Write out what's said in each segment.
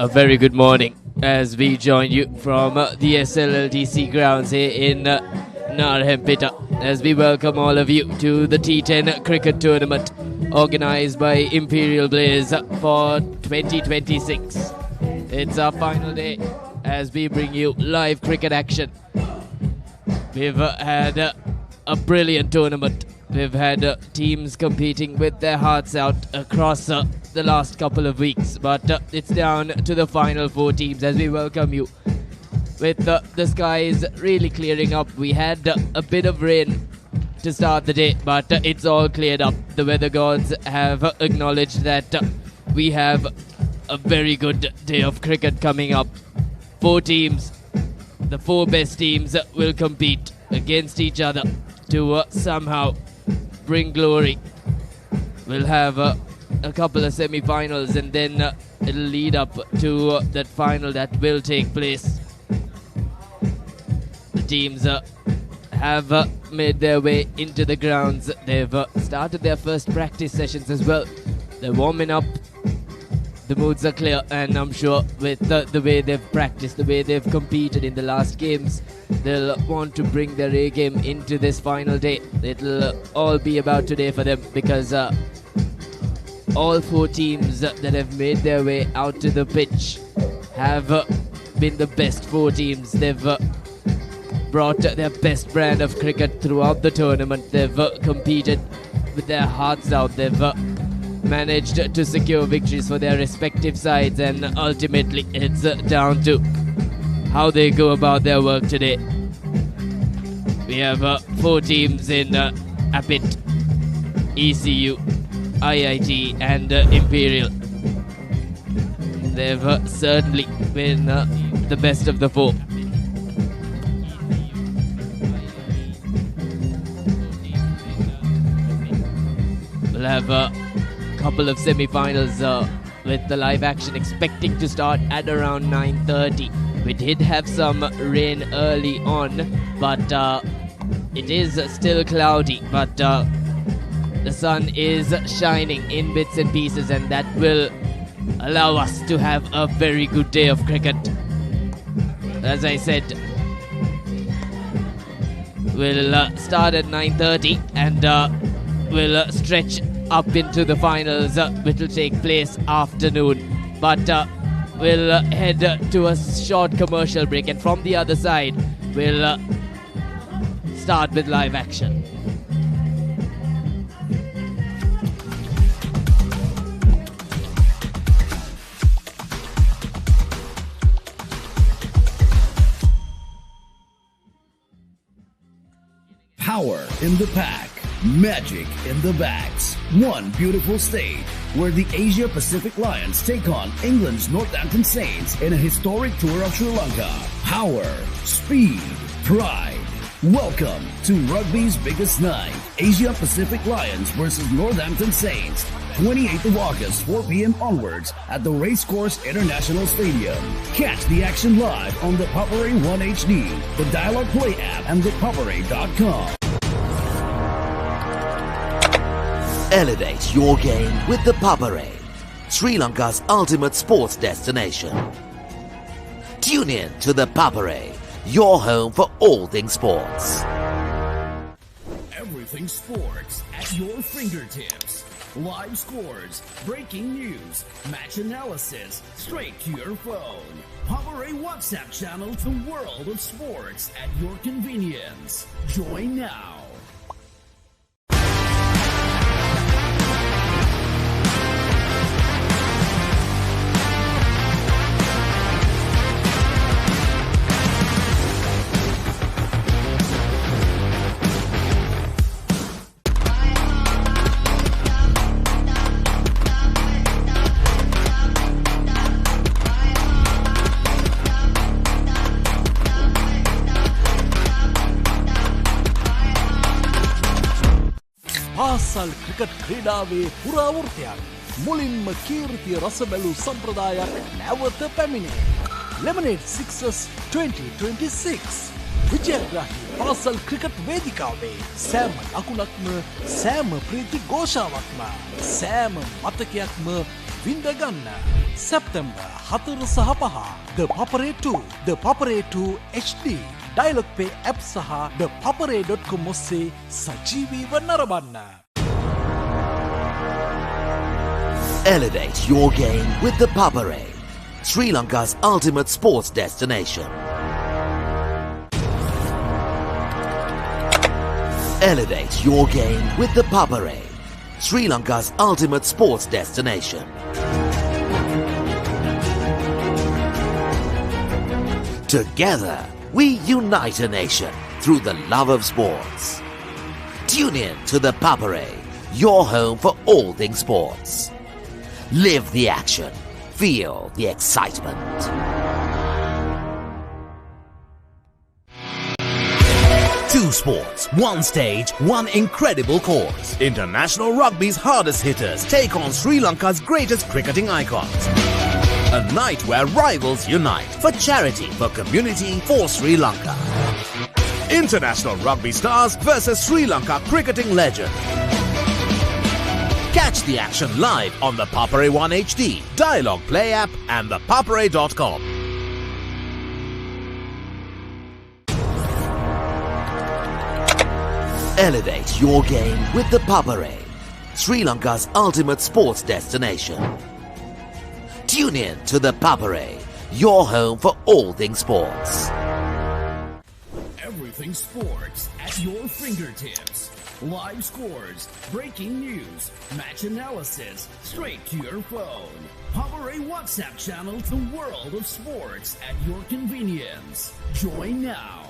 A very good morning as we join you from the SLLDC grounds here in Narhempita as we welcome all of you to the T10 cricket tournament organized by Imperial Blaze for 2026. It's our final day as we bring you live cricket action. We've had a brilliant tournament. We've had teams competing with their hearts out across the last couple of weeks, but it's down to the final four teams as we welcome you. With the skies really clearing up, we had a bit of rain to start the day, but it's all cleared up. The weather gods have acknowledged that we have a very good day of cricket coming up. Four teams, the four best teams will compete against each other to somehow bring glory. We'll have a couple of semi-finals and then it'll lead up to that final that will take place. The teams have made their way into the grounds. They've started their first practice sessions as well. They're warming up. The moods are clear, and I'm sure with the way they've practiced, the way they've competed in the last games, they'll want to bring their A game into this final day. It'll all be about today for them because all four teams that have made their way out to the pitch have been the best four teams. They've brought their best brand of cricket throughout the tournament. They've competed with their hearts out. They've managed to secure victories for their respective sides, and ultimately it's down to how they go about their work today. We have four teams in Appit, ECU, IIT and Imperial. They've certainly been the best of the four. We'll have a couple of semi-finals with the live action expecting to start at around 9:30. We did have some rain early on, but it is still cloudy, but the sun is shining in bits and pieces, and that will allow us to have a very good day of cricket. As I said, we'll start at 9:30 and we'll stretch up into the finals, which will take place afternoon. But we'll head to a short commercial break, and from the other side, we'll start with live action. Power in the pack, magic in the bags. One beautiful stage where the Asia Pacific Lions take on England's Northampton Saints in a historic tour of Sri Lanka. Power, speed, pride. Welcome to rugby's biggest night. Asia Pacific Lions versus Northampton Saints. 28th of August, 4 p.m. onwards at the Racecourse International Stadium. Catch the action live on the Papare 1 HD, the Dialog Play App, and ThePapare.com. Elevate your game with the Papare, Sri Lanka's ultimate sports destination. Tune in to the Papare, your home for all things sports. Everything sports at your fingertips. Live scores, breaking news, match analysis, straight to your phone. Papare WhatsApp channel, the world of sports at your convenience. Join now. පාසල් cricket ක්‍රීඩාවේ පුරාවෘත්තයක් මුලින්ම කීර්තිය රස බැලූ සම්ප්‍රදායක් නැවත පැමිණේ. Lemonade Sixers 2026 විජයග්‍රාහී පාසල් cricket වේදිකාවේ සෑම ලකුණක්ම සෑම ප්‍රීති ഘോഷාවක්ම සෑම මතකයක්ම විඳ ගන්න. සැප්තැම්බර් 4 සහ 5 The Papare 2, The Papare 2 HD, Dialog Play App සහ ThePapare.com ඔස්සේ සජීවීව නරඹන්න. Elevate your game with the Papare, Sri Lanka's ultimate sports destination. Elevate your game with the Papare, Sri Lanka's ultimate sports destination. Together, we unite a nation through the love of sports. Tune in to the Papare, your home for all things sports. Live the action. Feel the excitement. Two sports, one stage, one incredible course. International rugby's hardest hitters take on Sri Lanka's greatest cricketing icons. A night where rivals unite for charity, for community, for Sri Lanka. International rugby stars versus Sri Lanka cricketing legend. Catch the action live on the Papare 1 HD, Dialog Play App and ThePapare.com. Elevate your game with the Papare, Sri Lanka's ultimate sports destination. Tune in to the Papare, your home for all things sports. Everything sports at your fingertips. Live scores, breaking news, match analysis, straight to your phone. Papare WhatsApp channel, the world of sports at your convenience. Join now.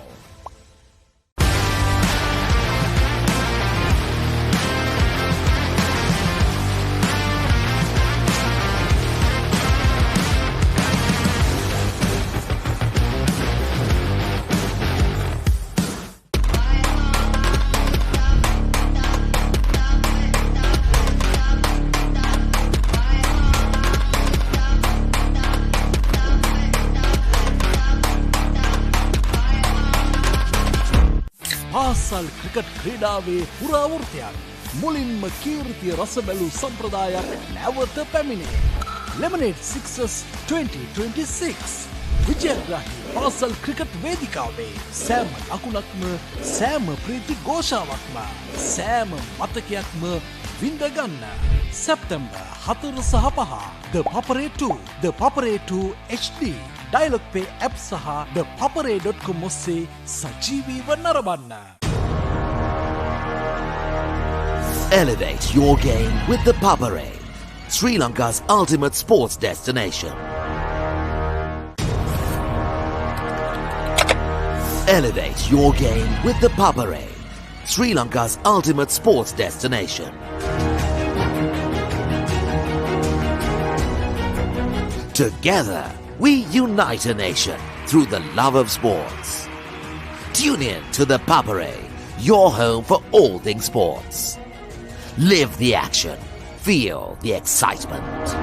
පාසල් cricket ක්‍රීඩාවේ පුරාවෘත්තයක් මුලින්ම කීර්තිය රසබැලූ සම්ප්‍රදායක් නැවත පැමිණේ. Lemonade Sixers 2026 විජයග්‍රාහී පාසල් cricket වේදිකාවේ සෑම ලකුණක්ම සෑම ප්‍රීති ഘോഷාවක්ම සෑම මතකයක්ම විඳ ගන්න. සැප්තැම්බර් 4 සහ 5 The Papare 2, The Papare 2 HD, Dialog Play App සහ ThePapare.com ඔස්සේ සජීවීව නරඹන්න. Elevate your game with the Papare, Sri Lanka's ultimate sports destination. Elevate your game with the Papare, Sri Lanka's ultimate sports destination. Together, we unite a nation through the love of sports. Tune in to the Papare, your home for all things sports. Live the action. Feel the excitement.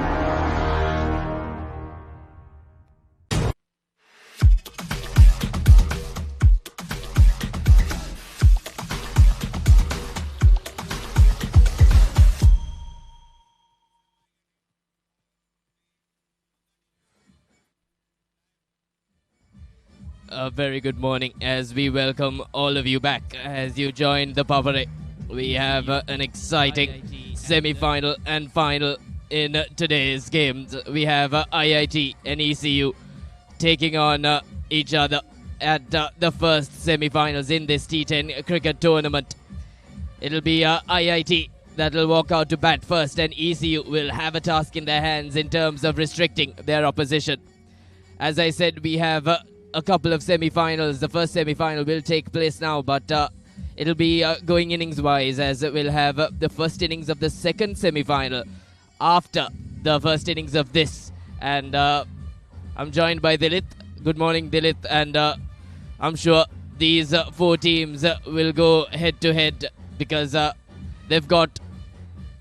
A very good morning as we welcome all of you back as you join the Papare. We have an exciting semi-final and final in today's games. We have IIT and ECU taking on each other at the first semi-finals in this T10 cricket tournament. It'll be IIT that will walk out to bat first, and ECU will have a task in their hands in terms of restricting their opposition. As I said, we have a couple of semi-finals. The first semi-final will take place now, but it'll be going innings-wise, as we'll have the first innings of the second semi-final after the first innings of this. And I'm joined by Dilith. Good morning, Dilith. And I'm sure these four teams will go head-to-head because they've got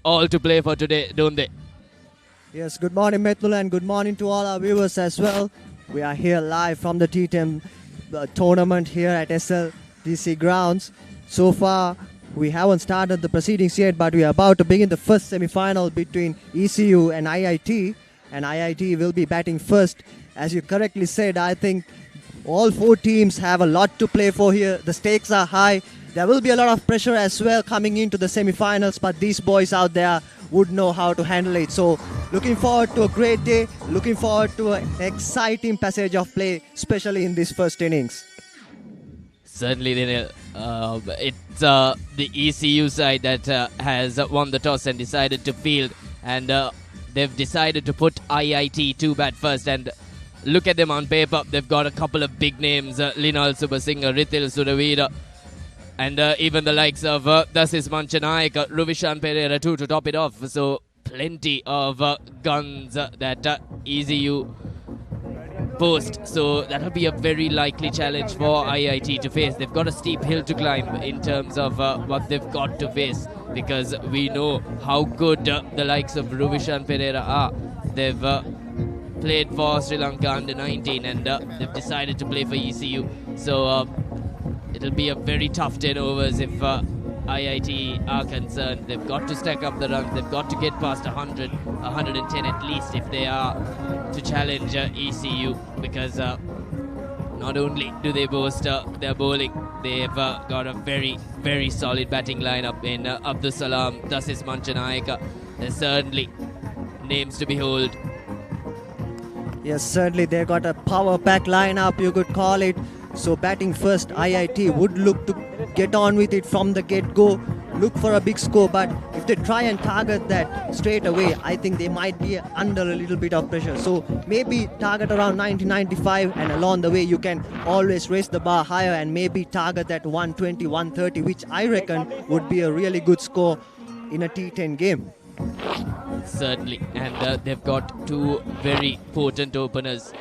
all to play for today, don't they? Yes, good morning, Methul, and good morning to all our viewers as well. We are here live from the T10 tournament here at SLLDC grounds. So far, we haven't started the proceedings yet, but we are about to begin the first semi-final between ECU and IIT. And IIT will be batting first. As you correctly said, I think all four teams have a lot to play for here. The stakes are high. There will be a lot of pressure as well coming into the semi-finals, but these boys out there would know how to handle it. So looking forward to a great day, looking forward to an exciting passage of play, especially in this first innings. Certainly, Daniel. It's the ECU side that has won the toss and decided to field, and they've decided to put IIT to bat first. And look at them on paper. They've got a couple of big names, Linal Subasinghe, Rithil Sudavira, and even the likes of Dasis Manchanayaka, Ruvishan Pereira too to top it off. So plenty of guns that ECU post. So that'll be a very likely challenge for IIT to face. They've got a steep hill to climb in terms of what they've got to face, because we know how good the likes of Ruvishan Pereira are. They've played for Sri Lanka under 19, and they've decided to play for ECU. So it'll be a very tough 10 overs if IIT are concerned. They've got to stack up the runs. They've got to get past 100, 110 at least if they are to challenge ECU, because not only do they boast their bowling, they've got a very, very solid batting lineup in Abdul Salam, Dasis Manchanayaka. There's certainly names to behold. Yes, certainly they got a power-pack lineup, you could call it. So batting first, IIT would look to get on with it from the get-go, look for a big score, but if they try and target that straight away, I think they might be under a little bit of pressure. So maybe target around 90-95, and along the way you can always raise the bar higher and maybe target that 120-130, which I reckon would be a really good score in a T10 game. Certainly, and they've got two very potent openers.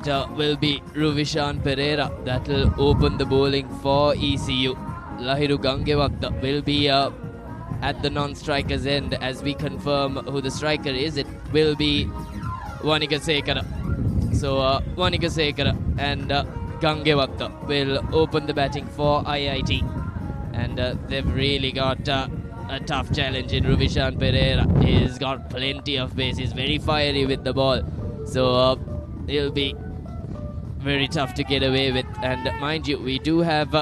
It will be Ruvishan Pereira that will open the bowling for ECU. Lahiru Gangewakta will be at the non-striker's end. As we confirm who the striker is, it will be Wanika Sekara. So Wanika Sekara and Gangewakta will open the batting for IIT, and they've really got a tough challenge in Ruvishan Pereira. He's got plenty of pace. He's very fiery with the ball, so it'll be very tough to get away with. And mind you, we do have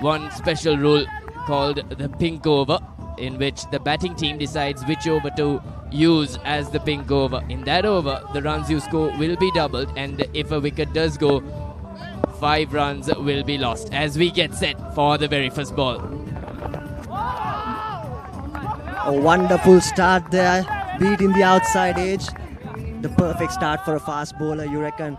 one special rule called the pink over, in which the batting team decides which over to use as the pink over. In that over, the runs you score will be doubled, and if a wicket does go, 5 runs will be lost, as we get set for the very first ball. A wonderful start there, beat in the outside edge. The perfect start for a fast bowler, you reckon.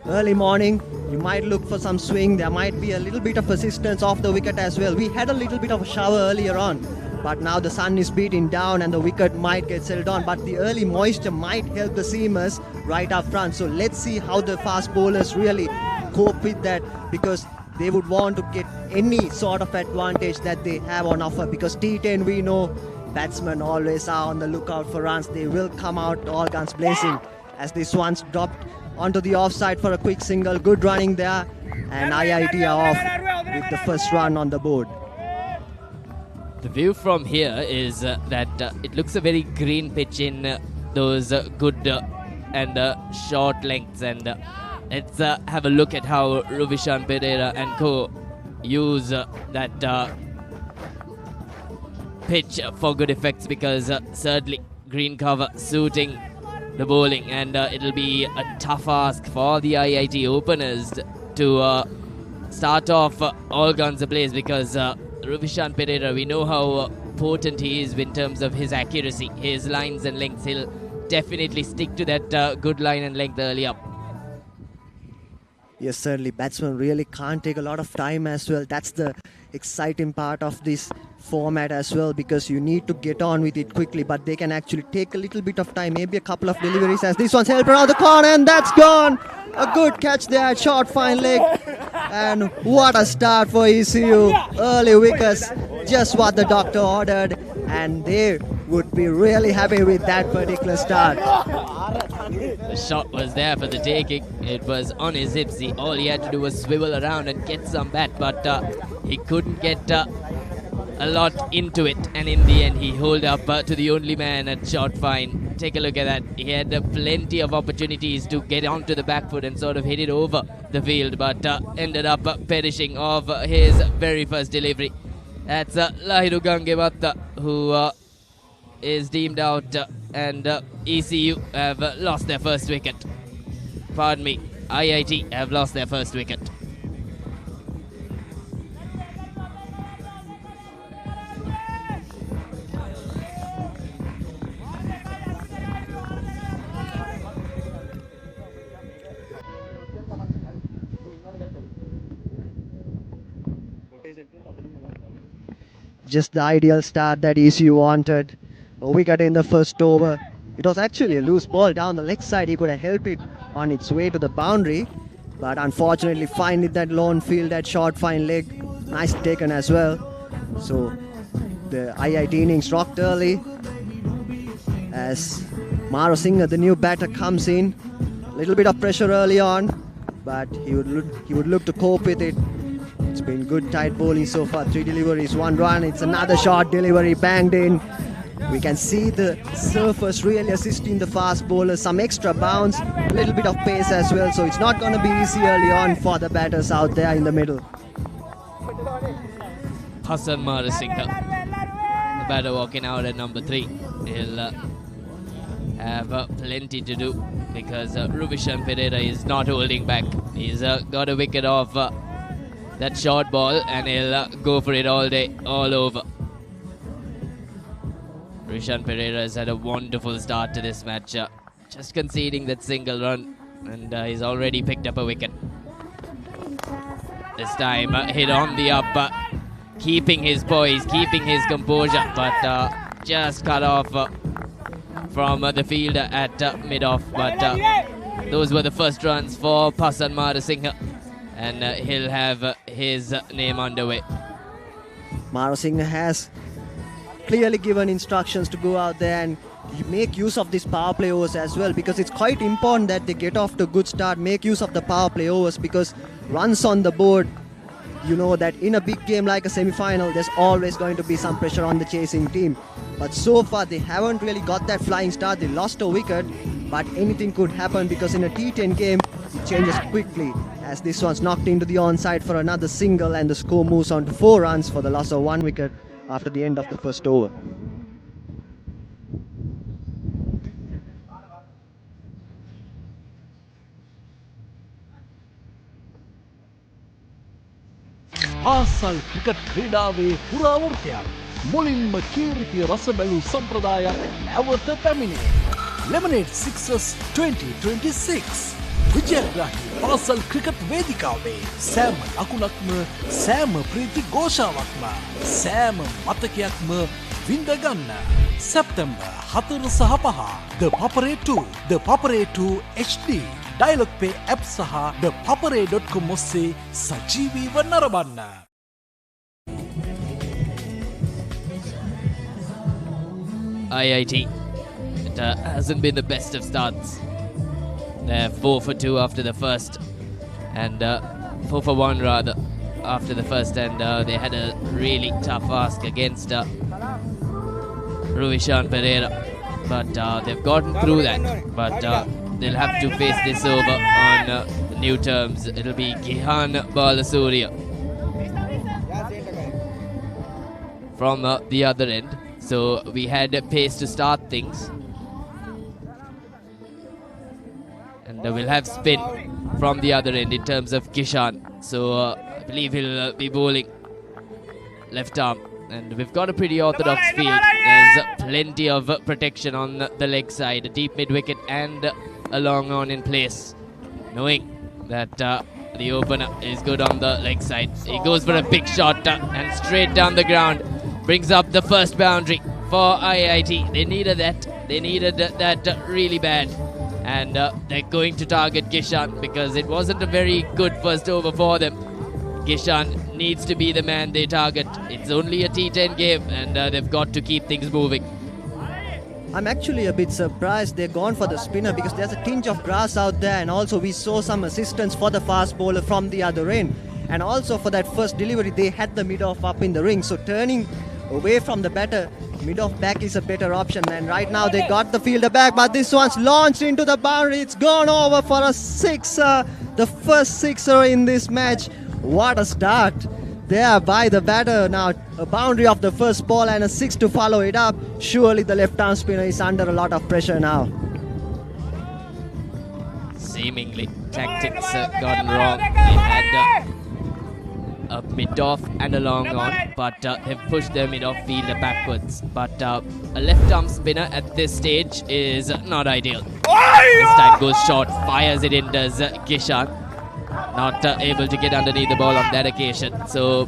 Early morning, you might look for some swing. There might be a little bit of assistance off the wicket as well. We had a little bit of a shower earlier on, but now the sun is beating down and the wicket might get settled on. But the early moisture might help the seamers right up front. So let's see how the fast bowlers really cope with that, because they would want to get any sort of advantage that they have on offer, because T10, we know batsmen always are on the lookout for runs. They will come out all guns blazing, as this one's dropped onto the offside for a quick single. Good running there, and IIT are off with the first run on the board. The view from here is that it looks a very green pitch in those good and short lengths, and let's have a look at how Ruvishan Pereira and co use that pitch for good effects, because certainly green cover suiting the bowling, and it'll be a tough ask for the IIT openers to start off all guns ablaze, because Ruvishan Pereira, we know how potent he is in terms of his accuracy, his lines and lengths. He'll definitely stick to that good line and length early up. Yes, certainly. Batsmen really can't take a lot of time as well. That's the exciting part of this format as well, because you need to get on with it quickly, but they can actually take a little bit of time, maybe a couple of deliveries, as this one's helped around the corner, and that's gone. A good catch there, short fine leg, and what a start for ECU. Early wickets, just what the doctor ordered, and they would be really happy with that particular start. The shot was there for the taking. It was on his hips. All he had to do was swivel around and get some bat, but he couldn't get a lot into it, and in the end he holed up to the only man at short fine. Take a look at that. He had plenty of opportunities to get onto the back foot and sort of hit it over the field, but ended up perishing of his very first delivery. That's Lahiru Gangevatta, who is deemed out, and ECU have lost their first wicket. Pardon me, IIT have lost their first wicket. Just the ideal start that ECU wanted. A wicket in the first over. It was actually a loose ball down the leg side. He could have helped it on its way to the boundary, but unfortunately finding that lone field, that short fine leg, nice taken as well. So the IIT innings rocked early as Maro Singh, the new batter, comes in. A little bit of pressure early on, but he would look to cope with it. It's been good tight bowling so far. 3 deliveries, 1 run. It's another short delivery banged in. We can see the surface really assisting the fast bowler. Some extra bounce, a little bit of pace as well. So it's not going to be easy early on for the batters out there in the middle. Hassan Marasinghe, the batter walking out at number 3. He'll have plenty to do because Ruvishan Pereira is not holding back. He's got a wicket off that short ball, and he'll go for it all day, all over. Rishan Pereira has had a wonderful start to this match, just conceding that single run, and he's already picked up a wicket. This time hit on the up, keeping his poise, keeping his composure, but just cut off from the fielder at mid-off. But those were the first runs for Passan Marasinghe, and he'll have his name underway. Maro Singh has clearly given instructions to go out there and make use of these power play overs as well, because it's quite important that they get off to a good start, make use of the power play overs, because runs on the board, you know that in a big game like a semi-final, there's always going to be some pressure on the chasing team. But so far they haven't really got that flying start. They lost a wicket, but anything could happen, because in a T10 game it changes quickly, as this one's knocked into the onside for another single, and the score moves on to 4 runs for the loss of 1 wicket after the end of the first over. ආසල් cricket ක්‍රීඩාවේ පුරාවෘත්තයක් මුලින්ම කීර්ති රසබැලූ සම්ප්‍රදායක් නැවත පැමිණේ. Lemonade Sixers 2026 විජයග්‍රාහී පාසල් cricket වේදිකාවේ සෑම ලකුණක්ම සෑම ප්‍රීති ഘോഷාවක්ම සෑම මතකයක්ම විඳගන්න. සැප්තැම්බර් 4 සහ 5 ThePapare 2, ThePapare 2 HD, Dialog Play App සහ ThePapare.com ඔස්සේ සජීවීව නරඹන්න. IIT, it hasn't been the best of starts. They're 4 for 2 after the first, and 4 for 1 rather after the first, and they had a really tough ask against Ruvishan Pereira, but they've gotten through that. But they'll have to face this over on new terms. It'll be Gihan Balasuriya from the other end. So we had pace to start things, and we'll have spin from the other end in terms of Kishan. So I believe he'll be bowling left arm, and we've got a pretty orthodox field. There's plenty of protection on the leg side, a deep mid wicket and a long on in place, knowing that the opener is good on the leg side. He goes for a big shot and straight down the ground, brings up the first boundary for IIT. They needed that. They needed that really bad. And they're going to target Kishan because it wasn't a very good first over for them. Kishan needs to be the man they target. It's only a T10 game, and they've got to keep things moving. I'm actually a bit surprised they're gone for the spinner because there's a tinge of grass out there, and also we saw some assistance for the fast bowler from the other end. And also for that first delivery, they had the mid-off up in the ring. So turning away from the batter, mid-off back is a better option. And right now they got the fielder back, but this one's launched into the boundary. It's gone over for a sixer, the first sixer in this match. What a start there by the batter. Now a boundary of the first ball and a 6 to follow it up. Surely the left-arm spinner is under a lot of pressure now. Seemingly tactics gone wrong. They had a mid-off and a long on, but they've pushed their mid-off fielder backwards. But a left-arm spinner at this stage is not ideal. This time goes short, fires it in, does Kishan. Not able to get underneath the ball on that occasion. So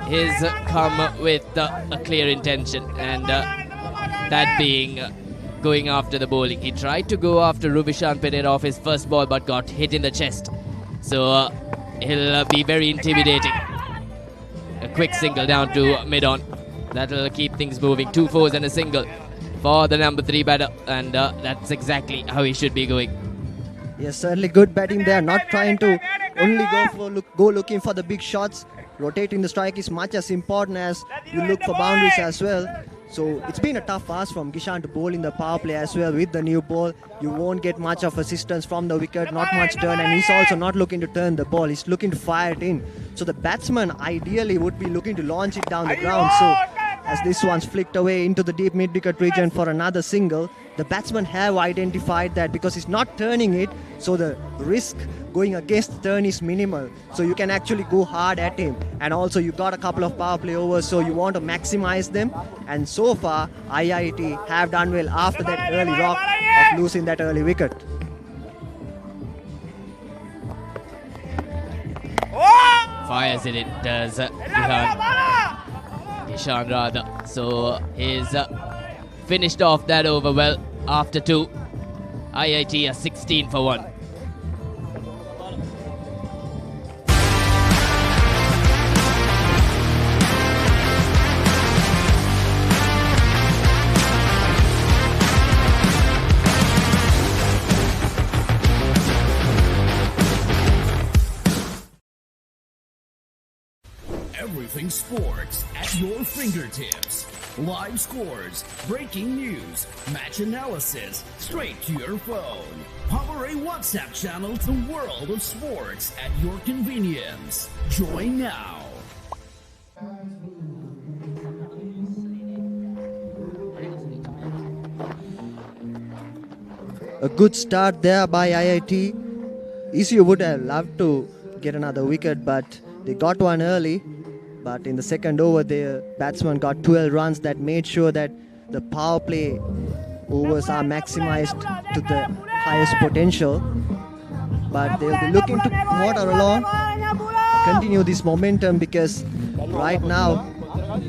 he's come with a clear intention, and that being going after the bowling. He tried to go after Ruvishan Pereira off his first ball, but got hit in the chest. So he'll be very intimidating. A quick single down to mid-on. That'll keep things moving. 2 fours and a single for the number 3 batter, and that's exactly how he should be going. Yes, certainly good batting there. Not trying to only go looking for the big shots. Rotating the strike is much as important as you look for boundaries as well. So it's been a tough ask from Kishan to bowl in the power play as well with the new ball. You won't get much of assistance from the wicket, not much turn, and he's also not looking to turn the ball. He's looking to fire it in. So the batsman ideally would be looking to launch it down the ground. So as this one's flicked away into the deep mid-wicket region for another single, the batsmen have identified that because he's not turning it, so the risk going against the turn is minimal. So you can actually go hard at him. And also you got a couple of power play overs, so you want to maximize them. And so far, IIT have done well after that early rock of losing that early wicket. Fires it in, does Kishan rather. So he's finished off that over well after 2. IIT are 16 for 1. Everything sports at your fingertips. Live scores, breaking news, match analysis, straight to your phone. Papare WhatsApp channel, the world of sports at your convenience. Join now. A good start there by IIT. ECU would have loved to get another wicket, but they got one early. But in the second over, the batsman got 12 runs that made sure that the power play overs are maximized to the highest potential. But they'll be looking to motor along, continue this momentum, because right now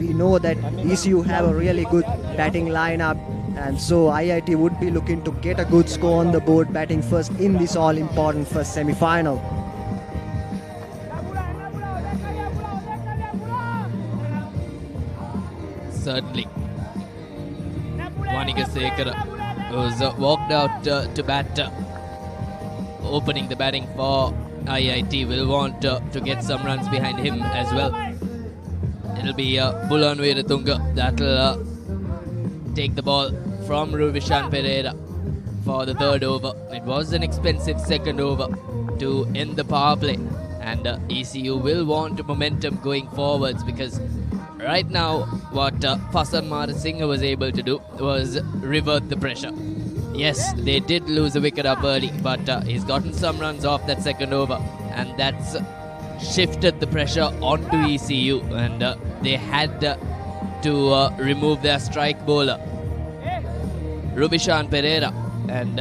we know that ECU have a really good batting lineup, and so IIT would be looking to get a good score on the board batting first in this all-important first semi-final. Certainly. Wanigasekara, who's walked out to bat, opening the batting for IIT, will want to get some runs behind him as well. It'll be Bulan Veeratunga that'll take the ball from Ruvishan Pereira for the third over. It was an expensive second over to end the power play, and ECU will want momentum going forwards, because right now, what Pasan Marasinghe was able to do was revert the pressure. Yes, they did lose a wicket up early, but he's gotten some runs off that second over, and that's shifted the pressure onto ECU, and they had to remove their strike bowler, Ruvishan Pereira, and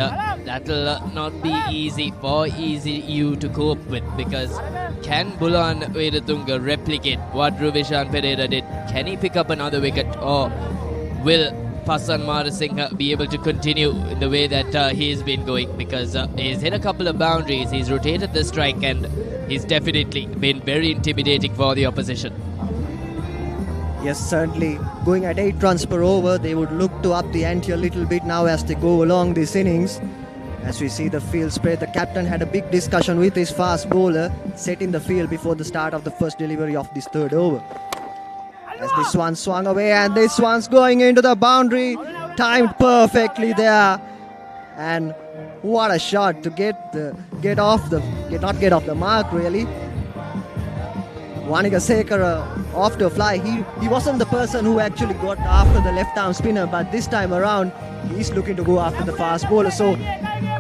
that'll not be easy for ECU to cope with, because can Bulan Veeratunga replicate what Ruvishan Pereira did? Can he pick up another wicket, or will Pasan Marasinghe be able to continue in the way that he's been going? Because he's hit a couple of boundaries, he's rotated the strike, and he's definitely been very intimidating for the opposition. Yes, certainly. Going at 8 runs per over, they would look to up the ante a little bit now as they go along these innings. As we see the field spread, the captain had a big discussion with his fast bowler, setting the field before the start of the first delivery of this third over. As this one swung away, and this one's going into the boundary, timed perfectly there. And what a shot to get off the mark really. Wanigasekara off to a fly. He wasn't the person who actually got after the left arm spinner, but this time around he's looking to go after the fast bowler. So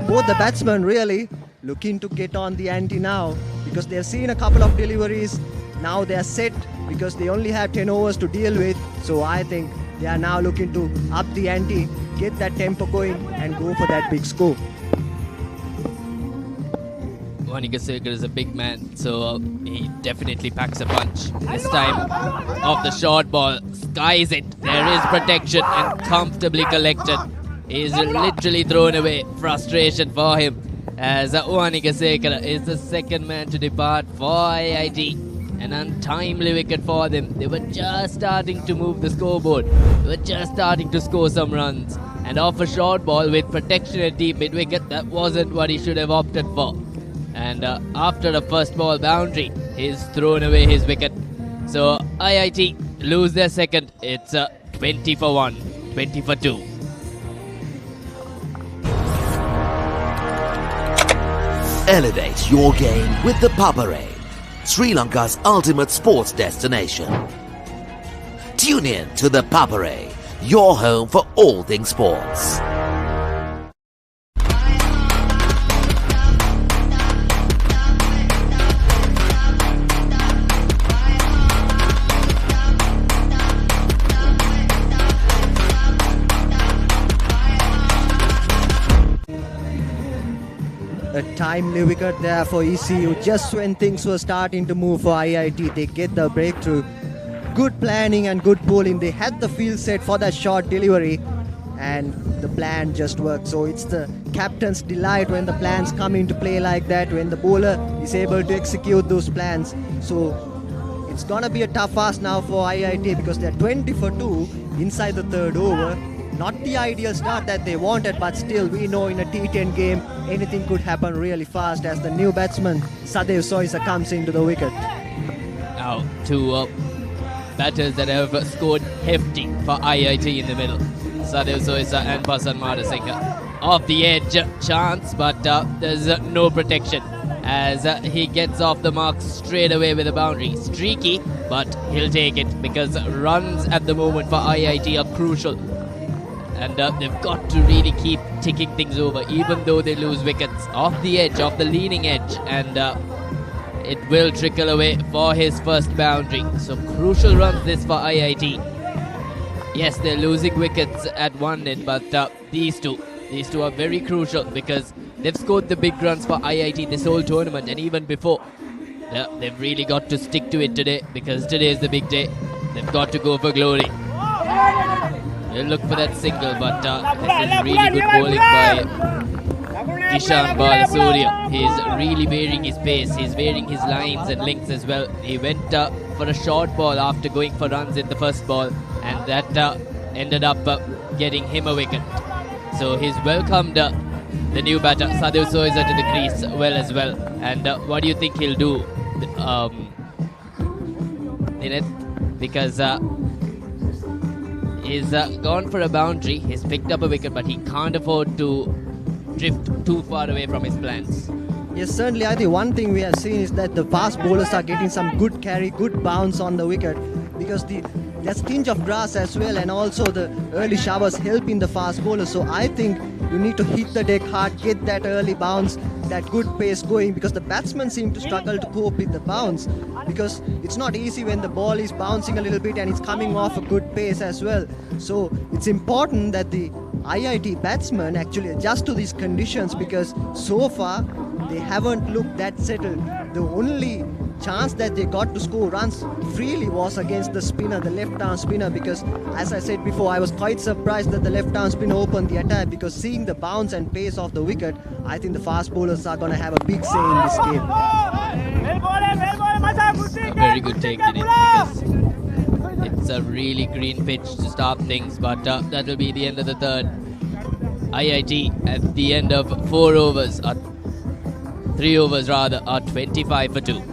both the batsmen really looking to get on the ante now, because they've seen a couple of deliveries. Now they are set because they only have 10 overs to deal with. So I think they are now looking to up the ante, get that tempo going and go for that big score. Wanigasekar is a big man, so he definitely packs a punch. This time, off the short ball, skies it. There is protection and comfortably collected. He's literally thrown away. Frustration for him, as Wanigasekar is the second man to depart for IIT. An untimely wicket for them. They were just starting to move the scoreboard. They were just starting to score some runs. And off a short ball with protection at deep mid-wicket, that wasn't what he should have opted for. And after the first ball boundary, he's thrown away his wicket. So IIT lose their second. It's 20 for 1, 20 for 2. Elevate your game with the Papare, Sri Lanka's ultimate sports destination. Tune in to the Papare, your home for all things sports. A timely wicket there for ECU. Just when things were starting to move for IIT, they get the breakthrough. Good planning and good bowling. They had the field set for that short delivery and the plan just worked. So it's the captain's delight when the plans come into play like that, when the bowler is able to execute those plans. So it's gonna be a tough ask now for IIT because they're 20 for 2 inside the third over. Not the ideal start that they wanted, but still we know in a T10 game anything could happen really fast as the new batsman Sadev Soisa comes into the wicket. Now two batters that have scored hefty for IIT in the middle. Sadev Soisa and Pasan Madaseka. Off the edge chance, but there's no protection as he gets off the mark straight away with a boundary. Streaky, but he'll take it because runs at the moment for IIT are crucial. And they've got to really keep ticking things over, even though they lose wickets. Off the edge, off the leaning edge, and it will trickle away for his first boundary. So crucial runs this for IIT. Yes, they're losing wickets at one end, but these two are very crucial because they've scored the big runs for IIT this whole tournament and even before. They've really got to stick to it today because today is the big day. They've got to go for glory. They'll look for that single, but this is really good bowling by Ishan Balasuriya. He's really varying his pace. He's varying his lines and lengths as well. He went for a short ball after going for runs in the first ball, and that ended up getting him a wicket. So he's welcomed the new batter, Sadev Soisa, to the crease well as well. And what do you think he'll do in it? Because he's gone for a boundary, he's picked up a wicket, but he can't afford to drift too far away from his plans. Yes, certainly. I think one thing we have seen is that the fast bowlers are getting some good carry, good bounce on the wicket because there's tinge of grass as well, and also the early showers help in the fast bowlers. So I think you need to hit the deck hard, get that early bounce, that good pace going, because the batsmen seem to struggle to cope with the bounce because it's not easy when the ball is bouncing a little bit and it's coming off a good pace as well. So it's important that the IIT batsmen actually adjust to these conditions because so far they haven't looked that settled. The only chance that they got to score runs freely was against the spinner, the left-arm spinner, because as I said before, I was quite surprised that the left-arm spinner opened the attack because seeing the bounce and pace of the wicket, I think the fast bowlers are going to have a big say in this game. A very good take in it because It's a really green pitch to start things, but that will be the end of the third. IIT at the end of 3 overs are 25 for 2.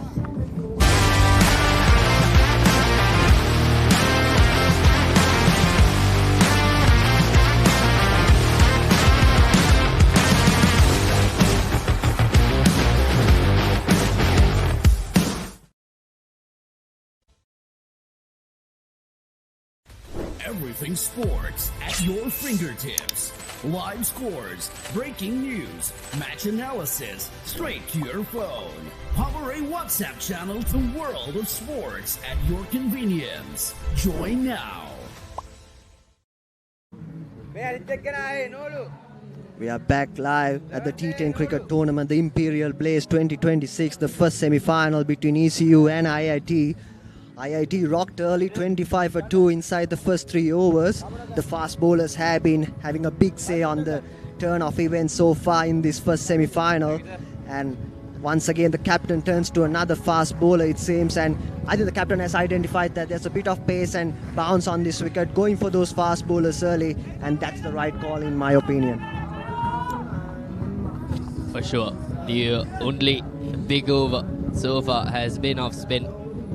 Everything sports at your fingertips. Live scores, breaking news, match analysis, straight to your phone. Papare WhatsApp channel, the world of sports at your convenience. Join now. We are back live at the T10 cricket tournament, the Imperial Blaze 2026, the first semi-final between ECU and IIT. IIT rocked early 25 for 2 inside the first 3 overs. The fast bowlers have been having a big say on the turn of events so far in this first semi-final. And once again, the captain turns to another fast bowler, it seems. And I think the captain has identified that there's a bit of pace and bounce on this wicket, going for those fast bowlers early. And that's the right call, in my opinion. For sure. The only big over so far has been off spin.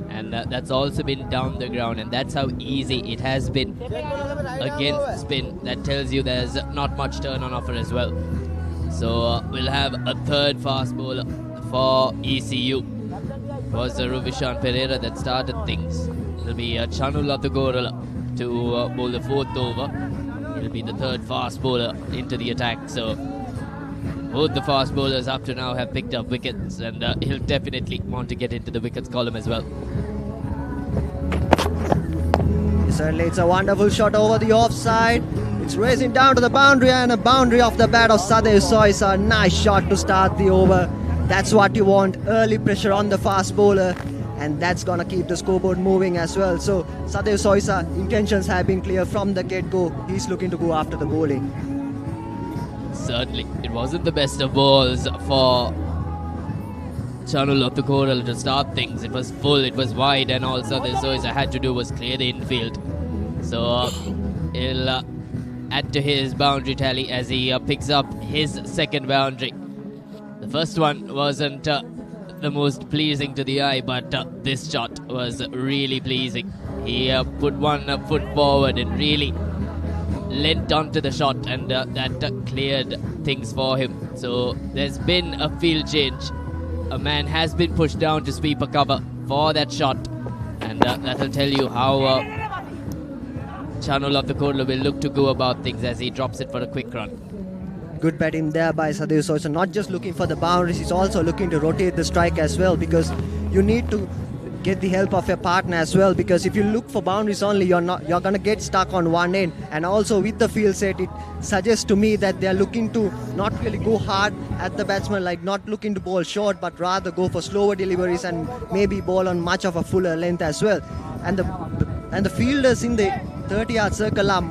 And that's also been down the ground, and that's how easy it has been against spin. That tells you there's not much turn on offer as well. So we'll have a third fast bowler for ECU. It was Ruvishan Pereira that started things. It'll be Chanula Thugorala to bowl the 4th over. It'll be the third fast bowler into the attack. So both the fast bowlers up to now have picked up wickets, and he'll definitely want to get into the wickets column as well. Certainly, it's a wonderful shot over the offside. It's racing down to the boundary, and a boundary off the bat of Sadev Soisa. A nice shot to start the over. That's what you want, early pressure on the fast bowler, and that's going to keep the scoreboard moving as well. So Sadev Soisa, intentions have been clear from the get-go. He's looking to go after the bowling. Certainly, it wasn't the best of balls for Chanul Thugorala to start things. It was full, it was wide, and all Sadev Soisa had to do was clear the infield. So he'll add to his boundary tally as he picks up his second boundary. The first one wasn't the most pleasing to the eye, but this shot was really pleasing. He put one foot forward and really leant onto the shot, and that cleared things for him. So there's been a field change. A man has been pushed down to sweeper cover for that shot, and that'll tell you how Chanul Thugorala will look to go about things as he drops it for a quick run. Good batting there by Sadev Soisa. Not just looking for the boundaries, he's also looking to rotate the strike as well, because you need to get the help of your partner as well, because if you look for boundaries only, you're going to get stuck on one end. And also with the field set, it suggests to me that they're looking to not really go hard at the batsman, like not looking to bowl short, but rather go for slower deliveries and maybe bowl on much of a fuller length as well. And the fielders in the 30-yard circle are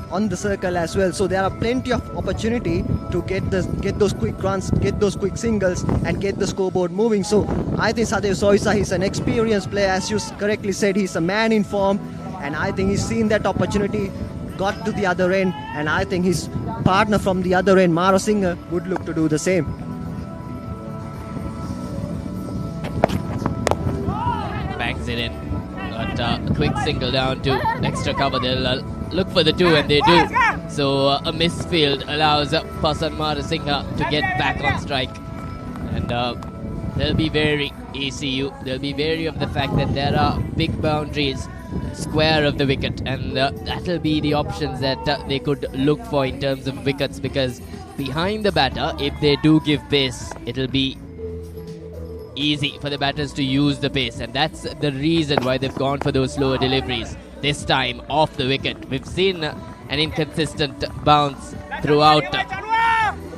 on the circle as well, so there are plenty of opportunity to get those quick runs, get those quick singles, and get the scoreboard moving. So I think Sadev Soisa, he's an experienced player, as you correctly said. He's a man in form, and I think he's seen that opportunity, got to the other end, and I think his partner from the other end, Mara Singer, would look to do the same. Bangs it in, but a quick single down to extra cover. They'll look for the 2, and they do. So a misfield allows Pasan Marasinghe to get back on strike. And they'll be wary, ECU. They'll be wary of the fact that there are big boundaries square of the wicket, and that'll be the options that they could look for in terms of wickets, because behind the batter, if they do give pace, it'll be easy for the batters to use the pace, and that's the reason why they've gone for those slower deliveries. This time off the wicket. We've seen an inconsistent bounce throughout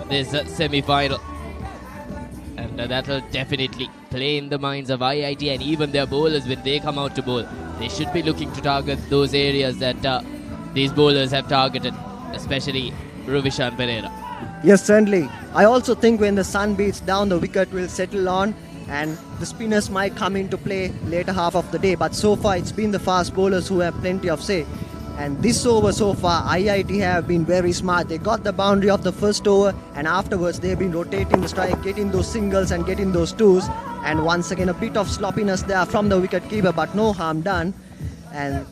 this semi-final, and that'll definitely play in the minds of IIT and even their bowlers when they come out to bowl. They should be looking to target those areas that these bowlers have targeted, especially Ruvishan Pereira. Yes, certainly. I also think when the sun beats down, the wicket will settle on, and the spinners might come into play later half of the day. But so far, it's been the fast bowlers who have plenty of say. And this over so far, IIT have been very smart. They got the boundary of the first over, and afterwards they've been rotating the strike, getting those singles and getting those twos. And once again, a bit of sloppiness there from the wicketkeeper, but no harm done. And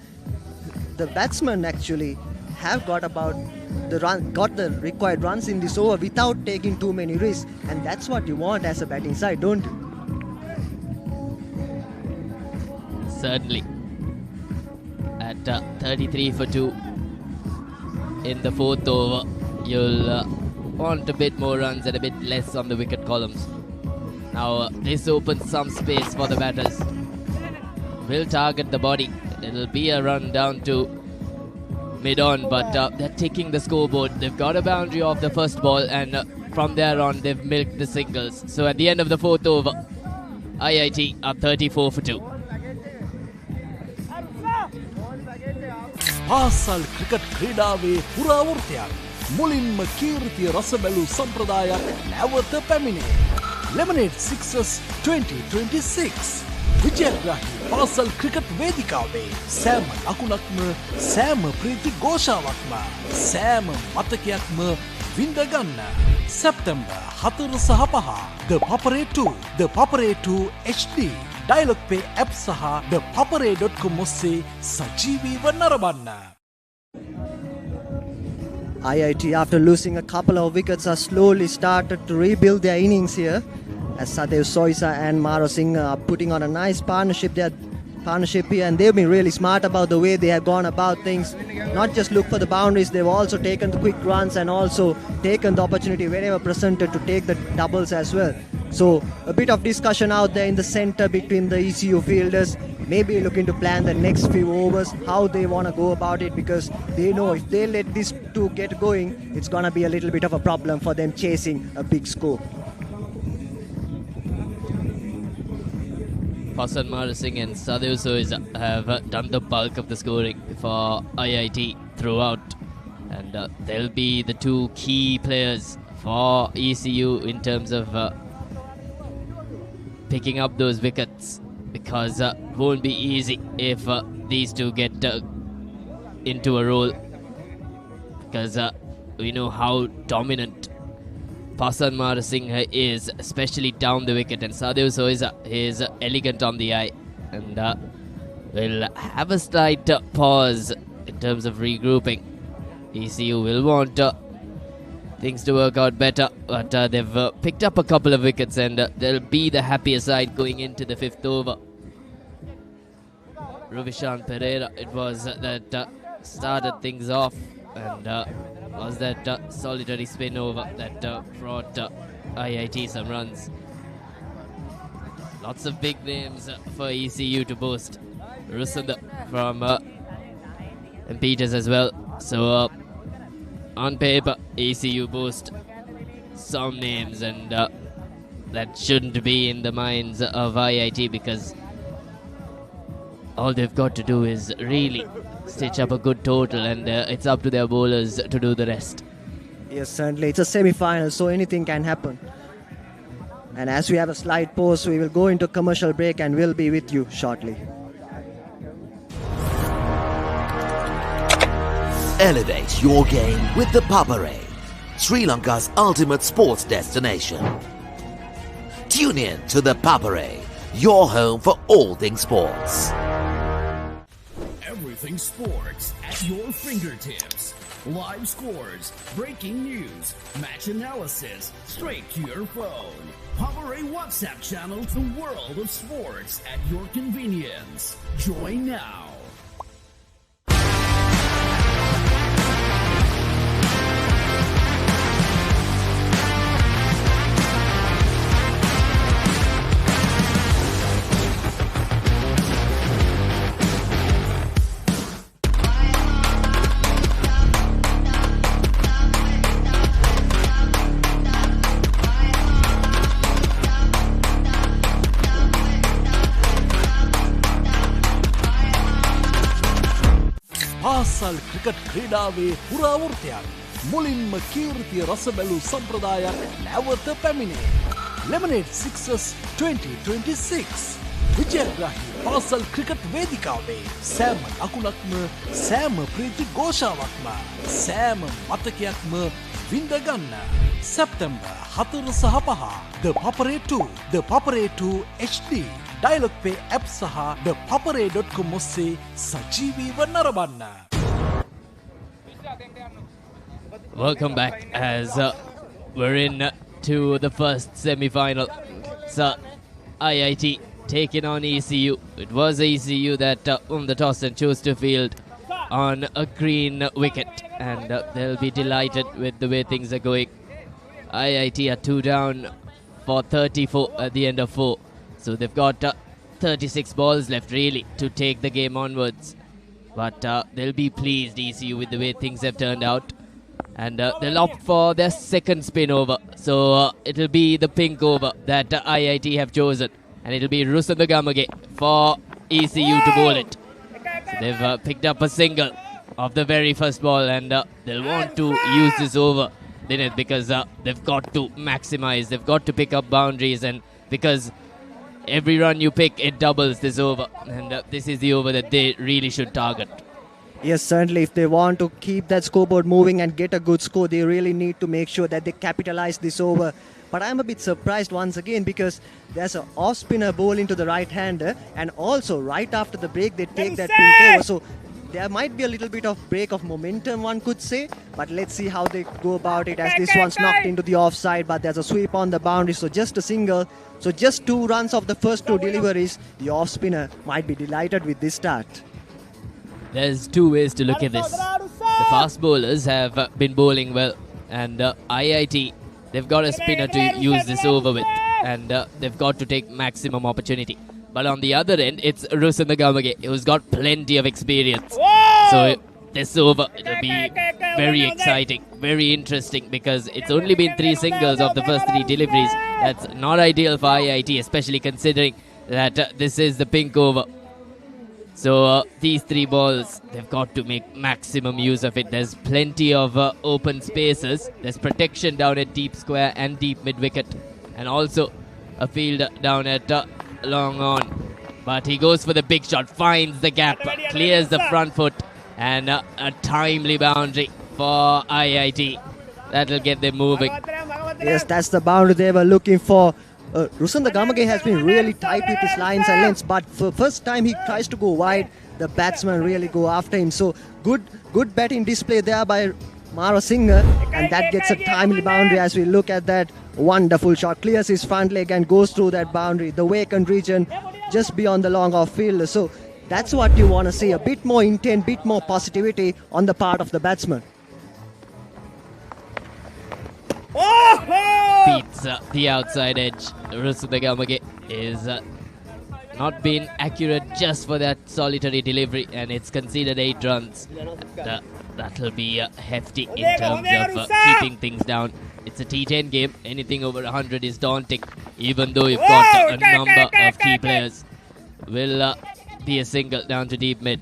the batsmen actually have got the required runs in this over without taking too many risks. And that's what you want as a batting side, don't you? Certainly. At 33 for 2 in the fourth over, you'll want a bit more runs and a bit less on the wicket columns. Now this opens some space for the batters. Will target the body. It'll be a run down to mid-on, but they're taking the scoreboard. They've got a boundary of the first ball, and from there on they've milked the singles. So at the end of the fourth over, IIT are 34 for 2. පාසල් cricket ක්‍රීඩාවේ පුරාවෘත්තයක් මුලින්ම කීර්තිය රස බැලූ සම්ප්‍රදායක් නැවත පැමිණේ. Lemonade Sixers 2026 විජයග්‍රාහී පාසල් cricket වේදිකාවේ සෑම ලකුණක්ම සෑම ප්‍රීති ഘോഷාවක්ම සෑම මතකයක්ම විඳ ගන්න. සැප්තැම්බර් 4 සහ 5 ThePapare 2 ThePapare 2 HD Dialog Play App සහ ThePapare.com ඔස්සේ සජීවීව නරඹන්න. IIT, after losing a couple of wickets, are slowly started to rebuild their innings here. As Sadev Soisa and Maro Singh are putting on a nice partnership here, and they've been really smart about the way they have gone about things. Not just look for the boundaries, they've also taken the quick runs and also taken the opportunity whenever presented to take the doubles as well. So a bit of discussion out there in the center between the ECU fielders, maybe looking to plan the next few overs, how they want to go about it, because they know if they let these two get going, it's going to be a little bit of a problem for them chasing a big score. Pasan Mara Singh and Sadev Soisa have done the bulk of the scoring for IIT throughout, and they'll be the two key players for ECU in terms of picking up those wickets, because it won't be easy if these two get into a roll, because we know how dominant Pasan Mara Singh is, especially down the wicket, and Sadev Soisa is elegant on the eye, and will have a slight pause in terms of regrouping. ECU will want things to work out better, but they've picked up a couple of wickets, and they'll be the happier side going into the fifth over. Ruvishan Pereira, it was that started things off, and was that solitary spin over that brought IIT some runs. Lots of big names for ECU to boast. Rusunda from and Peters as well. So on paper, ECU boast some names, and that shouldn't be in the minds of IIT, because all they've got to do is really stitch up a good total, and it's up to their bowlers to do the rest. Yes, certainly. It's a semi-final, so anything can happen. And as we have a slight pause, we will go into commercial break, and we'll be with you shortly. Elevate your game with ThePapare, Sri Lanka's ultimate sports destination. Tune in to ThePapare, your home for all things sports. Everything sports at your fingertips. Live scores, breaking news, match analysis, straight to your phone. Papare WhatsApp channel, the world of sports at your convenience. Join now. පාසල් cricket ක්‍රීඩාවේ පුරාවෘත්තයක් මුලින්ම කීර්තිය රස බැලූ සම්ප්‍රදායක් නැවත පැමිණේ. Lemonade Sixers 2026 විජයග්‍රාහී පාසල් cricket වේදිකාවේ සෑම ලකුණක්ම සෑම ප්‍රීති ഘോഷාවක්ම සෑම මතකයක්ම විඳ ගන්න. සැප්තැම්බර් 4 සහ 5 ThePapare 2 ThePapare 2 HD Dialog Play App සහ ThePapare.com ඔස්සේ සජීවීව නරඹන්න. Welcome back as we're in to the first semi-final. So IIT taking on ECU. It was ECU that won the toss and chose to field on a green wicket, and they'll be delighted with the way things are going. IIT are 2 down for 34 at the end of 4, so they've got 36 balls left really to take the game onwards, but they'll be pleased, ECU, with the way things have turned out, and they'll opt for their second spin over, so it'll be the pink over that IIT have chosen, and it'll be Rusandagamage for ECU to bowl it. So they've picked up a single of the very first ball, and they'll want to use this over, Dinit, because they've got to maximize, they've got to pick up boundaries, and because every run you pick, it doubles this over, and this is the over that they really should target. Yes, certainly. If they want to keep that scoreboard moving and get a good score, they really need to make sure that they capitalize this over. But I'm a bit surprised once again because there's an off-spinner ball into the right-hander, and also right after the break, they take that pink over. So there might be a little bit of break of momentum, one could say, but let's see how they go about it, as this one's knocked into the offside, but there's a sweep on the boundary, so just a single. So just 2 runs of the first 2 deliveries. The off-spinner might be delighted with this start. There's 2 ways to look at this. The fast bowlers have been bowling well, and IIT, they've got a spinner to use this over with, and they've got to take maximum opportunity. But on the other end, it's Rusandagamage, who's got plenty of experience. So this over, it'll be very exciting, very interesting, because it's only been 3 singles of the first 3 deliveries. That's not ideal for IIT, especially considering that this is the pink over. So these 3 balls, they've got to make maximum use of it. There's plenty of open spaces. There's protection down at deep square and deep mid wicket, and also a field down at long on. But he goes for the big shot, finds the gap, clears the front foot, and a timely boundary for IIT. That'll get them moving. Yes, that's the boundary they were looking for. Rusandagamage has been really tight with his lines and lengths, but for first time he tries to go wide, the batsmen really go after him. So good batting display there by Mara Singer, and that gets a timely boundary as we look at that wonderful shot. Clears his front leg and goes through that boundary, the vacant region just beyond the long off field. So that's what you want to see, a bit more intent, bit more positivity on the part of the batsman. Beats the outside edge. Rusandagamage is not been accurate just for that solitary delivery, and it's conceded 8 runs. That'll be hefty in terms of keeping things down. It's a T10 game. Anything over 100 is daunting, even though you've got a number of key players. Will be a single down to deep mid.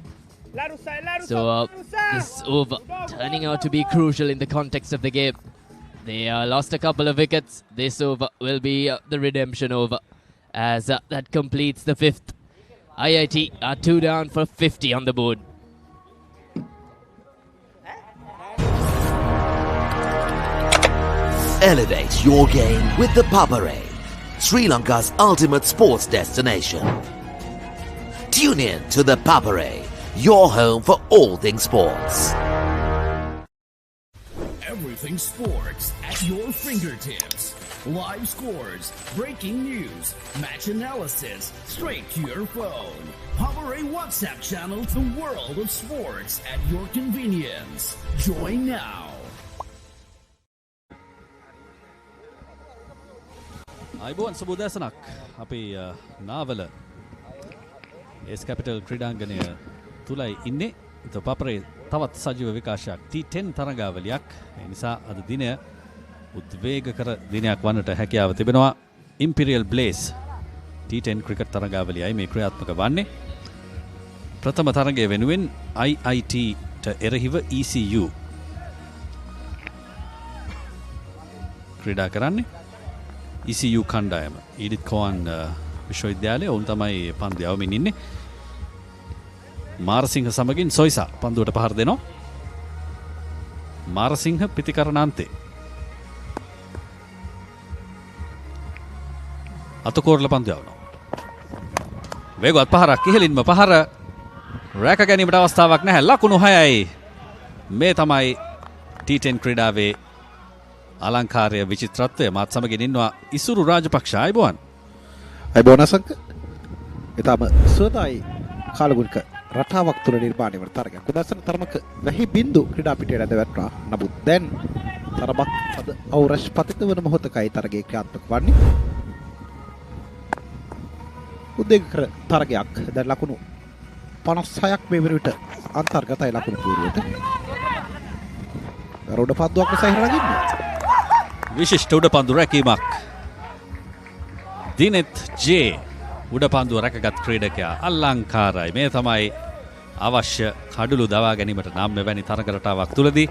So this over turning out to be crucial in the context of the game. They lost a couple of wickets. This over will be the redemption over, as that completes the 5th. IIT are 2 down for 50 on the board. Elevate your game with the Papare, Sri Lanka's ultimate sports destination. Tune in to the Papare, your home for all things sports. Everything sports at your fingertips. Live scores, breaking news, match analysis, straight to your phone. Papare WhatsApp channel, the world of sports at your convenience. Join now. අයිබෝන් සුබෝදෑසනක් අපි Nawala ඒස් capital ක්‍රීඩාංගණය තුලයි ඉන්නේ. ThePapare තවත් සජීව විකාශයක් T10 තරඟාවලියක්. ඒ නිසා අද දිනය උද්වේගකර දිනයක් වන්නට හැකියාව තිබෙනවා. Imperial Blaze T10 ක්‍රිකට් තරඟාවලියයි මේ ක්‍රියාත්මක වන්නේ. ප්‍රථම තරඟය වෙනුවෙන් IIT-ට එරෙහිව ECU ක්‍රීඩා කරන්නේ. ECU කණ්ඩායම ඊඩිත් කෝවන් විශ්වවිද්‍යාලය ඔවුන් තමයි පන්දු යවමින් ඉන්නේ. මාරසිංහ සමගින් සොයිසා පන්දුවට පහර දෙනවා. මාරසිංහ පිතිකරණාන්තේ අතකෝරල පන්දු යවනවා. වේගවත් පහරක් ඉහළින්ම පහර රැක ගැනීමට අවස්ථාවක් නැහැ. ලකුණු 6යි. මේ තමයි T10 ක්‍රීඩාවේ අලංකාරය විචිත්‍රත්වය. මාත් සමගින් ඉන්නවා ඉසුරු රාජපක්ෂ. ආයුබෝවන්. ආයුබෝවන් අසංක. ඊටම සෝදායි කාලගුණක රටාවක් තුළ නිර්මාණය වන තරගයක්. උදාසන තරමක වැහි බින්දු ක්‍රීඩා පිටියට ඇද වැටුණා. නමුත් දැන් තරමක් අද අවරෂ් පතිත වන මොහොතකයි තරගයේ ක්‍රියාත්මක වන්නේ. උද්වේගකර තරගයක්. දැන් ලකුණු 56ක් මේ වෙනුවට අන්තර්ගතයි ලකුණු පූර්වයට. රොඩ පන්දුවක් නිසා හිරගින්නේ. විශිෂ්ට උඩ පන්දු රැකීමක්. දිනෙත් ජේ උඩ පන්දුව රැකගත් ක්‍රීඩකයා අලංකාරයි. මේ තමයි අවශ්‍ය කඩුළු දවා ගැනීමට නම් මෙවැනි තරග රටාවක් තුලදී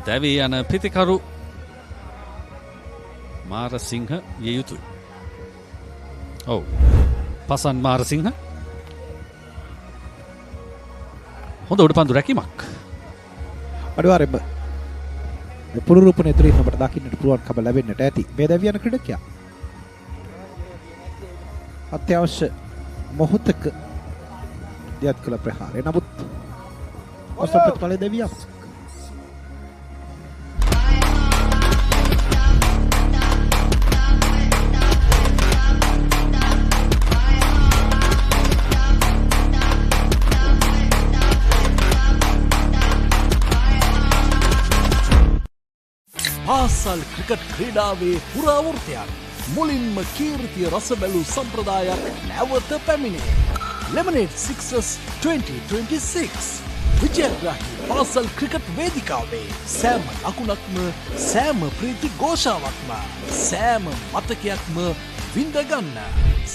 දැවී යන පිතිකරු මාරසිංහ විය යුතුයි. ඔව්. පසන් මාරසිංහ හොඳ උඩ පන්දු රැකීමක්. අනිවාර්යයෙන්ම මේ පුනරුපණය තුළින් අපට දකින්නට පුළුවන්කම ලැබෙන්නට ඇති මේ දැවි යන ක්‍රීඩකයා. අත්‍යවශ්‍ය මොහොතක දියත් කළ ප්‍රහාරය. නමුත් ඔසපත් පලේ දෙවියක්. පාසල් ක්‍රිකට් ක්‍රීඩාවේ පුරාවෘත්තයක්. මුලින්ම කීර්තිය රස බැලූ සම්ප්‍රදායක් නැවත පැමිණේ. Lemonade Sixers 2026 විජයග්‍රාහී පාසල් ක්‍රිකට් වේදිකාවේ සෑම ලකුණක්ම සෑම ප්‍රීති ഘോഷාවක්ම සෑම මතකයක්ම විඳගන්න.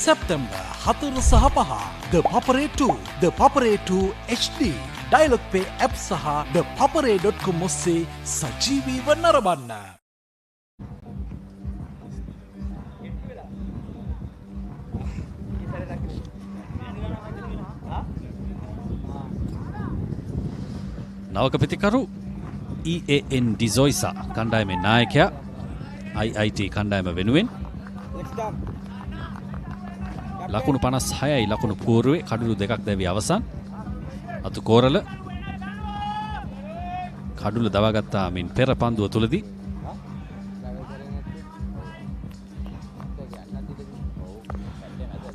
සැප්තැම්බර් 4 සහ 5 ThePapare 2 ThePapare 2 HD Dialog Play App සහ ThePapare.com ඔස්සේ සජීවීව නරඹන්න. නවක පිතිකරු EAN ඩිසොයිසා කණ්ඩායමේ නායකයා IIT කණ්ඩායම වෙනුවෙන් ලකුණු 56යි ලකුණු පූර්වයේ කඩුළු දෙකක් දැවී අවසන්. අතු කෝරල කඩුළු දවාගත්තා මින් පෙර පන්දුව තුලදී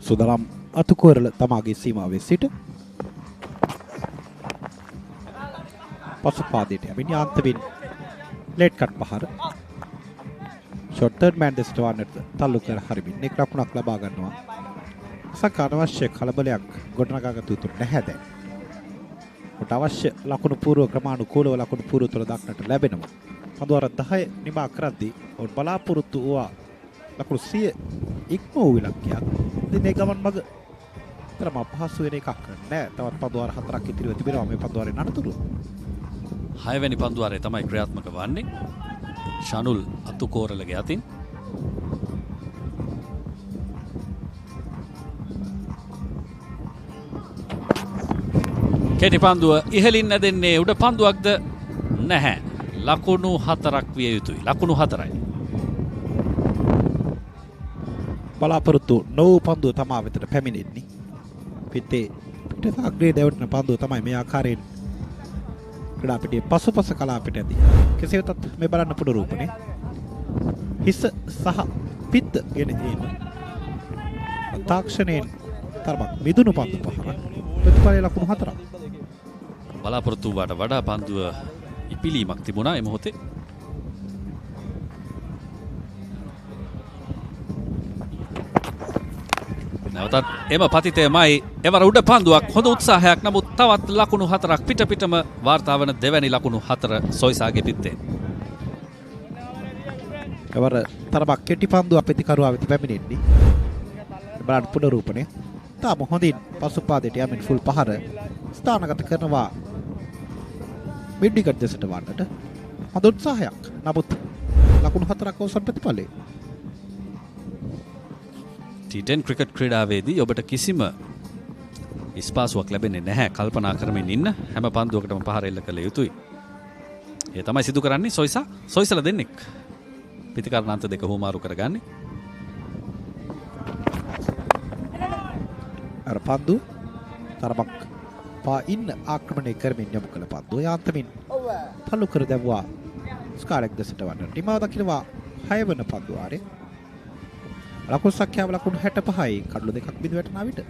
සුදරම් අතු කෝරල තමාගේ සීමාවේ සිට පසුපාදයට යමින් යාන්තමින් ලේට් කට් පහර ෂොට් තර්ඩ් මෑන් දෙසට වන්නට තල්ලු කර හරිමින් එක් ලකුණක් ලබා ගන්නවා. අනවශ්‍ය කලබලයක් ගොඩනගාගත යුතු නැහැ දැන්. ඔට අවශ්‍ය ලකුණු පූර්ව ක්‍රමානුකූලව ලකුණු පූර්ව තුළ දක්නට ලැබෙනවා. පන්දුවර 10 නිමා කරද්දී ඔවුන් බලාපොරොත්තු වූවා ලකුණු 100 ඉක්ම වූ ඉලක්කයක්. ඉතින් මේ ගමන් මඟ තරම අපහසු වෙන එකක් නෑ. තවත් පන්දුවර 4ක් ඉතිරිව තිබෙනවා මේ පන්දුවරේ නඩතුරු. 6 වෙනි පන්දුවරේ තමයි ක්‍රියාත්මක වන්නේ. ෂනුල් අතුකෝරලගේ අතින් කෙටි පන්දුව ඉහළින් නැදෙන්නේ උඩ පන්දුවක්ද නැහැ. ලකුණු 4ක් විය යුතුයි. ලකුණු 4යි. බලාපොරොත්තු නොවූ පන්දුව තමා වෙතට පැමිණෙන්නේ. පිටේ අග්‍රේ දැවටන පන්දුව තමයි මේ ආකාරයෙන් ක්‍රීඩා පිටියේ පසුපස කලාපයට ඇති. කෙසේ වෙතත් මේ බලන්න පුනරූපණේ හිස සහ පිත්ත ගෙන එන තාක්ෂණයෙන් තරමක් මිදුණු පන්දු පහර ප්‍රතිඵලය ලකුණු 4ක්. බලාපොරොත්තු වුණාට වඩා පන්දුව ඉපිලීමක් තිබුණා මේ මොහොතේ. නැවතත් එම පතිතයමයි එවර උඩ පන්දුවක් හොඳ උත්සාහයක්. නමුත් තවත් ලකුණු 4ක් පිට පිටම වාර්තා වන දෙවැනි ලකුණු 4 සොයිසාගේ පිත්තේ. එවර තරමක් කෙටි පන්දුවක් ප්‍රතිකරුවා වෙත පැමිණෙන්නේ. බලන්න පුනරූපණය. තාම හොඳින් පසුපාදයට යමින් ෆුල් පහර ස්ථානගත කරනවා මිඩ්විකට් දෙසට වන්නට. හොඳ උත්සාහයක්. නමුත් ලකුණු 4ක් අවසන් ප්‍රතිඵලය. T10 ක්‍රිකට් ක්‍රීඩාවේදී ඔබට කිසිම ස්පාසුවක් ලැබෙන්නේ නැහැ. කල්පනා කරමින් ඉන්න හැම පන්දුවකටම පහර එල්ල කළ යුතුයි. ඒ තමයි සිදු කරන්නේ සොයිසලා දෙන්නෙක්. පිතිකරණාන්ත දෙක හුමාරු කරගන්නේ. අර පන්දු තරමක් පා ඉන්න ආක්‍රමණය කරමින් යොමු කළ පන්දු යාන්තමින් තල්ලු කර දැවුවා ස්කාරෙක් දෙසට වන්නට. නිමාව දකිනවා 6 වන පන්දු ආරේ. ලකුණු සංඛ්‍යාව ලකුණු 65යි කඩලු දෙකක් බිඳුවට නාවිට.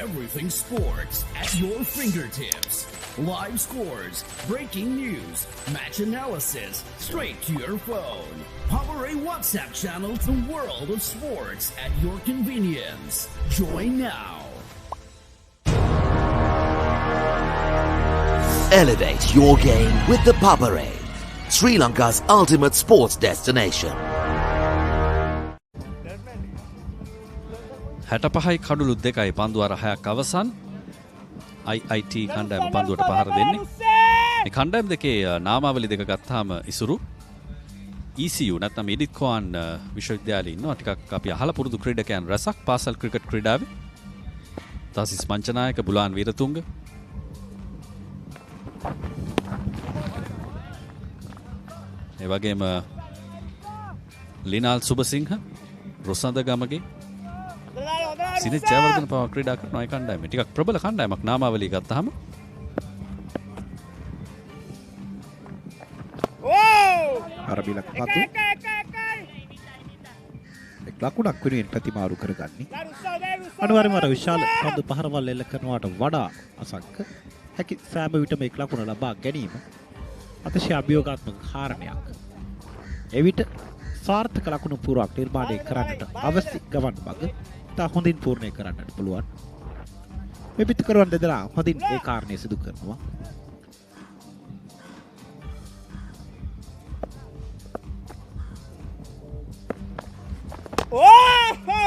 Everything sports at your fingertips. Live scores, breaking news, match analysis, straight to your phone. Papare WhatsApp channel to the world of sports at your convenience. Join now. Elevate your game with the Papare, Sri Lanka's ultimate sports destination. 65යි කඩලු 2යි පන්දු අර 6ක් අවසන්. IIT කණ්ඩායම පන්දුවට පහර දෙන්නේ. මේ කණ්ඩායම දෙකේ නාමාවලි දෙක ගත්තාම ඉසුරු ECU නැත්නම් එඩිත් කෝන් විශ්වවිද්‍යාලයේ ඉන්නවා. ටිකක් අපි අහලා පුරුදු ක්‍රීඩකයන් රසක් පාසල් ක්‍රිකට් ක්‍රීඩාවේ. තාසිස් මංචනායක බුලාන් වීරතුංග. ඒ වගේම ලිනාල් සුබසිංහ රොසඳ ගමගේ සිනිත් ජයවර්ධන පවා ක්‍රීඩා කරන අය කණ්ඩායම. ටිකක් ප්‍රබල කණ්ඩායමක් නාමාවලිය ගත්තාම. අරබිලක් පන්දු එක් ලකුණක් වෙනුවෙන් ප්‍රතිමාරු කරගන්නේ. අනිවාර්යයෙන්ම අර විශාල පන්දු පහරවල් එල්ල කරනවට වඩා අසංක හැකි සෑම විටම එක් ලකුණ ලබා ගැනීම අතිශය අභියෝගාත්මක කාරණයක්. එවිට සාර්ථක ලකුණු පුරාවක් නිර්මාණය කරන්නට අවශ්‍ය ගමන් මඟ තා හොඳින් පූර්ණය කරන්නට පුළුවන්. මේ පිටකරුවන් දෙදෙනා හොඳින් ඒ කාරණය සිදු කරනවා.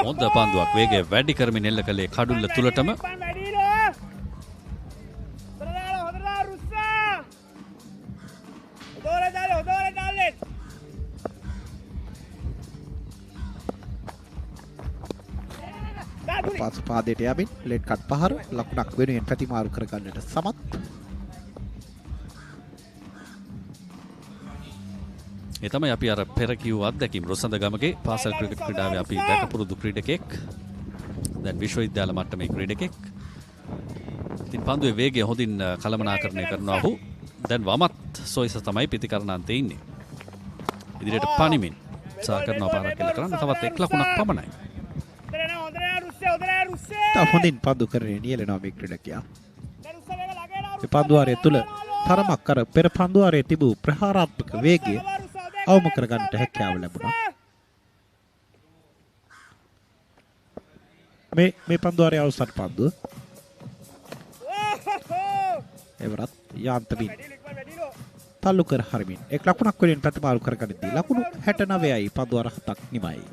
හොඳ පන්දුවක් වේගය වැඩි කරමින් එල්ල කළේ කඩුල්ල තුලටම. පාස් පාදයට යමින් ලෙඩ් කට් පහර ලකුණක් වෙනුවෙන් ප්‍රතිමාරු කරගන්නට සමත්. ඒ තමයි අපි අර පෙර කිව්ව අත්දැකීම්. රොසඳ ගමගේ පාසල් ක්‍රිකට් ක්‍රීඩාවේ අපි දැකපුරුදු ක්‍රීඩකෙක්. දැන් විශ්වවිද්‍යාල මට්ටමේ ක්‍රීඩකෙක්. ඉතින් පන්දුවේ වේගය හොඳින් කළමනාකරණය කරනවා ඔහු. දැන් වමත් සොයිස තමයි පිතිකරණාන්තේ ඉන්නේ. ඉදිරියට පනිමින් සා කරනවා පාරක් කියලා කරන්න තවත් එක් ලකුණක් පමණයි. තා හොඳින් පන්දු කරගෙන නියැලෙනවා මේ ක්‍රීඩකයා. මේ පන්දු ආරය තුල තරමක් අර පෙර පන්දු ආරයේ තිබූ ප්‍රහාරාත්මක වේගය අවම කරගන්නට හැකියාව ලැබුණා. මේ පන්දු ආරයේ අවසන් පන්දුව. එවරත් යාන්තමින් තල්ලු කර හරිමින් එක් ලකුණක් වලින් ප්‍රතිමාරු කරගනිද්දී ලකුණු 69යි පන්දු ආර 7ක් නිමයි.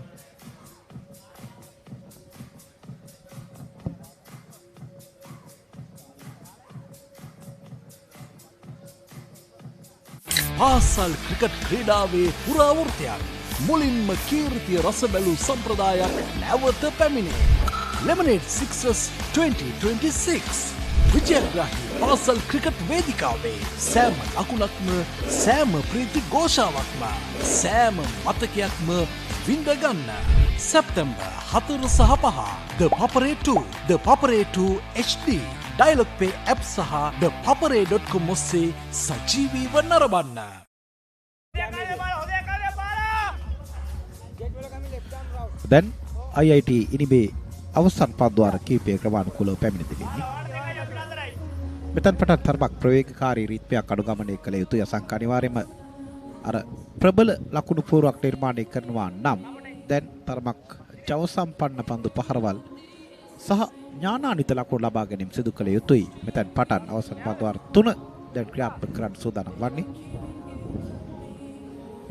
පාසල් ක්‍රිකට් ක්‍රීඩාවේ පුරාවෘත්තයක් මුලින්ම කීර්තිය රස බැලූ සම්ප්‍රදායක් නැවත පැමිණේ. Lemonade Sixers 2026 විජයග්‍රාහී පාසල් ක්‍රිකට් වේදිකාවේ සෑම ලකුණක්ම සෑම ප්‍රීති ഘോഷාවක්ම සෑම මතකයක්ම විඳගන්න. සැප්තැම්බර් 4 සහ 5 ThePapare 2 ThePapare 2 HD Dialog Play App සහ ThePapare.com ඔස්සේ සජීවීව නරඹන්න. දැන් IIT ඉනිබේ අවසන් පන්දුවාර කීපය ක්‍රමානුකූලව පැමිණ තිබෙන්නේ. මෙතන පටන් තරමක් ප්‍රවේගකාරී රීත්මයක් අනුගමනය කළ යුතුයි. අසංක අනිවාර්යයෙන්ම අර ප්‍රබල ලකුණු පුරාවක් නිර්මාණය කරනවා නම් දැන් තරමක් ජව සම්පන්න පන්දු පහරවල් සහ ඥානාන්විත ලකුණු ලබා ගැනීම සිදු කළ යුතුයි. මෙතන පටන් අවසන් පන්දුවාර 3 දැන් ක්‍රියාත්මක කරන්න සූදානම් වන්නේ.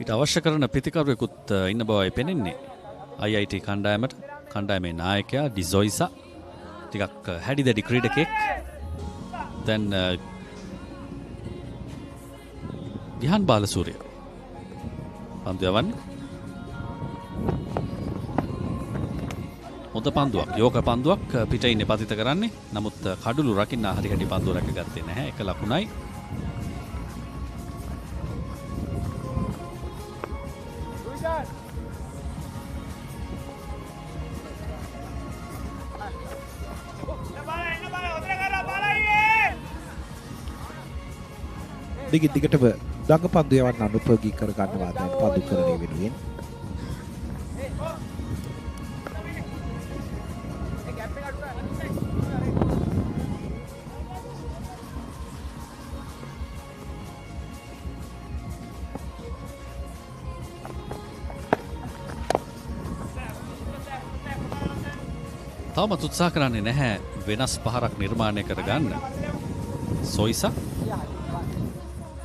ඊට අවශ්‍ය කරන ප්‍රතිකරුවෙකුත් ඉන්න බවයි පෙනෙන්නේ. IIT කණ්ඩායමට කණ්ඩායමේ නායකයා ඩිසොයිසා ටිකක් හැඩි දැඩි ක්‍රීඩකෙක්. දැන් ගිහන් බාලසූරිය පන්දු යවන්නේ. හොඳ පන්දුවක් යෝග පන්දුවක් පිටින් පතිත කරන්නේ. නමුත් කඩුළු රකින්න හරි හැටි පන්දුව රැකගත්තේ නැහැ. එක ලකුණයි. දිගටම දඟ පන්දු යවන්න අනුපයෝගී කර ගන්නවා දැන් පන්දු කරණය වෙනුවෙන්. තවමත් උත්සාහ කරන්නේ නැහැ වෙනස් පහරක් නිර්මාණය කරගන්න. සොයිසා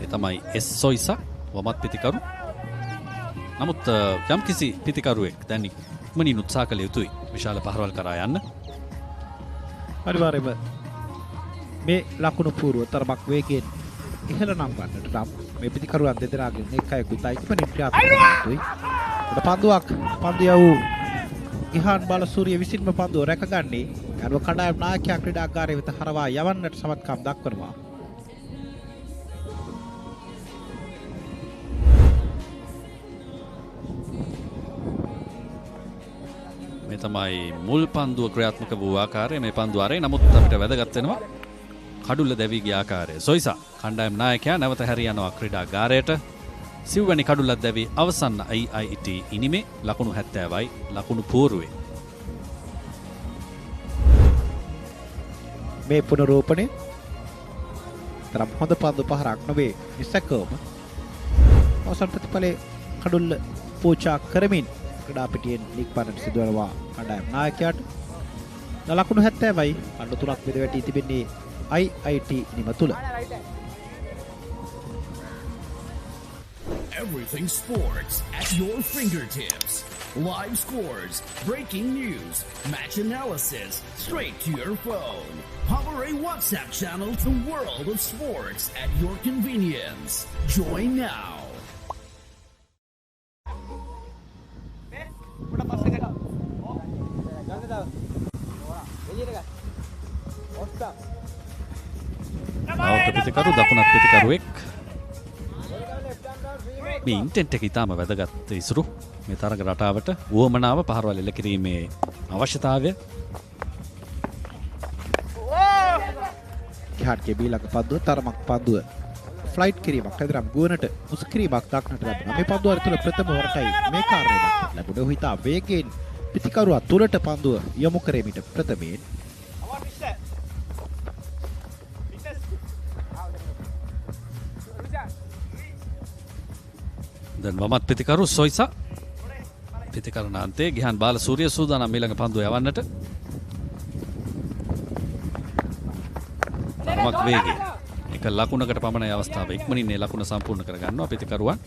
ඒ තමයි එස් සොයිසා වමත් පිතිකරු. නමුත් යම්කිසි පිතිකරුවෙක් දැන් ඉක්මනින් උත්සාහ කළ යුතුයි විශාල පහරවල් කරා යන්න. අනිවාර්යයෙන්ම මේ ලකුණු පූර්ව තරමක් වේගයෙන් ඉහළ නම් ගන්නට නම් මේ පිතිකරුවන් දෙදෙනාගෙන් එකයෙකුට ඉක්මනින් ක්‍රියාත්මක වෙන්න යුතුයි. පන්දුවක් පන්දිය වූ ගිහාන් බාලසූරිය විසින්ම පන්දුව රැකගන්නේ අනුව කණ්ඩායම් නායකයා ක්‍රීඩාගාරය වෙත හරවා යවන්නට සමත්කම් දක්වනවා. මේ තමයි මුල් පන්දුව ක්‍රියාත්මක වූ ආකාරය. මේ පන්දුව අරේ නමුත් අපිට වැදගත් වෙනවා කඩුල්ල දැවී ගිය ආකාරය. සොයිසා කණ්ඩායම් නායකයා නැවත හැරී යනවා ක්‍රීඩාගාරයට. සිව්වැනි කඩුල්ලක් දැවී අවසන් IIT ඉනිමේ ලකුණු 70යි ලකුණු පූර්වේ. මේ පුනරෝපණය තරම් හොඳ පන්දු පහරක් නොවේ. ඉස්සකවම අවසන් ප්‍රතිඵලයේ කඩුල්ල පූජා කරමින් ක්‍රීඩා පිටියෙන් නික්පන්නට සිදුවනවා කණ්ඩායම් නායකයාට. ලකුණු 70යි අඬු 3ක් බෙද වැටී තිබෙන්නේ IIT ඉනිම තුල. Everything sports at your fingertips. Live scores, breaking news, match analysis, straight to your phone. Papare WhatsApp channel, the world of sports at your convenience. Join now. නවක පිතිකරු දකුණත් පිතිකරුවෙක්. මේ ඉන්ටෙන්ට් එක ඉතාම වැදගත් ඉසුරු මේ තරග රටාවට වුවමනාව පහරවල් එල්ල කිරීමේ අවශ්‍යතාවය. ගිහාන්ගේ බීලක පන්දුව තරමක් පන්දුව ෆ්ලයිට් කිරීමක් ඇදරම් ගුවනට මුසු කිරීමක් දක්නට ලැබුණා. මේ පන්දුව තුළ ප්‍රථම වරටයි මේ කාර්යය ලැබුණේ. හිතා වේගයෙන් පිතිකරුවා තුලට පන්දුව යොමු කරමිට ප්‍රථමයෙන් දැන් වමත් පිතිකරු සොයිසා පිතිකරණාන්තයේ ගිහාන් බාලසූරිය සූදානම් ඊළඟ පන්දුව යවන්නට. තරමක් වේගයෙන් එක ලකුණකට පමණයි අවස්ථාව. ඉක්මනින් මේ ලකුණ සම්පූර්ණ කරගන්නවා පිතිකරුවන්.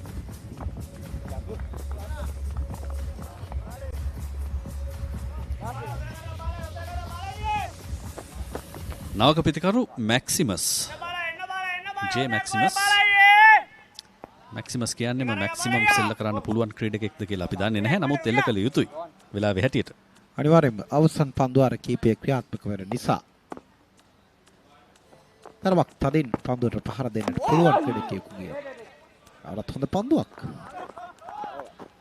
නවක පිතිකරු මැක්සිමස් ජේ මැක්සිමස් කියන්නේම මැක්සිමම් සෙල්ල කරන්න පුළුවන් ක්‍රීඩකෙක්ද කියලා අපි දන්නේ නැහැ. නමුත් එල්ල කළ යුතුයි වෙලාවේ හැටියට. අනිවාර්යයෙන්ම අවසන් පන්දුවාර කීපය ක්‍රියාත්මක වෙන නිසා තරමක් තදින් පන්දුවට පහර දෙන්නට පුළුවන් ක්‍රීඩකයෙකුගේ අවරත් හොඳ පන්දුවක්.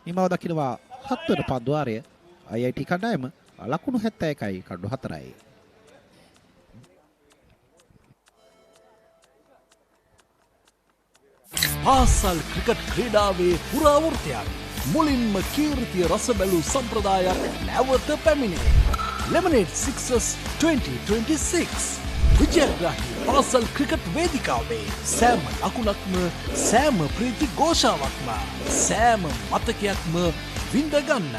හිමව දකිනවා 7 වන පන්දුවාරය IIT කණ්ඩායම ලකුණු 71යි කඩු 4යි. පාසල් ක්‍රිකට් ක්‍රීඩාවේ පුරාවෘත්තයක් මුලින්ම කීර්තිය රස බැලූ සම්ප්‍රදායක් නැවත පැමිණේ. Lemonade Sixers 2026 විජයග්‍රාහී පාසල් ක්‍රිකට් වේදිකාවේ සෑම ලකුණක්ම සෑම ප්‍රීති ഘോഷාවක්ම සෑම මතකයක්ම විඳගන්න.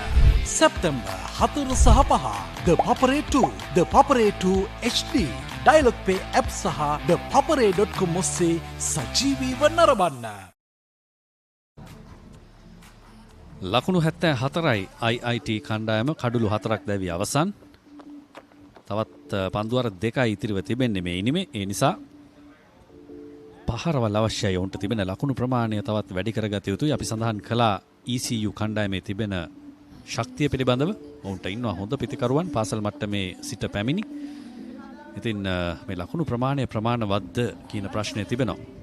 සැප්තැම්බර් 4 සහ 5 ThePapare 2, ThePapare 2 HD, Dialog Play App සහ ThePapare.com ඔස්සේ සජීවීව නරඹන්න. ලකුණු 74යි IIT කණ්ඩායම කඩුළු 4ක් දැවී අවසන්. තවත් පන්දුවර 2යි ඉතිරිව තිබෙන්නේ මේ ඉනිමේ. ඒ නිසා පහරවල් අවශ්‍යයි. ඔවුන්ට තිබෙන ලකුණු ප්‍රමාණය තවත් වැඩි කරගත යුතුයි. අපි සඳහන් කළා ECU කණ්ඩායමේ තිබෙන ශක්තිය පිළිබඳව ඔවුන්ට ඉන්නවා හොඳ පිතිකරුවන් පාසල් මට්ටමේ සිට පැමිණි. ඉතින් මේ ලකුණු ප්‍රමාණය ප්‍රමාණවත්ද කියන ප්‍රශ්නය තිබෙනවා.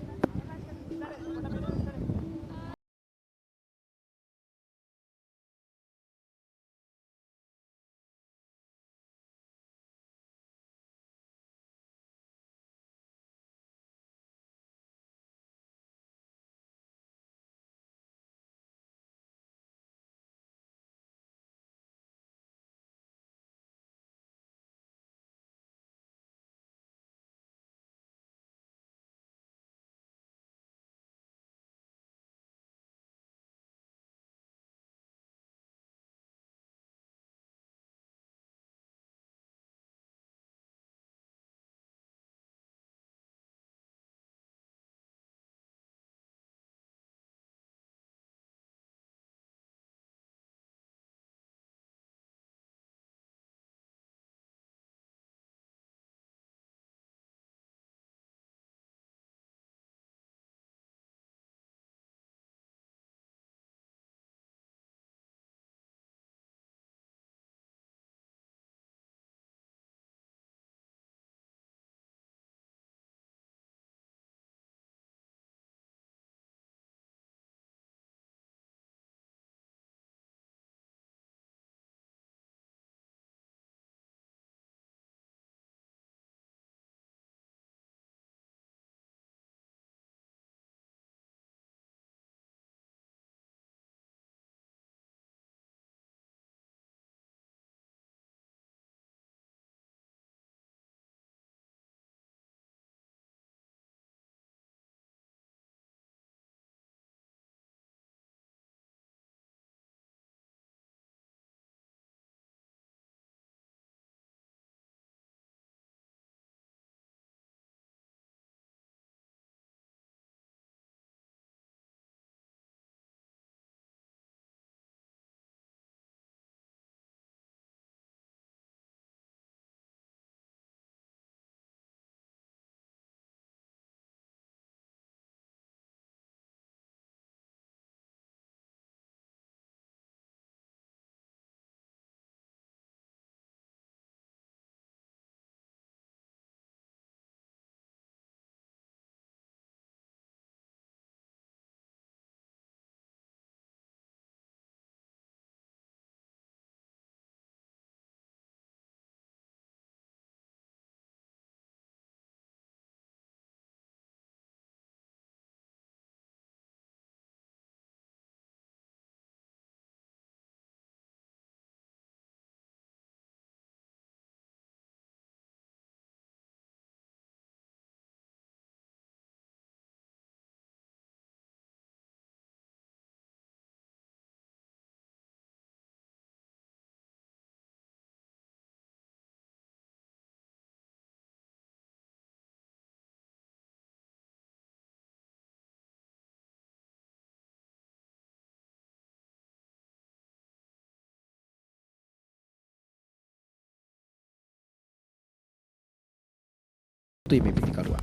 මේ පිටිකරුවා.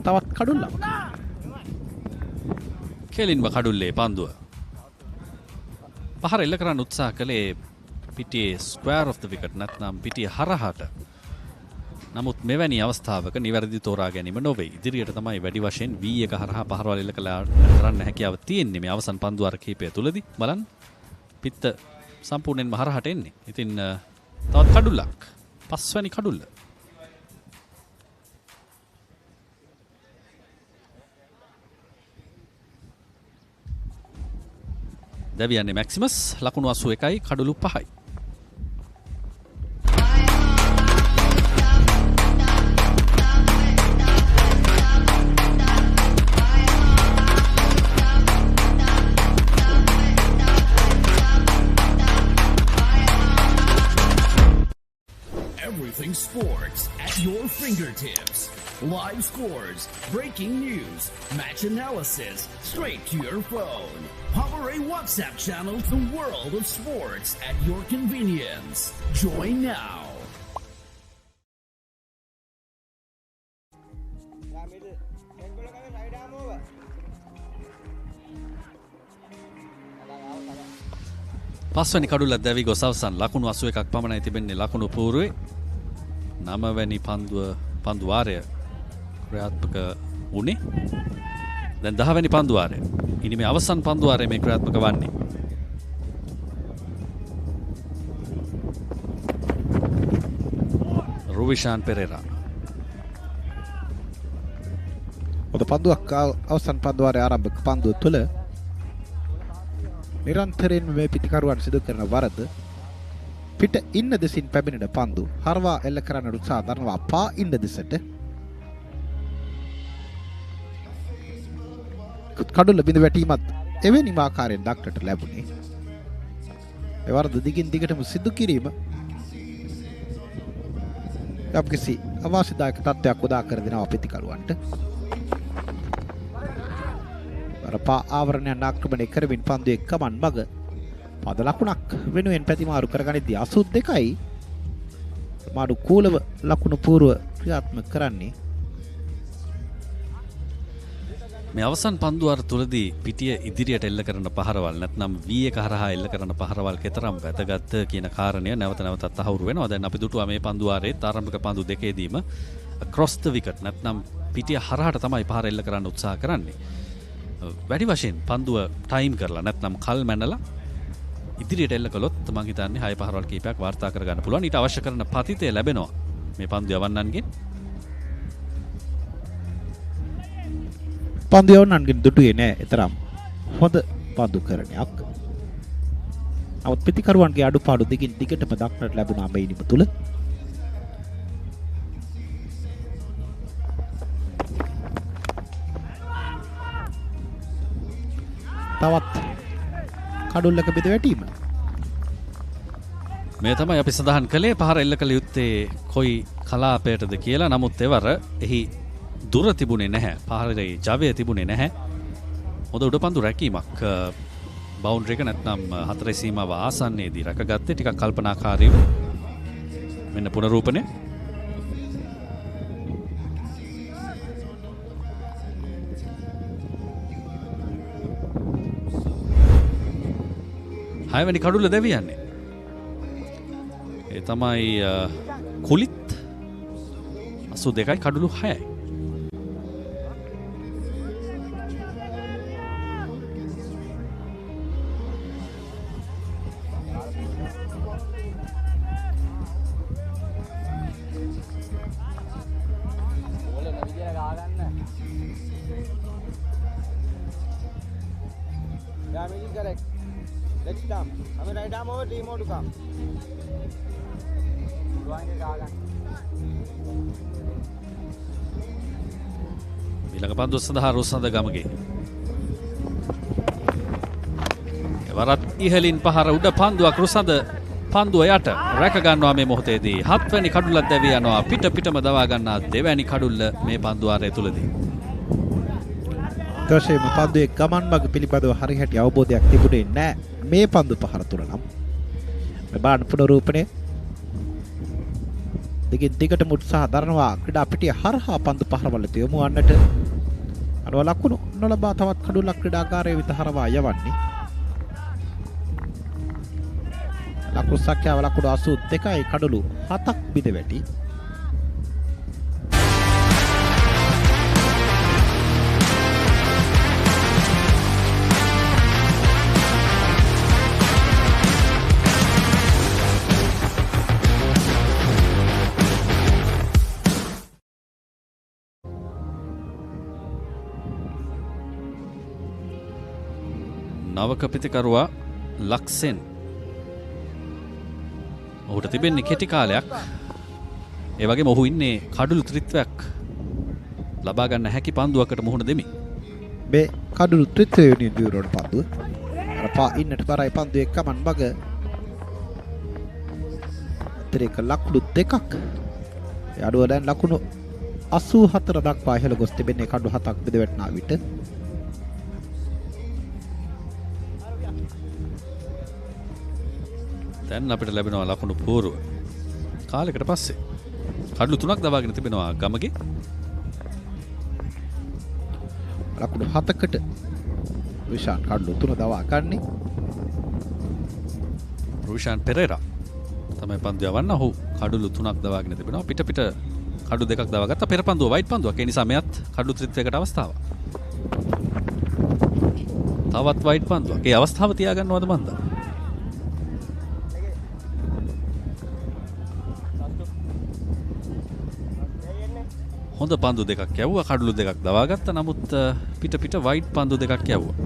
තවත් කඩුල්ලක්. කෙලින්ම කඩුල්ලේ පන්දුව. පහර එල්ල කරන්න උත්සාහ කළේ පිටියේ ස්ක්වයර් ඔෆ් ද විකට් නැත්නම් පිටිය හරහාට. නමුත් මෙවැනි අවස්ථාවක නිවැරදි තෝරා ගැනීම නොවේ. ඉදිරියට තමයි වැඩි වශයෙන් V එක හරහා පහරවල් එල්ල කරන්න හැකියාව තියෙන්නේ මේ අවසන් පන්දු අර කීපය තුලදී. බලන්න පිත්ත සම්පූර්ණයෙන්ම හරහාට එන්නේ. ඉතින් තවත් කඩුල්ලක්. පස්වැනි කඩුල්ල. දැවියන්නේ මැක්සිමස් ලකුණු 81යි කඩුළු 5යි. Everything sports at your fingertips. Live scores, breaking news, match analysis, straight to your phone. Papare WhatsApp channel, the world of sports at your convenience. Join now. පස්වැනි කඩුල්ල දැවි ගොස් අවසන් ලකුණු 81ක් පමණයි තිබෙන්නේ ලකුණු පූර්වේ. 9 වැනි පන්දු වාරය ක්‍රියාත්මක වුණේ. දැන් 10 වැනි පන්දු වාරය. ඉනි මේ අවසන් පන්දු වාරය මේ ක්‍රියාත්මක වන්නේ. රුවිෂාන් පෙරේරා. ඔද පන්දුවක් අවසන් පන්දු වාරයේ ආරම්භක පන්දුව තුළ නිරන්තරයෙන් මේ පිටිකරුවන් සිදු කරන වරද පිට ඉන්න දෙසින් පැමිණෙන පන්දු හරවා එල්ල කරන්න උත්සාහ දරනවා පා ඉන්න දෙසට. කඩුල්ල බිඳ වැටීමත් එවැනිම ආකාරයෙන් දක්නට ලැබුණේ. ඒ වරද දිගින් දිගටම සිදු කිරීම යම්කිසි අවාසිදායක තත්ත්වයක් උදා කර දෙනවා පිටිකරුවන්ට. පා ආවරණයන් ආක්‍රමණය කරමින් පන්දුවේ ගමන් මග පද ලකුණක් වෙනුවෙන් පැතිමාරු කරගනිද්දී 82යි මාඩු කූලව ලකුණු පූර්ව ක්‍රියාත්මක කරන්නේ. මේ අවසන් පන්දු වාර තුලදී පිටිය ඉදිරියට එල්ල කරන පහරවල් නැත්නම් V එක හරහා එල්ල කරන පහරවල් කතරම් වැදගත් කියන කාරණය නැවත නැවතත් තහවුරු වෙනවා. දැන් අපි දුටුවා මේ පන්දු වාරයේ ආරම්භක පන්දු දෙකේදීම across the wicket නැත්නම් පිටිය හරහාට තමයි පහර එල්ල කරන්න උත්සාහ කරන්නේ. වැඩි වශයෙන් පන්දුව ටයිම් කරලා නැත්නම් කල් මැනලා ඉදිරියට එල්ල කළොත් මම හිතන්නේ 6 පහරවල් කීපයක් වාර්තා කර ගන්න පුළුවන්. ඊට අවශ්‍ය කරන පතිතය ලැබෙනවා මේ පන්දු යවන්නන්ගෙන්. පන්දු යවන්නන්ගෙන් දුටුවේ නෑ එතරම් හොඳ පන්දු කරණයක්. නමුත් පිටිකරුවන්ගේ අඩුපාඩු දිගින් දිගටම දක්නට ලැබුණා මේ ඉනිම තුල. තවත් කඩුල්ලක බෙද වැටීම. මේ තමයි අපි සඳහන් කළේ පහර එල්ල කළ යුත්තේ කොයි කලාපයටද කියලා. නමුත් එවර එහි දුර තිබුණේ නැහැ. පහරේ ජවය තිබුණේ නැහැ. හොඳ උඩපන්දු රැකීමක් බවුන්ඩරි එක නැත්නම් හතරේ සීමාව ආසන්නයේදී රැකගත්තේ ටිකක් කල්පනාකාරීව. මෙන්න පුනරූපණය. හයවැනි කඩුල්ල දැවියන්නේ. ඒ තමයි කුලිත් 82යි කඩුළු 6යි. Next time, I mean right arm over, D more to come. ඊළඟ පන්දුව සඳහා රුසඳ ගමගේ. එවරත් ඉහලින් පහර උඩ පන්දුවක් රුසඳ පන්දුව යට රැක ගන්නවා මේ මොහොතේදී. 7 වැනි කඩුල්ලක් දැවී යනවා. පිටම දවා ගන්නා 2 වැනි කඩුල්ල මේ පන්දු වාරය තුලදී. තවශේම පන්දුවේ ගමන් මඟ පිළිබඳව හරියට අවබෝධයක් තිබුණේ නැහැ මේ පන්දු පහර තුල නම්. මේ බලන්න පුනරූපණය. දිගින් දිගටම උත්සාහ දරනවා ක්‍රීඩා පිටිය හරහා පන්දු පහරවලට යොමු වන්නට. අරව ලකුණු නොලබා තවත් කඩුල්ලක් ක්‍රීඩාකාරයේ විත හරවා යවන්නේ. ලකුණු සංඛ්‍යාව ලකුණු 82යි කඩුළු 7ක් බිඳ වැටි. නවක පිතිකරුවා ලක්සෙන් ඔහුට තිබෙන්නේ කෙටි කාලයක්. ඒ වගේම ඔහු ඉන්නේ කඩුළු ත්‍රිත්වයක් ලබා ගන්න හැකි පන්දුවකට මුහුණ දෙමි. මේ කඩුළු ත්‍රිත්වය වෙනුවෙන් දියුරෝඩ පන්දුව. අර පා ඉන්නට බරයි පන්දුවේ කමන් මග. අතරේක ලකුණු දෙකක්. ඒ අඩුව දැන් ලකුණු 84 දක්වා ඉහළ ගොස් තිබෙන්නේ කඩු 7ක් බෙද වැටෙනා විට. දැන් අපිට ලැබෙනවා ලකුණු පූර්ව. කාලයකට පස්සේ කඩලු 3ක් දවාගෙන තිබෙනවා ගමගේ. ලකුණු 7කට විශාල කඩලු 3 දවා ගන්නේ. රූෂාන් පෙරේරා තමයි පන්දු යවන්න. ඔහු කඩුළු 3ක් දවාගෙන තිබෙනවා. පිට කඩු 2ක් දවාගත්තා. පෙර පන්දුව වයිට් පන්දුවක්. ඒ නිසා මෙයත් කඩු ත්‍රිත්වයකට අවස්ථාවක්. තවත් වයිට් පන්දුවක්. ඒ අවස්ථාව තියාගන්නවද මන්ද? හොඳ පන්දු දෙකක් යවුවා. කඩුළු 2ක් දවාගත්තා. නමුත් පිට වයිට් පන්දු 2ක් යවුවා.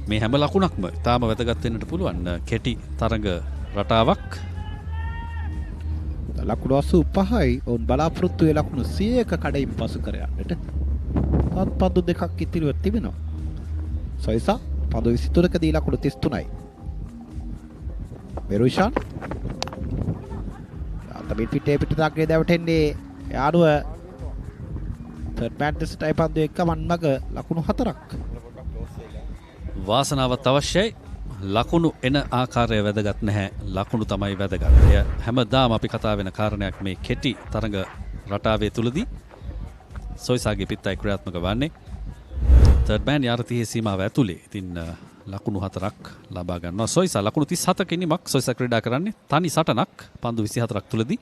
මේ හැම ලකුණක්ම තාම වැදගත් වෙන්නට පුළුවන් කෙටි තරඟ රටාවක්. ලකුණු 85යි ඔවුන් බලාපොරොත්තු වෙ ලකුණු 100ක කඩයින් පසු කර යන්නට. තවත් පන්දු දෙකක් ඉතිරිව තිබෙනවා. සොයිසා පන්දු 23කදී ලකුණු 33යි. මෙරුෂාන් තමින් පිටේ පිටතාගේ දැවටෙන්නේ යාළුව තර්ඩ් මෑන් දෙසටයි පන්දු එක වන්මග ලකුණු 4ක්. වාසනාවත් අවශ්‍යයි. ලකුණු එන ආකාරය වැදගත් නැහැ. ලකුණු තමයි වැදගත්. එය හැමදාම අපි කතා වෙන කාරණයක් මේ කෙටි තරඟ රටාවේ තුලදී. සොයිසාගේ පිටයි ක්‍රියාත්මක වන්නේ. තර්ඩ් මෑන් යාරතියේ සීමාව ඇතුලේ. ඉතින් ලකුණු 4ක් ලබා ගන්නවා. සොයිසා ලකුණු 37ක ඉනිමක් සොයිසා ක්‍රීඩා කරන්නේ. තනි සටනක් පන්දු 24ක් තුලදී.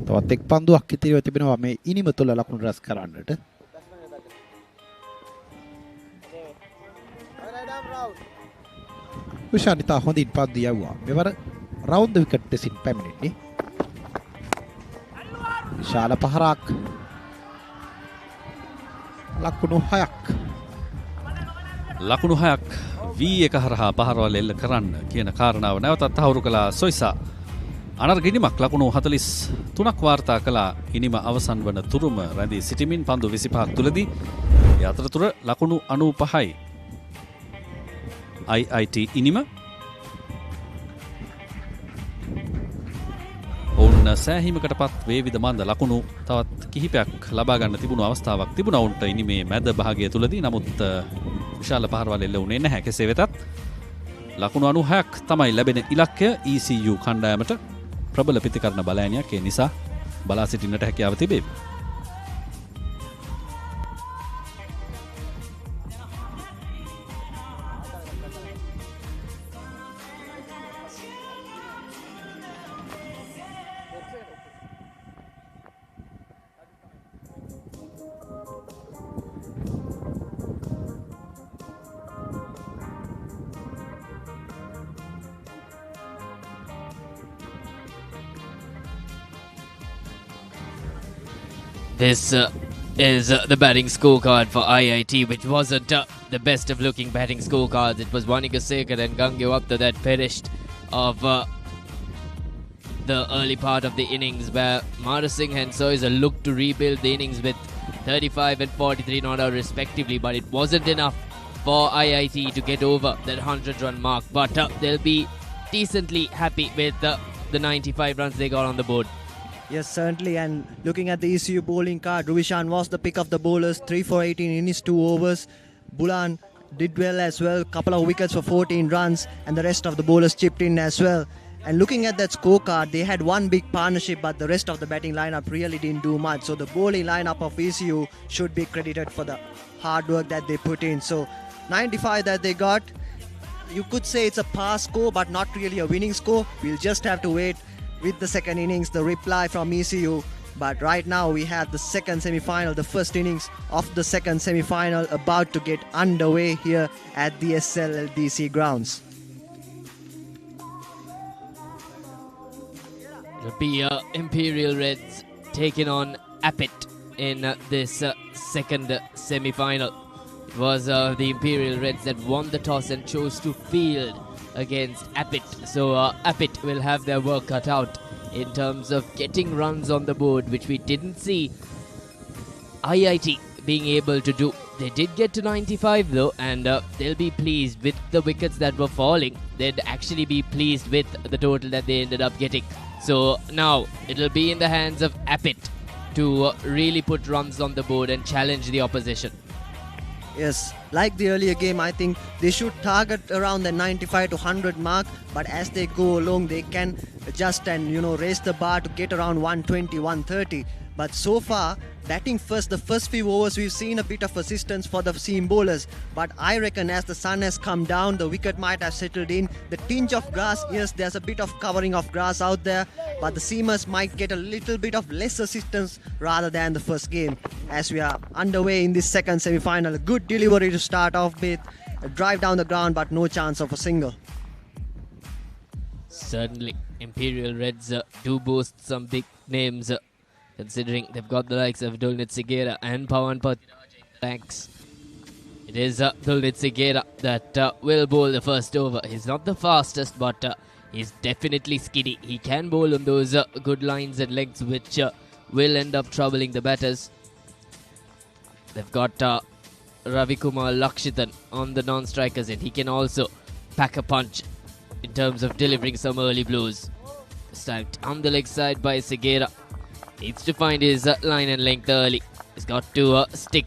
තවත් එක් පන්දුවක් ඉතිරිව තිබෙනවා මේ ඉනිම තුල ලකුණු රැස් කරන්නට. විශානිතා හොඳින් පන්දු යවුවා. මෙවර රවුන්ඩ් විකට් දෙසින් පැමිණෙන්නේ. විශාල පහරක්. ලකුණු 6ක්. ලකුණු 6ක් V1 හරහා පහරවල් එල්ල කරන්න කියන කාරණාව නැවතත් තහවුරු කළා සොයිසා. අනර්ග ඉනිමක් ලකුණු 43ක් වාර්තා කළා. ඉනිම අවසන් වන තුරුම රැඳී සිටිමින් පන්දු 25ක් තුලදී. ඒ අතරතුර ලකුණු 95යි. IIT ඉනිම ඔවුන් සෑහීමකට පත් වේවිද මන්ද ලකුණු තවත් කිහිපයක් ලබා ගන්න තිබුණු අවස්ථාවක් තිබුණා උන්ට ඉනිමේ මැද භාගය තුලදී. නමුත් විශාල පහරවල් එල්ල වුණේ නැහැ. කෙසේ වෙතත් ලකුණු 96ක් තමයි ලැබෙන ඉලක්කය ECU කණ්ඩායමට. ප්‍රබල ප්‍රතිකරණ බලෑනියක්. ඒ නිසා බලා සිටින්නට හැකියාව තිබේ. This is the batting scorecard for IIT, which wasn't the best of looking batting scorecards. It was Wanigasekar and Gangyawapta that perished of the early part of the innings, where Marasingh and Soiza looked to rebuild the innings with 35 and 43 not out respectively, but it wasn't enough for IIT to get over that 100-run mark. But they'll be decently happy with the 95 runs they got on the board. Yes, certainly. And looking at the ECU bowling card, Ruvishan was the pick of the bowlers. 3 for 18 in his 2 overs. Bulan did well as well. Couple of wickets for 14 runs. And the rest of the bowlers chipped in as well. And looking at that scorecard, they had one big partnership, but the rest of the batting lineup really didn't do much. So the bowling lineup of ECU should be credited for the hard work that they put in. So 95 that they got, you could say it's a pass score, but not really a winning score. We'll just have to wait with the second innings, the reply from ECU. But right now we have the second semi-final, the first innings of the second semi-final about to get underway here at the SLLDC grounds. It'll be Imperial Reds taking on Appit in this second semi-final. It was the Imperial Reds that won the toss and chose to field against Appit. So Appit will have their work cut out in terms of getting runs on the board, which we didn't see IIT being able to do. They did get to 95 though, and they'll be pleased with the wickets that were falling. They'd actually be pleased with the total that they ended up getting. So now it'll be in the hands of Appit to really put runs on the board and challenge the opposition. Yes, like the earlier game, I think they should target around the 95 to 100 mark, but as they go along, they can adjust and, raise the bar to get around 120, 130. But so far, batting first, the first few overs we've seen a bit of assistance for the seam bowlers, but I reckon as the sun has come down, the wicket might have settled in. The tinge of grass, yes, there's a bit of covering of grass out there, but the seamers might get a little bit of less assistance rather than the first game. As we are underway in this second semi-final, a good delivery to start off with, a drive down the ground, but no chance of a single. Certainly, Imperial Reds do boast some big names, considering they've got the likes of Dulnit Sigera and Pawan Pat. Thanks. It is Dulnit Sigera that will bowl the first over. He's not the fastest, but he's definitely skiddy. He can bowl on those good lines and lengths, which will end up troubling the batters. They've got Ravi Kumar Lakshitan on the non-strikers, and he can also pack a punch in terms of delivering some early blows. Stacked on the leg side by Sigera. Needs to find his line and length early. He's got to stick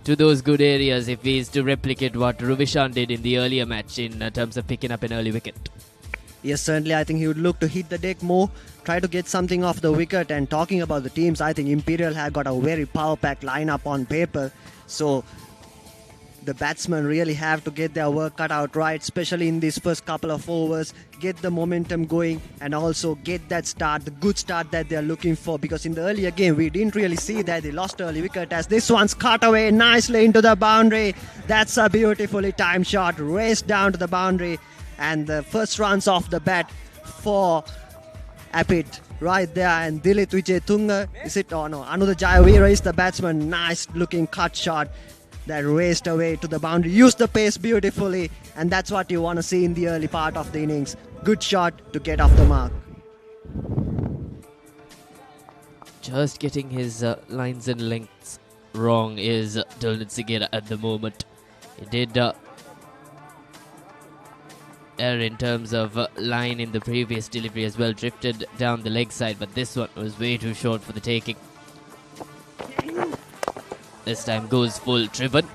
to those good areas if he is to replicate what Ruvishan did in the earlier match in terms of picking up an early wicket. Yes, certainly I think he would look to hit the deck more, try to get something off the wicket. And talking about the teams, I think Imperial have got a very power-packed lineup on paper. So the batsmen really have to get their work cut out right, especially in these first couple of overs, get the momentum going and also get that start, the good start that they're looking for, because in the earlier game we didn't really see that. They lost early wicket as this one's cut away nicely into the boundary. That's a beautifully timed shot, raced down to the boundary, and the first runs off the bat for Apit right there. And Dilit Vijay Tunga, is it? Oh no, Another Jayavira is the batsman. Nice looking cut shot that raced away to the boundary, used the pace beautifully, and that's what you want to see in the early part of the innings. Good shot to get off the mark. Just getting his lines and lengths wrong is Dulnit Sigera at the moment. He did err in terms of line in the previous delivery as well, drifted down the leg side, but this one was way too short for the taking. This time goes full driven.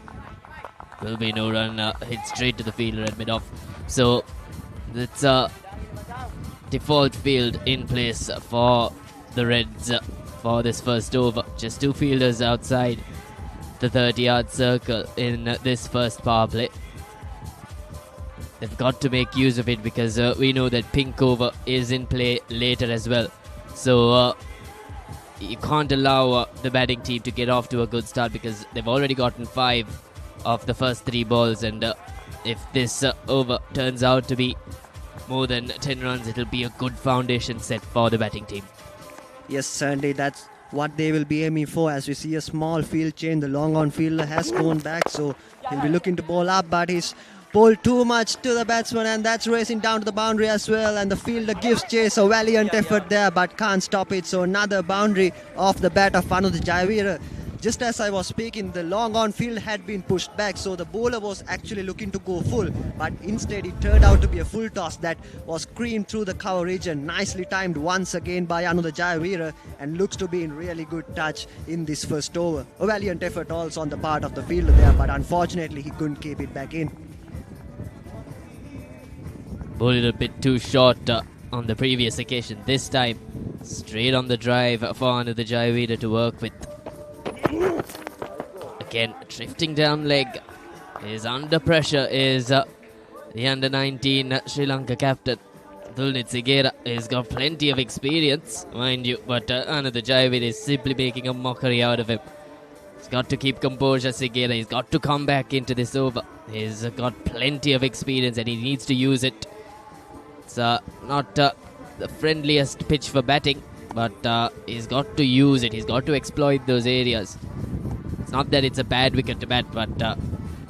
Will be no run, hit straight to the fielder at mid-off. So it's a default field in place for the Reds for this first over. Just two fielders outside the 30-yard circle in this first power play. They've got to make use of it because we know that pink over is in play later as well. So you can't allow the batting team to get off to a good start because they've already gotten 5 of the first 3 balls, and if this over turns out to be more than 10 runs, it'll be a good foundation set for the batting team. Yes, certainly that's what they will be aiming for. As we see a small field change, the long on fielder has gone back, so he'll be looking to bowl up, but he's bowled too much to the batsman, and that's racing down to the boundary as well, and the fielder gives chase. A valiant effort there, but can't stop it. So another boundary off the bat of Another Jayavira. Just as I was speaking, the long on field had been pushed back, so the bowler was actually looking to go full, but instead it turned out to be a full toss that was creamed through the cover region. Nicely timed once again by Another Jayavira, and looks to be in really good touch in this first over. A valiant effort also on the part of the fielder there, but unfortunately he couldn't keep it back in. Bowled a bit too short on the previous occasion. This time, straight on the drive for Another Jayavira to work with. Again, drifting down leg. Is under pressure is the under-19 Sri Lanka captain. Dulnit Sigera has got plenty of experience, mind you, but Another Jayavira is simply making a mockery out of him. He's got to keep composure, Sigera. He's got to come back into this over. He's got plenty of experience and he needs to use it. It's not the friendliest pitch for batting, but he's got to use it. He's got to exploit those areas. It's not that it's a bad wicket to bat, but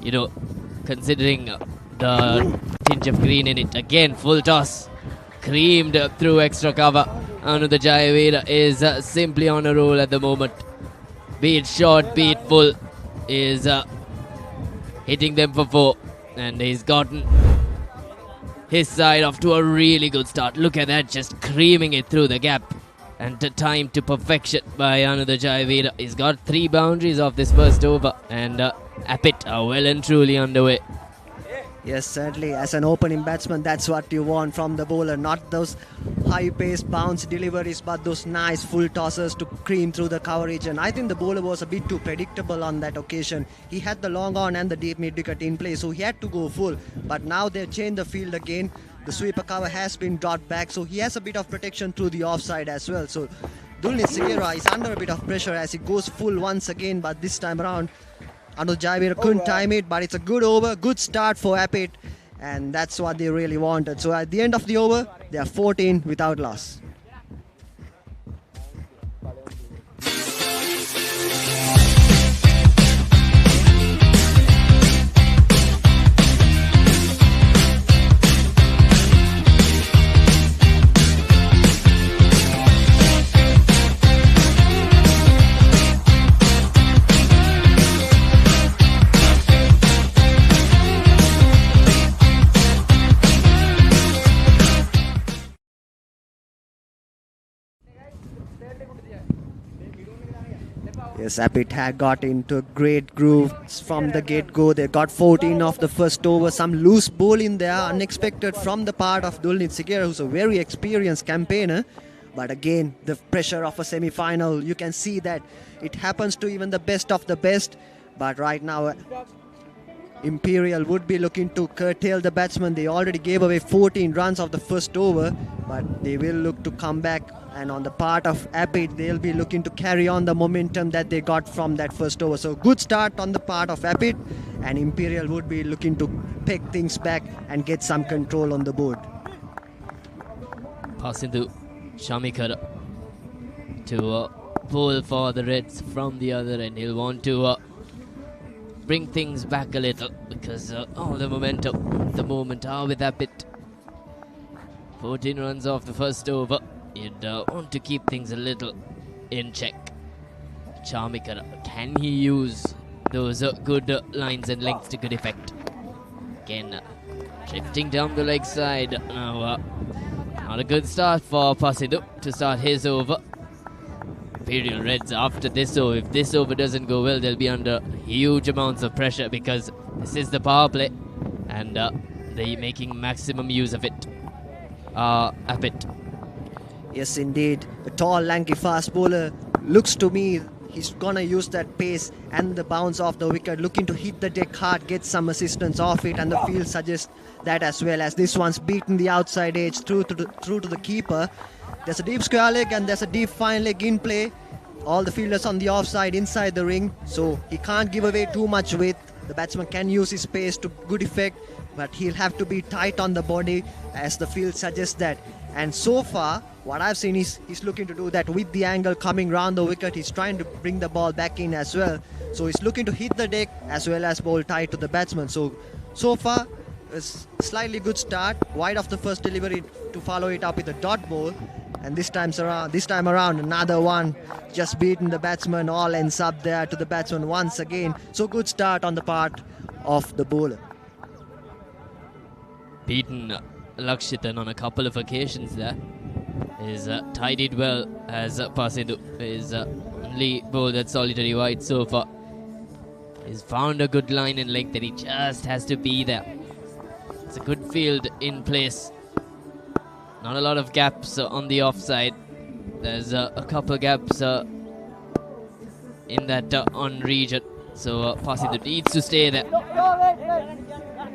you know, considering the tinge of green in it. Again, full toss, creamed through extra cover. Another Jayavira is simply on a roll at the moment. Be it short, be it full, is hitting them for 4, and he's gotten his side off to a really good start. Look at that, just creaming it through the gap. And timed to perfection by Another Jayavira. He's got 3 boundaries off this first over, and Apit are well and truly underway. Yes, certainly. As an opening batsman, that's what you want from the bowler. Not those high-paced bounce deliveries, but those nice full tosses to cream through the coverage. And I think the bowler was a bit too predictable on that occasion. He had the long on and the deep mid-wicket in play, so he had to go full. But now they've changed the field again. The sweeper cover has been brought back, so he has a bit of protection through the offside as well. So Dulnit Sigera is under a bit of pressure as he goes full once again, but this time around, Anuj Jaivir couldn't time it, but it's a good over, good start for Apit, and that's what they really wanted. So at the end of the over, they are 14 without loss. Yes, Apit had got into a great groove from the get-go. They got 14 off the first over. Some loose ball in there, unexpected from the part of Dulnit Sigera, who's a very experienced campaigner. But again, the pressure of a semi-final, you can see that it happens to even the best of the best. But right now, Imperial would be looking to curtail the batsman. They already gave away 14 runs of the first over, but they will look to come back. And on the part of Apit, they'll be looking to carry on the momentum that they got from that first over. So good start on the part of Apit, and Imperial would be looking to pick things back and get some control on the board. Passing to Shamikar to pull for the Reds from the other end. He'll want to bring things back a little because all the momentum at the moment are with Apit. 14 runs off the first over. You'd want to keep things a little in check. Charmikar, can he use those good lines and lengths to good effect? Again, drifting down the leg side. Now, not a good start for Pasidu to start his over. Imperial Reds after this over, if this over doesn't go well, they'll be under huge amounts of pressure because this is the power play and they're making maximum use of it. Apit. Yes, indeed. A tall, lanky fast bowler. Looks to me he's gonna use that pace and the bounce off the wicket, looking to hit the deck hard, get some assistance off it, and the field suggests that as well. As this one's beaten the outside edge through to the keeper. There's a deep square leg and there's a deep fine leg in play. All the fielders on the offside inside the ring, so he can't give away too much width. The batsman can use his pace to good effect, but he'll have to be tight on the body as the field suggests that. And so far, what I've seen is he's looking to do that with the angle coming round the wicket. He's trying to bring the ball back in as well. So he's looking to hit the deck as well as bowl tight to the batsman. So far, a slightly good start. Wide of the first delivery to follow it up with a dot ball. And this time around, another one. Just beaten the batsman. All ends up there to the batsman once again. So good start on the part of the bowler. Beaten Lakshitan on a couple of occasions there. Is tidied well as Pasidu is only bowled at solitary wide so far. He's found a good line and length that he just has to be there. It's a good field in place. Not a lot of gaps on the offside. There's a couple gaps in that on region. So Pasidu needs to stay there.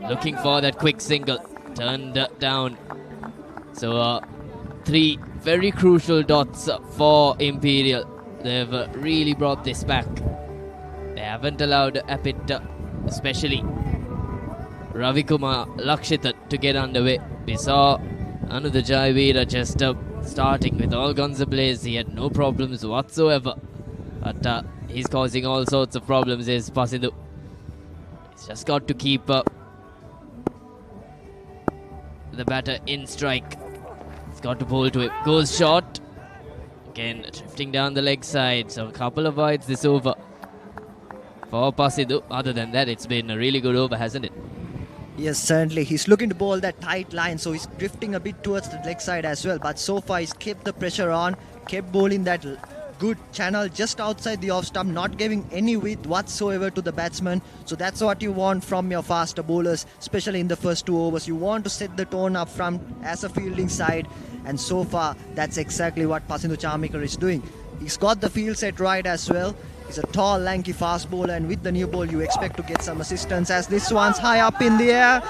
Looking for that quick single. Turned down. So 3 very crucial dots for Imperial. They've really brought this back. They haven't allowed Apit, especially Ravikumar Lakshitan, to get underway. We saw Anuj Jaivir just starting with all guns ablaze. He had no problems whatsoever. But he's causing all sorts of problems, is Pasidu. He's just got to keep the batter in strike. He's got to bowl to it. Goes short. Again, drifting down the leg side. So a couple of wides this over for Pasidu. Other than that, it's been a really good over, hasn't it? Yes, certainly. He's looking to bowl that tight line, so he's drifting a bit towards the leg side as well. But so far, he's kept the pressure on, kept bowling that good channel just outside the off stump, not giving any width whatsoever to the batsman. So that's what you want from your faster bowlers, especially in the first 2 overs. You want to set the tone up front as a fielding side And so far, that's exactly what Pasindu Charmaker is doing. He's got the field set right as well. He's a tall, lanky fast bowler, and with the new ball, you expect to get some assistance as this one's high up in the air.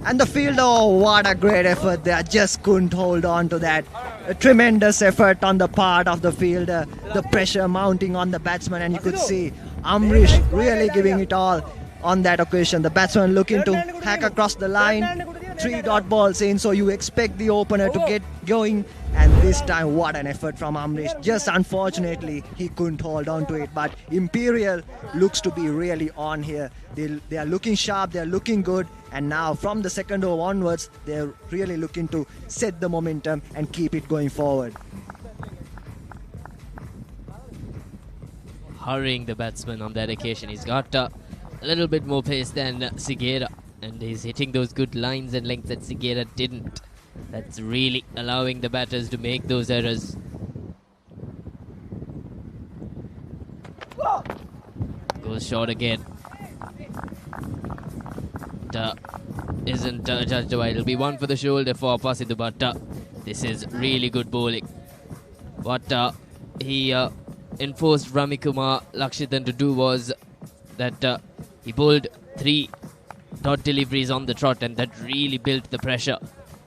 And the fielder, oh, what a great effort there. Just couldn't hold on to that. A tremendous effort on the part of the fielder. The pressure mounting on the batsman, and you could see Amrish really giving it all on that occasion. The batsman looking to hack across the line. 3 dot balls in, so you expect the opener to get going. And this time, what an effort from Amrish. Just unfortunately, he couldn't hold on to it. But Imperial looks to be really on here. They are looking sharp, they are looking good. And now, from the second over onwards, they're really looking to set the momentum and keep it going forward. Hurrying the batsman on that occasion. He's got a little bit more pace than Sigera. And he's hitting those good lines and lengths that Sigera didn't. That's really allowing the batters to make those errors. Goes short again. Isn't judged wide. It'll be one for the shoulder for Pasindu, but this is really good bowling. What he enforced Ramikumar Lakshitan to do was that he bowled 3 dot deliveries on the trot, and that really built the pressure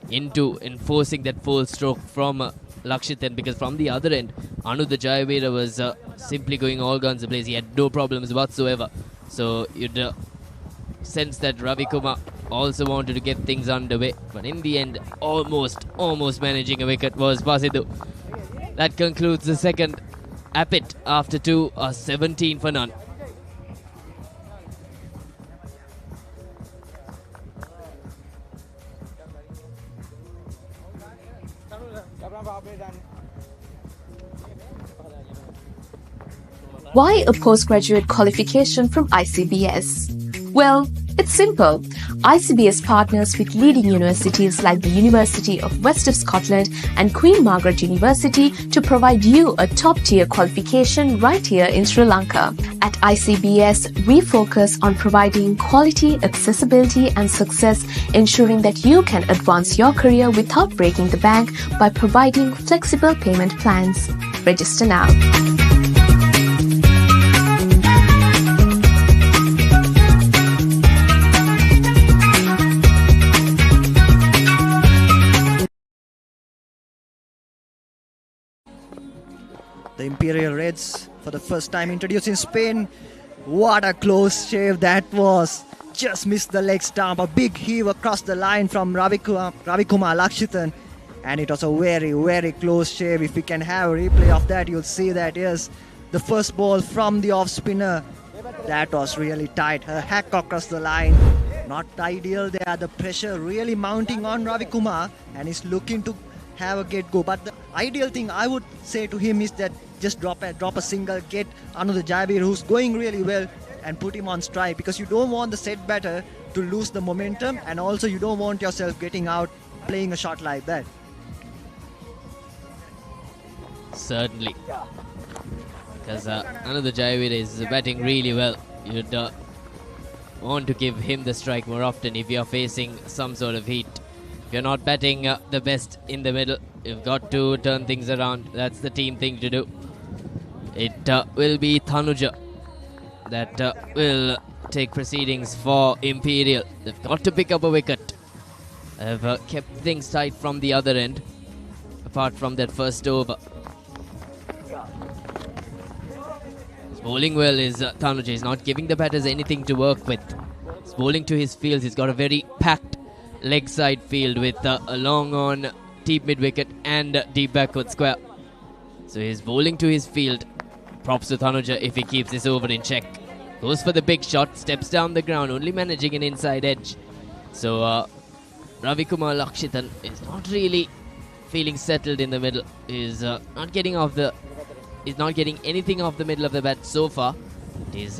into enforcing that full stroke from Lakshitan, because from the other end, Anu the Jayavira was simply going all guns ablaze. He had no problems whatsoever. So you'd sense that Ravi Kumar also wanted to get things underway, but in the end, almost managing a wicket was Pasindu. That concludes the second Appit after 2, 17 for none. Why a postgraduate qualification from ICBS? Well, it's simple. ICBS partners with leading universities like the University of West of Scotland and Queen Margaret University to provide you a top-tier qualification right here in Sri Lanka. At ICBS, we focus on providing quality, accessibility and success, ensuring that you can advance your career without breaking the bank by providing flexible payment plans. Register now. The Imperial Reds, for the first time introduced in Spain. What a close shave that was. Just missed the leg stump. A big heave across the line from Ravikumar Lakshitan. And it was a very, very close shave. If we can have a replay of that, you'll see that, yes, the first ball from the off spinner. That was really tight. A hack across the line. Not ideal there. The pressure really mounting on Ravikumar. And he's looking to have a get go. But the ideal thing I would say to him is that just drop a single, get Anu the Jayavir, who's going really well, and put him on strike, because you don't want the set batter to lose the momentum, and also you don't want yourself getting out playing a shot like that. Certainly, because Anu the Jayavir is batting really well. You'd want to give him the strike more often if you're facing some sort of heat. If you're not batting the best in the middle, you've got to turn things around. That's the team thing to do. It will be Tanuja that will take proceedings for Imperial. They've got to pick up a wicket. They've kept things tight from the other end, apart from that first over. He's bowling well is Tanuja. He's not giving the batters anything to work with. He's bowling to his fields. He's got a very packed leg side field with a long on deep mid wicket and deep backward square. So he's bowling to his field. Props to Tanuja if he keeps this over in check. Goes for the big shot, steps down the ground, only managing an inside edge. So Ravikumar Lakshitan is not really feeling settled in the middle. He's not getting anything off the middle of the bat so far. He's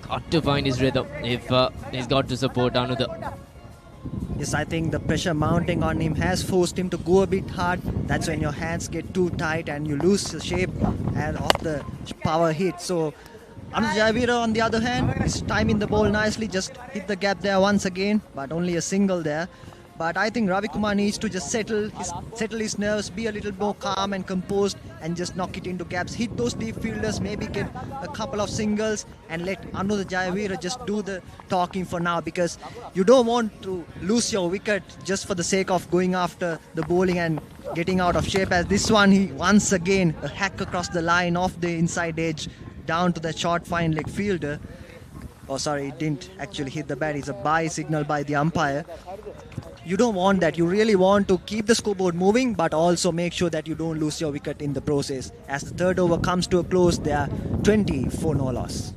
got to find his rhythm if he's got to support Anudha. Yes, I think the pressure mounting on him has forced him to go a bit hard. That's when your hands get too tight and you lose the shape and of the power hit. So Anu Jayavira, on the other hand, is timing the ball nicely. Just hit the gap there once again, but only a single there. but I think Ravi Kumar needs to just settle his nerves, be a little more calm and composed, and just knock it into gaps. Hit those deep fielders, maybe get a couple of singles, and let Anudha Jayavira just do the talking for now, because you don't want to lose your wicket just for the sake of going after the bowling and getting out of shape. As this one, he once again a hack across the line off the inside edge down to the short fine leg fielder. Oh, sorry, it didn't actually hit the bat. It's a bye signal by the umpire. You don't want that. You really want to keep the scoreboard moving, but also make sure that you don't lose your wicket in the process. As the third over comes to a close, they are 20 for no loss.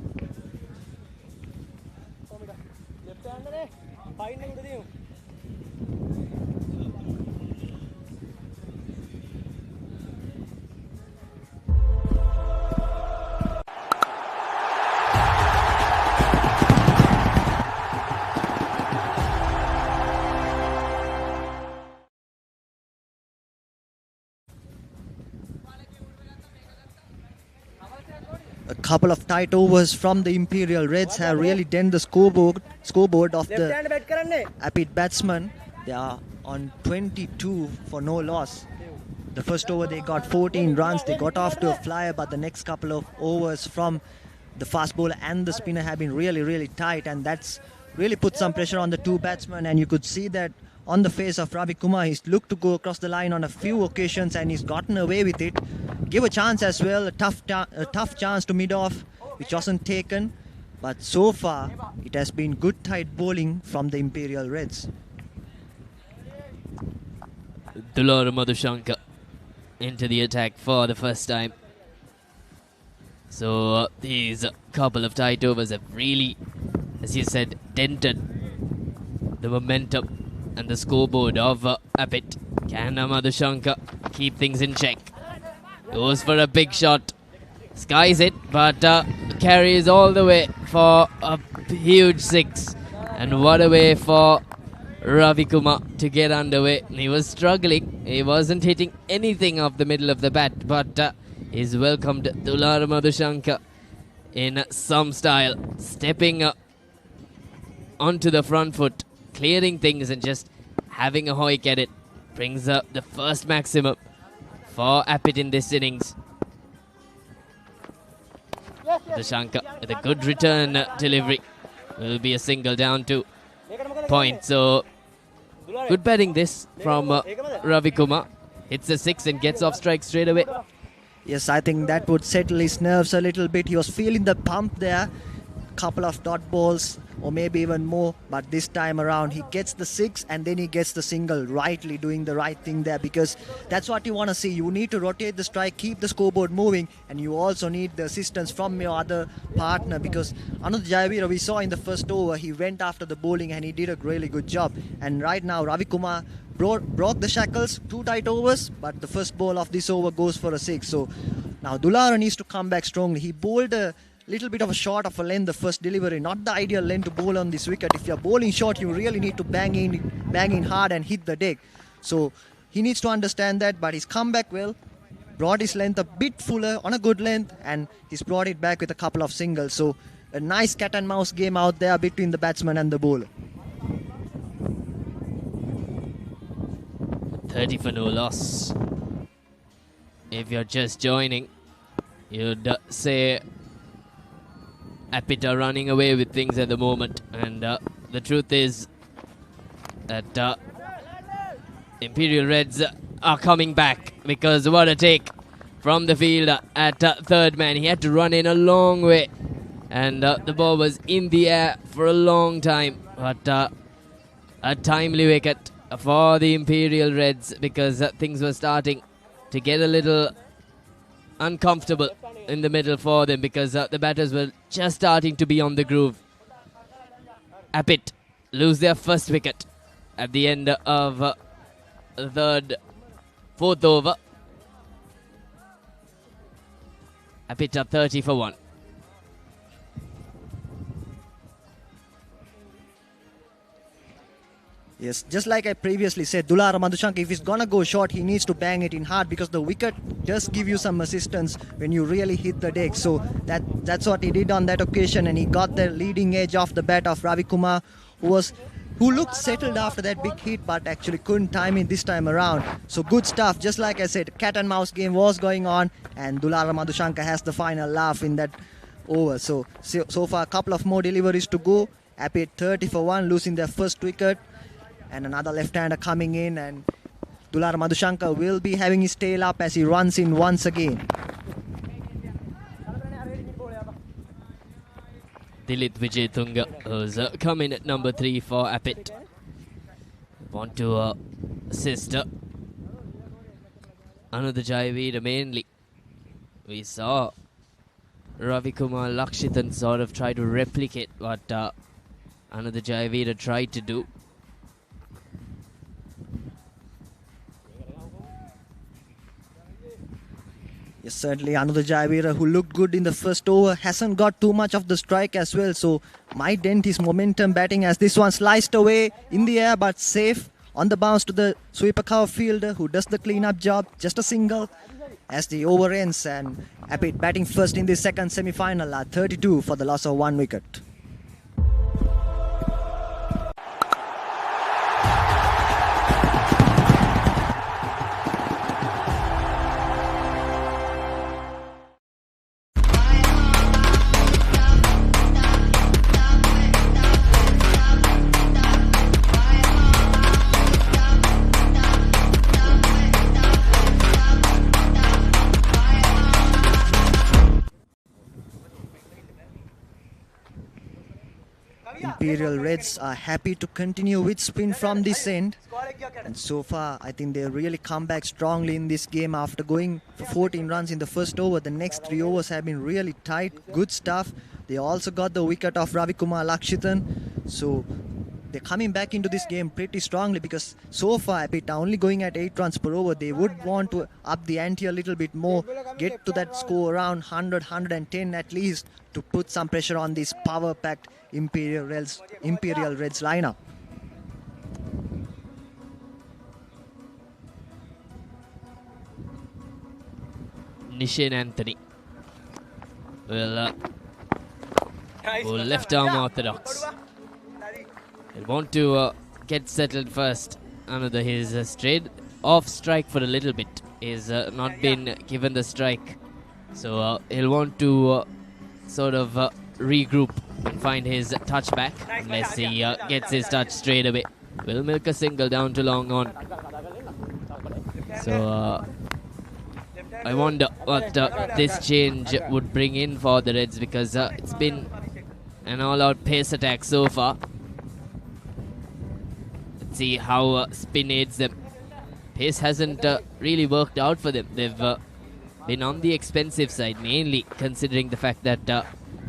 A couple of tight overs from the Imperial Reds have really dented the scoreboard of the Apit batsmen. They are on 22 for no loss. The first over they got 14 runs. They got off to a flyer, but the next couple of overs from the fast bowler and the spinner have been really tight, and that's really put some pressure on the two batsmen. And you could see that on the face of Ravi Kumar. He's looked to go across the line on a few occasions and he's gotten away with it. Give a chance as well, a tough chance to mid-off, which wasn't taken. But so far, it has been good tight bowling from the Imperial Reds. Dulara Madhushankar into the attack for the first time. So these couple of tight overs have really, as you said, dented the momentum and the scoreboard of Apit. Can Madhushankar keep things in check? Goes for a big shot. Skies it, but carries all the way for a huge six. And what a way for Ravi Kumar to get underway. He was struggling. He wasn't hitting anything off the middle of the bat, but he's welcomed Dulara Madhushankar in some style, stepping onto the front foot, clearing things and just having a hoik at it. Brings up the first maximum for Apit in this innings. Madhushankar with a good return delivery. Will be a single down to point. So good batting this from Ravi Kumar. Hits a six and gets off strike straight away. Yes, I think that would settle his nerves a little bit. He was feeling the pump there. Couple of dot balls or maybe even more, but this time around he gets the six and then he gets the single, rightly doing the right thing there, because that's what you want to see. You need to rotate the strike, keep the scoreboard moving, and you also need the assistance from your other partner, because Anudha Jayavira, we saw in the first over, he went after the bowling and he did a really good job. And right now Ravi Kumar broke the shackles, 2 tight overs, but the first ball of this over goes for a 6. So now Dulara needs to come back strongly. He bowled a little bit of a short of a length, the first delivery, not the ideal length to bowl on this wicket. If you're bowling short, you really need to bang in hard and hit the deck. So he needs to understand that, but he's come back well, brought his length a bit fuller on a good length, and he's brought it back with a couple of singles. So a nice cat and mouse game out there between the batsman and the bowler. 30 for no loss. If you're just joining, you'd say Apit are running away with things at the moment, and the truth is that Imperial Reds are coming back, because what a take from the fielder at third man. He had to run in a long way, and the ball was in the air for a long time, but a timely wicket for the Imperial Reds, because things were starting to get a little uncomfortable in the middle for them, because the batters were just starting to be on the groove. Apit lose their first wicket at the end of the fourth over. Apit up 30 for 1. Yes, just like I previously said, Dulara Madhushankar, if he's gonna go short, he needs to bang it in hard, because the wicket does give you some assistance when you really hit the deck. So that's what he did on that occasion, and he got the leading edge off the bat of Ravi Kumar, who who looked settled after that big hit but actually couldn't time it this time around. So good stuff. Just like I said, cat and mouse game was going on, and Dulara Madhushanka has the final laugh in that over. So far a couple of more deliveries to go. Apit 30 for 1, losing their first wicket, and another left-hander coming in, and Dulara Madhushanka will be having his tail up as he runs in once again. Dilith Wijetunga, who's coming at number 3 for Apit. Want to assist Another Jayavira mainly. We saw Ravikumar Lakshitan sort of try to replicate what Another Jayavira tried to do. Yes, certainly Another Jayavira, who looked good in the first over, hasn't got too much of the strike as well, so might dent his momentum batting as this one sliced away in the air but safe on the bounce to the sweeper cover fielder who does the clean-up job. Just a single as the over ends, and Apit batting first in the second semi-final at 32 for the loss of 1 wicket. Imperial Reds are happy to continue with spin from this end, and so far I think they really come back strongly in this game after going for 14 runs in the first over. The next 3 overs have been really tight, good stuff. They also got the wicket of Ravikumar Lakshitan, so they're coming back into this game pretty strongly, because so far Apit are only going at 8 runs per over. They would want to up the ante a little bit more, get to that score around 100, 110 at least, to put some pressure on this power-packed Imperial Reds lineup. Nishan Anthony will go left arm orthodox. He'll want to get settled first. Another his straight off strike for a little bit. He's not been given the strike, so he'll want to sort of regroup and find his touch back, unless he gets his touch straight away. Will milk a single down to long on. So I wonder what this change would bring in for the Reds, because it's been an all-out pace attack so far. Let's see how spin aids them. Pace hasn't really worked out for them. They've been on the expensive side, mainly considering the fact that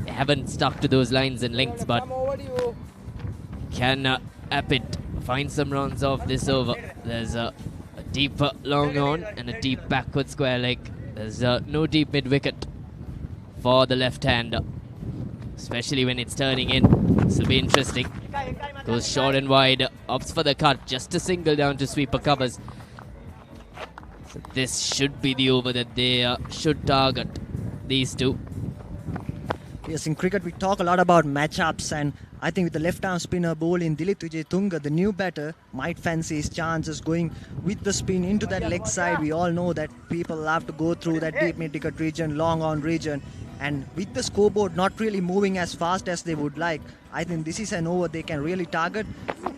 they haven't stuck to those lines and lengths. But can Apit find some runs off this over? There's a deep long on and a deep backward square leg. There's no deep mid wicket for the left-hander, especially when it's turning in. This will be interesting. Goes short and wide, opts for the cut, just a single down to sweeper covers. So this should be the over that they should target, these two. Yes, in cricket we talk a lot about matchups, and I think with the left-arm spinner bowling Dilith Wijetunga, the new batter might fancy his chances going with the spin into that leg side. We all know that people love to go through that deep mid-wicket region, long on region, and with the scoreboard not really moving as fast as they would like, I think this is an over they can really target.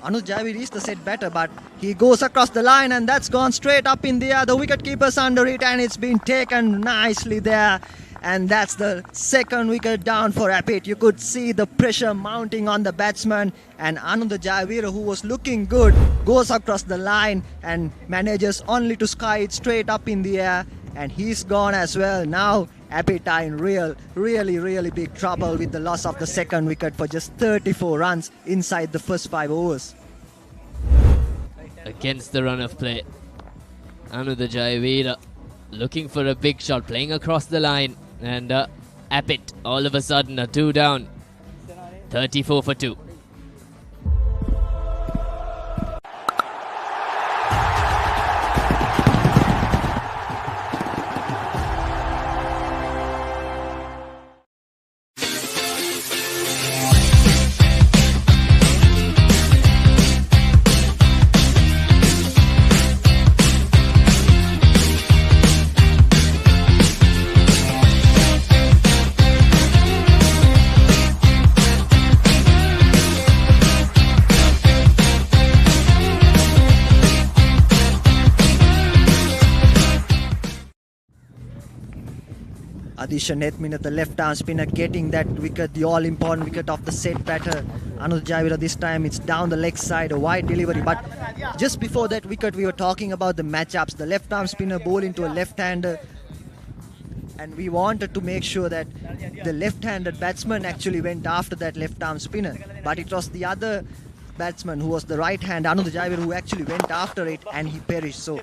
Anuj Jayavira is the set batter, but he goes across the line, and that's gone straight up in the air. The wicket-keeper's under it, and it's been taken nicely there. And that's the second wicket down for Apit. You could see the pressure mounting on the batsman, and Another Jayavira, who was looking good, goes across the line and manages only to sky it straight up in the air, and he's gone as well. Now Apit are in really big trouble with the loss of the second wicket for just 34 runs inside the first 5 overs. Against the run of play, Another Jayavira looking for a big shot, playing across the line. And Apit all of a sudden a 2 down, 34 for 2. Adisha Nethmina, the left arm spinner, getting that wicket, the all important wicket of the set batter. Anuj Javira, this time it's down the leg side, a wide delivery. But just before that wicket, we were talking about the matchups. The left arm spinner bowled into a left-hander, and we wanted to make sure that the left-handed batsman actually went after that left arm spinner. But it was the other batsman who was the right hand, Anuj Javira, who actually went after it and he perished. So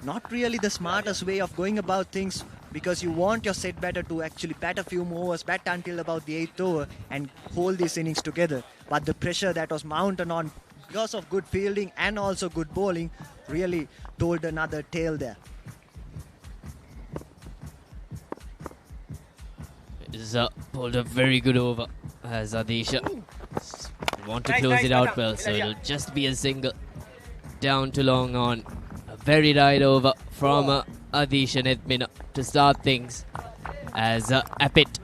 not really the smartest way of going about things, because you want your set batter to actually bat a few more overs, bat until about the 8th over and hold these innings together. But the pressure that was mounted on because of good fielding and also good bowling really told another tale there. Is pulled a very good over as Adisha want to close it out well, so it'll just be a single. Down to long on. A very right over from Adisha Nethmina to start things as Appit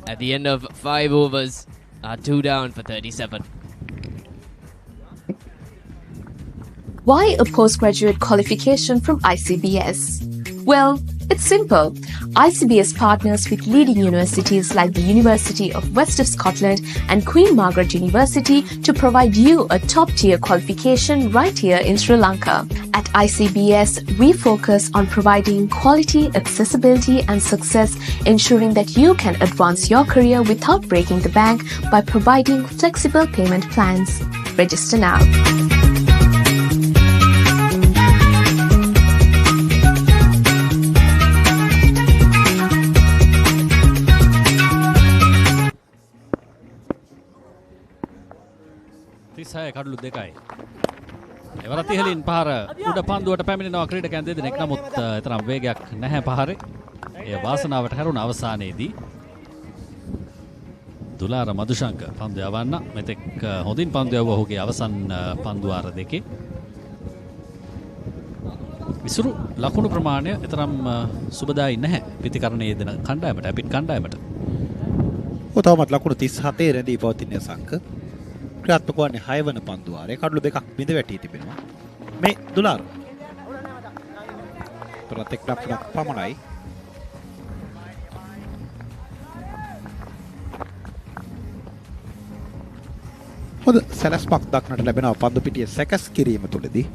at the end of 5 overs are 2 down for 37. Why a postgraduate qualification from ICBS? Well, it's simple. ICBS partners with leading universities like the University of West of Scotland and Queen Margaret University to provide you a top-tier qualification right here in Sri Lanka. At ICBS, we focus on providing quality, accessibility and success, ensuring that you can advance your career without breaking the bank by providing flexible payment plans. Register now. කඩලු දෙකයි. එවරත් ඉහලින් පහර උඩ පන්දුවට පැමිණෙනවා ක්‍රීඩකයන් දෙදෙනෙක්. නමුත් තරම් වේගයක් නැහැ පහරේ. ඒ වාසනාවට හැරුණ අවසානයේදී දුලාර මදුශංක පන්දු යවන්න මෙතෙක් හොඳින් පන්දු යවුවා ඔහුගේ අවසන් පන්දු වාර දෙකේ. විසුරු ලකුණු ප්‍රමාණය තරම් සුබදායි නැහැ පිටිකරණයේ දෙන කණ්ඩායමට අපිට කණ්ඩායමට. ඔය තවමත් ලකුණු 37 රැඳී පවතින සංක ක්‍රියාත්මක වන්නේ 6 වන පන්දු වාරයේ කඩලු දෙකක් බිඳ වැටී තිබෙනවා. මේ දුලාර ප්‍රත්‍යක් ලක්ෂණක් පමණයි. හොඳ සැලැස්මක් දක්නට ලැබෙනවා පන්දු පිටියේ සැකස් කිරීම තුළදී.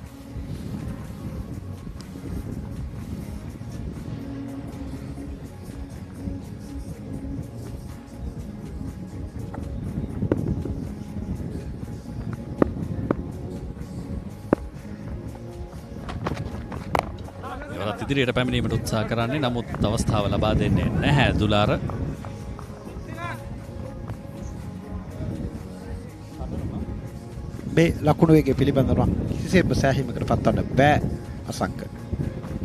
ඉදිරියට පැමිණීමට උත්සාහ කරන්නේ, නමුත් අවස්ථාව ලබා දෙන්නේ නැහැ දුලාර. මේ ලකුණු වේගය පිළිබඳව කිසිසේත්ම සෑහීමකට පත්වන්න බෑ අසංක.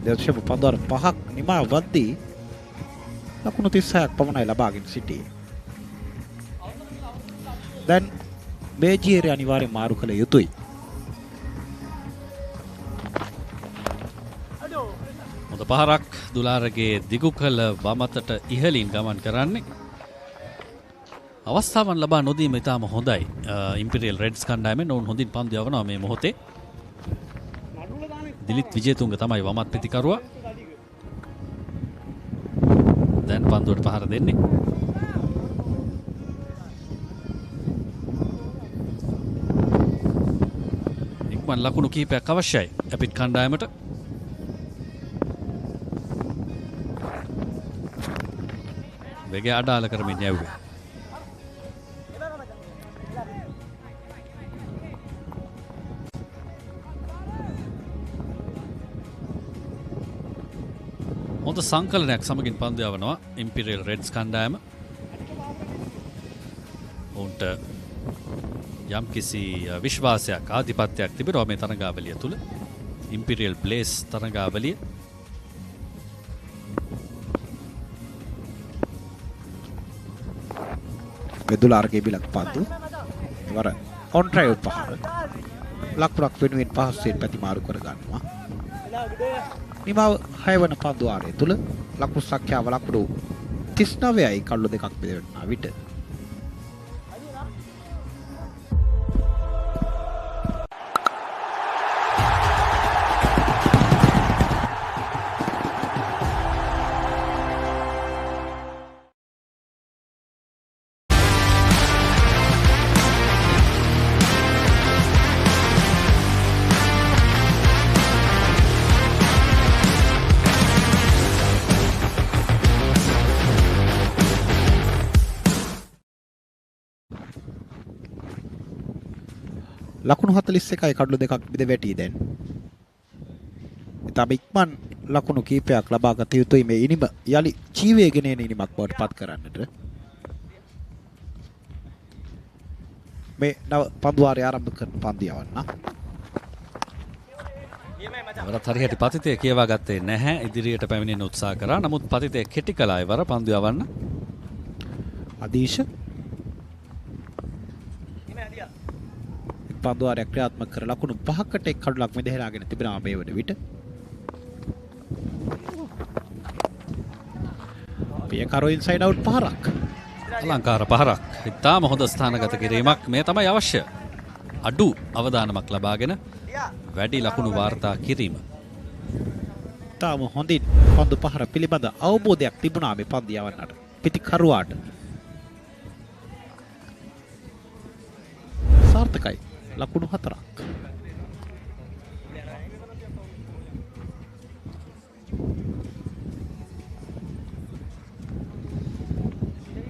දෙවශම පන්දුවර 5ක් නිමා වද්දී ලකුණු 36ක් පමණයි ලබාගෙන සිටියේ. දැන් බේජීරි අනිවාර්යෙන් මාරු කළ යුතුයි. පහරක් දුලාරගේ දිගු කළ වමතට ඉහලින් ගමන් කරන්නේ. අවස්ථාවන් ලබා නොදීම ඉතාම හොඳයි. ඉම්පීරියල් රෙඩ්ස් කණ්ඩායමෙන් ඔවුන් හොඳින් පන්දු යවනවා මේ මොහොතේ. දිලිත් විජේතුංග තමයි වමත් පිටිකරුවා. දැන් පන්දුවට පහර දෙන්නේ. ඉක්මන් ලකුණු කිහිපයක් අවශ්‍යයි අපිට කණ්ඩායමට. වේගය අඩාල කරමින් යවුවේ. හොඳ සංකලනයක් සමගින් පන්දු යවනවා ඉම්පීරියල් රෙඩ්ස් කණ්ඩායම. ඔවුන්ට යම්කිසි විශ්වාසයක් ආධිපත්‍යයක් තිබෙනවා මේ තරඟාවලිය තුළ. Imperial blaze තරඟාවලිය. දුලාරගේ බිලක් පන්දු වර ඔන් ඩ්‍රයිව් පහර ලකුණක් වෙනුවෙන් පහසුවෙන් ප්‍රතිමාරු කර ගන්නවා. නිමාව 6 වන පන්දු වාරය තුල ලකුණු සංඛ්‍යාව ලකුණු 39යි කඩලු දෙකක් බෙදෙනා විට ලකුණු 41යි කඩලු දෙකක් බෙද වැටි දැන්. ඉතාම ඉක්මන් ලකුණු කීපයක් ලබා ගත යුතුයි මේ ඉනිම යලි ජීවයේගෙන එන ඉනිමක් බවට පත් කරන්නට. මේ නව පන්දුවාරය ආරම්භ කරන පන්දු යවන්න. වරත් හරියට පතිතය කියවා ගත්තේ නැහැ. ඉදිරියට පැමිණෙන්න උත්සාහ කරා. නමුත් පතිතය කෙටි කළා ඉවර පන්දු යවන්න. අදීශ පන්දුවාරය ක්‍රියාත්මක කර ලකුණු 5කට එක් කඩලක් මෙදෙහලාගෙන තිබෙනවා මේ වන විට. පියකරෝ ඉන්සයිඩ් අවුට් පහරක්. අලංකාර පහරක්. ඉතාම හොඳ ස්ථානගත කිරීමක් මේ තමයි අවශ්‍ය. අඩු අවදානමක් ලබාගෙන වැඩි ලකුණු වාර්තා කිරීම. තාම හොඳින් පන්දු පහර පිළිබඳ අවබෝධයක් තිබුණා මේ පන්දු යවන්නට. පිටිකරුවාට. සාර්ථකයි. ලකුණු 4ක්.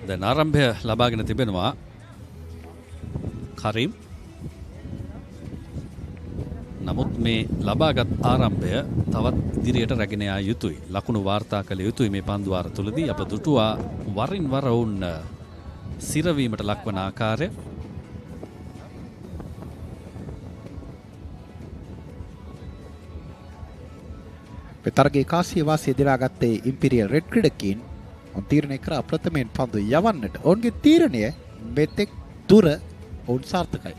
දැන් ආරම්භය ලබාගෙන තිබෙනවා කරීම්. නමුත් මේ ලබාගත් ආරම්භය තවත් ඉදිරියට රැගෙන යා යුතුයි. ලකුණු වාර්තා කළ යුතුයි මේ පන්දු වාර තුලදී. අප දුටුවා වරින් වර වුන් සිරවීමට ලක්වන ආකාරය. පෙතරගේ කාසිය වාසිය දිනාගත්තේ ඉම්පීරියල් රෙඩ් ක්‍රීඩකීන්. ඔවුන් තීරණය කරා ප්‍රථමයෙන් පන්දු යවන්නට. ඔවුන්ගේ තීරණය මෙතෙක් දුර ඔවුන් සාර්ථකයි.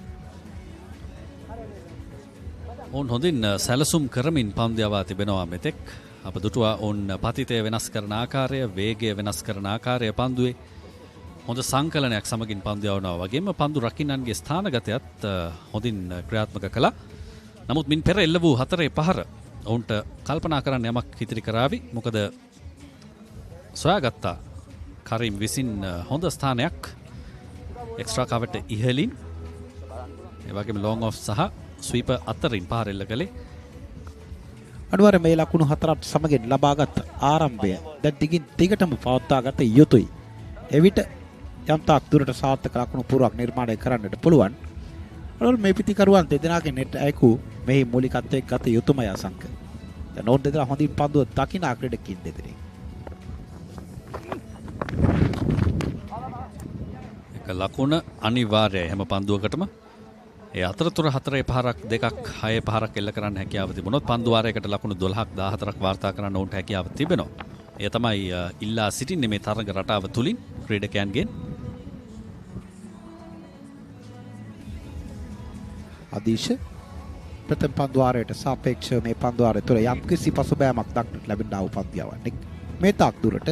ඔවුන් හොඳින් සැලසුම් කරමින් පන්දු යවා තිබෙනවා මෙතෙක්. අප දුටුවා ඔවුන් පතිතය වෙනස් කරන ආකාරය, වේගය වෙනස් කරන ආකාරය පන්දුවේ හොඳ සංකලනයක් සමගින් පන්දු යවනවා වගේම පන්දු රකින්නන්ගේ ස්ථානගතයත් හොඳින් ක්‍රියාත්මක කළා. නමුත් මින් පෙර එල්ල වූ 4 පහර ඔවුන්ට කල්පනා කරන්න යමක් ඉතිරි කරાવી. මොකද සොයාගත්තා කරීම් විසින් හොඳ ස්ථානයක් එක්ස්ට්‍රා කවට ඉහළින්. ඒ වගේම ලොං ඔෆ් සහ ස්වීපර් අතරින් පහර එල්ල කළේ. අනිවාර්යයෙන් මේ ලකුණු 4ත් සමගින් ලබාගත් ආරම්භය දැන් දිගින් දිගටම පවත්වා ගත යුතුයි. එවිට යම්තාක් දුරට සාර්ථක ලකුණු පුරාවක් නිර්මාණය කරන්නට පුළුවන්. අනවල මේ පිටිකරුවන් දෙදෙනාගේ නෙට් අයකු මෙහි මූලිකත්වයක් ගත යුතුමයි අසංක. දැන් ඕන් දෙදෙනා හොඳින් පන්දුව දකින ක්‍රීඩකයින් දෙදෙනෙක්. එක ලකුණ අනිවාර්යයි හැම පන්දුවකටම. ඒ අතරතුර 4 පහරක් දෙකක් 6 පහරක් එල්ල කරන්න හැකියාව තිබුණොත් පන්දු වාරයකට ලකුණු 12ක් 14ක් වාර්තා කරන්න උන්ට හැකියාව තිබෙනවා. එය තමයි ඉල්ලා සිටින්නේ මේ තරඟ රටාව තුලින් ක්‍රීඩකයන්ගෙන්. අදීශ ප්‍රථම පන්දු වාරයට සාපේක්ෂව මේ පන්දු වාරය තුළ යම්කිසි පසුබෑමක් දක්නට ලැබෙනා වූ පන්දු යවන්නේ මේ තාක් දුරට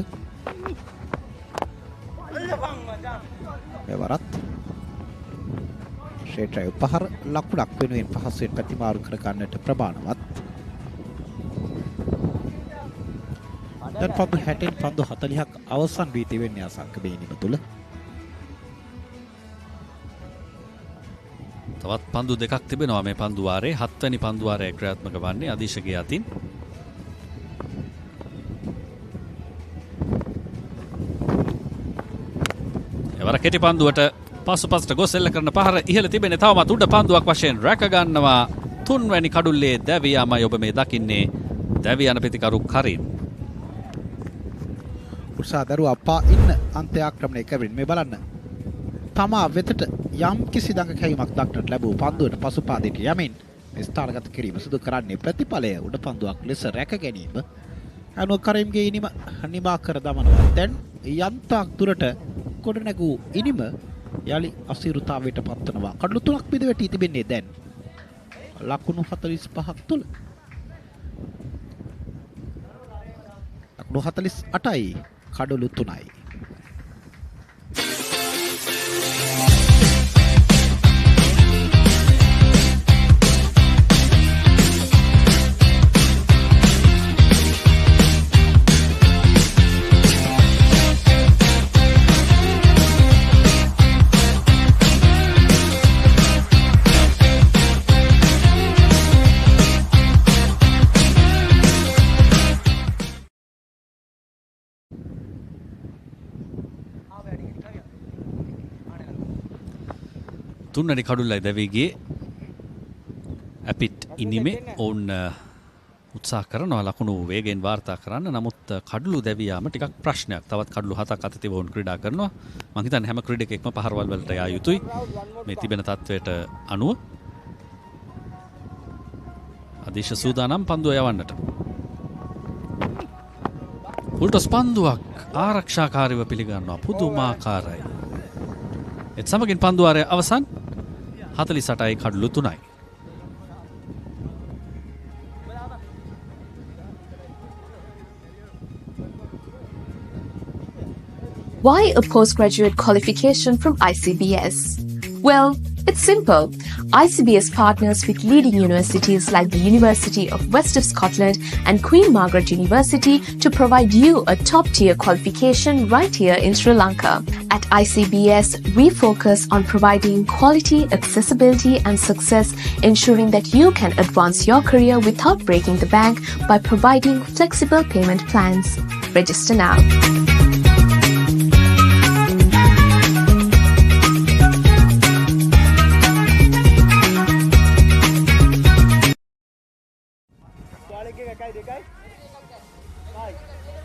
මෙවරත් ෂේට් ඩ්‍රයිව් පහර ලකුණක් වෙනුවෙන් පහසුවෙන් ප්‍රතිමාරු කර ගන්නට ප්‍රමාණවත්. දැන් පන්දු 60න් පන්දු 40ක් අවසන් වී තිබෙන්නේ අසංක බේනිම තුල. තවත් පන්දු දෙකක් තිබෙනවා මේ පන්දු වාරයේ. 7 වෙනි පන්දු වාරයේ ක්‍රියාත්මක වන්නේ අදීශගේ අතින්. එවර කෙටි පන්දුවට පසුපසට ගොස් එල්ල කරන පහර ඉහළ තිබෙන තවමත් උඩ පන්දුවක් වශයෙන් රැක ගන්නවා. 3 වෙනි කඩුල්ලේ දැවියාමයි ඔබ මේ දකින්නේ. දැවි යන පිටිකරු කරීම්. උත්සාහ දරුවා පා ඉන්න අන්ත්‍ය ආක්‍රමණය කරමින් මේ බලන්න. තමා වෙතට යම් කිසි දඟ කැවීමක් දක්නට ලැබූ පන්දුවට පසුපාදයට යමින් මේ ස්ථානගත කිරීම සිදු කරන්නේ ප්‍රතිඵලය උඩ පන්දුවක් ලෙස රැක ගැනීම. අනු කරීම්ගේ ඉනිම නිමා කර දමනවා. දැන් යන්තාක් දුරට කොට නැගූ ඉනිම යලි අසීරුතාවයට පත්වනවා. කඩලු 3ක් බෙද වැටී තිබෙන්නේ දැන් ලකුණු 45ක් තුල. ලකුණු 48යි කඩලු 3යි. තුන්වැනි කඩුල්ලයි දැවී ගියේ. අපිට ඉනිමේ ඔවුන් උත්සාහ කරනවා ලකුණු වේගයෙන් වාර්තා කරන්න. නමුත් කඩළු දැවියාම ටිකක් ප්‍රශ්නයක්. තවත් කඩළු 7ක් අතේ වුන් ක්‍රීඩා කරනවා. මම හිතන්නේ හැම ක්‍රීඩකෙක්ම පහරවල් වලට යා යුතුයි මේ තිබෙන තත්වයට අනුව. අදීශ සූදානම් පන්දුව යවන්නට. උල්ටස් පන්දුවක් ආරක්ෂාකාරීව පිළිගන්නවා. පුදුමාකාරයි. ඒත් සමගින් පන්දුවාරය අවසන් 48යි කඩළු 3යි. Why a postgraduate qualification from ICBS? Well, it's simple. ICBS partners with leading universities like the University of West of Scotland and Queen Margaret University to provide you a top-tier qualification right here in Sri Lanka. At ICBS, we focus on providing quality, accessibility and success, ensuring that you can advance your career without breaking the bank by providing flexible payment plans. Register now.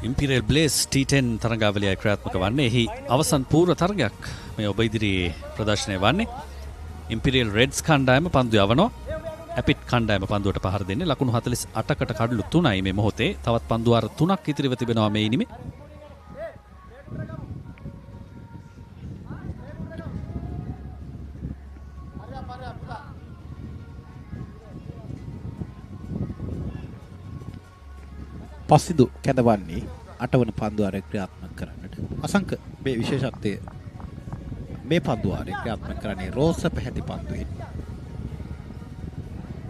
Imperial Blaze T10 තරඟාවලිය ක්‍රියාත්මක වන්නේ. එහි අවසන් පූර්ව තරගයක් මේ ඔබ ඉදිරියේ ප්‍රදර්ශනය වන්නේ. Imperial Reds කණ්ඩායම පන්දු යවනවා. Apit කණ්ඩායම පන්දුවට පහර දෙන්නේ. ලකුණු 48කට කඩළු 3යි මේ මොහොතේ. තවත් පන්දු වාර 3ක් ඉතිරිව තිබෙනවා මේ ඉනිමේ. පස්සිදු කැඳවන්නේ 8 වන පන්දුවාරය ක්‍රියාත්මක කරන්නට. අසංක මේ විශේෂත්වය මේ පන්දුවාරය ක්‍රියාත්මක කරන්නේ රෝස පැහැති පන්දුවෙන්.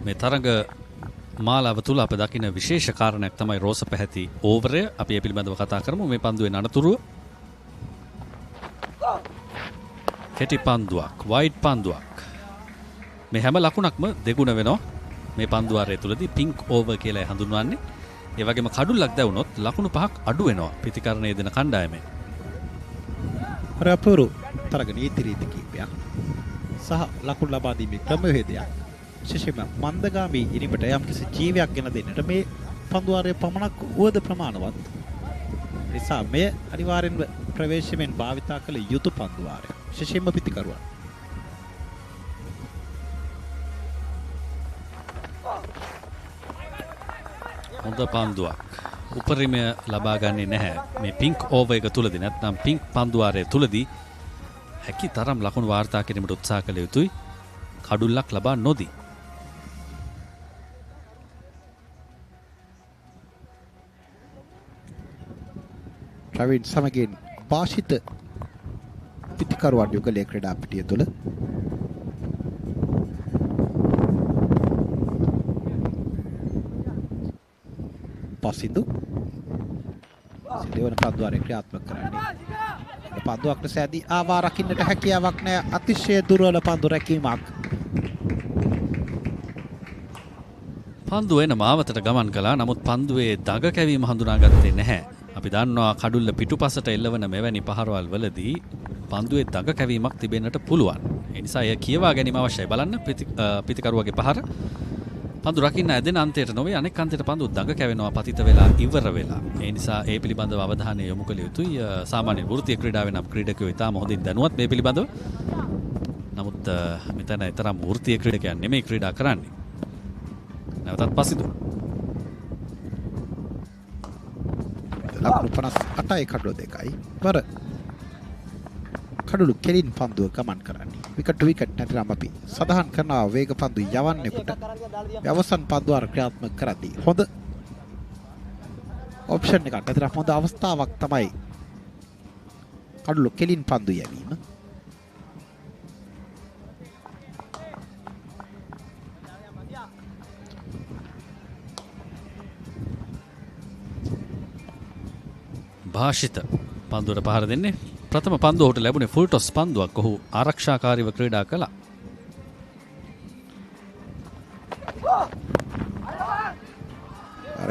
මේ තරඟ මාලාව තුල අප දකින විශේෂ කාරණයක් තමයි රෝස පැහැති ඕවරය. අපි ඒ පිළිබඳව කතා කරමු. මේ පන්දුවේ අනතුරුව කෙටි පන්දුවක්, වයිඩ් පන්දුවක්. මේ හැම ලකුණක්ම දෙගුණ වෙනවා. මේ පන්දුවාරය තුලදී පින්ක් ඕවර් කියලා හඳුන්වන්නේ. ඒ වගේම කඩුල්ලක් දැවුනොත් ලකුණු 5ක් අඩු වෙනවා ප්‍රතිකරණයේ දෙන කණ්ඩායමේ. අපරපුරු තරග නීති රීති කීපයක් සහ ලකුණු ලබා දීමේ ක්‍රමවේදයක් විශේෂයෙන්ම මන්දගාමී ඉනිමට යම්කිසි ජීවයක් ගෙන දෙන්නට මේ පන්දුවාරයේ පමණක් වුවද ප්‍රමාණවත්. නිසා මේ අනිවාර්යෙන්ම ප්‍රවේශයෙන් භාවිතා කළ යුතු පන්දුවාරය. විශේෂයෙන්ම පිටිකරුවන්. හොඳ පන්දුවක්. උපරිමය ලබා ගන්නේ නැහැ. මේ පින්ක් ඕවර් එක තුලදී නැත්නම් පින්ක් පන්දුවාරය තුලදී හැකි තරම් ලකුණු වාර්තා කිරීමට උත්සාහ කළ යුතුයි. කඩුල්ලක් ලබා නොදී. ප්‍රවීන් සමගින් වාශිත පිටිකරුවන් යුගලයේ ක්‍රීඩා පිටිය තුල පසිදු සිදුවන පන්දුවාරය ක්‍රියාත්මක කරන්නේ. පන්දුවක් ලෙස ඇදී ආවා රකින්නට හැකියාවක් නැහැ. අතිශය දුර්වල පන්දු රැකීමක්. පන්දුව එන මාවතට ගමන් කළා. නමුත් පන්දුවේ දග කැවීම හඳුනාගත්තේ නැහැ. අපි දන්නවා කඩුල්ල පිටුපසට එල්ලවන මෙවැනි පහරවල් වලදී පන්දුවේ දග කැවීමක් තිබෙන්නට පුළුවන්. ඒ නිසා එය කියවා ගැනීම අවශ්‍යයි. බලන්න පිටිකරුවගේ පහර පන්දු රකින්න ඇදෙන අන්තයට නොවේ අනෙක් අන්තයට පන්දු දඟ කැවෙනවා පතිත වෙලා ඉවර වෙලා. ඒ නිසා ඒ පිළිබඳව අවධානය යොමු කළ යුතුයි. සාමාන්‍ය වෘත්තීය ක්‍රීඩාවේ නම් ක්‍රීඩකයෝ ඉතාම හොඳින් දැනුවත් මේ පිළිබඳව. නමුත් මෙතන තරම් වෘත්තීය ක්‍රීඩකයන් නෙමෙයි ක්‍රීඩා කරන්නේ. නැවතත් පසිදු. ලකුණු 58යි කඩළු 2යි. වර කඩළු කෙලින් පන්දුව ගමන් කරන්නේ. විකට් විකට් නැතිනම් අපි සදාහන් කරන වේග පන්දු යවන්නෙකුට අවසන් පන්දුවාර ක්‍රියාත්මක කරද්දී හොඳ ඔප්ෂන් එකක් නැතිනම් හොඳ අවස්ථාවක් තමයි කඩළු කෙලින් පන්දු යැවීම. භාෂිත පන්දුවට පහර දෙන්නේ. ප්‍රථම පන්දුව ඔහුට ලැබුණේ ෆුල් ටොස් පන්දුවක්. ඔහු ආරක්ෂාකාරීව ක්‍රීඩා කළා.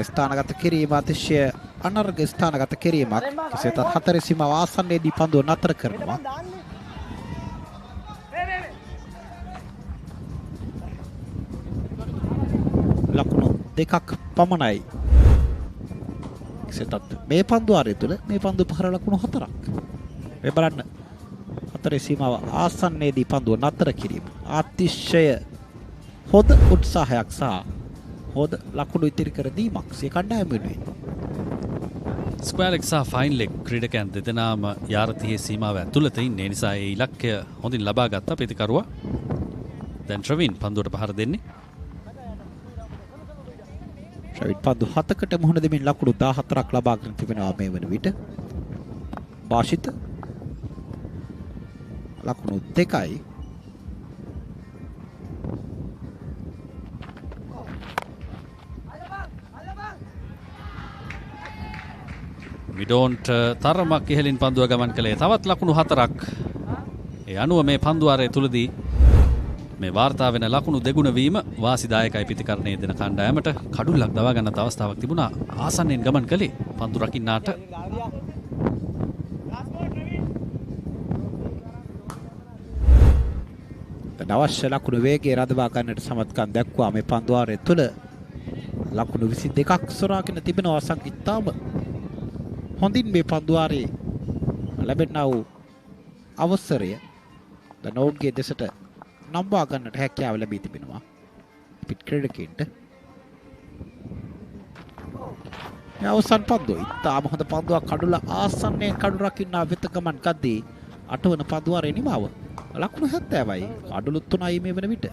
ස්ථානගත කිරීම අතිශය අනර්ග ස්ථානගත කිරීමක්. කෙසේතත් හතරේ සීමාව ආසන්නයේදී පන්දුව නතර කරනවා. දෙකක් පමණයි. එසේතත් මේ පන්දු ආරය තුළ මේ පන්දු පහර ලකුණු 4ක්. මේ බලන්න. හතරේ සීමාව ආසන්නයේදී පන්දුව නතර කිරීම. අතිශය හොඳ උත්සාහයක් සහ හොඳ ලකුණු ඉතිරි කර දීමක් සිය කණ්ඩායම වෙනුවෙන්. ස්ක්වයර් එක් සහ ෆයින් ලෙග් ක්‍රීඩකයන් දෙදෙනාම යාරතියේ සීමාව ඇතුළත ඉන්නේ. නිසා ඒ ඉලක්කය හොඳින් ලබා ගත්ත ප්‍රතිකරුවා. දැන් ට්‍රවින් පන්දුවට පහර දෙන්නේ. ට්‍රවින් පන්දු 7කට මුහුණ දෙමින් ලකුණු 14ක් ලබා ගන්න තිබෙනවා මේ වන විට. වාශිත ලකුණු 2යි. මිඩෝන්ට තරමක් ඉහළින් පන්දුව ගමන් කළේ. තවත් ලකුණු 4ක්. ඒ අනුව මේ පන්දුවාරය තුලදී මේ වාර්තා වෙන ලකුණු දෙගුණ වීම වාසිදායකයි පිතිකරණයේ දෙන කණ්ඩායමට. කඩුල්ලක් දවා ගන්නත් අවස්ථාවක් තිබුණා. ආසන්නෙන් ගමන් කළේ පන්දු රකින්නාට. අවශ්‍ය ලකුණු වේගයේ රඳවා ගන්නට සමත්කම් දැක්වුවා මේ පන්දුවාරය තුල. ලකුණු 22ක් සොරාගෙන තිබෙනවා සංගීතාම. හොඳින් මේ පන්දුවාරේ ලැබෙනා වූ අවසරය දැන් ඔවුන්ගේ දෙසට නම්බා ගන්නට හැකියාව ලැබී තිබෙනවා පිට ක්‍රීඩකයන්ට. මේ අවසන් පන්දුව ඉතාම හොඳ පන්දුවක් කඩුල ආසන්නයේ කඩු රකින්නා වෙත ගමන් ගද්දී 8 වන පන්දුවාරේ නිමාව ලකුණු 70යි. කඩුළු 3යි මේ වන විට.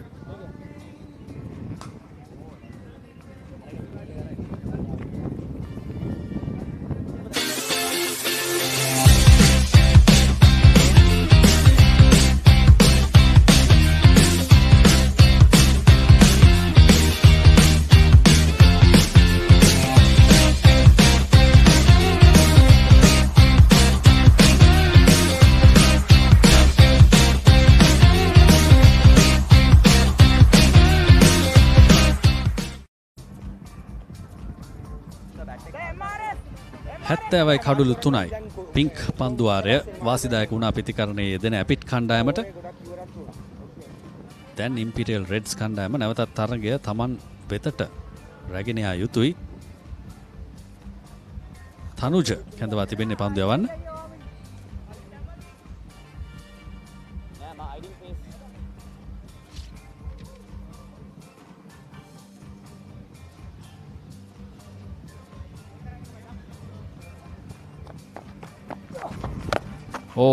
හැත්තෑවයි කඩුළු 3යි. පිංක් පන්දුවාරය වාසිදායක වුණා ප්‍රතිකරණයේ යෙදෙන ඇපිට් කණ්ඩායමට. දැන් ඉම්පීරියල් රෙඩ්ස් කණ්ඩායම නැවතත් තරගය Taman වෙතට රැගෙන යා යුතුයි. තනුජ කැඳවා තිබෙන්නේ පන්දු යවන්න.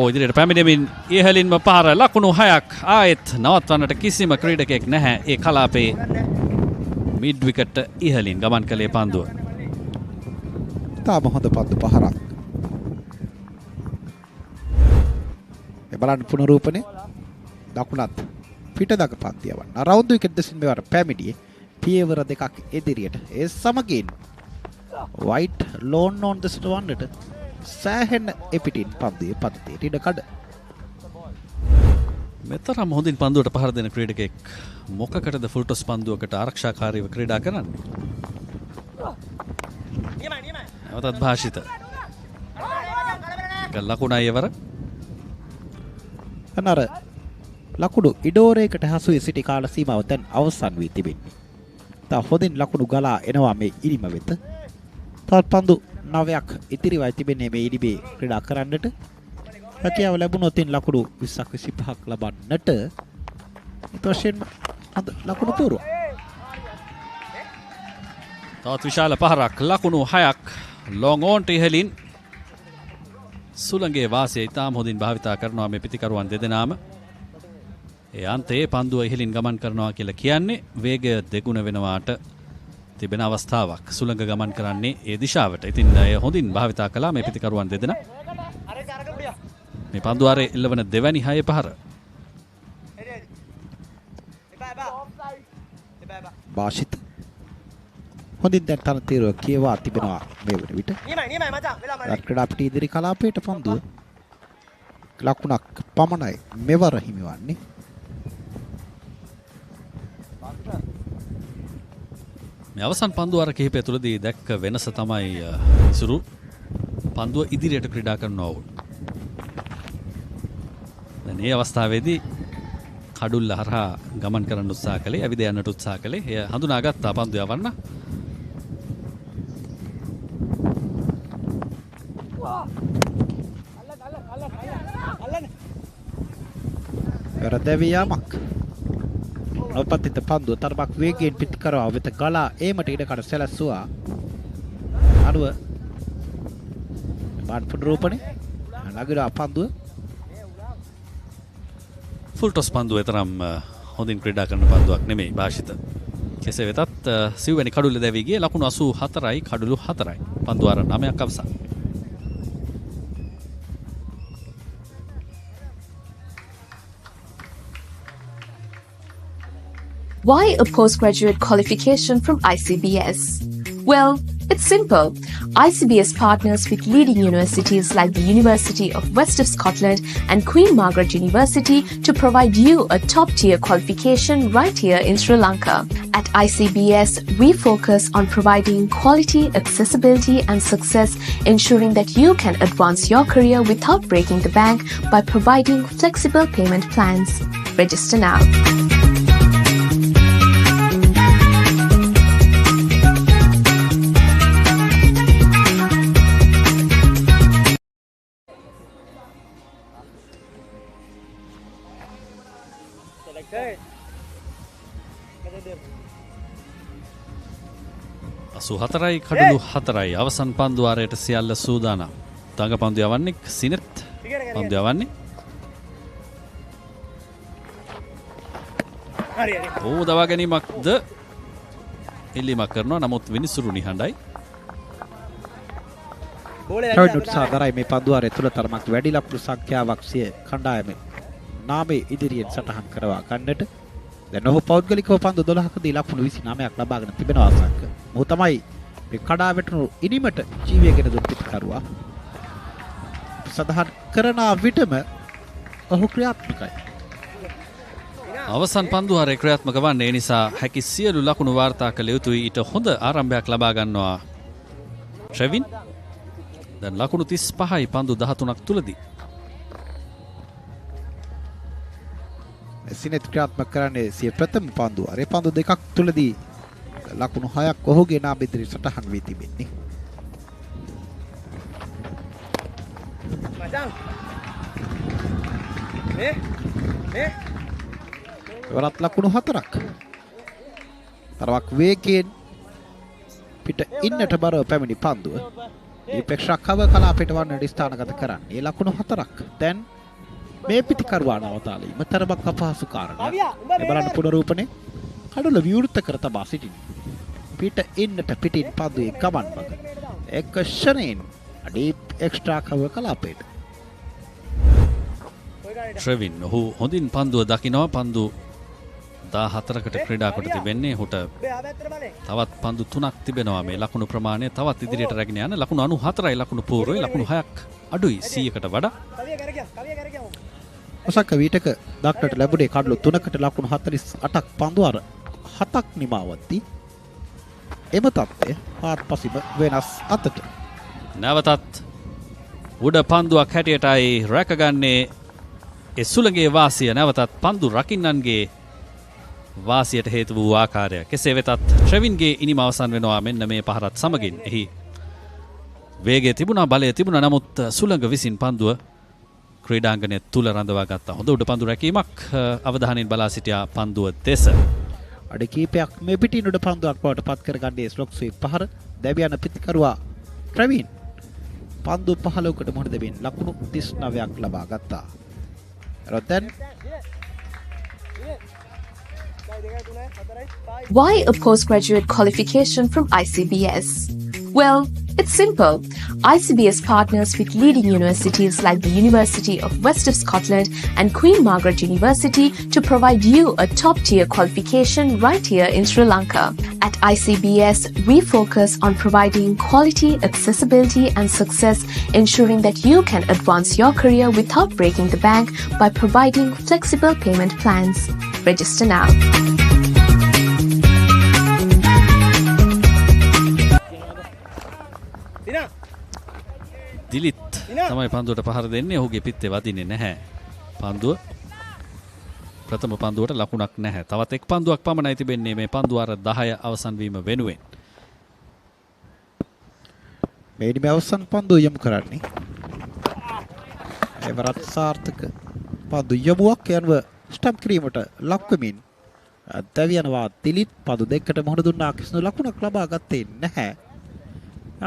ඉදිරියට පැමිණෙමින් ඉහළින්ම පාර ලකුණු 6ක් ආයෙත් නවත්වන්නට කිසිම ක්‍රීඩකයෙක් නැහැ. ඒ කලාපේ මිඩ් විකට් ඉහළින් ගමන් කළේ පන්දුව. තාම හොඳ පන්දු පහරක්. මේ බලන්න පුනරූපණය දකුණත් පිට දක පන්තියවන්න. රවුන්ඩ් විකට් දෙසින් මෙවර පැමිණියේ පියවර දෙකක් ඉදිරියට. ඒ සමගින් වයිට් ලෝන් ඕන් දෙසට වන්නට සෑහෙන එපිටින් පන්දුවේ පතේ ඉඩ කඩ. මෙතරම් හොඳින් පන්දුවට පහර දෙන ක්‍රීඩකෙක් මොකකටද ෆුල් ටොස් පන්දුවකට ආරක්ෂාකාරීව ක්‍රීඩා කරන්නේ? නැවතත් භාෂිත. ලකුණයි එවර. අනර ලකුණු ඉඩෝරයකට හසුවේ සිටි කාල සීමාව දැන් අවසන් වී තිබෙන්නේ. තා හොඳින් ලකුණු ගලා එනවා මේ ඉනිම වෙත. තවත් පන්දු 9ක් ඉතිරිවයි තිබෙන්නේ මේ ඉනිමේ ක්‍රීඩා කරන්නට. හැකියාව ලැබුණොත් ලකුණු 20ක් 25ක් ලබන්නට ඊටවශයෙන් හොඳ ලකුණු පුරුව. තවත් විශාල පහරක් ලකුණු 6ක් ලොං ඕන්ට ඉහළින් සුළඟේ වාසිය ඉතාම හොඳින් භාවිතා කරනවා මේ පිතිකරුවන් දෙදෙනාම. ඒ අන්තයේ පන්දුව ඉහළින් ගමන් කරනවා කියලා කියන්නේ වේගය දෙගුණ වෙනවාට තිබෙන අවස්ථාවක්. සුළඟ ගමන් කරන්නේ ඒ දිශාවට. ඉතින් එය හොඳින් භාවිතා කළා මේ පිතිකරුවන් දෙදෙනා. මේ පන්දුවාරේ එල්ලවන දෙවැනි 6 පහර. භාෂිත හොඳින් දැන් තරතීරුව කියවා තිබෙනවා මේ වන විට. ක්‍රීඩා පිටි ඉදිරි කලාපයට පන්දුව ලකුණක් පමණයි මෙවර හිමිවන්නේ. මේ අවසන් පන්දුවාර කිහිපය තුළදී දැක්ක වෙනස තමයි ඉසුරු පන්දුව ඉදිරියට ක්‍රීඩා කරනවා වුන්. දැන් මේ අවස්ථාවේදී කඩුල්ල හරහා ගමන් කරන්න උත්සාහ කළේ, ඇවිද යන්නට උත්සාහ කළේ. එය හඳුනාගත්තා පන්දුව යවන්න. වැරදැවියාමක් නොපතිත පන්දුව තරමක් වේගයෙන් පිට කරවා වෙත ගලා ඒමට ඉඩකඩ සැලැස්සුවා. අඩුව බාඩ් පුනරූපණේ නගිරා පන්දුව ෆුල් ටොස් පන්දුව තරම් හොඳින් ක්‍රීඩා කරන පන්දුවක් නෙමෙයි භාෂිත. කෙසේ වෙතත් සිව්වැනි කඩුල්ල දැවී ගියේ ලකුණු 84යි කඩුළු 4යි. පන්දු අර 9ක් අවසන්. Why a postgraduate qualification from ICBS? Well, it's simple. ICBS partners with leading universities like the University of West of Scotland and Queen Margaret University to provide you a top-tier qualification right here in Sri Lanka. At ICBS, we focus on providing quality, accessibility and success, ensuring that you can advance your career without breaking the bank by providing flexible payment plans. Register now. හතරයි කඩුළු 4යි අවසන් පන්දු වාරයට සියල්ල සූදානම්. තඟ පන්දු යවන්නේ සිනෙත් පන්දු යවන්නේ. ඕ දවා ගැනීමක්ද එල්ලීමක් කරනවා. නමුත් විනිසුරු නිහඬයි. රොයිඩ් සාදරයි මේ පන්දු වාරය තුල තරමක් වැඩි ලකුණු සංඛ්‍යාවක් සිය කණ්ඩායමේ නාමයේ ඉදිරියෙන් සටහන් කරවා ගන්නට. දැන් ඔහු පෞද්ගලිකව පන්දු 12කදී ලකුණු 29ක් ලබාගෙන තිබෙනවා අසංක. මොහු තමයි මේ කඩා වැටුණු ඉනිමට ජීවියගෙන දුන් පිටකරුවා. සඳහන් කරන විටම ඔහු ක්‍රියාත්මකයි. අවසන් පන්දු වාරයේ ක්‍රියාත්මක වන්නේ ඒ නිසා හැකි සියලු ලකුණු වාර්තා කළ යුතුයි. ඊට හොඳ ආරම්භයක් ලබා ගන්නවා ට්‍රෙවින්. දැන් ලකුණු 35යි පන්දු 13ක් තුලදී. සිනෙත් ක්‍රියාත්මක කරන්නේ සිය ප්‍රථම පන්දු වාරයේ පන්දු දෙකක් තුලදී ලකුණු 6ක් ඔහුගේ නාම ඉදිරි සටහන් වී තිබෙන්නේ. වරත් ලකුණු 4ක්. තරමක් වේගයෙන් පිට ඉන්නට බරව පැමිණි පන්දුව දීපේක්ෂා කව කලාපයට වන්නට ස්ථානගත කරන්නේ. ඒ ලකුණු 4ක්. දැන් මේ පිටිකරුවා නවතාලීම තරමක් අපහසු කාරණයක්. මේ බලන්න පුනරූපණේ කඩුල විවෘත කර තබා සිටින්නේ. පිට ඉන්නට පිටින් පන්දුවේ ගමන් මඟ එක ෂණයෙන් ඩීප් එක්ස්ට්‍රා කව කලාපයට. ට්‍රෙවින් ඔහු හොඳින් පන්දුව දකිනවා. පන්දු 14කට ක්‍රීඩා කොට තිබෙන්නේ. ඔහුට තවත් පන්දු 3ක් තිබෙනවා. මේ ලකුණු ප්‍රමාණය තවත් ඉදිරියට රැගෙන යන. ලකුණු 94යි ලකුණු පූර්වයි. ලකුණු 6ක් අඩුයි 100කට වඩා. ඔසක විටක දක්නට ලැබුණේ කඩලු 3කට ලකුණු 48ක් පන්දු අර 7ක් නිමාවත්දී. එම තත්ත්වය පාත්පසිම වෙනස් අතට. නැවතත් උඩ පන්දුවක් හැටියටයි රැකගන්නේ ඒ සුළඟේ වාසිය. නැවතත් පන්දු රකින්නන්ගේ වාසියට හේතු වූ ආකාරය. කෙසේ වෙතත් ට්‍රෙවින්ගේ ඉනිම අවසන් වෙනවා මෙන්න මේ පහරත් සමගින්. එහි වේගය තිබුණා, බලය තිබුණා. නමුත් සුළඟ විසින් පන්දුව ක්‍රීඩාංගණය තුල රඳවා ගත්තා. හොඳ උඩ පන්දු රැකීමක්. අවධානයෙන් බලා සිටියා පන්දුව දෙස. අඩ කීපයක් මේ පිටින් උඩ පන්දුවක් බවට පත් කරගන්නේ ස්ලොක් ස්වීප් පහර. දැවි යන පිටිකරුවා ට්‍රෙවින් පන්දු 15කට මොහොත දෙමින් ලකුණු 39ක් ලබා ගත්තා. රොතන් Why a postgraduate qualification from ICBS? Well, it's simple. ICBS partners with leading universities like the University of West of Scotland and Queen Margaret University to provide you a top-tier qualification right here in Sri Lanka. At ICBS, we focus on providing quality, accessibility and success, ensuring that you can advance your career without breaking the bank by providing flexible payment plans. Register now. දිලිත් තමයි පන්දුවට පහර දෙන්නේ. ඔහුගේ පිත්තේ වදින්නේ නැහැ. පන්දුව ප්‍රථම පන්දුවට ලකුණක් නැහැ. තවත් එක් පන්දුවක් පමණයි තිබෙන්නේ මේ පන්දු වාර 10 අවසන් වීම වෙනුවෙන්. මේනි අවසන් පන්දු යොමු කරන්නේ. එවරත් සාර්ථක පන්දු යොමුවක් යනුව ස්ටම්ප් කිරීමට ලක්වෙමින් දැවියනවා දිලිත් පන්දු දෙකට මොහොන දුන්නා කිසිදු ලකුණක් ලබා ගත්තේ නැහැ.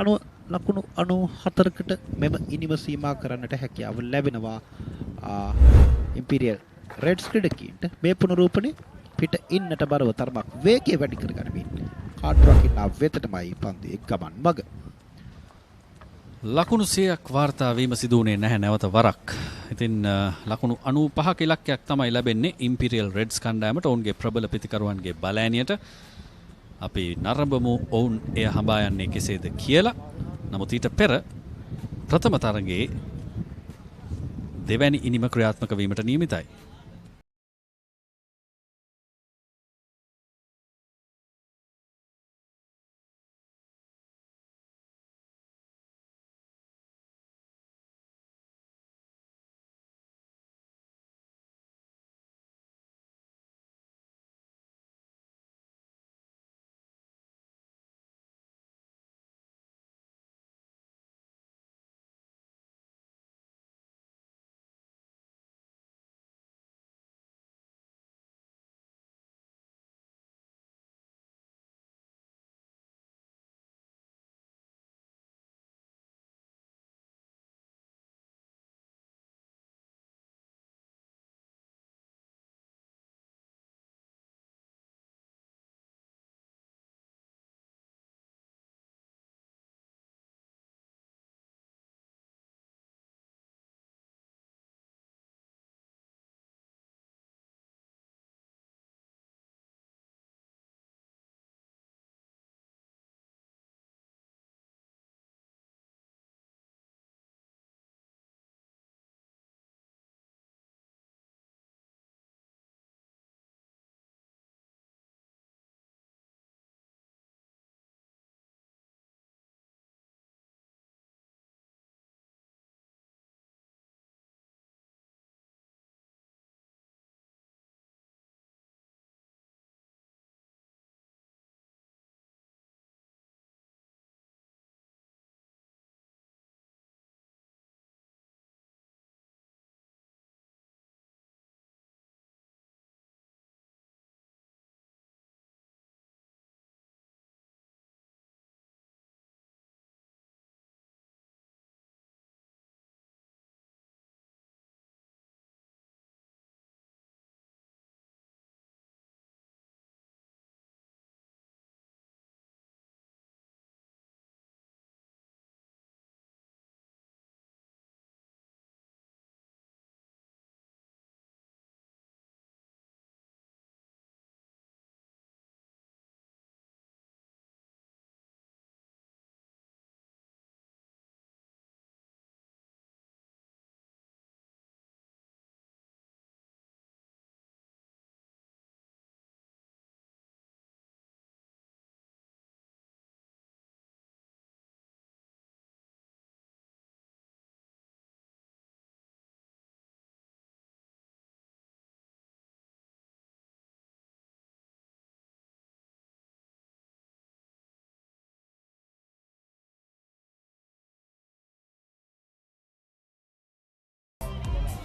අනුව ලකුණු 94කට මෙම ඉනිම සීමා කරන්නට හැකියාව ලැබෙනවා ඉම්පීරියල් රෙඩ්ස් ක්‍රීඩකීන්ට. මේ පුනරූපණය පිට ඉන්නට බරව තරමක් වේගය වැඩි කර ගනිමින් කාඩ් රකින්නා වෙතටමයි පන්දුවේ ගමන් මග. ලකුණු 100ක් වාර්තා වීම සිදු වුණේ නැහැ නැවත වරක්. ඉතින් ලකුණු 95ක ඉලක්කයක් තමයි ලැබෙන්නේ ඉම්පීරියල් රෙඩ්ස් කණ්ඩායමට ඔවුන්ගේ ප්‍රබල පිතිකරුවන්ගේ බලෑනියට. අපි නරඹමු ඔවුන් එය හඹා යන්නේ කෙසේද කියලා. නමුත් ඊට පෙර ප්‍රථම තරගයේ දෙවැනි ඉනිම ක්‍රියාත්මක වීමට නියමිතයි.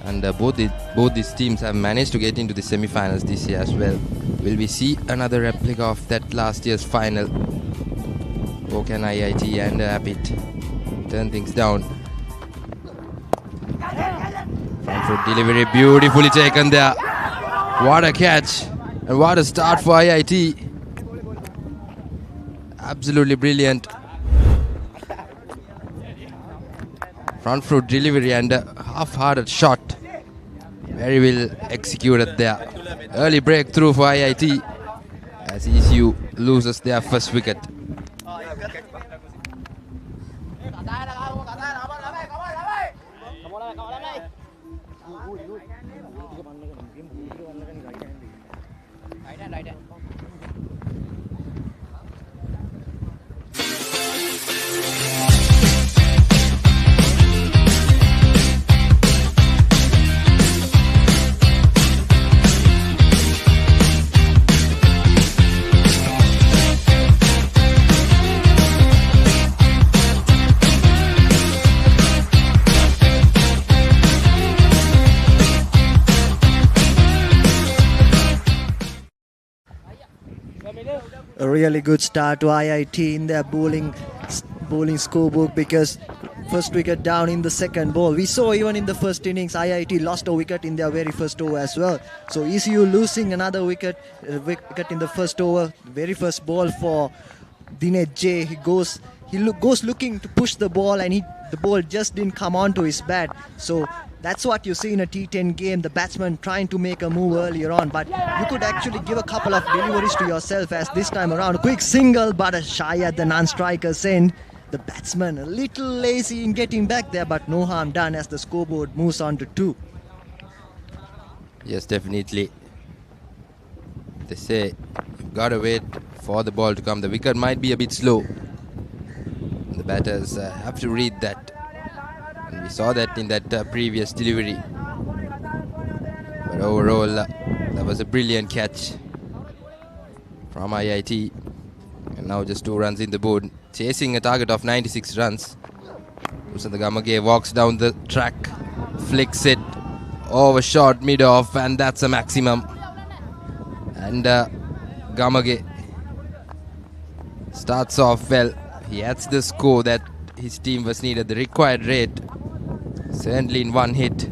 And both these teams have managed to get into the semi-finals this year as well. Will we see another replica of that last year's final? Or can IIT and Rapid turn things down? Front foot delivery beautifully taken there. What a catch and what a start for IIT. Absolutely brilliant. Front foot delivery and a half-hearted shot. Very well executed there. Early breakthrough for IIT as ECU loses their first wicket. A really good start to IIT in their bowling scorebook, because first wicket down in the second ball. We saw even in the first innings, IIT lost a wicket in their very first over as well. So ECU losing another wicket in the first over, very first ball for Dinesh J. He goes looking to push the ball, and the ball just didn't come onto his bat. So that's what you see in a T10 game, the batsman trying to make a move earlier on. But you could actually give a couple of deliveries to yourself, as this time around. A quick single, but a shy at the non-striker's end. The batsman a little lazy in getting back there, but no harm done as the scoreboard moves on to 2. Yes, definitely. They say you've got to wait for the ball to come. The wicket might be a bit slow. The batters have to read that. And we saw that in that previous delivery. But overall, that was a brilliant catch from IIT. And now just 2 runs in the board. Chasing a target of 96 runs. Rusanda Gamage walks down the track, flicks it over short mid-off, and that's a maximum. And Gamage starts off well. He adds the score that his team was needed, the required rate, certainly in one hit.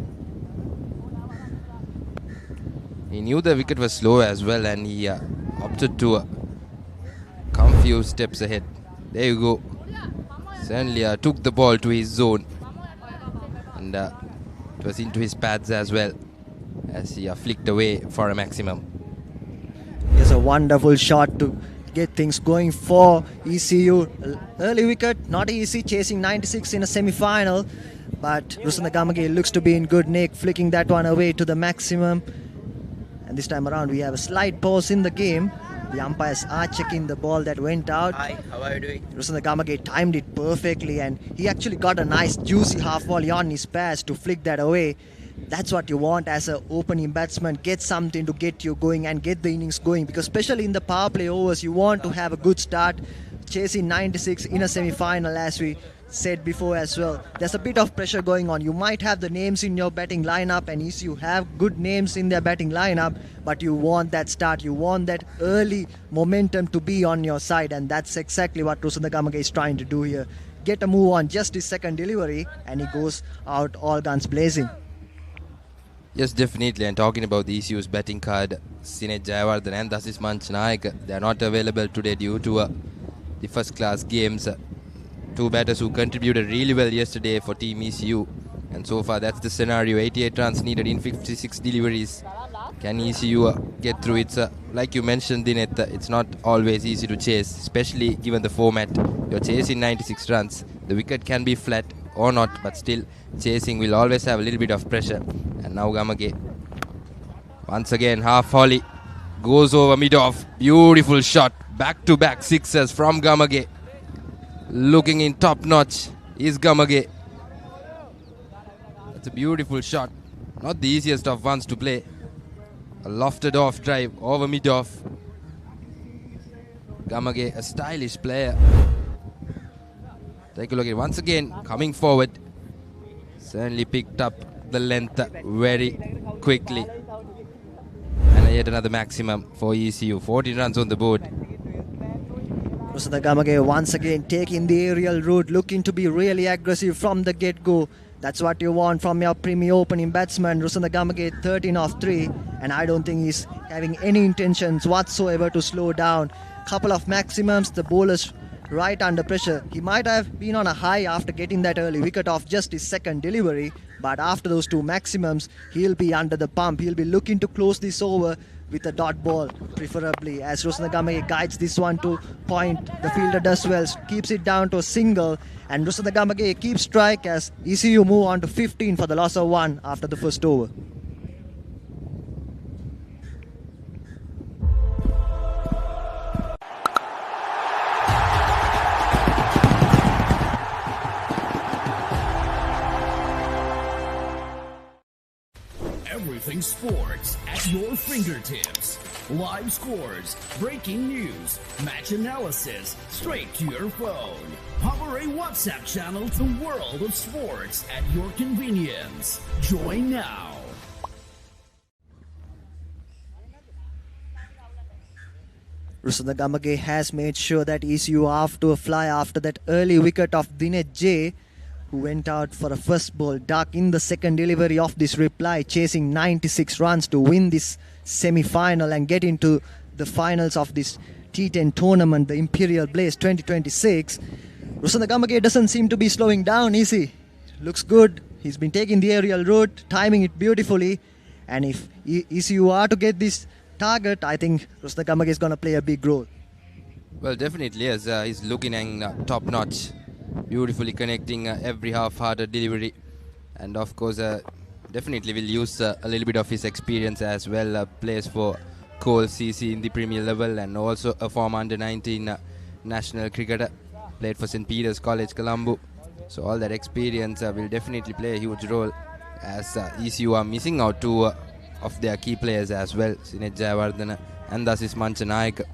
He knew the wicket was slow as well, and he opted to come few steps ahead. There you go. Certainly took the ball to his zone, and it was into his pads as well, as he flicked away for a maximum. It's a wonderful shot to get things going for ECU. Early wicket, not easy, chasing 96 in a semi-final, but Rusanda Gamage looks to be in good nick, flicking that one away to the maximum. And this time around we have a slight pause in the game. The umpires are checking the ball that went out. Hi, how are you doing? Rusanda Gamage timed it perfectly, and he actually got a nice juicy half volley on his pass to flick that away. That's what you want as an opening batsman. Get something to get you going and get the innings going, because especially in the power play overs, you want to have a good start. Chasing 96 in a semi-final, as we said before as well. There's a bit of pressure going on. You might have the names in your batting lineup, and if you have good names in their batting lineup, but you want that start, you want that early momentum to be on your side, and that's exactly what Rusanda Gamage is trying to do here. Get a move on just his second delivery, and he goes out all guns blazing. Yes, definitely. And talking about the ECU's batting card, Sinesh Jayawardene and Dasis Manchanayak, they are not available today due to the first class games. 2 batters who contributed really well yesterday for Team ECU. And so far that's the scenario. 88 runs needed in 56 deliveries. Can ECU get through it? Like you mentioned, Dinet, it's not always easy to chase, especially given the format. You're chasing 96 runs. The wicket can be flat or not, but still chasing will always have a little bit of pressure. And now Gamage, once again half volley, goes over mid-off. Beautiful shot. Back-to-back sixes from Gamage. Looking in top notch is Gamage. That's a beautiful shot. Not the easiest of ones to play. A lofted off drive over mid-off. Gamage, a stylish player. Take a look at it once again, coming forward. Certainly picked up the length very quickly. And yet another maximum for ECU. 14 runs on the board. Rusanda Gamage once again taking the aerial route, looking to be really aggressive from the get-go. That's what you want from your premier opening batsman. Rusanda Gamage 13 off 3, and I don't think he's having any intentions whatsoever to slow down. Couple of maximums, the bowlers right under pressure. He might have been on a high after getting that early wicket off just his second delivery, but after those 2 maximums, he'll be under the pump. He'll be looking to close this over with a dot ball, preferably, as Rusanda Gamage guides this one to point. The fielder does well, keeps it down to a single, and Rusanda Gamage keeps strike as ECU move on to 15 for the loss of 1 after the first over. Everything sports at your fingertips. Live scores, breaking news, match analysis, straight to your phone. Papare WhatsApp channel, the world of sports at your convenience. Join now. Rusanda Gamage has made sure that ECU off to a fly after that early wicket of Dinesh J, who went out for a first ball duck in the second delivery of this reply, chasing 96 runs to win this semi-final and get into the finals of this T10 tournament, the Imperial Blaze 2026. Rusanda Gamage doesn't seem to be slowing down, is he? Looks good. He's been taking the aerial route, timing it beautifully. And if ECU are to get this target, I think Rusanda Gamage is going to play a big role. Well, definitely, yes. He's looking top-notch, beautifully connecting every half-hearted delivery. And of course, definitely will use a little bit of his experience as well. Plays for Cole CC in the Premier level and also a former under-19 national cricketer. Played for St. Peter's College, Colombo. So all that experience will definitely play a huge role, as ECU are missing out two of their key players as well, Sinet Jayawardena and Dasis Manchanayaka.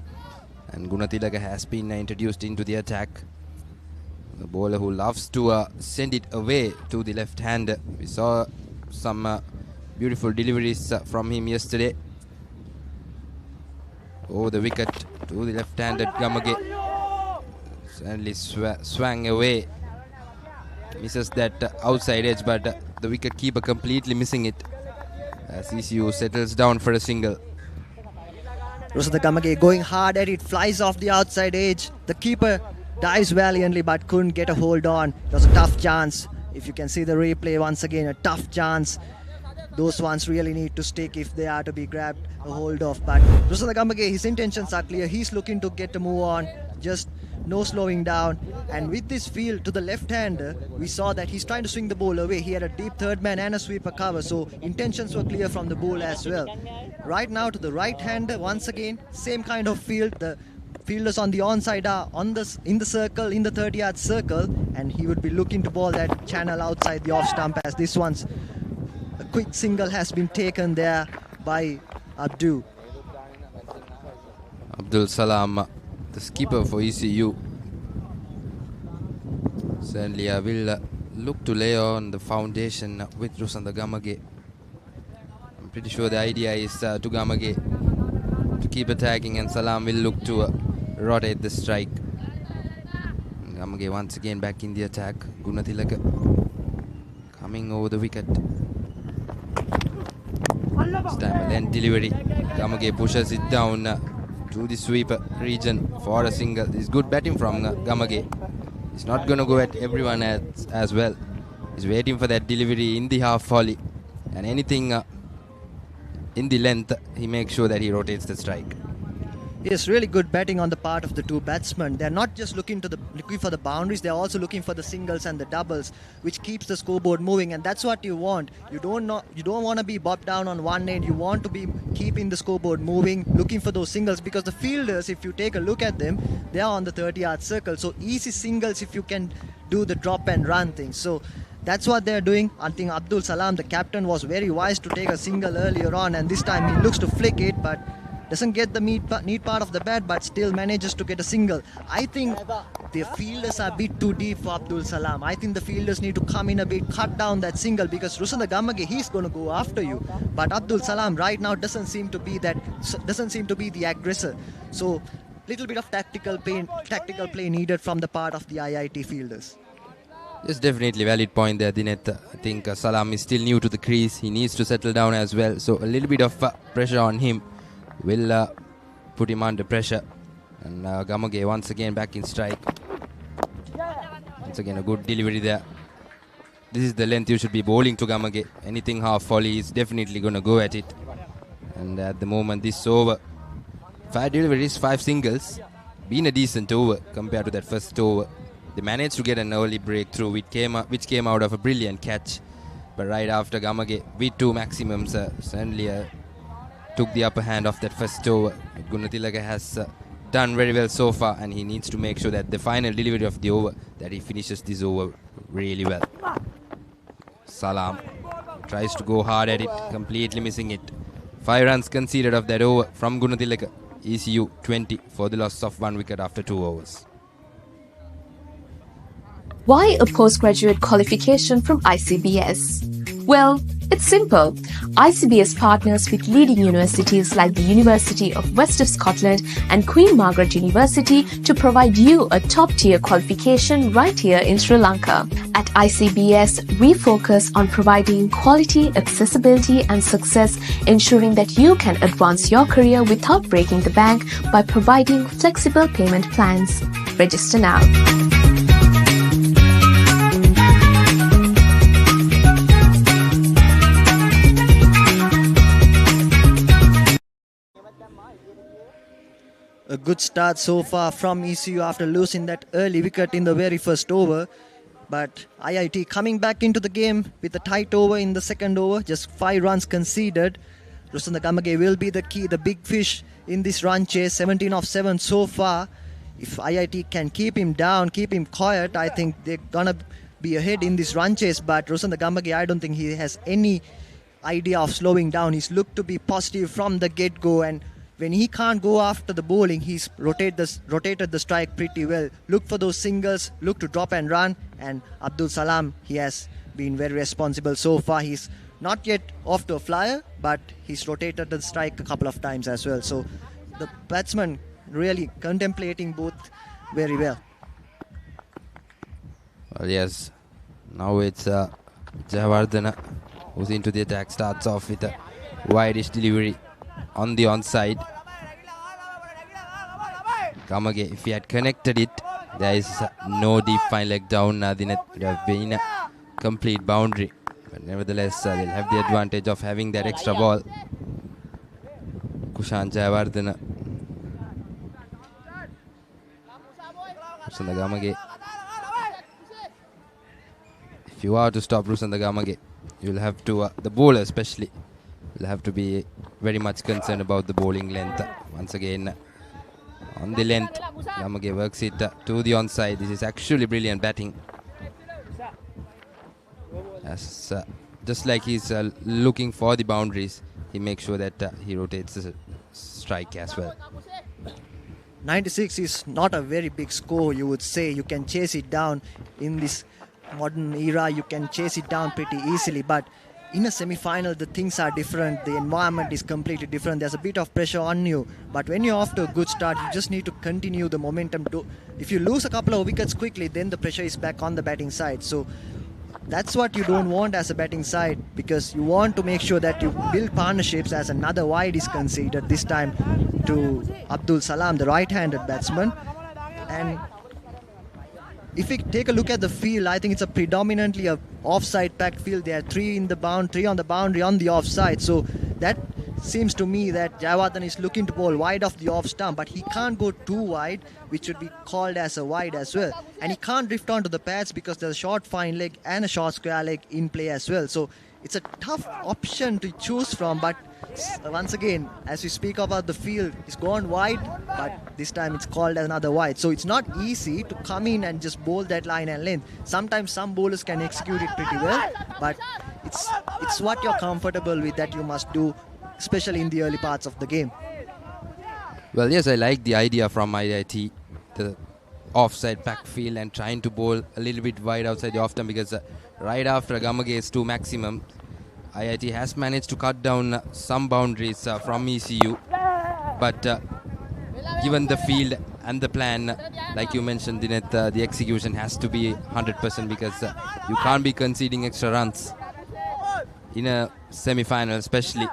And Gunatilaka has been introduced into the attack. The bowler who loves to send it away to the left hander. We saw some beautiful deliveries from him yesterday. Over the wicket to the left-handed Gamage. Suddenly swang away. Misses that outside edge, but the wicket keeper completely missing it as ECU settles down for a single. Rusanda Gamage going hard at it, flies off the outside edge. The keeper dives valiantly but couldn't get a hold on. It was a tough chance. If you can see the replay once again, a tough chance. Those ones really need to stick if they are to be grabbed a hold of. But Rusanda Gamage, his intentions are clear. He's looking to get a move on, just no slowing down. And with this field to the left-hander, we saw that he's trying to swing the ball away. He had a deep third man and a sweeper cover, so intentions were clear from the ball as well. Right now to the right-hander, once again, same kind of field. The fielders on the onside are in the circle, in the 30-yard circle, and he would be looking to ball that channel outside the off stump, as this one's a quick single has been taken there by Abdul Salam, the skipper for ECU. Certainly I will look to lay on the foundation with Rusanda Gamage. I'm pretty sure the idea is to Gamage to keep attacking, and Salam will look to rotate the strike. Gamage once again back in the attack. Gunatilaka coming over the wicket. This time a length delivery. Gamage pushes it down to the sweeper region for a single. This is good batting from Gamage. He's not going to go at everyone as well. He's waiting for that delivery in the half volley, and anything in the length, he makes sure that he rotates the strike. Yes, really good batting on the part of the two batsmen. They're not just looking for the boundaries, they're also looking for the singles and the doubles, which keeps the scoreboard moving, and that's what you want. You don't want to be bobbed down on one end. You want to be keeping the scoreboard moving, looking for those singles, because the fielders, if you take a look at them, they are on the 30-yard circle. So easy singles if you can do the drop and run thing. So that's what they're doing. I think Abdul Salam, the captain, was very wise to take a single earlier on, and this time he looks to flick it, but doesn't get the neat part of the bat, but still manages to get a single. I think the fielders are a bit too deep for Abdul Salam. I think the fielders need to come in a bit, cut down that single, because Rusanda Gamage, he's going to go after you. But Abdul Salam right now doesn't seem to be the aggressor. So little bit of tactical play needed from the part of the IIT fielders. Yes, definitely valid point there, Dinet. I think Salam is still new to the crease. He needs to settle down as well. So a little bit of pressure on him will put him under pressure. And Gamage once again back in strike. Once again a good delivery there. This is the length you should be bowling to Gamage. Anything half volley is definitely going to go at it. And at the moment this over, 5 deliveries, 5 singles. Been a decent over compared to that first over. They managed to get an early breakthrough which came out of a brilliant catch. But right after, Gamage with 2 maximums certainly took the upper hand of that first over. Gunatilaka has done very well so far, and he needs to make sure that the final delivery of the over, that he finishes this over really well. Salam tries to go hard at it, completely missing it. 5 runs conceded of that over from Gunatilaka. ECU 20 for the loss of 1 wicket after 2 overs. Why a postgraduate qualification from ICBS? Well, It's simple. ICBS partners with leading universities like the University of West of Scotland and Queen Margaret University to provide you a top-tier qualification right here in Sri Lanka. At ICBS, we focus on providing quality, accessibility and success, ensuring that you can advance your career without breaking the bank by providing flexible payment plans. Register now. A good start so far from ECU after losing that early wicket in the very first over. But IIT coming back into the game with a tight over in the second over, just 5 runs conceded. Rusanda Gamage will be the key, the big fish in this run chase, 17 of 7 so far. If IIT can keep him down, keep him quiet, I think they're gonna be ahead in this run chase. But Rusanda Gamage, I don't think he has any idea of slowing down. He's looked to be positive from the get-go, and when he can't go after the bowling, he's rotated the strike pretty well. Look for those singles, look to drop and run. And Abdul Salam, he has been very responsible so far. He's not yet off to a flyer, but he's rotated the strike a couple of times as well. So the batsman really contemplating both very well. Well, yes. Now it's Jayawardena who's into the attack, starts off with a wide-ish delivery on the onside. Gamage, if he had connected it, there is no deep fine leg down. It would have been a complete boundary. But nevertheless, they'll have the advantage of having that extra ball. Kushan Jayawardena. Rusanda Gamage. If you are to stop Rusanda Gamage, you'll have to, the bowler especially, will have to be very much concerned about the bowling length. Once again, on the length, Gamage works it to the onside. This is actually brilliant batting. As, just like he's looking for the boundaries, he makes sure that he rotates the strike as well. 96 is not a very big score, you would say. You can chase it down in this modern era. You can chase it down pretty easily, but in a semi-final, the things are different. The environment is completely different. There's a bit of pressure on you. But when you're off to a good start, you just need to continue the momentum. If you lose a couple of wickets quickly, then the pressure is back on the batting side. So that's what you don't want as a batting side, because you want to make sure that you build partnerships as another wide is conceded, this time to Abdul Salam, the right-handed batsman. And if we take a look at the field, I think it's a predominantly a offside packed field. There are 3 on the boundary, on the offside. So that seems to me that Jayawardena is looking to bowl wide off the off stump, but he can't go too wide, which would be called as a wide as well. And he can't drift onto the pads because there's a short fine leg and a short square leg in play as well. So it's a tough option to choose from, but once again, as we speak about the field, it's gone wide, but this time it's called as another wide. So it's not easy to come in and just bowl that line and length. Sometimes some bowlers can execute it pretty well, but it's what you're comfortable with that you must do, especially in the early parts of the game. Well, yes, I like the idea from IIT, the offside pack field and trying to bowl a little bit wide outside the off stump, because right after Gamage's 2 maximum, IIT has managed to cut down some boundaries from ECU. But given the field and the plan, like you mentioned, Dinet, the execution has to be 100%, because you can't be conceding extra runs in a semi-final especially.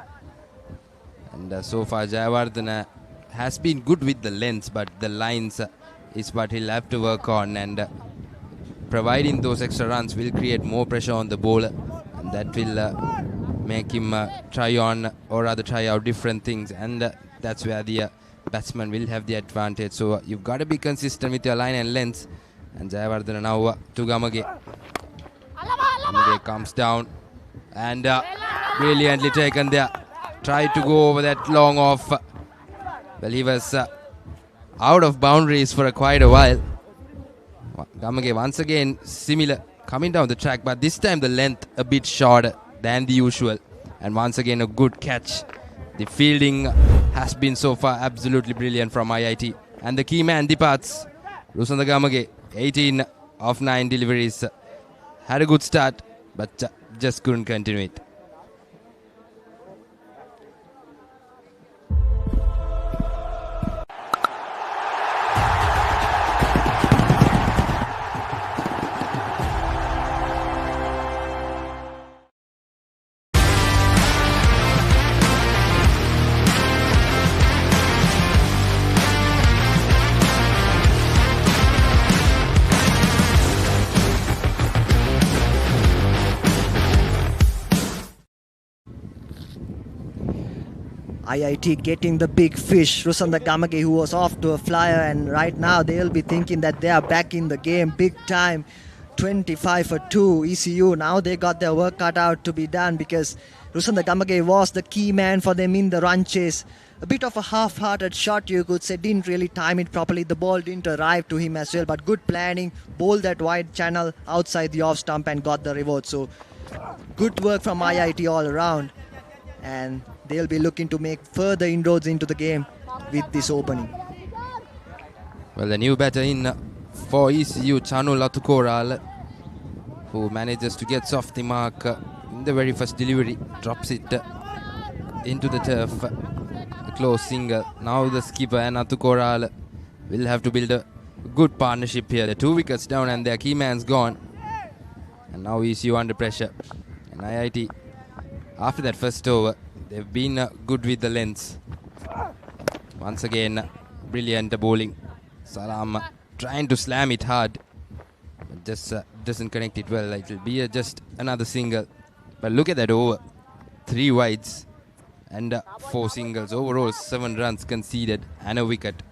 And so far Jayawardena has been good with the lengths, but the lines is what he'll have to work on, and providing those extra runs will create more pressure on the bowler, and that will make him try out different things, and that's where the batsman will have the advantage. So you've got to be consistent with your line and lengths. And Jayawardena now to Gamage. Gamage comes down and brilliantly taken there. Tried to go over that long off. Well, he was out of boundaries for quite a while. Gamage once again similar, coming down the track, but this time the length a bit shorter than the usual. And once again a good catch. The fielding has been so far absolutely brilliant from IIT. And the key man departs. Rusanda Gamage, 18 of 9 deliveries. Had a good start, but just couldn't continue it. IIT getting the big fish, Rusanda Gamage, who was off to a flyer, and right now they'll be thinking that they are back in the game big time. 25 for 2 ECU. Now they got their work cut out to be done because Rusanda Gamage was the key man for them in the run chase. A bit of a half-hearted shot, you could say, didn't really time it properly. The ball didn't arrive to him as well, but good planning, bowled that wide channel outside the off stump and got the reward. So good work from IIT all around, and they'll be looking to make further inroads into the game with this opening. Well, the new batter in for ECU, Chanu Latukoral, who manages to get off the mark in the very first delivery, drops it into the turf, a close single. Now the skipper and Latukoral will have to build a good partnership here. The 2 wickets down and their key man's gone, and now ECU under pressure. And IIT, after that first over, they've been good with the lengths. Once again, brilliant bowling. Salam trying to slam it hard, but just doesn't connect it well. It will be just another single. But look at that over. 3 wides and 4 singles. Overall 7 runs conceded and a wicket.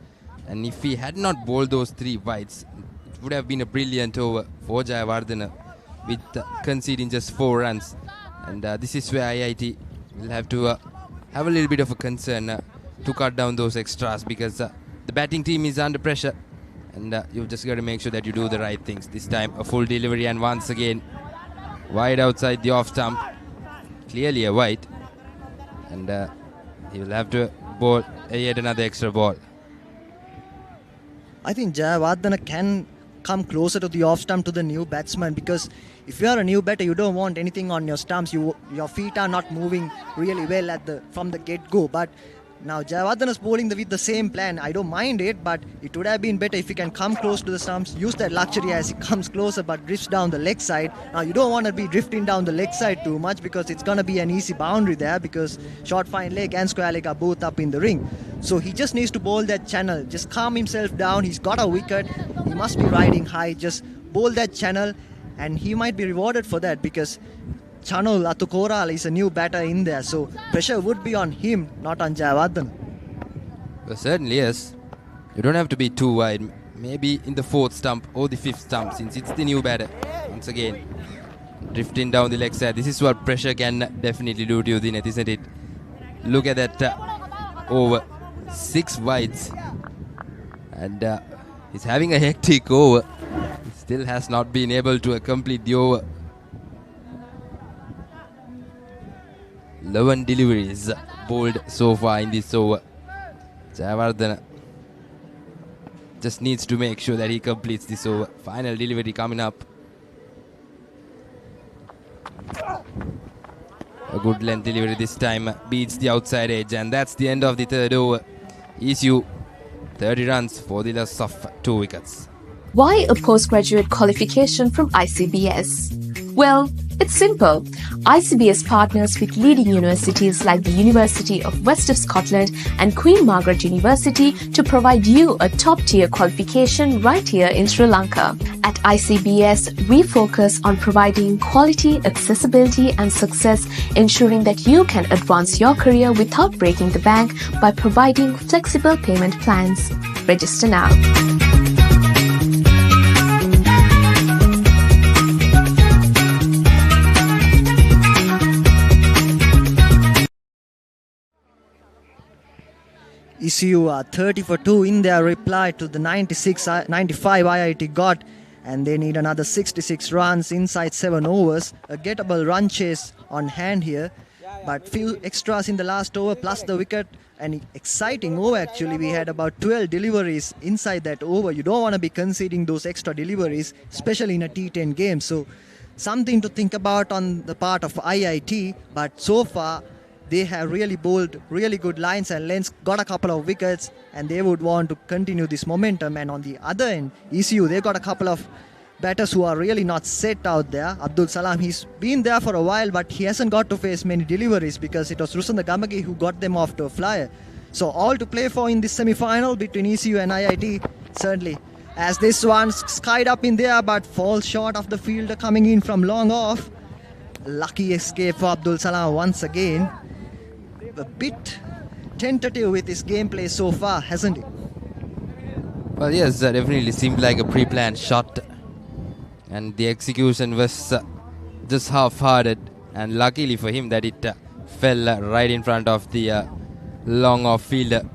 And if he had not bowled those 3 wides, it would have been a brilliant over for Jayawardena with conceding just 4 runs. And this is where IIT will have to have a little bit of a concern to cut down those extras, because the batting team is under pressure, and you've just got to make sure that you do the right things. This time a full delivery, and once again wide outside the off stump, clearly a wide, and he will have to bowl yet another extra ball. I think Jayawardena can come closer to the off stump to the new batsman, because if you are a new batter, you don't want anything on your stumps. Your feet are not moving really well from the get-go. But now Jayawardena is bowling with the same plan. I don't mind it, but it would have been better if he can come close to the stumps, use that luxury as he comes closer but drifts down the leg side. Now you don't want to be drifting down the leg side too much, because it's going to be an easy boundary there, because short fine leg and square leg are both up in the ring. So he just needs to bowl that channel, just calm himself down. He's got a wicket, he must be riding high, just bowl that channel, and he might be rewarded for that, because Chanu Latukoral is a new batter in there, so pressure would be on him, not on Jayawardena. Well, certainly yes. You don't have to be too wide. Maybe in the 4th stump or the 5th stump, since it's the new batter. Once again, drifting down the leg side. This is what pressure can definitely do to you, Dinet, isn't it? Look at that over. 6 wides. And he's having a hectic over. He still has not been able to complete the over. 11 deliveries bowled so far in this over. Jayawardena just needs to make sure that he completes this over. Final delivery coming up. A good length delivery this time, beats the outside edge, and that's the end of the 3rd over. ECU 30 runs for the loss of 2 wickets. Why a postgraduate qualification from ICBS? Well, it's simple. ICBS partners with leading universities like the University of West of Scotland and Queen Margaret University to provide you a top-tier qualification right here in Sri Lanka. At ICBS, we focus on providing quality, accessibility and success, ensuring that you can advance your career without breaking the bank by providing flexible payment plans. Register now. ECU are 30 for 2 in their reply to the 95 IIT got, and they need another 66 runs inside 7 overs. A gettable run chase on hand here, but few extras in the last over plus the wicket. An exciting over actually. We had about 12 deliveries inside that over. You don't want to be conceding those extra deliveries, especially in a T10 game. So something to think about on the part of IIT, but so far they have really bowled really good lines and lengths, got a couple of wickets, and they would want to continue this momentum. And on the other end, ECU, they've got a couple of batters who are really not set out there. Abdul Salam, he's been there for a while, but he hasn't got to face many deliveries because it was Rusanda Gamage who got them off to a flyer. So all to play for in this semi-final between ECU and IIT, certainly. As this one skied up in there, but falls short of the fielder coming in from long off. Lucky escape for Abdul Salam once again. A bit tentative with his gameplay so far, hasn't he? Well, yes, definitely seemed like a pre-planned shot. And the execution was just half-hearted. And luckily for him that it fell right in front of the long off-fielder.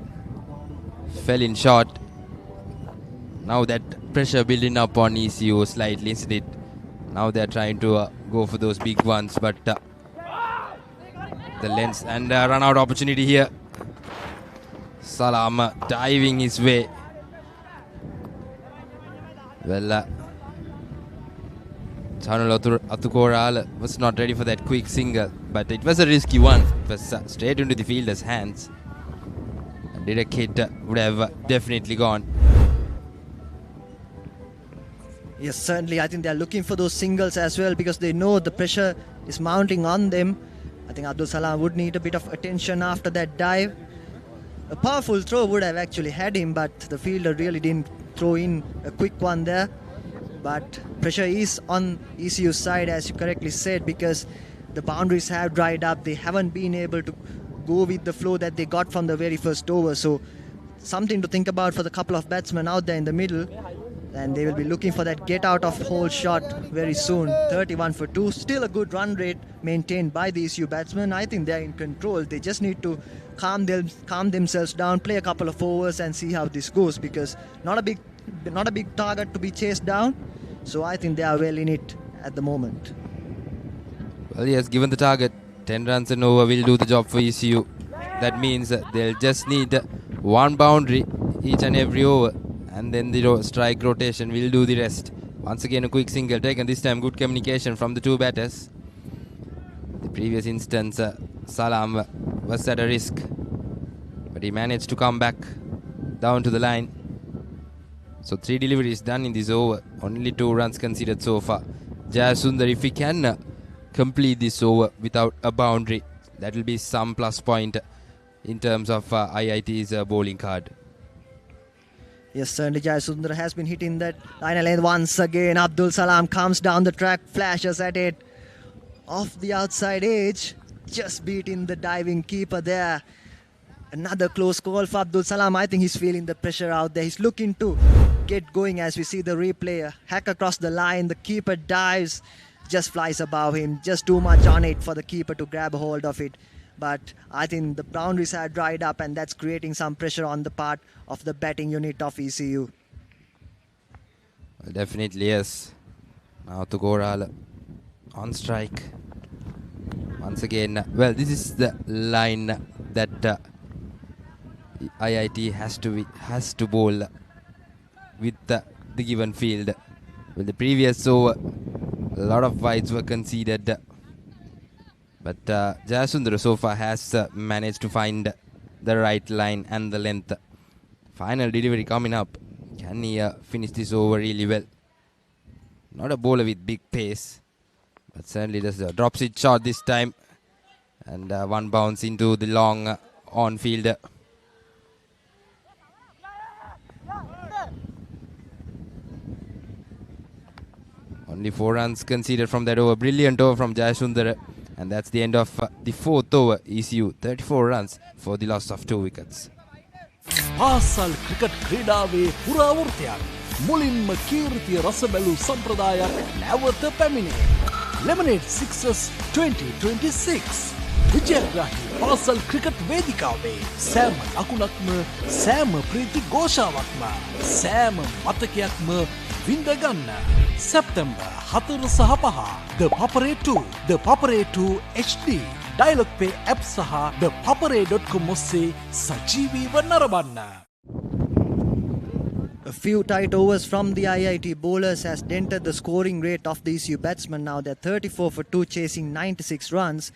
Fell in short. Now that pressure building up on ECU slightly, isn't it? Now they're trying to go for those big ones, but the lens and run out opportunity here. Salam diving his way. Well, Chanul Atukoral was not ready for that quick single, but it was a risky one. It was straight into the fielder's hands. A direct hit would have definitely gone. Yes, certainly. I think they're looking for those singles as well because they know the pressure is mounting on them. I think Abdul Salam would need a bit of attention after that dive. A powerful throw would have actually had him, but the fielder really didn't throw in a quick one there. But pressure is on ECU's side, as you correctly said, because the boundaries have dried up. They haven't been able to go with the flow that they got from the very first over. So something to think about for the couple of batsmen out there in the middle. And they will be looking for that get out of hole shot very soon. 31 for 2. Still a good run rate maintained by the ECU batsmen. I think they're in control. They just need to calm themselves down, play a couple of overs and see how this goes, because not a big target to be chased down. So I think they are well in it at the moment. Well, yes, given the target, 10 runs and over will do the job for ECU. That means they'll just need one boundary each and every over. And then the strike rotation will do the rest. Once again, a quick single taken. This time, good communication from the two batters. The previous instance, Salam was at a risk. But he managed to come back down to the line. So 3 deliveries done in this over. Only 2 runs conceded so far. Jayasundar, if he can complete this over without a boundary, that will be some plus point in terms of IIT's bowling card. Yes, certainly Jayasundar has been hitting that line length once again. Abdul Salam comes down the track, flashes at it off the outside edge, just beating the diving keeper there. Another close call for Abdul Salam. I think he's feeling the pressure out there. He's looking to get going as we see the replay. Hack across the line, the keeper dives, just flies above him. Just too much on it for the keeper to grab a hold of it. But I think the boundaries have dried up and that's creating some pressure on the part of the batting unit of ECU. Well, definitely, yes. Now to Goral on strike. Once again, well, this is the line that IIT has to bowl with the given field. Well, the previous over, a lot of wides were conceded. But Jayasundar so far has managed to find the right line and the length. Final delivery coming up. Can he finish this over really well? Not a bowler with big pace, but certainly does a drops it short this time. And one bounce into the long on-field. Only 4 runs conceded from that over. Brilliant over from Jayasundar. And that's the end of the 4th over. ECU 34 runs for the loss of 2 wickets. පාසල් cricket ක්‍රීඩාවේ පුරාවෘත්තයක් මුලින්ම කීර්තිය රස බැලූ සම්ප්‍රදායක් නැවත පැමිණේ. Lemonade Sixers 2026 විජයග්‍රාහී පාසල් cricket වේදිකාවේ සෑම ලකුණක්ම සෑම ප්‍රීති ഘോഷාවක්ම සෑම මතකයක්ම විඳගන්න. සැප්තැම්බර් 4 සහ 5 ThePapare 2 ThePapare 2 HD Dialog Play App සහ ThePapare.com ඔස්සේ සජීවීව නරඹන්න. A few tight overs from the IIT bowlers has dented the scoring rate of the ECU batsmen. Now they're 34 for 2 chasing 96 runs.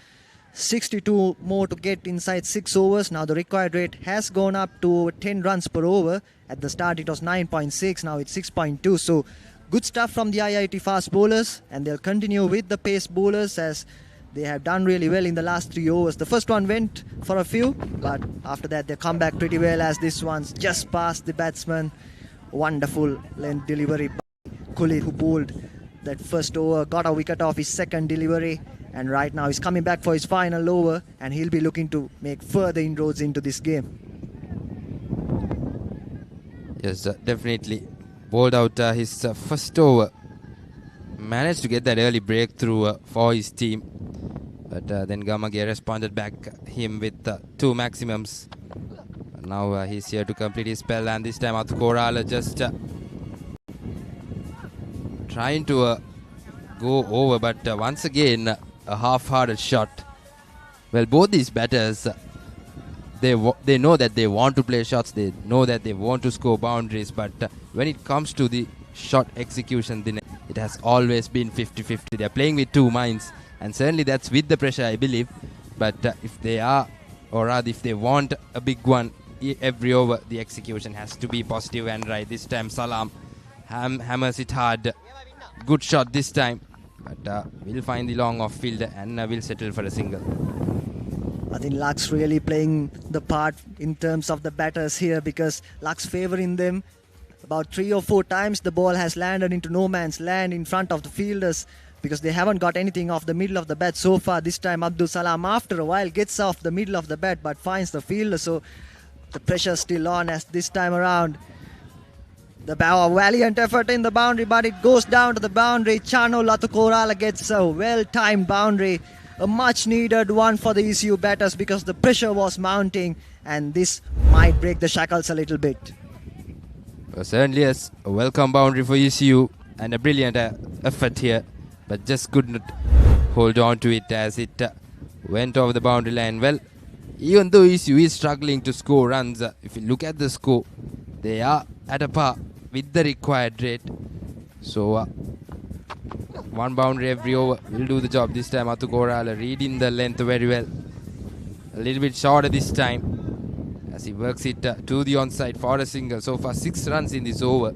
62 more to get inside 6 overs. Now the required rate has gone up to 10 runs per over. At the start it was 9.6, now it's 6.2. So good stuff from the IIT fast bowlers, and they'll continue with the pace bowlers as they have done really well in the last 3 overs. The first one went for a few, but after that they come back pretty well as this one's just past the batsman. Wonderful length delivery by Khalid, who bowled that first over, got a wicket off his second delivery, And right now he's coming back for his final over, and he'll be looking to make further inroads into this game. Yes, definitely. Bowled out his first over. Managed to get that early breakthrough for his team. But then Gamage responded back him with 2 maximums. Now he's here to complete his spell, and this time Athukorala just trying to go over, but once again a half-hearted shot. Well, both these batters, they know that they want to play shots, they know that they want to score boundaries, but when it comes to the shot execution, then it has always been 50-50. They're playing with 2 minds, and certainly that's with the pressure, I believe. But if they are, or rather if they want a big one every over, the execution has to be positive and right. This time Salam hammers it hard. Good shot this time, but we'll find the long off field and we'll settle for a single. I think Lux really playing the part in terms of the batters here, because Lux favouring them. About 3 or 4 times the ball has landed into no man's land in front of the fielders, because they haven't got anything off the middle of the bat so far. This time Abdul Salam after a while gets off the middle of the bat but finds the fielder, so the pressure's still on as this time around. The valiant effort in the boundary, but it goes down to the boundary. Chano Athukorala gets a well-timed boundary. A much-needed one for the ECU batters, because the pressure was mounting, and this might break the shackles a little bit. Certainly yes, a welcome boundary for ECU and a brilliant effort here, but just could not hold on to it as it went over the boundary line. Well, even though ECU is struggling to score runs, if you look at the score, they are at a par with the required rate. So 1 boundary every over will do the job. This time Athukorala reading the length very well. A little bit shorter this time as he works it to the onside for a single. So far 6 runs in this over.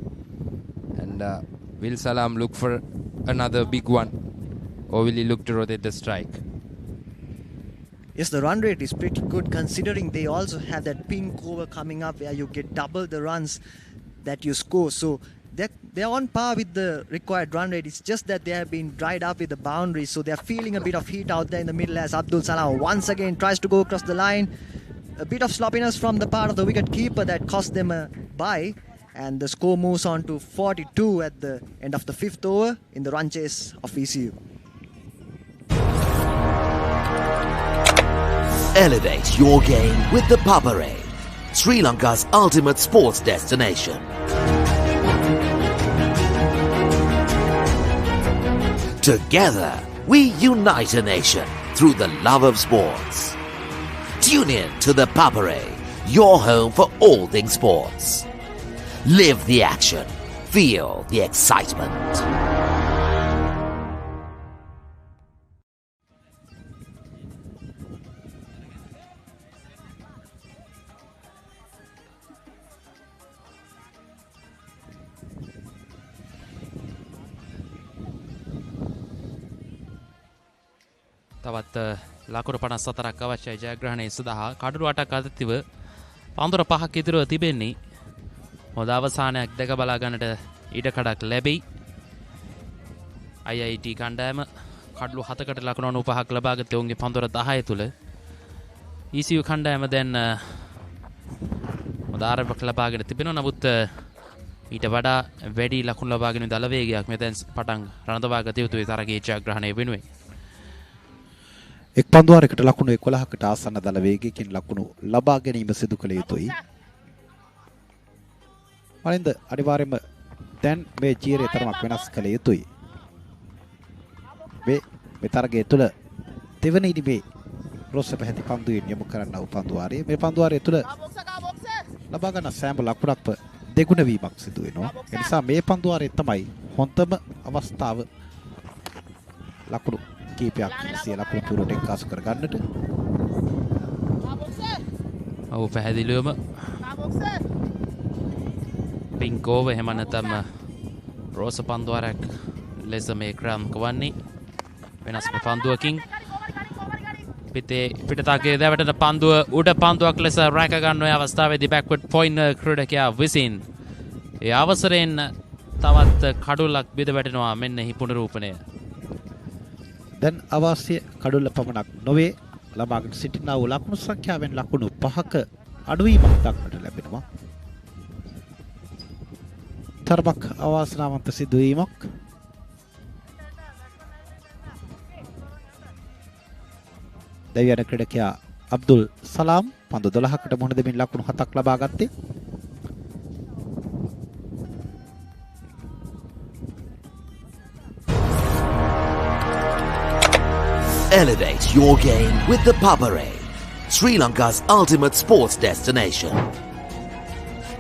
And will Salam look for another big one, or will he look to rotate the strike? Yes, the run rate is pretty good, considering they also have that pink over coming up where you get double the runs that you score. So they're on par with the required run rate. It's just that they have been dried up with the boundaries, so they're feeling a bit of heat out there in the middle as Abdul Salam once again tries to go across the line. A bit of sloppiness from the part of the wicket keeper that cost them a bye, and the score moves on to 42 at the end of the 5th over in the run chase of ECU. Elevate your game with the Papare, Sri Lanka's ultimate sports destination. Together, we unite a nation through the love of sports. Tune in to the Papare, your home for all things sports. Live the action, feel the excitement. තවත් ලකුණු 54ක් අවශ්‍යයි ජයග්‍රහණය සඳහා. කඩළු 8ක් අතතිව පන්දුර 5ක් ඉදිරිව තිබෙන්නේ. හොඳ අවසානයක් දැක බලා ගන්නට ඉඩකඩක් ලැබෙයි. IIT කණ්ඩායම කඩළු 7කට ලකුණු 95ක් ලබාගත්තේ ඔවුන්ගේ පන්දුර 10 තුල. ECU කණ්ඩායම දැන් හොඳ ආරම්භයක් ලබාගෙන තිබෙනවා. නමුත් ඊට වඩා වැඩි ලකුණු ලබාගෙන දල වේගයක් මෙතෙන් පටන් රඳවා ගත යුතුයි තරගයේ ජයග්‍රහණය වෙනුවෙන්. එක් පන්දුවාරයකට ලකුණු 11කට ආසන්න දල වේගයකින් ලකුණු ලබා ගැනීම සිදු කළ යුතුයි. මලින්ද අනිවාර්යයෙන්ම දැන් මේ ජීරය තරමක් වෙනස් කළ යුතුයි. මේ තරගය තුළ දෙවන ඉනිමේ රොස්ස පැහැති පන්දුවෙන් යොමු කරන්න වූ පන්දුවාරය මේ පන්දුවාරය තුළ ලබා ගන්න සෑම ලකුණක්ම දෙගුණ වීමක් සිදු වෙනවා. ඒ නිසා මේ පන්දුවාරය තමයි හොඳම අවස්ථාව ලකුණු කීපයක් සිය ලකුණු පුරට එක්කාසු කර ගන්නට. ඔව් පැහැදිලිවම පින්කෝව එහෙම නැත්නම් රෝස පන්දුවාරයක් ලෙස මේ ක්‍රාම්ක වන්නේ වෙනස්ම පන්දුවකින් පිටතගේ දැවටන පන්දුව උඩ පන්දුවක් ලෙස රැක ගන්න ඔය අවස්ථාවේදී බෑක්වර්ඩ් පොයින්ටර් ක්‍රීඩකයා විසින් ඒ අවසරයෙන් තවත් කඩුලක් බිඳ වැටෙනවා. මෙන්න හි පුනරූපණය. දැන් අවාසිය කඩුල්ල පමණක් නොවේ ලබාගෙන සිටිනා වූ ලකුණු සංඛ්‍යාවෙන් ලකුණු 5ක අඩුවීමක් දක්නට ලැබෙනවා. තරමක් අවාසනාවන්ත සිදුවීමක්. දෙවියන් ක්‍රීඩකයා අබ්දුල් සලාම් පන්දු 12කට මුහුණ දෙමින් ලකුණු 7ක් ලබා ගත්තේ. Elevate your game with the Papare, Sri Lanka's ultimate sports destination.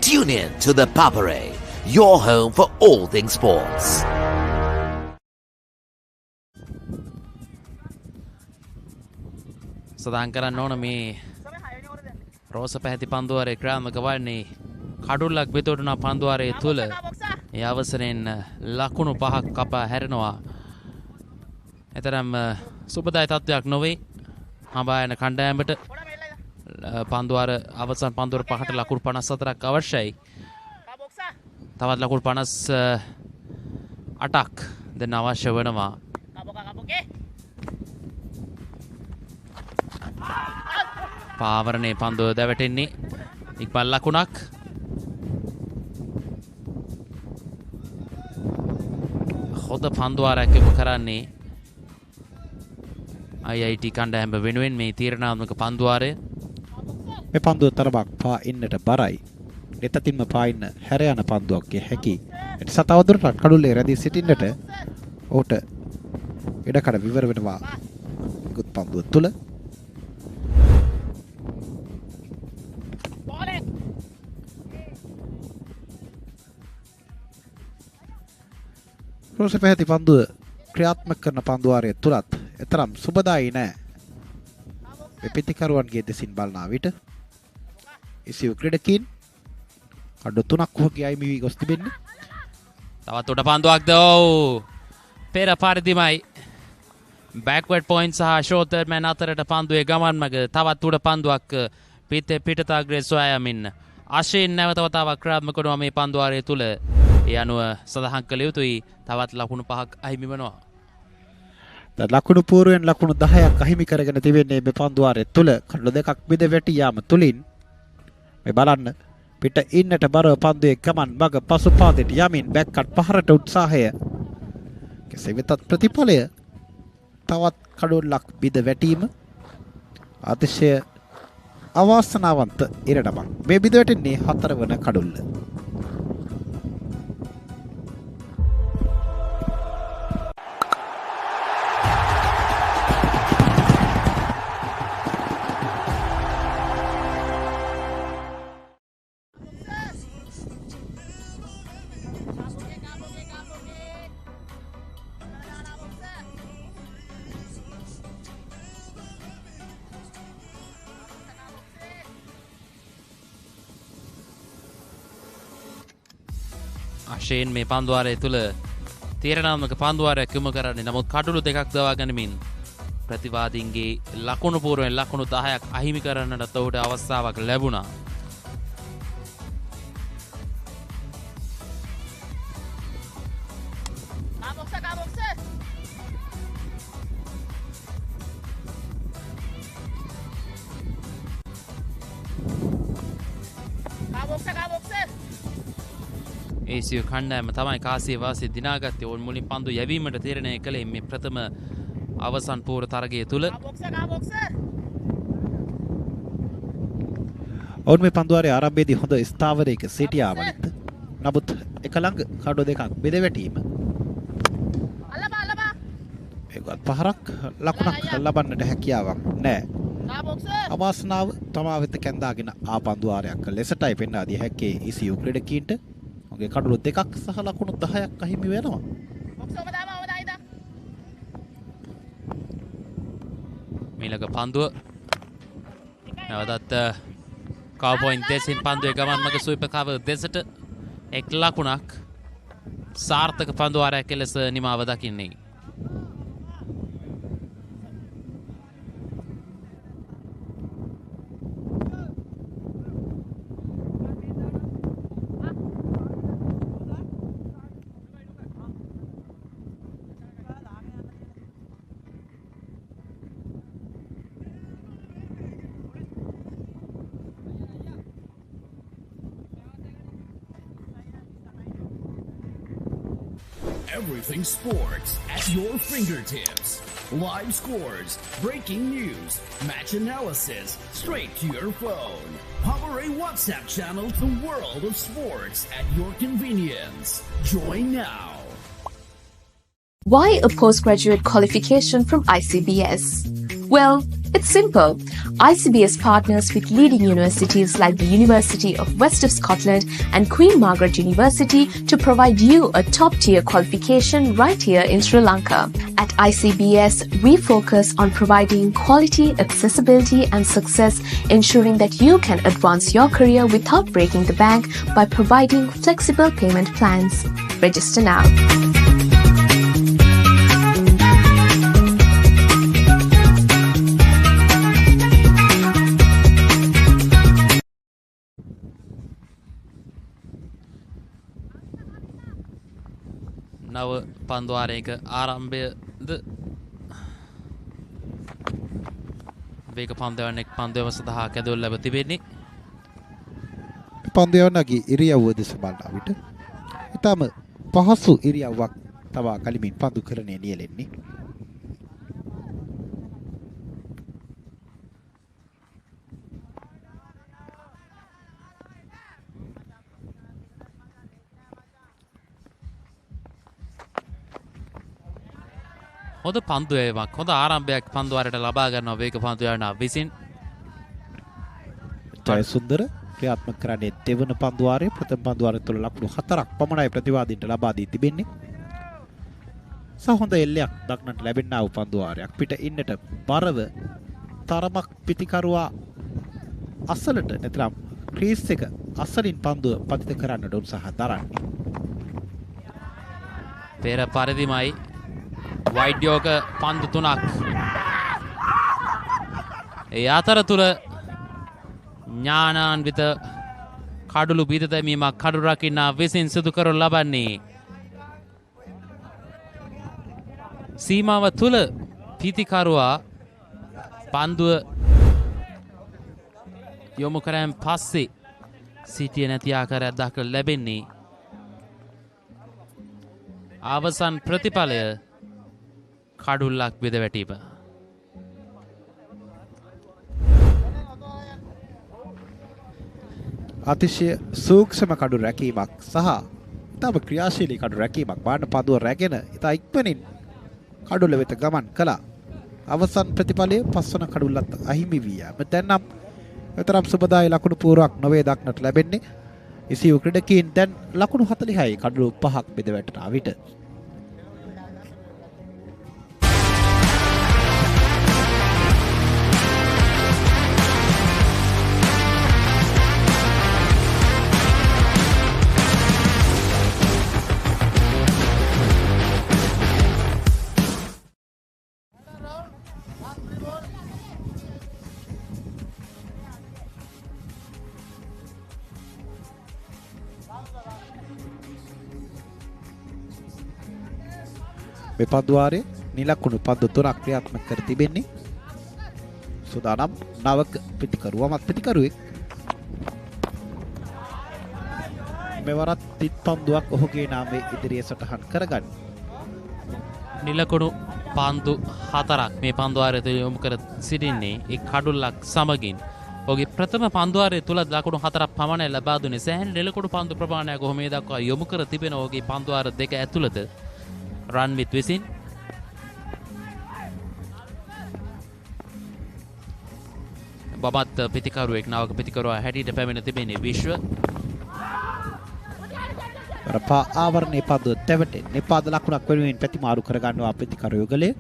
Tune in to the Papare, your home for all things sports. සඳහන් කරන්න ඕන මේ රෝස පැහැති පන්දුවාරයේ ක්‍රාමක වන්නේ කඩුල්ලක් බෙදවුණා පන්දුවාරයේ තුල ඒ අවසරයෙන් ලකුණු 5ක් කපා හැරෙනවා. එතරම් සුබදායි තත්ත්වයක් නොවේ හඹායන කණ්ඩායමට. පන්දුවාර අවසන් පන්දුවර 5ට ලකුණු 54ක් අවශ්‍යයි. තවත් ලකුණු 58ක් දෙන්න අවශ්‍ය වෙනවා. පාවරණේ පන්දුව දැවටෙන්නේ ඉක්මන් ලකුණක්. හොඳ පන්දුවාරයක් යොමු කරන්නේ IIT කණ්ඩායම වෙනුවෙන් මේ තීරණාත්මක පන්දුවාරය. මේ පන්දුව තරමක් පා ඉන්නට බරයි. එතතින්ම පා ඉන්න හැර යන පන්දුවක් කිය හැකි. ඒ නිසා තවදුරටත් කඩුල්ලේ රැඳී සිටින්නට ඔහුට ඉඩකඩ විවර වෙනවා. ගුත් පන්දුව තුල රෝස පැහැති පන්දුව ක්‍රියාත්මක කරන පන්දුවාරයේ තුලත් එතරම් සුබදායි නෑ. මේ පිටිකරුවන්ගේ දෙසින් බලනා විට ඉසියු ක්‍රීඩකීන් කඩු 3ක් වගේ අයිමි වී ගොස් තිබෙන්නේ. තවත් උඩ පන්දුවක්ද ඔව් පෙර පරිදිමයි බෑක්වර්ඩ් පොයින්ට් සහ ෂෝටර් මෑන් අතරට පන්දුවේ ගමන් මග තවත් උඩ පන්දුවක් පිටතාග්‍රේ සොයා යමින් ආශයෙන් නැවත වතාවක් ක්‍රියාත්මක කරනවා මේ පන්දුවාරයේ තුල. ඒ අනුව සඳහන් කළ යුතුයි තවත් ලකුණු 5ක් අහිමි වෙනවා. ලකුණු පූර්වෙන් ලකුණු 10ක් අහිමි කරගෙන තිබෙන්නේ මේ පන්දුවාරයේ තුල. කඩලු දෙකක් බිඳ වැටි යාම තුලින් මේ බලන්න පිට ඉන්නට බරව පන්දුවේ ගමන් මග පසුපාදයට යමින් බැක්කට් පහරට උත්සාහය. කෙසේ වෙතත් ප්‍රතිඵලය තවත් කඩුල්ලක් බිඳ වැටීම අතිශය අවාසනාවන්ත ඉරණමක්. මේ බිඳ වැටෙන්නේ 4 වන කඩුල්ල. ආශයෙන් මේ පන්දුවාරය තුල තීරණාත්මක පන්දුවාරයක් යොමු කරන්නේ. නමුත් කඩුළු දෙකක් දවා ගනිමින් ප්‍රතිවාදීන්ගේ ලකුණු පූර්වෙන් ලකුණු 10ක් අහිමි කරන්නට ඔහුට අවස්ථාවක් ලැබුණා. ඒසියු කණ්ඩායම තමයි කාසිය වාසිය දිනාගත්තේ. ඔවුන් මුලින් පන්දු යැවීමට තීරණය කළේ මේ ප්‍රථම අවසන් පූර්ව තරගය තුල. ඔවුන් මේ පන්දුවාරයේ ආරම්භයේදී හොඳ ස්ථාවරයක සිටියා වලිත්. නමුත් එක ළඟ කඩු දෙකක් බෙද වැටීම. ඒකත් පහරක් ලකුණක් ලබන්නට හැකියාවක් නැහැ. අවාසනාව තමා වෙත කැඳාගෙන ආ පන්දුවාරයක් ලෙසටයි පෙන්වා දී හැක්කේ ඉසියු ක්‍රීඩකීන්ට. ඔගේ කඩුළු දෙකක් සහ ලකුණු 10ක් අහිමි වෙනවා. මීළඟ පන්දුව නැවතත් කව්බොයින් දෙසින් පන්දුවේ ගමන් මග සුවිපකාව දෙසට එක් ලකුණක් සාර්ථක පන්දුවාරයක් ලෙස නිමාව දකින්නේ. Everything sports at your fingertips. Live scores, breaking news, match analysis, straight to your phone. Papare WhatsApp channel, the world of sports at your convenience. Join now. Why a postgraduate qualification from ICBS? Well, it's simple. ICBS partners with leading universities like the University of West of Scotland and Queen Margaret University to provide you a top-tier qualification right here in Sri Lanka. At ICBS, we focus on providing quality, accessibility and success, ensuring that you can advance your career without breaking the bank by providing flexible payment plans. Register now. නව පන්දුවාරයක ආරම්භයද වේග පන්දුවන්නෙක් පන්දුවම සඳහා කැඳවුම් ලැබ තිබෙන්නේ. පන්දුවන්නගේ ඉරියව්ව දෙස බලන විට ඊටම පහසු ඉරියව්වක් තවා කලිමින් පන්දු කරණය නියැලෙන්නේ. හොඳ පන්දුවේමක් හොඳ ආරම්භයක් පන්දුවාරයට ලබා ගන්නවා වේග පන්දුවන්නා විසින්. ජයසුන්දර ක්‍රියාත්මක කරන්නේ දෙවන පන්දුවාරයේ ප්‍රථම පන්දුවාරය තුළ ලකුණු 4ක් පමණයි ප්‍රතිවාදීන්ට ලබා දී තිබෙන්නේ. සහොඳ එල්ලයක් දක්නට ලැබෙනා වූ පන්දුවාරයක් පිට ඉන්නට බරව තරමක් පිටිකරුවා අසලට නැත්නම් ක්‍රීස් එක අසලින් පන්දුව පතිත කරන්නට උත්සාහ දරන්නේ. පෙර පරිදිමයි වෛද්‍යෝක පන්දු 3ක්. ඒ අතරතුර ඥානාන්විත කඩුළු බිඳ දැමීමක් කඩු රකින්නා විසින් සිදු කරනු ලබන්නේ. සීමාව තුල පීතිකරුවා පන්දුව යොමු කරන් පස්සේ සිටිය නැති ආකාරයක් දක්වලා ලැබෙන්නේ. අවසන් ප්‍රතිඵලය කඩුල්ලක් බෙද වැටීම. අතිශය සූක්ෂම කඩු රැකීමක් සහ තම ක්‍රියාශීලී කඩු රැකීමක් බාන පදුව රැගෙන ඉතා ඉක්මනින් කඩුල්ල වෙත ගමන් කළා. අවසන් ප්‍රතිඵලයේ පස්වන කඩුල්ලත් අහිමි වී යාම. දැන් නම් විතරම් සුබදායි ලකුණු පුරාවක් නොවේ දක්නට ලැබෙන්නේ. ඉසියු ක්‍රීඩකයන් දැන් ලකුණු 46යි කඩුළු 5ක් බෙද වැටෙනා විට. මේ පන්දුවාරයේ නිලකුණු පන්දු 3ක් ක්‍රියාත්මක කර තිබෙන්නේ. සුදානම් නවක පිටිකරුවමත් පිටිකරුවෙක්. මෙවරත් තිත් පන්දුවක් ඔහුගේ නාමයේ ඉදිරියේ සටහන් කරගන්න. නිලකුණු පන්දු 4ක් මේ පන්දුවාරයට යොමු කර සිටින්නේ. ඒ කඩුල්ලක් සමගින් ඔහුගේ ප්‍රථම පන්දුවාරයේ තුල ලකුණු 4ක් පමණ ලබා දුන්නේ. සෑහෙන නිලකුණු පන්දු ප්‍රමාණයක් ඔහු මේ දක්වා යොමු කර තිබෙන ඔහුගේ පන්දුවාර දෙක ඇතුළත රන්විත් විසින්. බබත් පිතිකරුවෙක් නවක පිතිකරුවා හැටියට පැමිණ තිබෙන්නේ විශ්ව. රපා ආවරණේ පන්දුව තැවටේ නිපාද ලකුණක් වෙනුවෙන් ප්‍රතිමාරු කර ගන්නවා පිතිකරු යුගලයේ.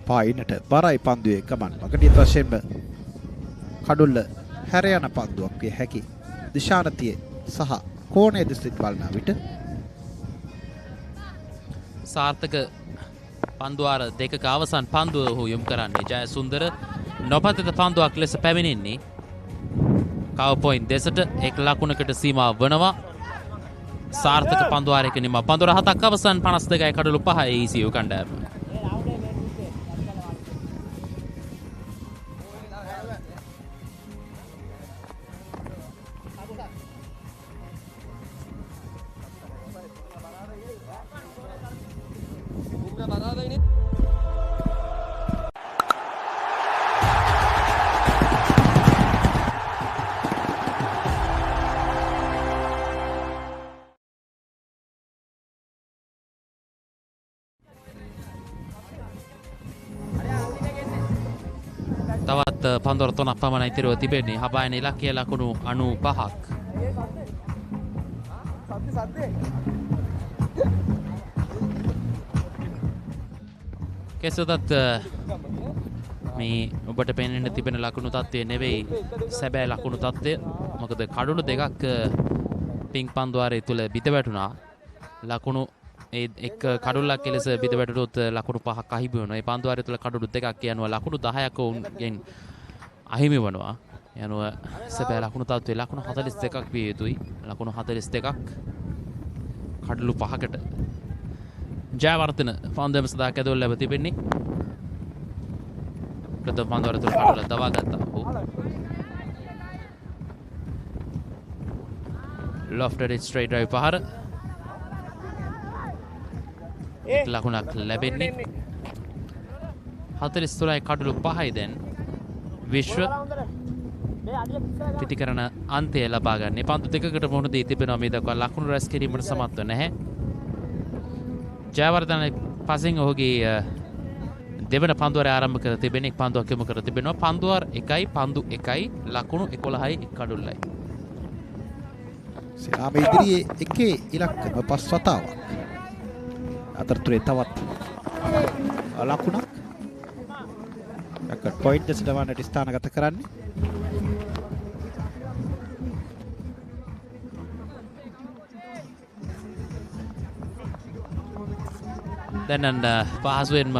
පායිනට බරයි පන්දුවේ ගමන් මගදී වශයෙන්ම කඩුල්ල හැර යන පන්දුවක් විය හැකි. දිශානතිය සහ කෝණයේ දෙසින් බලන විට සාර්ථක පන්දුවාර දෙකක අවසන් පන්දුව ඔහු යොමු කරන්නේ. ජයසුන්දර නොපතිත පන්දුවක් ලෙස පැමිණෙන්නේ. කව පොයින්ට් දෙසට එක් ලකුණකට සීමා වනවා. සාර්ථක පන්දුවාරයක නිම පන්දුර 7ක් අවසන් 52යි කඩලු 5යි ECU කණ්ඩායම. තවත් පන්දුර 3ක් පමණයි තිරව තිබෙන්නේ. හබායන ඉලක්කය ලකුණු 95ක්. කෙසේදත් මේ ඔබට පෙනෙන්න තිබෙන ලකුණු තත්ත්වය නෙවෙයි සැබෑ ලකුණු තත්ත්වය. මොකද කඩුළු දෙකක් පිං පන්දුවාරය තුල බිඳ වැටුණා. ලකුණු ඒ එක් කඩුල්ලක් කෙලෙස බිඳ වැටුණොත් ලකුණු 5ක් අහිමි වෙනවා. ඒ පන්දුවාරය තුල කඩුළු දෙකක් යනවා. ලකුණු 10ක් ඔවුන්ගෙන් අහිමි වෙනවා. යනුව සැබෑ ලකුණු තත්ත්වයේ ලකුණු 42ක් විය යුතුයි. ලකුණු 42ක් කඩුළු 5කට ජයවර්ධන පන්දුවම සදා කැදවල ලැබ තිබෙන්නේ. ප්‍රථම පන්දුවර තුල කඩුල්ල දවා ගත්තා. lofted straight drive පහර. එක් ලකුණක් ලැබෙන්නේ. 43යි කඩුළු 5යි දැන් විශ්ව පිටිකරන අන්තය ලබා ගන්න. පන්දු දෙකකට මුහුණ දී තිබෙනවා. මේ දක්වා ලකුණු රැස් කිරීමට සමත්ව නැහැ. ජයවර්ධන පසින් ඔහුගේ දෙවන පන්දුවර ආරම්භ කර තිබෙන එක් පන්දුවක් යොමු කර තිබෙනවා. පන්දුවර 1යි පන්දු 1යි ලකුණු 11යි එක් කඩුල්ලයි. සිනාම ඉදිරියේ එකේ ඉලක්කම 5 වතාවක්. අතරතුරේ තවත් ලකුණක්. රෙකෝඩ් පොයින්ට් දෙසට වන්නට ස්ථානගත කරන්නේ. දැන් පහසුවෙන්ම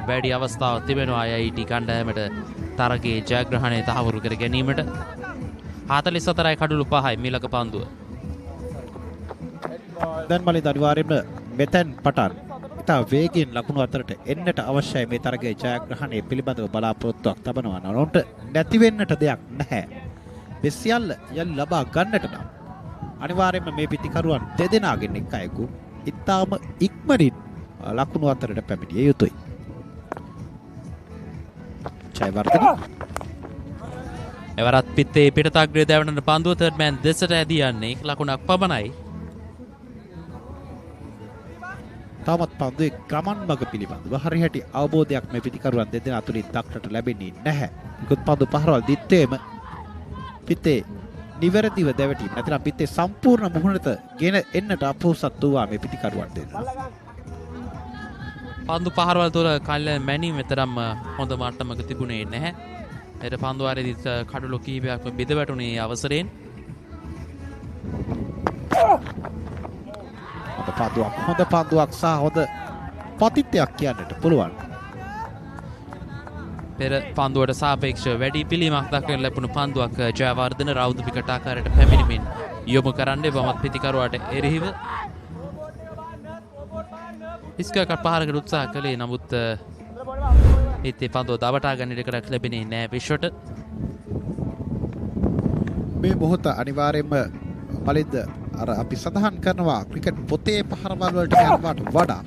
වැඩි අවස්ථාවක් තිබෙනවා IIT කණ්ඩායමට තරගයේ ජයග්‍රහණය තහවුරු කර ගැනීමට. 44යි කඩුළු 5යි මීළඟ පන්දුව. දැන් මලින්ද අනිවාර්යයෙන්ම මෙතෙන් පටන් ඉතා වේගයෙන් ලකුණු අතරට එන්නට අවශ්‍යයි. මේ තරගයේ ජයග්‍රහණය පිළිබඳව බලාපොරොත්තුවක් තබනවා. නෝන්ට නැති වෙන්නට දෙයක් නැහැ. මේ සියල්ල යලි ලබා ගන්නට නම් අනිවාර්යයෙන්ම මේ පිටිකරුවන් දෙදෙනාගෙන් එක් අයෙකු ඉතාම ඉක්මනින් ලකුණු අතරට පැමිණිය යුතුයි. ජයවර්ධන එවරත් පිත්තේ පිටතග්‍රය දැවනට පන්දුව තර්ඩ් මෑන් දෙසට ඇදී යන්නේ ලකුණක් පමණයි. තාමත් පන්දුවේ ගමන් මඟ පිළිබඳව හරිහැටි අවබෝධයක් මේ පිටිකරුවන් දෙදෙනා අතුරින් දක්නට ලැබෙන්නේ නැහැ. මොකද පන්දු පහරවල් දිත්තේම පිත්තේ නිවැරදිව දැවටීම නැත්නම් පිත්තේ සම්පූර්ණ මුහුණට ගෙන එන්නට අපහසුත් වූවා මේ පිටිකරුවන් දෙදෙනා. පන්දු පහරවල් තුළ කල්යන මැනීම තරම් හොඳ මට්ටමක තිබුණේ නැහැ. එයට පන්දුවාරයේදීත් කඩුළු කිහිපයක්ම බිඳ වැටුණේ අවසරයෙන්. හොඳ පන්දුවක් සහ හොඳ පතිත්වයක් කියන්නට පුළුවන්. පෙර පන්දුවට සාපේක්ෂව වැඩි පිළීමක් දක්වන ලැබුණු පන්දුවක් ජයවර්ධන රවුදු පිකට ආකාරයට පැමිණීමෙන් යොමු කරන්නේ වමත් පිටිකරුවාට එරෙහිව. ඉස්කරකට පහරකට උත්සාහ කළේ නමුත් හිතේ පන්දුව දවටා ගන්න ඉඩකඩක් ලැබෙන්නේ නැහැ විශ්වට. මේ මොහොත අනිවාර්යයෙන්ම මලින්ද අර අපි සඳහන් කරනවා ක්‍රිකට් පොතේ පහරවල් වලට යනවාට වඩා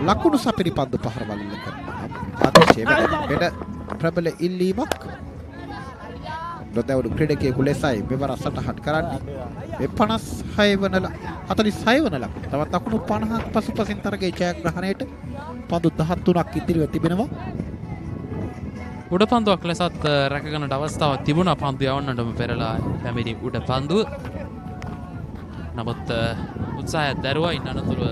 ලකුණු සපිරි පන්දු පහරවල් වල කරනවා. අතිශය වැඩ ප්‍රබල ඉල්ලීමක්. නොදැවුණු ක්‍රීඩකයෙකු ලෙසයි මෙවර සටහන් කරන්නේ. මේ 56 වන 46 වන ලකුණු. තවත් ලකුණු 50ක් පසුපසින් තරගයේ ජයග්‍රහණයට පන්දු 13ක් ඉතිරිව තිබෙනවා. උඩ පන්දුවක් ලෙසත් රැකගන්නට අවස්ථාවක් තිබුණා. පන්දු යවන්නටම පෙරලා පැමිණි උඩ පන්දුව. නමුත් උත්සාහයක් දැරුවා. ඉන්න අනතුරුව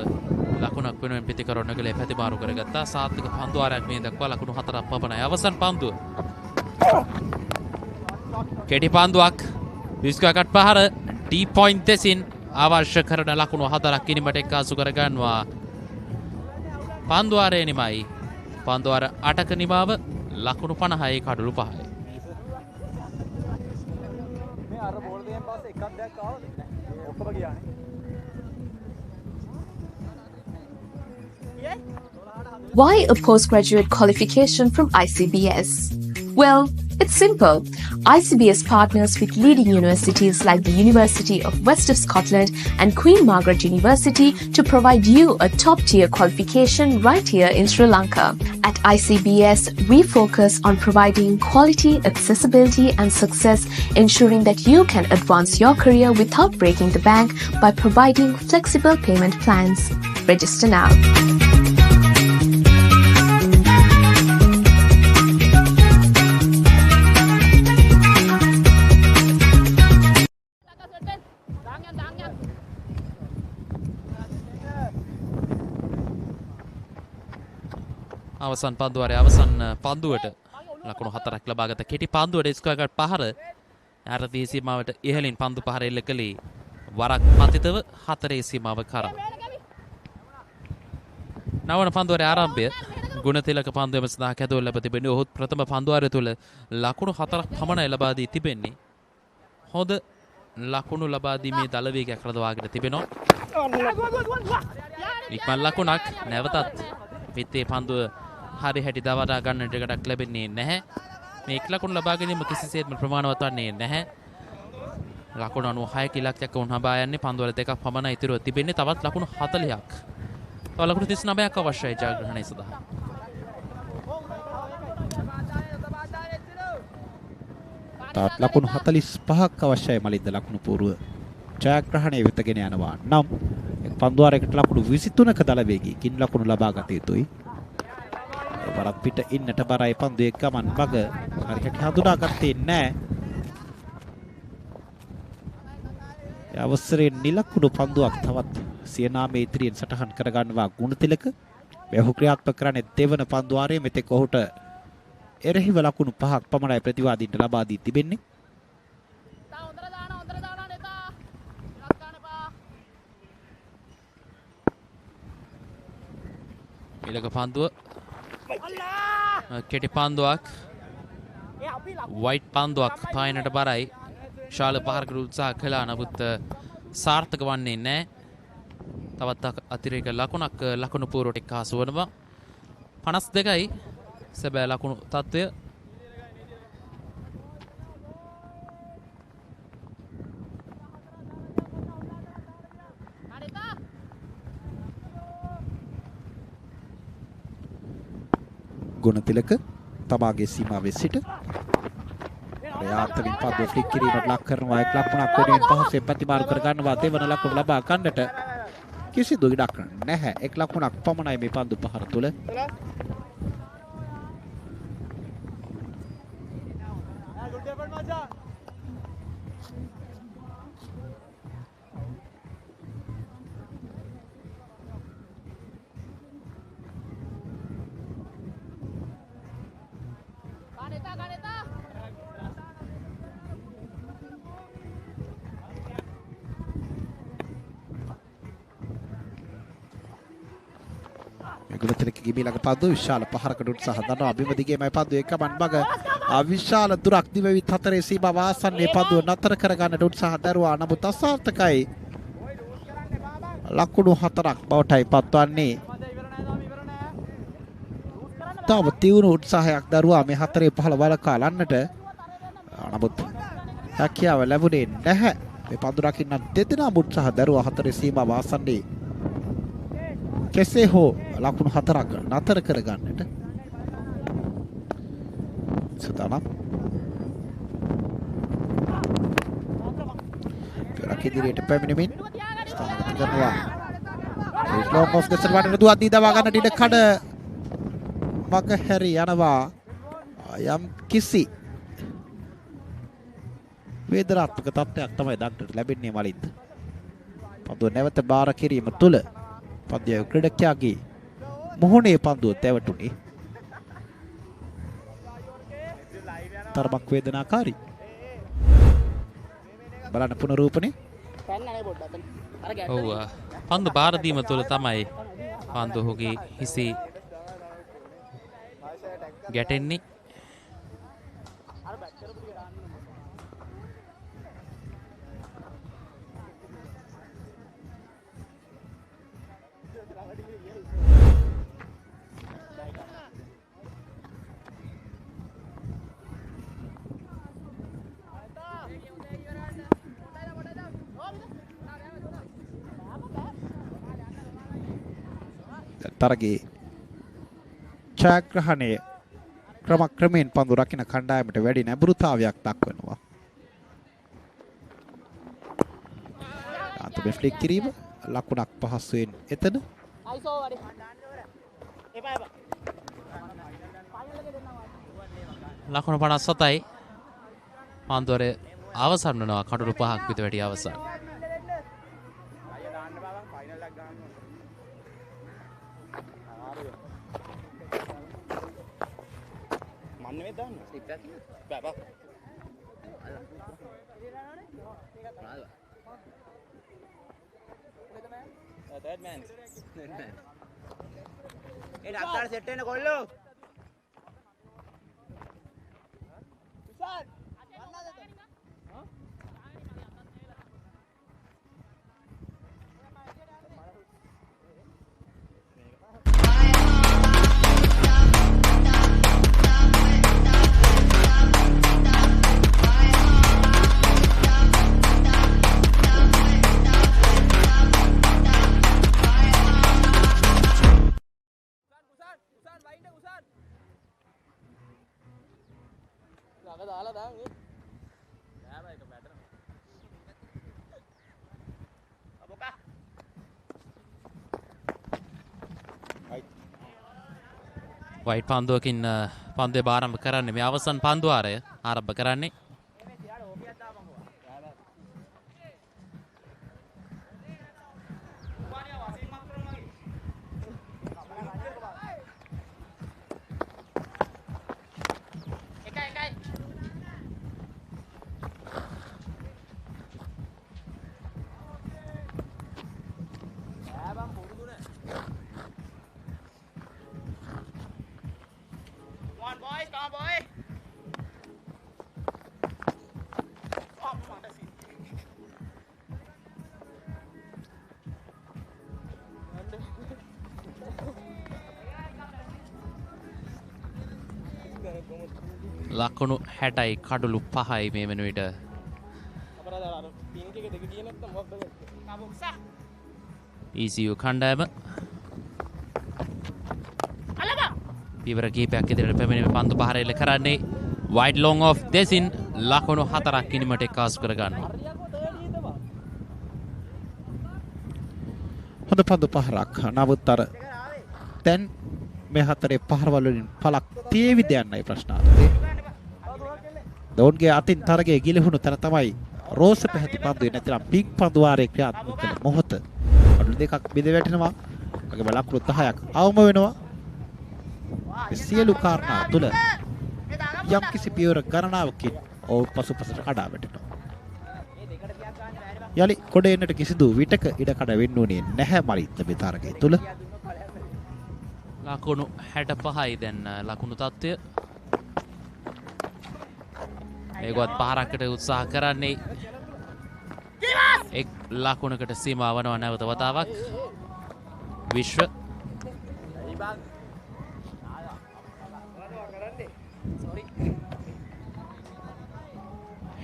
ලකුණක් වෙනුවෙන් පිටිකරව නගලේ පැතිමාරු කරගත්තා. සාර්ථක පන්දුවාරයක් මේ දක්වා ලකුණු 4ක් පමණයි. අවසන් පන්දුව. කෙටි පන්දුවක් විස්කකට පහර ටී පොයින්ට් දෙසින් අවශ්‍ය කරන ලකුණු 4ක් කිරීමට එක්කාසු කරගන්නවා. පන්දුවාරයේ නිමයි. පන්දුවාර 8ක නිමාව ලකුණු 50යි කඩුළු 5යි. මේ අර බෝල් දෙකෙන් පස්සේ එකක් දැක්ක ආවද? ඔක්කොම ගියානේ. Why a postgraduate qualification from ICBS? Well, It's simple. ICBS partners with leading universities like the University of West of Scotland and Queen Margaret University to provide you a top-tier qualification right here in Sri Lanka. At ICBS, we focus on providing quality, accessibility and success, ensuring that you can advance your career without breaking the bank by providing flexible payment plans. Register now. අවසන් පන්දුවරේ අවසන් පන්දුවට ලකුණු 4ක් ලබාගත කෙටි පන්දුවට score පහර ආරදී සීමාවට ඉහළින් පන්දු පහර එල්ල කළේ වරක් පතිතව 4 සීමාව කරා. නවන පන්දුවරේ ආරම්භය ගුණතිලක පන්දුවම සඳහා කැදවල ලැබ තිබෙන්නේ. ඔහු ප්‍රථම පන්දුවාරය තුළ ලකුණු 4ක් පමණයි ලබා දී තිබෙන්නේ. හොඳ ලකුණු ලබා දීමේ දල වේගයක් රඳවාගෙන තිබෙනවා. ඉක්මන් ලකුණක් නැවතත් පිටේ පන්දුව හරි හැටි දවඩා ගන්නට එකක් ලැබෙන්නේ නැහැ. මේ එක් ලකුණු ලබා ගැනීම කිසිසේත්ම ප්‍රමාණවත් වන්නේ නැහැ. ලකුණු 96 ඉලක්කයක් වුණ හඹා යන්නේ පන්දුවල දෙකක් පමණයි ඉතිරිව තිබෙන්නේ. තවත් ලකුණු 40ක්. තව ලකුණු 39ක් අවශ්‍යයි ජයග්‍රහණය සඳහා. තවත් ලකුණු 45ක් අවශ්‍යයි මලින්ද ලකුණු පූර්ව ජයග්‍රහණය වෙතගෙන යනවා. නම් පන්දුවාරයකට ලකුණු 23ක දල වේගයකින් ලකුණු ලබා ගත යුතුයි. වරක් පිට ඉන්නට බරයි පන්දුවේ ගමන් මග හරියට හඳුනාගත්තේ නැහැ. අවසරේ නිලකුණු පන්දුවක් තවත් සිය නාමයේ ඉදිරියෙන් සටහන් කරගන්නවා ගුණතිලක. මෙහු ක්‍රියාත්මක කරන්නේ දෙවන පන්දුවාරයේ මෙතෙක් ඔහුට එරෙහිව ලකුණු 5ක් පමණයි ප්‍රතිවාදීන්ට ලබා දී තිබෙන්නේ. ඊළඟ පන්දුව කෙටි පන්දුවක් වයිට් පන්දුවක් පායනට බරයි. ශාල පහරකට උත්සාහ කළා නමුත් සාර්ථක වන්නේ නැහැ. තවත් අතිරේක ලකුණක් ලකුණු පූර්වට එක්කාසු වනවා. 52යි සැබෑ ලකුණු තත්ත්වය. ගුණතිලක තමාගේ සීමාවේ සිට ප්‍රයාත්මකින් පන්දුව ෆ්ලික් කිරීමට ලක් කරනවා. එක් ලකුණක් වෙනුවෙන් පහසෙන් ප්‍රතිමාරු කර ගන්නවා. දෙවන ලකුණ ලබා ගන්නට කිසිදු ඉඩක් නැහැ. එක් ලකුණක් පමණයි මේ පන්දු පහර තුළ. ගුණතිලක ගිබිලක පන්දුව විශාල පහරකට උත්සාහ දරනවා. අභිම දිගේමයි පන්දුව එකමන් මග විශාල දුරක් දිවෙවිත් හතරේ සීමාව ආසන්නයේ පන්දුව නතර කර ගන්නට උත්සාහ දරුවා. නමුත් අසාර්ථකයි. ලකුණු 4ක් බවටයි පත්වන්නේ. තව තියුණු උත්සාහයක් දරුවා මේ 4-15 වලකා ලන්නට. නමුත් හැකියාව ලැබුණේ නැහැ. මේ පන්දු රකින්න දෙදෙනා උත්සාහ දරුවා 4 සීමාව ආසන්නයේ. කෙසේ හෝ ලකුණු 4ක් නතර කර ගන්නට සදානම් පෙරක් ඉදිරියට පැමිණෙමින් ස්ථානගත කරනවා. ලොං ඔෆ් ද සර්වන්ට දුවද්දී දවා ගන්නට ඉඩ කඩ මග හැරි යනවා. යම් කිසි වේදනාත්මක තත්ත්වයක් තමයි දක්නට ලැබෙන්නේ මලින්ද. පන්දුව නැවත බාර කිරීම තුළ පන්දුවේ ක්‍රීඩකයාගේ මොහොනේ පන්දුව තැවටුනේ. තරමක් වේදනාකාරී. බලන්න පුනරූපනේ. ඔව් පන්දු බාර දීම තුළ තමයි පන්දුවගේ හිසේ ගැටෙන්නේ. තරගයේ ඡායාග්‍රහණය ක්‍රමයෙන් පන්දු රකින්න කණ්ඩායමට වැඩි නැඹුරුතාවයක් දක්වනවා. අන්තිම ෆ්ලික් කිරීම ලකුණක් පහසුවෙන් එතන. ලකුණු 57යි. පන්දුවර අවසන් වෙනවා කඩළු 5ක් විතර වැඩි අවසන්. වයිට් පන්දුවකින් පන්දුවේ ආරම්භ කරන්නේ මේ අවසන් පන්දුවාරය ආරම්භ කරන්නේ. ලකුණු 60යි කඩළු 5යි මේ වෙන විට. ECU කණ්ඩායම පියවර කිහිපයක් ඉදිරියට පැමිණීමේ පන්දු පහර එල්ල කරන්නේ වයිඩ් ලොං ඔෆ් දෙසින් ලකුණු 4ක් කිනිමට එක්කාසු කර ගන්නවා. හොඳ පන්දු පහරක්. නමුත් අර දැන් මේ හතරේ පහරවල වලින් පළක් තේවිද යන්නයි ප්‍රශ්නාර්ථය. දෝන්ගේ අතින් තරගයේ ගිලිහුණු තැන තමයි රෝස පැහැති පන්දුවේ නැතිනම් පිංක් පන්දු වාරයේ ක්‍රියාත්මක කළ මොහොත. අඩු දෙකක් බෙද වැටෙනවා. වගේම ලකුණු 10ක් අවම වෙනවා. සියලු කාරණා තුල යම් කිසි පියවර ගණනාවකින් ඔව් පසුපසට කඩා වැටෙනවා. යලි කොඩ එන්නට කිසිදු විටක ඉඩ කඩ වෙන්නුනේ නැහැ මරිත් මේ තරගයේ තුල. ලකුණු 65යි දැන් ලකුණු තත්ත්වය. ඒකවත් පහරකට උත්සාහ කරන්නේ එක් ලකුණකට සීමා වනවා නැවත වතාවක්. විශ්ව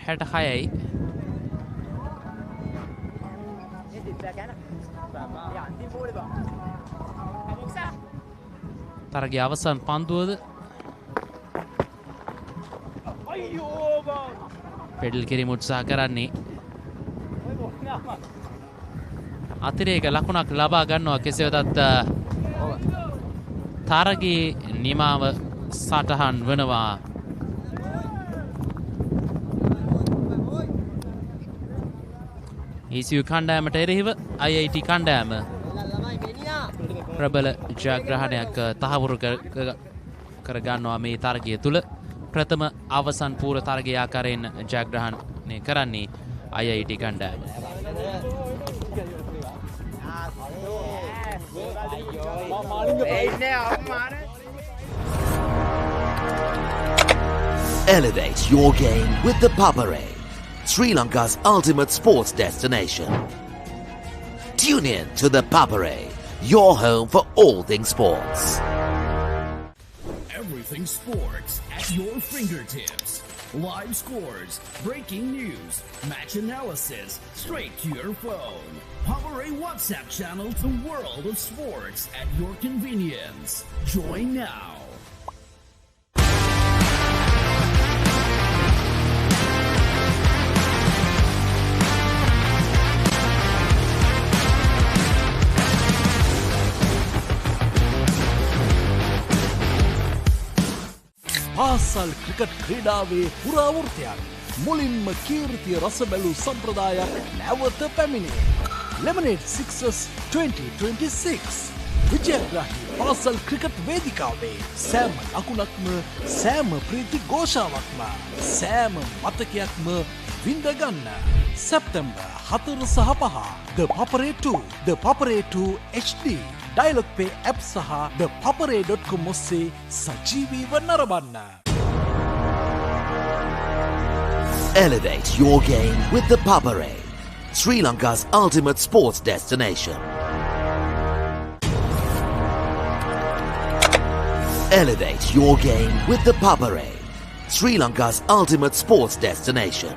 66යි. තරගයේ අවසන් පන්දුවද පෙඩල් කිරීම උත්සාහ කරන්නේ අතිරේක ලකුණක් ලබා ගන්නවා. කෙසේ වෙතත් තරගයේ නිමාව සටහන් වෙනවා. ECU කණ්ඩායමට එරෙහිව IIT කණ්ඩායම ප්‍රබල ජයග්‍රහණයක් තහවුරු කර ගන්නවා මේ තරගය තුල. ප්‍රථම අවසන් පූර්ව තරගයේ ආකාරයෙන් ජයග්‍රහණය කරන්නේ IIT කණ්ඩායම. Elevate your game with ThePapare, Sri Lanka's ultimate sports destination. Tune in to ThePapare, your home for all things sports. Everything sports at your fingertips. Live scores, breaking news, match analysis, straight to your phone. Papare WhatsApp channel, the world of sports at your convenience. Join now. පාසල් cricket ක්‍රීඩාවේ පුරාවෘත්තයක් මුලින්ම කීර්තිය රස බැලූ සම්ප්‍රදායක් නැවත පැමිණේ. Lemonade Sixers 2026 විජයග්‍රාහී පාසල් cricket වේදිකාවේ සෑම ලකුණක්ම සෑම ප්‍රීති ഘോഷාවක්ම සෑම මතකයක්ම විඳගන්න. සැප්තැම්බර් 4 සහ 5 ThePapare 2 ThePapare 2 HD Dialog Play App සහ ThePapare.com ඔස්සේ සජීවීව නරඹන්න. Elevate your game with the Papare, Sri Lanka's ultimate sports destination. Elevate your game with the Papare, Sri Lanka's ultimate sports destination.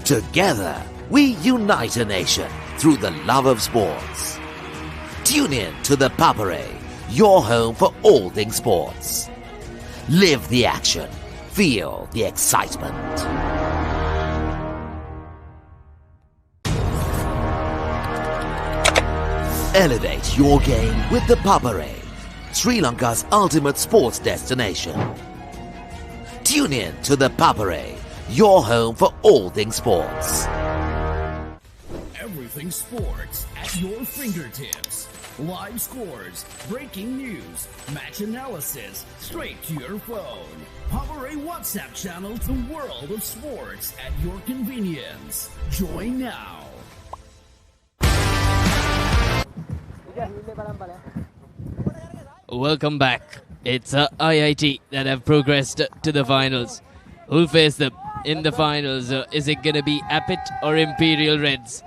Together, we unite a nation through the love of sports. Tune in to the Papare, your home for all things sports. Live the action. Feel the excitement. Elevate your game with the Papare, Sri Lanka's ultimate sports destination. Tune in to the Papare, your home for all things sports. Everything sports at your fingertips. Live scores, breaking news, match analysis, straight to your phone. Papare WhatsApp channel, the world of sports at your convenience. Join now. Welcome back. It's IIT that have progressed to the finals. Who'll face them in the finals? Is it going to be Appit or Imperial Reds?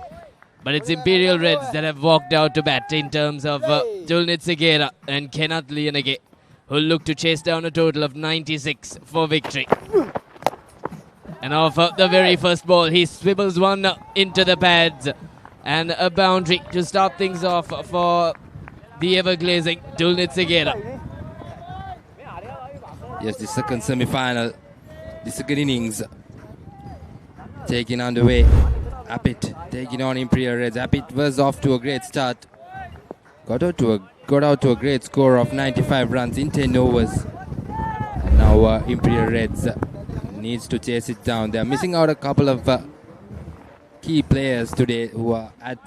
But it's Imperial Reds that have walked out to bat in terms of Dulnit Segera and Kenneth Lianage, who'll look to chase down a total of 96 for victory. And off the very first ball, he swivels one into the pads. And a boundary to start things off for the ever-glazing Dulnit Segera. Yes, the second semi-final, the second innings taking underway. Appit taking on Imperial Reds. Appit was off to a great start. Got out to a great score of 95 runs in 10 overs. And now Imperial Reds needs to chase it down. They're missing out a couple of key players today who are at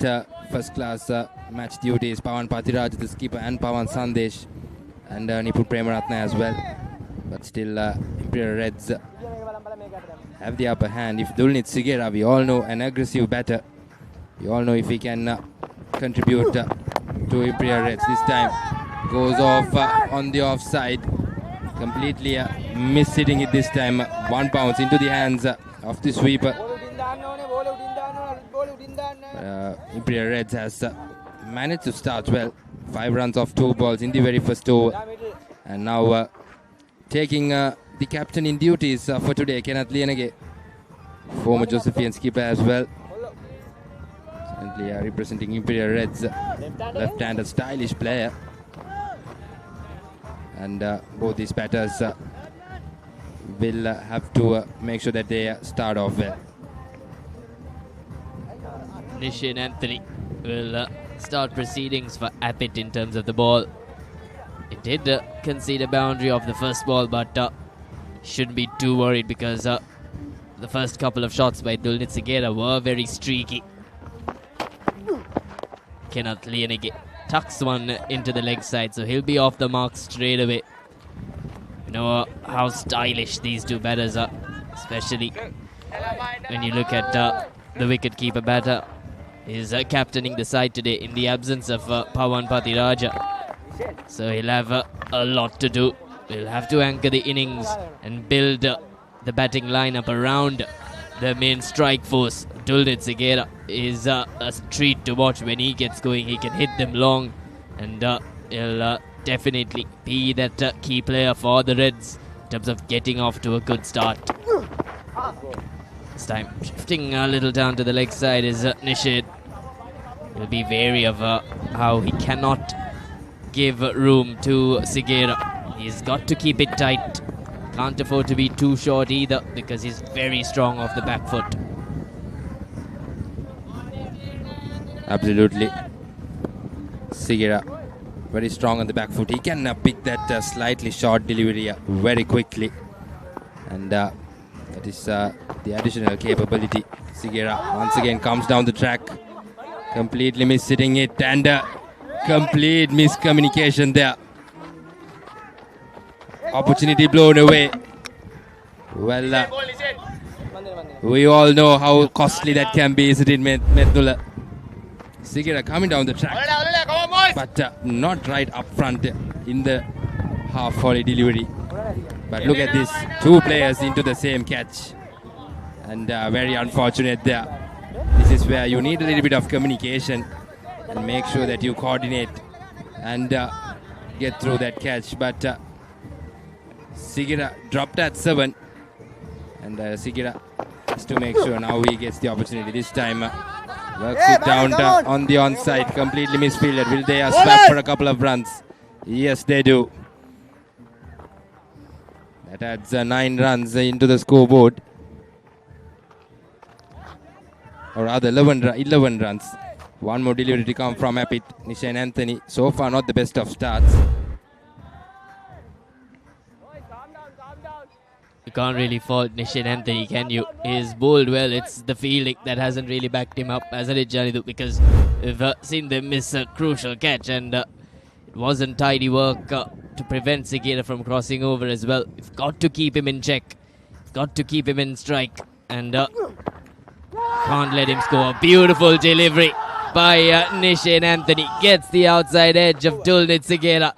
first class match duties. Pawan Pathiraj, the skipper, and Pawan Sandesh, and Nipul Premaratna as well. But still Imperial Reds have the upper hand. If Dulnit Segera, we all know, an aggressive batter. We all know if he can contribute to Imperial Reds. This time goes off on the offside. Completely miss-hitting it this time. One bounce into the hands of the sweeper. Imperial Reds has managed to start well. 5 runs off 2 balls in the very first over. And now taking the captain in duties for today, Kenneth Lianage, former Josephian skipper as well. Currently representing Imperial Reds, left-handed stylish player. And both these batters will have to make sure that they start off well. Nishin Anthony will start proceedings for Appit in terms of the ball. It did concede a boundary off the first ball, but shouldn't be too worried because the first couple of shots by Dulnit Segera were very streaky. Kenneth Lianage tucks one into the leg side, so he'll be off the mark straight away. You know how stylish these two batters are, especially when you look at the wicket-keeper batter. He's captaining the side today in the absence of Pawan Pathiraja. So he'll have a lot to do. He'll have to anchor the innings and build the batting lineup around the main strike force. Dulnit Segera is a treat to watch when he gets going. He can hit them long, and he'll definitely be that key player for the Reds in terms of getting off to a good start. This time, shifting a little down to the leg side is Nishid. He'll be wary of how he cannot give room to Sigera. He's got to keep it tight. Can't afford to be too short either because he's very strong off the back foot. Absolutely. Sigera, very strong on the back foot. He can pick that slightly short delivery very quickly. And that is the additional capability. Sigera once again comes down the track. Completely missing it and complete miscommunication there. Opportunity blown away. Well, we all know how costly that can be, isn't it, Mednula? Sigera coming down the track, but not right up front in the half volley delivery. But look at this, two players into the same catch, and very unfortunate there. This is where you need a little bit of communication and make sure that you coordinate and get through that catch. But Sigera dropped at 7, and Sigera has to make sure now he gets the opportunity. This time works it down on the onside, completely misfielded. Will they swap for a couple of runs? Yes, they do. That adds 9 runs into the scoreboard. Or rather 11 runs. One more delivery to come from Apit. Nishan Anthony, so far not the best of starts. You can't really fault Nishan Anthony, can you? He's bowled well. It's the fielding that hasn't really backed him up, hasn't it, Janidu? Because we've seen them miss a crucial catch, and it wasn't tidy work to prevent Sigera from crossing over as well. We've got to keep him in check. We've got to keep him in strike, and can't let him score. Beautiful delivery by Nishan Anthony. Gets the outside edge of Dulnit Sigera.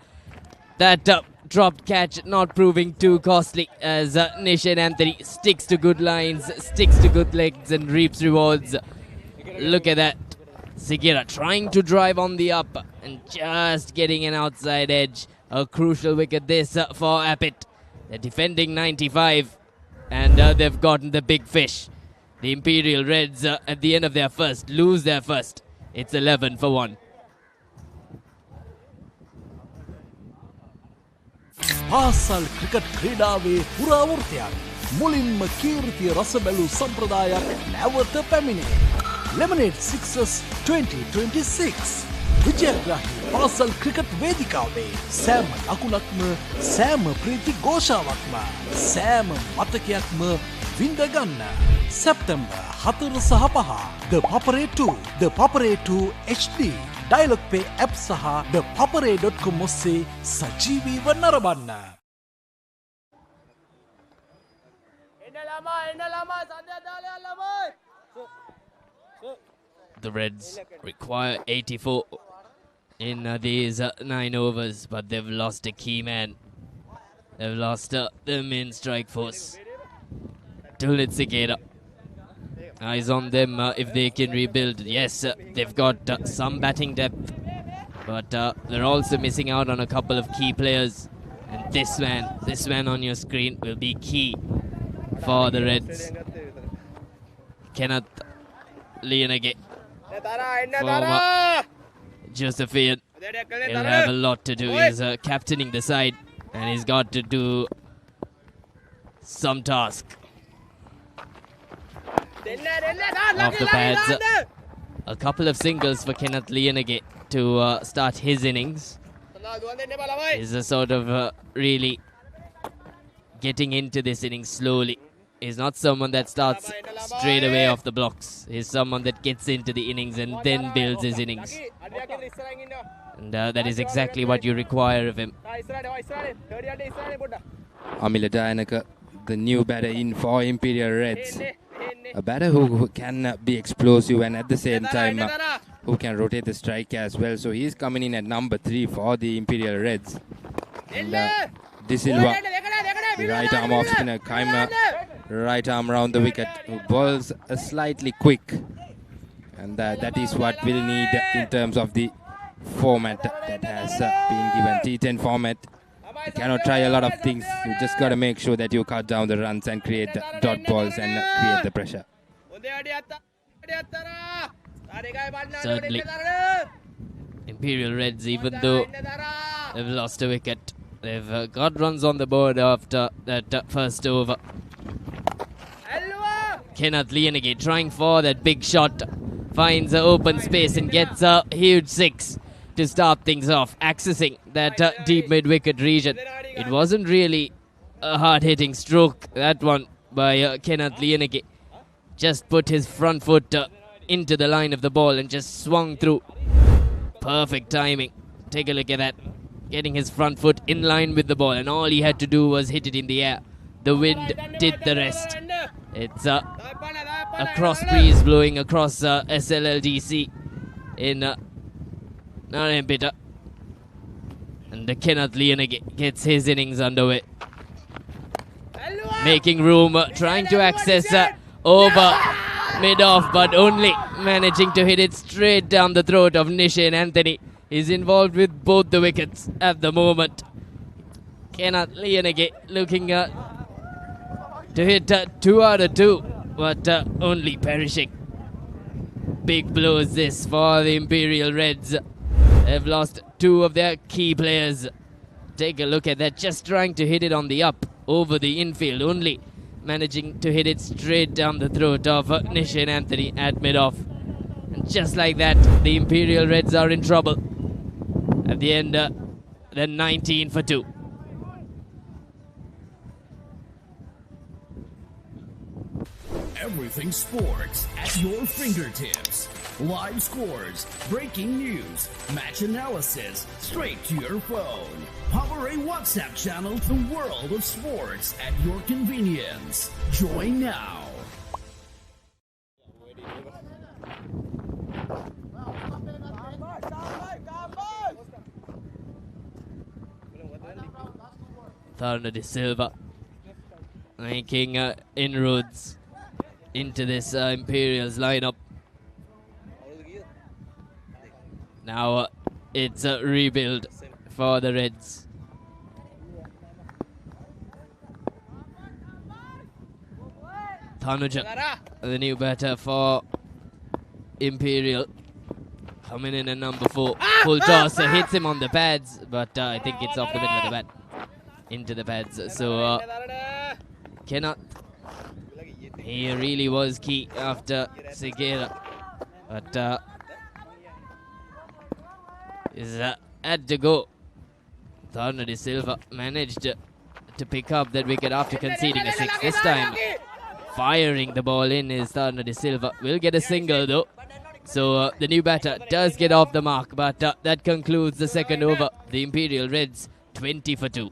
That dropped catch not proving too costly as Nishan Anthony sticks to good lines, sticks to good legs and reaps rewards. Look at that. Sigera trying to drive on the up and just getting an outside edge. A crucial wicket this for Apit. They're defending 95 and they've gotten the big fish. The Imperial Reds at the end of their first lose their first. It's 11 for 1. පාසල් cricket ක්‍රීඩාවේ පුරාවෘත්තයක් මුලින්ම කීර්තිය රස බැලූ සම්ප්‍රදායක් නැවත පැමිණේ. Lemonade Sixers 2026 විජයග්‍රාහී පාසල් cricket වේදිකාවේ සෑම ලකුණක්ම සෑම ප්‍රීති ഘോഷාවක්ම සෑම මතකයක්ම විඳ ගන්න. සැප්තැම්බර් 4 සහ 5 ThePapare 2 ThePapare 2 HD Dialog Play App සහ ThePapare.com ඔස්සේ සජීවීව නරඹන්න. The Reds require 84 in these 9 overs, but they've lost a key man. They've lost the main strike force. Dulnit Sigera. Eyes on them if they can rebuild. Yes, they've got some batting depth, but they're also missing out on a couple of key players. And this man on your screen will be key for the Reds. Kenneth Leonage from Josephian. He'll have a lot to do. He's captaining the side and he's got to do some task. Off the pads, a couple of singles for Kenneth Leonage to start his innings. He's a sort of really getting into this inning slowly. He's not someone that starts straight away off the blocks. He's someone that gets into the innings and then builds his innings. And that is exactly what you require of him. Amila Dayanaka, the new batter in for Imperial Reds. A batter who can be explosive and at the same time who can rotate the strike as well. So he's coming in at number 3 for the Imperial Reds. And De Silva, the right arm off spinner, Kaima, right arm round the wicket, who bowls slightly quick. And that is what we'll need in terms of the format that has been given, T10 format. You cannot try a lot of things. You just got to make sure that you cut down the runs and create the dot balls and create the pressure. Certainly. Imperial Reds, even though they've lost a wicket, they've got runs on the board after that first over. Kenneth Lienege trying for that big shot, finds an open space and gets a huge six to start things off, accessing that deep mid-wicket region. It wasn't really a hard-hitting stroke, that one by Kenneth Lienege. Just put his front foot into the line of the ball and just swung through. Perfect timing. Take a look at that. Getting his front foot in line with the ball, and all he had to do was hit it in the air. The wind did the rest. It's a cross breeze blowing across SLLDC in Narempita. And Kenneth Lienege gets his innings underway. Making room, trying to access over mid-off, but only managing to hit it straight down the throat of Nishan Anthony. He's involved with both the wickets at the moment. Kenneth Lienege looking to hit 2 out of 2, but only perishing. Big blows this for the Imperial Reds. They've lost 2 of their key players. Take a look at that, just trying to hit it on the up over the infield, only managing to hit it straight down the throat of Nishan Anthony at mid-off. And just like that, the Imperial Reds are in trouble. At the end, they're 19 for 2. Everything sports at your fingertips. Live scores, breaking news, match analysis, straight to your phone. Papare WhatsApp channel, the world of sports at your convenience. Join now. Tharna De Silva making inroads into this Imperials lineup. Now it's a rebuild for the Reds. Thanuja, the new batter for Imperial, coming in at number 4. Full toss, hits him on the pads, but I think it's off the middle of the bat into the pads. So Kenneth, he really was key after Segera, but is had to go. Tharna De Silva managed to pick up that wicket after conceding a 6. This time, firing the ball in is Tharna De Silva. Will get a single though. So the new batter does get off the mark, but that concludes the second over. The Imperial Reds 20 for 2.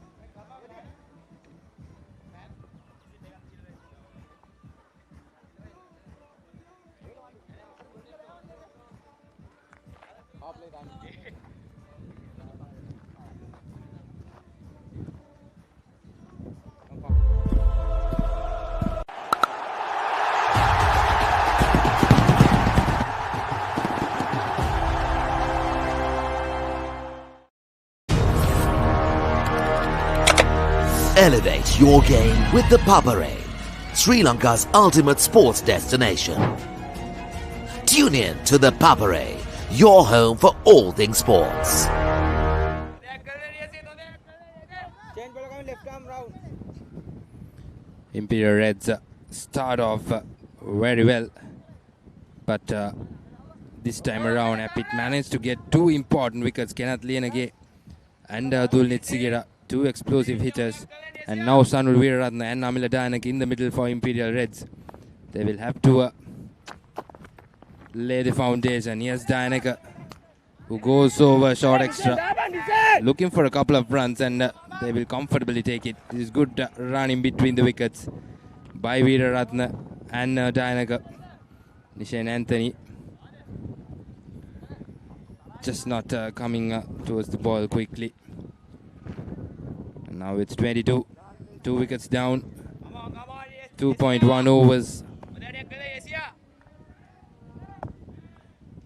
Elevate your game with the Papare, Sri Lanka's ultimate sports destination. Tune in to the Papare, your home for all things sports. Imperial Reds start off very well, but this time around Apit managed to get 2 important wickets. Kenneth Lienege and Dulnit Sigera, 2 explosive hitters, and now Sanul Weeraratne and Amila Dayanak in the middle for Imperial Reds. They will have to lay the foundation. Here's Dayanak, who goes over short extra, looking for a couple of runs, and they will comfortably take it. This is good run in between the wickets by Weeraratne and Dayanak. Nishan Anthony just not coming towards the ball quickly. And now it's 22. 2 wickets down. 2.1 overs.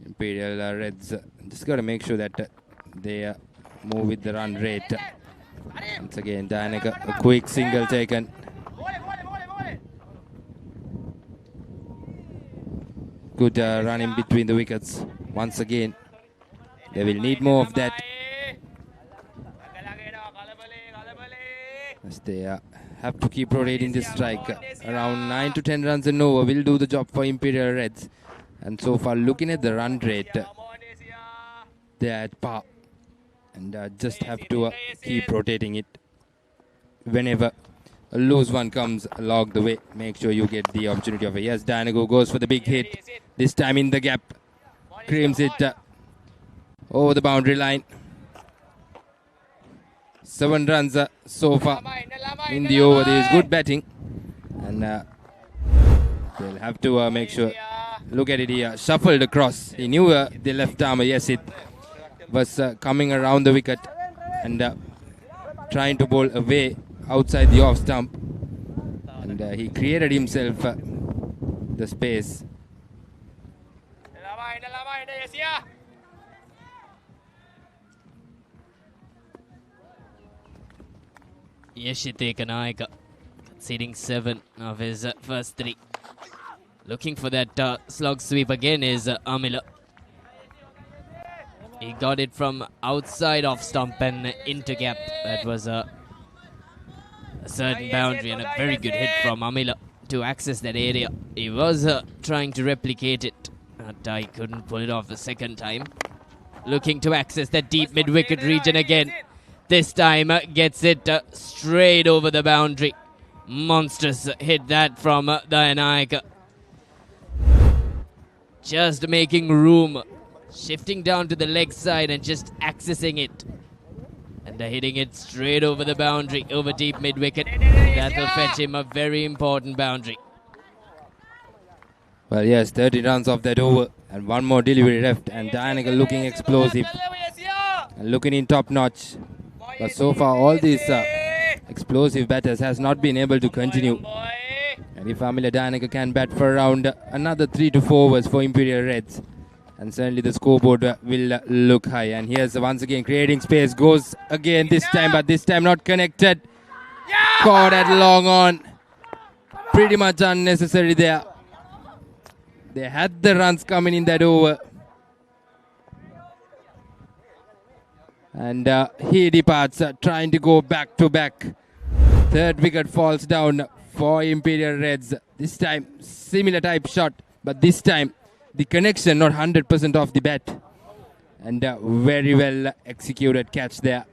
Imperial Reds just got to make sure that they move with the run rate. Once again, Dayanaka, a quick single taken. Good run in between the wickets. Once again, they will need more of that. As they have to keep rotating this strike. Around 9 to 10 runs and over will do the job for Imperial Reds. And so far, looking at the run rate, they're at par. And just have to keep rotating it. Whenever a loose one comes along the way, make sure you get the opportunity of it. Yes, Dayanaka goes for the big hit. This time in the gap. Creams it over the boundary line. 7 runs so far in the over. There is good batting. And they'll have to make sure. Look at it here. Shuffled across. He knew the left arm. Yes, it was coming around the wicket. And trying to bowl away outside the off stump. And he created himself the space. Yeshite Kanayaka conceding 7 of his first 3. Looking for that slog sweep again is Amila. He got it from outside off stump and into gap. That was a certain boundary and a very good hit from Amila to access that area. He was trying to replicate it, but he couldn't pull it off the second time. Looking to access that deep mid-wicket region again. This time gets it straight over the boundary. Monstrous hit that from Dayanaka. Just making room. Shifting down to the leg side and just accessing it. And hitting it straight over the boundary, over deep mid-wicket. That'll fetch him a very important boundary. Well, yes, 30 runs off that over. And one more delivery left. And Dayanaka looking explosive. And looking in top notch. But so far, all these explosive batters has not been able to continue. And if Amila Dayanaka can bat for around another 3 to 4 overs for Imperial Reds, and certainly the scoreboard will look high. And here's once again creating space. Goes again this time, but this time not connected. Caught at long on. Pretty much unnecessary there. They had the runs coming in that over. And he departs, trying to go back to back. Third wicket falls down for Imperial Reds. This time, similar type shot, but this time, the connection not 100% off the bat. And very well executed catch there.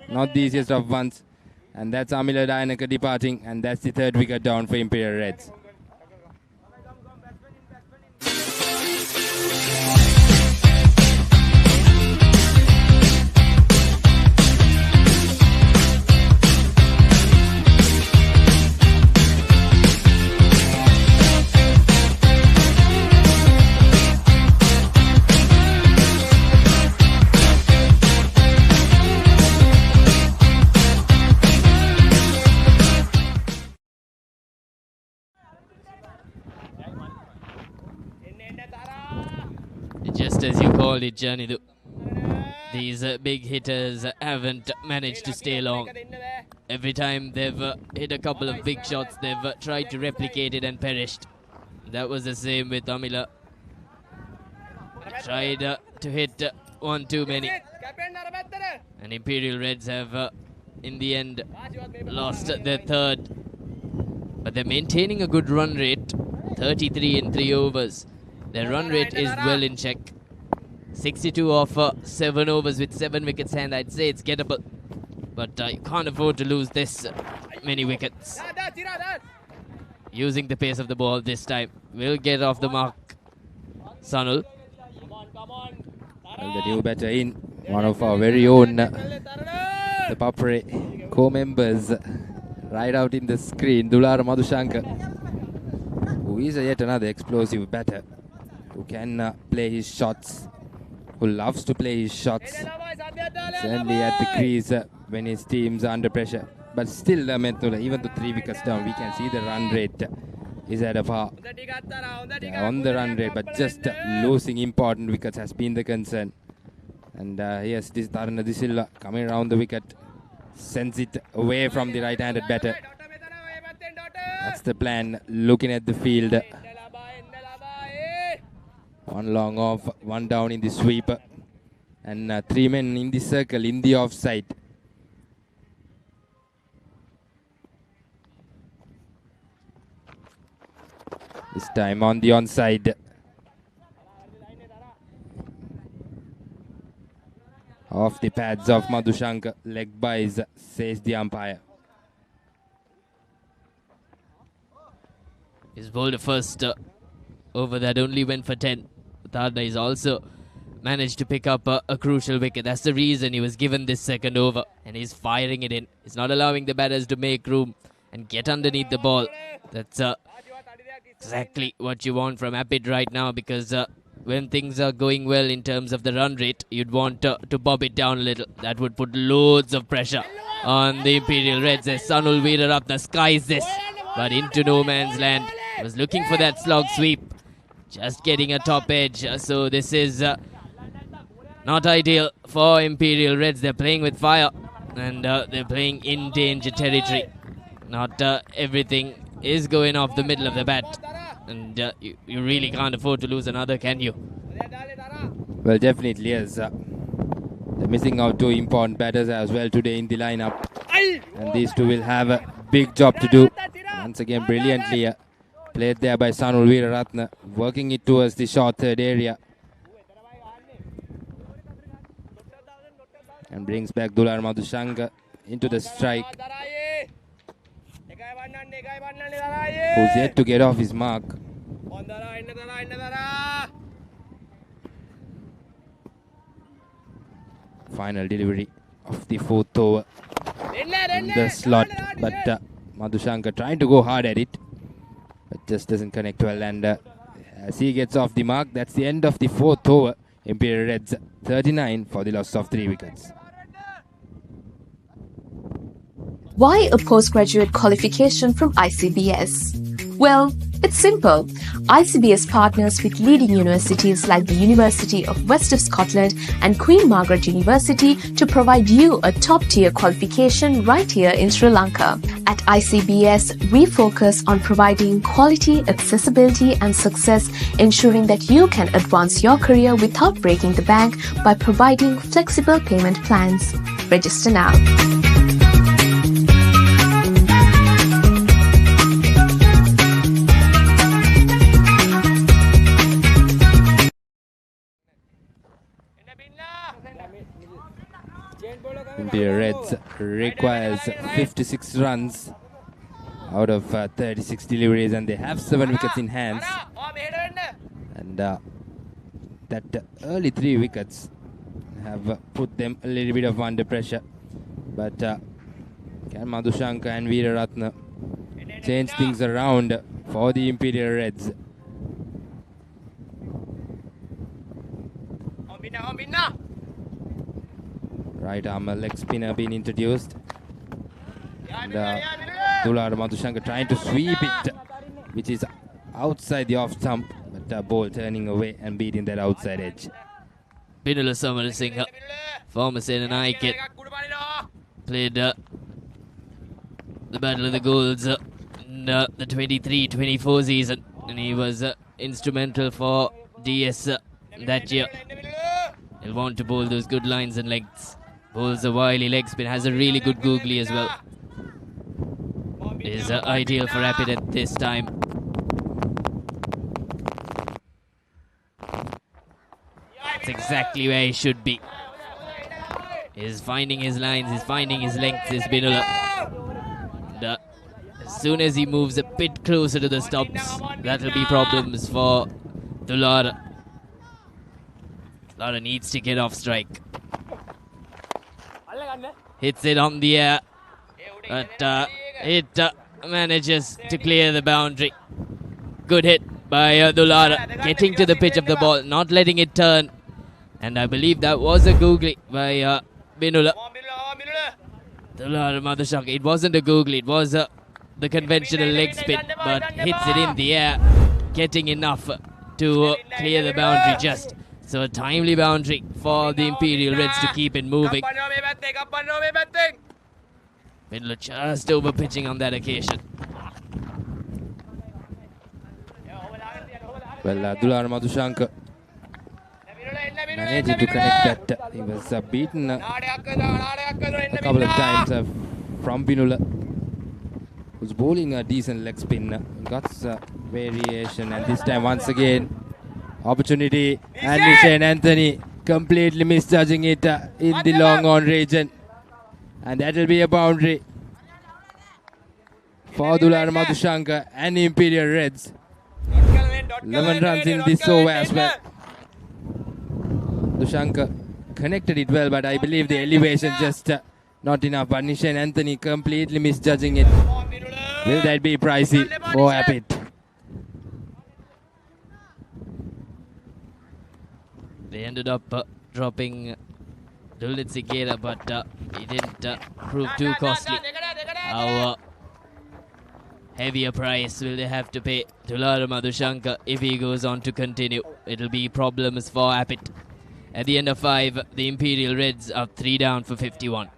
Not the easiest of ones. And that's Amila Dayanaka departing, and that's the third wicket down for Imperial Reds. Just as you called it, Janidu. These big hitters haven't managed to stay long. Every time they've hit a couple of big shots, they've tried to replicate it and perished. That was the same with Amila. Tried to hit one too many. And Imperial Reds have, in the end, lost their third. But they're maintaining a good run rate. 33 in 3 overs. Their run rate is well in check. 62 off 7 overs with 7 wickets, and I'd say it's gettable. But you can't afford to lose this many wickets. Using the pace of the ball this time. Will get off the mark. Sanul. Well, the new batter in. One of our very own ThePapare co-members right out in the screen. Dulara Madhushankar, who is yet another explosive batter, who can play his shots, who loves to play his shots. Certainly at the crease when his team's under pressure. But still, even the 3 wickets down, we can see the run rate is at a par. They're on the run rate, but just losing important wickets has been the concern. And yes, this Tarana Disilla coming around the wicket, sends it away from the right-handed batter. That's the plan, looking at the field. One long off, one down in the sweep, and 3 men in the circle in the offside. This time on the onside. Off the pads of Madhushanka, leg buys, says the umpire. He's bowled the first over that only went for 10. Tharna is also managed to pick up a crucial wicket. That's the reason he was given this second over, and he's firing it in. He's not allowing the batters to make room and get underneath the ball. That's exactly what you want from Apid right now, because when things are going well in terms of the run rate, you'd want to bob it down a little. That would put loads of pressure on the Imperial Reds as Sunul Veeraratne skies this, but into no man's land. He was looking for that slog sweep, just getting a top edge. So this is not ideal for Imperial Reds. They're playing with fire, and they're playing in danger territory. Not everything is going off the middle of the bat, and you really can't afford to lose another, can you? Well, definitely yes. They're missing out 2 important batters as well today in the lineup, and these 2 will have a big job to do. Once again, brilliantly played there by Sunul Veeraratne, working it towards the short third area, and brings back Dular Madhushanka into the strike, who's yet to get off his mark. Final delivery of the 4th over in the slot, but Madhushanka trying to go hard at it, but just doesn't connect well, and as he gets off the mark, that's the end of the 4th over. Imperial Reds 39 for the loss of 3 wickets. Why a postgraduate qualification from ICBS? Well, it's simple. ICBS partners with leading universities like the University of West of Scotland and Queen Margaret University to provide you a top-tier qualification right here in Sri Lanka. At ICBS, we focus on providing quality, accessibility and success, ensuring that you can advance your career without breaking the bank by providing flexible payment plans. Register now. Imperial Reds requires 56 runs out of 36 deliveries, and they have 7 wickets in hands. And that early 3 wickets have put them a little bit of under pressure. But can Madhushanka and Veeraratne change things around for the Imperial Reds? Right arm leg spinner being introduced, and Dular Madhushanka trying to sweep it, which is outside the off stump, but ball turning away and beating that outside edge. Binula Samarasinghe, former Sena Naik, played the Battle of the Golds in the 23-24 season, and he was instrumental for DS that year. He'll want to bowl those good lines and lengths. Bowls a wily leg spin, has a really good googly as well. Is ideal for Rapid at this time. That's exactly where he should be. He's finding his lines, he's finding his lengths, is Binula. And as soon as he moves a bit closer to the stops, that'll be problems for Dulara. Dulara needs to get off strike. Hits it on the air, but it manages to clear the boundary. Good hit by Dulara, getting to the pitch of the ball, not letting it turn. And I believe that was a googly by Binula. Dulara Madhushanka. It wasn't a googly, it was the conventional leg spin, but hits it in the air, getting enough to clear the boundary just. So a timely boundary for the Imperial Reds to keep it moving. Fiddler just over pitching on that occasion. Well, Dular Madhushanka managed to connect that. He was beaten a couple of times from Binula, who's bowling a decent leg spin. Got variation, and this time once again opportunity, and Shane Anthony completely misjudging it in the long on region, and that will be a boundary for Dular Madhushanka and Imperial Reds. 11 runs in this over as well. Dushanka connected it well, but I believe the elevation just not enough. But Nishan Anthony completely misjudging it. Will that be pricey for Apit? They ended up dropping Dulitsi Gera, but he didn't prove too costly. How heavier price will they have to pay to Lara Madhushanka if he goes on to continue? It'll be problems for Apit. At the end of 5, the Imperial Reds are 3 down for 51.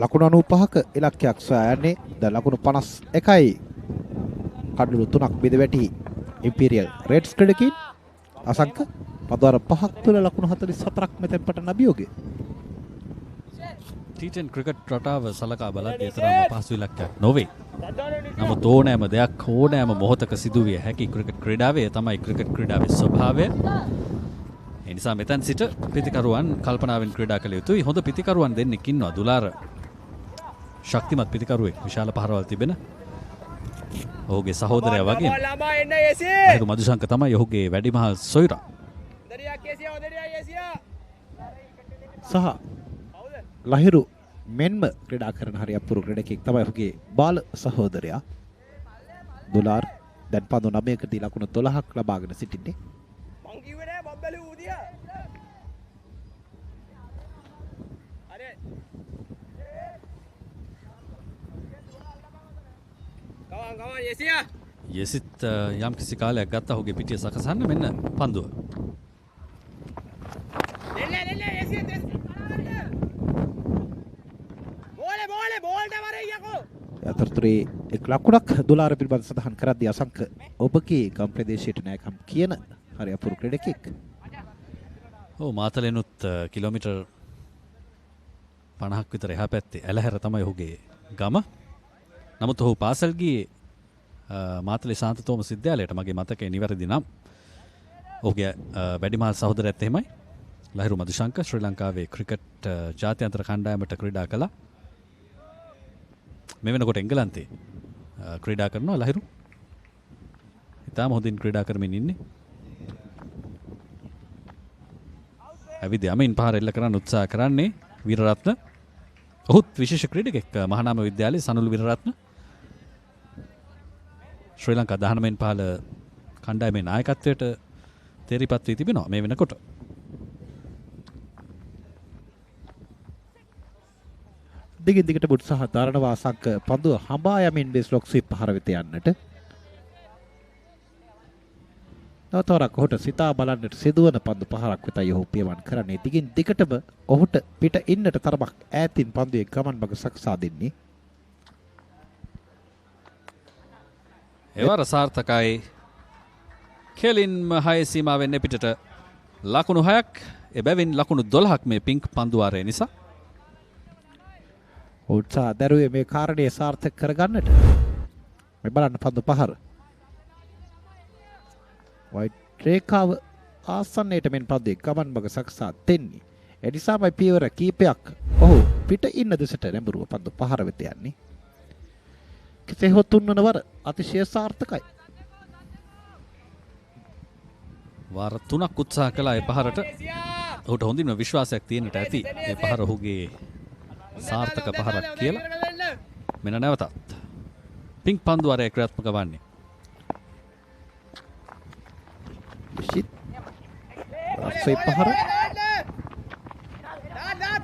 ලකුණු 95ක ඉලක්කයක් සොයන්නේ ද ලකුණු 51යි කඩලු 3ක් බෙද වැටි imperial රෙඩ්ස් ක්‍රීඩකින් Asanka පදවර 5ක් තුල ලකුණු 44ක් මෙතෙන් පටන් අභියෝගය T10 ක්‍රිකට් රටාව සලකා බලද්දී තරම පහසු ඉලක්කයක් නොවේ. නමුත් ඕනෑම දෙයක් ඕනෑම මොහොතක සිදුවිය හැකි ක්‍රිකට් ක්‍රීඩාවේ තමයි ක්‍රිකට් ක්‍රීඩාවේ ස්වභාවය. ඒ නිසා මෙතෙන් සිට පිතිකරුවන් කල්පනාවෙන් ක්‍රීඩා කළ යුතුයි. හොඳ පිතිකරුවන් දෙන්නෙක් ඉන්නවා. දුලාර ශක්තිමත් පිතිකරුවෙක් විශාල පහරවල් තිබෙන ඔහුගේ සහෝදරයා වගේ ලහිරු මදුශංක තමයි ඔහුගේ වැඩිමහල් සොයුරා සහ ලහිරු මෙන්ම ක්‍රීඩා කරන හරි අපූර්ව ක්‍රීඩකෙක් තමයි ඔහුගේ බාල සහෝදරයා දුලාර් දැන් පන්දු 9කදී ලකුණු 12ක් ලබාගෙන සිටින්නේ මං කිව්වේ නෑ බබ්බලු ඌදියා යෙසිත් යම් කිසි කාලයක් ගත්තා ඔහුගේ පිටිය සකසන්න මෙන්න පන්දුව. අතරතුරේ එක් ලකුණක් දොලාර පිළිබඳ සඳහන් කරද්දී අසංක ඔබගේ ගම් ප්‍රදේශයට නෑකම් කියන හරි අපූර්ව ක්‍රීඩකෙක්. ඔව් මාතලෙනුත් කිලෝමීටර් 50ක් විතර එහා පැත්තේ ඇලහැර තමයි ඔහුගේ ගම. නමුත් ඔහු පාසල් ගියේ මාතලේ ශාන්ත තෝමස් විද්‍යාලයට මගේ මතකයේ නිවැරදි නම්. ඔහුගේ වැඩිමහල් සහෝදරයත් එහෙමයි. ලහිරු මදුශංක ශ්‍රී ලංකාවේ ක්‍රිකට් ජාත්‍යන්තර කණ්ඩායමට ක්‍රීඩා කළා. මේ වෙනකොට එංගලන්තේ ක්‍රීඩා කරනවා ලහිරු. ඉතාම හොඳින් ක්‍රීඩා කරමින් ඉන්නේ. ඇවිද යමින් පහර එල්ල කරන්න උත්සාහ කරන්නේ වීරරත්න. ඔහුත් විශේෂ ක්‍රීඩකෙක් මහානාම විද්‍යාලයේ සනුල් වීරරත්න. ශ්‍රී ලංකා 19 පහළ කණ්ඩායමේ නායකත්වයට තේරිපත් වී තිබෙනවා මේ වෙනකොට. දිගින් දිගට උත්සාහ දරන වාසංක පන්දුව හඹා යමින් බේස් ලොක් ස්වීප් පහර වෙත යන්නට. තවතවරක් ඔහුට සිතා බලන්නට සිදුවන පන්දු පහරක් වෙතයි ඔහු පියවන්න කරන්නේ. දිගින් දිගටම ඔහුට පිට ඉන්නට තරමක් ඈතින් පන්දුවේ ගමන් මඟ සකසා දෙන්නේ. එවර සාර්ථකයි. කෙලින්ම 6 සීමාවෙන් එපිටට ලකුණු 6ක් එබැවින් ලකුණු 12ක් මේ පිංක් පන්දුවාරය නිසා. උත්සාහ දරුවේ මේ කාරණේ සාර්ථක කරගන්නට. මේ බලන්න පන්දු පහර. වයිට් රේඛාව ආසන්නයට මෙන් පදේ ගමන් මඟ සකසා දෙන්නේ. එනිසාමයි පියවර කීපයක් ඔහු පිට ඉන්න දෙසට නැඹුරුව පන්දු පහර වෙත යන්නේ. කෙසේ හෝ තුන්වන වර අතිශය සාර්ථකයි. වාර 3ක් උත්සාහ කළා ඒ පහරට. ඔහුට හොඳින්ම විශ්වාසයක් තියෙන්නට ඇති. ඒ පහර ඔහුගේ සාර්ථක පහරක් කියලා. මෙන්න නැවතත් පිංක් පන්දු වරේ ක්‍රියාත්මක වන්නේ. විශිත් රස්සේ පහර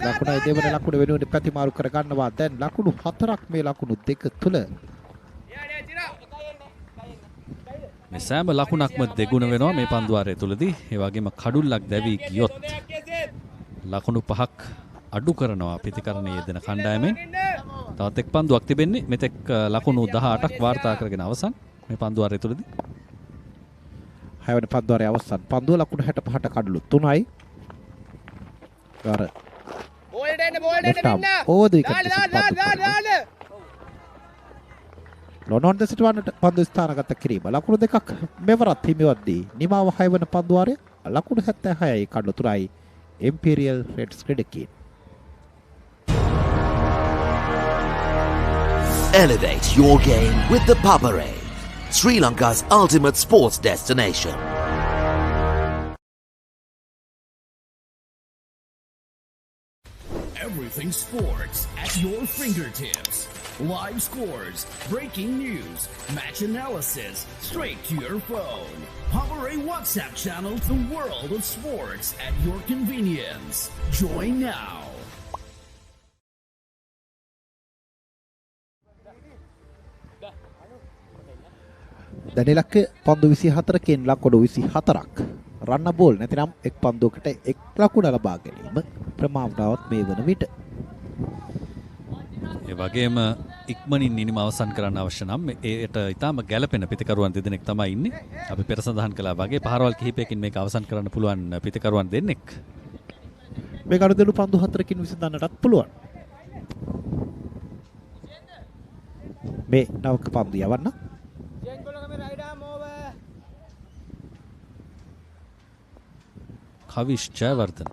ලකුණයි දෙවන ලකුණ වෙනුවෙන් ප්‍රතිමාරු කර ගන්නවා. දැන් ලකුණු 4ක් මේ ලකුණු දෙක තුල. මේ සෑම ලකුණක්ම දෙගුණ වෙනවා මේ පන්දු වාරය තුලදී. ඒ වගේම කඩුල්ලක් දැවි ගියොත් ලකුණු 5ක් අඩු කරනවා ප්‍රතිකරණයේ යෙදෙන කණ්ඩායමෙන්. තවත් එක් පන්දුවක් තිබෙන්නේ. මෙතෙක් ලකුණු 18ක් වාර්තා කරගෙන අවසන් මේ පන්දු වාරය තුලදී. 6 වෙනි පන්දු වාරයේ අවසන් පන්දුව ලකුණු 65ට කඩලු 3යි. ගාර ලොනොන් දෙසට වන්නට පන්දු ස්ථානගත කිරීම ලකුණු දෙකක් මෙවරත් හිමිවද්දී නිමාව 6 වන පන්දු වාරයේ ලකුණු 76යි කඩලු 3යි Imperial Reds ක්‍රීඩකීන්. Elevate your game with the Papare, Sri Lanka's ultimate sports destination. Everything sports at your fingertips. Live scores, breaking news, match analysis, straight to your phone. Papare WhatsApp channel, the world of sports at your convenience. Join now. දැනිලක්ක පන්දු 24කින් ලකුණු 24ක්. රන්න ball නැතිනම් එක් පන්දුවකට එක් ලකුණ ලබා ගැනීම ප්‍රමාණවත් මේ වන විට. ඒ වගේම ඉක්මනින් නිම අවසන් කරන්න අවශ්‍ය නම් ඒට ඊටම ගැළපෙන පිතිකරුවන් දෙදෙනෙක් තමයි ඉන්නේ. අපි පෙර සඳහන් කළා වගේ පහරවල් කිහිපයකින් මේක අවසන් කරන්න පුළුවන් පිතිකරුවන් දෙන්නෙක්. මේ ගනුදෙනු පන්දු 4කින් විසඳන්නටත් පුළුවන්. මේ නවක පන්දු යවන්න. කවිෂ් ජයවර්ධන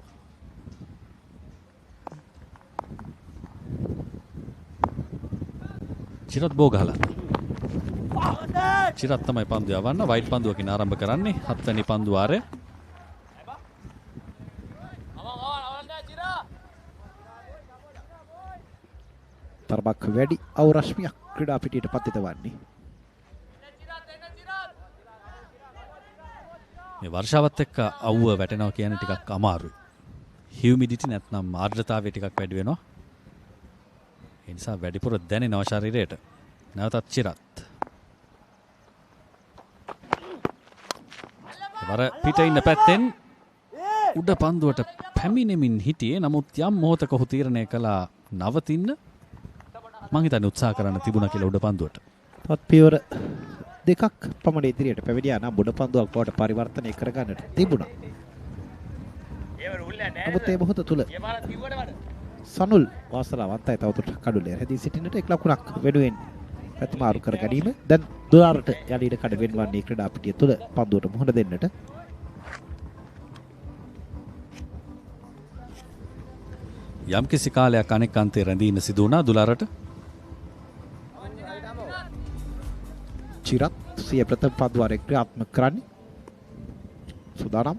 චිරත් බෝගහලා චිරත් තමයි පන්දු යවන්න. වයිට් පන්දුවකින් ආරම්භ කරන්නේ 7 වෙනි පන්දු වාරය. තරමක් වැඩි අවරශ්මියක් ක්‍රීඩා පිටියට පතිත වන්නේ. මේ වර්ෂාවත් එක්ක අවුව වැටෙනවා කියන්නේ ටිකක් අමාරුයි. හියුමිඩිටි නැත්නම් ආර්ද්‍රතාවය ටිකක් වැඩි වෙනවා. ඒ නිසා වැඩිපුර දැනෙනවා ශරීරයට. නැවතත් චිරත්. වර පිට ඉන්න පැත්තෙන් උඩ පන්දුවට පැමිණෙමින් හිටියේ. නමුත් යම් මොහොතක ඔහු තීරණය කළා නවතින්න. මං හිතන්නේ උත්සාහ කරන්න තිබුණා කියලා උඩ පන්දුවට. තවත් පියවර දෙකක් පමණ ඉදිරියට පැමිණියා නම් උඩ පන්දුවක් බවට පරිවර්තනය කරගන්නට තිබුණා. නමුත් ඒ මොහොත තුල සනුල් වාසනාවන්තයි තවදුරටත් කඩුලේ හැදී සිටින්නට එක් ලකුණක් වෙනුවෙන් ප්‍රතිමාරු කර ගැනීම. දැන් දුරාරට යලීඩ කඩ වෙන්වන්නේ ක්‍රීඩා පිටිය තුල පන්දුවට මුහුණ දෙන්නට. යම් කිසි කාලයක් අනෙක් අන්තේ රැඳී ඉන්න සිදු වුණා දුලාරට. චිරත් සිය ප්‍රථම පන්දු වාරයේ ක්‍රියාත්මක කරන්නේ. සුදානම්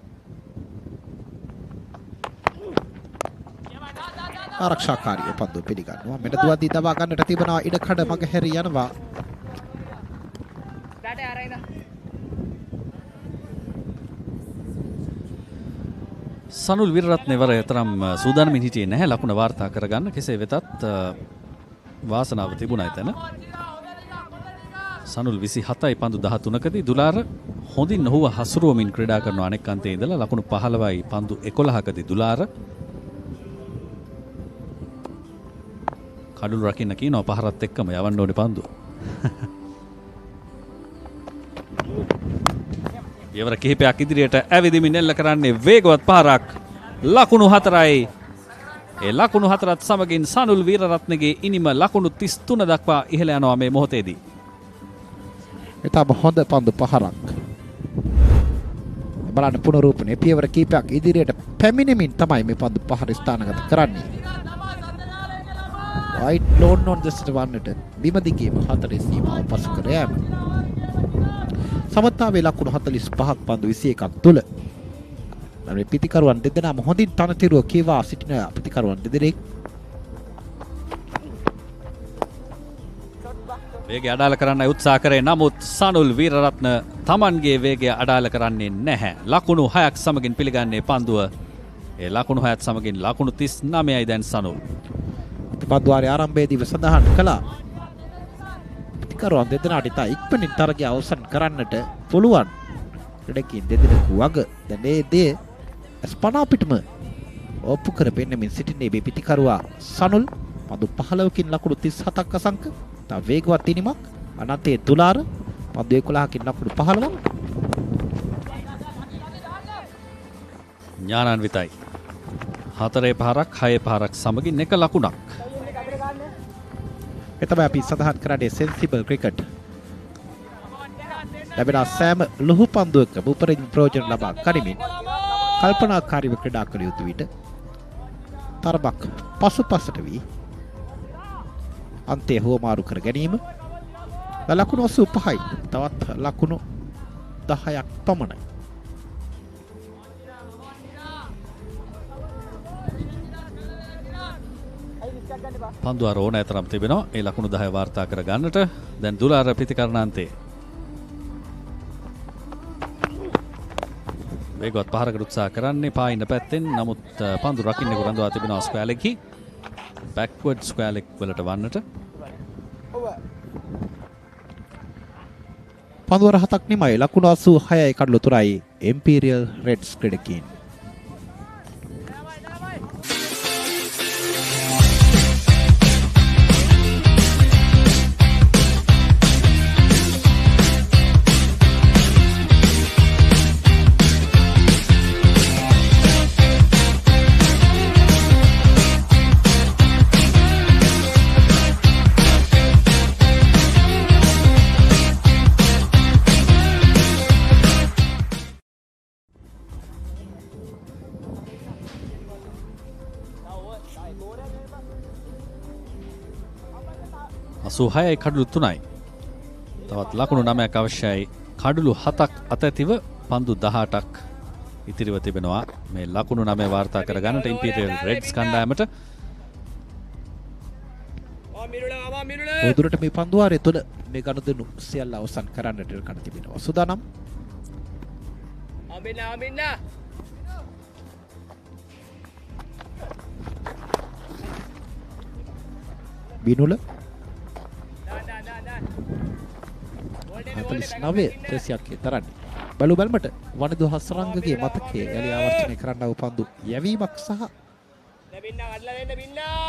ආරක්ෂාකාරී පන්දු පිළිගන්නවා. මෙන්න දුවද්දී දබා ගන්නට තිබෙනවා ඉඩ කඩ මග හැරී යනවා. සනුල් විරරත්න වර තරම් සූදානමින් හිටියේ නැහැ ලකුණ වාර්තා කරගන්න. කෙසේ වෙතත් වාසනාව තිබුණා එතන. සනුල් 27යි පන්දු 13කදී දුලාර හොඳින් ඔහුව හසුරුවමින් ක්‍රීඩා කරන අනෙක් අන්තයේ ඉඳලා ලකුණු 15යි පන්දු 11කදී දුලාර කඩුළු රකින්න කියනවා පහරත් එක්කම යවන්න ඕනේ පන්දුව. යවර කිහිපයක් ඉදිරියට ඇවිදිමින් එල්ල කරන්නේ වේගවත් පහරක්. ලකුණු 4යි. ඒ ලකුණු 4ත් සමගින් සනුල් වීරරත්නගේ ඉනිම ලකුණු 33 දක්වා ඉහළ යනවා මේ මොහොතේදී. එතම හොඳ පන්දු පහරක්. බලන්න පුනරූපණය පියවර කීපයක් ඉදිරියට පැමිණෙමින් තමයි මේ පන්දු පහර ස්ථානගත කරන්නේ. වයිට් ලෝන් ඔන් දෙසට වන්නට බිම දිගේම 4 සීමාව පසු කර යාම. සමතාවේ ලකුණු 45ක් පන්දු 21ක් තුල. මේ පිටිකරුවන් දෙදෙනාම හොඳින් තනතිරුව කියවා සිටින පිටිකරුවන් දෙදෙනෙක්. වේගය අඩාල කරන්න උත්සාහ කරේ නමුත් සනුල් වීරරත්න තමන්ගේ වේගය අඩාල කරන්නේ නැහැ. ලකුණු 6ක් සමගින් පිළිගන්නේ පන්දුව. ඒ ලකුණු 6ත් සමගින් ලකුණු 39යි දැන් සනුල්. පන්දුවාරයේ ආරම්භයේදී සඳහන් කළා. පිටිකරුවන් දෙදෙනාට ඉතා ඉක්මනින් තරගය අවසන් කරන්නට පුළුවන්. ක්‍රීඩකයන් දෙදෙනෙකු වග දැන් මේ දේ ස්පනා පිටම ඔප්පු කර පෙන්නමින් සිටින්නේ මේ පිටිකරුවා සනුල්. පන්දු 15කින් ලකුණු 37ක් අසංක. තා වේගවත් තිනීමක් අනන්තයේ තුලාර පන්දු 11කින් ලකුණු 15. ඥානාන්විතයි. 4 පහරක් 6 පහරක් සමගින් එක ලකුණක්. ඒ තමයි අපි සඳහන් කරන්නේ සෙන්සිබල් ක්‍රිකට්. ලැබෙන සෑම ලොහු පන්දුවකම උපරිම ප්‍රයෝජන ලබා ගනිමින් කල්පනාකාරීව ක්‍රීඩා කළ යුතු විට තරමක් පසුපසට වී අන්තයේ හුවමාරු කර ගැනීම. ලකුණු 85යි. තවත් ලකුණු 10ක් පමණයි. පන්දුවාර ඕන ඇතරම් තිබෙනවා ඒ ලකුණු 10 වාර්තා කර ගන්නට. දැන් දුලාර ප්‍රතිකරණාන්තේ වේගවත් පහරකට උත්සාහ කරන්නේ පායින පැත්තෙන්. නමුත් පන්දු රකින්නෙකු රඳවා තිබෙනවා ස්ක්වයර් ලෙග්හි. බෑක්වර්ඩ් ස්ක්වයර් ලෙග් වලට වන්නට. පන්දුවර 7ක් නිමයි. ලකුණු 86යි කඩලු 3යි Imperial Reds ක්‍රීඩකයන්. සුහයයි කඩලු 3යි. තවත් ලකුණු 9ක් අවශ්‍යයි. කඩලු 7ක් අතැතිව පන්දු 18ක් ඉතිරිව තිබෙනවා. මේ ලකුණු 9 වාර්තා කර ගන්නට Imperial Reds කණ්ඩායමට. උදුරට මේ පන්දුවාරය තුළ මේ ගනුදෙනු සියල්ල අවසන් කරන්නට කන තිබෙනවා. සූදානම්. බිනුල 49 ටෙසියක් තරන්නේ. බලු බැලමට වනිදු හසරංගගේ මතකයේ යලි ආවර්තනය කරන්න වූ පන්දු යැවීමක් සහ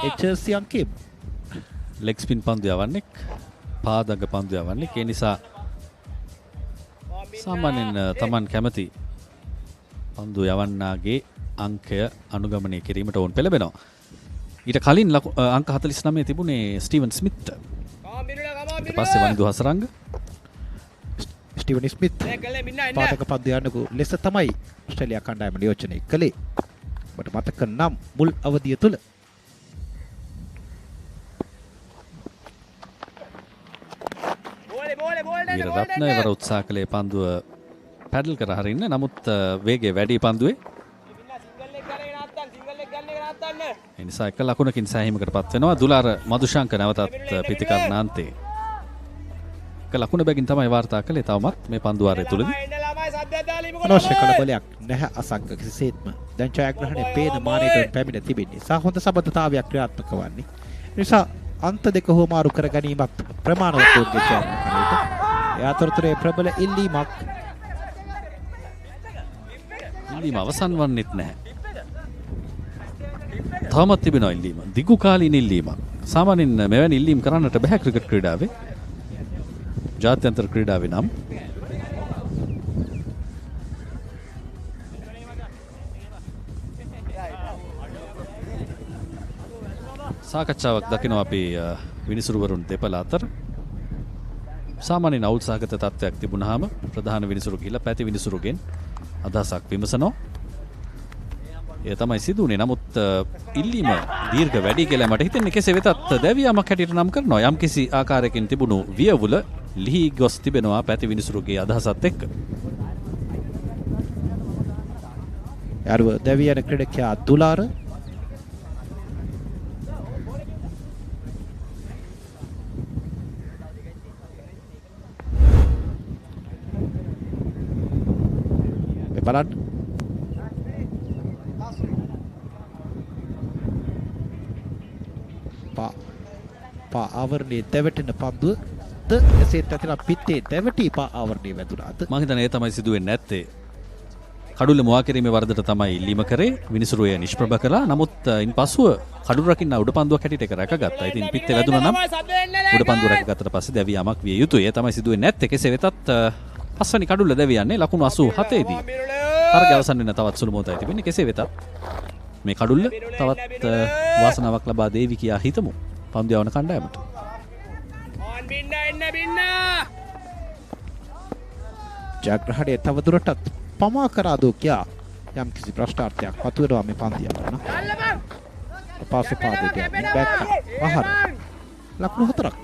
එච්.සී. අංකයේ ලෙග් ස්පින් පන්දු යවන්නේ පාදග පන්දු යවන්නේ. ඒ නිසා සාමාන්‍යයෙන් Taman කැමති පන්දු යවන්නාගේ අංකය අනුගමනය කිරීමට ඕන් පෙළඹෙනවා. ඊට කලින් අංක 49 තිබුණේ ස්ටීවන් ස්මිත්. ඊට පස්සේ වනිදු හසරංග ස්ටීවන් ස්මිත් පාදක පන්දු යන්නකු ලෙස තමයි ඕස්ට්‍රේලියා කණ්ඩායම නියෝජනය කළේ. ඔබට මතක නම් මුල් අවධිය තුල වීරරත්න ඉවර උත්සාහ කළේ පන්දුව පැඩල් කර හරින්න. නමුත් වේගය වැඩි පන්දුවේ. ඒ නිසා එක ලකුණකින් සෑහීමකට පත් වෙනවා. දුලාර මදුශංක නැවතත් පිටිකරණාන්තේ එක ලකුණ බැගින් තමයි වාර්තා කළේ. තවමත් මේ පන්දුවාරය තුලදී අනවශ්‍ය කලබලයක් නැහැ අසංක කිසිසේත්ම. දැන් ඡායාග්‍රහණයේ පේන මානයට පැමිණ තිබෙන්නේ. සා හොඳ සම්බන්ධතාවයක් ක්‍රියාත්මක වන්නේ. නිසා අන්ත දෙක හොමාරු කර ගැනීමත් ප්‍රමාණවත් වූ ඡායාග්‍රහණයට. ඒ අතරතුරේ ප්‍රබල ඉල්ලීම අවසන් වන්නෙත් නැහැ. තවමත් තිබෙනවා ඉල්ලීම. දිගු කාලීන ඉල්ලීමක්. සාමාන්‍යයෙන් මෙවැනි ඉල්ලීම් කරන්නට බෑ ක්‍රිකට් ක්‍රීඩාවේ. ජාත්‍යන්තර ක්‍රීඩාවේ නම් සාකච්ඡාවක් දකිනවා අපි විනිසුරුවරුන් දෙපළ අතර. සාමාන්‍යයෙන් අවුල් සහගත තත්ත්වයක් තිබුණාම ප්‍රධාන විනිසුරු ගිහිල්ලා පැති විනිසුරුගෙන් අදහසක් විමසනවා. ඒ තමයි සිදුුනේ. නමුත් ඉල්ලීම දීර්ඝ වැඩි කියලා මට හිතෙන්නේ. කෙසේ වෙතත් දැවියාමක් හැටියට නම් කරනවා. යම් කිසි ආකාරයකින් තිබුණු වියවුල ලිහි ගොස් තිබෙනවා පැති විනිසුරුගේ අදහසත් එක්ක. යාළුව දැවියන ක්‍රීඩකයා දුලාර බලන්න පා ආවරණයේ දැවටෙන පන්දුව එසේත් ඇතන පිත්තේ දැවටි පා ආවරණයේ වැදුනාද මම හිතන්නේ ඒ තමයි සිදුවෙන්නේ නැත්තේ. කඩුල්ල මුවා කිරීමේ වරදට තමයි ඉල්ලීම කරේ. විනිසුරුවේ නිෂ්ප්‍රභ කළා. නමුත් ඉන්පසුව කඩුල් රකින්න උඩ පන්දුවක් හැටියට ඒක රැකගත්තා. ඉතින් පිත්තේ වැදුනා නම් උඩ පන්දුව රැකගත්තට පස්සේ දැවියාමක් විය යුතුයි. ඒ තමයි සිදුවෙන්නේ නැත්තේ. කෙසේ වෙතත් පස්වැනි කඩුල්ල දැවියන්නේ ලකුණු 87 දී. තරගය අවසන් වෙන තවත් සුළු මොහොතයි තිබෙන්නේ. කෙසේ වෙතත් මේ කඩුල්ල තවත් වාසනාවක් ලබා දේවි කියා හිතමු. පන්දු යවන කණ්ඩායමට. ජයග්‍රහණය තවදුරටත් පමා කරාදෝ කියා යම් කිසි ප්‍රශ්නාර්ථයක් පතුරවා මේ පන්දිය කරන. පාසු පාදයට යමින් බැක් පහර. ලකුණු 4ක්.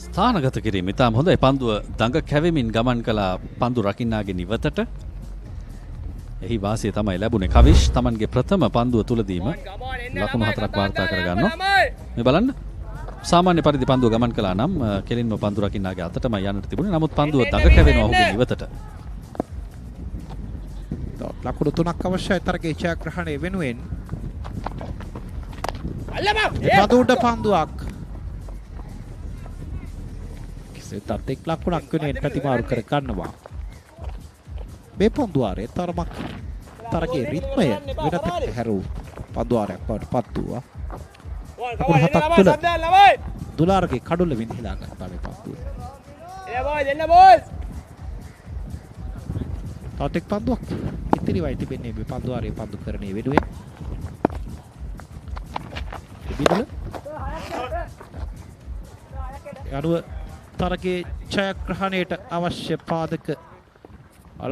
ස්ථානගත කිරීම ඉතාම හොඳයි. පන්දුව දඟ කැවෙමින් ගමන් කළ පන්දු රකින්නාගේ නිවතට. එහි වාසිය තමයි ලැබුණේ. කවිෂ් තමන්ගේ ප්‍රථම පන්දුව තුලදීම ලකුණු 4ක් වාර්තා කරගන්නවා. මේ බලන්න. සාමාන්‍ය පරිදි පන්දුව ගමන් කළා නම් කෙලින්ම පන්දු රකින්නාගේ අතටම යන්නට තිබුණේ. නමුත් පන්දුව දඟ කැවෙනවා ඔහුගේ නිවතට. ලකුණු 3ක් අවශ්‍යයි තරගයේ ජයග්‍රහණය වෙනුවෙන්. පදුඩ පන්දුවක්. කිසිත් එක් ලකුණක් වෙනුවෙන් ප්‍රතිමාරු කර ගන්නවා. මේ පන්දුවාරේ තරමක් තරගයේ රිද්මය වෙනතට හැරූ පන්දුවාරයක් බවට පත් වූවා. ලකුණු 7ක් තුළ දුලාරගේ කඩුල්ල විඳලා ගත්තා මේ පන්දුව. තවත් එක් පන්දුවක් ඉතිරිවයි තිබෙන්නේ මේ පන්දුවාරේ පන්දු කරණයේ වෙනුවෙන්. බිදුල යනුව තරගයේ ජයග්‍රහණයට අවශ්‍ය පාදක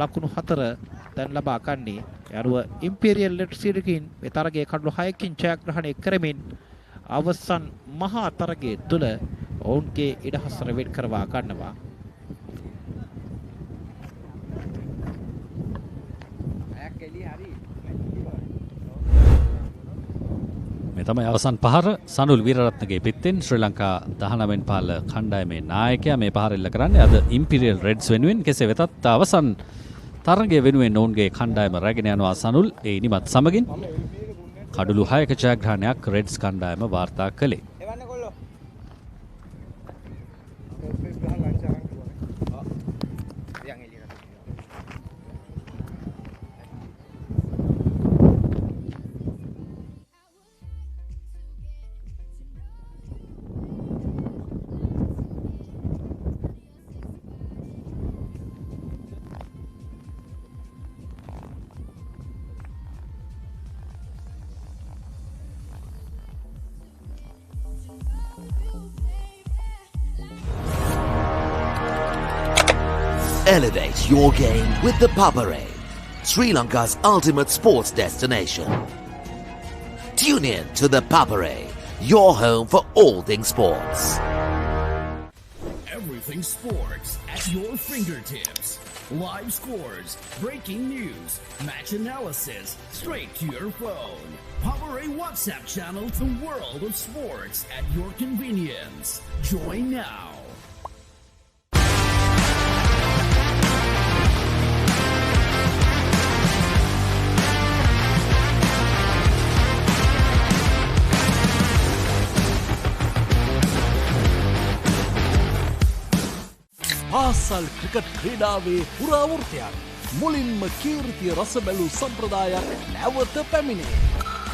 ලකුණු 4 දැන් ලබා ගන්නේ. යනුව ඉම්පීරියල් ලෙට්සිරකින් මේ තරගයේ කඩලු 6කින් ජයග්‍රහණය කරමින් අවසන් මහා තරගයේ තුල ඔවුන්ගේ ඉඩහසර වෙන් කරවා ගන්නවා. මේ තමයි අවසන් පහර. සනුල් වීරරත්නගේ පිත්තෙන් ශ්‍රී ලංකා 19 පාල කණ්ඩායමේ නායකයා මේ පහර එල්ල කරන්නේ අද ඉම්පීරියල් රෙඩ්ස් වෙනුවෙන්. කෙසේ වෙතත් අවසන් තරගය වෙනුවෙන් ඔවුන්ගේ කණ්ඩායම රැගෙන යනවා සනුල්. ඒ නිමත් සමගින් කඩුළු 6ක ජයග්‍රහණයක් රෙඩ්ස් කණ්ඩායම වාර්තා කළේ. Elevate your game with ThePapare, Sri Lanka's ultimate sports destination. Tune in to ThePapare, your home for all things sports. Everything sports at your fingertips. Live scores, breaking news, match analysis, straight to your phone. Papare WhatsApp channel, the world of sports at your convenience. Join now. පාසල් cricket ක්‍රීඩාවේ පුරාවෘත්තයක් මුලින්ම කීර්තිය රස බැලූ සම්ප්‍රදායක් නැවත පැමිණේ.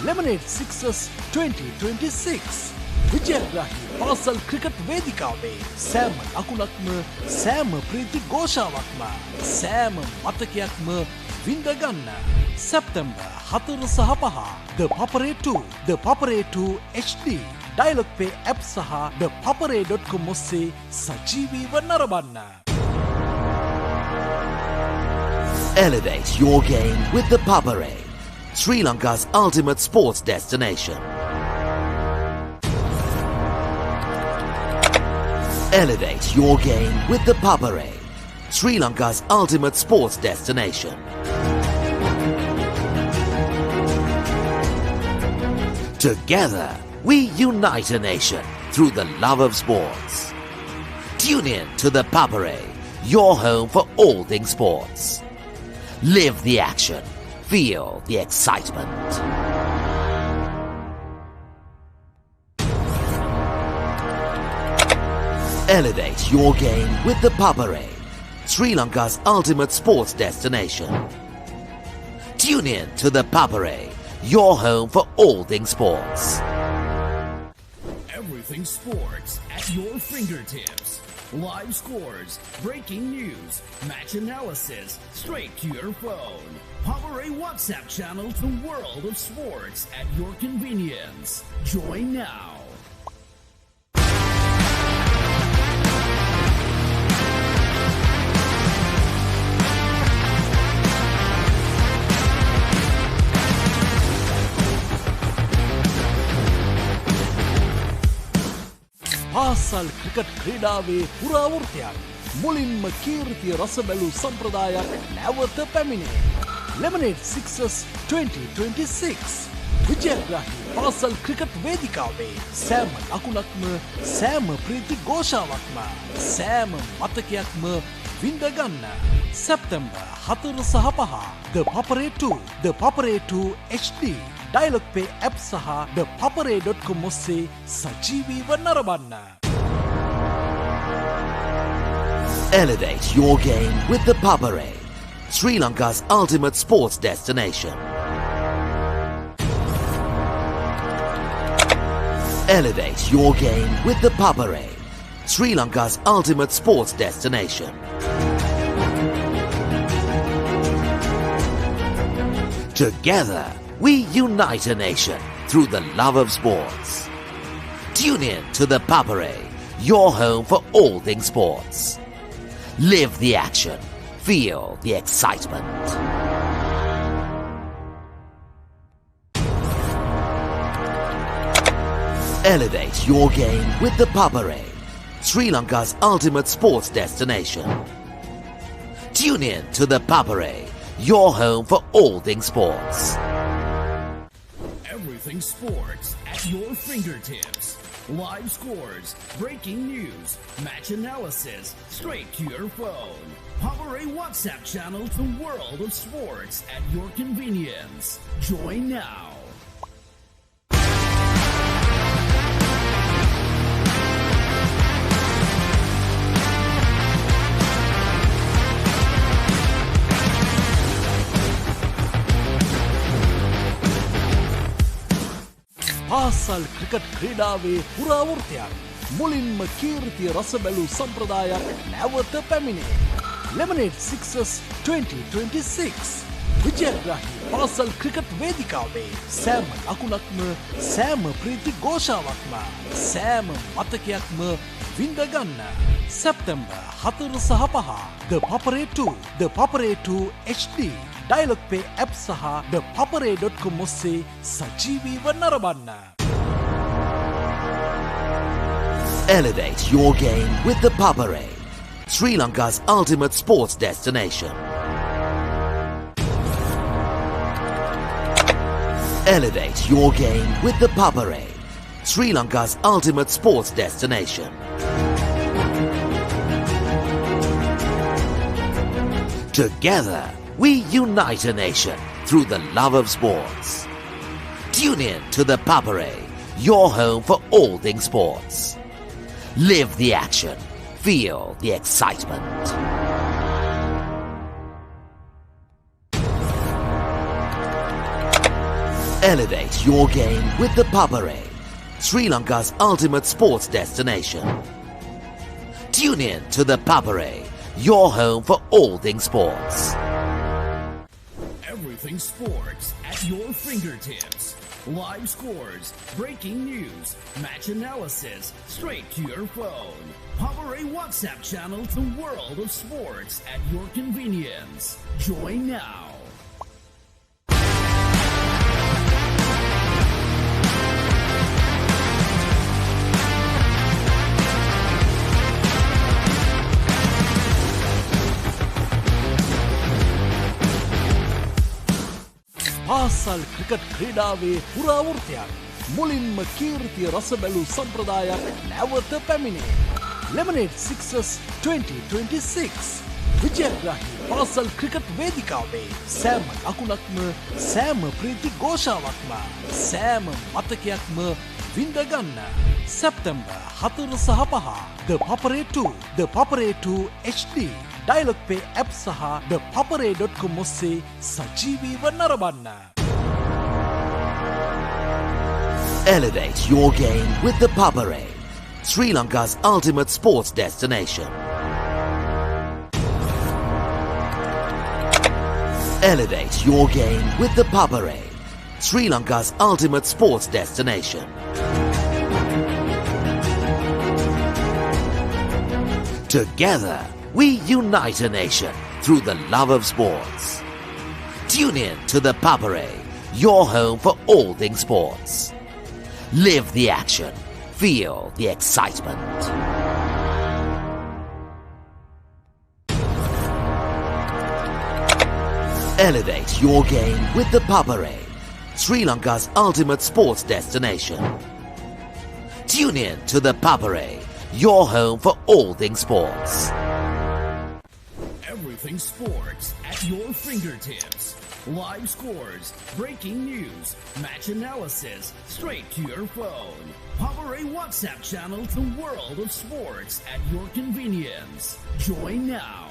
Lemonade Sixers 2026 විජයග්‍රාහී පාසල් cricket වේදිකාවේ සෑම ලකුණක්ම සෑම ප්‍රීති ഘോഷාවක්ම සෑම මතකයක්ම විඳගන්න. සැප්තැම්බර් 4 සහ 5 ThePapare 2, ThePapare 2 HD, Dialog Play App සහ ThePapare.com ඔස්සේ සජීවීව නරඹන්න. Elevate your game with the Papare, Sri Lanka's ultimate sports destination. Elevate your game with the Papare, Sri Lanka's ultimate sports destination. Together, we unite a nation through the love of sports. Tune in to the Papare, your home for all things sports. Live the action. Feel the excitement. Elevate your game with the Papare, Sri Lanka's ultimate sports destination. Tune in to the Papare, your home for all things sports. Everything sports at your fingertips. Live scores, breaking news, match analysis, straight to your phone. Papare WhatsApp channel, the world of sports at your convenience. Join now. පාසල් cricket ක්‍රීඩාවේ පුරාවෘත්තයක් මුලින්ම කීර්තිය රස බැලූ සම්ප්‍රදායක් නැවත පැමිණේ. Lemonade Sixers 2026 විජයග්‍රාහී පාසල් cricket වේදිකාවේ සෑම ලකුණක්ම සෑම ප්‍රීති ഘോഷාවක්ම සෑම මතකයක්ම විඳගන්න. සැප්තැම්බර් 4 සහ 5 The Papare 2, The Papare 2 HD, Dialog Play App සහ ThePapare.com ඔස්සේ සජීවීව නරඹන්න. Elevate your game with the Papare, Sri Lanka's ultimate sports destination. Elevate your game with the Papare, Sri Lanka's ultimate sports destination. Together, we unite a nation through the love of sports. Tune in to the Papare, your home for all things sports. Live the action. Feel the excitement. Elevate your game with the Papare, Sri Lanka's ultimate sports destination. Tune in to the Papare, your home for all things sports. Everything sports at your fingertips. Live scores, breaking news, match analysis, straight to your phone. Papare WhatsApp channel, the world of sports at your convenience. Join now. පාසල් cricket ක්‍රීඩාවේ පුරාවෘත්තයක් මුලින්ම කීර්තිය රස බැලූ සම්ප්‍රදායක් නැවත පැමිණේ. Lemonade Sixers 2026 විජයග්‍රාහී පාසල් cricket වේදිකාවේ සෑම ලකුණක්ම සෑම ප්‍රීති ഘോഷාවක්ම සෑම මතකයක්ම විඳගන්න. සැප්තැම්බර් 4 සහ 5 The Papare 2, The Papare 2 HD, Dialog Play App සහ ThePapare.com ඔස්සේ සජීවීව නරඹන්න. Elevate your game with the Papare, Sri Lanka's ultimate sports destination. Elevate your game with the Papare, Sri Lanka's ultimate sports destination. Together, we unite a nation through the love of sports. Tune in to the Papare, your home for all things sports. Live the action. Feel the excitement. Elevate your game with the Papare, Sri Lanka's ultimate sports destination. Tune in to the Papare, your home for all things sports. Everything sports at your fingertips. Live scores, breaking news, match analysis, straight to your phone. Papare WhatsApp channel, the world of sports at your convenience. Join now. පාසල් cricket ක්‍රීඩාවේ පුරාවෘත්තයක් මුලින්ම කීර්තිය රස බැලූ සම්ප්‍රදායක් නැවත පැමිණේ. Lemonade Sixers 2026 විජයග්‍රාහී පාසල් cricket වේදිකාවේ සෑම ලකුණක්ම සෑම ප්‍රීති ഘോഷාවක්ම සෑම මතකයක්ම විඳගන්න. සැප්තැම්බර් 4 සහ 5 ThePapare 2 ThePapare 2 HD Dialog Play App සහ ThePapare.com ඔස්සේ සජීවීව නරඹන්න. Elevate your game with the Papare, Sri Lanka's ultimate sports destination. Elevate your game with the Papare, Sri Lanka's ultimate sports destination. Together, we unite a nation through the love of sports. Tune in to the Papare, your home for all things sports. Live the action, feel the excitement. Elevate your game with the Papare, Sri Lanka's ultimate sports destination. Tune in to the Papare, your home for all things sports. Everything sports at your fingertips. Live scores, breaking news, match analysis, straight to your phone. Papare WhatsApp channel, the world of sports at your convenience. Join now.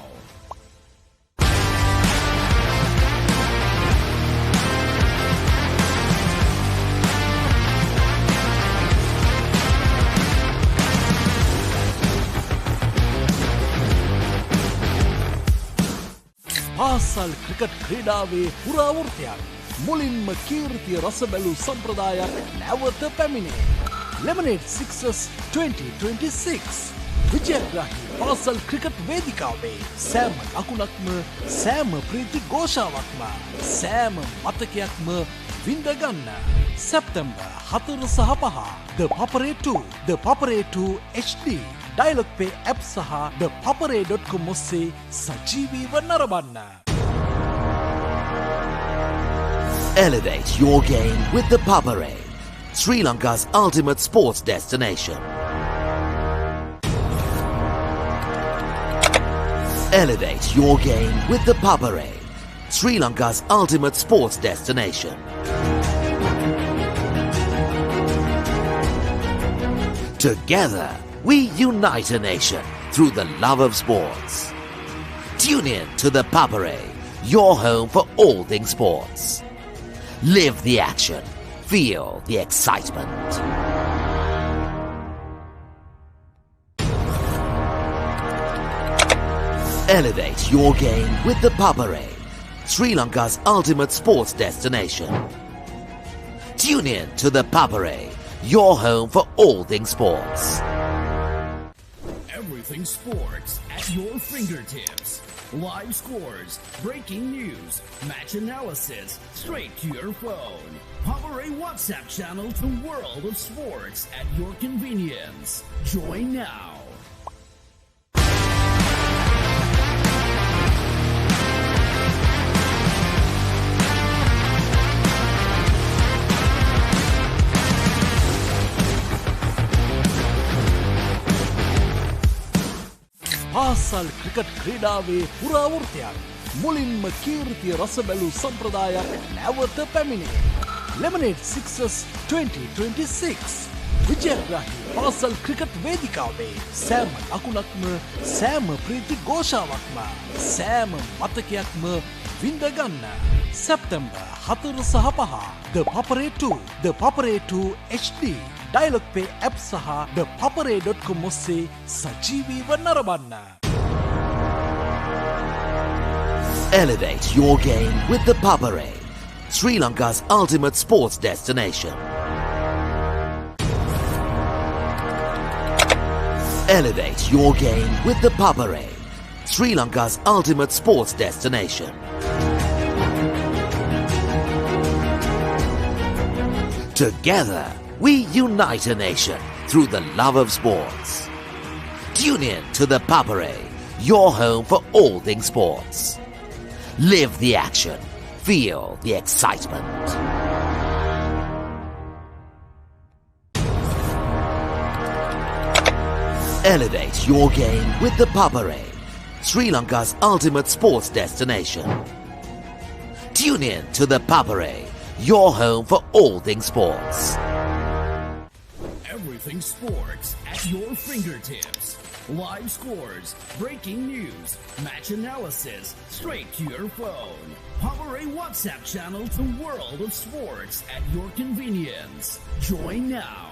පාසල් cricket ක්‍රීඩාවේ පුරාවෘත්තයක් මුලින්ම කීර්තිය රස බැලූ සම්ප්‍රදායක් නැවත පැමිණේ. Lemonade Sixers 2026 විජයග්‍රාහී පාසල් cricket වේදිකාවේ සෑම ලකුණක්ම සෑම ප්‍රීති ഘോഷාවක්ම සෑම මතකයක්ම විඳගන්න. සැප්තැම්බර් 4 සහ 5 ThePapare 2 ThePapare 2 HD Dialog Play App සහ ThePapare.com ඔස්සේ සජීවීව නරඹන්න. Elevate your game with the Papare, Sri Lanka's ultimate sports destination. Elevate your game with the Papare, Sri Lanka's ultimate sports destination. Together, we unite a nation through the love of sports. Tune in to the Papare, your home for all things sports. Live the action, feel the excitement. Elevate your game with the Papare, Sri Lanka's ultimate sports destination. Tune in to the Papare, your home for all things sports. Everything sports at your fingertips. Live scores, breaking news, match analysis, straight to your phone. Papare WhatsApp channel, the world of sports at your convenience. Join now. පාසල් cricket ක්‍රීඩාවේ පුරාවෘත්තයක් මුලින්ම කීර්තිය රස බැලූ සම්ප්‍රදායක් නැවත පැමිණේ. Lemonade Sixers 2026 විජයග්‍රාහී පාසල් cricket වේදිකාවේ සෑම ලකුණක්ම සෑම ප්‍රීති ഘോഷාවක්ම සෑම මතකයක්ම විඳගන්න. සැප්තැම්බර් 4 සහ 5 ThePapare 2 ThePapare 2 HD Dialog Play App සහ ThePapare.com ඔස්සේ සජීවීව නරඹන්න. Elevate your game with the Papare, Sri Lanka's ultimate sports destination. Elevate your game with ThePapare, Sri Lanka's ultimate sports destination. Together, we unite a nation through the love of sports. Tune in to ThePapare, your home for all things sports. Live the action. Feel the excitement. Elevate your game with ThePapare, Sri Lanka's ultimate sports destination. Tune in to ThePapare, your home for all things sports. Everything sports at your fingertips. Live scores, breaking news, match analysis, straight to your phone. Papare WhatsApp channel to World of Sports at your convenience. Join now.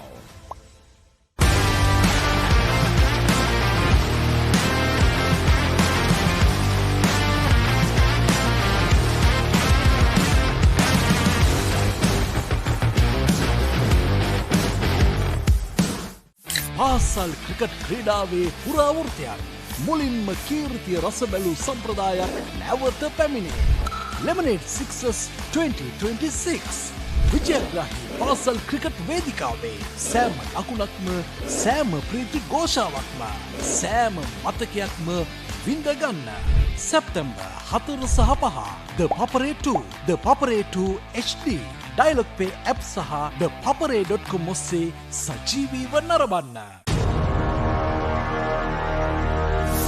පාසල් cricket ක්‍රීඩාවේ පුරාවෘත්තයන් මුලින්ම කීර්තිය රස බැලූ සම්ප්‍රදායක් නැවත පැමිණේ. Lemonade Sixers 2026 විජයග්‍රාහී පාසල් cricket වේදිකාවේ සෑම ලකුණක්ම සෑම ප්‍රීති ഘോഷාවක්ම සෑම මතකයක්ම විඳගන්න. සැප්තැම්බර් 4 සහ 5 ThePapare 2, ThePapare 2 HD, Dialog Play App සහ ThePapare.com ඔස්සේ සජීවීව නරඹන්න.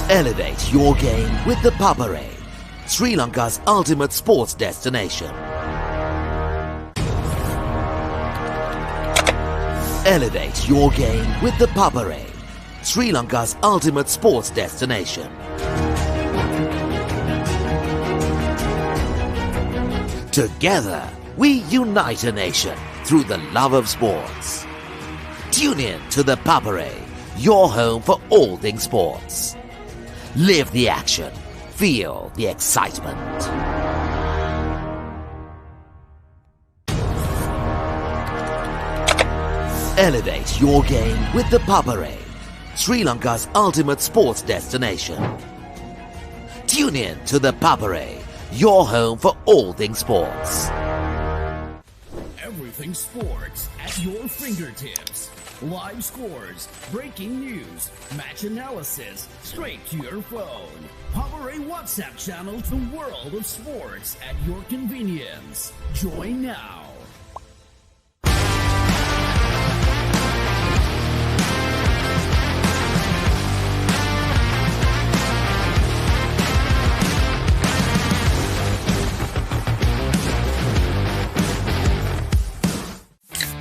Elevate your game with ThePapare, Sri Lanka's ultimate sports destination. Elevate your game with ThePapare, Sri Lanka's ultimate sports destination. Together, we unite a nation through the love of sports. Tune in to ThePapare, your home for all things sports. Live the action. Feel the excitement. Elevate your game with ThePapare, Sri Lanka's ultimate sports destination. Tune in to ThePapare, your home for all things sports. Everything sports at your fingertips. Live scores, breaking news, match analysis, straight to your phone. Papare WhatsApp channel to World of Sports at your convenience. Join now.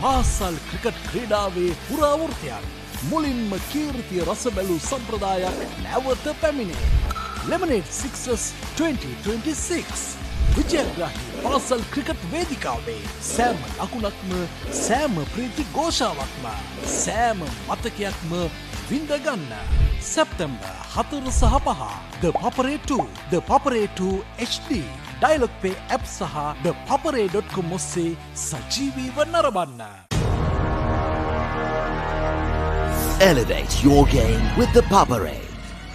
පාසල් cricket ක්‍රීඩාවේ පුරාවෘත්තයන් මුලින්ම කීර්තිය රස බැලූ සම්ප්‍රදායක් නැවත පැමිණේ. Lemonade Sixers 2026 විජයග්‍රාහී පාසල් cricket වේදිකාවේ සෑම ලකුණක්ම සෑම ප්‍රීති ഘോഷාවක්ම සෑම මතකයක්ම විඳගන්න. සැප්තැම්බර් 4 සහ 5 ThePapare 2, ThePapare 2 HD, Dialog Play App සහ ThePapare.com ඔස්සේ සජීවීව නරඹන්න. Elevate your game with ThePapare,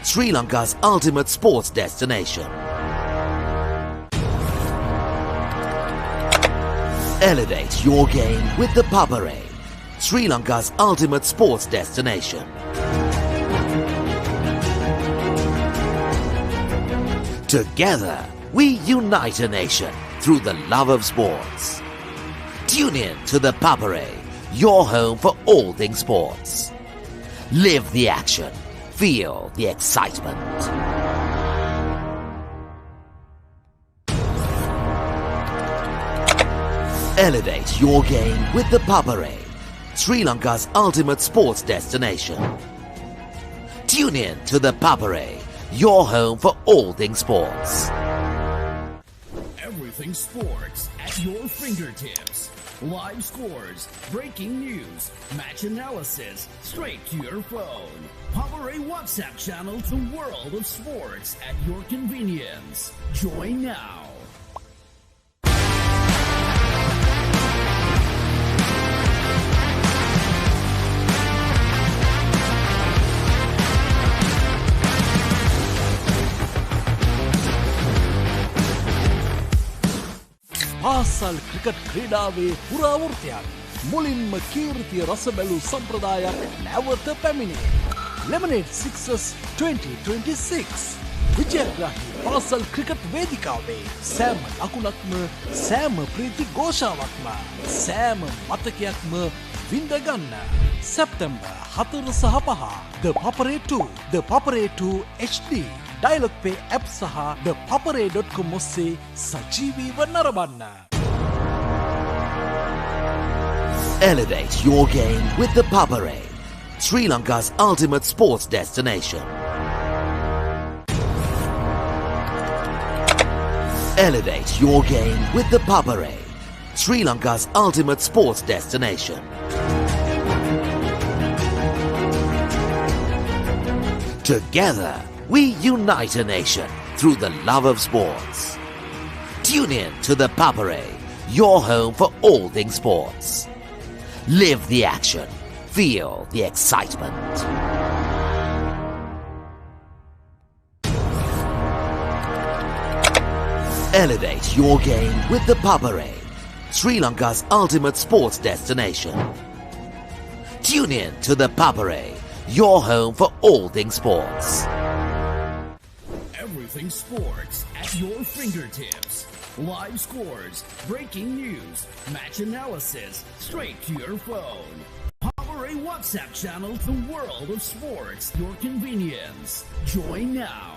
Sri Lanka's ultimate sports destination. Elevate your game with ThePapare, Sri Lanka's ultimate sports destination. Together, we unite a nation through the love of sports. Tune in to ThePapare, your home for all things sports. Live the action. Feel the excitement. Elevate your game with ThePapare, Sri Lanka's ultimate sports destination. Tune in to ThePapare, your home for all things sports. Everything sports at your fingertips. Live scores, breaking news, match analysis, straight to your phone. Papare WhatsApp channel to World of Sports at your convenience. Join now. පාසල් cricket ක්‍රීඩාවේ පුරාවෘත්තයන් මුලින්ම කීර්තිය රස බැලූ සම්ප්‍රදායක් නැවත පැමිණේ. Lemonade Sixers 2026 විජයග්‍රාහී පාසල් cricket වේදිකාවේ සෑම ලකුණක්ම සෑම ප්‍රීති ഘോഷාවක්ම සෑම මතකයක්ම විඳගන්න. සැප්තැම්බර් 4 සහ 5 ThePapare 2 ThePapare 2 HD Dialog Play App සහ ThePapare.com ඔස්සේ සජීවීව නරඹන්න. Elevate your game with the Papare, Sri Lanka's ultimate sports destination. Elevate your game with the Papare, Sri Lanka's ultimate sports destination. Together, we unite a nation through the love of sports. Tune in to the Papare, your home for all things sports. Live the action. Feel the excitement. Elevate your game with the Papare, Sri Lanka's ultimate sports destination. Tune in to the Papare, your home for all things sports. Everything sports at your fingertips. Live scores, breaking news, match analysis, straight to your phone. Papare WhatsApp channel, the world of sports, your convenience. Join now.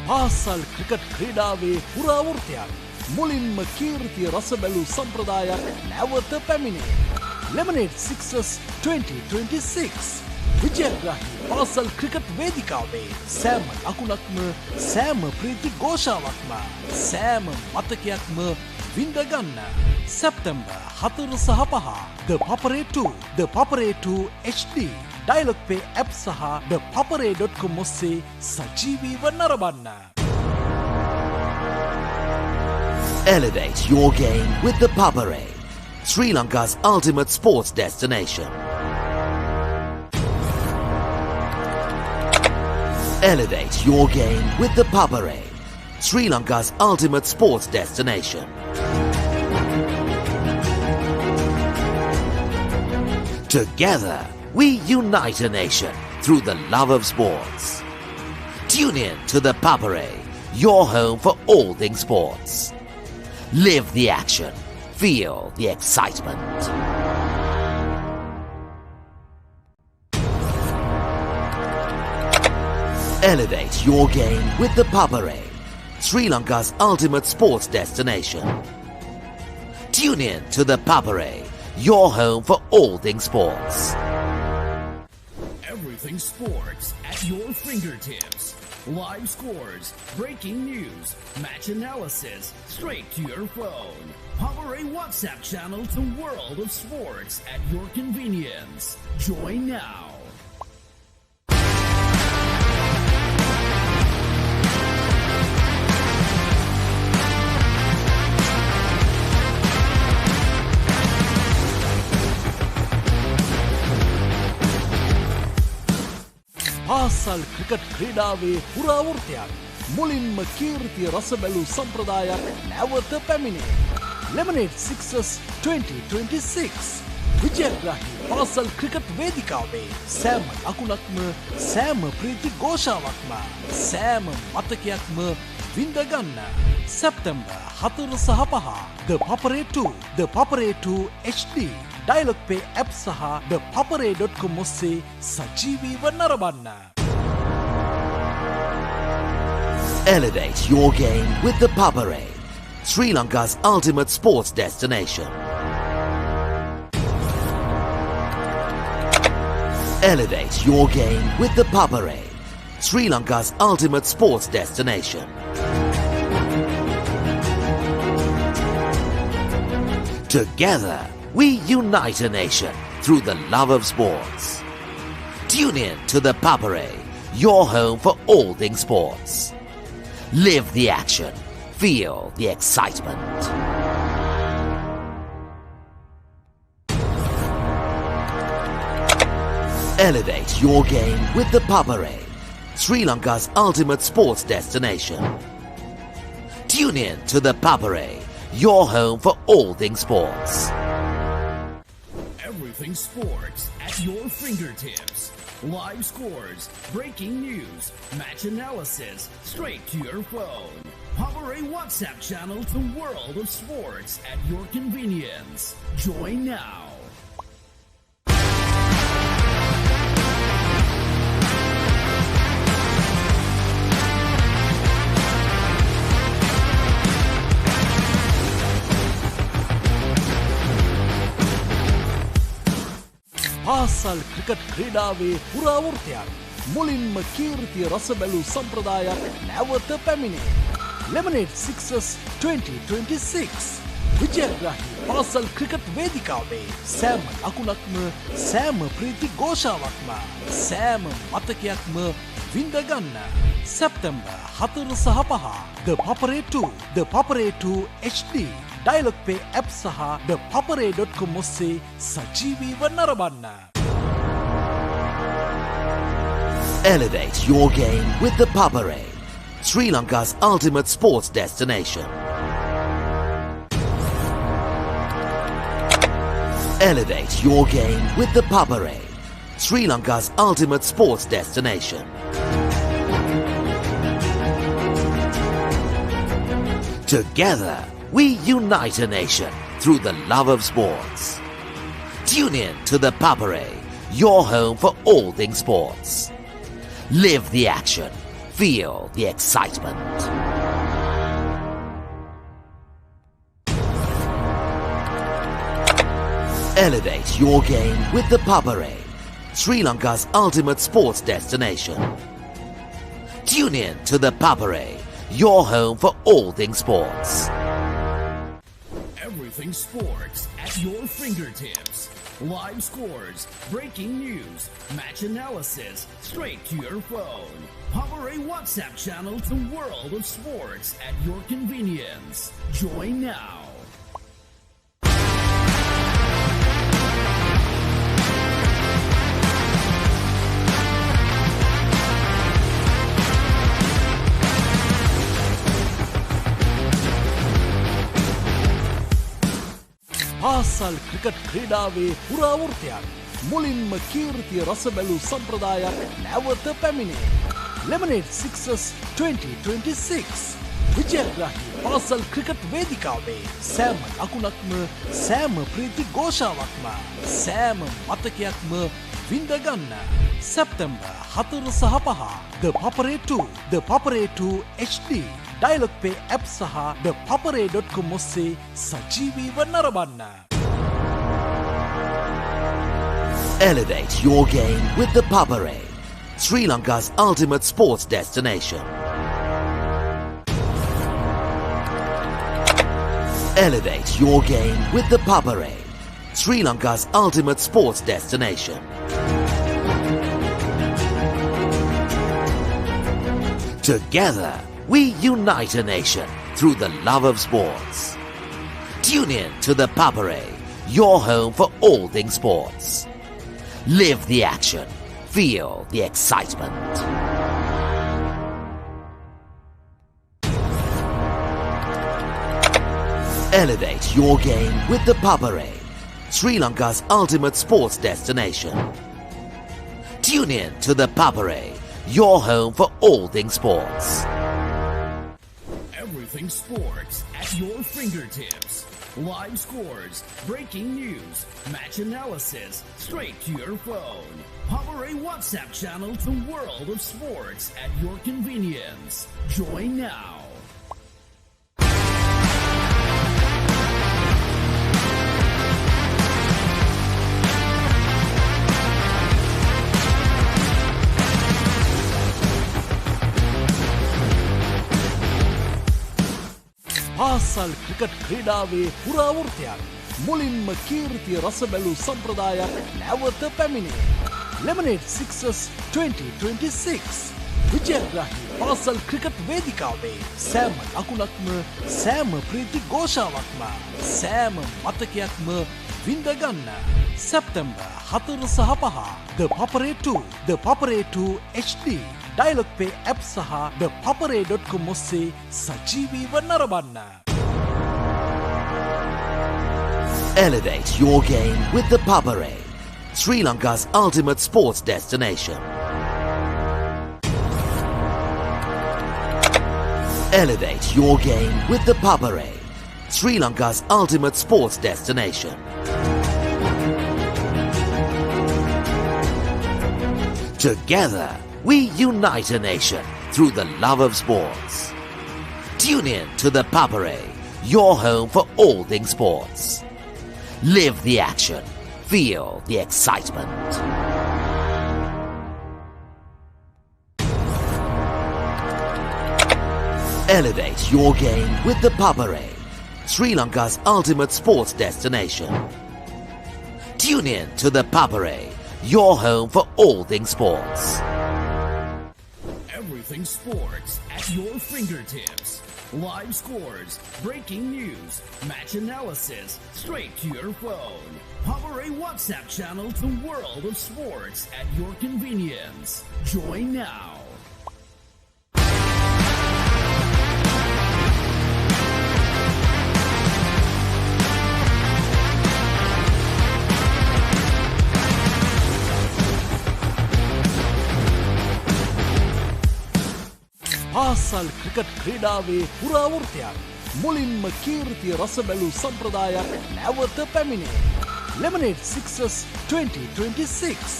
පාසල් cricket ක්‍රීඩාවේ පුරාවෘත්තයන් මුලින්ම කීර්තිය රස බැලූ සම්ප්‍රදායක් නැවත පැමිණේ. Lemonade Sixers 2026 විජයග්‍රාහී පාසල් cricket වේදිකාවේ සෑම ලකුණක්ම සෑම ප්‍රීති ഘോഷාවක්ම සෑම මතකයක්ම විඳගන්න. සැප්තැම්බර් 4 සහ 5 ThePapare 2 ThePapare 2 HD Dialog Play App සහ ThePapare.com ඔස්සේ සජීවීව නරඹන්න. Elevate your game with the Papare, Sri Lanka's ultimate sports destination. Elevate your game with the Papare, Sri Lanka's ultimate sports destination. Together, we unite a nation through the love of sports. Tune in to the Papare, your home for all things sports. Live the action. Feel the excitement. Elevate your game with the Papare, Sri Lanka's ultimate sports destination. Tune in to the Papare, your home for all things sports. Everything sports at your fingertips. Live scores, breaking news, match analysis, straight to your phone. Papare WhatsApp channel, the world of sports at your convenience. Join now. පාසල් cricket ක්‍රීඩාවේ පුරාවෘත්තයන් මුලින්ම කීර්තිය රස බැලූ සම්ප්‍රදායක් නැවත පැමිණේ. Lemonade Sixers 2026 විජයග්‍රාහී පාසල් cricket වේදිකාවේ සෑම ලකුණක්ම සෑම ප්‍රීති ഘോഷාවක්ම සෑම මතකයක්ම විඳගන්න. සැප්තැම්බර් 4 සහ 5 ThePapare 2 ThePapare 2 HD Dialog Play App සහ ThePapare.com ඔස්සේ සජීවීව නරඹන්න. Elevate your game with the Papare, Sri Lanka's ultimate sports destination. Elevate your game with the Papare, Sri Lanka's ultimate sports destination. Together, we unite a nation through the love of sports. Tune in to the Papare, your home for all things sports. Live the action. Feel the excitement. Elevate your game with the Papare, Sri Lanka's ultimate sports destination. Tune in to the Papare, your home for all things sports. Everything sports at your fingertips. Live scores, breaking news, match analysis, straight to your phone. Papare WhatsApp channel to World of Sports at your convenience. Join now. පාසල් cricket ක්‍රීඩාවේ පුරාවෘත්තයක් මුලින්ම කීර්තිය රස බැලූ සම්ප්‍රදායක් නැවත පැමිණේ. Lemonade Sixers 2026 විජයග්‍රාහී පාසල් cricket වේදිකාවේ සෑම ලකුණක්ම සෑම ප්‍රීති ഘോഷාවක්ම සෑම මතකයක්ම විඳගන්න. සැප්තැම්බර් 4 සහ 5 ThePapare 2 ThePapare 2 HD Dialog Play App සහ ThePapare.com ඔස්සේ සජීවීව නරඹන්න. Elevate your game with the Papare, Sri Lanka's ultimate sports destination. Elevate your game with the Papare, Sri Lanka's ultimate sports destination. Together, we unite a nation through the love of sports. Tune in to the Papare, your home for all things sports. Live the action. Feel the excitement. Elevate your game with the Papare, Sri Lanka's ultimate sports destination. Tune in to the Papare, your home for all things sports. Everything sports at your fingertips. Live scores, breaking news, match analysis, straight to your phone. Papare WhatsApp channel to World of Sports at your convenience. Join now. පාසල් cricket ක්‍රීඩාවේ පුරාවෘත්තයක් මුලින්ම කීර්තිය රස බැලූ සම්ප්‍රදායක් නැවත පැමිණේ. Lemonade Sixers 2026 විජයග්‍රාහී පාසල් cricket වේදිකාවේ සෑම ලකුණක්ම සෑම ප්‍රීති ഘോഷාවක්ම සෑම මතකයක්ම විඳගන්න. සැප්තැම්බර් 4 සහ 5 ThePapare 2 ThePapare 2 HD Dialog Play App සහ ThePapare.com ඔස්සේ සජීවීව නරඹන්න. Elevate your game with the Papare, Sri Lanka's ultimate sports destination. Elevate your game with the Papare, Sri Lanka's ultimate sports destination. Together, we unite a nation through the love of sports. Tune in to the Papare, your home for all things sports. Live the action. Feel the excitement. Elevate your game with the Papare, Sri Lanka's ultimate sports destination. Tune in to the Papare, your home for all things sports. Everything sports at your fingertips. Live scores, breaking news, match analysis, straight to your phone. Papare WhatsApp channel to World of Sports at your convenience. Join now. පාසල් cricket ක්‍රීඩාවේ පුරාවෘත්තයක් මුලින්ම කීර්තිය රස බැලූ සම්ප්‍රදායක් නැවත පැමිණේ. Lemonade Sixers 2026 විජයග්‍රාහී පාසල් cricket වේදිකාවේ සෑම ලකුණක්ම සෑම ප්‍රීති ഘോഷාවක්ම සෑම මතකයක්ම විඳගන්න. සැප්තැම්බර් 4 සහ 5 ThePapare 2, ThePapare 2 HD, Dialog Play App සහ ThePapare.com ඔස්සේ සජීවීව නරඹන්න. Elevate your game with ThePapare, Sri Lanka's ultimate sports destination. Elevate your game with ThePapare, Sri Lanka's ultimate sports destination. Together, we unite a nation through the love of sports. Tune in to ThePapare, your home for all things sports. Live the action. Feel the excitement. Elevate your game with ThePapare, Sri Lanka's ultimate sports destination. Tune in to ThePapare, your home for all things sports. Everything sports at your fingertips. Live scores, breaking news, match analysis, straight to your phone. Papare WhatsApp channel to the world of sports at your convenience. Join now. පාසල් cricket ක්‍රීඩාවේ පුරාවෘත්තයක් මුලින්ම කීර්තිය රස බැලූ සම්ප්‍රදායක් නැවත පැමිණේ. Lemonade Sixers 2026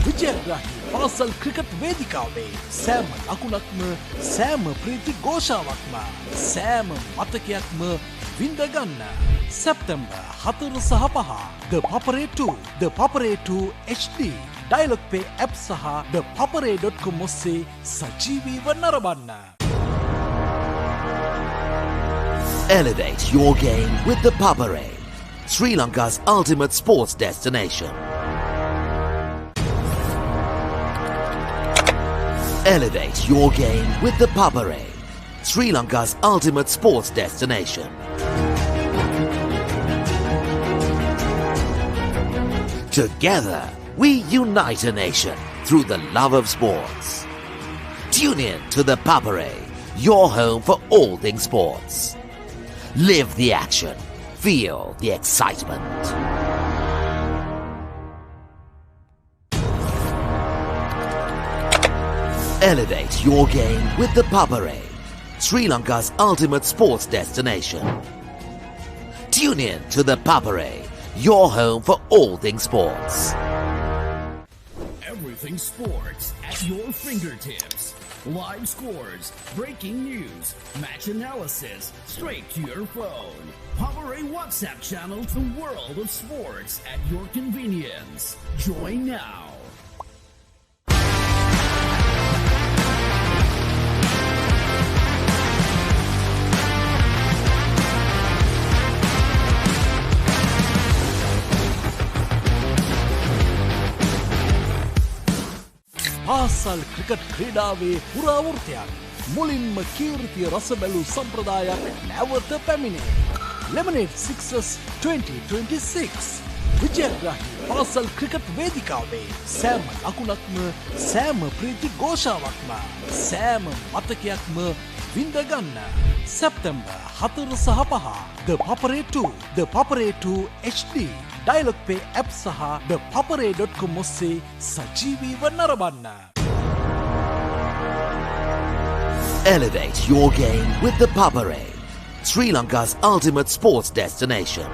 විජයග්‍රාහී පාසල් cricket වේදිකාවේ සෑම ලකුණක්ම සෑම ප්‍රීති ഘോഷාවක්ම සෑම මතකයක්ම විඳගන්න. සැප්තැම්බර් 4 සහ 5 ThePapare 2, ThePapare 2 HD, Dialog Play App සහ ThePapare.com ඔස්සේ සජීවීව නරඹන්න. Elevate your game with ThePapare, Sri Lanka's ultimate sports destination. Elevate your game with ThePapare, Sri Lanka's ultimate sports destination. Together, we unite a nation through the love of sports. Tune in to ThePapare, your home for all things sports. Live the action. Feel the excitement. Elevate your game with ThePapare, Sri Lanka's ultimate sports destination. Tune in to ThePapare, your home for all things sports. Everything sports at your fingertips. Live scores, breaking news, match analysis, straight to your phone. Papare WhatsApp channel to the world of sports at your convenience. Join now. පාසල් cricket ක්‍රීඩාවේ පුරාවෘත්තයක් මුලින්ම කීර්තිය රස බැලූ සම්ප්‍රදායක් නැවත පැමිණේ. Lemonade Sixers 2026 විජයග්‍රාහී පාසල් cricket වේදිකාවේ සෑම ලකුණක්ම සෑම ප්‍රීති ഘോഷාවක්ම සෑම මතකයක්ම විඳගන්න. සැප්තැම්බර් 4 සහ 5 ThePapare 2, ThePapare 2 HD, Dialog Play App සහ ThePapare.com ඔස්සේ සජීවීව නරඹන්න. Elevate your game with ThePapare, Sri Lanka's ultimate sports destination.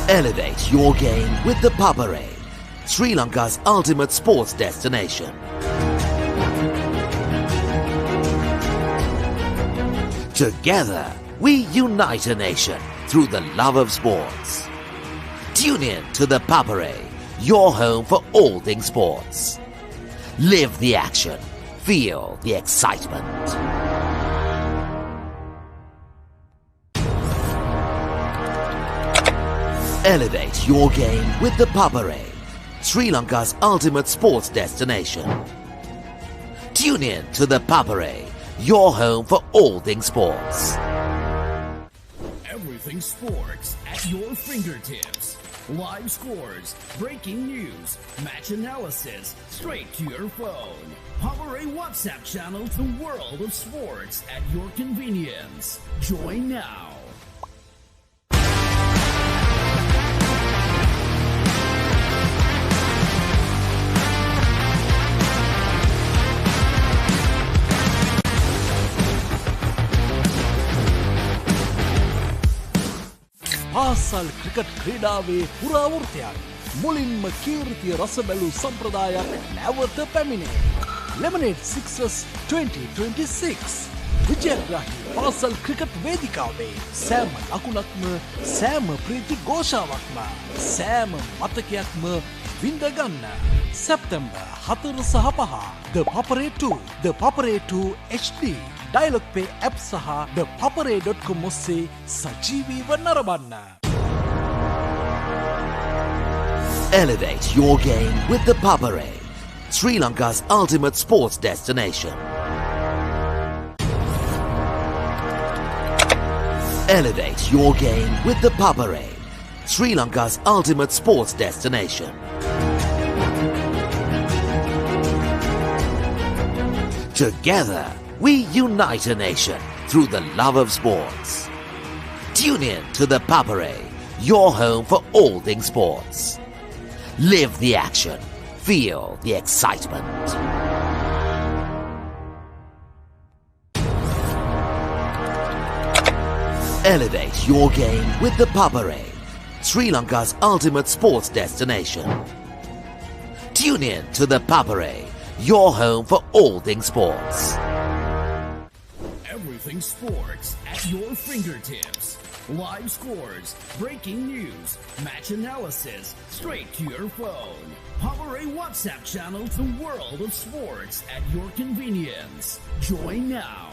Elevate your game with ThePapare, Sri Lanka's ultimate sports destination. Together, we unite a nation through the love of sports. Tune in to ThePapare, your home for all things sports. Live the action. Feel the excitement. Elevate your game with ThePapare, Sri Lanka's ultimate sports destination. Tune in to the Papare, your home for all things sports. Everything sports at your fingertips. Live scores, breaking news, match analysis, straight to your phone. Papare WhatsApp channel to the world of sports at your convenience. Join now. පාසල් cricket ක්‍රීඩාවේ පුරාවෘත්තයක් මුලින්ම කීර්තිය රස බැලූ සම්ප්‍රදායක් නැවත පැමිණේ. Lemonade Sixers 2026 විජයග්‍රාහී පාසල් cricket වේදිකාවේ සෑම ලකුණක්ම සෑම ප්‍රීති ഘോഷාවක්ම සෑම මතකයක්ම විඳගන්න. සැප්තැම්බර් 4 සහ 5 The Papare 2, The Papare 2 HD Dialog Play App සහ ThePapare.com ඔස්සේ සජීවීව නරඹන්න. Elevate your game with the Papare, Sri Lanka's ultimate sports destination. Elevate your game with the Papare, Sri Lanka's ultimate sports destination. Together, we unite a nation through the love of sports. Tune in to the Papare, your home for all things sports. Live the action. Feel the excitement. Elevate your game with the Papare, Sri Lanka's ultimate sports destination. Tune in to the Papare, your home for all things sports. Everything sports at your fingertips. Live scores, breaking news, match analysis, straight to your phone. Papare WhatsApp channel to the world of sports at your convenience. Join now.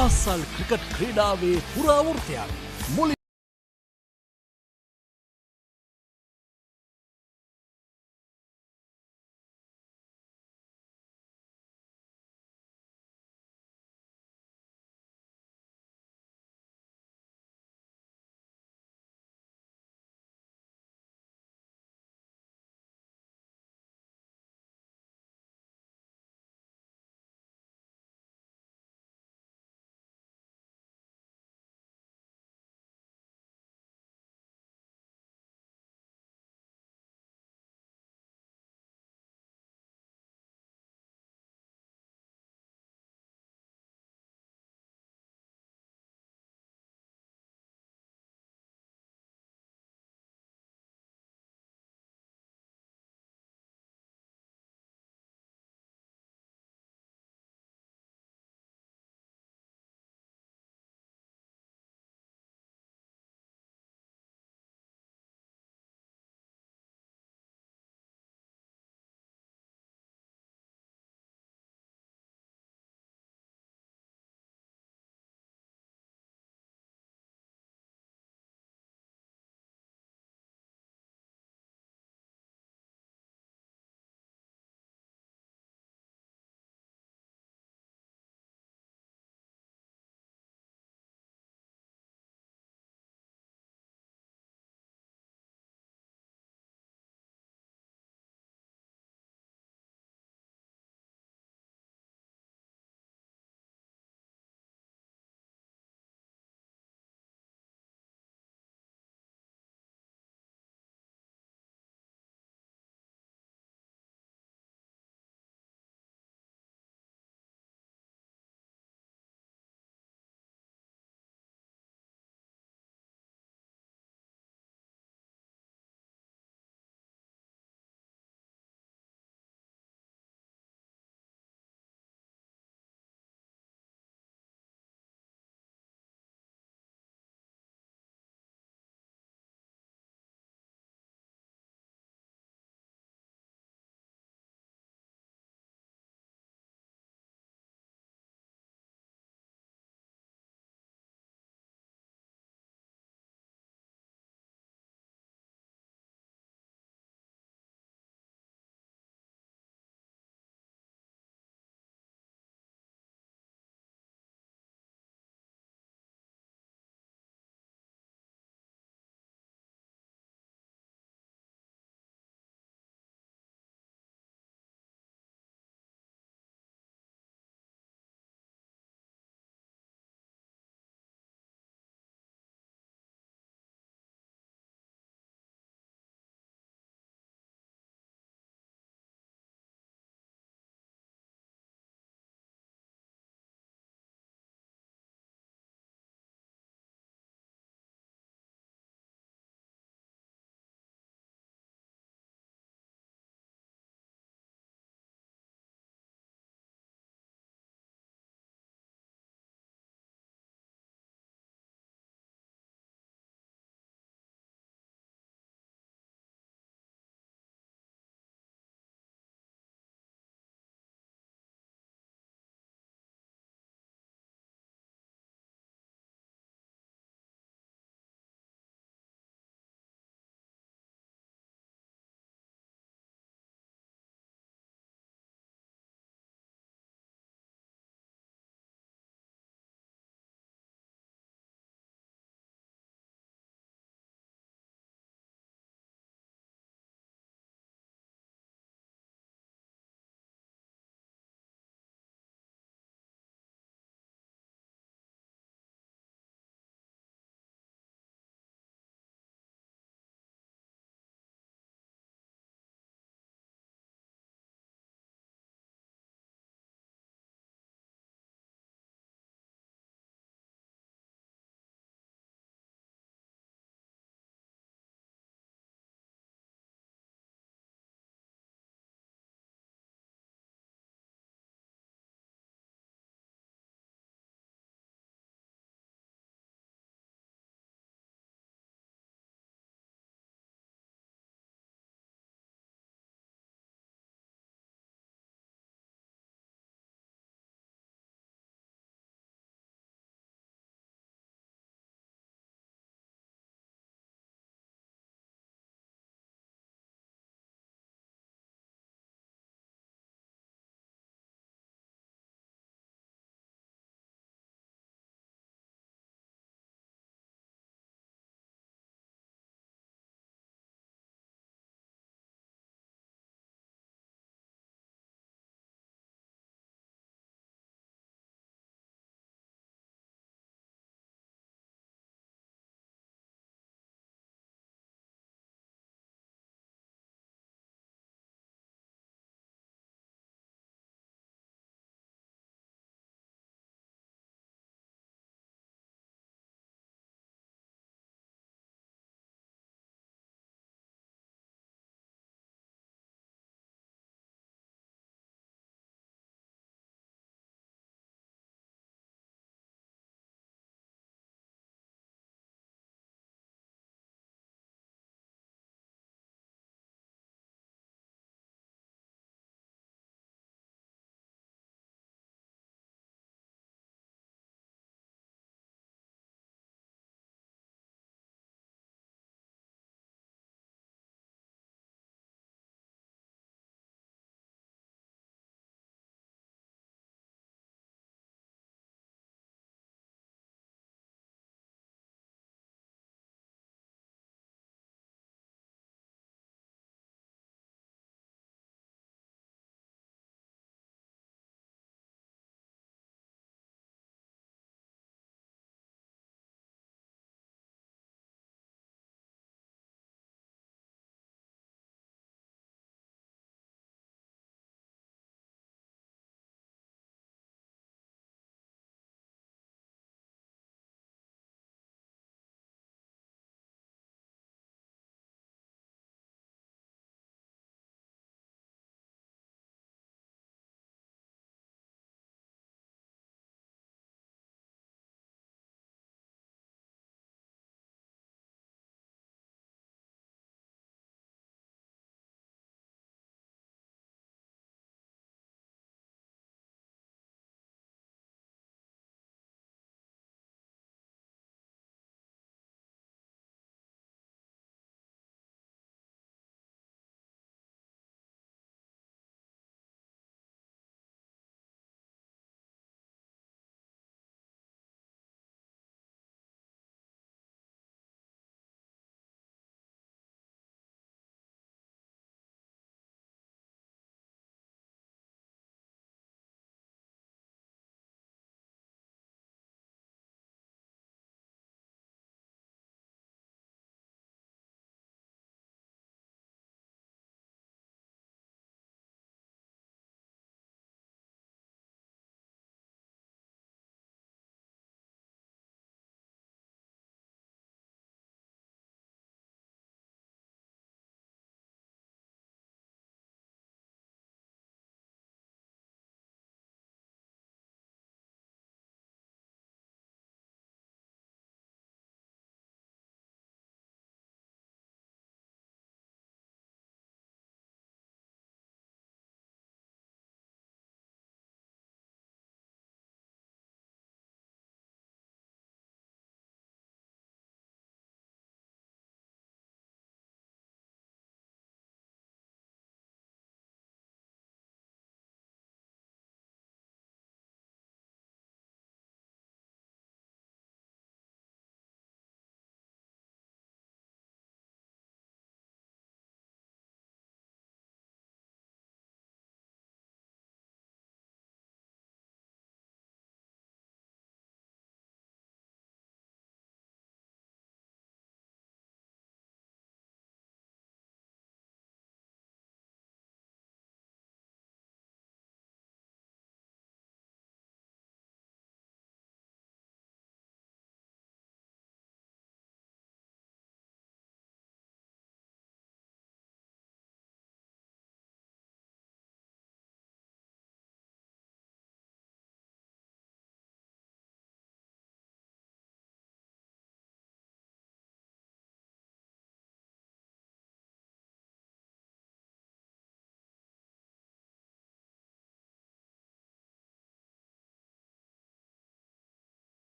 පාසල් cricket ක්‍රීඩාවේ පුරාවෘත්තයක් මුලින්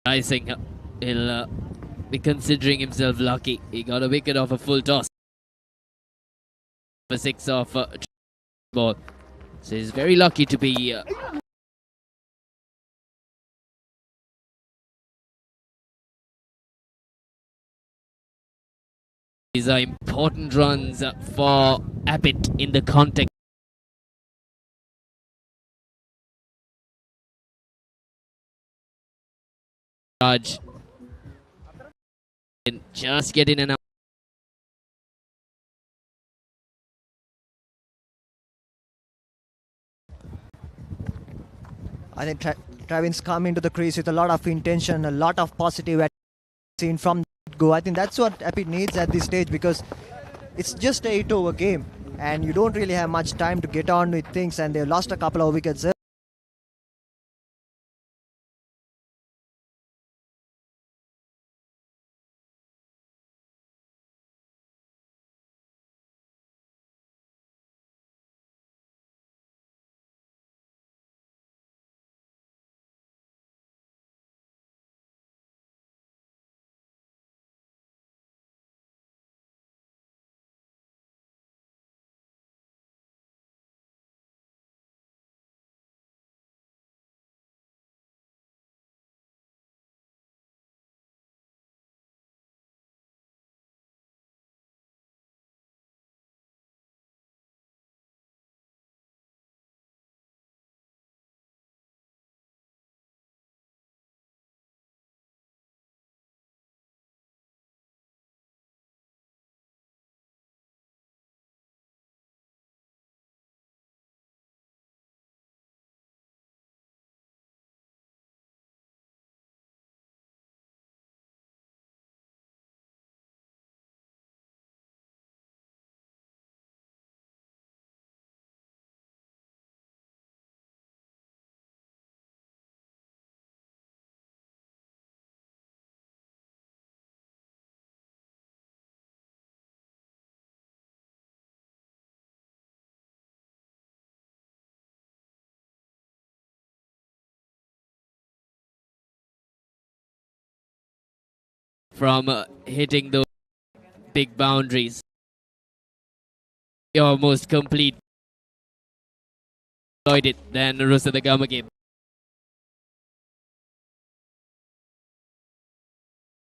I think he'll be considering himself lucky. He got a wicket off a full toss. For 6 off ball. So he's very lucky to be these are important runs for Abbott in the context. Charge. And just getting an out. I think Travin's come into the crease with a lot of intention, a lot of positive seen from the go. I think that's what Epic needs at this stage, because it's just a 8-over game and you don't really have much time to get on with things, and they've lost a couple of wickets. From hitting those big boundaries. Almost complete. Enjoyed it. Then the rest of the gum again.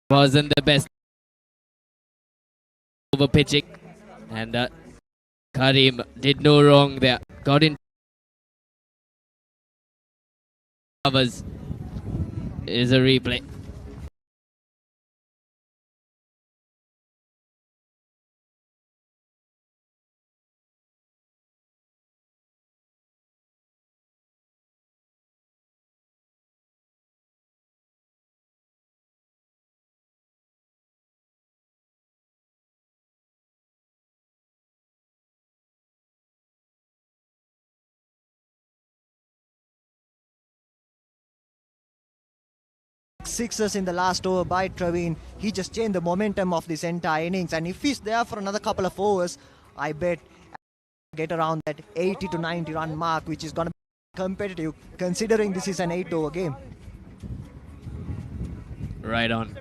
Wasn't the best over pitching, and Karim did no wrong there. Got in covers. Is a replay. Sixes in the last over by Travin. He just changed the momentum of this entire innings, and if he's there for another couple of overs, I bet get around that 80 to 90 run mark, which is going to be competitive considering this is an 8-over game. Right on.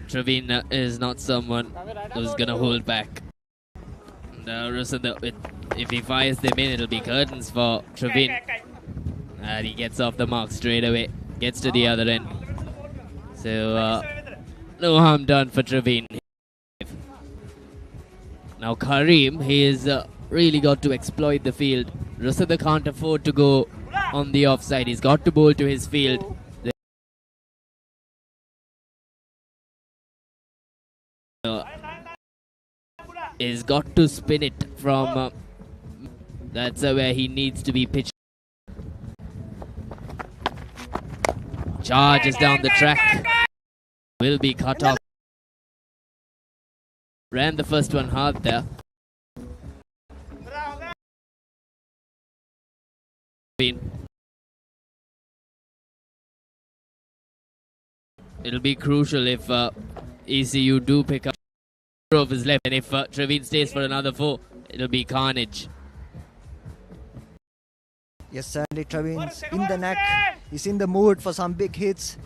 Travin is not someone who's going to hold back. If he fires them in, it'll be curtains for Travin. And he gets off the mark straight away. Gets to the other end. So, no harm done for Travin. Now Karim, he has really got to exploit the field. Rusada can't afford to go on the offside. He's got to bowl to his field. He's got to spin it from... that's where he needs to be pitched. Charges down the track. Will be cut off. Ran the first one hard there. It'll be crucial if ECU do pick up of his left, and if Travin stays for another 4, it'll be carnage. Yes, certainly Travin's in the neck. He's in the mood for some big hits.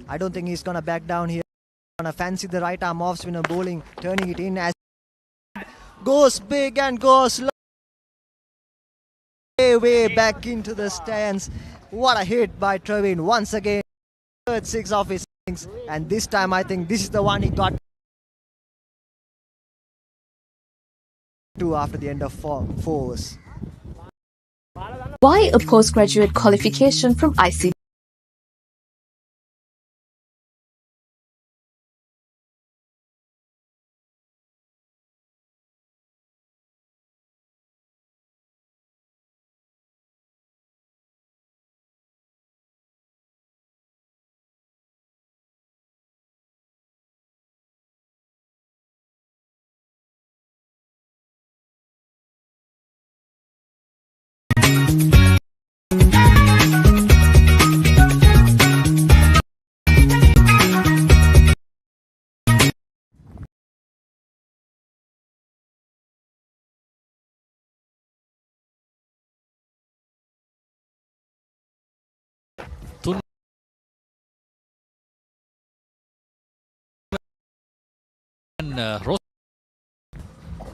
I don't think he's going to back down here. Going to fancy the right arm off spinner bowling, turning it in as goes big and goes low. Way back into the stands. What a hit by Travin once again. Third six of his innings, and this time I think this is the one he got to after the end of four overs. Why a postgraduate qualification from ICB?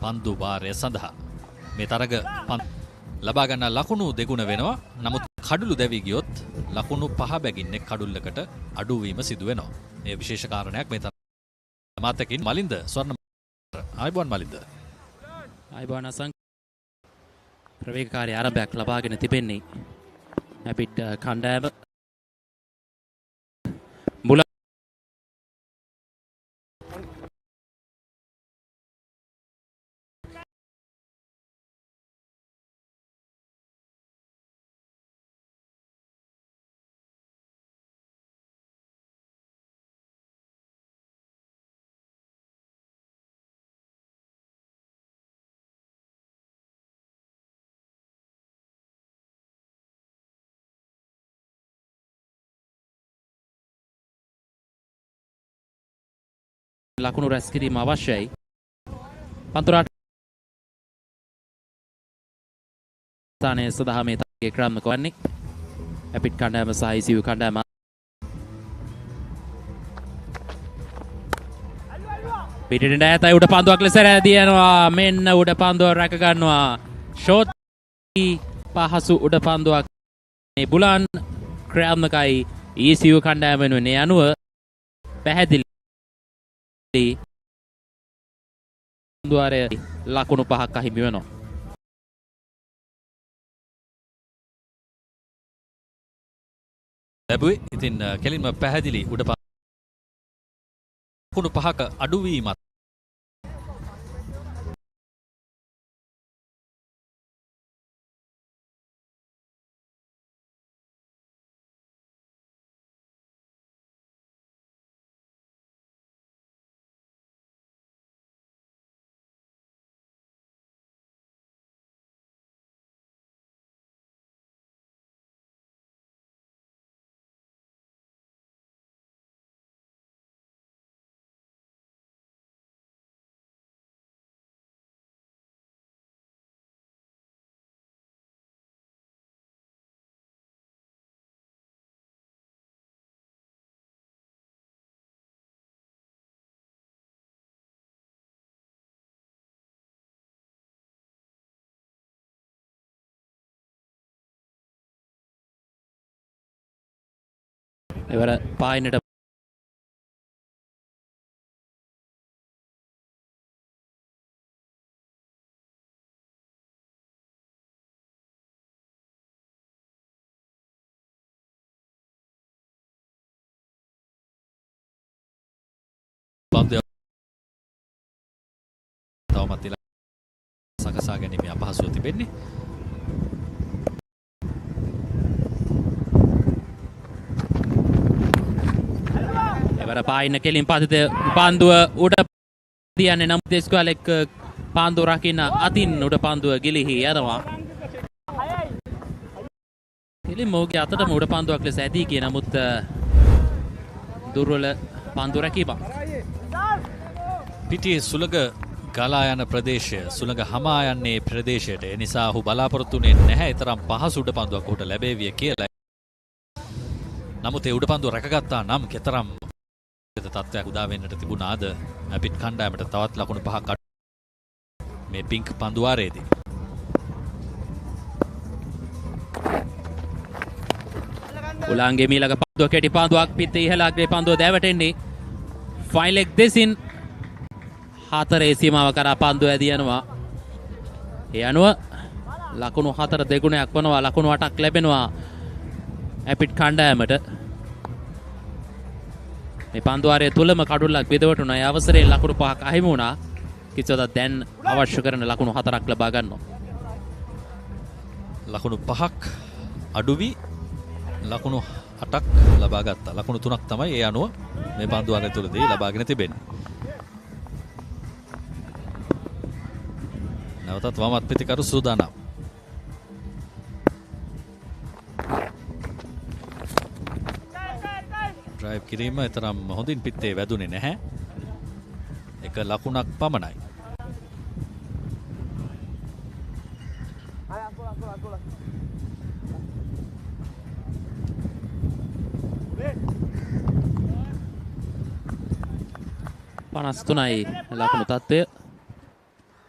පන්දු වාරය සඳහා මේ තරග ලබා ගන්න ලකුණු දෙගුණ වෙනවා. නමුත් කඩුළු දැවි ගියොත් ලකුණු 5 බැගින්නේ කඩුල්ලකට අඩු වීම සිදු වෙනවා. මේ විශේෂ කාරණයක් මේ තරග මාතකින් මලින්ද ස්වර්ණ ආයිබෝන් මලින්ද ආයිබෝන් අසං ප්‍රවේගකාරී ආරම්භයක් ලබාගෙන තිබෙන්නේ අපිට කණ්ඩායම මුල ලකුණු රැස් කිරීම අවශ්‍යයි. පන්තුරාට ස්ථානයේ සඳහා මේ තරගයේ ක්‍රාම්‍යක වන්නේ අපිට කණ්ඩායම සහ ICU කණ්ඩායම පිටින් ඈතයි උඩ පන්දුවක් ලෙස රැදී යනවා. මෙන්න උඩ පන්දුව රැක ගන්නවා. ෂෝට් පහසු උඩ පන්දුවක් මේ බුලන් ක්‍රාම්‍යකයි ICU කණ්ඩායම වෙනුවෙන් අනුව පැහැදිලි ද්වාරය ලකුණු 5ක් අහිමි වෙනවා. ලැබුවේ ඉතින් කෙලින්ම පැහැදිලි උඩ ලකුණු 5ක අඩුවීමත් එවර පායිනට තවමත් සකසා ගැනීම අපහසුව තිබෙන්නේ. එවර පායින කෙලින් පතිත පන්දුව උඩ තියන්නේ නම් දෙස්කලෙක් පන්දුව රකින්න අතින් උඩ පන්දුව ගිලිහි යනවා. කෙලින් මොහුගේ අතට උඩ පන්දුවක් ලෙස ඇදී කිය නමුත් දුර්වල පන්දු රැකීමක්. පිටියේ සුළඟ ගලා යන ප්‍රදේශය සුළඟ හමා යන්නේ ප්‍රදේශයට. ඒ නිසා ඔහු බලාපොරොත්තු වෙන්නේ නැහැ තරම් පහසු උඩ පන්දුවක් ඔහුට ලැබෙවිය කියලා. නමුත් ඒ උඩ පන්දුව රැකගත්තා නම් කතරම් තත්ත්වයක් උදා වෙන්නට තිබුණාද අපිට කණ්ඩායමට තවත් ලකුණු 5ක් මේ පිංක් පන්දුවාරයේදී. උලාන්ගේ මීළඟ පන්දුව කෙටි පන්දුවක් පිට ඉහළ අග්‍රේ පන්දුව දැවටෙන්නේ ෆයින් ලෙග් දෙසින් 4 සීමාව කරා පන්දුව ඇදී යනවා. ඒ අනුව ලකුණු 4 දෙගුණයක් වනවා. ලකුණු 8ක් ලැබෙනවා අපිට කණ්ඩායමට. මේ පන්දුවාරයේ තුලම කඩුල්ලක් බෙදවටුණා. ඒ අවසරයේ ලකුණු 5ක් අහිමි වුණා. කිසිවදා දැන් අවශ්‍ය කරන ලකුණු 4ක් ලබා ගන්නවා. ලකුණු 5ක් අඩු වී ලකුණු 8ක් ලබා ගත්තා. ලකුණු 3ක් තමයි ඒ අනුව මේ පන්දුවාරය තුලදී ලබාගෙන තිබෙන්නේ. නැවතත් වමත් පිටිකරු සූදානම්. ඩ්‍රයිව් කිරීම තරම් හොඳින් පිටේ වැදුනේ නැහැ. එක ලකුණක් පමණයි. පනස් තුනයි ලකුණු තත්ත්වය.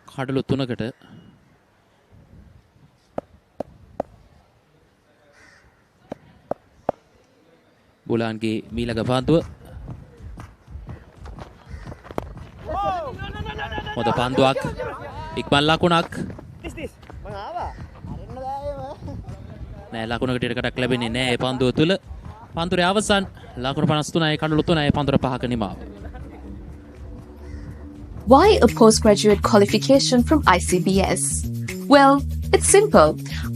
කඩලු 3කට බුලාන්ගේ මීළඟ පන්දුව හොඳ පන්දුවක් ඉක්මන් ලකුණක් නෑ ලකුණකට ඉඩකඩක් ලැබෙන්නේ නෑ ඒ පන්දුව තුල. පන්දුරේ අවසන් ලකුණු 53යි කඩලු 3යි පන්දුර 5ක නිමාව. Why a postgraduate qualification from ICBS? Well, it's simple.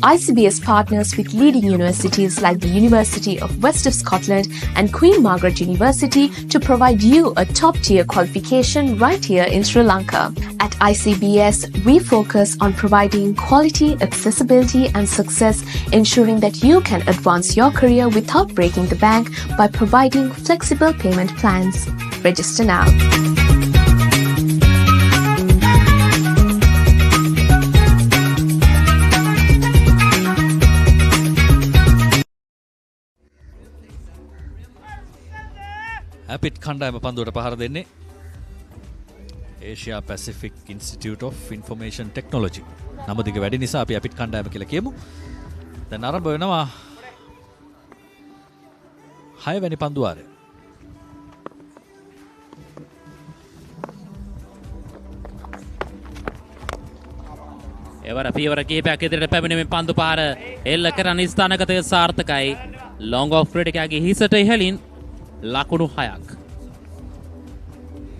ICBS partners with leading universities like the University of West of Scotland and Queen Margaret University to provide you a top-tier qualification right here in Sri Lanka. At ICBS, we focus on providing quality, accessibility and success, ensuring that you can advance your career without breaking the bank by providing flexible payment plans. Register now. අපිට කණ්ඩායම පන්දුවට පහර දෙන්නේ Asia Pacific Institute of Information Technology. නම දිග වැඩි නිසා අපි අපිට කණ්ඩායම කියලා කියමු. දැන් ආරම්භ වෙනවා 6 වෙනි පන්දුවාරය. එවර පියවර කිහිපයක් ඉදිරියට පැමිණ මේ පන්දු පාර එල්ල කරන ස්ථානගතය සාර්ථකයි. ලොංග් ඔෆ් ක්‍රීඩකයාගේ හිසට ඉහළින් ලකුණු 6ක්.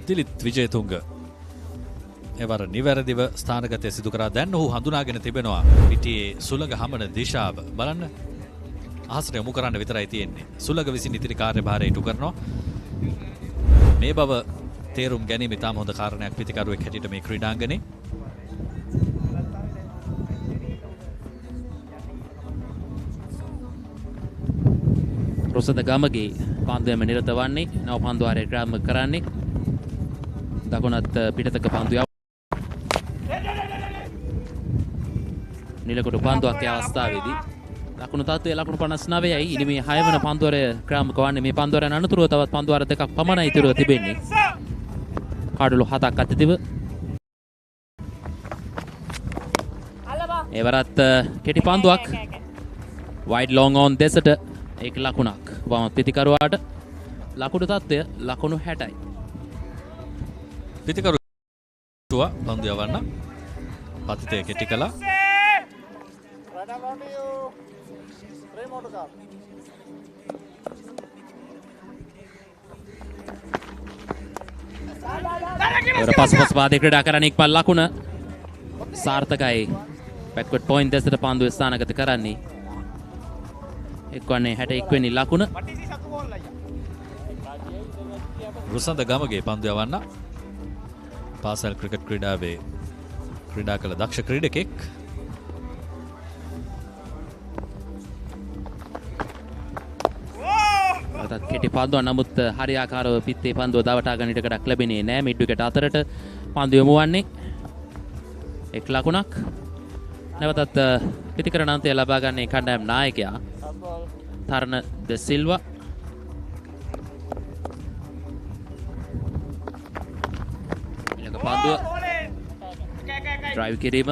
තිලිත් විජේතුංග එවර නිවැරදිව ස්ථානගතය සිදු කරා. දැන් ඔහු හඳුනාගෙන තිබෙනවා පිටියේ සුළඟ හමන දිශාව. බලන්න අහසට යොමු කරන්න විතරයි තියෙන්නේ. සුළඟ විසින් ඉතිරි කාර්යභාරය ඉටු කරනවා. මේ බව තේරුම් ගැනීම ඉතාම හොඳ කාරණයක් පිටිකරුවෙක් හැටියට මේ ක්‍රීඩාංගනේ. රොසද ගමගේ පන්දුවම නිරත වන්නේ නව පන්දුවාරය ක්‍රම කරන්නේ දකුණත් පිටතක පන්දුව නිලකොටු පන්දුවක් ඒ අවස්ථාවේදී ලකුණු තත්ත්වය ලකුණු 59යි. ඉනි මේ 6 වෙනි පන්දුවරය ක්‍රාමක වන්නේ මේ පන්දුවරයන් අනතුරුව තවත් පන්දුවර දෙකක් පමණයි ඉතුරුව තිබෙන්නේ. කඩලු 7ක් අතතිව එවරත් කෙටි පන්දුවක් වයිඩ් ලොං ඔන් දෙසට ඒක ලකුණක්. වම පිටිකරුවාට ලකුණු තත්ත්වය ලකුණු 60යි. පිටිකරුවා පන්දු යවන්න පතිතය කෙටි කළා. පසුපස පාදේ ක්‍රීඩා කරන ඉක්මන් ලකුණ සාර්ථකයි. බැක්වර්ඩ් පොයින්ට් දෙසට පන්දු ස්ථානගත කරන්නේ. එක්වන්නේ 61 වෙනි ලකුණ. රුසන්ද ගමගේ පන්දු යවන්න පාසල් ක්‍රිකට් ක්‍රීඩාවේ ක්‍රීඩා කළ දක්ෂ ක්‍රීඩකෙක්. අතත් කෙටි පන්දුව නමුත් හරියාකාරව පිත්තේ පන්දුව දවටා ගන්න ඉඩකඩක් ලැබෙන්නේ නැහැ. මිඩ් විකට් අතරට පන්දු යොමු වන්නේ. එක් ලකුණක්. නැවතත් පිටිකරණ අන්තය ලබා ගන්නේ කණ්ඩායම් නායකයා තරණ ද සිල්වා. පන්දුව ඩ්‍රයිව් කිරීම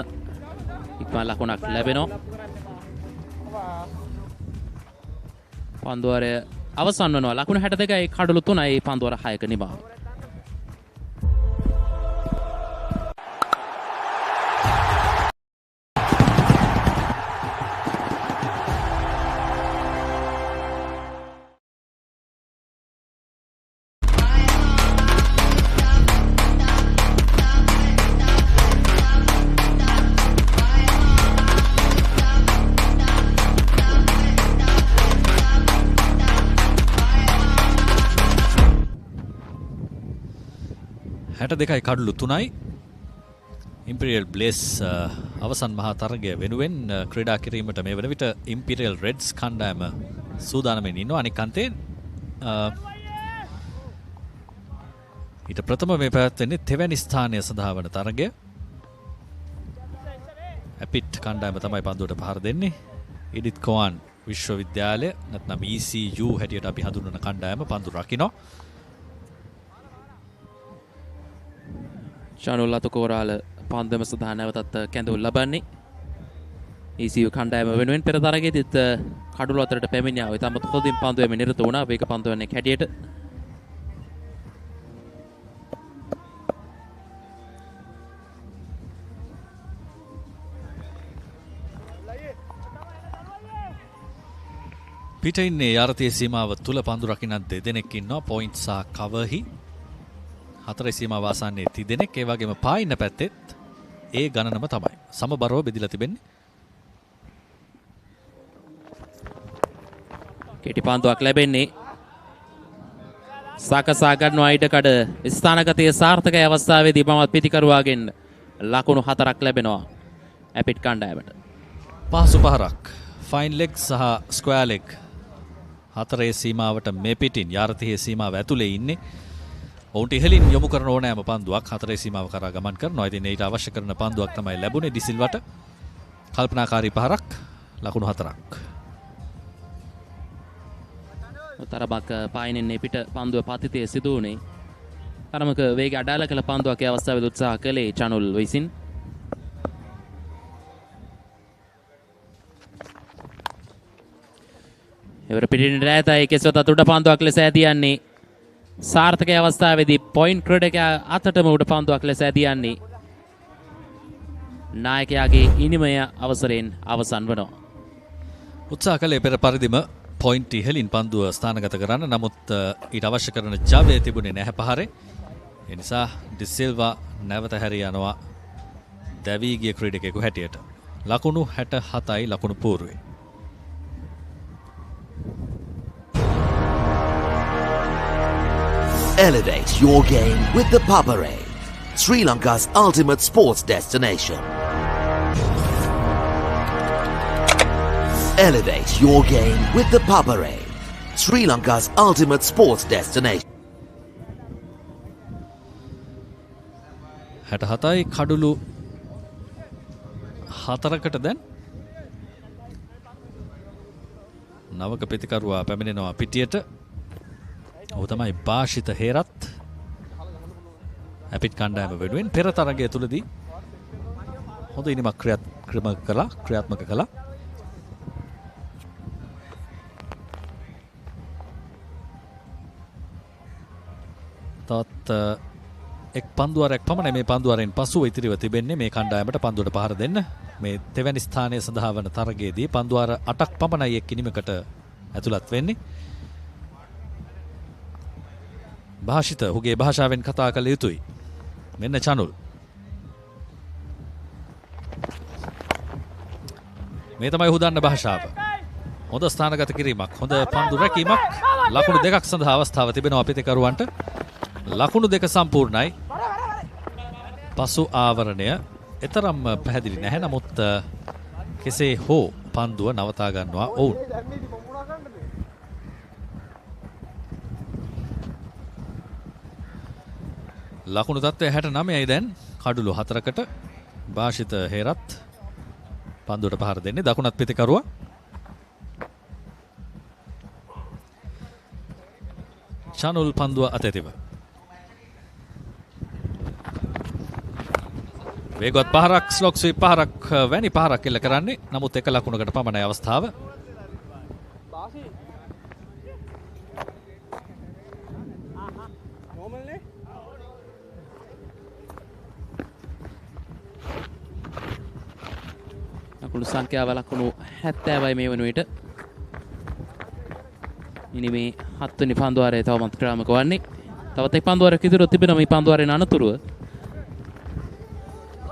ඉක්මන් ලකුණක් ලැබෙනවා. පන්දුවරය අවසන් වෙනවා. ලකුණු 62යි කඩලු 3යි පන්දුවර 6ක නිමාව. දෙකයි කඩලු 3යි Imperial Blaze අවසන් මහා තරගය වෙනුවෙන් ක්‍රීඩා කිරීමට මේ වන විට Imperial Reds කණ්ඩායම සූදානම්ෙන් ඉන්නවා. අනික අන්තේ ඊට ප්‍රථම මේ පැවැත්වෙන්නේ තෙවැනි ස්ථානය සඳහා වන තරගය. ඇපිට් කණ්ඩායම තමයි පන්දුවට පහර දෙන්නේ. ඉඩිත් කොවන් විශ්වවිද්‍යාලය නැත්නම් ECU හැටියට අපි හඳුන්වන කණ්ඩායම පන්දු රකින්න. ශානුල් අතකෝරාල පන්දම සඳහා නැවතත් කැඳවුම් ලබන්නේ. ECU කණ්ඩායම වෙනුවෙන් පෙර තරගයේදීත් කඩුළු අතරට පැමිණියා. ඒ තමත් හොඳින් පන්දුවෙම නිරත වුණා. වේග පන්දුවන්නේ හැටියට. පිට ඉන්නේ යාරතේ සීමාව තුල පන්දු රකින්න දෙදෙනෙක් ඉන්නවා. පොයින්ට් සහ කවර්හි 4 සීමාව ආසන්නයේ 30 දෙනෙක්. ඒ වගේම පායින්න පැත්තෙත් ඒ ගණනම තමයි. සමබරව බෙදලා තිබෙන්නේ. කෙටි පන්දුවක් ලැබෙන්නේ. සාකසා ගන්නවා ඊටකඩ ස්ථානගතයේ සාර්ථකයි අවස්ථාවේදී බමත් පිටිකරුවාගෙන් ලකුණු 4ක් ලැබෙනවා ඇපිට් කණ්ඩායමට. පහසු පහරක්. ෆයින් ලෙග් සහ ස්ක්වයර් ලෙග් 4 සීමාවට මේ පිටින් යාරතේ සීමාව ඇතුලේ ඉන්නේ. ඔවුන්ට ඉහළින් යොමු කරන ඕනෑම පන්දුවක් 4 සීමාව කරා ගමන් කරනවා. ඉතින් ඊට අවශ්‍ය කරන පන්දුවක් තමයි ලැබුණේ ඩිසිල්වට. කල්පනාකාරී පහරක් ලකුණු 4ක්. තරමක් පායිනෙන්නේ පිට පන්දුව පතිතයේ සිදු වුණේ. තරමක වේගය අඩාල කළ පන්දුවක් ඒ අවස්ථාවේදී උත්සාහ කළේ චනුල් විසින්. එවර පිටින් රැතයි කෙසවත උඩ පන්දුවක් ලෙස ඇදියන්නේ. සාර්ථක අවස්ථාවේදී පොයින්ට් ක්‍රීඩකයා අතටම උඩ පන්දුවක් ලෙස ඇදියන්නේ. නායකයාගේ ඉනිමය අවසරයෙන් අවසන් වනවා. උත්සාහ කළේ පෙර පරිදිම පොයින්ට් ඉහළින් පන්දුව ස්ථානගත කරන්න. නමුත් ඊට අවශ්‍ය කරන ජවය තිබුණේ නැහැ පහරේ. ඒ නිසා ඩිසිල්වා නැවත හැරී යනවා දැවී ගිය ක්‍රීඩකයෙකු හැටියට. ලකුණු 67යි ලකුණු පූර්වේ. Elevate your game with the Papare, Sri Lanka's ultimate sports destination. Elevate your game with the Papare, Sri Lanka's ultimate sports destination. 67යි කඩුළු 4කට දැන් නවක ප්‍රතිකරුවා පැමිණෙනවා පිටියට. ඔහු තමයි භාෂිත හේරත් ඇපිට් කණ්ඩායම වෙනුවෙන් පෙර තරගය තුලදී හොඳ ඉනිමක් ක්‍රියාත්මක කළා. තවත් එක් පන්දුවරයක් පමණ මේ පන්දුවරෙන් පසුව ඉතිරිව තිබෙන්නේ මේ කණ්ඩායමට පන්දුවට පහර දෙන්න. මේ තෙවැනි ස්ථානයේ සඳහා වන තරගයේදී පන්දුවර 8ක් පමණයි එක් ඉනිමකට ඇතුළත් වෙන්නේ. භාෂිත ඔහුගේ භාෂාවෙන් කතා කළ යුතුයි. මෙන්න චනුල්. මේ තමයි ඔහු දන්න භාෂාව. හොඳ ස්ථානගත කිරීමක්, හොඳ පන්දු රැකීමක්. ලකුණු 2ක් සඳහා අවස්ථාව තිබෙනවා පිටිකරුවන්ට. ලකුණු 2 සම්පූර්ණයි. පසු ආවරණය එතරම් පැහැදිලි නැහැ. නමුත් කෙසේ හෝ පන්දුව නවතා ගන්නවා ඔවුන්. ලකුණු තත්ත්වය 69යි දැන් කඩුළු 4කට. භාෂිත හේරත් පන්දුවට පහර දෙන්නේ. දකුණත් පිටිකරුවා. චනුල් පන්දුව අතැතිව. වේගවත් පහරක් ස්ලොක් ස්වීප් පහරක් වැනි පහරක් එල්ල කරන්නේ. නමුත් එක ලකුණකට පමණයි අවස්ථාව. ලකුණු සංඛ්‍යාව ලකුණු 70යි මේ වන විට. ඉනි මේ 7 වෙනි පන්දුවාරයේ තවමත් ක්‍රාමක වන්නේ. තවත් එක් පන්දුවාරයක් ඉදිරියට තිබෙනවා මේ පන්දුවාරේ අනතුරුව.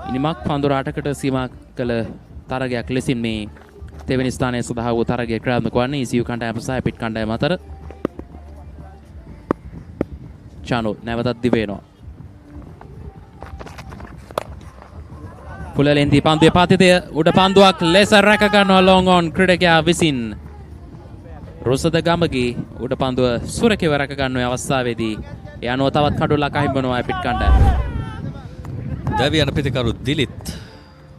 ඉනිමක් පන්දුර 8කට සීමා කළ තරගයක් ලෙසින් මේ තෙවැනි ස්ථානයේ සඳහා වූ තරගයේ ක්‍රාමක වන්නේ ECU කණ්ඩායම සහ පිට කණ්ඩායම අතර. චානෝ නැවතත් දිවෙනවා. පුලලෙන්දී පන්දුවේ පාතිතය උඩ පන්දුවක් ලෙස රැක ගන්නවා ලොං ඔන් ක්‍රීඩකයා විසින්. රුසද ගමගේ උඩ පන්දුව සුරකිව රැක ගන්නා අවස්ථාවේදී ඒ අනුව තවත් කඩුලක් අහිමිවනවා පිට කණ්ඩායම. දැවියන පිතිකරු දිලිත්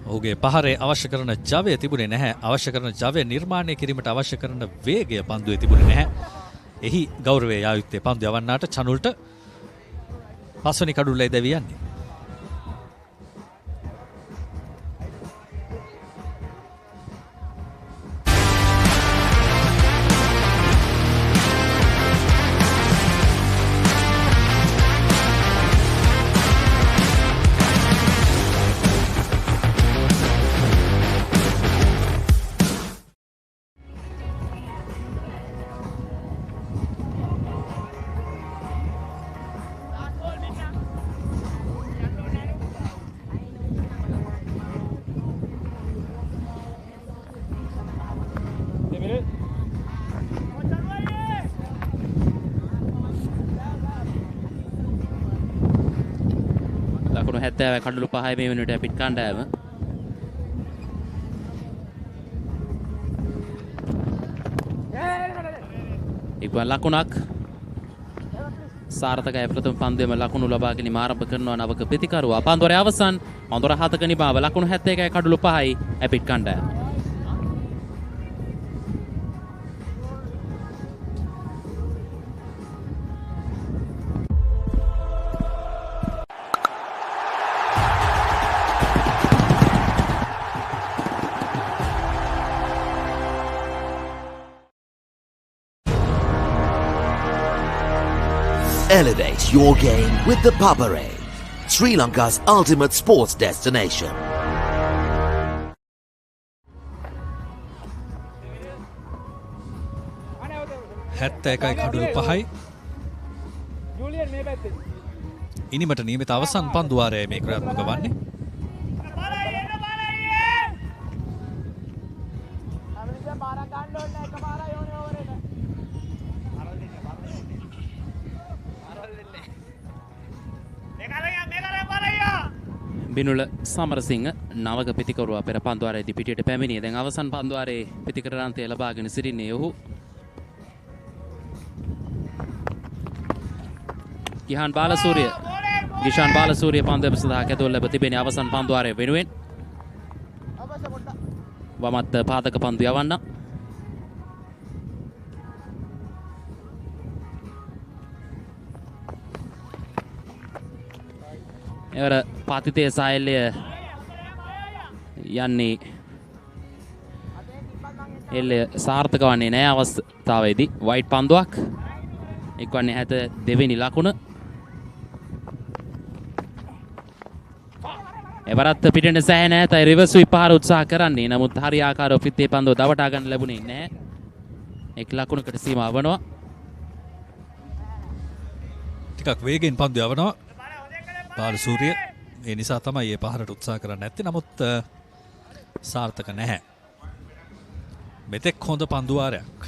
ඔහුගේ පහරේ අවශ්‍ය කරන ජවය තිබුණේ නැහැ. අවශ්‍ය කරන ජවය නිර්මාණය කිරීමට අවශ්‍ය කරන වේගය පන්දුවේ තිබුණේ නැහැ. එහි ගෞරවය යා යුත්තේ පන්දු යවන්නාට චනුල්ට. පස්වෙනි කඩුල්ලයි දැවියන්නේ. ලකුණු 70 කඩලු 5 මේ වෙනුවට පිට කණ්ඩායම. ඉක්මන් ලකුණක් සාර්ථකයි. ප්‍රථම පන්දුවේම ලකුණු ලබා ගැනීම ආරම්භ කරනවා නවක ප්‍රතිකරුවා. පන්දුවේ අවසන් පන්දුර 7ක නිබාව ලකුණු 71 කඩලු 5යි පිට කණ්ඩායම. Elevate your game with the Papare, Sri Lanka's ultimate sports destination. හැත්තෑකයි කඩුළු 5යි. ඉනිමට නියමිත අවසන් පන්දුවාරයයි මේ ක්‍රියාත්මක වන්නේ. බිනුල සමරසිංහ නවක පිතිකරුවා පෙර පන්දුවාරයේදී පිටියට පැමිණියේ. දැන් අවසන් පන්දුවාරයේ පිතිකරාන්තය ලබාගෙන සිටින්නේ ඔහු. ගිෂාන් බාලසූරිය පන්දුවම සඳහා කැදවල ලැබ තිබෙන අවසන් පන්දුවාරය වෙනුවෙන් වමත් පාදක පන්දු යවන්න. එවර පාතිතේ සායල්‍ය යන්නේ එල්ලය සාර්ථක වන්නේ නැහැ අවස්ථාවේදී. වයිට් පන්දුවක් එක්වන්නේ 72 වෙනි ලකුණ. එවරත් පිටෙන් සෑහෙන ඈතයි රිවර්ස් ස්වීප් පහර උත්සාහ කරන්නේ. නමුත් හරියාකාරව පිටේ පන්දුව දවටා ගන්න ලැබුණේ නැහැ. එක් ලකුණකට සීමා වනවා. ටිකක් වේගෙන් පන්දු යවනවා බාලසූරිය. ඒ නිසා තමයි මේ පහරට උත්සාහ කරන්නේ නැත්තේ. නමුත් සාර්ථක නැහැ. මෙතෙක් හොඳ පන්දුවාරයක්.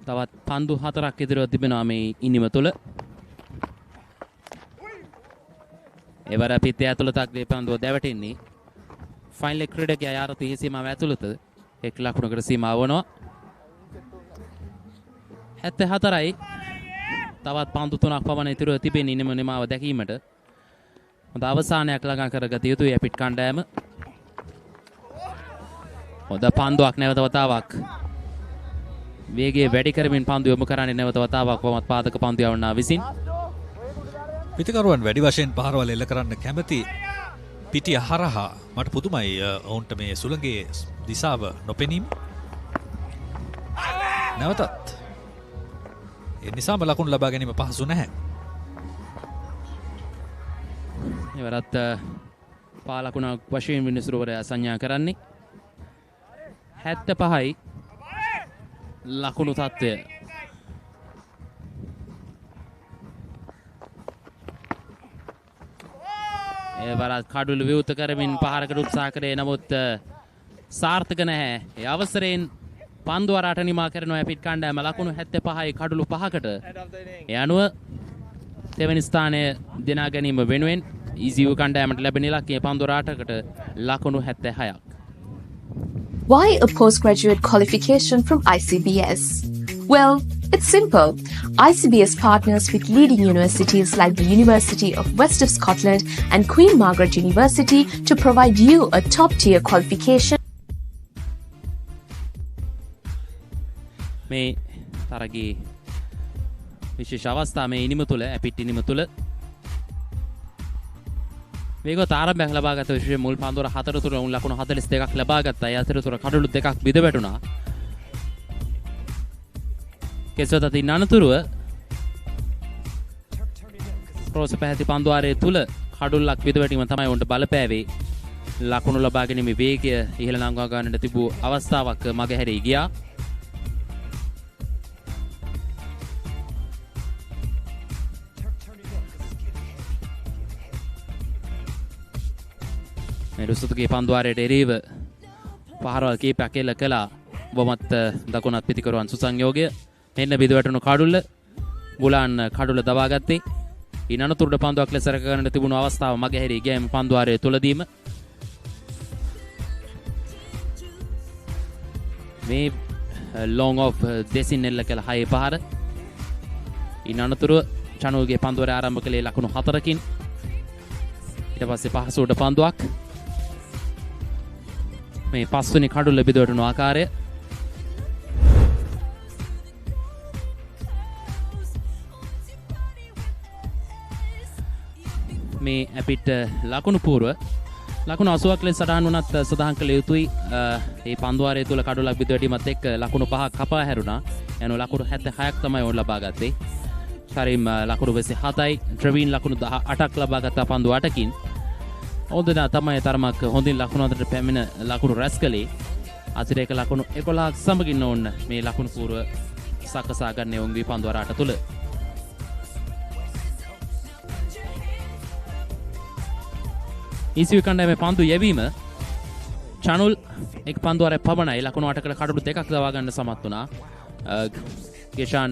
තවත් පන්දු 4ක් ඉදිරියව තිබෙනවා මේ ඉනිම තුල. එවර පිටේ ඇතුළතක් මේ පන්දුව දැවටෙන්නේ. ෆයිනල් ක්‍රීඩකයා යාරතී සීමාව ඇතුළත එක් ලකුණකට සීමා වනවා. 74යි. තවත් පන්දු 3ක් පමණ ඉතිරිව තිබෙන ඉනිම නිමාව දැකීමට. හොඳ අවසානයක් ළඟා කරගත යුතුයි පිට කණ්ඩායම. හොඳ පන්දුවක් නැවත වතාවක් වේගය වැඩි කරමින් පන්දු යොමු කරන්නේ නැවත වතාවක් වමත් පාදක පන්දු යවන්නා විසින්. පිටිකරුවන් වැඩි වශයෙන් පහරවල් එල්ල කරන්න කැමති පිටිය හරහා මට පුදුමයි ඔවුන්ට මේ සුළඟේ දිසාව නොපෙනීම. නැවතත් ඒ නිසාම ලකුණු ලබා ගැනීම පහසු නැහැ. එවරත් පාලකුණක් වශයෙන් විනිසුරුවරයා සංඥා කරන්නේ 75යි ලකුණු තත්ත්වය. එවරත් කඩුළු විවෘත කරමින් පහරකට උත්සාහ කරේ නමුත් සාර්ථක නැහැ. ඒ අවසරයෙන් පන්දු වරාට නිමා කරනවා පිට කණ්ඩායම ලකුණු 75යි කඩුළු 5කට. ඒ අනුව දෙවැනි ස්ථානය දිනා ගැනීම වෙනුවෙන් ECU කණ්ඩායමට ලැබෙන ඉලක්කය පන්දු වරාටකට ලකුණු 76ක්. Why a postgraduate qualification from ICBS? Well, it's simple. ICBS partners with leading universities like the University of West of Scotland and Queen Margaret University to provide you a top-tier qualification. මේ තරගේ විශේෂ අවස්ථා මේ ඉනිම තුළ ඇපිට ඉනිම තුළ වේගවත් ආරම්භයක් ලබාගත විශේෂ මුල් පන්දුර 4 තුර උන් ලකුණු 42ක් ලබාගත්තා. ඒ අතරතුර කඩලු දෙකක් බිඳ වැටුණා. කෙසේත් අතින් අනතුරුව රෝස පැහැති පන්දුවාරයේ තුල කඩුල්ලක් බිඳ වැටීම තමයි උන්ට බලපෑවේ. ලකුණු ලබා ගැනීමේ වේගය ඉහළ නංවා ගන්නට තිබූ අවස්ථාවක් මගහැරී ගියා. රුසුතුගේ පන්දුවාරයට එරෙහිව පහරවල් කීපයක් එල්ල කළා. වමත් දකුණත් පිටිකරුවන් සුසංයෝගය. මෙන්න බිඳ වැටුණු කඩුල්ල ගුලාන් කඩුල්ල දබා ගත්තේ. ඉන් අනතුරුට පන්දුවක් ලෙස රැක ගන්නට තිබුණු අවස්ථාව මගහැරී ගියා. පන්දුවාරයේ තුලදීම මේ ලොං ඔෆ් දෙසින් එල්ල කළ 6 පහර. ඉන් අනතුරුව චනුල්ගේ පන්දුවාරය ආරම්භ කළේ ලකුණු 4කින්. ඊට පස්සේ පහසුවට පන්දුවක් මේ පස්වෙනි කඩුල්ල බිඳ වැටුණු ආකාරය මේ අපිට ලකුණු පූර්ව ලකුණු 80ක් ලෙස සටහන් වුණත් සඳහන් කළ යුතුයි. මේ පන්දුවාරය තුල කඩුලක් බිඳ වැටීමත් එක්ක ලකුණු 5ක් කපා හැරුණා. යන ලකුණු 76ක් තමයි ඔවුන් ලබා ගත්තේ. ශරීම් ලකුණු 27යි. ට්‍රවීන් ලකුණු 18ක් ලබා ගත්තා පන්දු 8කින්. ඔවුන්දෙනා තමයි තරමක් හොඳින් ලකුණු අතරට පැමිණ ලකුණු රැස් කළේ. අතිරේක ලකුණු 11ක් සමගින් ඔවුන් මේ ලකුණු පූර්ව සකසා ගන්නේ ඔවුන්ගේ පන්දු වරාට තුල. ECU කණ්ඩායමේ පන්දු යැවීම චනුල් එක් පන්දුවරයක් පමණයි ලකුණු 8කට කඩලු දෙකක් දවා ගන්න සමත් වුණා. ගේෂාන්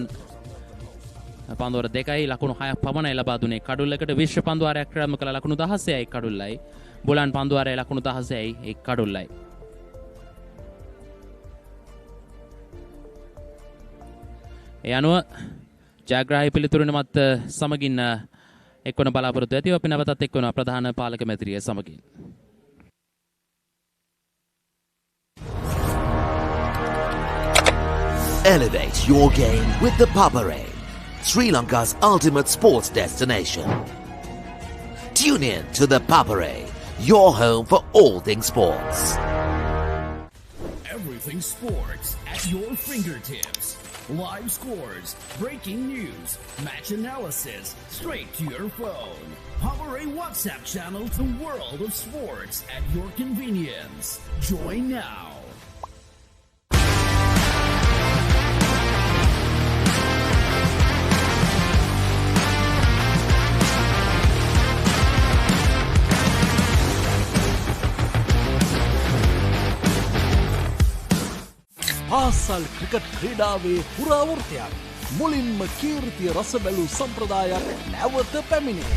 පන්දුවර දෙකයි ලකුණු 6ක් පමණයි ලබා දුන්නේ. කඩුල්ලකට විශ්ව පන්දුවරයක් ක්‍රියාත්මක කළ ලකුණු 16යි කඩුල්ලයි. බුලන් පන්දුවරයේ ලකුණු 16යි එක් කඩුල්ලයි. ඒ අනුව ජයග්‍රාහී පිළිතුරන මත සමගින් එක්වන බලාපොරොත්තු ඇතිව අපි නැවතත් එක්වන ප්‍රධාන පාලක මැදිරිය සමගින්. Elevate your game with the Papare, Sri Lanka's ultimate sports destination. Tune in to the Papare, your home for all things sports. Everything sports at your fingertips. Live scores, breaking news, match analysis, straight to your phone. Papare WhatsApp channel to World of Sports at your convenience. Join now. පාසල් cricket ක්‍රීඩාවේ පුරාවෘත්තයක් මුලින්ම කීර්තිය රස බැලූ සම්ප්‍රදායක් නැවත පැමිණේ.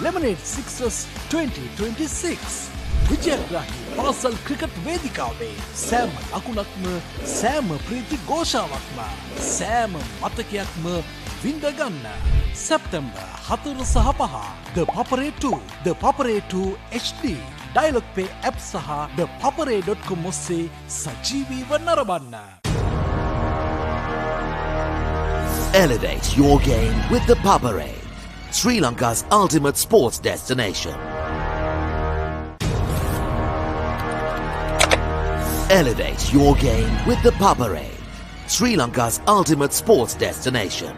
Lemonade Sixers 2026 විජයග්‍රාහී පාසල් cricket වේදිකාවේ සෑම ලකුණක්ම සෑම ප්‍රීති ഘോഷාවක්ම සෑම මතකයක්ම විඳගන්න. සැප්තැම්බර් 4 සහ 5 ThePapare 2, ThePapare 2 HD, Dialog Play App සහ ThePapare.com ඔස්සේ සජීවීව නරඹන්න. Elevate your game with the Papare, Sri Lanka's ultimate sports destination. Elevate your game with the Papare, Sri Lanka's ultimate sports destination.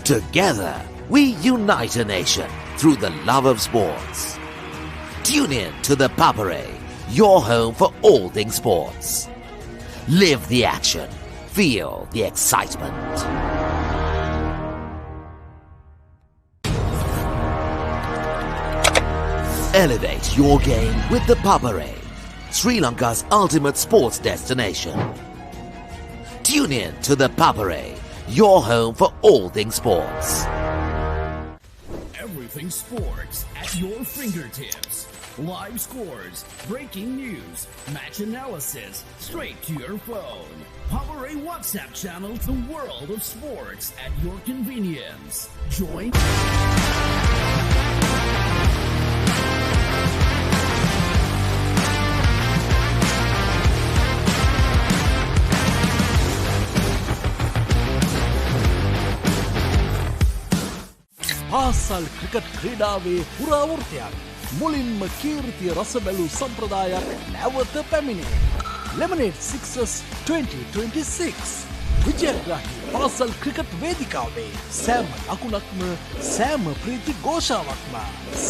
Together, we unite a nation through the love of sports. Tune in to the Papare, your home for all things sports. Live the action. Feel the excitement. Elevate your game with the Papare, Sri Lanka's ultimate sports destination. Tune in to the Papare, your home for all things sports. Everything sports at your fingertips. Live scores, breaking news, match analysis, straight to your phone. Papare WhatsApp channel, the world of sports at your convenience. Join. පාසල් cricket ක්‍රීඩාවේ පුරාවෘත්තයක් මුලින්ම කීර්තිය රස බැලූ සම්ප්‍රදායක් නැවත පැමිණේ. Lemonade Sixers 2026 විජයග්‍රාහී පාසල් cricket වේදිකාවේ සෑම ලකුණක්ම සෑම ප්‍රීති ഘോഷාවක්ම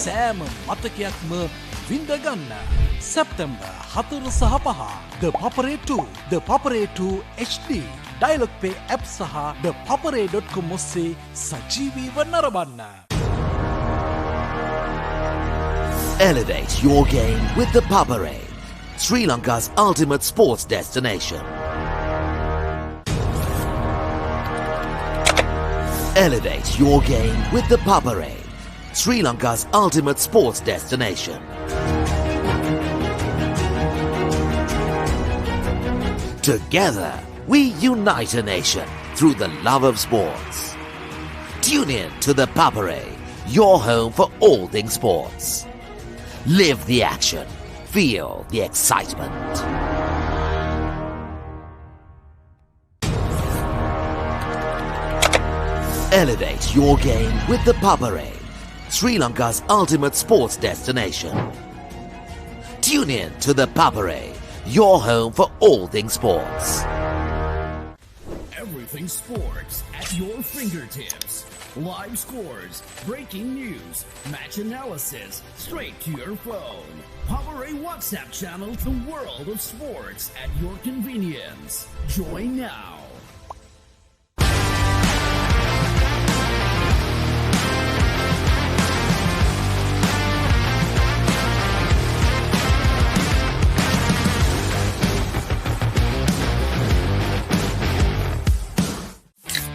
සෑම මතකයක්ම විඳගන්න. සැප්තැම්බර් 4 සහ 5 ThePapare 2, ThePapare 2 HD, Dialog Play App සහ ThePapare.com ඔස්සේ සජීවීව නරඹන්න. Elevate your game with the Papare, Sri Lanka's ultimate sports destination. Elevate your game with the Papare, Sri Lanka's ultimate sports destination. Together, we unite a nation through the love of sports. Tune in to the Papare, your home for all things sports. Live the action. Feel the excitement. Elevate your game with the Papare, Sri Lanka's ultimate sports destination. Tune in to the Papare, your home for all things sports. Everything sports at your fingertips. Live scores, breaking news, match analysis, straight to your phone. Papare WhatsApp channel, the world of sports at your convenience. Join now.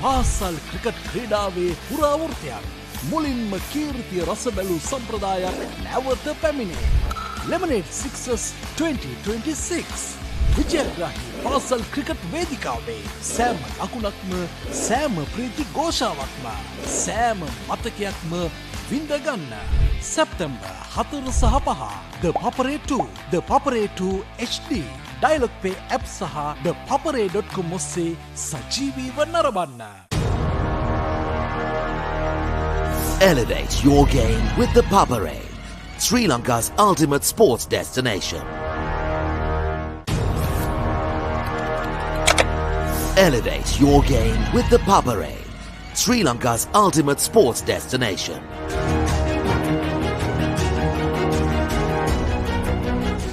පාසල් cricket ක්‍රීඩාවේ පුරාවෘත්තයක් මුලින්ම කීර්තිය රස බැලූ සම්ප්‍රදායක් නැවත පැමිණේ. Lemonade Sixers 2026 විජයග්‍රාහී පාසල් cricket වේදිකාවේ සෑම ලකුණක්ම සෑම ප්‍රීති ഘോഷාවක්ම සෑම මතකයක්ම විඳගන්න. සැප්තැම්බර් 4 සහ 5 ThePapare 2, ThePapare 2 HD, Dialog Play App සහ ThePapare.com ඔස්සේ සජීවීව නරඹන්න. Elevate your game with the Papare, Sri Lanka's ultimate sports destination. Elevate your game with the Papare, Sri Lanka's ultimate sports destination.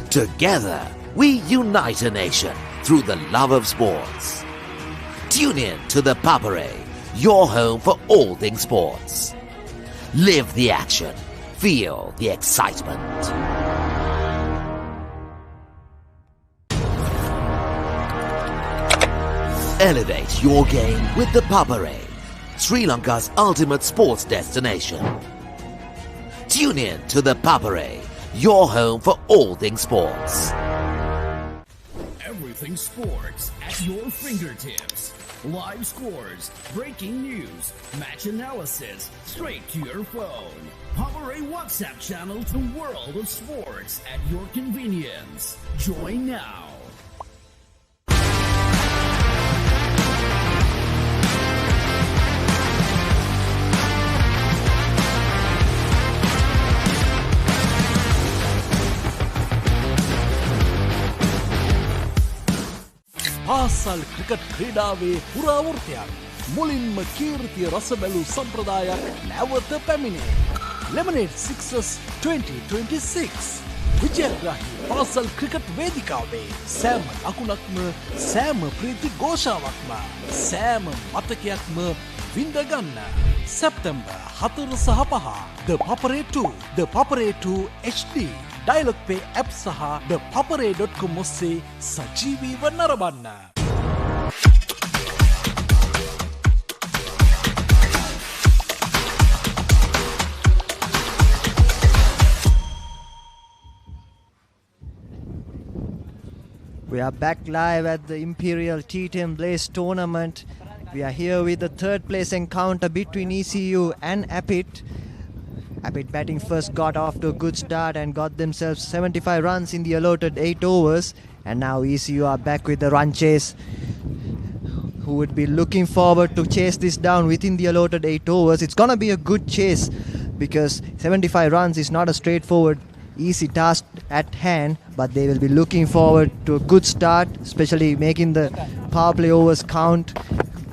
Together, we unite a nation through the love of sports. Tune in to the Papare, your home for all things sports. Live the action. Feel the excitement. Elevate your game with the Papare, Sri Lanka's ultimate sports destination. Tune in to the Papare, your home for all things sports. Everything sports at your fingertips. Live scores, breaking news, match analysis, straight to your phone. Papare WhatsApp channel, the world of sports at your convenience. Join now. පාසල් cricket ක්‍රීඩාවේ පුරාවෘත්තයක්. මුලින්ම කීර්තිය රස බැලූ සම්ප්‍රදායක් නැවත පැමිණේ. Lemonade Sixers 2026 විජයග්‍රාහී පාසල් cricket වේදිකාවේ සෑම ලකුණක්ම සෑම ප්‍රීති ഘോഷාවක්ම සෑම මතකයක්ම විඳගන්න. සැප්තැම්බර් 4 සහ 5 The Papare 2 The Papare 2 HD Dialog Play App සහ thepapare.com ඔස්සේ සජීවීව නරඹන්න. We are back live at the Imperial T10 Blaze tournament. We are here with the third place encounter between ECU and Apit. Apit batting first got off to a good start and got themselves 75 runs in the allotted 8 overs. And now ECU are back with the run chase, who would be looking forward to chase this down within the allotted 8 overs. It's gonna be a good chase because 75 runs is not a straightforward easy task at hand, but they will be looking forward to a good start, especially making the power play overs count,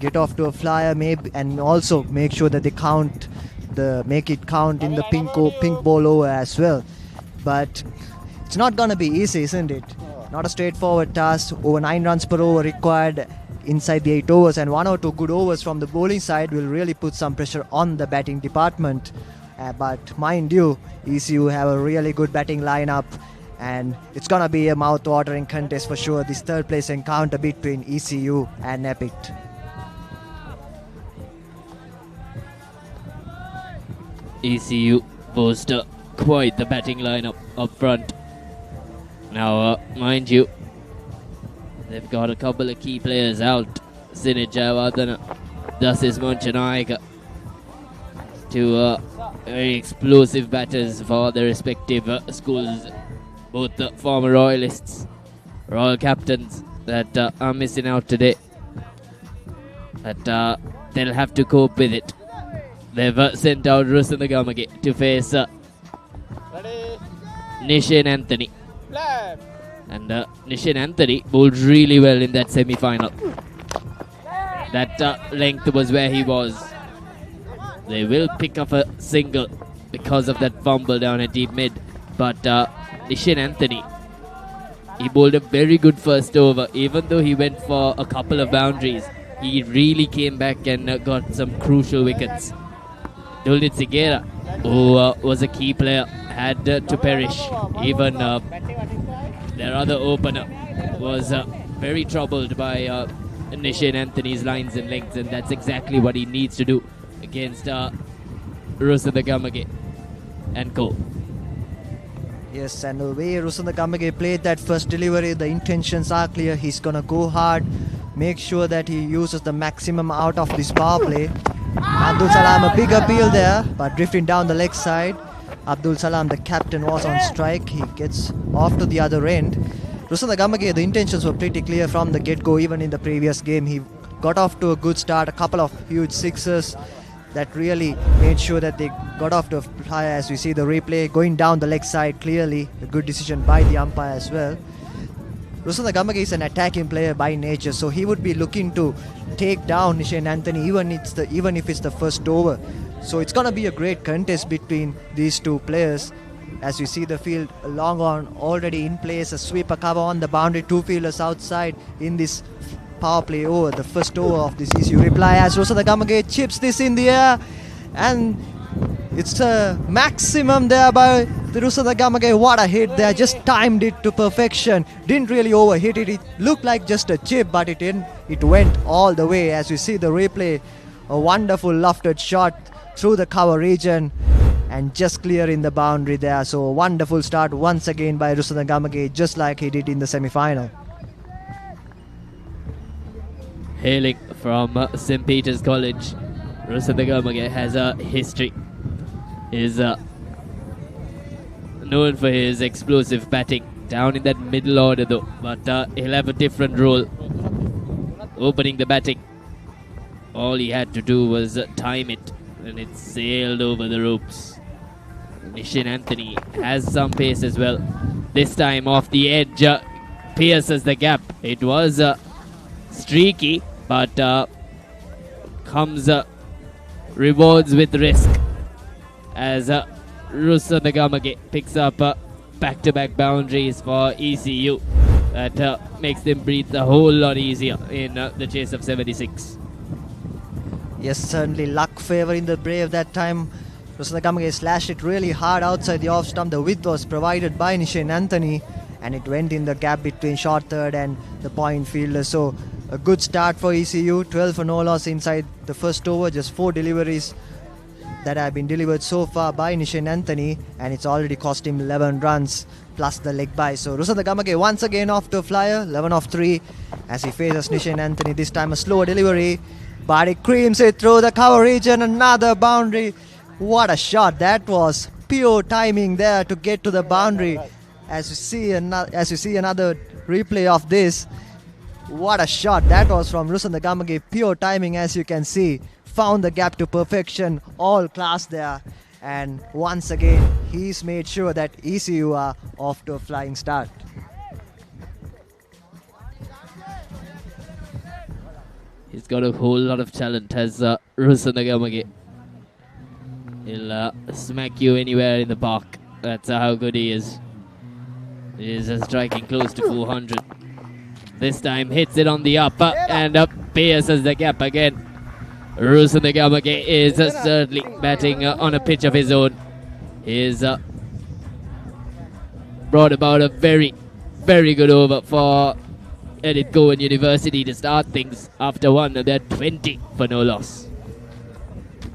get off to a flyer maybe, and also make sure that they make it count in the pink ball over as well. But it's not gonna be easy, isn't it? Not a straightforward task. Over 9 runs per over required inside the 8 overs, and 1 or 2 good overs from the bowling side will really put some pressure on the batting department. But mind you, ECU have a really good batting lineup, and it's gonna be a mouth-watering contest for sure. This third place encounter between ECU and Apit. ECU boast quite the batting lineup up front. Now, mind you, they've got a couple of key players out. Sinit Jayawardena, Dasis Monchanayaka, two very explosive batters for their respective schools. Both former Royalists, Royal captains that are missing out today. But they'll have to cope with it. They've sent out Rusandagamage to face Nishan Anthony. And Nishan Anthony bowled really well in that semi-final. That length was where he was. They will pick up a single because of that fumble down at deep mid. But Nishan Anthony, he bowled a very good first over. Even though he went for a couple of boundaries, he really came back and got some crucial wickets. Dulnit Sigera, who was a key player, had to perish. Even their other opener was very troubled by Nishan Anthony's lines and lengths, and that's exactly what he needs to do against Rusandagamage and co. Yes, and the way Rusandagamage played that first delivery, the intentions are clear. He's gonna go hard, make sure that he uses the maximum out of this power play. Abdul Salam, a big appeal there, but drifting down the leg side. Abdul Salam, the captain, was on strike. He gets off to the other end. Rusandagamage, the intentions were pretty clear from the get-go. Even in the previous game, he got off to a good start, a couple of huge sixes that really made sure that they got off to a flyer. As we see the replay going down the leg side, clearly a good decision by the umpire as well. Rusandagamage is an attacking player by nature, so he would be looking to take down Nishan Anthony even if it's the first over. So it's gonna be a great contest between these two players. As we see the field long on already in place, a sweeper cover on the boundary, 2 fielders outside in this power play over, the first over of this ECU reply, as Rusandagamage chips this in the air, and it's a maximum there by the Rusandagamage. What a hit there, just timed it to perfection, didn't really overhit it. It looked like just a chip, but it went all the way. As we see the replay, a wonderful lofted shot through the cover region and just clear in the boundary there. So a wonderful start once again by Rusandagamage, just like he did in the semi-final. Hailing from St. Peter's College, Rusandagamage has a history. Is known for his explosive batting down in that middle order though, but he'll have a different role opening the batting. All he had to do was time it, and it sailed over the ropes. Nishan Anthony has some pace as well. This time off the edge, pierces the gap. It was streaky, but comes rewards with risk as Rusa Nagamage picks up back-to-back boundaries for ECU. That makes them breathe a whole lot easier in the chase of 76. Yes, certainly luck favoring the Brave that time. Rusa Nagamage slashed it really hard outside the off stump. The width was provided by Nishan Anthony, and it went in the gap between short third and the point fielder. So a good start for ECU. 12 for no loss inside the first over. Just 4 deliveries that have been delivered so far by Nishan Anthony, and it's already cost him 11 runs plus the leg bye. So Rusa Nagamage once again off to a flyer, 11 off 3 as he faces Nishan Anthony. This time a slower delivery, but he creams it through the cover region. Another boundary. What a shot that was. Pure timing there to get to the boundary. As you see another replay of this, what a shot that was from Rusa Nagamage. Pure timing, as you can see. Found the gap to perfection, all class there. And once again, he's made sure that ECU are off to a flying start. He's got a whole lot of talent, has Rusa Nagamage. He'll smack you anywhere in the park. That's how good he is. He is striking close to 400. This time hits it on the upper and pierces the gap again. Rusa Nagamage is certainly batting on a pitch of his own. He's brought about a very, very good over for Edith Cowan University to start things after one of their 20 for no loss.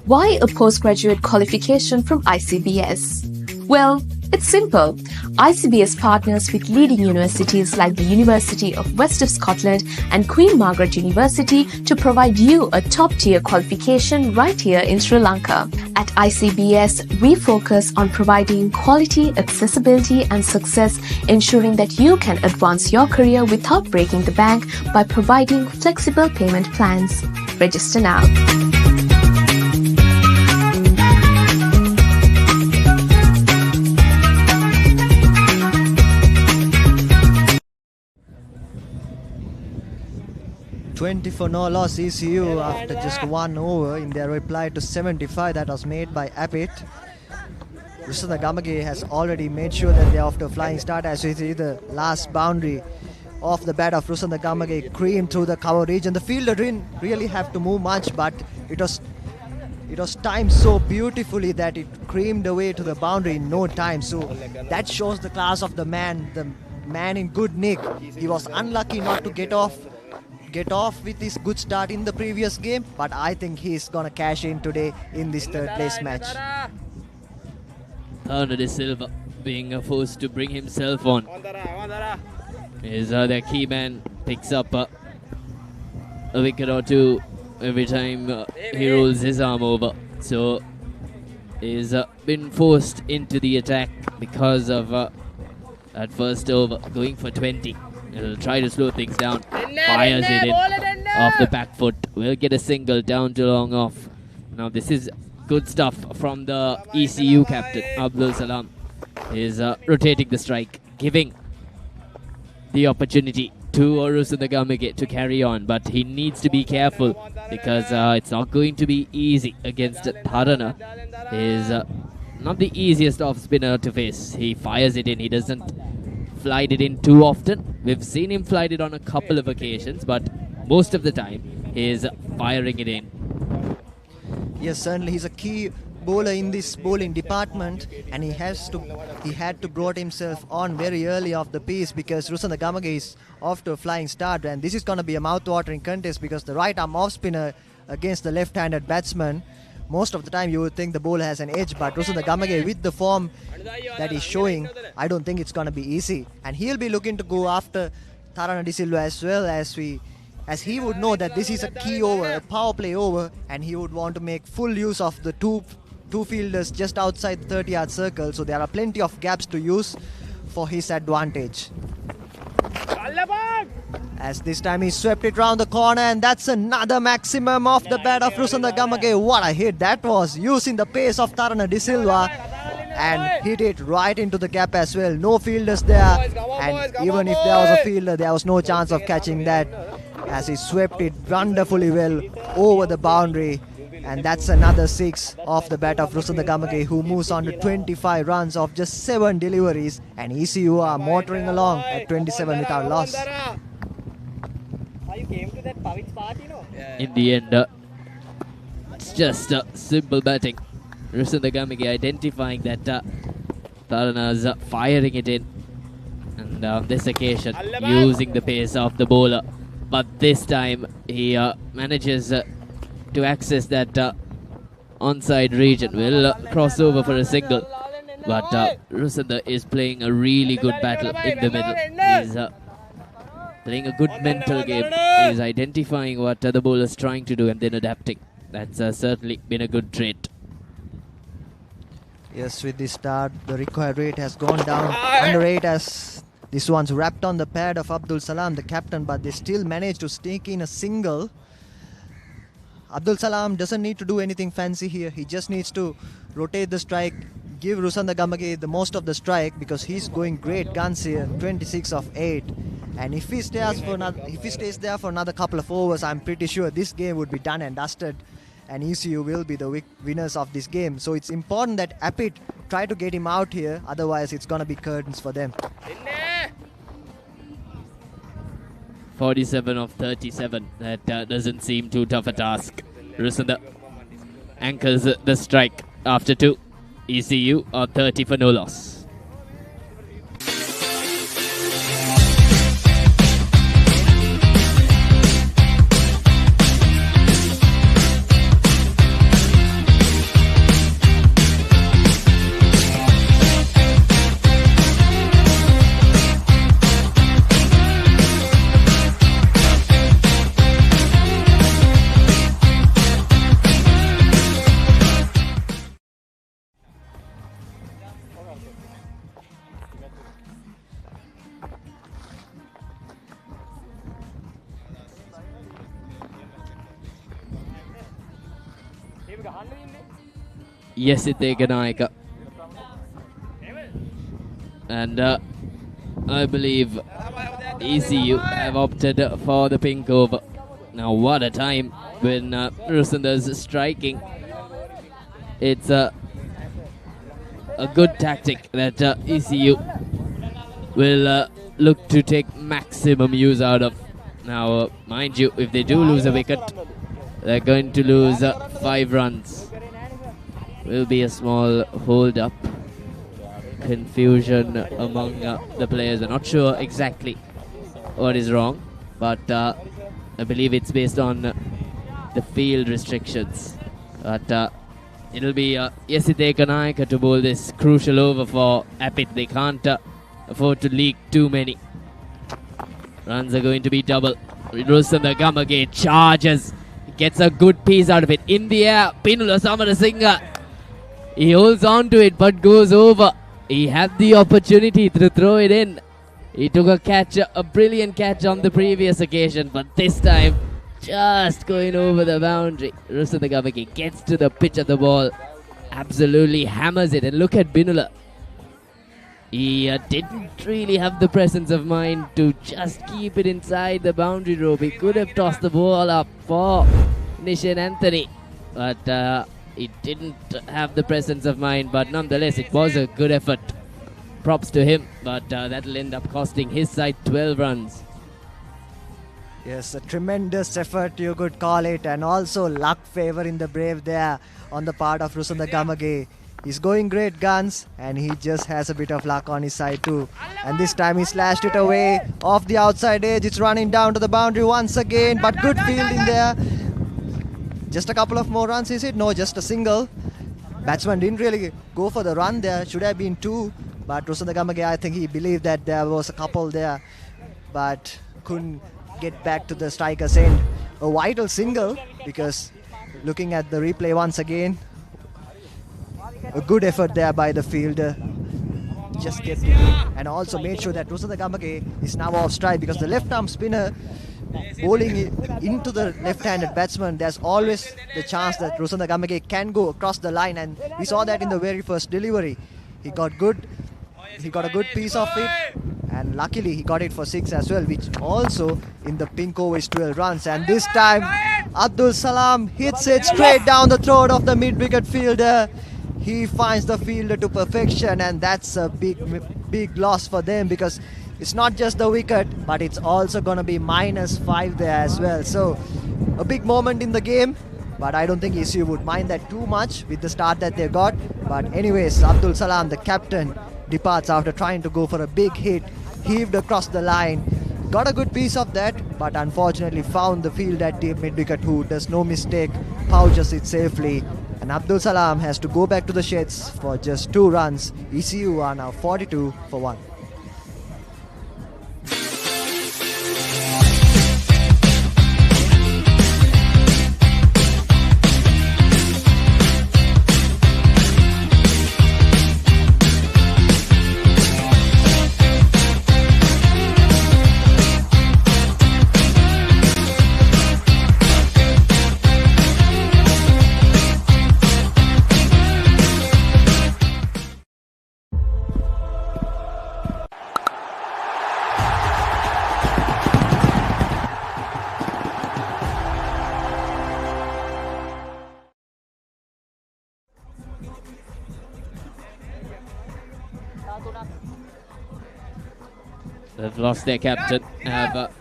Why a postgraduate qualification from ICBS? Well, it's simple. ICBS partners with leading universities like the University of West of Scotland and Queen Margaret University to provide you a top-tier qualification right here in Sri Lanka. At ICBS, we focus on providing quality, accessibility and success, ensuring that you can advance your career without breaking the bank by providing flexible payment plans. Register now. $20 for no loss ECU after just 1 over in their reply to 75 that was made by Abbott. Rusa Nagamage has already made sure that they're off to a flying start. As you see, the last boundary off the bat of Rusa Nagamage creamed through the cover region. The fielder didn't really have to move much, but it was timed so beautifully that it creamed away to the boundary in no time. So that shows the class of the man in good nick. He was unlucky not to get off with his good start in the previous game, but I think he's gonna cash in today in this third place match. Tana De Silva being forced to bring himself on. His other key man picks up a wicket or two every time he rolls his arm over. So he's been forced into the attack because of that first over, going for 20. He'll try to slow things down. Fires it in off the back foot. Will get a single down to long off. Now this is good stuff from the ECU captain, Abdul Salam. He's rotating the strike, giving the opportunity to Rusa Nagamage to carry on. But he needs to be careful because it's not going to be easy against Tharana. He's not the easiest off spinner to face. He fires it in. He doesn't flight it in too often. We've seen him flight it on a couple of occasions, but most of the time he's firing it in. Yes, certainly he's a key bowler in this bowling department, and he had to brought himself on very early off the piece because Rusa Nagamage is off to a flying start, and this is going to be a mouth-watering contest because the right arm off spinner against the left-handed batsman. Most of the time you would think the bowler has an edge, but Rusa Nagamage, with the form that he's showing, I don't think it's going to be easy. And he'll be looking to go after Tharana De Silva as well, as he would know that this is a key over, a power play over, and he would want to make full use of the two fielders just outside the 30-yard circle. So there are plenty of gaps to use for his advantage. As this time he swept it round the corner, and that's another maximum off the bat of Rusa Nagamage. What a hit that was, using the pace of Tharana De Silva, and hit it right into the gap as well. No fielders there, and even if there was a fielder, there was no chance of catching that. as he swept it wonderfully well over the boundary. And that's another 6 off the bat of Rusanda Gamage, who moves on to 25 runs of just 7 deliveries. And ECU are motoring along at 27 without loss. In the end, it's just simple batting. Rusanda Gamage identifying that Tarana's firing it in. And on this occasion, using the pace of the bowler. But this time, he manages to access that onside region. Will cross over for a single. But Rusanda is playing a really good battle in the middle. He's playing a good mental game. He's identifying what the bowler is trying to do and then adapting. That's certainly been a good trait. Yes, with this start, the required rate has gone down under 8 as this one's wrapped on the pad of Abdul Salam, the captain, but they still managed to sneak in a single. Abdul Salam doesn't need to do anything fancy here. He just needs to rotate the strike, give Rusanda Gamage the most of the strike because he's going great guns here, 26 of 8. And if he stays there for another couple of overs, I'm pretty sure this game would be done and dusted. And ECU will be the winners of this game. So it's important that Apit try to get him out here, otherwise it's going to be curtains for them. 47 of 37. That doesn't seem too tough a task. Rusanda anchors the strike after 2. ECU are 30 for no loss. Yesiteka Naika. And I believe ECU have opted for the pink over. Now what a time when Rusanda's striking. It's a good tactic that ECU will look to take maximum use out of. Now mind you, if they do lose a wicket, they're going to lose 5 runs. Will be a small hold up. Confusion among the players. We're not sure exactly what is wrong, but I believe it's based on the field restrictions. But it'll be Yesiteka Naika to bowl this crucial over for Apit. They can't afford to leak too many. Runs are going to be double. Rusanda Gamage charges. Gets a good piece out of it. In the air, Pinula Samarasinghe. He holds on to it but goes over. He had the opportunity to throw it in. He took a catch, a brilliant catch on the previous occasion, but this time just going over the boundary. Rusanda Gamage gets to the pitch of the ball, absolutely hammers it. And look at Binula. He didn't really have the presence of mind to just keep it inside the boundary rope. He could have tossed the ball up for Nishan Anthony, but he didn't have the presence of mind. But nonetheless, it was a good effort. Props to him, but that'll end up costing his side 12 runs. Yes, a tremendous effort, you could call it, and also luck favoring the Brave there on the part of Rusanda Gamage. He's going great guns, and he just has a bit of luck on his side too. And this time he slashed it away off the outside edge. It's running down to the boundary once again, but good fielding there. Just a couple of more runs, is it? No, just a single. Batsman didn't really go for the run there. Should have been 2. But Rusanda Gamage, I think he believed that there was a couple there, but couldn't get back to the striker's end. A vital single, because looking at the replay once again, a good effort there by the fielder. Just kept it in, and also made sure that Rusanda Gamage is now off strike, because the left arm spinner bowling into the left-handed batsman, there's always the chance that Rusanda Gamage can go across the line, and we saw that in the very first delivery. He got a good piece of it and luckily he got it for 6 as well, which also in the pink over is 12 runs. And this time Abdul Salam hits it straight down the throat of the mid-wicket fielder. He finds the fielder to perfection, and that's a big loss for them, because it's not just the wicket, but it's also going to be -5 there as well. So a big moment in the game, but I don't think ECU would mind that too much with the start that they got. But anyways, Abdul Salam, the captain, departs after trying to go for a big hit, heaved across the line, got a good piece of that, but unfortunately found the field at the mid-wicket, who does no mistake, pouches it safely. And Abdul Salam has to go back to the sheds for just 2 runs. ECU are now 42 for 1. They've lost their captain, have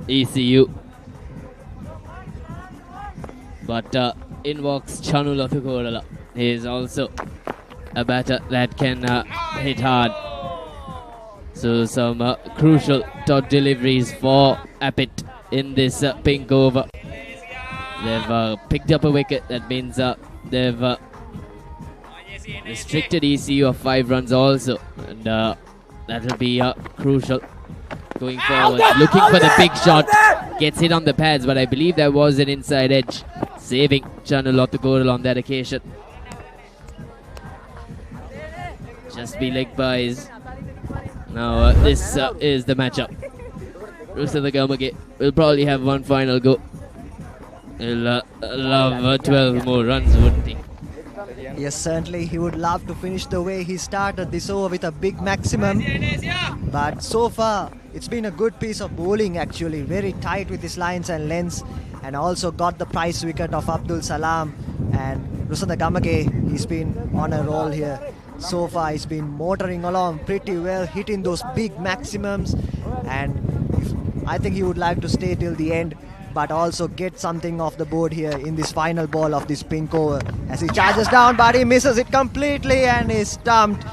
ECU. But in walks Chanu Lathukorala. He is also a batter that can hit hard. So some crucial dot deliveries for Appit in this pink over. They've picked up a wicket. That means they've restricted ECU of 5 runs also. And that will be crucial going forward. Looking for the big shot. Gets hit on the pads, but I believe there was an inside edge, saving Chanu Lathukorala on that occasion. Just be leg buys. Now this is the matchup. Rusana Gamage will probably have one final go. He'll love 12 more runs, wouldn't he? Yes, certainly he would love to finish the way he started this over with a big maximum. But so far, it's been a good piece of bowling actually. Very tight with his lines and lengths. And also got the prize wicket of Abdul Salam. And Rusana Gamage, he's been on a roll here. So far, he's been motoring along pretty well, hitting those big maximums. And I think he would like to stay till the end, but also get something off the board here in this final ball of this pink over. As he charges down, but he misses it completely and is stumped.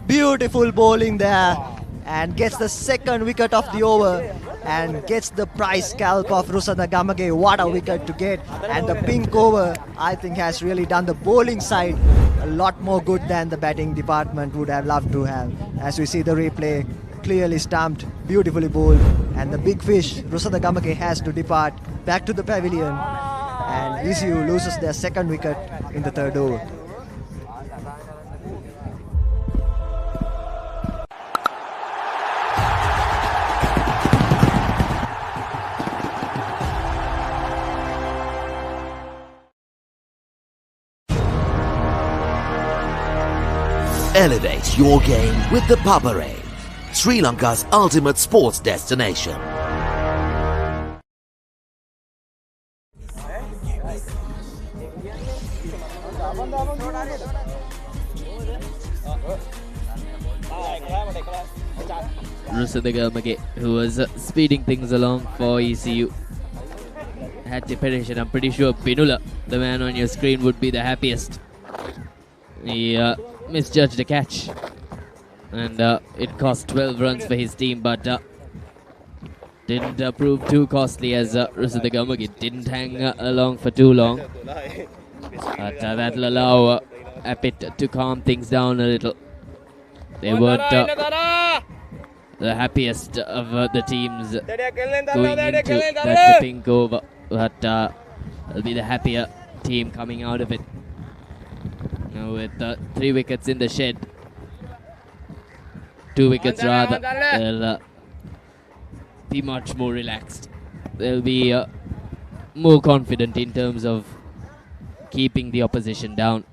Beautiful bowling there, and gets the second wicket of the over and gets the prize scalp of Rusana Gamage. What a wicket to get. And the pink over, I think, has really done the bowling side a lot more good than the batting department would have loved to have. As we see the replay, clearly stumped, beautifully bowled, and the big fish, Rusana Gamage, has to depart back to the pavilion, and ECU loses their second wicket in the third over. Elevate your game with ThePapare, Sri Lanka's ultimate sports destination. Rusana Gamage, who was speeding things along for ECU, had to perish, and I'm pretty sure Pinula, the man on your screen, would be the happiest. He misjudged a catch, and it cost 12 runs for his team, but didn't prove too costly, as Rusana Gamage didn't hang along for too long. But that'll allow Appit to calm things down a little. They weren't the happiest of the teams going into that pink over, but they'll be the happier team coming out of it. Now with 3 wickets in the shed, 2 wickets rather, they'll be much more relaxed. They'll be more confident in terms of keeping the opposition down.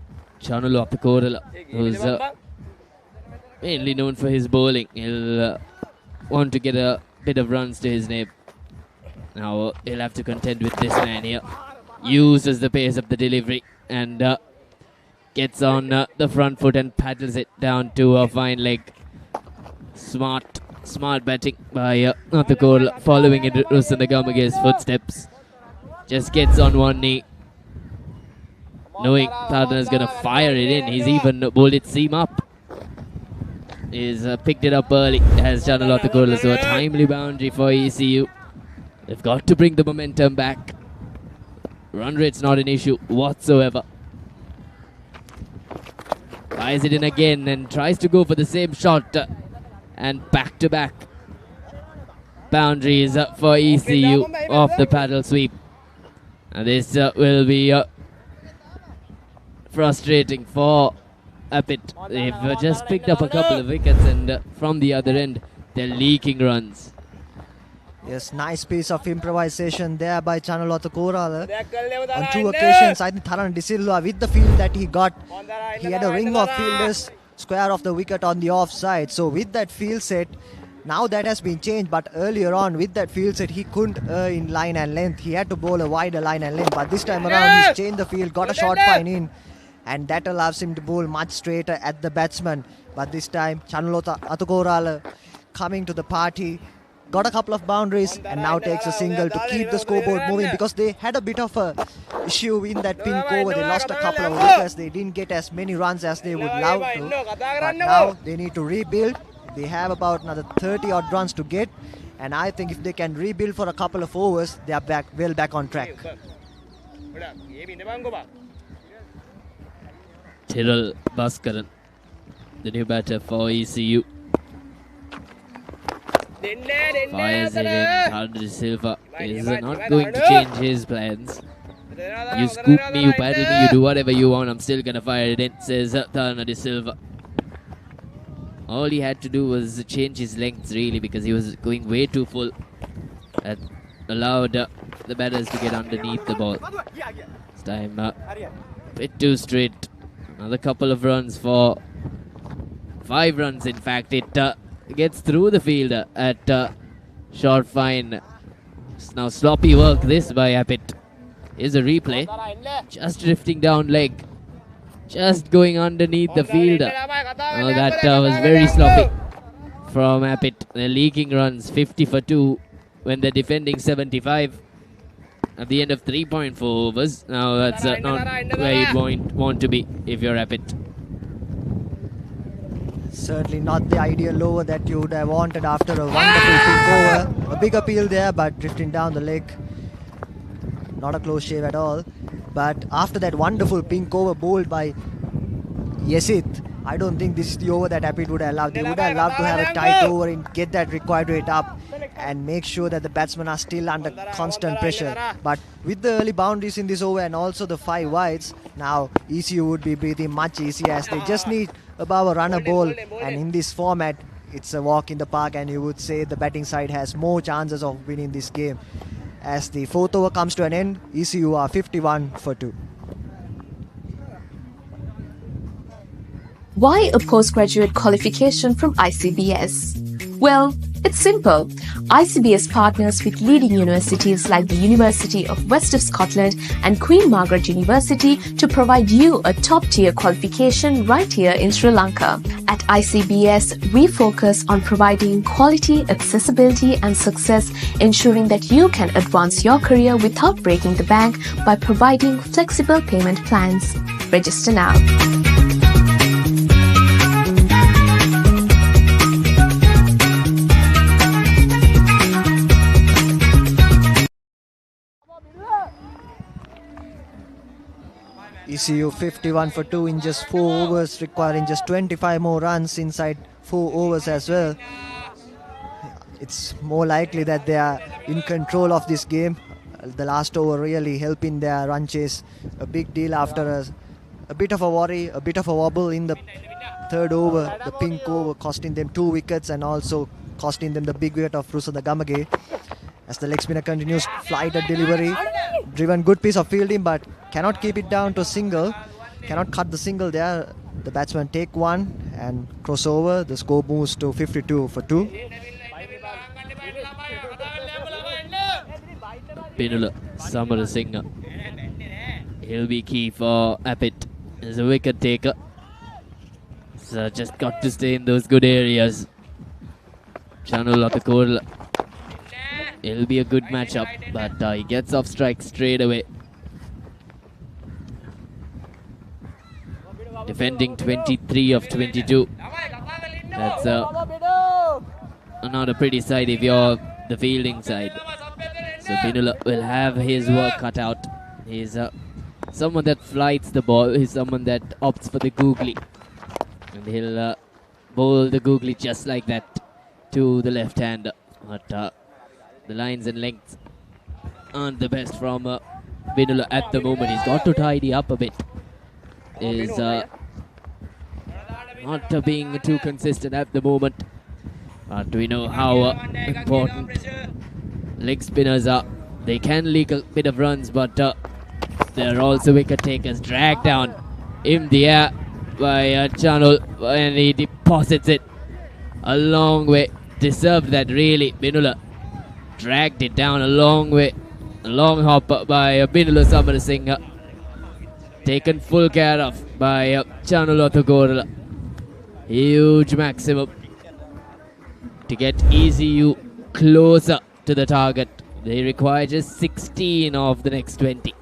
Chanu Lathukorala, who's mainly known for his bowling, he'll want to get a bit of runs to his name. Now he'll have to contend with this man here. Uses the pace of the delivery and gets on the front foot and paddles it down to a fine leg. Smart batting by the goal, following in Rusandagamage's footsteps. Just gets on one knee, knowing Tadana is going to fire it in. He's even bowled it seam up. He's picked it up early, has done a lot of goals, so a timely boundary for ECU. They've got to bring the momentum back. Run rate's not an issue whatsoever. Fires it in again and tries to go for the same shot. And back-to-back boundaries for ECU off the paddle sweep. And this will be frustrating for Apit. They've just picked up a couple of wickets, and from the other end, they're leaking runs. Yes, nice piece of improvisation there by Chanulotha Korala. On 2 occasions, I think Tharan De Silva, with the field that he got, he had a ring of fielders square of the wicket on the offside. So with that field set, now that has been changed, but earlier on with that field set, he couldn't in line and length. He had to bowl a wider line and length, but this time around he's changed the field, got a short fine in, and that allows him to bowl much straighter at the batsman. But this time Chanulotha Atukorala coming to the party, got a couple of boundaries and now takes a single to keep the scoreboard moving, because they had a bit of a issue in that pink over. They lost a couple of wickets. They didn't get as many runs as they would love to, but now they need to rebuild. They have about another 30 odd runs to get, and I think if they can rebuild for a couple of overs, they are back on track. Tirul Bhaskaran, the new batter for ECU. Fires it in. Tharan De Silva is not going to change his plans. You scoop me, you paddle me, you do whatever you want, I'm still going to fire it in, says Tharan De Silva. All he had to do was change his lengths, really, because he was going way too full. That allowed the batters to get underneath the ball. This time, bit too straight. Another couple of runs for 5 runs, in fact. It gets through the fielder at short fine. It's now sloppy work this by Apit. Here's a replay. Just drifting down leg. Just going underneath the fielder. Oh, that was very sloppy from Apit. They're leaking runs, 50 for 2 when they're defending 75 at the end of 3.4 overs. Now that's not where you'd want to be if you're Apit. Certainly not the ideal over that you would have wanted after a wonderful pink over. A big appeal there, but drifting down the leg. Not a close shave at all. But after that wonderful pink over bowled by Yesit, I don't think this is the over that Apit would have allowed. They would have loved to have a tight over and get that required rate up and make sure that the batsmen are still under constant pressure. But with the early boundaries in this over and also the 5 wides, now ECU would be breathing much easier, as they just need above a runner ball, and in this format it's a walk in the park, and you would say the batting side has more chances of winning this game. As the 4th over comes to an end, ECU are 51 for 2. Why a postgraduate qualification from ICBS? Well, it's simple. ICBS partners with leading universities like the University of West of Scotland and Queen Margaret University to provide you a top-tier qualification right here in Sri Lanka. At ICBS, we focus on providing quality, accessibility and success, ensuring that you can advance your career without breaking the bank by providing flexible payment plans. Register now. ECU 51 for 2 in just 4 overs, requiring just 25 more runs inside 4 overs as well. It's more likely that they are in control of this game. The last over really helping their run chase. A big deal after a bit of a worry, a bit of a wobble in the 3rd over. The pink over costing them 2 wickets and also costing them the big wicket of Rusada Gamage. As the leg spinner continues flight at delivery. Driven good piece of fielding, but cannot keep it down to a single. Cannot cut the single there. The batsman take one and cross over. The score moves to 52 for 2. Binula Samarasinghe. He'll be key for Appit as a wicket taker. So just got to stay in those good areas. Chanul Atakorla. It'll be a good matchup, but he gets off strike straight away. Defending 23 of 22. That's not a pretty side if you're the fielding side. So Binula will have his work cut out. He's someone that flights the ball. He's someone that opts for the googly. And he'll bowl the googly just like that to the left hander. But the lines and lengths aren't the best from Binula at the moment. He's got to tidy up a bit. Is not being too consistent at the moment. But we know how important leg spinners are. They can leak a bit of runs, but they're also wicket takers. Dragged down in the air by Chanul, and he deposits it a long way. Deserved that really. Binula dragged it down a long way. A long hop by Binula Samarasinghe. Taken full care of by Chanul Atakorla. Huge maximum to get ECU closer to the target. They require just 16 of the next 20.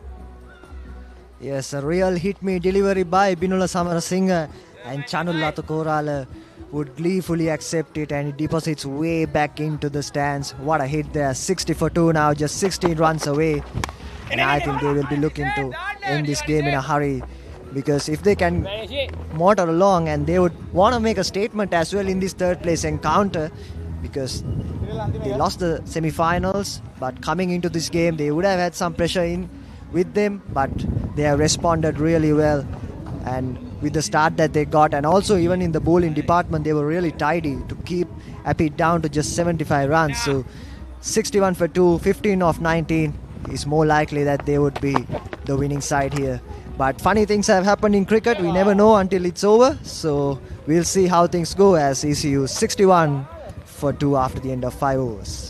Yes, a real hit-me delivery by Binula Samarasinghe, and Chanul Atakorla would gleefully accept it, and it deposits way back into the stands. What a hit there. 60 for 2 now, just 16 runs away. And I think they will be looking to end this game in a hurry, because if they can motor along, and they would want to make a statement as well in this third place encounter, because they lost the semi-finals, but coming into this game they would have had some pressure in with them, but they have responded really well. And with the start that they got, and also even in the bowling department, they were really tidy to keep Appit down to just 75 runs. So 61 for 2, 15 of 19 is more likely that they would be the winning side here. But funny things have happened in cricket. We never know until it's over. So we'll see how things go as ECU 61 for 2 after the end of 5 overs.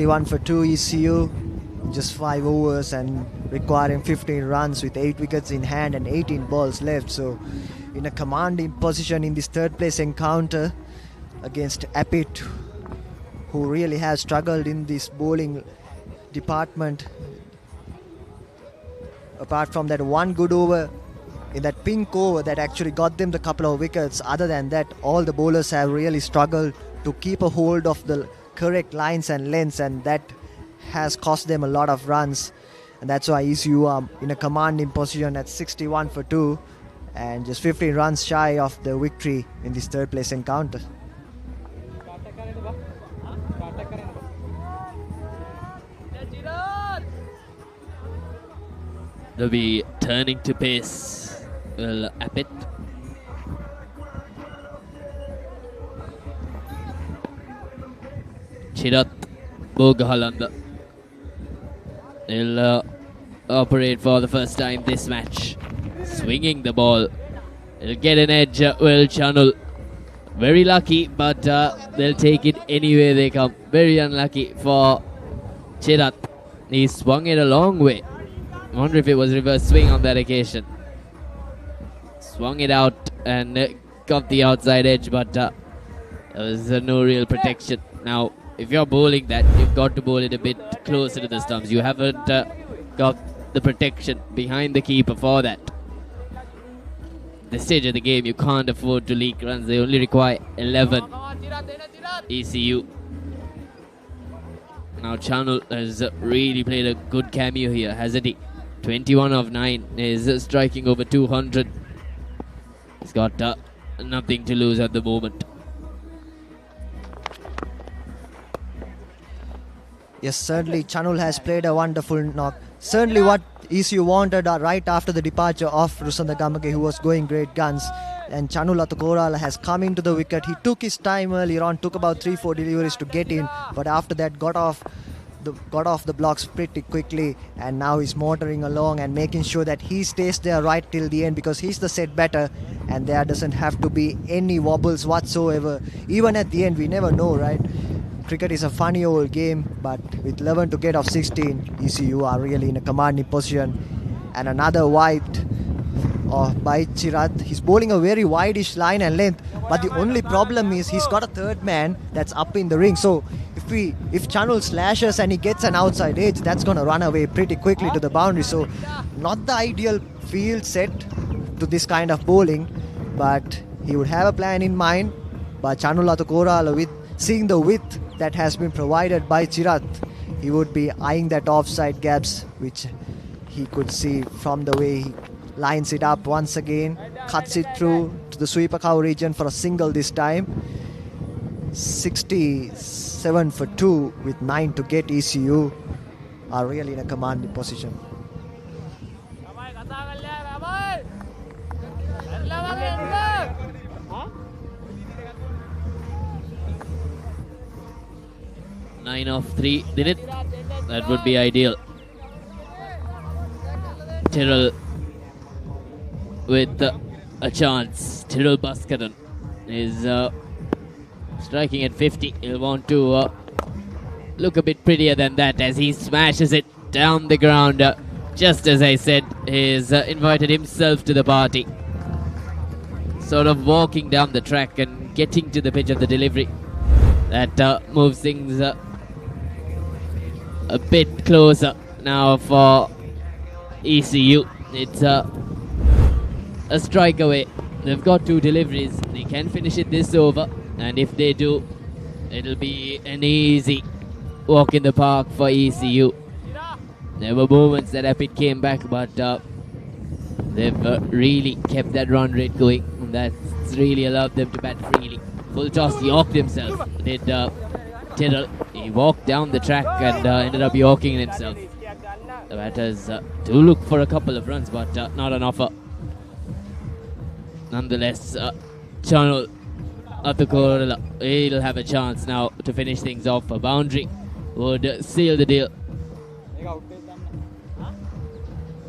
One for 2 ECU, just 5 overs and requiring 15 runs with 8 wickets in hand and 18 balls left. So in a commanding position in this third place encounter against Appit, who really has struggled in this bowling department. Apart from that one good over in that pink over that actually got them the couple of wickets, other than that all the bowlers have really struggled to keep a hold of the correct lines and lengths, and that has cost them a lot of runs. And that's why ECU are in a commanding position at 61 for 2 and just 15 runs shy of the victory in this third place encounter. They'll be turning to pace. Will Appit. Chirat Bogahalanda. He'll operate for the first time this match. Swinging the ball. He'll get an edge, will Chanul. Very lucky, but they'll take it anyway they come. Very unlucky for Chirat. He swung it a long way. I wonder if it was reverse swing on that occasion. Swung it out and got the outside edge, but there was no real protection. Now, if you're bowling that, you've got to bowl it a bit closer to the stumps. You haven't got the protection behind the keeper for that. This stage of the game, you can't afford to leak runs. They only require 11. ECU. Now Chanul has really played a good cameo here, hasn't he? 21 of 9 is striking over 200. He's got nothing to lose at the moment. Yes, certainly Chanul has played a wonderful knock. Certainly what ECU wanted right after the departure of Rusanda Gamage, who was going great guns. And Chanul Atukorala has come into the wicket. He took his time earlier on, took about 3-4 deliveries to get in, but after that got off the blocks pretty quickly, and now he's motoring along and making sure that he stays there right till the end, because he's the set batter and there doesn't have to be any wobbles whatsoever. Even at the end, we never know, right? Cricket is a funny old game, but with 11 to get off 16, ECU are really in a commanding position. And another wide by Chirat. He's bowling a very wideish line and length, but the only problem is he's got a third man that's up in the ring. So if Chanul slashes and he gets an outside edge, that's going to run away pretty quickly to the boundary. So not the ideal field set to this kind of bowling, but he would have a plan in mind. But Chanul Atukorala, with seeing the width that has been provided by Chirat, he would be eyeing that offside gaps, which he could see from the way he lines it up once again, cuts it through to the sweeper cow region for a single this time. 67 for 2 with 9 to get. ECU are really in a commanding position. Nine off 3, did it? That would be ideal. Tyrrell with a chance. Tyrrell Bhaskaran is striking at 50. He'll want to look a bit prettier than that as he smashes it down the ground. Just as I said, he's invited himself to the party. Sort of walking down the track and getting to the pitch of the delivery. That moves things a bit closer now for ECU. It's a strike away. They've got 2 deliveries. They can finish it this over, and if they do, it'll be an easy walk in the park for ECU. There were moments that Epic came back, but they've really kept that run rate going, and that's really allowed them to bat freely. Full toss, Yorked himself. Did Tyrrell. He walked down the track and ended up Yorking himself. The batters do look for a couple of runs, but not an offer. Nonetheless, Chanul Atukorala, he'll have a chance now to finish things off. A boundary would seal the deal.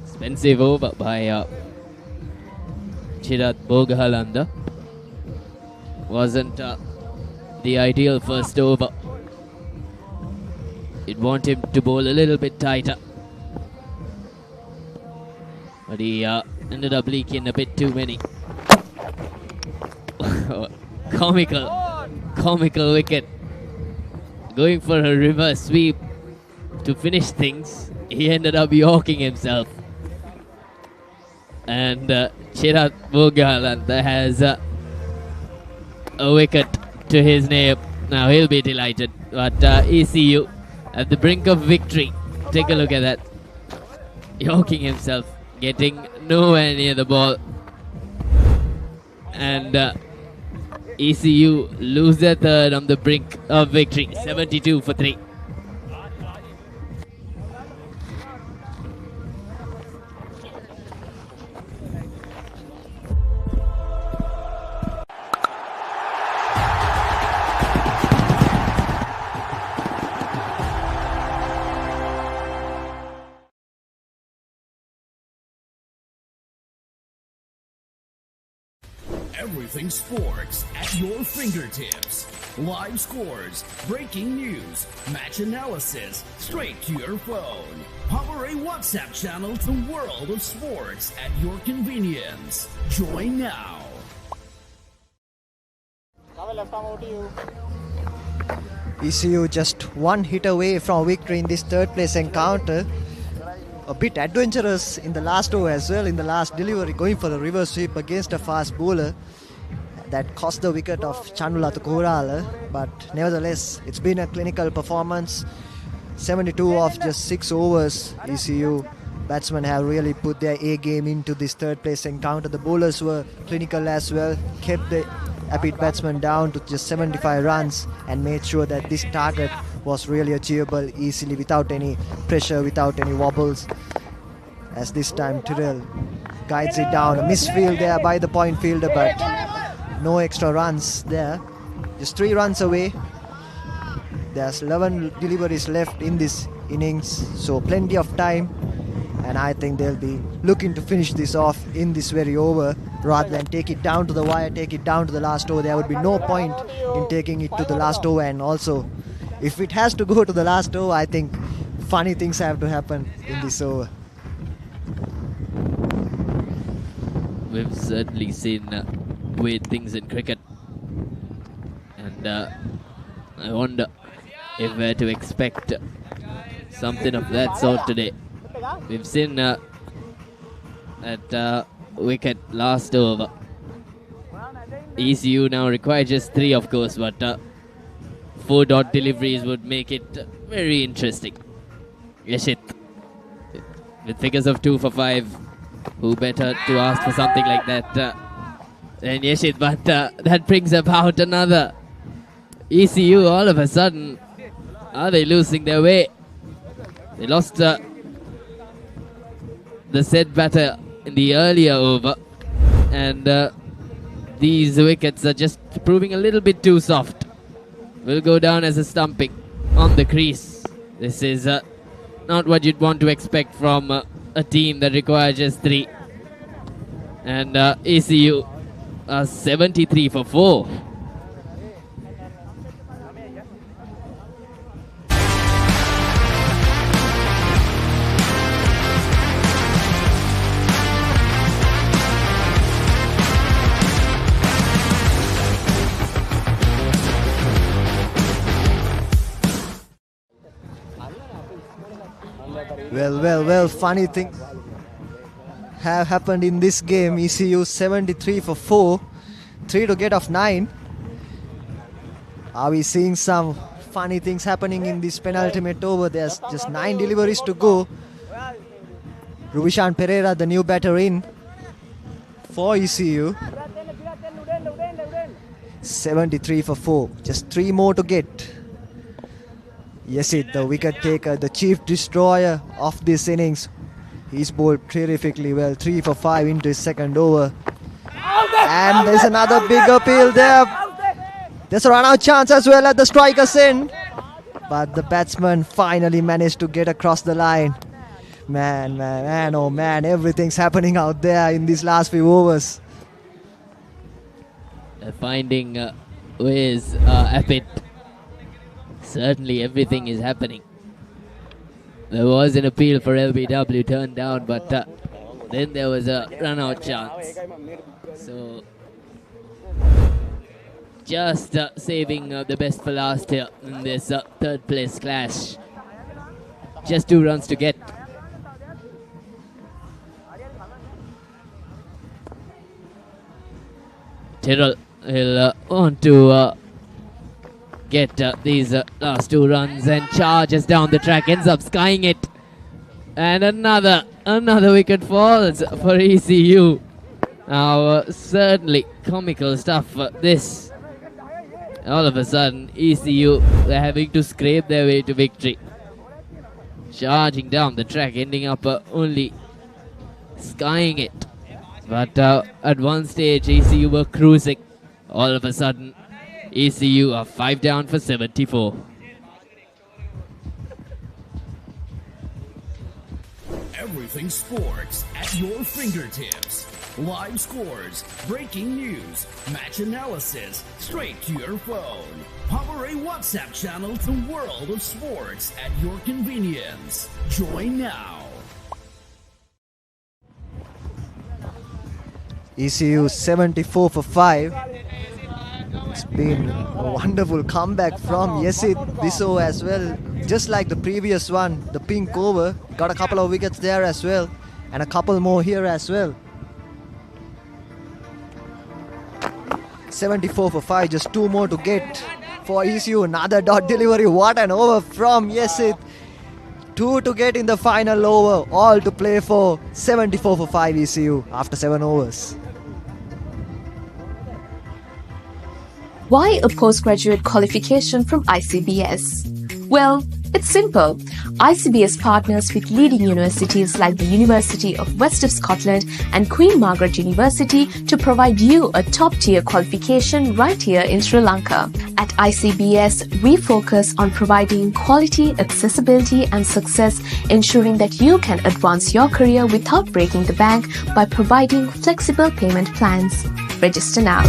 Expensive over by Chirat Bogahalanda. Wasn't the ideal first over. You'd want him to bowl a little bit tighter, but he ended up leaking a bit too many. Comical wicket. Going for a reverse sweep to finish things. He ended up Yorking himself. And Chirat Bogahalanda has a wicket to his name. Now he'll be delighted. But ECU at the brink of victory. Take a look at that. Yorking himself, getting nowhere near the ball. And ECU lose their third on the brink of victory. 72 for 3. Everything sports at your fingertips. Live scores, breaking news, match analysis, straight to your phone. Papare WhatsApp channel to the world of sports at your convenience. Join now. ECU just 1 hit away from victory in this third place encounter. A bit adventurous in the last over as well, in the last delivery, going for a reverse sweep against a fast bowler. That cost the wicket of Chanul Atukorala, but nevertheless, it's been a clinical performance. 72 off just 6 overs. ECU batsmen have really put their A game into this third place encounter. The bowlers were clinical as well, kept the Apit batsmen down to just 75 runs and made sure that this target was really achievable easily without any pressure, without any wobbles. As this time Tyrrell guides it down. A misfield there by the point fielder, but no extra runs there. Just 3 runs away. There's 11 deliveries left in this innings, so plenty of time. And I think they'll be looking to finish this off in this very over rather than take it down to the wire, take it down to the last over. There would be no point in taking it to the last over. And also, if it has to go to the last over, I think funny things have to happen in this over. We've certainly seen weird things in cricket. And I wonder if we're to expect something of that sort today. We've seen at wicket last over. ECU now require just 3, of course, but 4 dot deliveries would make it very interesting. Yeshit, with figures of 2 for 5, who better to ask for something like that than Yeshit? But that brings about another. ECU all of a sudden, are they losing their way? They lost the set batter in the earlier over, and these wickets are just proving a little bit too soft. Will go down as a stumping on the crease. This is not what you'd want to expect from a team that requires just 3. And ECU are 73 for 4. Well, funny things have happened in this game. ECU 73 for 4, 3 to get off 9. Are we seeing some funny things happening in this penultimate over? There's just 9 deliveries to go. Ruvishan Pereira, the new batter in for ECU. 73 for 4, just 3 more to get. Yesid, the wicket taker, the chief destroyer of this innings. He's bowled terrifically well. 3 for 5 into his second over. And there's another big appeal there. There's a run-out chance as well at the striker's end. But the batsman finally managed to get across the line. Man, oh man, everything's happening out there in these last few overs. Finding ways Apit. Certainly everything is happening. There was an appeal for LBW turned down, but then there was a run-out chance. So just saving the best for last here in this third place clash. Just 2 runs to get. Tyrrell will want to get these last 2 runs and charges down the track, ends up skying it. And another wicket falls for ECU. Now certainly comical stuff this. All of a sudden ECU, they're having to scrape their way to victory. Charging down the track, ending up only skying it. But at one stage ECU were cruising. All of a sudden ECU are 5 down for 74. Everything sports at your fingertips. Live scores, breaking news, match analysis, straight to your phone. Papare WhatsApp channel, the world of sports at your convenience. Join now. ECU 74 for 5. It's been a wonderful comeback from Yesid this over as well. Just like the previous one, the pink over. Got a couple of wickets there as well. And a couple more here as well. 74 for 5, just 2 more to get for ECU. Another dot delivery. What an over from Yesid. 2 to get in the final over, all to play for. 74 for 5 ECU after 7 overs. Why a postgraduate qualification from ICBS? Well, it's simple. ICBS partners with leading universities like the University of West of Scotland and Queen Margaret University to provide you a top-tier qualification right here in Sri Lanka. At ICBS, we focus on providing quality, accessibility and success, ensuring that you can advance your career without breaking the bank by providing flexible payment plans. Register now.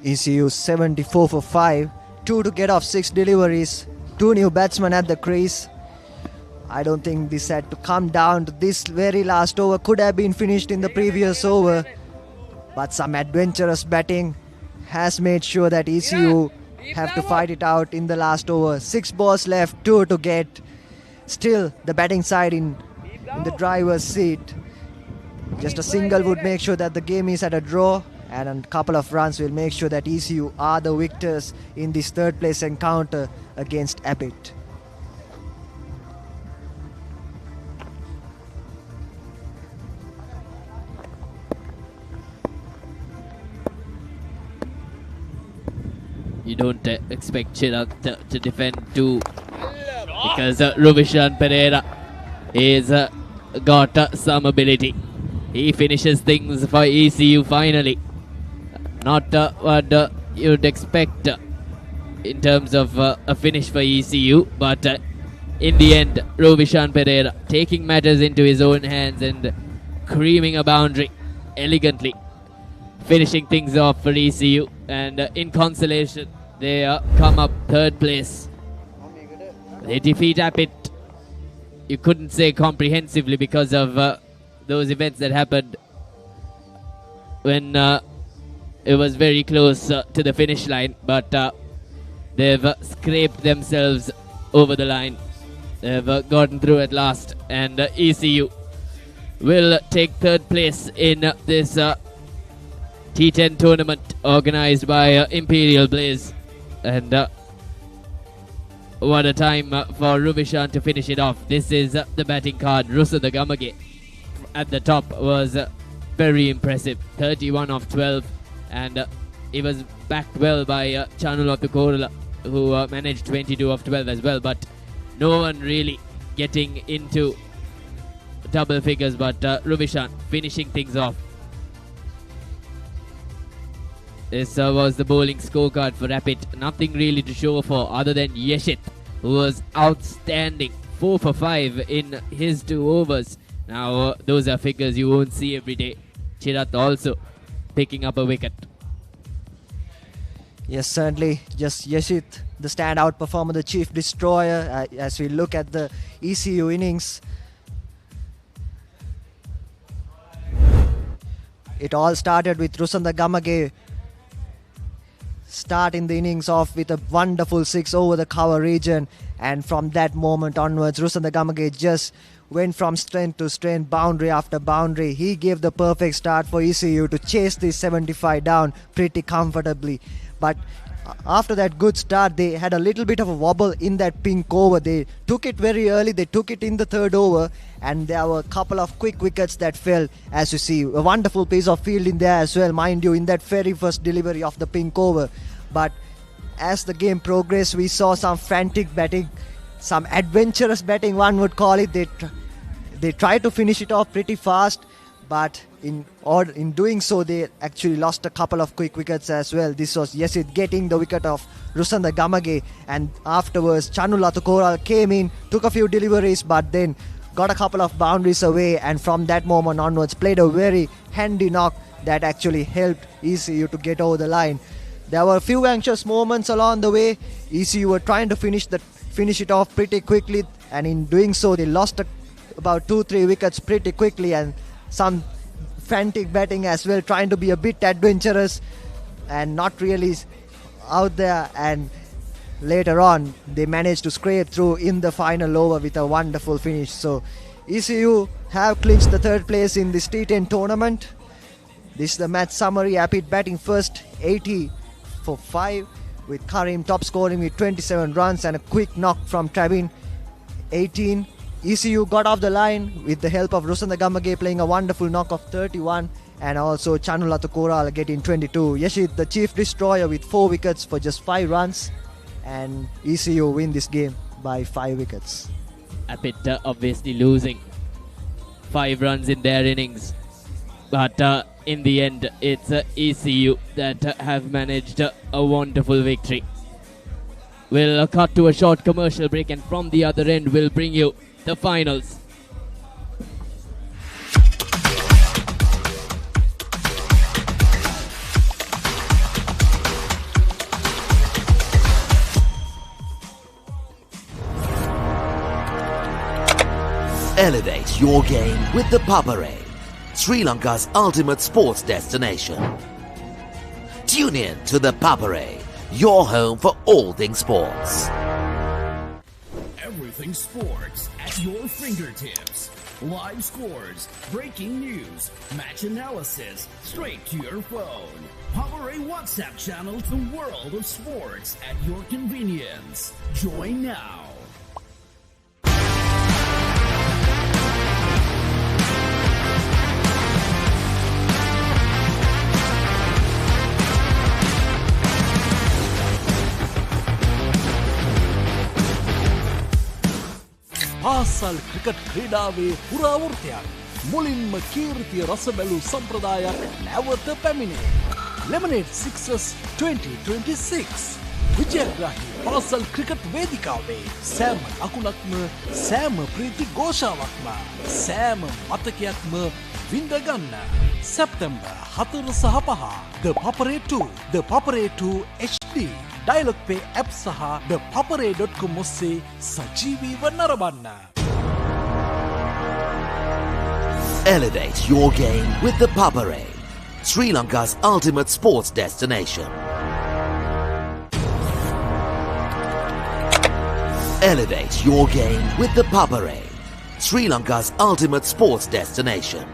ECU 74 for 5, 2 to get off 6 deliveries, 2 new batsmen at the crease. I don't think this had to come down to this very last over. Could have been finished in the previous over, but some adventurous batting has made sure that ECU have to fight it out in the last over. 6 balls left, 2 to get. Still the batting side in the driver's seat. Just a single would make sure that the game is at a draw, and a couple of runs will make sure that ECU are the victors in this third place encounter against Abbott. You don't expect Chirath to defend too, because Ruvishan Pereira is got some ability. He finishes things for ECU finally. Not what you'd expect in terms of a finish for ECU, but in the end, Ruvishan Pereira taking matters into his own hands and creaming a boundary elegantly, finishing things off for ECU, and in consolation, they come up third place. They defeat Abbott. You couldn't say comprehensively because of those events that happened when it was very close to the finish line, but they've scraped themselves over the line. They've gotten through at last, and ECU will take third place in this T10 tournament organized by Imperial Blaze. And what a time for Ruvishan to finish it off. This is the batting card. Rusa the Gamage at the top was very impressive. 31 of 12. And it was backed well by Chanul of the Korala, who managed 22 of 12 as well. But no one really getting into double figures, but Ruvishan finishing things off. This was the bowling scorecard for Rapid. Nothing really to show for other than Yeshit, who was outstanding. 4 for 5 in his 2 overs. Now, those are figures you won't see every day. Chirath also picking up a wicket. Yes, certainly. Just Yeshit, the standout performer, the chief destroyer. As we look at the ECU innings, it all started with Rusanda Gamage starting the innings off with a wonderful 6 over the cover region, and from that moment onwards, Rusanda Gamage just went from strength to strength, boundary after boundary. He gave the perfect start for ECU to chase this 75 down pretty comfortably. But after that good start, they had a little bit of a wobble in that pink over. They took it very early. They took it in the third over, and there were a couple of quick wickets that fell. As you see, a wonderful piece of fielding there as well, mind you, in that very first delivery of the pink over. But as the game progressed, we saw some frantic batting, some adventurous batting, one would call it. They tried to finish it off pretty fast, but in doing so, they actually lost a couple of quick wickets as well. This was Yesid getting the wicket of Rusanda Gamage, and afterwards Chanula Tukoral came in, took a few deliveries, but then got a couple of boundaries away, and from that moment onwards played a very handy knock that actually helped ECU to get over the line. There were a few anxious moments along the way. ECU were trying to finish it off pretty quickly, and in doing so they lost about 2-3 wickets pretty quickly, and some frantic batting as well, trying to be a bit adventurous and not really out there, and later on they managed to scrape through in the final over with a wonderful finish. So ECU have clinched the third place in this T10 tournament. This is the match summary. Apit batting first, 80 for 5, with Karim top scoring with 27 runs and a quick knock from Travin, 18. ECU got off the line with the help of Rusanda Gamage playing a wonderful knock of 31, and also Chanulata Koral getting 22. Yashid, the chief destroyer, with 4 wickets for just 5 runs, and ECU win this game by 5 wickets. Apit obviously losing 5 runs in their innings, but in the end it's ECU that have managed a wonderful victory. We'll cut to a short commercial break, and from the other end we'll bring you the finals. Elevate your game with the Papare, Sri Lanka's ultimate sports destination. Tune in to the Papare, your home for all things sports. Everything sports at your fingertips. Live scores, breaking news, match analysis, straight to your phone. Papare WhatsApp channel, the world of sports at your convenience. Join now. පාසල් cricket ක්‍රීඩාවේ පුරාවෘත්තයක් මුලින්ම කීර්තිය රස බැලූ සම්ප්‍රදායක් නැවත පැමිණේ. Lemonade Sixers 2026 විජයග්‍රාහී පාසල් cricket වේදිකාවේ සෑම ලකුණක්ම සෑම ප්‍රීති ഘോഷාවක්ම සෑම මතකයක්ම විඳගන්න. සැප්තැම්බර් 4 සහ 5 The Papare 2, The Papare 2 HD, Dialog Play App සහ ThePapare.com ඔස්සේ සජීවීව නරඹන්න. Elevate your game with the Papare, Sri Lanka's ultimate sports destination. Elevate your game with the Papare, Sri Lanka's ultimate sports destination.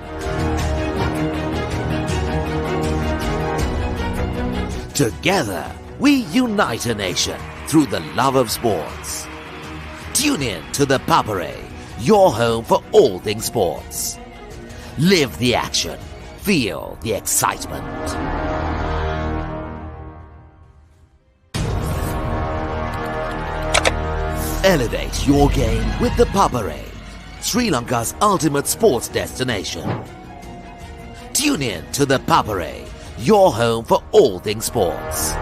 Together, we unite a nation through the love of sports. Tune in to the Papare, your home for all things sports. Live the action. Feel the excitement. Elevate your game with the Papare, Sri Lanka's ultimate sports destination. Tune in to the Papare, your home for all things sports.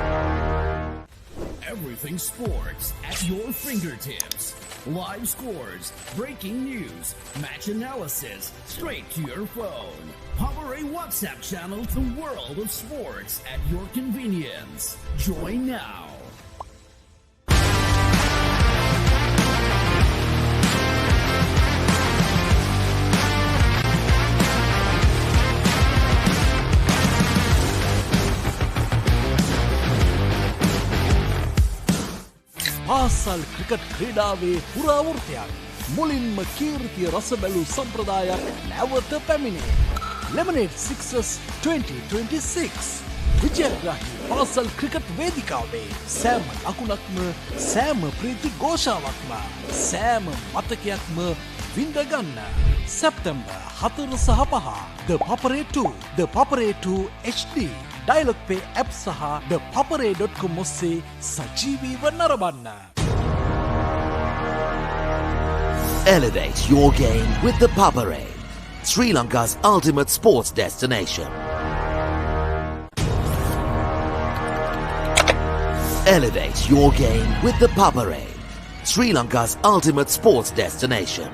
Everything sports at your fingertips. Live scores, breaking news, match analysis, straight to your phone. Papare WhatsApp channel, the world of sports at your convenience. Join now. පාසල් cricket ක්‍රීඩාවේ පුරාවෘත්තයක් මුලින්ම කීර්තිය රස බැලූ සම්ප්‍රදායක් නැවත පැමිණේ. Lemonade Sixers 2026 විජයග්‍රාහී පාසල් cricket වේදිකාවේ සෑම ලකුණක්ම සෑම ප්‍රීති ഘോഷාවක්ම සෑම මතකයක්ම විඳගන්න. සැප්තැම්බර් 4 සහ 5 The Papare 2, The Papare 2 HD, Dialog Play App සහ ThePapare.com ඔස්සේ සජීවීව නරඹන්න. Elevate your game with the Papare, Sri Lanka's ultimate sports destination. Elevate your game with the Papare, Sri Lanka's ultimate sports destination.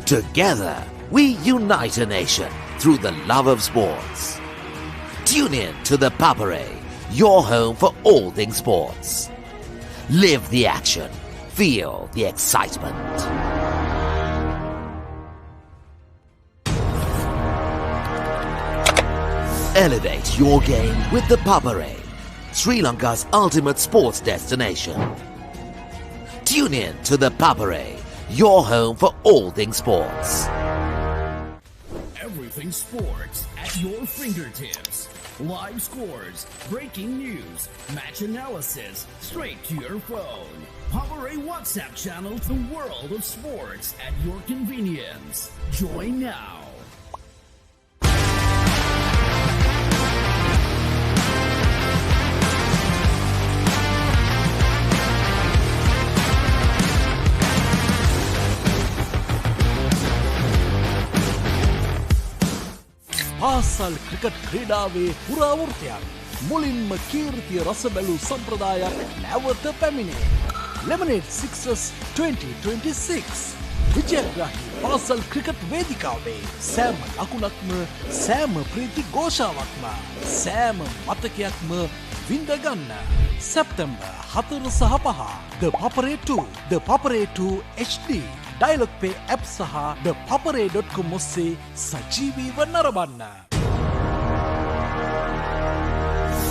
Together, we unite a nation through the love of sports. Tune in to the Papare, your home for all things sports. Live the action. Feel the excitement. Elevate your game with the Papare, Sri Lanka's ultimate sports destination. Tune in to ThePapare, your home for all things sports. Everything sports at your fingertips. Live scores, breaking news, match analysis, straight to your phone. Papare WhatsApp channel, the world of sports at your convenience. Join now. පාසල් cricket ක්‍රීඩාවේ පුරාවෘත්තයක් මුලින්ම කීර්තිය රස බැලූ සම්ප්‍රදායක් නැවත පැමිණේ. Lemonade Sixers 2026 විජයග්‍රාහී පාසල් cricket වේදිකාවේ සෑම ලකුණක්ම සෑම ප්‍රීති ഘോഷාවක්ම සෑම මතකයක්ම විඳගන්න. සැප්තැම්බර් 4 සහ 5 The Papare 2, The Papare 2 HD Dialog Play App සහ ThePapare.com ඔස්සේ සජීවීව නරඹන්න.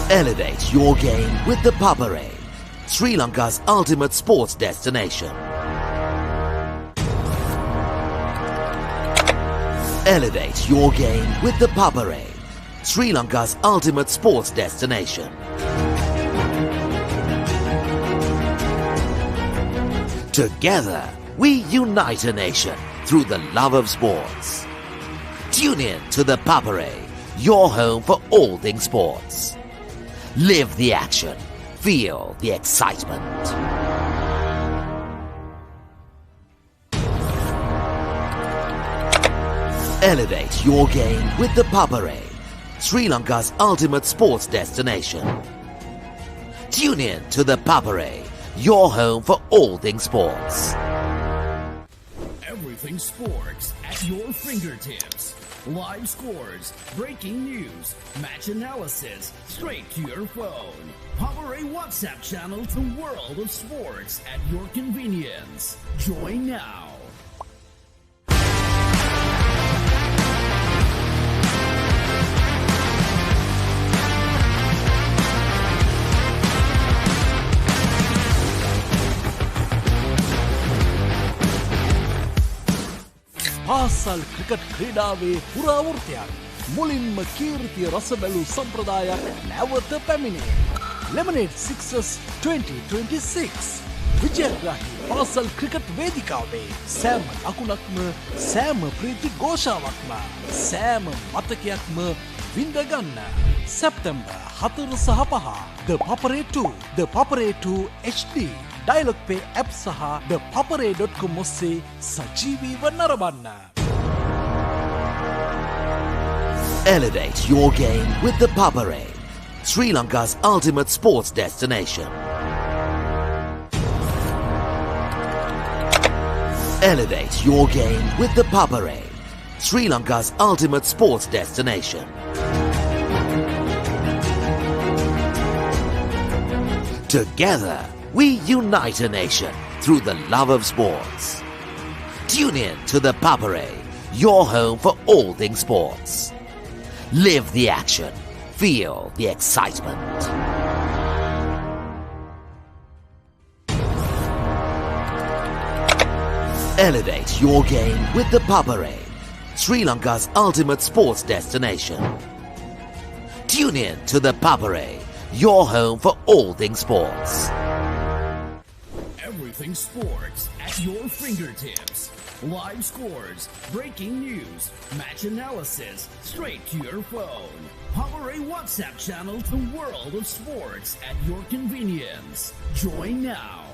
Elevate your game with ThePapare, Sri Lanka's ultimate sports destination. Elevate your game with ThePapare, Sri Lanka's ultimate sports destination. Together, we unite a nation through the love of sports. Tune in to ThePapare, your home for all things sports. Live the action. Feel the excitement. Elevate your game with ThePapare, Sri Lanka's ultimate sports destination. Tune in to ThePapare, your home for all things sports. Everything sports at your fingertips. Live scores, breaking news, match analysis, straight to your phone. Papare WhatsApp channel, the world of sports at your convenience. Join now. පාසල් cricket ක්‍රීඩාවේ පුරාවෘත්තයක් මුලින්ම කීර්තිය රස බැලූ සම්ප්‍රදායක් නැවත පැමිණේ. Lemonade Sixers 2026 විජයග්‍රාහී පාසල් cricket වේදිකාවේ සෑම ලකුණක්ම සෑම ප්‍රීති ഘോഷාවක්ම සෑම මතකයක්ම විඳගන්න. සැප්තැම්බර් 4 සහ 5 The Papare 2, The Papare 2 HD Dialog Play App සහ ThePapare.com ඔස්සේ සජීවීව නරඹන්න. Elevate your game with ThePapare, Sri Lanka's ultimate sports destination. Elevate your game with ThePapare, Sri Lanka's ultimate sports destination. Together, we unite a nation through the love of sports. Tune in to ThePapare, your home for all things sports. Live the action. Feel the excitement. Elevate your game with ThePapare, Sri Lanka's ultimate sports destination. Tune in to ThePapare, your home for all things sports. Everything sports at your fingertips. Live scores, breaking news, match analysis, straight to your phone. Papare WhatsApp channel, the world of sports at your convenience. Join now.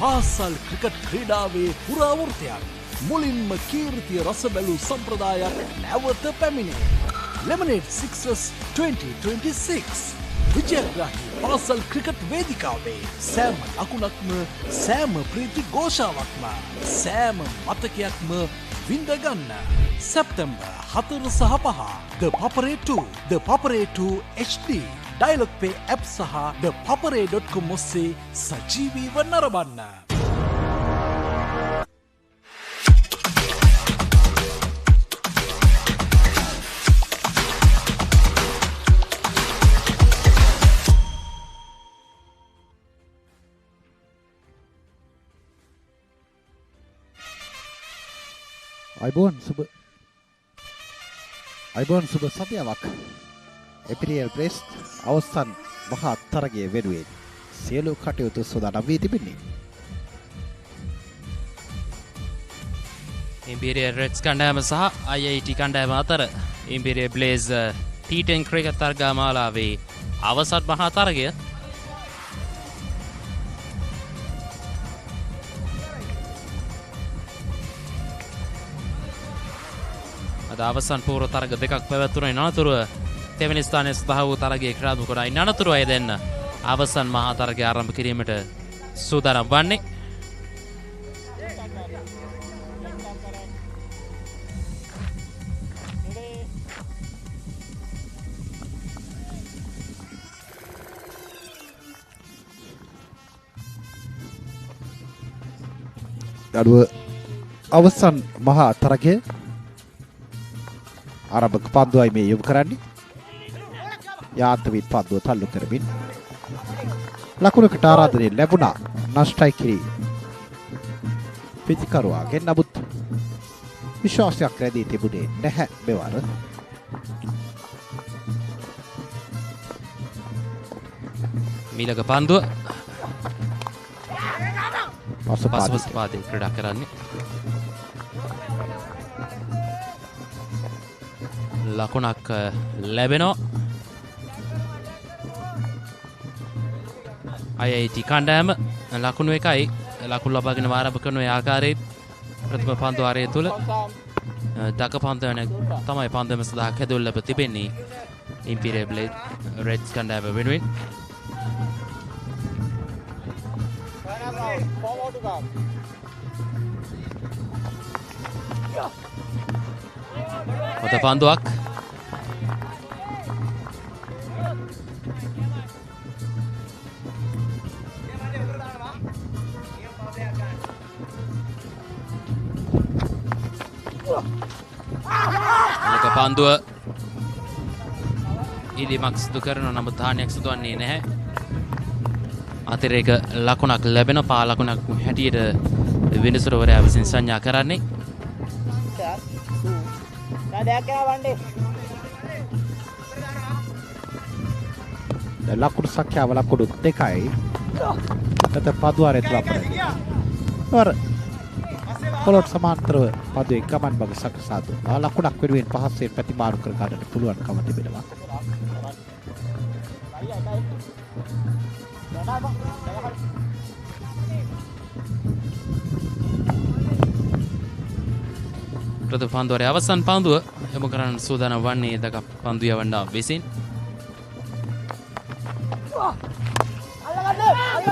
පාසල් cricket ක්‍රීඩාවේ පුරාවෘත්තයක් මුලින්ම කීර්තිය රස බැලූ සම්ප්‍රදායක් නැවත පැමිණේ. Lemonade Sixers 2026 විජයග්‍රාහී පාසල් cricket වේදිකාවේ සෑම ලකුණක්ම සෑම ප්‍රීති ഘോഷාවක්ම සෑම මතකයක්ම විඳගන්න. සැප්තැම්බර් 4 සහ 5 The Papare 2, The Papare 2 HD Dialog Play App සහ ThePapare.com ඔස්සේ සජීවීව නරඹන්න. අයිබෝන් සුබ සතියාවක්. Imperial Press අවසන් මහා තරගයේ වෙනුවෙන් සියලු කටයුතු සූදානම් වී තිබෙන්නේ. Imperial Reds කණ්ඩායම සහ IIT කණ්ඩායම අතර Imperial Blaze T10 ක්‍රිකට් තරගමාලාවේ අවසන් මහා තරගය අද අවසන් පූර්ව තරග දෙකක් පැවැත්වුණේ අනතුරුව තෙවැනි ස්ථානයේ සඳහා වූ තරගයේ ක්‍රියාත්මක වන අනතුරුව අය දෙන්න අවසන් මහා තරගය ආරම්භ කිරීමට සූදානම් වන්නේ. දඩුව අවසන් මහා තරගය ආරම්භක පන්දුවයි මේ යොමු කරන්නේ. යාන්ත්‍රික පන්දුව තල්ලු කරමින් ලකුණකට ආරාධනය ලැබුණා. නෂ්ටයි කිරි පිටිකරුවාගෙන් නමුත් විශ්වාසයක් රැඳී තිබුණේ නැහැ මෙවර. මීළඟ පන්දුව පසුපස පාදේ ක්‍රීඩා කරන්නේ. ලකුණක් ලැබෙනවා. IIT කණ්ඩායම ලකුණු එකයි ලකුණු ලබාගෙන ආරම්භ කරන ආකාරයේ ප්‍රථම පන්දු ආරය තුල දක පන්දු තමයි පන්දුම සඳහා කැදුවල ලැබ තිබෙන්නේ Imperial Reds කණ්ඩායම වෙනුවෙන්. හොඳ පන්දුවක්. පන්දුව ඉදිමක් සිදු කරන නමුත් හානියක් සිදුවන්නේ නැහැ. අතිරේක ලකුණක් ලැබෙන පා ලකුණක් හැටියට විනිසුරවරයා විසින් සංඥා කරන්නේ. ලකුණු සංඛ්‍යාව ලකුණු 2යි. තත පදුවාරේ තුලපරේ. වර පොලොට් සමාන්තරව පදුවේ ගමන් බග සකසා දුන්නා. ලකුණක් වෙනුවෙන් පහසෙන් ප්‍රතිමාරු කර ගන්නට පුළුවන්කම තිබෙනවා. ප්‍රථම පන්දුවේ අවසන් පන්දුව යොමු කරන්න සූදානම් වන්නේ දක පන්දු යවන්න විසින්.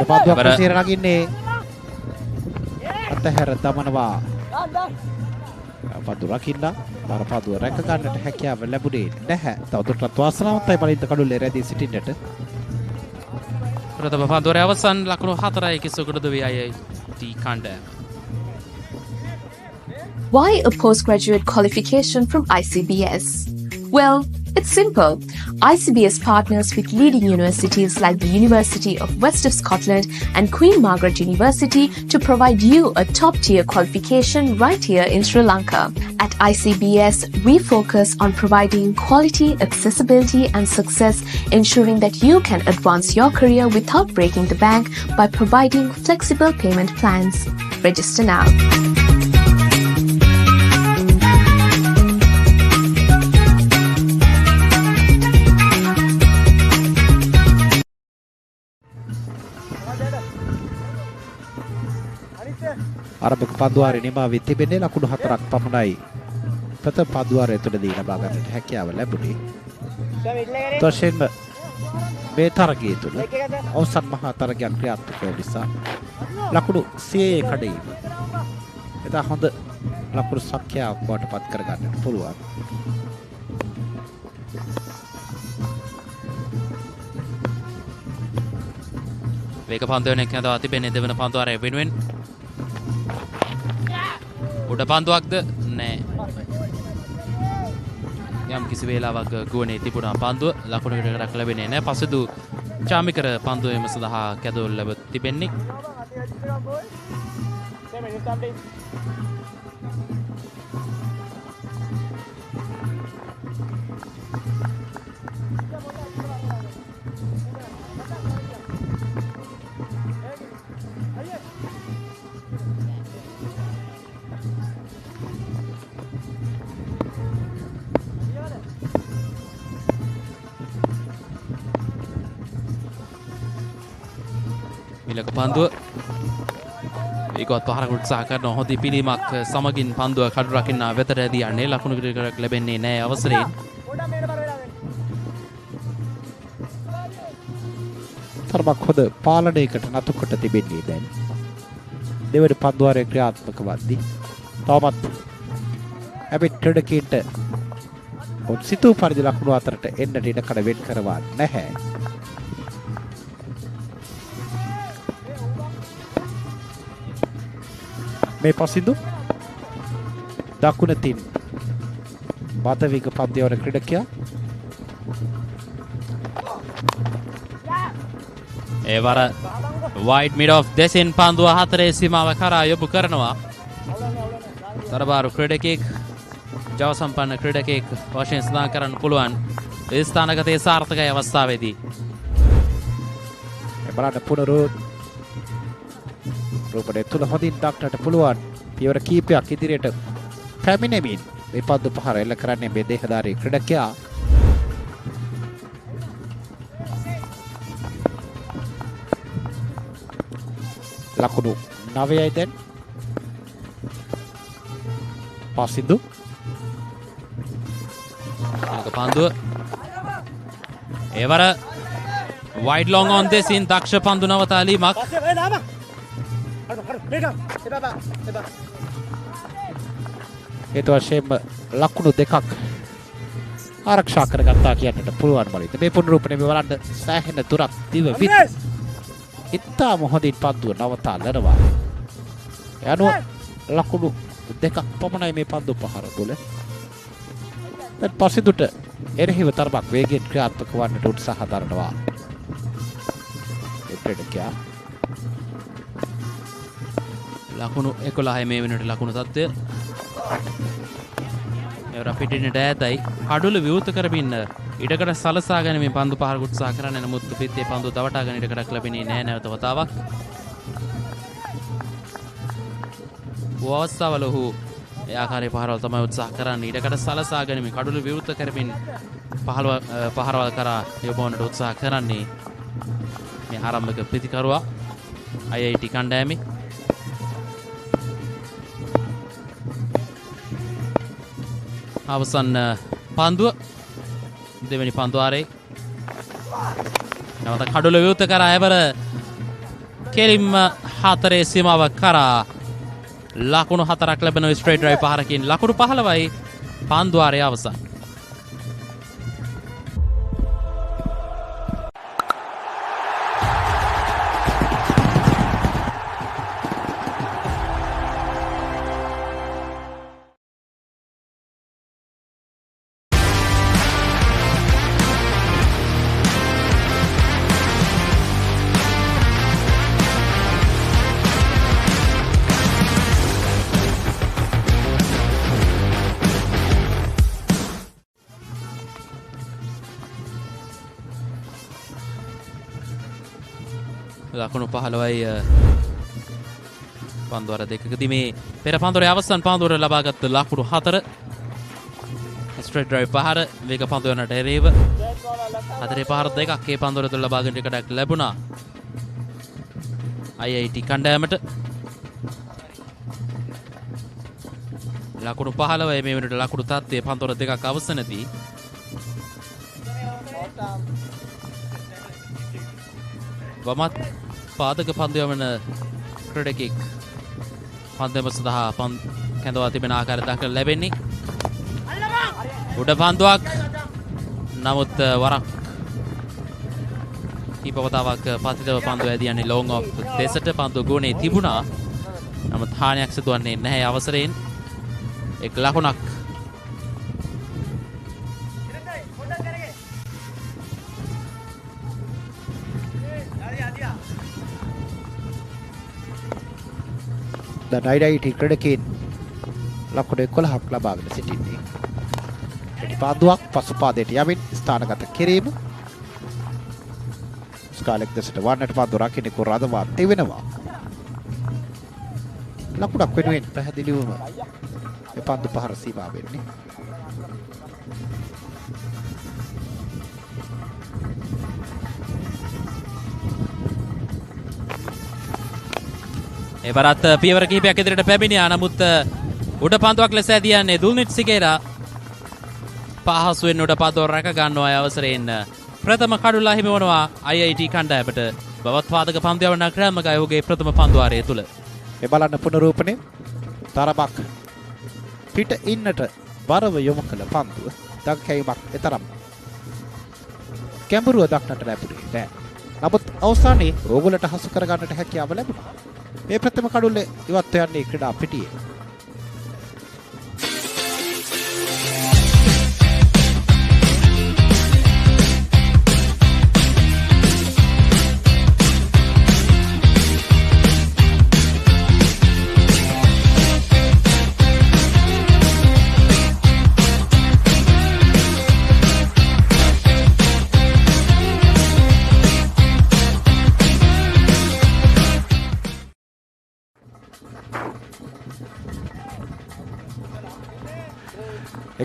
පන්දුව ප්‍රසිර නගින්නේ අතහැර දමනවා. පන්දු රකින්න බර පන්දුව රැක ගන්නට හැකියාව ලැබුණේ නැහැ. තවදුරටත් වාසනාවන්තයි බලින්ද කඩුල්ලේ රැඳී සිටින්නට. ප්‍රථම පන්දුවේ අවසන් ලකුණු 4යි කිසුකඩද වේ IIT කණ්ඩායම. Why a postgraduate qualification from ICBS? Well, it's simple. ICBS partners with leading universities like the University of West of Scotland and Queen Margaret University to provide you a top-tier qualification right here in Sri Lanka. At ICBS, we focus on providing quality, accessibility and success, ensuring that you can advance your career without breaking the bank by providing flexible payment plans. Register now. ආරම්භක පන්දුවාරේ නිමා වී තිබෙන්නේ ලකුණු 4ක් පමණයි. ප්‍රථම පන්දුවාරය තුළදී ලබා ගන්නට හැකියාව ලැබුණේ. තොෂෙන් මේ තරගයේ තුල අවසන් මහා තරගයක් ක්‍රියාත්මක වූ නිසා ලකුණු 100 කඩේ. එදා හොඳ ලකුණු සංඛ්‍යාවක් බවට පත් කර ගන්නට පුළුවන්. වේග පන්දුවෙන් කැඳවා තිබෙන්නේ දෙවන පන්දුවාරය වෙනුවෙන්. උඩ පන්දුවක්ද නෑ. යම් කිසි වේලාවක ගුවනේ තිබුණා පන්දුව ලකුණකට ලැබෙන්නේ නෑ. පසුදු චාමිකර පන්දුවේම සඳහා කැදවල ලැබ තිබෙන්නේ. මිලක පන්දුව ඒකවත් පහරකට උත්සාහ කරන හොඳ පිළිමක් සමගින් පන්දුව කඩු රකින්න වෙතට ඇදී යන්නේ ලකුණු කිරීමක් ලැබෙන්නේ නැහැ අවසරයෙන්. තරමක් හොඳ පාලනයකට නතුකොට තිබෙන්නේ දැන්. දෙවන පන්දුවාරයේ ක්‍රියාත්මක වද්දී තවමත් හැබැයි ක්‍රීඩකීන්ට සිතූ පරිදි ලකුණු අතරට එන්නට ඉඩකඩ වෙන් කරවා නැහැ. මේ පසිදු දකුණතින් බතවිග පන්දියවන ක්‍රීඩකයා ඒවර වයිඩ් මිඩ් ඔෆ් දෙසින් පන්දුව හතරේ සීමාව කරා යොමු කරනවා. තරබාරු ක්‍රීඩකෙක් ජව සම්පන්න ක්‍රීඩකෙක් වශයෙන් සඳහන් කරන්න පුළුවන් ඒ ස්ථානගතයේ සාර්ථකයි අවස්ථාවේදී. බලන්න රූපණය තුළ හොඳින් දක්නට පුළුවන් පියවර කීපයක් ඉදිරියට පැමිණෙමින් මේ පන්දු පහර එල්ල කරන්නේ මේ දේහධාරී ක්‍රීඩකයා. ලකුණු 9යි දැන්. පසිදු පන්දුව ඒවර වයිඩ් ලොං ඔන් දෙසින් දක්ෂ පන්දු නවතාලීමක්. ඒත් වශයෙන්ම ලකුණු දෙකක් ආරක්ෂා කරගත්තා කියන්නට පුළුවන් වලින් මේ පුනරූපණය මේ බලන්න සෑහෙන දුරක් දිව විත් ඉතාම හොඳින් පන්දුව නවතාලනවා. යනුව ලකුණු දෙකක් පමණයි මේ පන්දු පහර තුළ. දැන් පසිදුට එරෙහිව තරමක් වේගයෙන් ක්‍රියාත්මක වන්නට උත්සාහ දරනවා. ඒ ක්‍රීඩකයා ලකුණු 11 මේ වෙනකොට ලකුණු තත්ත්වය. ඒවර පිටිනට ඈතයි කඩුල විවෘත කරමින් ඉඩකඩ සලසා ගැනීම පන්දු පහර උත්සාහ කරන නමුත් පිටේ පන්දු දවටා ගන්න ඉඩකඩක් ලැබෙන්නේ නැහැ නැවත වතාවක්. අවස්ථාවල ඔහු ඒ ආකාරයේ පහරවල් තමයි උත්සාහ කරන්නේ. ඉඩකඩ සලසා ගැනීම කඩුල විවෘත කරමින් පහරවල් කරා යොමවන්නට උත්සාහ කරන්නේ මේ ආරම්භක ප්‍රතිකරුවා IIT කණ්ඩායමේ. අවසන් පන්දුව දෙවැනි පන්දුවාරේ නැවත කඩුල විවෘත කරා එවර කෙලින්ම හතරේ සීමාව කරා ලකුණු 4ක් ලැබෙන ස්ට්‍රේට් ඩ්‍රයිව් පහරකින් ලකුණු 15යි පන්දුවාරයේ අවසන්. ලකුණු 15යි පන්දුවර දෙකකදී මේ පෙර පන්දුරේ අවසන් පන්දුවර ලබාගත් ලකුණු 4 ස්ට්‍රේට් ඩ්‍රයිව් පහර වේග පන්දුවරට එරෙහිව හතරේ පහර දෙකක් ඒ පන්දුවර තුල ලබා ගන්න එකක් ලැබුණා IIT කණ්ඩායමට. ලකුණු 15යි මේ වෙනකොට ලකුණු තත්ත්වයේ පන්දුවර දෙකක් අවසනදී වමත් පාදක පන්දු යවන ක්‍රීඩකෙක් පන්දුම සඳහා කැඳවා තිබෙන ආකාරය දක්නට ලැබෙන්නේ. උඩ පන්දුවක් නමුත් වරක් කීපවතාවක් පතිතව පන්දු ඇදියන්නේ ලොං ඔෆ් දෙසට පන්දු ගුණේ තිබුණා. නමුත් හානියක් සිදුවන්නේ නැහැ අවසරයෙන්. එක් ලකුණක්. ඩයිඩයිටි ක්‍රඩකෙන් ලකුණු 11ක් ලබාගෙන සිටින්නේ. පාදුවක් පසු පාදයට යමින් ස්ථානගත කිරීම. ස්කාලෙක් දෙසට වන්නට පාදු රකින්න කුරාදවා තිබෙනවා. ලකුණක් වෙනුවෙන් පැහැදිලිවම මේ පන්දු පහර සීමා වෙන්නේ. එවරත් පියවර කිහිපයක් ඉදිරියට පැමිණියා. නමුත් උඩ පන්දුවක් ලෙස ඇදියන්නේ දුල්නිට් සිකේරා. පහසුවෙන් උඩ පන්දුව රැක ගන්නවා අවසරයෙන් ප්‍රථම කඩුල්ලා හිමි වනවා IIT කණ්ඩායමට. බවත් වාදක පන්දු යවන ක්‍රමකයි ඔහුගේ ප්‍රථම පන්දුවාරය තුල. මේ බලන්න පුනරූපණය තරමක් පිට ඉන්නට බරව යොමු කළ පන්දුව දක්කැවීමක් එතරම් කැඹුරුව දක්නට ලැබුණේ නැහැ. නමුත් අවසානයේ ඕගොල්ලන්ට හසු කර ගන්නට හැකියාව ලැබුණා. මේ ප්‍රථම කඩුල්ලේ ඉවත් යන්නේ ක්‍රීඩා පිටියේ.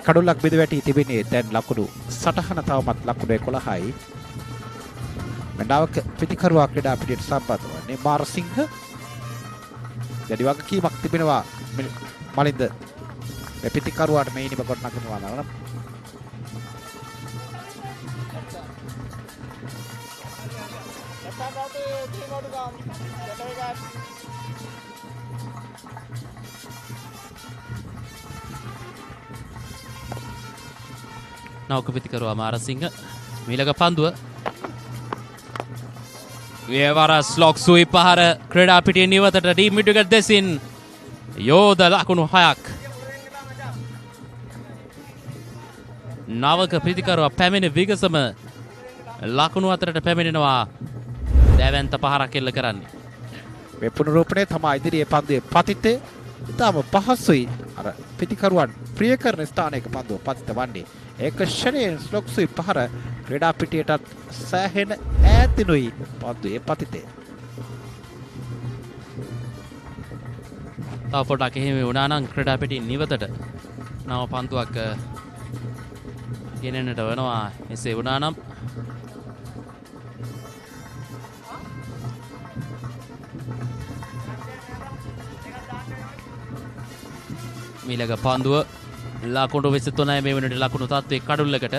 කඩුල්ලක් බිඳ වැටි තිබෙන්නේ දැන් ලකුණු සටහන තවමත් ලකුණු 11යි. මෙන්ඩාවක පිටිකරුවා ක්‍රීඩා පිටියට සම්බන්ධ වන්නේ මාරසිංහ. දැඩි වගකීමක් තිබෙනවා මලින්ද මේ පිටිකරුවාට මේ ඉනිම කොට නගනවා නේද? නෞක පිටිකරුවා මාරසිංහ මීළඟ පන්දුව වේවර ස්ලොක් සුයි පහර ක්‍රීඩා පිටියේ නිවතට ටීම් මිඩ්විකට් දෙසින් යෝධ ලකුණු 6ක්. නවක පිටිකරුවා පැමිණි විගසම ලකුණු අතරට පැමිණෙනවා. දැවැන්ත පහරක් එල්ල කරන්නේ. මේ පුනරූපණය තමයි ඉදිරියේ පන්දුවේ පතිතේ ඉතාම පහසුයි. අර පිටිකරුවන් ප්‍රිය කරන ස්ථානයක පන්දුව පතිත වන්නේ. ඒක ශරීරයෙන් ස්ලොක්සුයි පහර ක්‍රීඩා පිටියටත් සෑහෙන ඈතිනුයි පන්දුවේ පතිතේ. තව පොඩක් එහෙම වුණා නම් ක්‍රීඩා පිටිය නිවතට නව පන්දුවක් ගෙනෙන්නට වෙනවා. එසේ වුණා නම් මීළඟ පන්දුව ලකුණු 23 මේ වෙනකොට ලකුණු තත්ත්වයේ කඩුල්ලකට.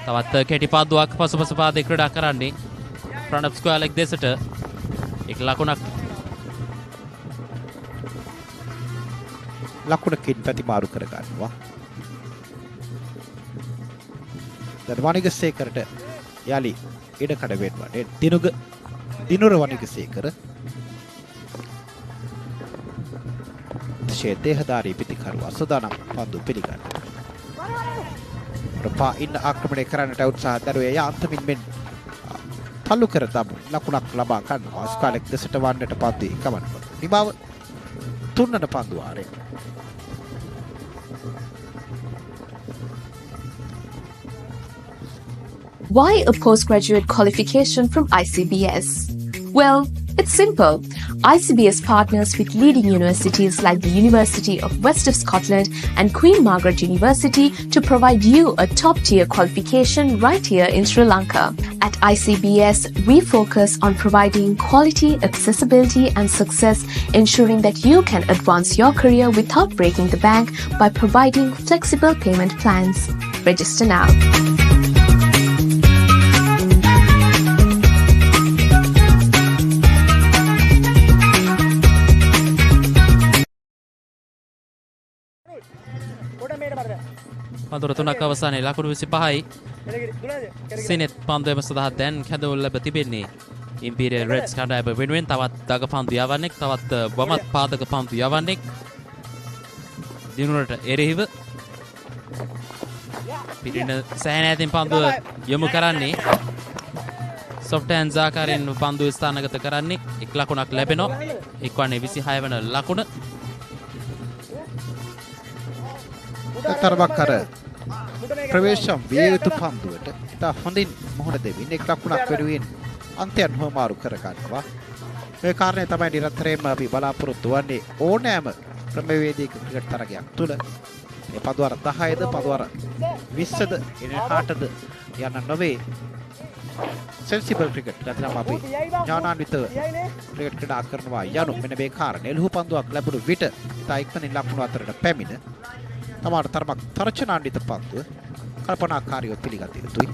තවත් කෙටි පන්දුවක් පසුපස පාදේ ක්‍රීඩා කරන්නේ ප්‍රණබ් ස්ක්වයර් දෙසට. එක් ලකුණක් ලකුණකින් ප්‍රතිමාරු කර ගන්නවා. දැන් වනිගසේකරට යලි ඉඩ කඩ වෙනවා. දිනුර වනිගසේකර දේහධාරී පිටිකරුවා සුදානම් පන්දු පිළිගන්න. රපා ඉන්න ආක්‍රමණය කරන්නට උත්සාහ දරුවේ යාන්තමින් මෙන් තල්ලු කර තබ ලකුණක් ලබා ගන්නවා. ස්කාලෙක් දෙසට වන්නට පන්දුවේ ගමනකොට නිමාව 3 වන පන්දු ආරේ. Why a postgraduate qualification from ICBS? Well, it's simple. ICBS partners with leading universities like the University of West of Scotland and Queen Margaret University to provide you a top-tier qualification right here in Sri Lanka. At ICBS, we focus on providing quality, accessibility and success, ensuring that you can advance your career without breaking the bank by providing flexible payment plans. Register now. පන්දු පන්දුර 3ක් අවසානයේ ලකුණු 25යි. සිනෙත් පන්දුවම සඳහා දැන් කැඳවුම් ලැබ තිබෙන්නේ Imperial Reds කණ්ඩායම වෙනුවෙන්. තවත් දග පන්දු යවන්නෙක්, තවත් වමත් පාදක පන්දු යවන්නෙක් දිනුරට එරෙහිව පිටින සෑහෙන ඈතින් පන්දුව යොමු කරන්නේ. soft hands ආකාරයෙන් පන්දුව ස්ථානගත කරන්නේ. එක් ලකුණක් ලැබෙනවා. එක්වන්නේ 26 වෙන ලකුණ. තරමක් අර ප්‍රවේශම් විය යුතු පන්දුවට ඉතා හොඳින් මුහුණ දෙමින් එක් ලකුණක් වෙනුවෙන් අන්තයන් හොමාරු කර ගන්නවා. මේ කාරණේ තමයි නිරන්තරයෙන්ම අපි බලාපොරොත්තු වෙන්නේ ඕනෑම ක්‍රමවේදයක ක්‍රිකට් තරගයක් තුළ. මේ පන්දුවර 10ද පන්දුවර 20ද එනහාටද යන්න නොවේ. සෙන්සිබල් ක්‍රිකට් නැත්නම් අපි ඥානාන්විතව ක්‍රිකට් ක්‍රීඩා කරනවා යනු මෙන්න මේ කාරණේ. එළහු පන්දුවක් ලැබුණු විට ඉතා ඉක්මනින් ලකුණු අතරට පැමිණ තමාට තරමක් තරචනාන්විත පන්දුව කල්පනාකාරීව පිළිගත යුතුයි.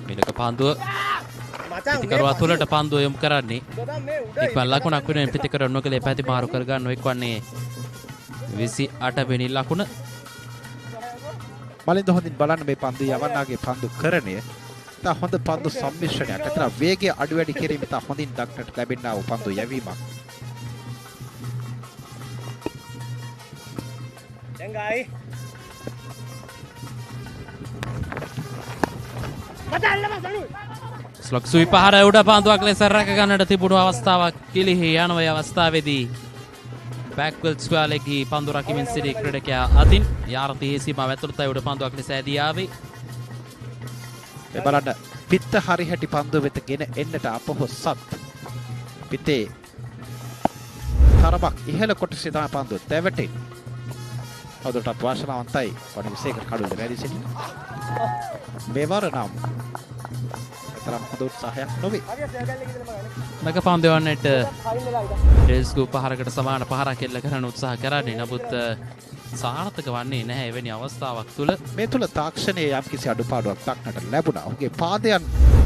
මිලක පන්දුව පිතිකරුවා තුලට පන්දුව යොමු කරන්නේ. එක්වන ලකුණක් වෙනුවෙන් පිතිකරුව නොකලේ පැති මාරු කර ගන්නවා. එක්වන්නේ 28 වෙනි ලකුණ. මලින්ද හොඳින් බලන්න මේ පන්දු යවන්නාගේ පන්දු කරණය. ඉතා හොඳ පන්දු සම්මිශ්‍රණයක්. අතන වේගය අඩු වැඩි කිරීම ඉතා හොඳින් දක්නට ලැබෙනා වූ පන්දු යැවීමක්. Dengai. ස්ලොක් සුයි පහර උඩ පන්දුවක් ලෙස රැක ගන්නට තිබුණු අවස්ථාවක් කිලිහි යන වේ අවස්ථාවේදී බෑක්වර්ඩ්ස් වාලේගේ පන්දු රකිමින් සිටි ක්‍රීඩකයා අතින් යාර්තිහි සීමාව ඇතුළතයි උඩ පන්දුවක් ලෙස ඇදී ආවේ. මේ බලන්න පිත්ත හරි හැටි පන්දුව වෙත ගෙන එන්නට අපොහොසත් පිතේ තරමක් ඉහළ කොටසේ තමයි පන්දුව දැවටෙන්නේ. අවුදටත් වාසනාවන්තයි වඩ විශේෂ කඩුවේ වැඩි සිටින මේවර නම් තරම් හොඳ උත්සාහයක් නොවේ. මක පන්දුවන්නට ඩෙල්ස්කු පහරකට සමාන පහරක් එල්ල කරන්න උත්සාහ කරන්නේ. නමුත් සාර්ථක වන්නේ නැහැ එවැනි අවස්ථාවක් තුල. මේ තුල තාක්ෂණයේ යම්කිසි අඩුපාඩුවක් දක්නට ලැබුණා. ඔහුගේ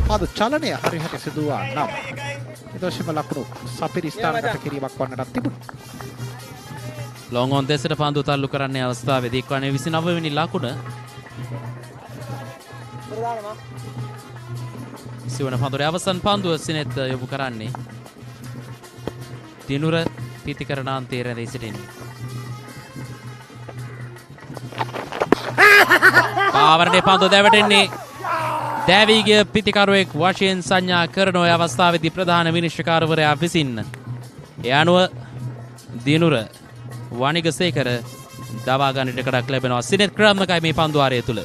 පාද චලනය හරියට සිදු වුණා නම් ඊටොෂිම ලකුණු සපිරි ස්ථානගත කිරීමක් වන්නට තිබුණා. ලොං ඔන් දෙසට පන්දු තල්ලු කරන්නේ අවස්ථාවේදී එක්වන්නේ 29 වෙනි ලකුණ. සිවන පන්දුවේ අවසන් පන්දුව සිනෙත් යොමු කරන්නේ. දිනුර පිතිකරණාන්තයේ රැඳී සිටින්නේ. පාවරනේ පන්දුව දැවටෙන්නේ. දැවී ගිය පිතිකරුවෙක් වශයෙන් සංඥා කරන ඔය අවස්ථාවේදී ප්‍රධාන විනිශ්චයකාරවරයා විසින් ඒ අනුව දිනුර වනිගසේකර දවා ගන්නට කඩක් ලැබෙනවා. සිනෙත් ක්‍රාත්මකයි මේ පන්දුවාරය තුල.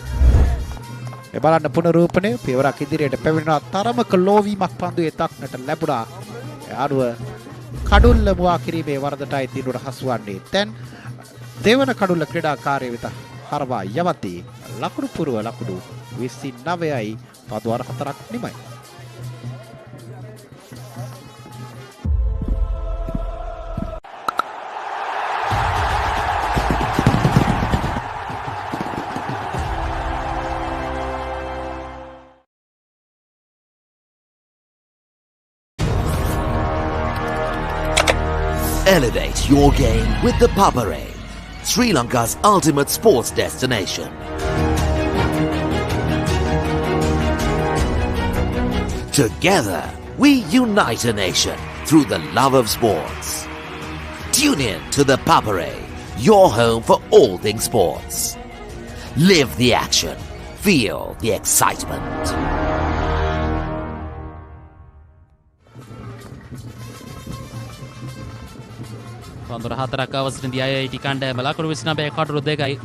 මේ බලන්න පුනරූපණය පියවරක් ඉදිරියට පැමිණෙනවා. තරමක ලෝවීමක් පන්දුවේ දක්නට ලැබුණා. ඒ අනුව කඩුල්ල මුවා කිරීමේ වරදටයි දිනුර හසුවන්නේ. දැන් දෙවන කඩුල්ල ක්‍රීඩාකාරී වෙත හරවා යවති. ලකුණු පුරව ලකුණු 29යි පන්දුවාර 4ක් නිමයි. Elevate your game with ThePapare, Sri Lanka's ultimate sports destination. Together, we unite a nation through the love of sports. Tune in to ThePapare, your home for all things sports. Live the action, feel the excitement. පන්දුර 4ක් අවසරදී IIT කණ්ඩායම ලකුණු 29 කඩුළු 2යි.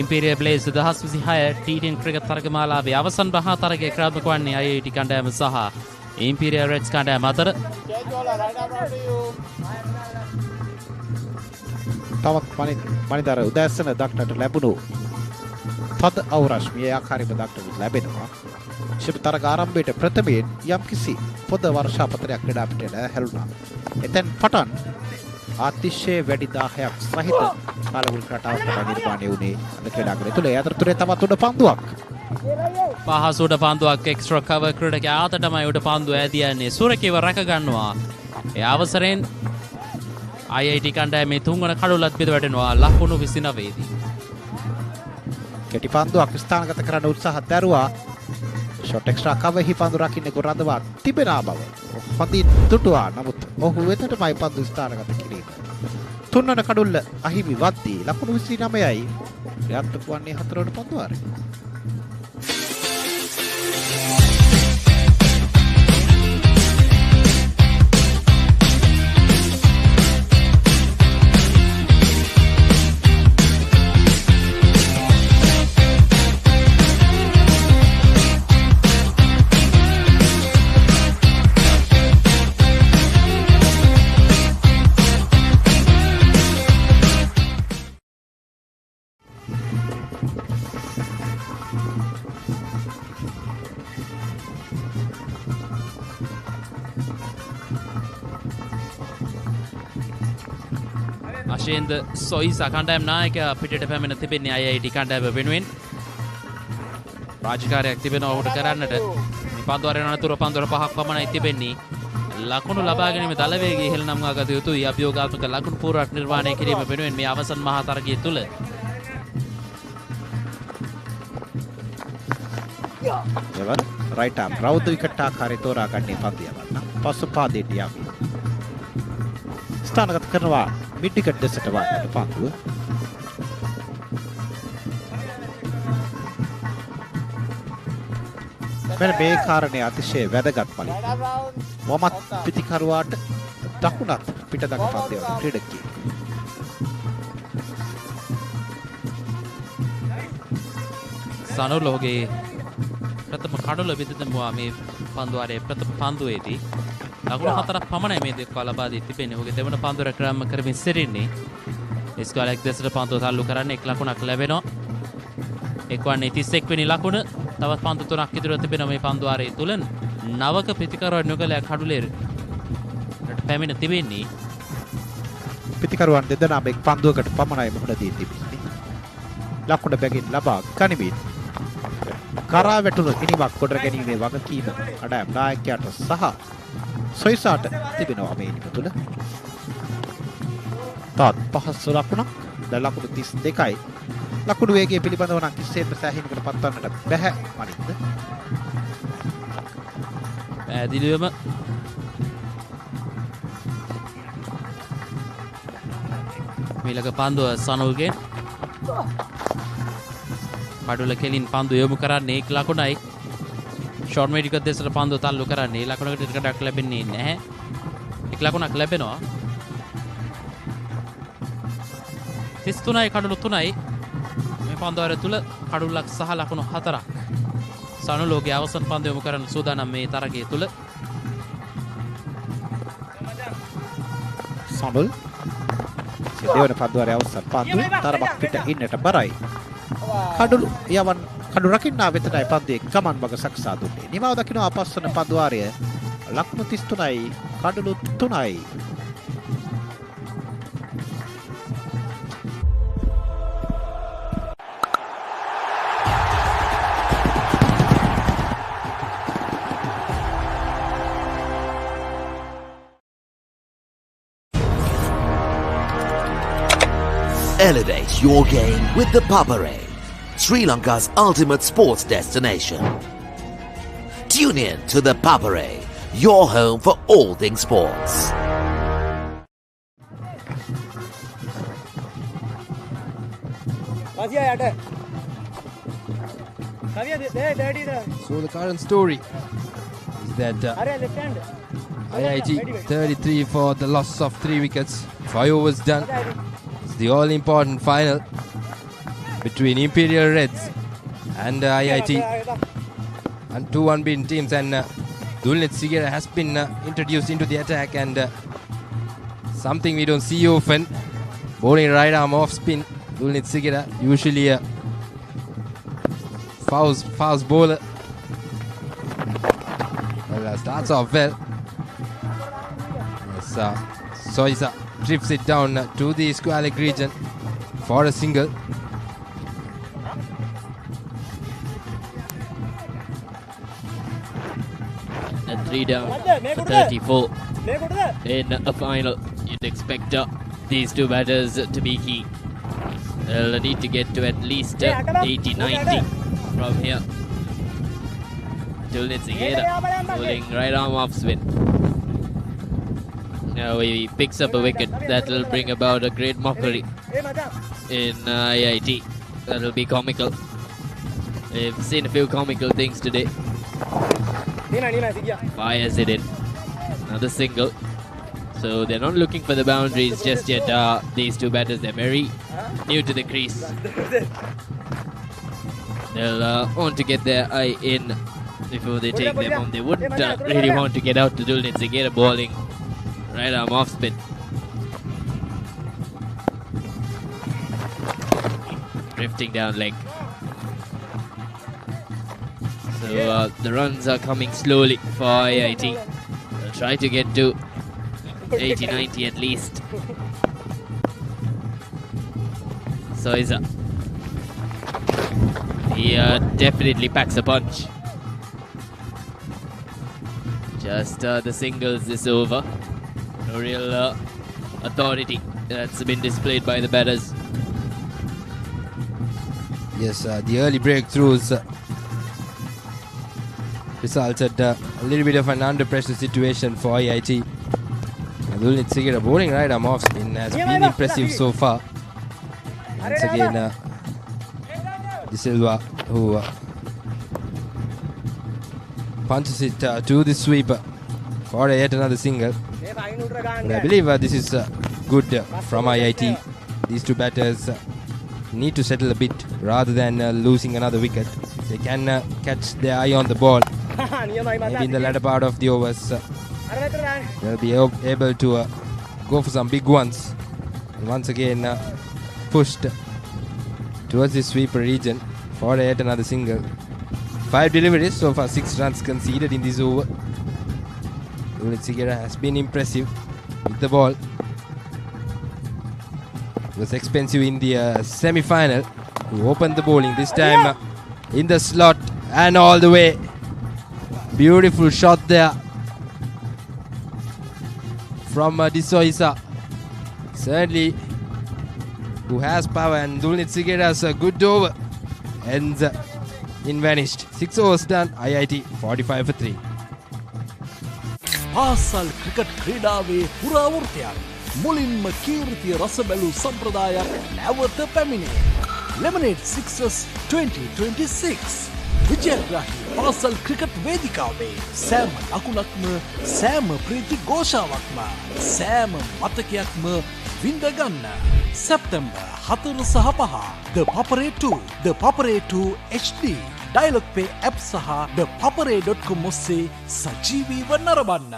Imperial Blaze 2026 T10 cricket තරගමාලාවේ අවසන් මහා තරගයේ ක්‍රියාත්මක වන්නේ IIT කණ්ඩායම සහ Imperial Reds කණ්ඩායම අතර. තවත් මනිතර උදැස්සන දක්නට ලැබුණු තද අවරශ්මිය ආකාරයෙන්ම දක්නට ලැබෙනවා. ශිප තරග ආරම්භයේ ප්‍රථමයෙන් යම්කිසි පොද වර්ෂාපතරයක් ක්‍රීඩා පිටට හැරුණා. එතෙන් පටන් අතිශය වැඩි 10ක් සහිත කාලවල රටාවක් තමයි නිර්මාණය වුණේ අද ක්‍රීඩාංගණය තුල. ඒ අතරතුරේ තවත් උඩ පන්දුවක්. පහසු උඩ පන්දුවක් එක්ස්ට්‍රා කවර් ක්‍රීඩකයා ආතටමයි උඩ පන්දුව ඇදී යන්නේ. සුරකීව රැක ගන්නවා. ඒ අවසරෙන් IIT කණ්ඩායමේ තුන්වන කඩුලත් බෙද වැටෙනවා ලකුණු 29 දී. කෙටි පන්දුවක් ස්ථානගත කරන්න උත්සාහ දරුවා. ෂොට් එක්ස්ට්‍රා කවෙහි පන්දු රකින්නේ ගොරඳවා තිබෙනා බව. හොඳින් දුටුවා. නමුත් ඔහු වෙතටමයි පන්දු ස්ථානගත කිරීම. තුන්වන කඩුල්ල අහිමි වද්දී ලකුණු 29යි. ක්‍රියාත්මක වන්නේ හතරවන පන්දුවාරේ. අශේන්ද සොයිසා කණ්ඩායම් නායකයා පිටට පැමිණ තිබෙන්නේ IIT කණ්ඩායම වෙනුවෙන්. රාජකාරියක් තිබෙනවා ඔහුට කරන්නට. මේ පන්දුවරේ අනතුරු පන්දුවර 5ක් පමණයි තිබෙන්නේ. ලකුණු ලබා ගැනීම දල වේගයේ ඉහළ නම්වා ගත යුතුයි. අභියෝගාත්මක ලකුණු පුරාට නිර්මාණය කිරීම වෙනුවෙන් මේ අවසන් මහා තරගය තුල. එවන් රයිට් ආම් රවුද විකට් ආකාරයේ තෝරා ගන්නේ පන්දිය වන්න. පසු පාදයට යමි. ස්ථානගත කරනවා මිඩ් විකට් දෙසට වන්නට පන්දුව. මෙන්න මේ කාරණේ අතිශය වැදගත් පළි. මොහොමත් පිටිකරුවාට දකුණත් පිටදක පන්දය වන ක්‍රීඩකයෙක්. සනුලෝගේ ප්‍රථම කඩොල බෙදෙනවා මේ පන්දුවාරයේ ප්‍රථම පන්දුවේදී. ලකුණු 4ක් පමණයි මේ දෙකවා ලබා දී තිබෙන්නේ. ඔහුගේ දෙවන පන්දුර ක්‍රම කරමින් සිටින්නේ. ස්කෝලයක් දෙසට පන්දුව තල්ලු කරන්න 1 ලකුණක් ලැබෙනවා. එක්වන්නේ 31 වෙනි ලකුණ. තවත් පන්දු 3ක් ඉදිරිය තිබෙනවා මේ පන්දුවාරයේ තුල. නවක ප්‍රතිකරුවන් යුගලයක් කඩුලේ පැමිණ තිබෙන්නේ. ප්‍රතිකරුවන් දෙදෙනාම එක් පන්දුවකට පමණයි මුහුණ දී තිබෙන්නේ. ලකුණ බැගින් ලබා ගනිමින් කරා වැටුණු ඉනිමක් කොට ගැනීමේ වගකීම කණ්ඩායම් නායකයාට සහ සොයිසාට තිබෙනවා මේ ඉනිම තුල. තාත් පහසු ලකුණක් ලකුණු 32යි. ලකුණු වේගය පිළිබඳව නම් කිසිසේත් සෑහීමකට පත්වන්නට බැහැ මනින්ද. පැහැදිලිවම මීලක පන්දුව සනුල්ගේ කඩුල කෙලින් පන්දු යොමු කරන්නේ 1 ලකුණයි. ෂෝට් මේඩික දෙසට පන්දු තල්ලු කරන්නේ ලකුණකට ටිකටක් ලැබෙන්නේ නැහැ. 1 ලකුණක් ලැබෙනවා. 33යි කඩුළු 3යි. මේ පන්දුවර තුල කඩුල්ලක් සහ ලකුණු 4ක්. සනුලෝගේ අවසන් පන්දු යොමු කරන සූදානම් මේ තරගය තුල. සනුල් දෙවන පන්දුවරේ අවසන් පන්දු තරමක් පිට ඉන්නට බරයි. කඩුළු යවන් කඩු රකින්නා වෙතටයි පන්දුවේ ගමන් මඟ සකසා දුන්නේ. නිමාව දකින්න අපස්සන පන්දුවාරය ලකුණු 33යි කඩුළු 3යි. Elevate your game with ThePapare, Sri Lanka's ultimate sports destination. Tune in to ThePapare, your home for all things sports. So the current story is that IIT 33 for the loss of 3 wickets, 5 overs done. It's the all-important final between Imperial Reds and IIT, and 2 unbeaten teams, and Dulnit Sigera has been introduced into the attack, and something we don't see often, bowling right arm off spin. Dulnit Sigera, usually a fast bowler. Well, starts off well. Yes, Soisa drifts it down to the squalic region for a single. And 3 down for 34 in a final. You'd expect these two batters to be key. They'll need to get to at least 80-90 from here. Tulnit Sigeda pulling right arm off spin. Now he picks up a wicket. That'll bring about a great mockery in IIT. That'll be comical. We've seen a few comical things today. Fires it in. Another single. So they're not looking for the boundaries just yet. These two batters, they're very new to the crease. They'll want to get their eye in before they take them home. They wouldn't really want to get out to Dulnit Sigeda bowling right arm off spin. Drifting down leg. So the runs are coming slowly for IIT. They'll try to get to 80-90 at least. So he definitely packs a punch. Just the singles this over. No real authority that's been displayed by the batters. Yes, the early breakthroughs resulted a little bit of an under pressure situation for IIT. Dulnit Sigeda bowling right arm off spin has been impressive so far. Once again, De Silva who punches it to the sweeper for yet another single. And I believe this is good from IIT. These two batters need to settle a bit rather than losing another wicket. They can catch their eye on the ball. Maybe in the latter part of the overs, they'll be able to go for some big ones. And once again, pushed towards the sweeper region for yet another single. 5 deliveries, so far 6 runs conceded in this over. Dulnit Sigeda has been impressive with the ball. It was expensive in the semi-final. Who opened the bowling this time in the slot and all the way. Beautiful shot there from De Soisa. Certainly who has power, and Dulnit Sigeda's a good over ends in vanished. 6 overs done. IIT 45 for 3. පාසල් cricket ක්‍රීඩාවේ පුරාවෘත්තයක් මුලින්ම කීර්තිය රස බැලූ සම්ප්‍රදායක් නැවත පැමිණේ. Lemonade Sixers 2026 විජයග්‍රාහී පාසල් cricket වේදිකාවේ සෑම ලකුණක්ම සෑම ප්‍රීති ഘോഷාවක්ම සෑම මතකයක්ම විඳ ගන්න. සැප්තැම්බර් 4 සහ 5 ThePapare 2 ThePapare 2 HD Dialog Play App සහ ThePapare.com ඔස්සේ සජීවීව නරඹන්න.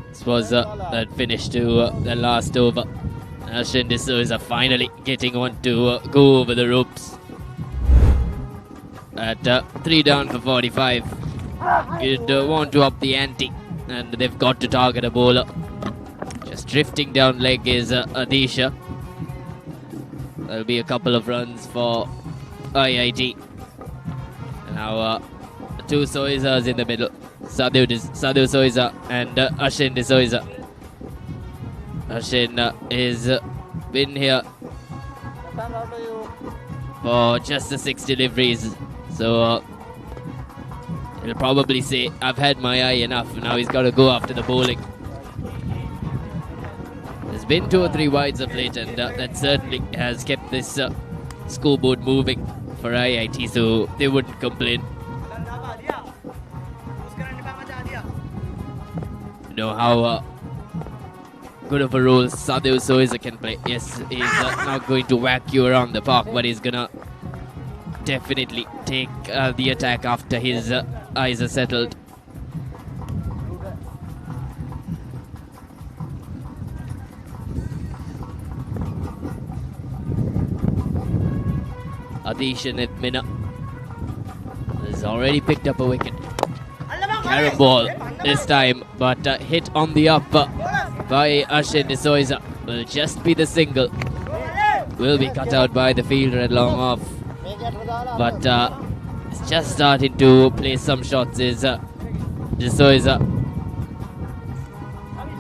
This was that finish to the last over. Ashwin De Souza finally getting on to go over the ropes. At 3 down for 45. You'd want to up the ante, and they've got to target a bowler. Just drifting down leg is Adisha. There'll be a couple of runs for IIT. Now 2 Soizas in the middle. Sadhu Soiza and Ashwin De Souza. Ashwin is been here for just the 6 deliveries, so he'll probably say, I've had my eye enough. Now he's got to go after the bowling. There's been 2 or 3 wides of late, and that certainly has kept this scoreboard moving for IIT, so they wouldn't complain. You know how good of a role Sadhu Soiza can play. Yes, he's not going to whack you around the park, but he's gonna definitely take the attack after his eyes are settled. Adishan Edmina has already picked up a wicket. Carrom ball this time, but hit on the up by Ashen D'Souza will just be the single. Will be cut out by the fielder at long off, but it's just starting to play some shots is D'Souza.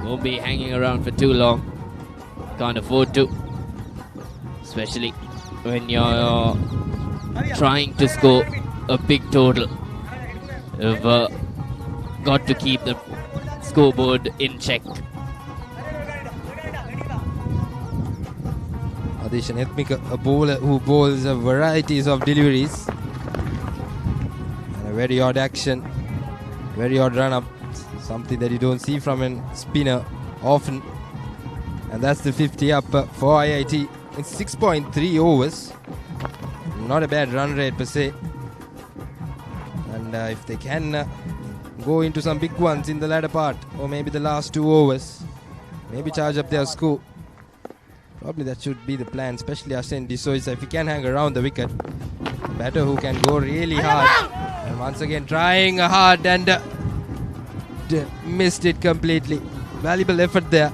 Won't be hanging around for too long. Can't afford to, especially when you're trying to score a big total. You've got to keep the scoreboard in check. Adishan Ethmika, a bowler who bowls a varieties of deliveries. And a very odd action, very odd run up, something that you don't see from a spinner often. And that's the 50 up for IIT in 6.3 overs. Not a bad run rate per se. And if they can go into some big ones in the latter part, or maybe the last 2 overs, maybe charge up their score. Probably that should be the plan, especially Ashen D'Souza. If he can hang around the wicket, batter who can go really hard. And once again trying hard and missed it completely. Valuable effort there.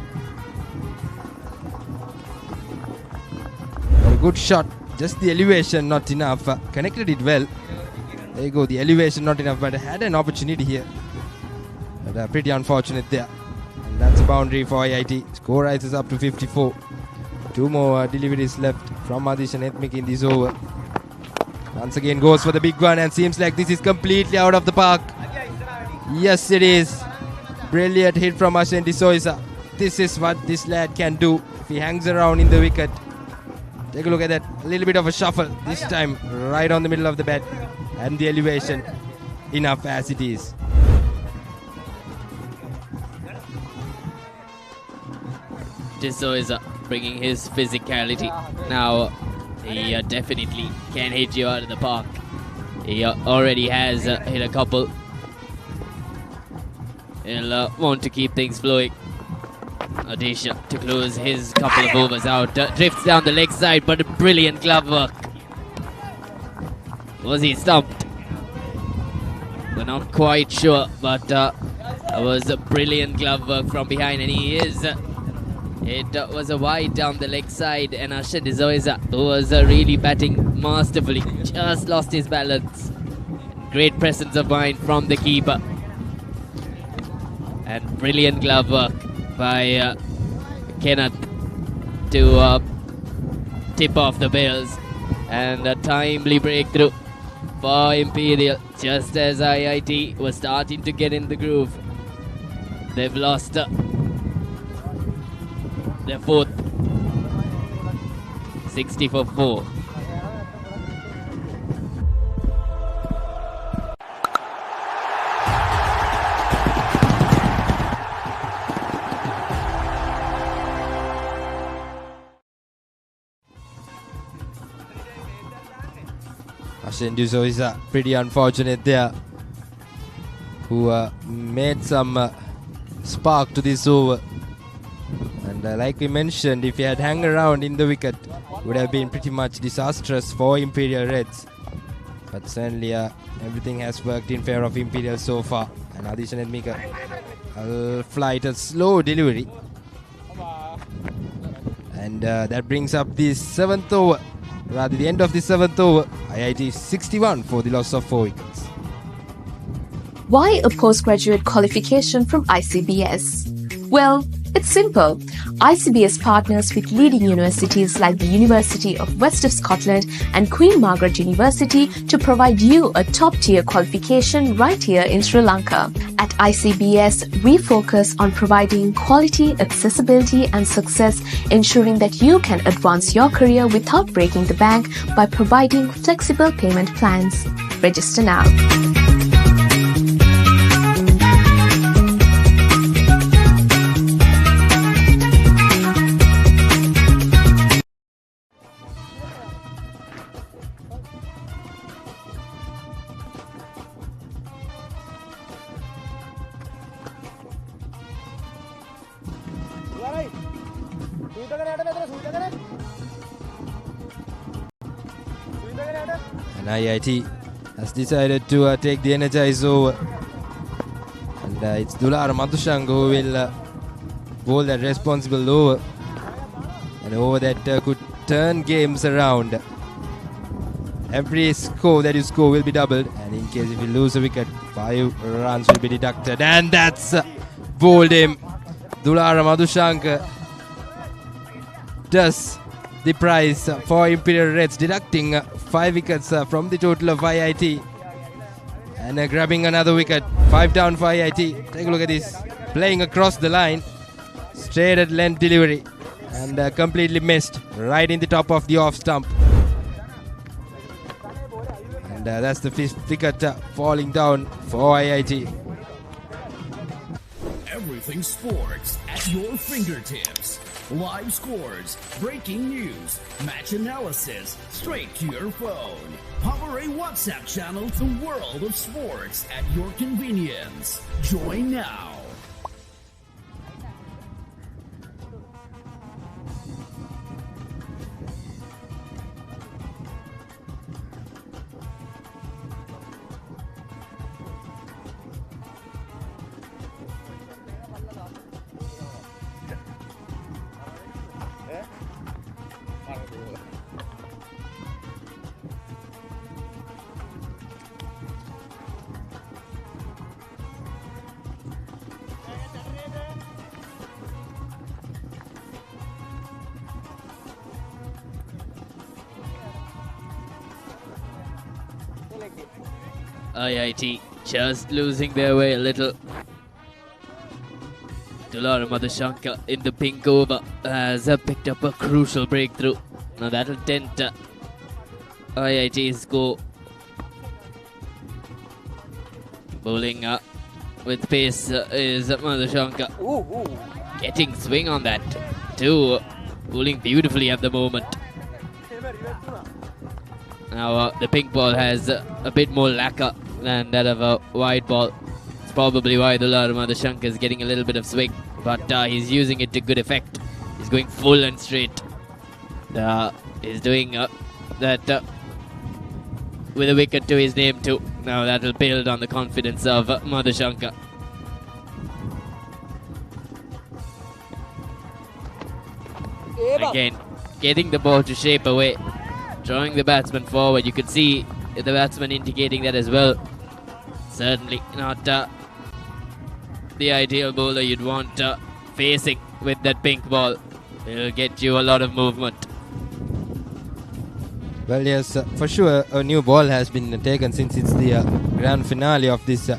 A good shot, just the elevation not enough. Connected it well. There you go, the elevation not enough, but had an opportunity here. But pretty unfortunate there. And that's a boundary for IIT. Score rises up to 54. 2 more deliveries left from Adishan Ethmik in this over. Once again goes for the big one, and seems like this is completely out of the park. Yes, it is. Brilliant hit from Ashen D'Souza. This is what this lad can do if he hangs around in the wicket. Take a look at that. A little bit of a shuffle. This time right on the middle of the bat. And the elevation enough as it is. D'Souza bringing his physicality. Now he definitely can hit you out of the park. He already has hit a couple. He'll want to keep things flowing. Adisha to close his couple of overs out. Drifts down the leg side, but a brilliant glove work. Was he stumped? We're not quite sure, but that was a brilliant glove work from behind, and he is. It was a wide down the leg side, and Ashen D'Souza, who was really batting masterfully, just lost his balance. Great presence of mind from the keeper. And brilliant glove work by Kenneth to tip off the bails. And a timely breakthrough for Imperial, just as IIT was starting to get in the groove. They've lost their 4th. 60 for 4. Ashen D'Souza pretty unfortunate there, who made some spark to this over. And like we mentioned, if he had hung around in the wicket, would have been pretty much disastrous for Imperial Reds. But certainly everything has worked in favour of Imperial so far. And Adishan Ethmika will flight a slow delivery. And that brings up the 7th over. Rather, the end of the 7th over. IIT 61 for the loss of 4 wickets. Why a postgraduate qualification from ICBS? Well, it's simple. ICBS partners with leading universities like the University of West of Scotland and Queen Margaret University to provide you a top-tier qualification right here in Sri Lanka. At ICBS, we focus on providing quality, accessibility and success, ensuring that you can advance your career without breaking the bank by providing flexible payment plans. Register now. And IIT has decided to take the energized over. And And it's Dular Madhushanka who will bowl that responsible over. An over that could turn games around. Every score that you score will be doubled, and in case if you lose a wicket, 5 runs will be deducted, and that's bowled him. Dulara Madhushanka does the prize for Imperial Reds, deducting 5 wickets from the total of IIT, and grabbing another wicket. 5 down for IIT. Take a look at this, playing across the line, straight at length delivery, and completely missed right in the top of the off stump. And that's the 5th wicket falling down for IIT. Everything sports at your fingertips. Live scores, breaking news, match analysis, straight to your phone. Papare WhatsApp channel, the world of sports at your convenience. Join now. IIT just losing their way a little. Dulara Madhushanka in the pink over has picked up a crucial breakthrough. Now that'll dent IIT's score. Bowling with pace is Madhushanka. Getting swing on that too. Bowling beautifully at the moment. Now the pink ball has a bit more lacquer than that of a white ball. It's probably why Dulara Madhushanka is getting a little bit of swing, but he's using it to good effect. He's going full and straight. He's doing that with a wicket to his name too. Now that'll build on the confidence of Madhushanka. Again, getting the ball to shape away, drawing the batsman forward. You could see the batsman indicating that as well. Certainly not the ideal bowler you'd want facing with that pink ball. It'll get you a lot of movement. Well, yes, for sure, a new ball has been taken since it's the grand finale of this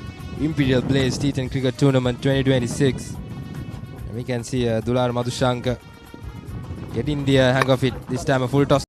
Imperial Blaze T10 Cricket Tournament 2026. And we can see Dular Madhushanka getting the hang of it. This time a full toss.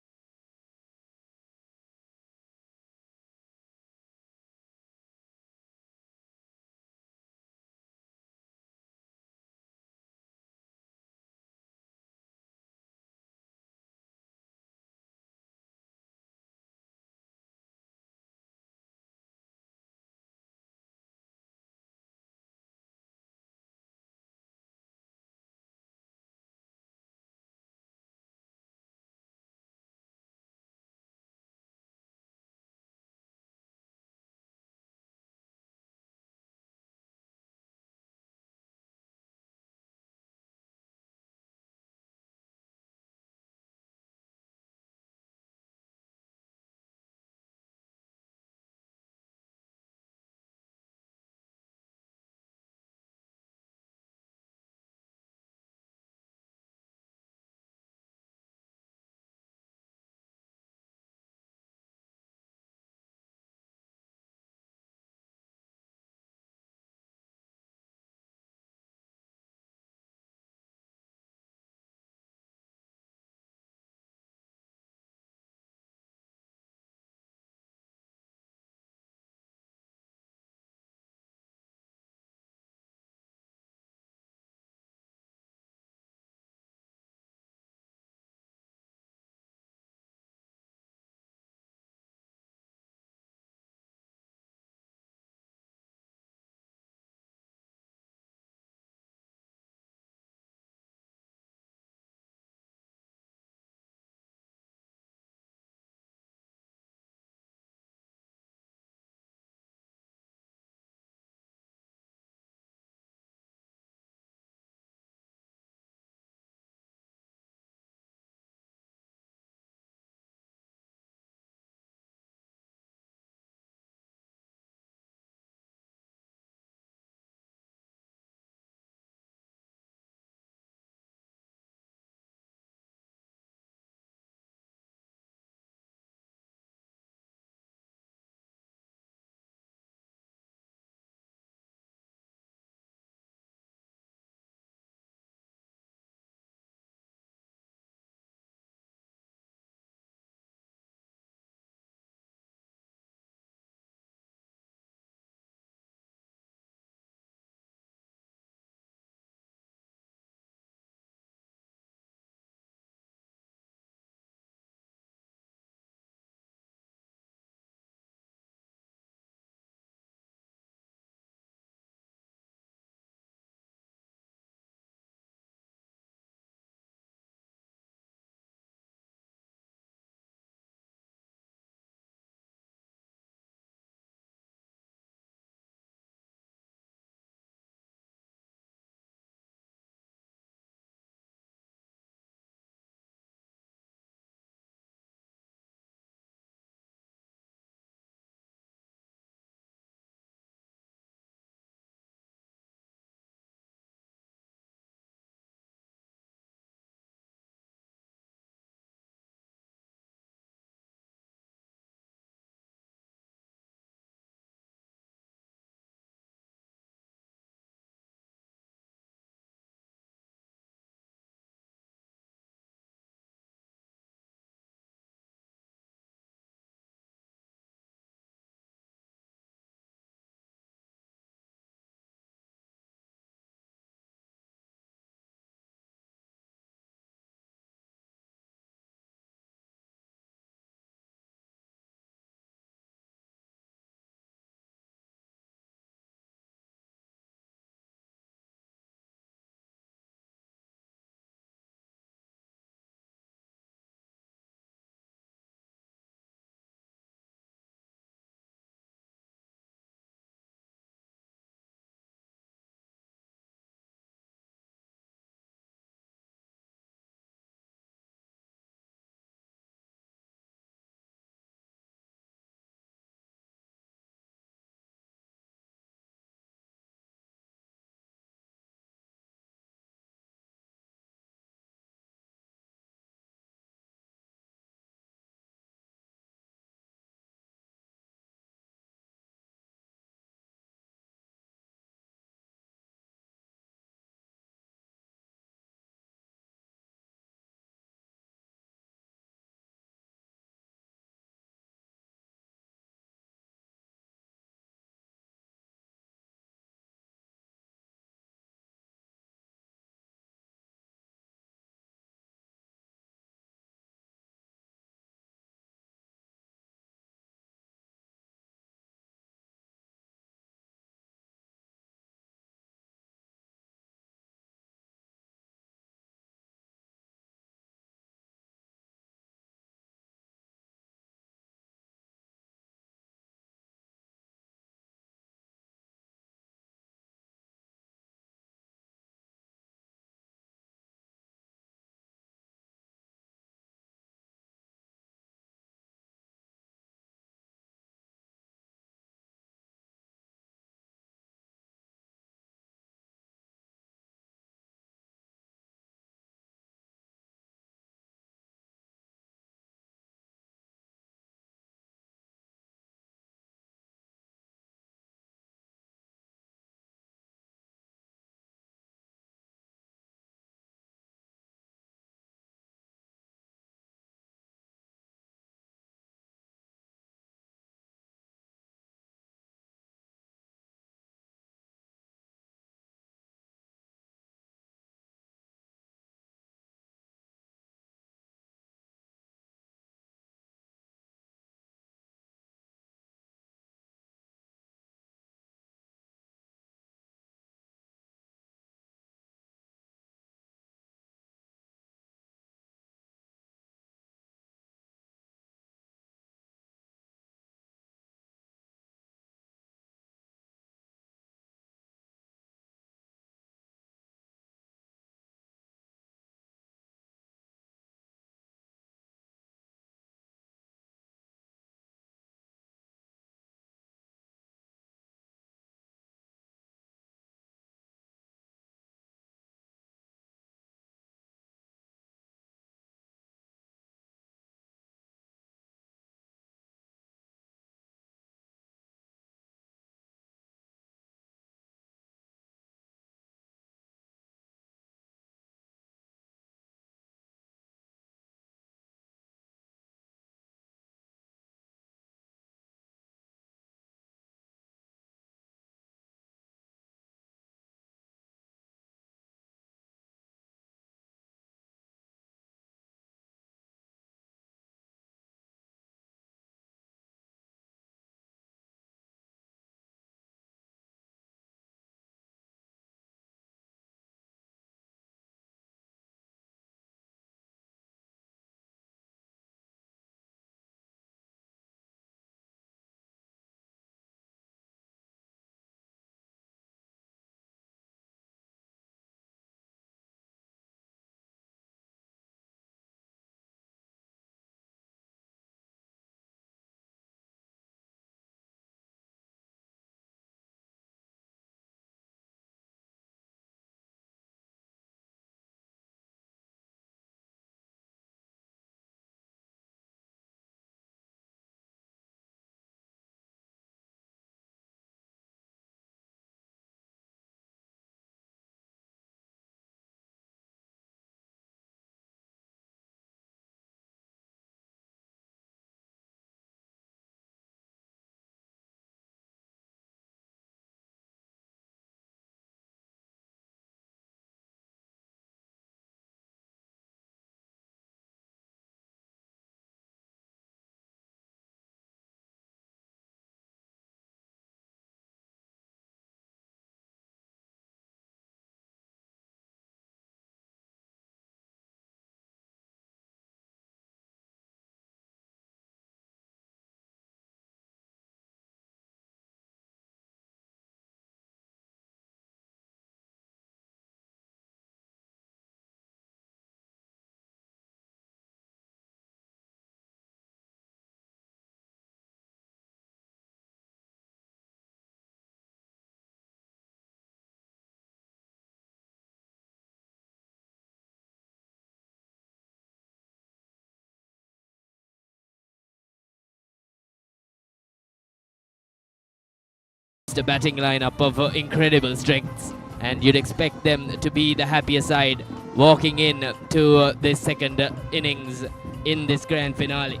against a batting lineup of incredible strengths, and you'd expect them to be the happier side walking in to this second innings in this grand finale.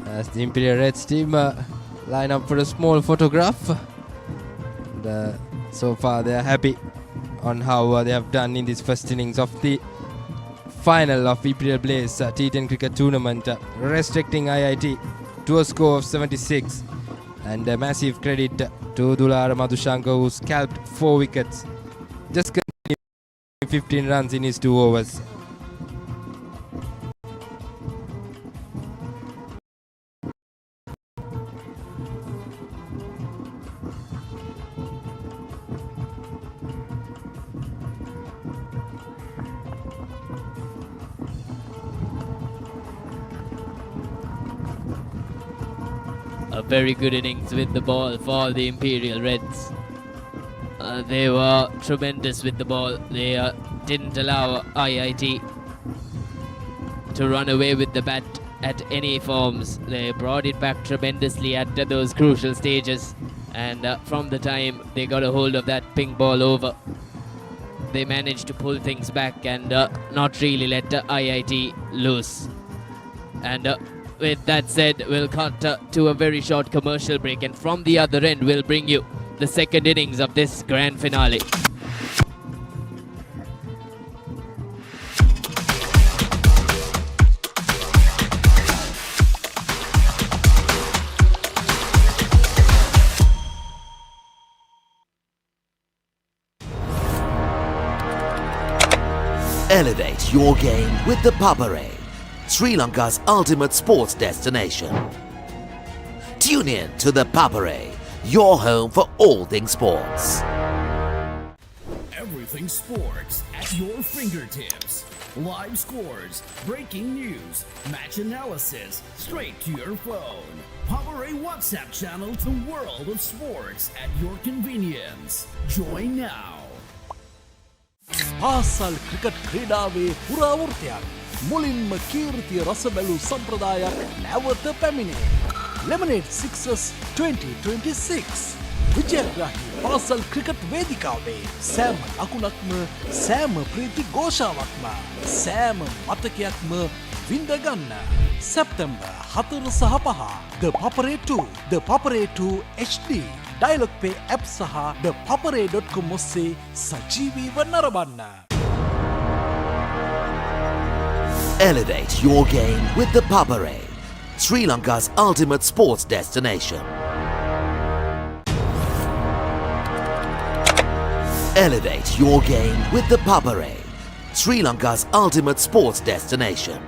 As the Imperial Reds team line up for a small photograph. So far they are happy on how they have done in this first innings of the final of Imperial Blaze T10 cricket tournament, restricting IIT to a score of 76. And a massive credit to Dulara Madhushankar, who scalped 4 wickets, just continuing 15 runs in his 2 overs. A very good innings with the ball for the Imperial Reds. They were tremendous with the ball. They didn't allow IIT to run away with the bat at any forms. They brought it back tremendously at those crucial stages, and from the time they got a hold of that pink ball over, they managed to pull things back and not really let IIT loose. And with that said, we'll cut to a very short commercial break, and from the other end we'll bring you the second innings of this grand finale. Elevate your game with the Papare, Sri Lanka's ultimate sports destination. Tune in to the Papare, your home for all things sports. Everything sports at your fingertips. Live scores, breaking news, match analysis, straight to your phone. Papare WhatsApp channel to World of Sports at your convenience. Join now. පාසල් cricket ක්‍රීඩාවේ පුරාවෘත්තයක් මුලින්ම කීර්තිය රස බැලූ සම්ප්‍රදායක් නැවත පැමිණේ. Lemonade Sixers 2026 විජයග්‍රාහී පාසල් cricket වේදිකාවේ සෑම ලකුණක්ම සෑම ප්‍රීති ഘോഷාවක්ම සෑම මතකයක්ම විඳගන්න. සැප්තැම්බර් 4 සහ 5 ThePapare 2, ThePapare 2 HD, Dialog Play App සහ ThePapare.com ඔස්සේ සජීවීව නරඹන්න. Elevate your game with the Papare, Sri Lanka's ultimate sports destination. Elevate your game with the Papare, Sri Lanka's ultimate sports destination.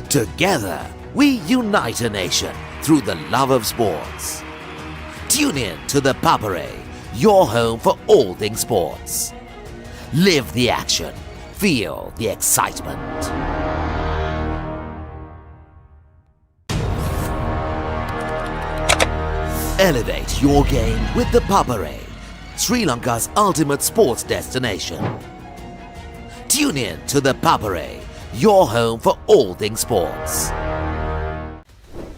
Together, we unite a nation through the love of sports. Tune in to the Papare, your home for all things sports. Live the action, feel the excitement. Elevate your game with the Papare, Sri Lanka's ultimate sports destination. Tune in to the Papare, your home for all things sports.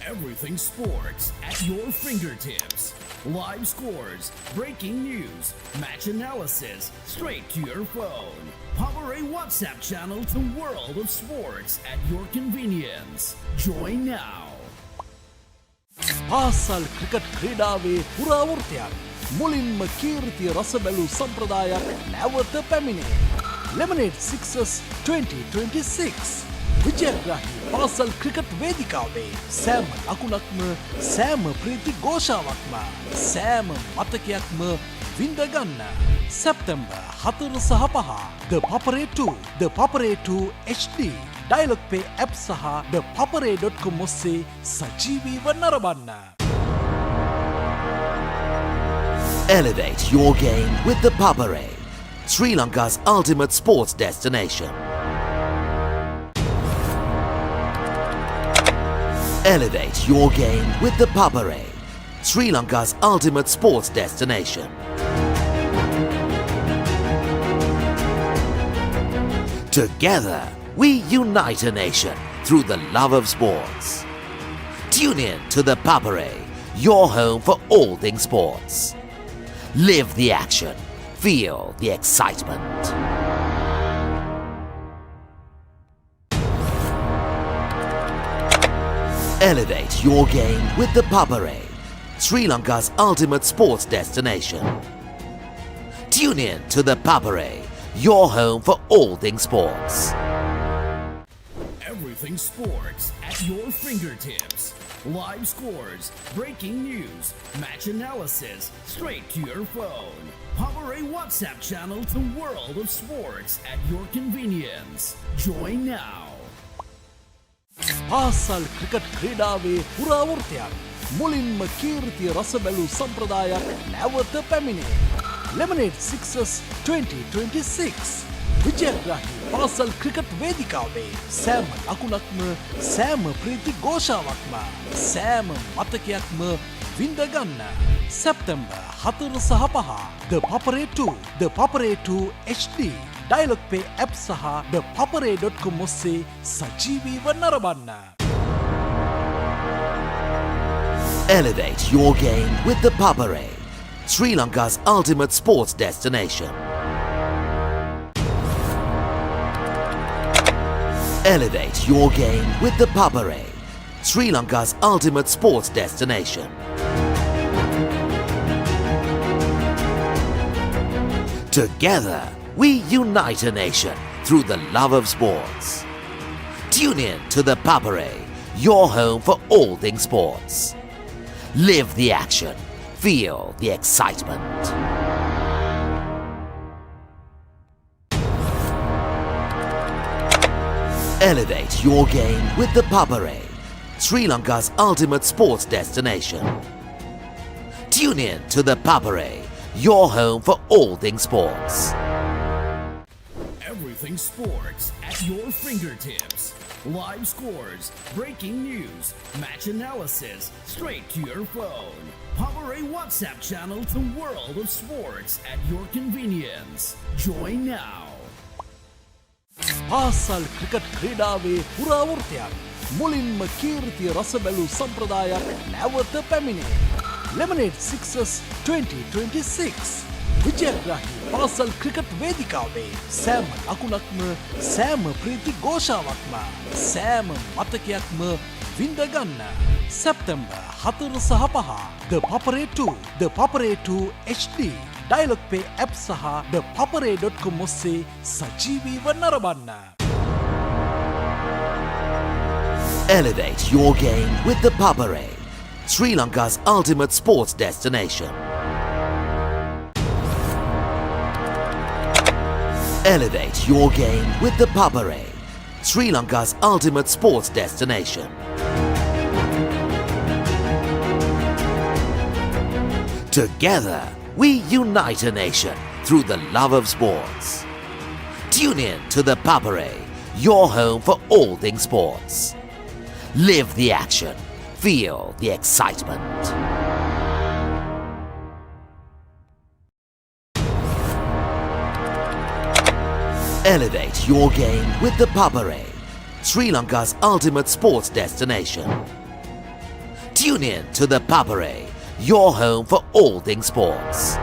Everything sports at your fingertips. Live scores, breaking news, match analysis, straight to your phone. Papare WhatsApp channel to World of Sports at your convenience. Join now. පාසල් cricket ක්‍රීඩාවේ පුරාවෘත්තයක් මුලින්ම කීර්තිය රස බැලූ සම්ප්‍රදායක් නැවත පැමිණේ. Lemonade Sixers 2026 විජයග්‍රාහී පාසල් cricket වේදිකාවේ සෑම ලකුණක්ම සෑම ප්‍රීති ഘോഷාවක්ම සෑම මතකයක්ම විඳගන්න. සැප්තැම්බර් 4 සහ 5 ThePapare 2, ThePapare 2 HD, Dialog Play App සහ ThePapare.com ඔස්සේ සජීවීව නරඹන්න. Elevate your game with the Papare, Sri Lanka's ultimate sports destination. Elevate your game with the Papare, Sri Lanka's ultimate sports destination. Together, we unite a nation through the love of sports. Tune in to the Papare, your home for all things sports. Live the action. Feel the excitement. Elevate your game with the Papare, Sri Lanka's ultimate sports destination. Tune in to the Papare, your home for all things sports. Everything sports at your fingertips. Live scores, breaking news, match analysis, straight to your phone. Papare WhatsApp channel to World of Sports at your convenience. Join now. පාසල් cricket ක්‍රීඩාවේ පුරාවෘත්තයක් මුලින්ම කීර්තිය රස බැලූ සම්ප්‍රදායක් නැවත පැමිණේ. Lemonade Sixers 2026 විජයග්‍රාහී පාසල් cricket වේදිකාවේ සෑම ලකුණක්ම සෑම ප්‍රීති ഘോഷාවක්ම සෑම මතකයක්ම විඳගන්න. සැප්තැම්බර් 4 සහ 5 ThePapare 2, ThePapare 2 HD Dialog Play App සහ ThePapare.com ඔස්සේ සජීවීව නරඹන්න. Elevate your game with the Papare, Sri Lanka's ultimate sports destination. Elevate your game with the Papare, Sri Lanka's ultimate sports destination. Together, we unite a nation through the love of sports. Tune in to the Papare, your home for all things sports. Live the action. Feel the excitement. Elevate your game with the Papare, Sri Lanka's ultimate sports destination. Tune in to the Papare, your home for all things sports. Everything sports at your fingertips. Live scores, breaking news, match analysis, straight to your phone. Papare WhatsApp channel to World of Sports at your convenience. Join now. පාසල් cricket ක්‍රීඩාවේ පුරාවෘත්තයක් මුලින්ම කීර්තිය රස බැලූ සම්ප්‍රදායක් නැවත පැමිණේ. Lemonade Sixers 2026 විජයග්‍රාහී පාසල් cricket වේදිකාවේ සෑම ලකුණක්ම සෑම ප්‍රීති ഘോഷාවක්ම සෑම මතකයක්ම විඳගන්න. සැප්තැම්බර් 4 සහ 5 ThePapare 2, ThePapare 2 HD Dialog Play App සහ ThePapare.com ඔස්සේ සජීවීව නරඹන්න. Elevate your game with the Papare, Sri Lanka's ultimate sports destination. Elevate your game with the Papare, Sri Lanka's ultimate sports destination. Together, we unite a nation through the love of sports. Tune in to the Papare, your home for all things sports. Live the action. Feel the excitement. Elevate your game with the Papare, Sri Lanka's ultimate sports destination. Tune in to the Papare, your home for all things sports.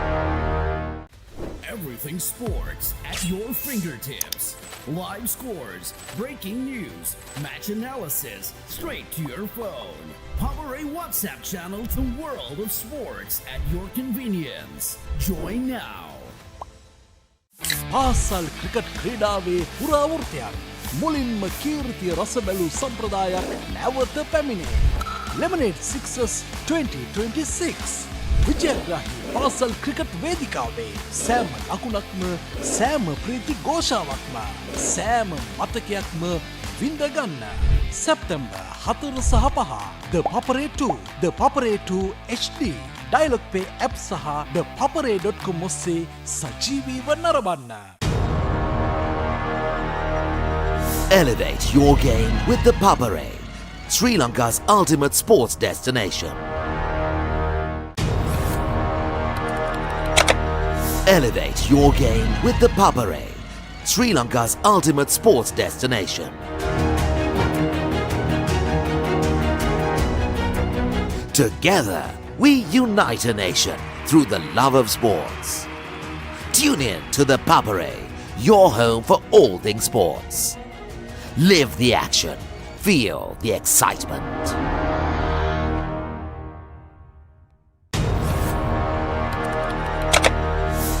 Everything sports at your fingertips. Live scores, breaking news, match analysis, straight to your phone. Papare WhatsApp channel to World of Sports at your convenience. Join now. පාසල් cricket ක්‍රීඩාවේ පුරාවෘත්තයක් මුලින්ම කීර්තිය රස බැලූ සම්ප්‍රදායක් නැවත පැමිණේ. Lemonade Sixers 2026 විජයග්‍රාහී පාසල් cricket වේදිකාවේ සෑම ලකුණක්ම සෑම ප්‍රීති ഘോഷාවක්ම සෑම මතකයක්ම විඳගන්න. සැප්තැම්බර් 4 සහ 5 ThePapare 2, ThePapare 2 HD Dialog Play App සහ ThePapare.com ඔස්සේ සජීවීව නරඹන්න. Elevate your game with the Papare, Sri Lanka's ultimate sports destination. Elevate your game with the Papare, Sri Lanka's ultimate sports destination. Together, we unite a nation through the love of sports. Tune in to ThePapare, your home for all things sports. Live the action. Feel the excitement.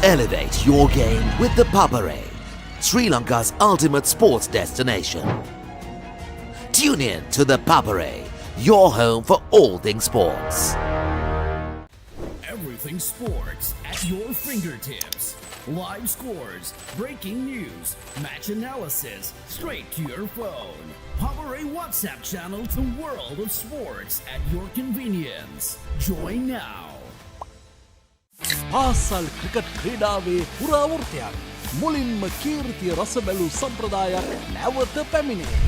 Elevate your game with ThePapare, Sri Lanka's ultimate sports destination. Tune in to ThePapare, your home for all things sports. Everything sports at your fingertips. Live scores, breaking news, match analysis, straight to your phone. Papare WhatsApp channel to World of Sports at your convenience. Join now. පාසල් cricket ක්‍රීඩාවේ පුරාවෘත්තයක් මුලින්ම කීර්තිය රස බැලූ සම්ප්‍රදායක් නැවත පැමිණේ.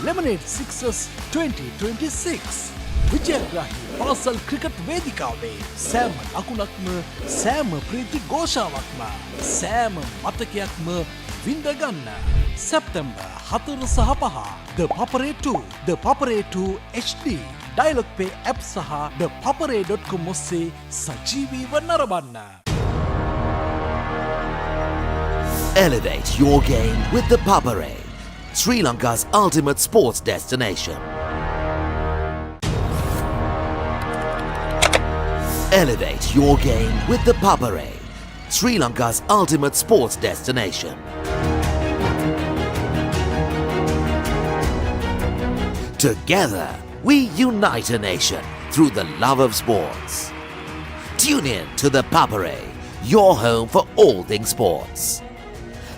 Lemonade Sixers 2026 විජයග්‍රාහී පාසල් cricket වේදිකාවේ සෑම ලකුණක්ම සෑම ප්‍රීති ഘോഷාවක්ම සෑම මතකයක්ම විඳගන්න. සැප්තැම්බර් 4 සහ 5 ThePapare 2, ThePapare 2 HD, Dialog Play App සහ ThePapare.com ඔස්සේ සජීවීව නරඹන්න. Elevate your game with ThePapare, Sri Lanka's ultimate sports destination. Elevate your game with ThePapare, Sri Lanka's ultimate sports destination. Together, we unite a nation through the love of sports. Tune in to ThePapare, your home for all things sports.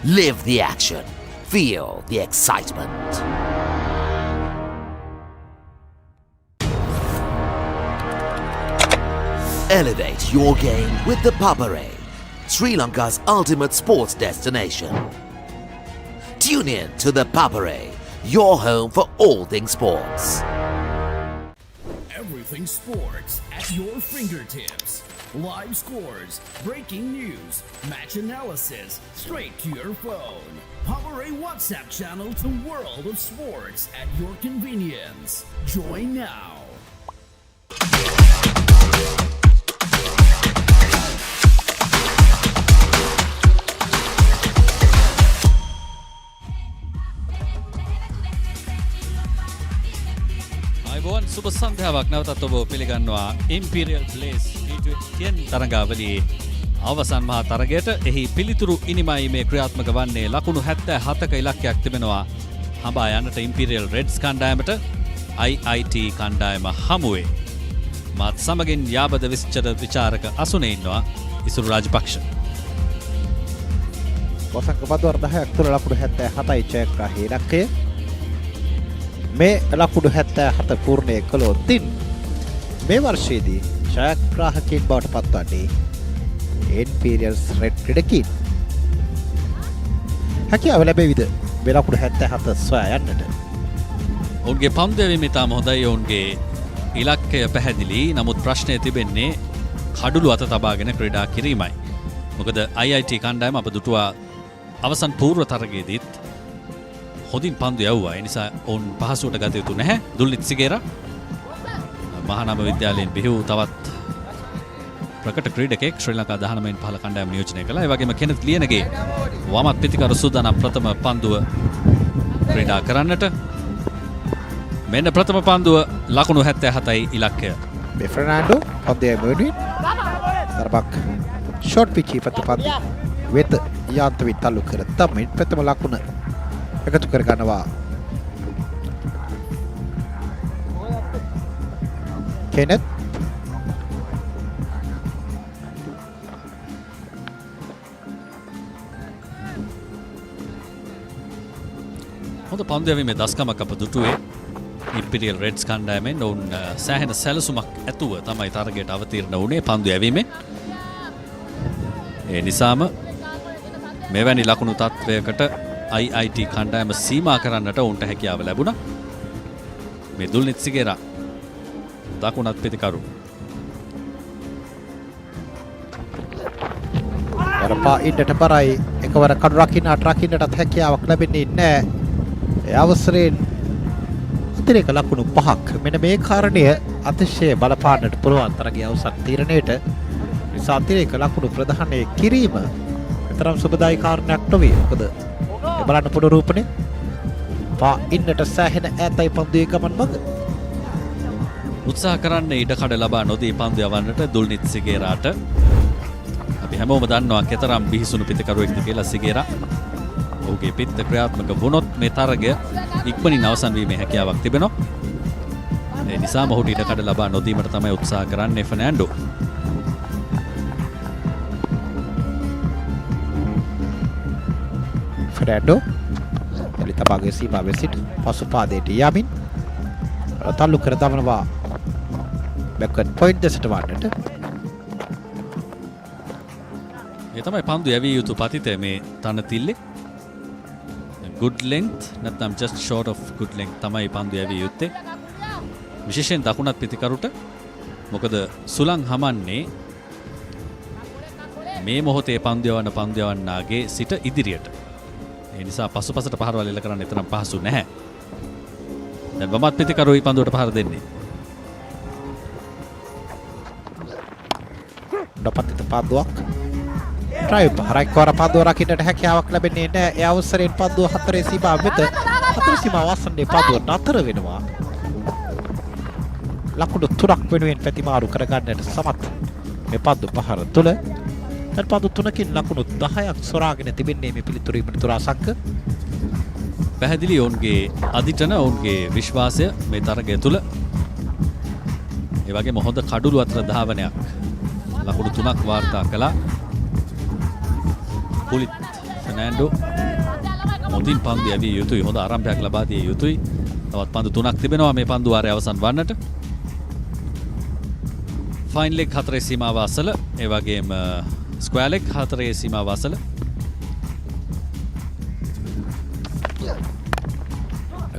Live the action. Feel the excitement. Elevate your game with ThePapare, Sri Lanka's ultimate sports destination. Tune in to ThePapare, your home for all things sports. Everything sports at your fingertips. Live scores, breaking news, match analysis, straight to your phone. Papare WhatsApp channel to World of Sports at your convenience. Join now. අයිබෝන් සුබ සන්ධ්‍යාවක් නැවතත් ඔබ පිළිගන්නවා Imperial Place T10 තරඟාවලියේ අවසන් මහා තරගයට. එහි පිළිතුරු ඉනිමයි මේ ක්‍රියාත්මක වන්නේ. ලකුණු 77ක ඉලක්කයක් තිබෙනවා හඹා යන්නට Imperial Reds කණ්ඩායමට IIT කණ්ඩායම හමුවේ. මාත් සමගින් යාබද විස්තර විචාරක අසුනේ ඉන්නවා ඉසුරු රාජපක්ෂ. වසංග පදවර 10ක් තුළ ලකුණු 77යි ජයග්‍රාහී ඉලක්කය. මේ ලකුණු 77 පූර්ණය කළොත් මේ වර්ෂයේදී ජයග්‍රාහකයින් බවට පත්වන්නේ Imperial Red ක්‍රීඩකයින්. හැකියාව ලැබෙවිද මේ ලකුණු 77 සොයා යන්නට? ඔවුන්ගේ පන්දුවීම ඉතාම හොඳයි. ඔවුන්ගේ ඉලක්කය පැහැදිලි. නමුත් ප්‍රශ්නය තිබෙන්නේ කඩුළු අත තබාගෙන ක්‍රීඩා කිරීමයි. මොකද IIT කණ්ඩායම අප දුටුවා අවසන් පූර්ව තරගයේදීත් හොඳින් පන්දු යවුවා. ඒ නිසා ඔවුන් පහසුවට ගත යුතු නැහැ. දුල්ලිත් සිගේරා මහානාම විද්‍යාලයෙන් බිහි වූ තවත් ප්‍රකට ක්‍රීඩකෙක් ශ්‍රී ලංකා 19න් 15 කණ්ඩායම නියෝජනය කළා. ඒ වගේම කෙනෙත් ලියනගේ වමත් පිතිකරු සූදානම් ප්‍රථම පන්දුව ක්‍රීඩා කරන්නට. මෙන්න ප්‍රථම පන්දුව ලකුණු 77යි ඉලක්කය. මේ ෆර්නෑන්ඩෝ පන්දුවේ මුවින් තරබක් ෂොට් පිච් පන්දු වෙත යාන්ත්‍රයෙන් තල්ලු කර තමයි ප්‍රථම ලකුණ එකතු කර ගන්නවා. කෙනෙත් හොඳ පන්දුවීමේ දස්කමක් අප දුටුවේ Imperial Reds කණ්ඩායමෙන්. ඔවුන් සෑහෙන සැලසුමක් ඇතුව තමයි තරගයට අවතීර්ණ වුණේ පන්දු යැවීමෙන්. ඒ නිසාම මෙවැනි ලකුණු තත්වයකට IIT කණ්ඩායම සීමා කරන්නට ඔවුන්ට හැකියාව ලැබුණා. මේ දුල්නිත් සිගේරා දකුණත් පිතිකරු වරපා ඉන්නට බරයි. එකවර කඩු රකින්නටත් හැකියාවක් ලැබෙන්නේ නැහැ. ඒ අවසරයෙන් අතිරේක ලකුණු 5ක්. මෙන්න මේ කාරණය අතිශය බලපාන්නට පුළුවන් තරගේ අවසන් තීරණයට නිසා අතිරේක ලකුණු ප්‍රදානය කිරීම විතරම් සුබදායි කාරණයක් නොවේ. මොකද ඒ බලන්න පොඩු රූපනේ පා ඉන්නට සෑහෙන ඈතයි පන්දුවේ ගමන් මඟ. උත්සාහ කරන්න ඉඩ කඩ ලබා නොදී පන්දු යවන්නට දුල්නිත් සිගේරාට. අපි හැමෝම දන්නවා කතරම් බිහිසුණු පිතිකරුවෙක්ද කියලා සිගේරා. ඔහුගේ පිත්ත ක්‍රියාත්මක වුණොත් මේ තරගය ඉක්මනින් අවසන් වීමේ හැකියාවක් තිබෙනවා. ඒ නිසා ඔහුට ඉඩ කඩ ලබා නොදීමට තමයි උත්සාහ කරන්නේ ෆර්නෑන්ඩෝ. ෆර්නෑන්ඩෝ එලි තබාගේ සීමාවේ සිට පසු පාදයට යමින් තල්ලු කර දමනවා බැක්වර්ඩ් පොයින්ට් දෙසට වන්නට. ඒ තමයි පන්දු යැවිය යුතු පතිතය මේ තනතිල්ලේ. good length නැත්නම් just short of good length තමයි පන්දු යැවිය යුත්තේ. විශේෂයෙන් දකුණත් පිතිකරුට. මොකද සුළං හමන්නේ මේ මොහොතේ පන්දු යවන්නාගේ සිට ඉදිරියට. ඒ නිසා පසුපසට පහරවල් එල්ල කරන්න තරම් පහසු නැහැ. දැන් වමත් පිතිකරුයි පන්දුවට පහර දෙන්නේ. නොපතිත පන්දුවක්. ඩ්‍රයිව් පහරක් වර පන්දුව රකින්නට හැකියාවක් ලැබෙන්නේ නැහැ. ඒ අවසරයෙන් පන්දුව හතරේ සීමාව වෙත හතර සීමාව වසන්නේ පන්දුව නතර වෙනවා. ලකුණු 3ක් වෙනුවෙන් ප්‍රතිමාරු කරගන්නට සමත් මේ පන්දු පහර තුළ. දැන් පන්දු 3කින් ලකුණු 10ක් සොරාගෙන තිබෙන්නේ මේ පිළිතුරීමේ තුරාසංක. පැහැදිලි ඔවුන්ගේ අදිටන ඔවුන්ගේ විශ්වාසය මේ තරගය තුළ. ඒ වගේම හොඳ කඩුළු අතර ධාවනයක් ලකුණු 3ක් වාර්තා කළා. පුලිත් ෆර්නෑන්ඩෝ මොදින් පන්දු යැවිය යුතුයි. හොඳ ආරම්භයක් ලබා දිය යුතුයි. තවත් පන්දු 3ක් තිබෙනවා මේ පන්දු වාරය අවසන් වන්නට. ෆයින් ලෙග් 4 සීමාව අසල, ඒ වගේම ස්ක්වයර් ලෙග් 4 සීමාව අසල.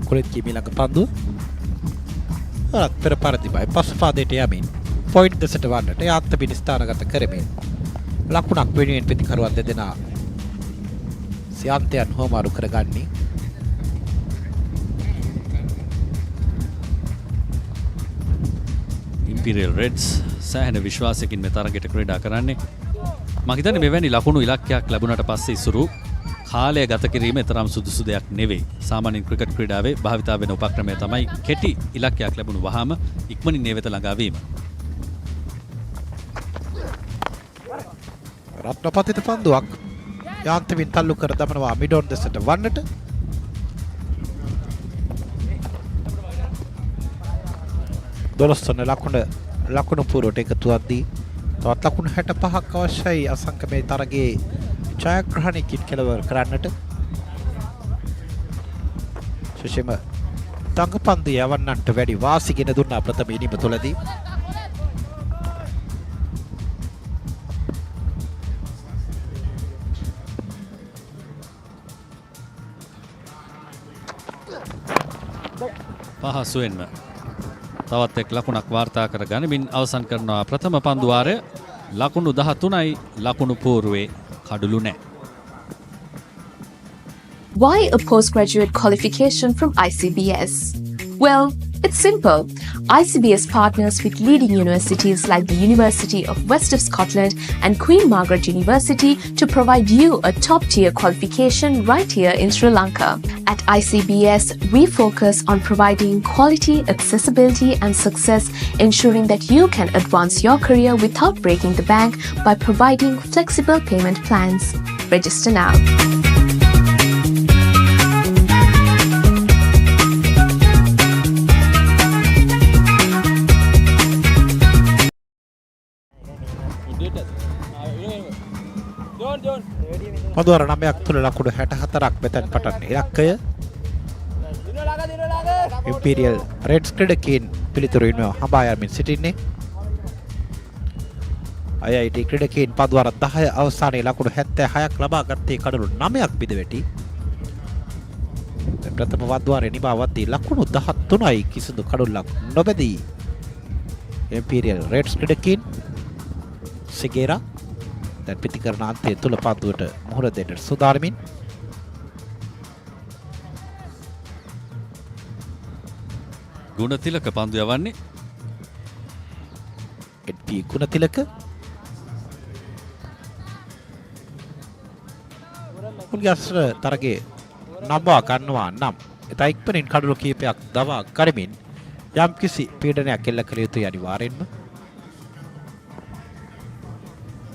කුලිත් කීමීලක පන්දු අරත් පෙර පරිදිමයි පසු පාදයට යමින් පොයින්ට් දෙසට වන්නට යාත්ත පිටි ස්ථානගත කරමින් ලකුණක් වෙනුවෙන් පිතිකරුවන් දෙදෙනා සියන්තයන් හෝමාරු කරගන්නේ. Imperial Reds සෑහෙන විශ්වාසයකින් මේ තරගයට ක්‍රීඩා කරන්නේ. මම හිතන්නේ මෙවැනි ලකුණු ඉලක්කයක් ලැබුණට පස්සේ ඉසුරු කාලය ගත කිරීම තරම් සුදුසු දෙයක් නෙවෙයි. සාමාන්‍යයෙන් ක්‍රිකට් ක්‍රීඩාවේ භාවිතා වෙන උපක්‍රමය තමයි කෙටි ඉලක්කයක් ලැබුණු වහාම ඉක්මනින් ඒ වෙත ළඟා වීම. රත්නපතිත පන්දුවක් යාන්තමින් තල්ලු කර දමනවා මිඩොන් දෙසට වන්නට. දොළොස්වන ලකුණු පුරවට එකතු වද්දී තවත් ලකුණු 65ක් අවශ්‍යයි අසංක මේ තරගයේ ජයග්‍රහණයකින් කෙලවර කරන්නට. සුෂිම තංගපන්දු යවන්නන්ට වැඩි වාසිගෙන දුන්නා ප්‍රථම ඉනිම තුළදී. පහසුවෙන්ම තවත් එක් ලකුණක් වාර්තා කර ගනිමින් අවසන් කරනවා ප්‍රථම පන්දු වාරය. ලකුණු 13යි ලකුණු පූර්වේ කඩලු නැහැ. Why a postgraduate qualification from ICBS? Well, it's simple. ICBS partners with leading universities like the University of West of Scotland and Queen Margaret University to provide you a top-tier qualification right here in Sri Lanka. At ICBS, we focus on providing quality, accessibility and success, ensuring that you can advance your career without breaking the bank by providing flexible payment plans. Register now. පන්දුවර 9ක් තුළ ලකුණු 64ක් මෙතෙන් පටන් ඉලක්කය. Imperial Reds ක්‍රීඩකයන් පිළිතුරු ඉන්නවා හඹා යමින් සිටින්නේ. IIT ක්‍රීඩකයන් පන්දුවර 10 අවසානයේ ලකුණු 76ක් ලබා ගත්තේ කඩලු 9ක් බිඳවැටි. ප්‍රථම පන්දුවරේ නිමාවද්දී ලකුණු 13යි කිසිදු කඩුල්ලක් නොබැදී Imperial Reds ක්‍රීඩකයන් සිගේරා දැන් පිටිකරන අන්තයේ තුල පන්දුවට මුහුණ දෙන්න සූදානමින්. ගුණතිලක පන්දු යවන්නේ NP ගුණතිලක මුල්ගස්ර තරගේ නම්වා ගන්නවා නම් එතා ඉක්මනින් කඩුළු කීපයක් දවා කරමින් යම්කිසි පීඩනයක් එල්ල කළ යුතුයි අනිවාර්යෙන්ම.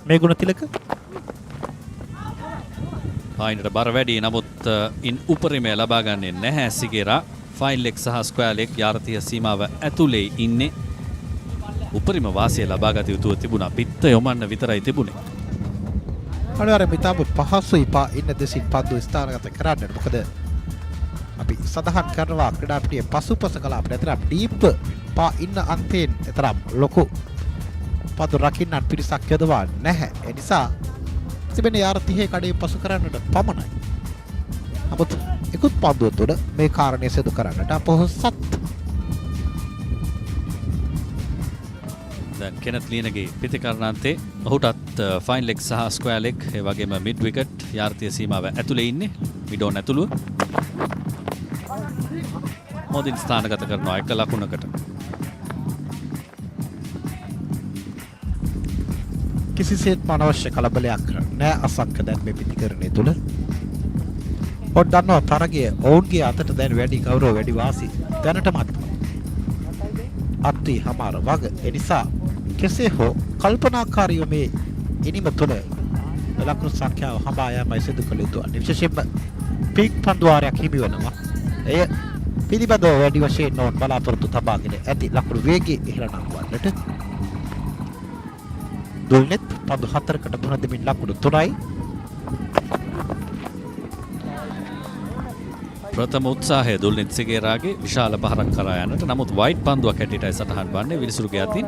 මේ ගුණතිලක පායින්ට බර වැඩි නමුත් ඉන් උපරිමය ලබා ගන්නේ නැහැ සිගේරා. ෆයින් ලෙග් සහ ස්ක්වයර් ලෙග් යාර්තිය සීමාව ඇතුලේ ඉන්නේ. උපරිම වාසිය ලබා ගත යුතුව තිබුණා. පිත්ත යොමන්න විතරයි තිබුණේ. අනිවාර්යයෙන්ම ඉතාම පහසුයි පා ඉන්න දෙසින් පන්දු ස්ථානගත කරන්න. මොකද අපි සඳහන් කරනවා ක්‍රීඩා පිටියේ පසුපස කලාපට ඇතරම් ඩීප් පා ඉන්න අන්තයෙන් ඇතරම් ලොකු පන්දු රකින්නන් පිරිසක් යොදවා නැහැ. ඒ නිසා තිබෙන යාර 30 කඩේ පසු කරන්නට පමණයි. නමුත් ඉක්ුත් පන්දුව තුළ මේ කාරණය සිදු කරන්නට අපොහොසත්. දැන් කෙනත් ලියනගේ පිතිකරණාන්තේ ඔහුටත් ෆයින් ලෙග් සහ ස්ක්වයර් ලෙග් ඒ වගේම මිඩ් විකට් යාර්තිය සීමාව ඇතුලේ ඉන්නේ. මිඩෝන් ඇතුළුව මොදින් ස්ථානගත කරනවා එක ලකුණකට. කිසිසේත්ම අනවශ්‍ය කලබලයක් නෑ අසංක දැන් මේ පිතිකරණය තුළ. ඔත් දන්නවා තරගයේ ඔවුන්ගේ අතට දැන් වැඩි ගෞරව වැඩි වාසි දැනටමත් අත්ති හමාර වග. ඒ නිසා කෙසේ හෝ කල්පනාකාරීව මේ ඉනිම තුළ ලකුණු සංඛ්‍යාව හඹා යාමයි සිදු කළ යුතු අනේ විශේෂයෙන්ම පීක් පන්දුවාරයක් හිමි වෙනවා. එය පිළිබඳව වැඩි වශයෙන් නොන් බලාපොරොත්තු තබාගෙන ඇති ලකුණු වේගය ඉහළ නංවන්නට. දුල්නෙත් පන්දු 4කට මුහුණ දෙමින් ලකුණු 3යි. ප්‍රථම උත්සාහය දුල්නෙත් සිගේරාගේ විශාල පහරක් කරා යන්නට. නමුත් වයිට් පන්දුවක් හැටියටයි සටහන් වන්නේ විලිසුරුගේ අතින්.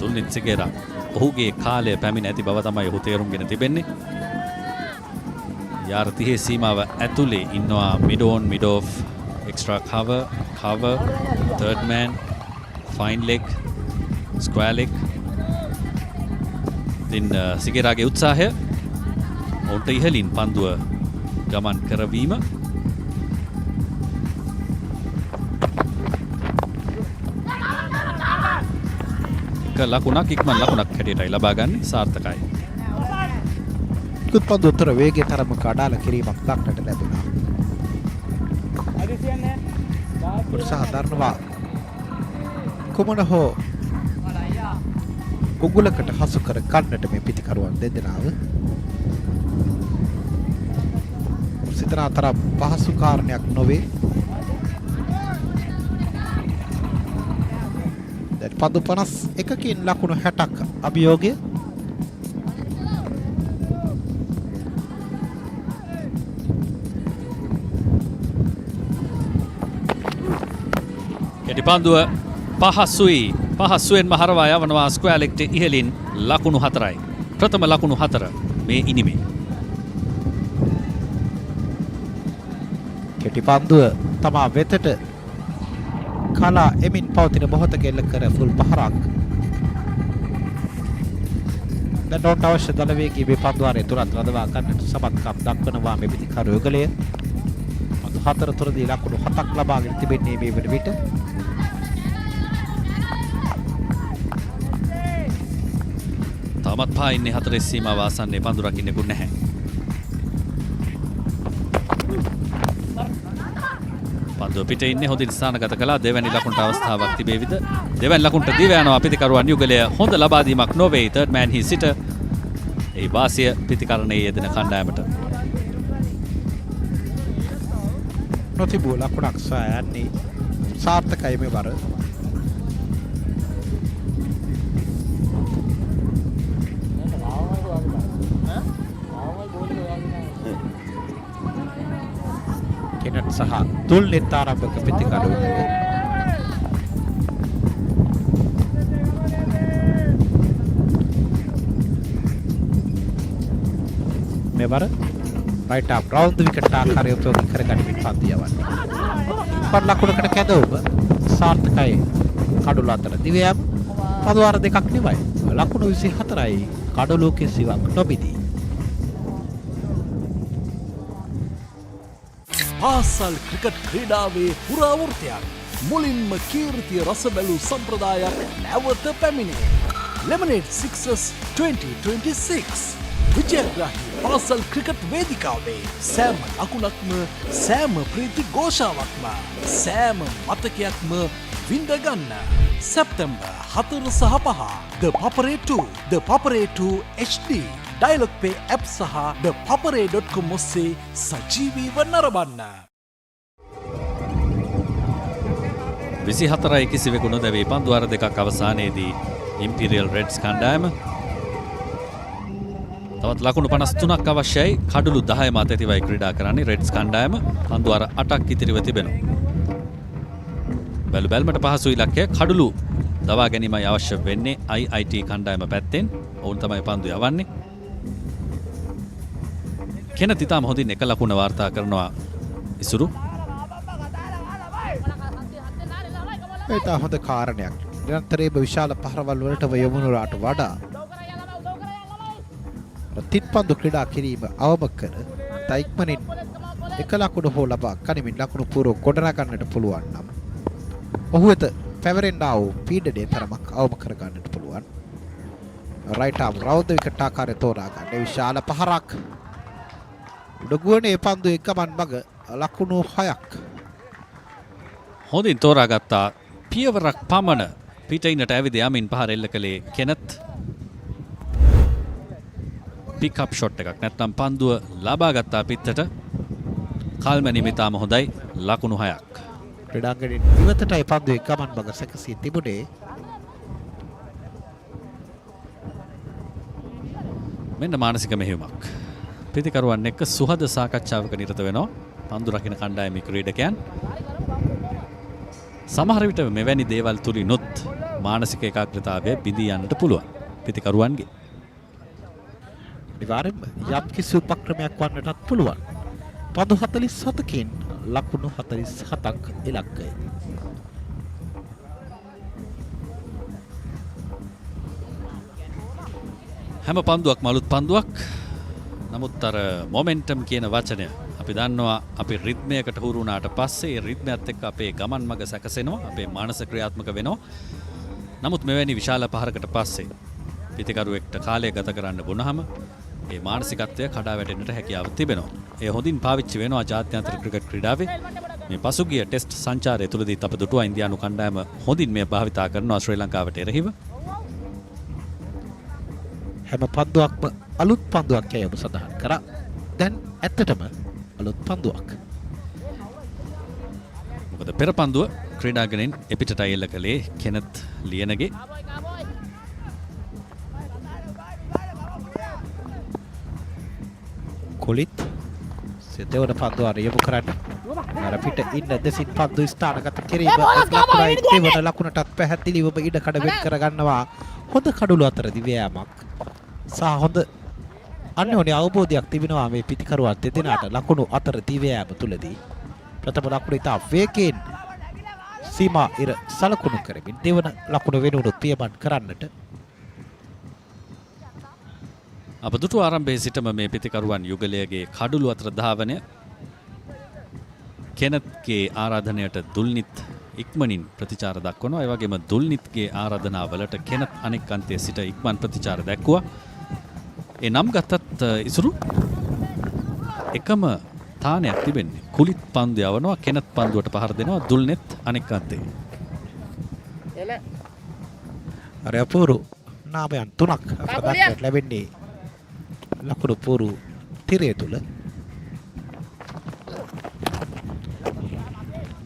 දුල්නෙත් සිගේරා ඔහුගේ කාලය පැමිණ ඇති බව තමයි ඔහු තේරුම්ගෙන තිබෙන්නේ. යාර 30 සීමාව ඇතුලේ ඉන්නවා මිඩෝන් මිඩෝෆ් එක්ස්ට්‍රා කවර් තර්ඩ් මෑන් ෆයින් ලෙග් ස්ක්වයර් ලෙග්. ඉතින් සිගේරාගේ උත්සාහය ඔවුන්ට ඉහළින් පන්දුව ගමන් කරවීම. ලකුණක් ඉක්මන් ලකුණක් හැටියටයි ලබා ගන්න සාර්ථකයි. පන්දු උත්තර වේගය තරම කඩාල කිරීමක් දක්නට ලැබුණා. උත්සාහ දරනවා කුමන හෝ උගුලකට හසු කර ගන්නට මේ පිතිකරුවන් දෙදෙනාව. සිතනා තරම් පහසු කාරණයක් නොවේ. දැන් පන්දු 51කින් ලකුණු 60ක් අභියෝගය. යටි පන්දුව පහසුවෙන්ම හරවා යවනවා ස්ක්වයර් ලෙග්ට ඉහළින් ලකුණු 4යි. ප්‍රථම ලකුණු 4 මේ ඉනිමේ. කෙටි පන්දුව තමා වෙතට කලා එමින් පවතින මොහොතක එල්ල කර ෆුල් පහරක්. දැන් නොට අවශ්‍ය දල වේගී මේ පන්දුවාරය තුරත් රඳවා ගන්නට සමත්කම් දක්වනවා මේ පිතිකරු යුගලය. පන්දු 4 තුරදී ලකුණු 7ක් ලබාගෙන තිබෙන්නේ මේ වන විට. තාමත් පායින්නේ 4 සීමාව ආසන්නයේ පන්දු රකින්නෙකුත් නැහැ. පන්දුව පිටේ ඉන්නේ හොඳින් ස්ථානගත කළා. දෙවැනි ලකුණට අවස්ථාවක් තිබේවිද? දෙවැනි ලකුණට දිව යනවා පිතිකරුවන් යුගලය. හොඳ ලබා දීමක් නොවේ. තර්ඩ් මෑන් හි සිට ඒ වාසිය පිතිකරණයේ යෙදෙන කණ්ඩායමට. නොතිබූ ලකුණක් සොයන්නේ සාර්ථකයි මේ වර. කෙනට් සහ දුල්නෙත් ආරම්භක පිතිකරු. මෙවර රයිට් අප් රවුන්ඩ් විකට් ආකාරය උපයෝගී කරගනිමින් පන්දු යවන්නේ. පන් ලකුණකට කැදවුම සාර්ථකයි. කඩුළු අතර දිව යාම පන්දු වාර දෙකක් නෙවයි. ලකුණු 24යි. කඩුළු කිසිවක් නොබිදී. පාසල් ක්‍රිකට් ක්‍රීඩාවේ පුරාවෘත්තයක් මුලින්ම කීර්තිය රස බැලූ සම්ප්‍රදායක් නැවත පැමිණේ. Lemonade Sixers 2026 විජයග්‍රාහී පාසල් ක්‍රිකට් වේදිකාවේ සෑම ලකුණක්ම සෑම ප්‍රීති ഘോഷාවක්ම සෑම මතකයක්ම විඳගන්න. සැප්තැම්බර් 4 සහ 5 ThePapare 2 ThePapare 2 HD Dialog Play App සහ thepapare.com ඔස්සේ සජීවීව නරඹන්න. 24 කිසිවෙකු නොදැවී පන්දුවාර දෙකක් අවසානයේදී Imperial Reds කණ්ඩායම තවත් ලකුණු 53ක් අවශ්‍යයි. කඩලු 10 මත ඇතිවයි ක්‍රීඩා කරන්නේ Reds කණ්ඩායම. පන්දුවාර 8ක් ඉතිරිව තිබෙනවා. බැලු බැලමට පහසු ඉලක්කය කඩලු දවා ගැනීමයි අවශ්‍ය වෙන්නේ IIT කණ්ඩායම පැත්තෙන්. ඔවුන් තමයි පන්දු යවන්නේ. කෙනත් ඉතාම හොඳින් එක ලකුණ වාර්තා කරනවා ඉසුරු. ඒක හොඳ කාරණයක්. නිරන්තරයෙන්ම විශාල පහරවල් වලට යොමුනලාට වඩා තිත්පන්දු ක්‍රීඩා කිරීම අවම කර තයික්මනින් එක ලකුණ හෝ ලබා ගනිමින් ලකුණු පුරව ගොඩනගා ගන්නට පුළුවන් නම් ඔහු වෙත පැවරෙන්න ආ වූ පීඩනයේ තරමක් අවම කර ගන්නට පුළුවන්. රයිට් ආම් රවුන්ඩ් විකට් ආකාරයේ තෝරා ගන්න විශාල පහරක් උඩගුවනේ පන්දු එකමන් මග ලකුණු 6ක් හොඳින් තෝරාගත්තා. පියවරක් පමණ පිටින්නට ඇවිද යමින් පහර එල්ල කළේ කෙනත්. පිකප් ෂොට් එකක් නැත්නම් පන්දුව ලබා ගත්තා පිටතට. කල්මැනීම ඉතාම හොඳයි. ලකුණු 6ක්. ක්‍රීඩාංගණයෙන් ඉවතටයි පන්දුවේ ගමන් මඟ සැකසී තිබුණේ. මෙන්න මානසික මෙහෙයුමක්. ප්‍රතිකරුවන් එක්ක සුහද සාකච්ඡාවක නිරත වෙනවා පන්දු රකින්න කණ්ඩායමේ ක්‍රීඩකයන්. සමහර විට මෙවැනි දේවල් තුලිනුත් මානසික ඒකාග්‍රතාවය බිඳී යන්නට පුළුවන් ප්‍රතිකරුවන්ගේ. අනිවාර්යයෙන්ම යම් කිසි උපක්‍රමයක් වන්නටත් පුළුවන්. පන්දු 47කින් ලකුණු 47ක් ඉලක්කය. හැම පන්දුවක්ම අලුත් පන්දුවක්. නමුත් අර මොමෙන්ටම් කියන වචනය අපි දන්නවා අපි රිද්මයකට හුරු වුණාට පස්සේ රිද්මයත් එක්ක අපේ ගමන් මඟ සැකසෙනවා. අපේ මානස ක්‍රියාත්මක වෙනවා. නමුත් මෙවැනි විශාල පහරකට පස්සේ පිටිකරුවෙක්ට කාලය ගත කරන්න වුණාම ඒ මානසිකත්වය කඩා වැටෙන්නට හැකියාව තිබෙනවා. ඒ හොඳින් පාවිච්චි වෙනවා ජාත්‍යන්තර ක්‍රිකට් ක්‍රීඩාවේ. මේ පසුගිය ටෙස්ට් සංචාරය තුලදී අප දුටුවා ඉන්දියානු කණ්ඩායම හොඳින් මේ භාවිතා කරනවා ශ්‍රී ලංකාවට එරෙහිව. හැම පන්දුවක්ම අලුත් පන්දුවක් යයි ඔබ සඳහන් කරා. දැන් ඇත්තටම අලුත් පන්දුවක්. මොකද පෙර පන්දුව ක්‍රීඩාංගණයෙන් එපිටට අයල කළේ කෙනත් ලියනගේ. කොලිත් දෙවන පන්දුව යොමු කරන්න. අර පිට ඉන්න දෙසින් පන්දු ස්ථානගත කිරීම ලකුණයි දෙවන ලකුණටත් පැහැදිලිවම ඉඩ කඩ වෙන් කර ගන්නවා. හොඳ කඩුළු අතර දිව්‍යයාමක් සහ හොඳ අන්‍යෝන්‍ය අවබෝධයක් තිබෙනවා මේ පිටිකරුවන් දෙදෙනාට ලකුණු අතර දිව්‍යයාම තුලදී. ප්‍රථම ලකුණ ඉතා වේගයෙන් සීමා ඉර සලකුණු කරමින් දෙවන ලකුණ වෙනුනොත් පියමන් කරන්නට අප දුටු ආරම්භයේ සිටම මේ පිටිකරුවන් යුගලයේගේ කඩුළු අතර ධාවනය කෙනත්ගේ ආරාධනයට දුල්නිත් ඉක්මනින් ප්‍රතිචාර දක්වනවා. ඒ වගේම දුල්නිත්ගේ ආරාධනාවලට කෙනත් අනෙක් අන්තයේ සිට ඉක්මන් ප්‍රතිචාර දැක්වුවා. ඒ නම් ගත්තත් ඉසුරු එකම තානයක් තිබෙන්නේ. කුලිත් පන්දු යවනවා කෙනත් පන්දුවට පහර දෙනවා දුල්නෙත් අනෙක් අන්තයේ. අර අපූරු නාමයන් තුනක් අපට ලැබෙන්නේ ලකුණු පූරු තිරය තුල.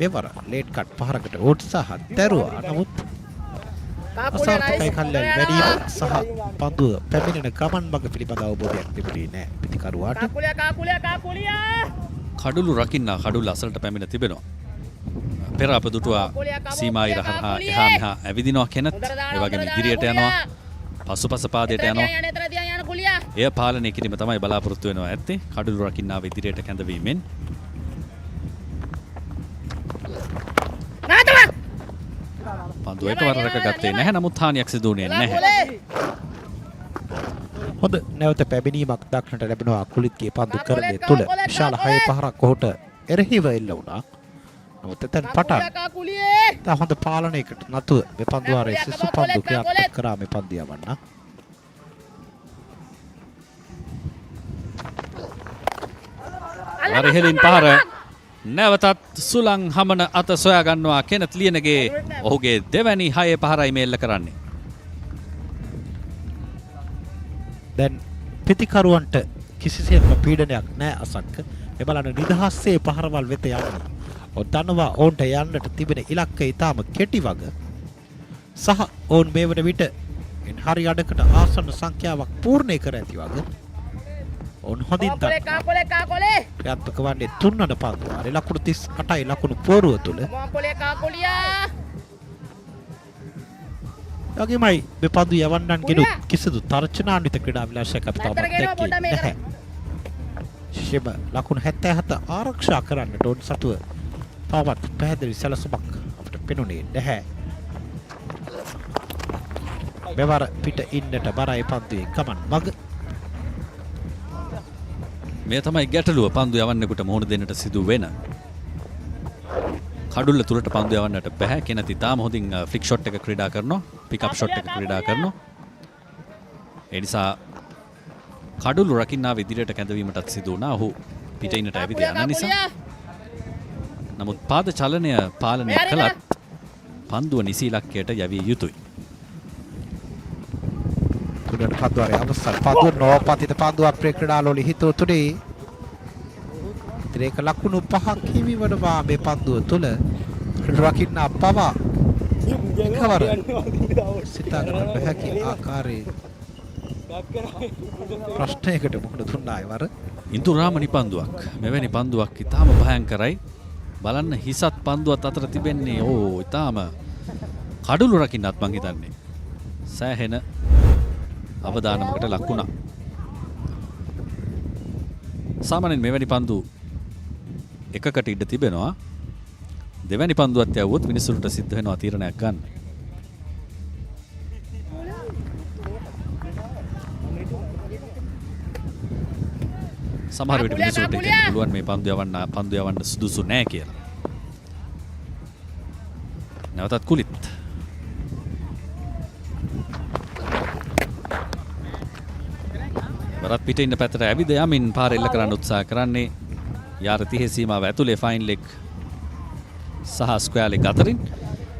මෙවර ලේට් කට් පහරකට උත්සාහ දරුවා. නමුත් අසාර්ථකයි කල්යල් වැඩිම සහ පන්දුව පැමිණෙන ගමන් මඟ පිළිබඳ අවබෝධයක් තිබුණේ නැහැ පිටිකරුවාට. කඩුළු රකින්න කඩුළු අසලට පැමිණ තිබෙනවා. පෙර අප දුටුවා සීමා ඉර හරහා එහා මෙහා ඇවිදිනවා කෙනත්. ඒ වගේම ඉදිරියට යනවා පසුපස පාදයට යනවා. එය පාලනය කිරීම තමයි බලාපොරොත්තු වෙනවා ඇත්තේ කඩුළු රකින්නාව ඉදිරියට කැඳවීමෙන්. පන්දු එකවර රැකගත්තේ නැහැ. නමුත් හානියක් සිදු වුණේ නැහැ. හොඳ නැවත පැමිණීමක් දක්නට ලැබෙනවා කුලිත්ගේ පන්දු කරණය තුල. විශාල 6 පහරක් ඔහුට එරෙහිව එල්ල වුණා. නමුත් එතන පටන් තා හොඳ පාලනයකට නතුව මේ පන්දු ආරේ සිසු පන්දු ක්‍රියාත්මක කරා මේ පන්දු යවන්න. වරහෙලින් පහර නැවතත් සුලං හමන අත සොයා ගන්නවා කෙනත් ලියනගේ ඔහුගේ දෙවැනි හයේ පහරයි මේල්ල කරන්නේ. දැන් පිතිකරුවන්ට කිසිසේත්ම පීඩනයක් නැහැ අසක්ක. මේ බලන්න නිදහස්සේ පහරවල් වෙත යන්නේ. ඔව් දනවා ඔවුන්ට යන්නට තිබෙන ඉලක්කය ඊටම කෙටි වග සහ ඔවුන් මේ වන විට හරි අඩකට ආසන්න සංඛ්‍යාවක් පූර්ණේ කර ඇති වග ඔවුන් හොඳින් ක්‍රියාත්මක වන්නේ 3 වන පන්දු ආරේ ලකුණු 38යි ලකුණු පෝරුව තුල. යගේමයි මේ පන්දු යවන්නන් ගෙනුත් කිසිදු තර්ජනාන්විත ක්‍රීඩා විලාසයක් අපි තාම දැක්කේ නැහැ. ශිෂ්‍යම ලකුණු 77 ආරක්ෂා කරන්නට ඕන සතුව තවමත් පැහැදිලි සැලසුමක් අපිට පෙනුනේ නැහැ. මෙවර පිට ඉන්නට බරයි පන්දුවේ ගමන් මග. මේ තමයි ගැටලුව පන්දු යවන්නෙකුට මුහුණ දෙන්නට සිදු වෙන. කඩුල්ල තුලට පන්දු යවන්නට බෑ. කෙනති තාම හොඳින් ෆ්ලික් ෂොට් එක ක්‍රීඩා කරනවා. පිකප් ෂොට් එක ක්‍රීඩා කරනවා. ඒ නිසා කඩුළු රකින්නාව ඉදිරියට කැඳවීමටත් සිදු වුණා. ඔහු පිටින්නට ඇවිද යන නිසා. නමුත් පාද චලනය පාලනය කළත් පන්දුව නිසි ඉලක්කයට යවිය යුතුයි. තුඩට පන්දුවරේ අවසන් පන්දුව නොපතිත පන්දුව අපේ ක්‍රීඩාලෝලි හිතෝ තුනේ ත්‍රේක ලකුණු 5ක් හිමි වනවා මේ පන්දුව තුල රකින්න පවා එකවර සිතා ගන්න බැහැකි ආකාරයේ ප්‍රශ්නයකට මුහුණ දුන්නා අයවර. ඉන්දුරාමනි පන්දුවක් මෙවැනි පන්දුවක් ඉතාම භයංකරයි. බලන්න හිසත් පන්දුවත් අතර තිබෙන්නේ ඉතාම කඩුළු රකින්නත් මං හිතන්නේ සෑහෙන අවදානමකට ලක් වුණා. සාමාන්‍යයෙන් මෙවැනි පන්දු එකකට ඉඩ තිබෙනවා. දෙවැනි පන්දුවත් යවුවොත් මිනිසුන්ට සිද්ධ වෙනවා තීරණයක් ගන්න. සමහර විට මිනිසුන්ට කියන්න පුළුවන් මේ පන්දු යවන්න සුදුසු නෑ කියලා. නැවතත් කුලිත්. වරත් පිට ඉන්න පැත්තට ඇවිද යමින් පාර එල්ල කරන්න උත්සාහ කරන්නේ යාර 30 සීමාව ඇතුලේ ෆයින් ලෙග් සහ ස්ක්වයර් ලෙග් අතරින්.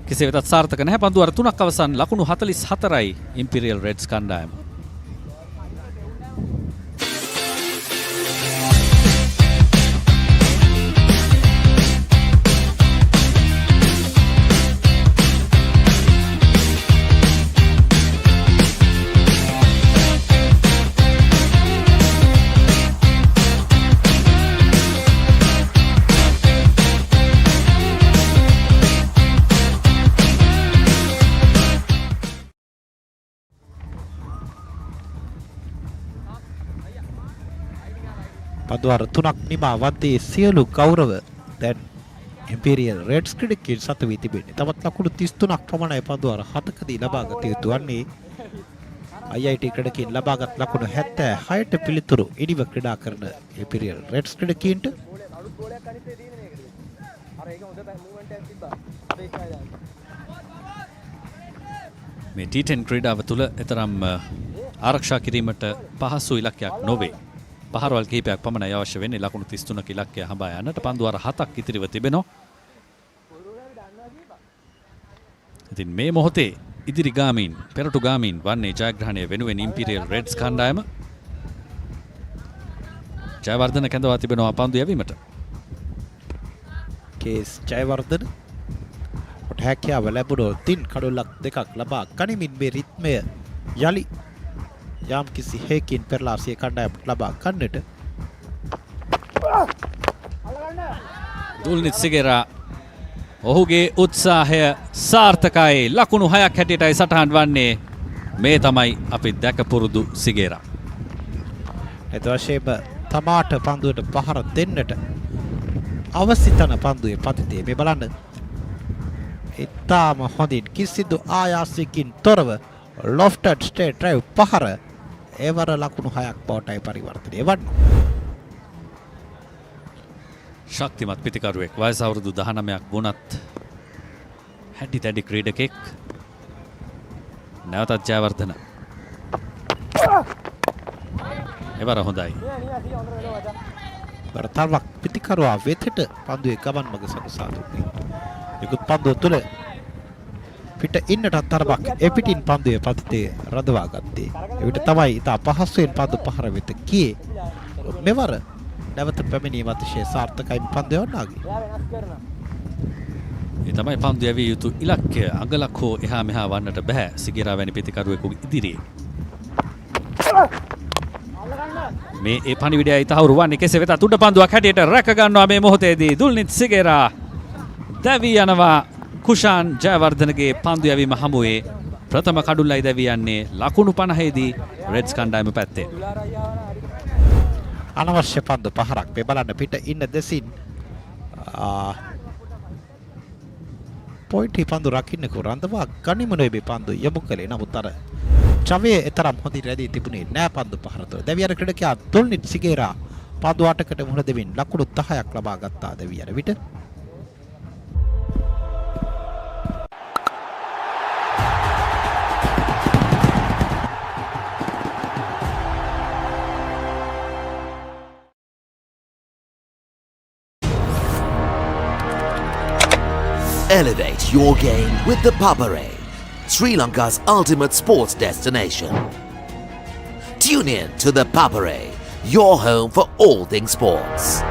කෙසේ වෙතත් සාර්ථක නැහැ. පන්දු අර 3ක් අවසන් ලකුණු 44යි ඉම්පීරියල් රෙඩ්ස් කණ්ඩායම. පන්දුවර 3ක් නිමා වත්තේ සියලු ගෞරව දැන් ඉම්පීරියල් රෙඩ්ස් ක්‍රීඩකයන් සතු වී තිබෙන්නේ. තවත් ලකුණු 33ක් පමණයි පන්දුවර 7කදී ලබාගත යුතු වන්නේ. IIT ක්‍රීඩකයන් ලබාගත් ලකුණු 76ට පිළිතුරු ඉනිව ක්‍රීඩා කරන ඉම්පීරියල් රෙඩ්ස් ක්‍රීඩකයන්ට මේ T10 ක්‍රීඩාව තුළ එතරම් ආරක්ෂා කිරීමට පහසු ඉලක්කයක් නොවේ. පහරවල් කිහිපයක් පමණයි අවශ්‍ය වෙන්නේ ලකුණු 33ක ඉලක්කය හඹා යන්නට. පන්දුවර 7ක් ඉතිරිව තිබෙනවා. ඉතින් මේ මොහොතේ ඉදිරි ගාමීන් පෙරටු ගාමීන් වන්නේ ජයග්‍රහණය වෙනුවෙන් ඉම්පීරියල් රෙඩ්ස් කණ්ඩායම. ජයවර්ධන කැඳවා තිබෙනවා පන්දු යැවීමට. කේස් ජයවර්ධන කොට හැකියාව ලැබුණොත් තින් කඩොල්ලක් දෙකක් ලබා ගනිමින් මේ රිද්මය යලි යම් කිසි හේකින් පෙරලාසිය කණ්ඩායමට ලබා ගන්නට. දුල්නිත් සිගෙරා ඔහුගේ උත්සාහය සාර්ථකයි. ලකුණු 6ක් හැටියටයි සටහන් වන්නේ. මේ තමයි අපි දැකපුරුදු සිගෙරා. ඒත් වශයෙන්ම තමාට පන්දුවට පහර දෙන්නට අවසිතන පන්දුවේ පතිතේ මේ බලන්න. ඉතාම හොඳින් කිසිදු ආයාසයකින් තොරව ලොෆ්ටඩ් ස්ටේට් ඩ්‍රයිව් පහර එවර ලකුණු 6ක් බවටයි පරිවර්තනය වන්නේ. ශක්තිමත් පිතිකරුවෙක් වයස අවුරුදු 19ක් වුණත් හැඩි දැඩි ක්‍රීඩකෙක්. නැවතත් ජයවර්ධන. එවර හොඳයි. වර්තාවක් පිතිකරුවා වෙතට පන්දුවේ ගමන් මඟ සකසා දුන්නේ. ඒකුත් පන්දුව තුළ පිට ඉන්නට තරමක් එපිටින් පන්දුවේ පතිතේ රඳවා ගත්තේ. එවිට තමයි ඉතා පහසුවෙන් පන්දු පහර වෙත ගියේ. මෙවර නැවත පැමිණීම අතිශය සාර්ථකයි පන්දු යවන්නාගේ. ඒ තමයි පන්දු යවිය යුතු ඉලක්කය. අඟලක් හෝ එහා මෙහා වන්නට බෑ සිගිරා වැනි පිතිකරුවෙකුගේ ඉදිරියේ. මේ ඒ පණිවිඩයයි තහවුරු වන්නේ කෙසේ වෙතත් උඩ පන්දුවක් හැටියට රැක ගන්නවා මේ මොහොතේදී දුල්නිත් සිගේරා. දැවී යනවා කුෂාන් ජයවර්ධනගේ පන්දු යැවීම හමුවේ ප්‍රථම කඩුල්ලයි දැවී යන්නේ ලකුණු 50දී රෙඩ්ස් කණ්ඩායම පැත්තේ. අනවශ්‍ය පන්දු පහරක් මේ බලන්න පිට ඉන්න දෙසින් පොයින්ට් පන්දු රකින්නකු රඳවා ගනිමනොයි මේ පන්දු යොමු කළේ. නමුත් අර චවයේ එතරම් හොඳින් රැඳී තිබුණේ නෑ පන්දු පහර තුළ. දෙවියන් ක්‍රීඩකයා දුල්නිත් සිගේරා පන්දු 8කට මුහුණ දෙමින් ලකුණු 10ක් ලබා ගත්තා දෙවියන් විට. Elevate your game with the Papare, Sri Lanka's ultimate sports destination. Tune in to the Papare, your home for all things sports.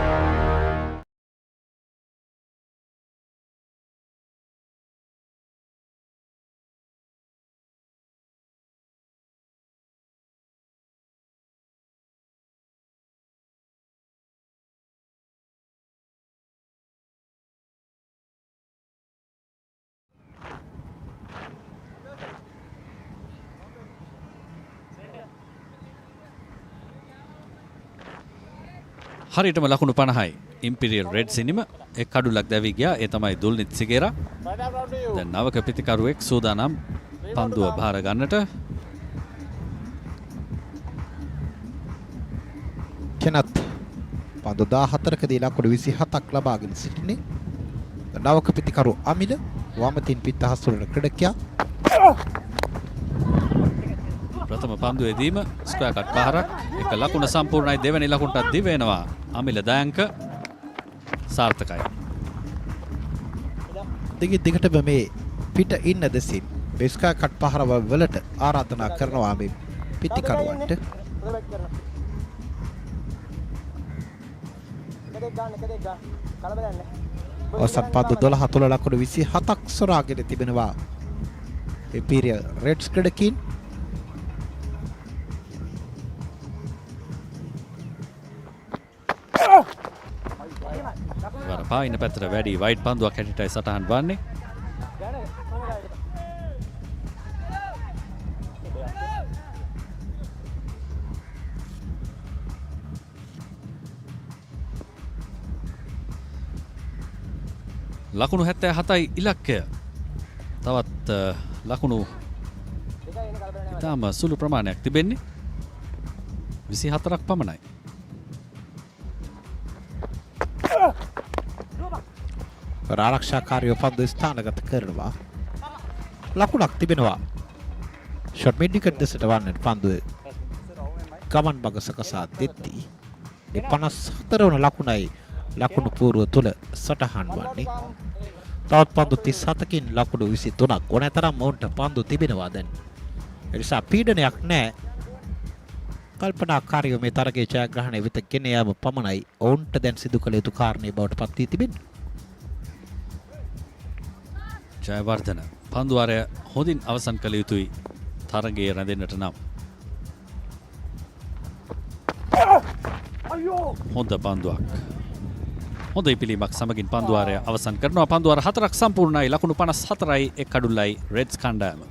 හරියටම ලකුණු 50යි ඉම්පීරියල් රෙඩ් සිනිම එක් කඩුලක් දැවී ගියා. ඒ තමයි දුල්නිත් සිගේරා. දැන් නවක පිතිකරුවෙක් සූදානම් පන්දුව බාර ගන්නට. කෙනත් පන්දු 14කදී ලකුණු 27ක් ලබාගෙන සිටින්නේ. නවක පිතිකරු අමිල වමතින් පිටහස් වල ක්‍රීඩකයා. ප්‍රථම පන්දුවේදීම ස්ක්වයර් කට් පහරක් එක ලකුණ සම්පූර්ණයි. දෙවැනි ලකුණටත් දිවෙනවා අමිල දයංක. සාර්ථකයි. දිගටම මේ පිට ඉන්න දෙසින් ස්ක්වයර් කට් පහර වලට ආරාධනා කරනවා මේ පිතිකරුවන්ට. අවසන් පන්දු 12 තුල ලකුණු 27ක් සොරාගෙන තිබෙනවා ඉම්පීරියල් රෙඩ්ස් ක්‍රීඩකින්. වර පායින පැත්තට වැඩි වයිඩ් පන්දුවක් හැටියටයි සටහන් වන්නේ. ලකුණු 77යි ඉලක්කය. තවත් ලකුණු ඉතාම සුළු ප්‍රමාණයක් තිබෙන්නේ. 24ක් පමණයි. ආරක්ෂාකාරීව පන්දු ස්ථානගත කරනවා. ලකුණක් තිබෙනවා. ෂොට් මිඩ් විකට් දෙසට වන්නට පන්දුවේ ගමන් මඟ සකසා දෙද්දී 54 වන ලකුණයි ලකුණු පූර්ව තුල සටහන් වන්නේ. තවත් පන්දු 37කින් ලකුණු 23ක් ඕනෑතරම් ඔවුන්ට පන්දු තිබෙනවා දැන්. ඒ නිසා පීඩනයක් නැහැ. කල්පනාකාරීව මේ තරගයේ ජයග්‍රහණය වෙත ගෙන යාම පමණයි ඔවුන්ට දැන් සිදු කළ යුතු කාරණේ බවට පත් වී තිබෙන්නේ. ජයවර්ධන පන්දුවාරය හොඳින් අවසන් කළ යුතුයි තරගයේ රැඳෙන්නට නම්. හොඳ පන්දුවක්. හොඳ ඉපිලීමක් සමගින් පන්දුවාරය අවසන් කරනවා. පන්දුවාර 4ක් සම්පූර්ණයි. ලකුණු 54යි එක් කඩුල්ලයි රෙඩ්ස් කණ්ඩායම.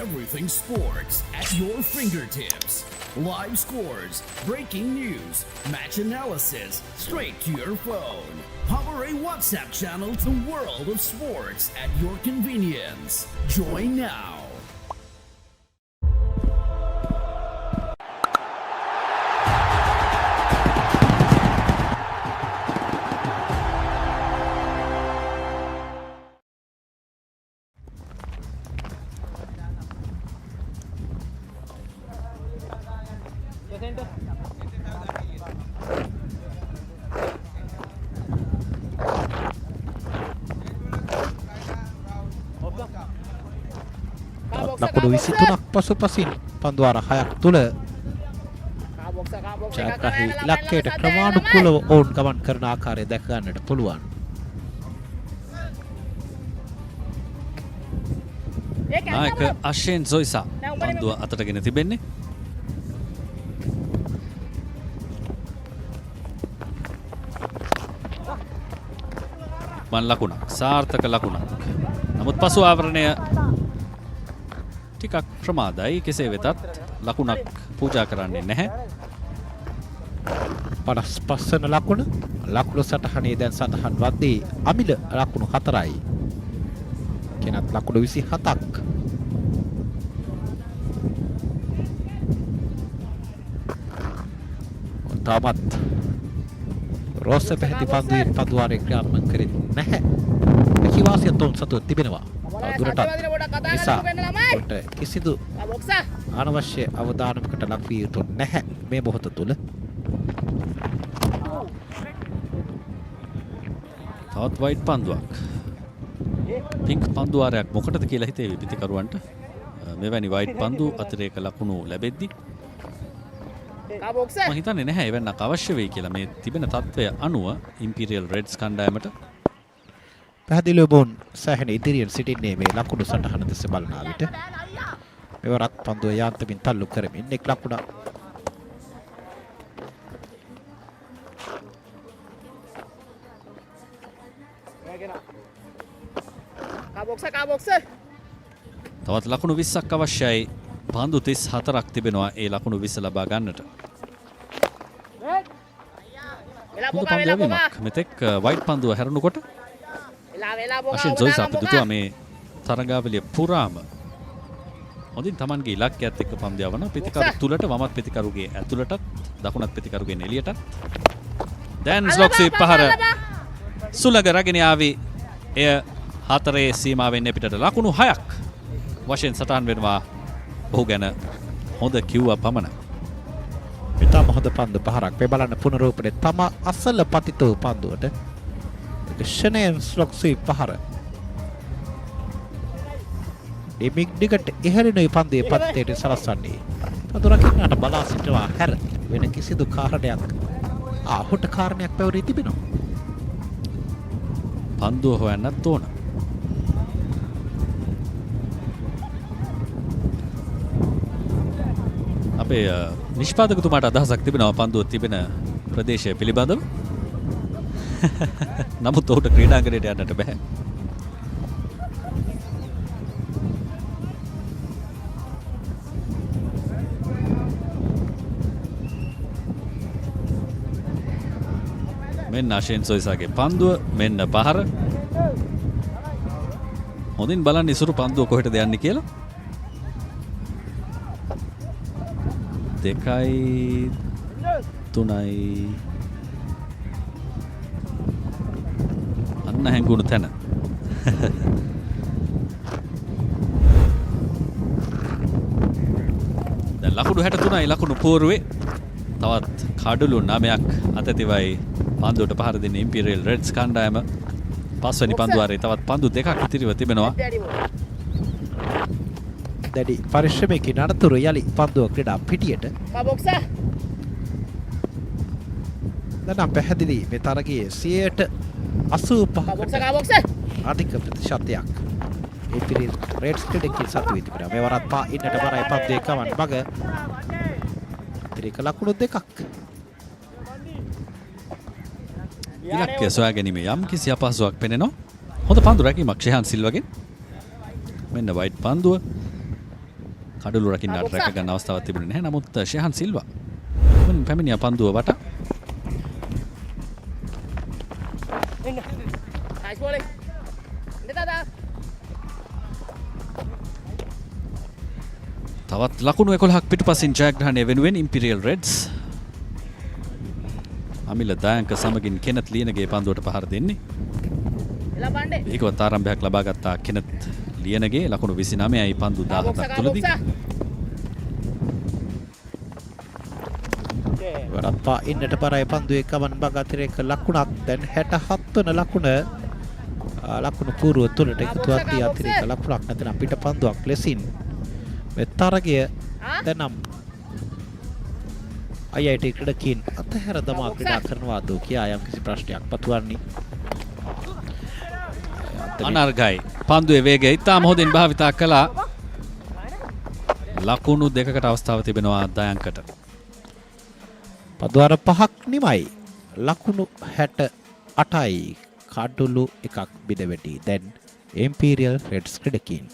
Everything sports at your fingertips. Live scores, breaking news, match analysis, straight to your phone. Papare WhatsApp channel to the world of sports at your convenience. Join now. ලකුණු 23ක් පසුපසින් පන්දුවාර 6ක් තුල ජයග්‍රාහී ඉලක්කයට ක්‍රමානුකූලව ඔවුන් ගමන් කරන ආකාරය දැක ගන්නට පුළුවන්. නායක අශේන් සොයිසා පන්දුව අතටගෙන තිබෙන්නේ. මන් ලකුණක් සාර්ථක ලකුණක්. නමුත් පසු ආවරණය ටිකක් ප්‍රමාදයි. කෙසේ වෙතත් ලකුණක් පූජා කරන්නේ නැහැ. 55 වන ලකුණු සටහනේ දැන් සටහන් වද්දී අමිල ලකුණු 4යි. කෙනත් ලකුණු 27ක්. තාමත් රෝස පැහැති පන්දුවේ පන්දුවාරේ ක්‍රියාත්මක කරේ නැහැ. කිවාසිය තොන් සතුව තිබෙනවා. දුරටත් නිසා කොට කිසිදු අනවශ්‍ය අවධානයකට ලක් විය යුතු නැහැ මේ මොහොත තුල. තවත් වයිට් පන්දුවක්. පින්ක් පන්දුවාරයක් මොකටද කියලා හිතේ පිටිකරුවන්ට. මෙවැනි වයිට් පන්දු අතිරේක ලකුණු ලැබෙද්දී මම හිතන්නේ නැහැ එවන්නක් අවශ්‍ය වෙයි කියලා මේ තිබෙන තත්ත්වය අනුව ඉම්පීරියල් රෙඩ්ස් කණ්ඩායමට. පැහැදිලිව බොන් සෑහෙන ඉදිරියෙන් සිටින්නේ මේ ලකුණු සටහන දෙස බලන විට. මෙවරත් පන්දුව යාන්තමින් තල්ලු කරමින් එක් ලකුණක්. තවත් ලකුණු 20ක් අවශ්‍යයි. පන්දු 34ක් තිබෙනවා ඒ ලකුණු 20 ලබා ගන්නට. මෙතෙක් වයිට් පන්දුව හැරුණුකොට අශින් ජොයිසා පිටුතුවා මේ තරගාවලිය පුරාම හොඳින් Tamanගේ ඉලක්කයත් එක්ක පන්දු යවන පිටිකරු තුලට වමත් පිටිකරුගේ ඇතුළටත් දකුණත් පිටිකරුගේ එළියටත්. දැන් ස්ලොක්සි පහර සුලඟ රැගෙන ආවි. එය 4 සීමාවෙන් පිටට ලකුණු 6ක් වශයෙන් සටහන් වෙනවා. ඔහු ගැන හොඳ කිව්වා පමණයි. ඉතාම හොඳ පන්දු පහරක්. මේ බලන්න පුනරූපණය තම අසල පතිත වූ පන්දුවට ෂනේන් ස්ලොක්සි පහර. දෙමික් දිගට ඉහළිනුයි පන්දුවේ පතිතයට සලස්වන්නේ. පන්දු රකින්නට බලා සිටවා හැර වෙන කිසිදු කාරණයක් ඔහුට කාරණයක් පැවරී තිබෙනවා. පන්දුව හොයන්නත් ඕන. අපේ නිෂ්පාදකතුමාට අදහසක් තිබෙනවා පන්දුව තිබෙන ප්‍රදේශය පිළිබඳව. නමුත් ඔහුට ක්‍රීඩාංගණයට යන්නට බෑ. මෙන්න අශේන් සොයිසාගේ පන්දුව මෙන්න පහර. හොඳින් බලන්න ඉසුරු පන්දුව කොහෙටද යන්නේ කියලා. 2යි 3යි අන්න හැංගුණු තැන. දැන් ලකුණු 63යි ලකුණු පෝරුවේ. තවත් කඩලු 9ක් අතතිවයි පන්දුවට පහර දෙන්නේ ඉම්පීරියල් රෙඩ්ස් කණ්ඩායම. 5 වෙනි පන්දුවාරේ තවත් පන්දු 2ක් ඉතිරිව තිබෙනවා. දැඩි පරිශ්‍රමයකින් අනතුරු යලි පන්දුව ක්‍රීඩා පිටියට. දැන් පැහැදිලි මේ තරගයේ 85% අධික ප්‍රතිශතයක් ඉම්පීරියල් රෙඩ්ස් ක්‍රීඩකයන් සතු වී තිබෙනවා. මේ වරත් පා ඉන්නට බරයි පන්දුවේ කමන් මග ඉතිරික ලකුණු 2ක්. ඉලක්කය සොයා ගැනීම යම් කිසි අපහසුයක් පෙනෙනවා. හොඳ පන්දු රැකීමක් ෂෙහාන් සිල්වගෙන්. මෙන්න වයිට් පන්දුව. කඩලු රකින්නට රැක ගන්න අවස්ථාවක් තිබුණේ නැහැ. නමුත් ෂෙහාන් සිල්වා මෙන්න පැමිණියා පන්දුව වටා. තවත් ලකුණු 11ක් පිටුපසින් ජයග්‍රහණය වෙනුවෙන් ඉම්පීරියල් රෙඩ්ස්. අමිල දායන්ක සමගින් කෙනත් ලියනගේ පන්දුවට පහර දෙන්නේ. ඒකවත් ආරම්භයක් ලබා ගත්තා කෙනත් ලියනගේ ලකුණු 29යි පන්දු 17ක් තුලදී. වරත්වා ඉන්නට බරයි පන්දුවේ ගමන් බග අතිරේක ලකුණක් දැන් 67 වන ලකුණ ලකුණු පූර්ව තුනට එකතුවක් දී අතිරේක ලකුණක් නැත්නම් පිට පන්දුවක් ලෙසින් මේ තරගය දැනම් IIT ක්‍රීඩකයන් අතහැර දමා ක්‍රීඩා කරනවා දෝ කියා යම් කිසි ප්‍රශ්නයක් පතුවන්නේ අනර්ගයි පන්දුවේ වේගය ඉතාම හොඳින් භාවිතා කළා ලකුණු දෙකකට අවස්ථාව තිබෙනවා දයංකට පදුවර 5ක් නිමයි ලකුණු 68යි කඩුළු එකක් බිඳවැටි දැන් Imperial Reds ක්‍රීඩකයන්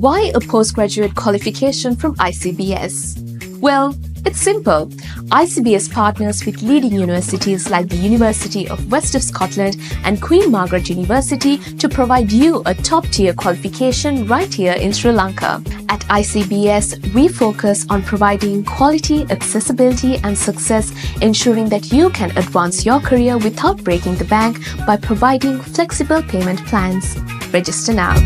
Why a postgraduate qualification from ICBS? Well, it's simple. ICBS partners with leading universities like the University of West of Scotland and Queen Margaret University to provide you a top-tier qualification right here in Sri Lanka. At ICBS, we focus on providing quality, accessibility and success, ensuring that you can advance your career without breaking the bank by providing flexible payment plans. Register now.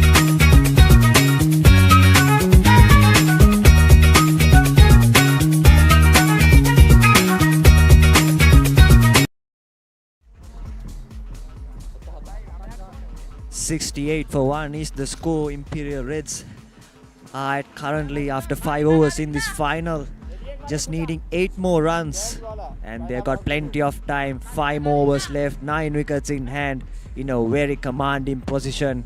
$68 for 1 is the score. Imperial Reds are currently after 5 overs in this final, just needing 8 more runs, and they've got plenty of time. 5 more overs left, 9 wickets in hand, in a very commanding position.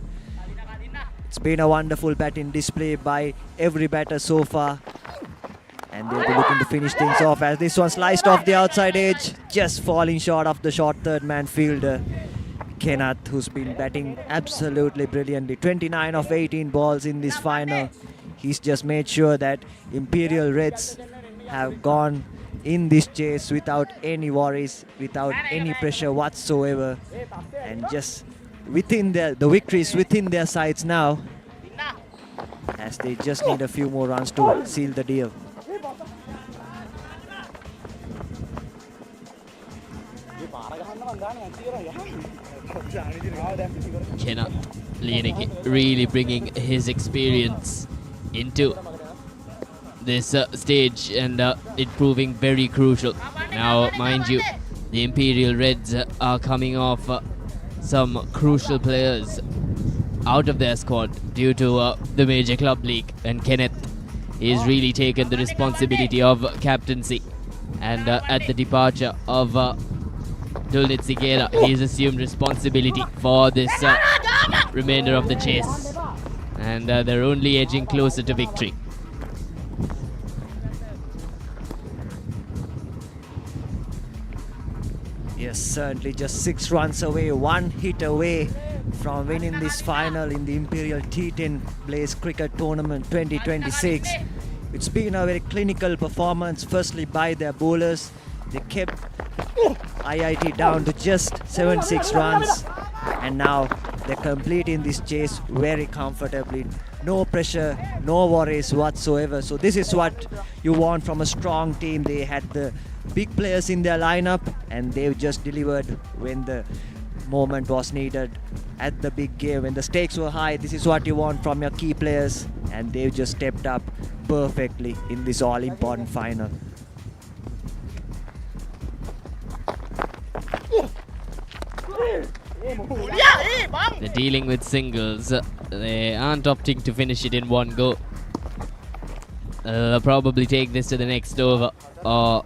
It's been a wonderful batting display by every batter so far, and they'll be looking to finish things off as this one sliced off the outside edge, just falling short of the short third man fielder Kenneth, who's been batting absolutely brilliantly. 29 of 18 balls in this final. He's just made sure that Imperial Reds have gone in this chase without any worries, without any pressure whatsoever, and just within the victory is within their sights now, as they just need a few more runs to seal the deal. Kenneth Lieneke really bringing his experience into this stage and it proving very crucial. Now, mind you, the Imperial Reds are coming off some crucial players out of their squad due to the major club league, and Kenneth is really taken the responsibility of captaincy, and at the departure of Dulnit Sigera, he's assumed responsibility for this remainder of the chase, and they're only edging closer to victory. Yes, certainly just 6 runs away, 1 hit away from winning this final in the Imperial T10 Blaze Cricket Tournament 2026. It's been a very clinical performance, firstly by their bowlers. They kept IIT down to just 76 runs, and now they're completing this chase very comfortably. No pressure, no worries whatsoever. So this is what you want from a strong team. They had the big players in their lineup, and they've just delivered when the moment was needed at the big game. When the stakes were high, this is what you want from your key players, and they've just stepped up perfectly in this all-important final. They're dealing with singles. They aren't opting to finish it in one go. They'll probably take this to the next over. Or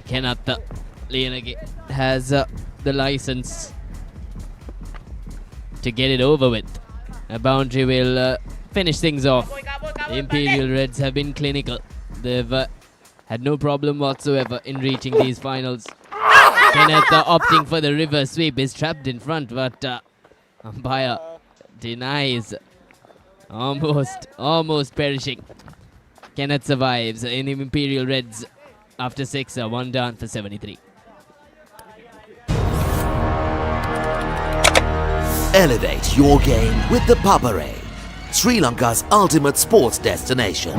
Kenneth Lieneke has the license to get it over with. A boundary will finish things off. The Imperial Reds have been clinical. They've had no problem whatsoever in reaching these finals. Kenneth opting for the reverse sweep, is trapped in front, but umpire denies. Almost perishing. Kenneth survives in the Imperial Reds after 6, 1 down for 73. Elevate your game with the Papare, Sri Lanka's ultimate sports destination.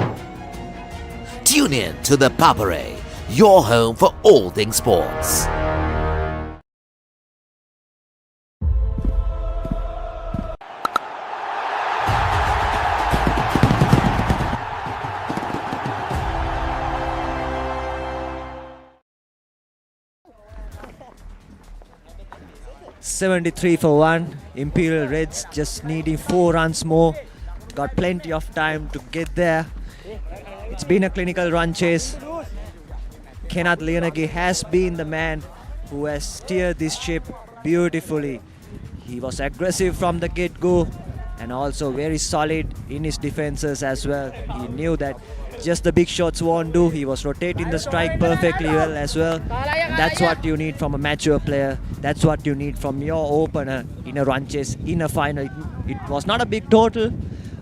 Tune in to the Papare, your home for all things sports. 73 for 1. Imperial Reds just needing 4 runs more. Got plenty of time to get there. It's been a clinical run chase. Kenneth Leonagi has been the man who has steered this ship beautifully. He was aggressive from the get-go and also very solid in his defenses as well. He knew that just the big shots won't do. He was rotating the strike perfectly well as well. And that's what you need from a mature player. That's what you need from your opener in a run chase, in a final. It was not a big total,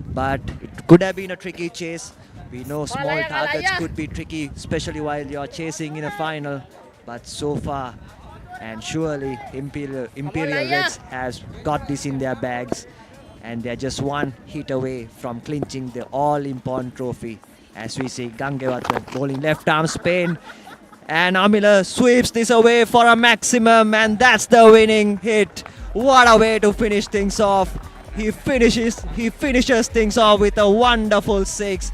but it could have been a tricky chase. We know small targets could be tricky, especially while you're chasing in a final. But so far, and surely Imperial Reds has got this in their bags. And they're just one hit away from clinching the all-important trophy. As we see Gangewathan bowling left arm spin. And Amila sweeps this away for a maximum, and that's the winning hit. What a way to finish things off. He finishes things off with a wonderful 6.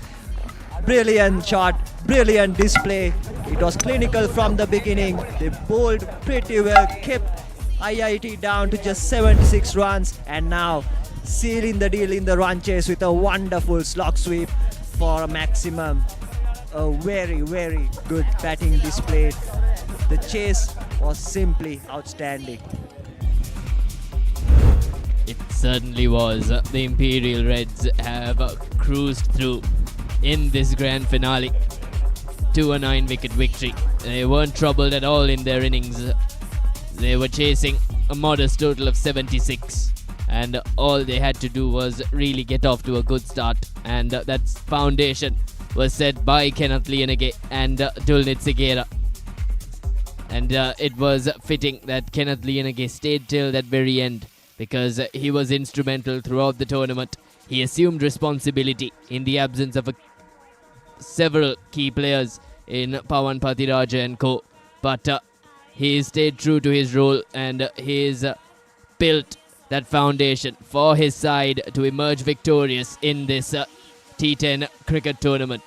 Brilliant shot, brilliant display. It was clinical from the beginning. They bowled pretty well, kept IIT down to just 76 runs, and now sealing the deal in the run chase with a wonderful slog sweep for a maximum. A very, very good batting display. The chase was simply outstanding. It certainly was. The Imperial Reds have cruised through in this grand finale to a 9-wicket victory. They weren't troubled at all in their innings. They were chasing a modest total of 76. And all they had to do was really get off to a good start. And that foundation was set by Kenneth Leonage and Dulnit Segera. And it was fitting that Kenneth Leonage stayed till that very end, because he was instrumental throughout the tournament. He assumed responsibility in the absence of several key players in Pawan Pathiraja and co. But he stayed true to his role, and he's built that foundation for his side to emerge victorious in this T10 cricket tournament.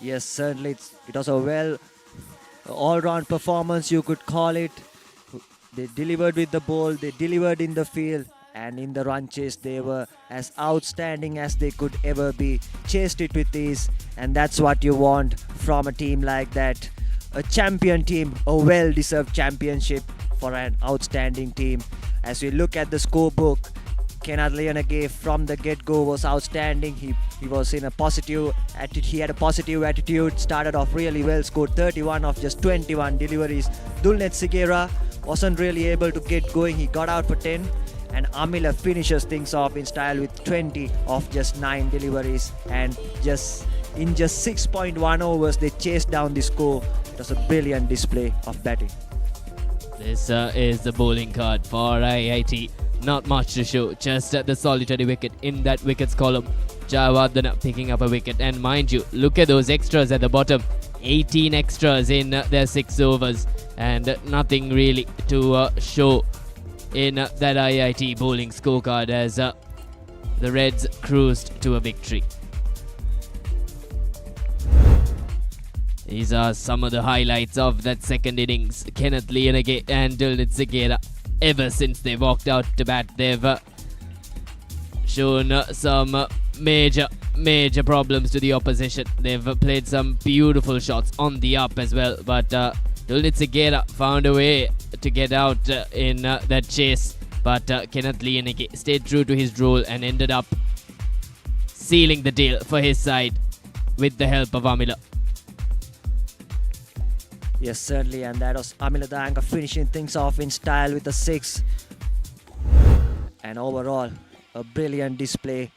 Yes, certainly it was a all-round performance, you could call it. They delivered with the ball, they delivered in the field, and in the run chase they were as outstanding as they could ever be. Chased it with ease, and that's what you want from a team like that. A champion team, a well-deserved championship for an outstanding team. As we look at the scorebook, Kenneth Leonage from the get-go was outstanding. He was in a positive attitude. He had a positive attitude. Started off really well. Scored 31 of just 21 deliveries. Dulnit Segera wasn't really able to get going. He got out for 10. And Amila finishes things off in style with 20 of just 9 deliveries. And in just 6.1 overs, they chased down the score. It was a brilliant display of batting. This is the bowling card for IIT. Not much to show, just the solitary wicket in that wickets column. Jayawardena picking up a wicket, and mind you, look at those extras at the bottom. 18 extras in their 6 overs, and nothing really to show in that IIT bowling scorecard as the Reds cruised to a victory. These are some of the highlights of that second innings. Kenneth Leonage and Dulnit Segera, ever since they walked out to bat, they've shown some major problems to the opposition. They've played some beautiful shots on the up as well, but Dulnit Segera found a way to get out in that chase, but Kenneth Leonage stayed true to his role and ended up sealing the deal for his side with the help of Amila. Yes, certainly, and that was Amila Dayanka finishing things off in style with a 6. And overall, a brilliant display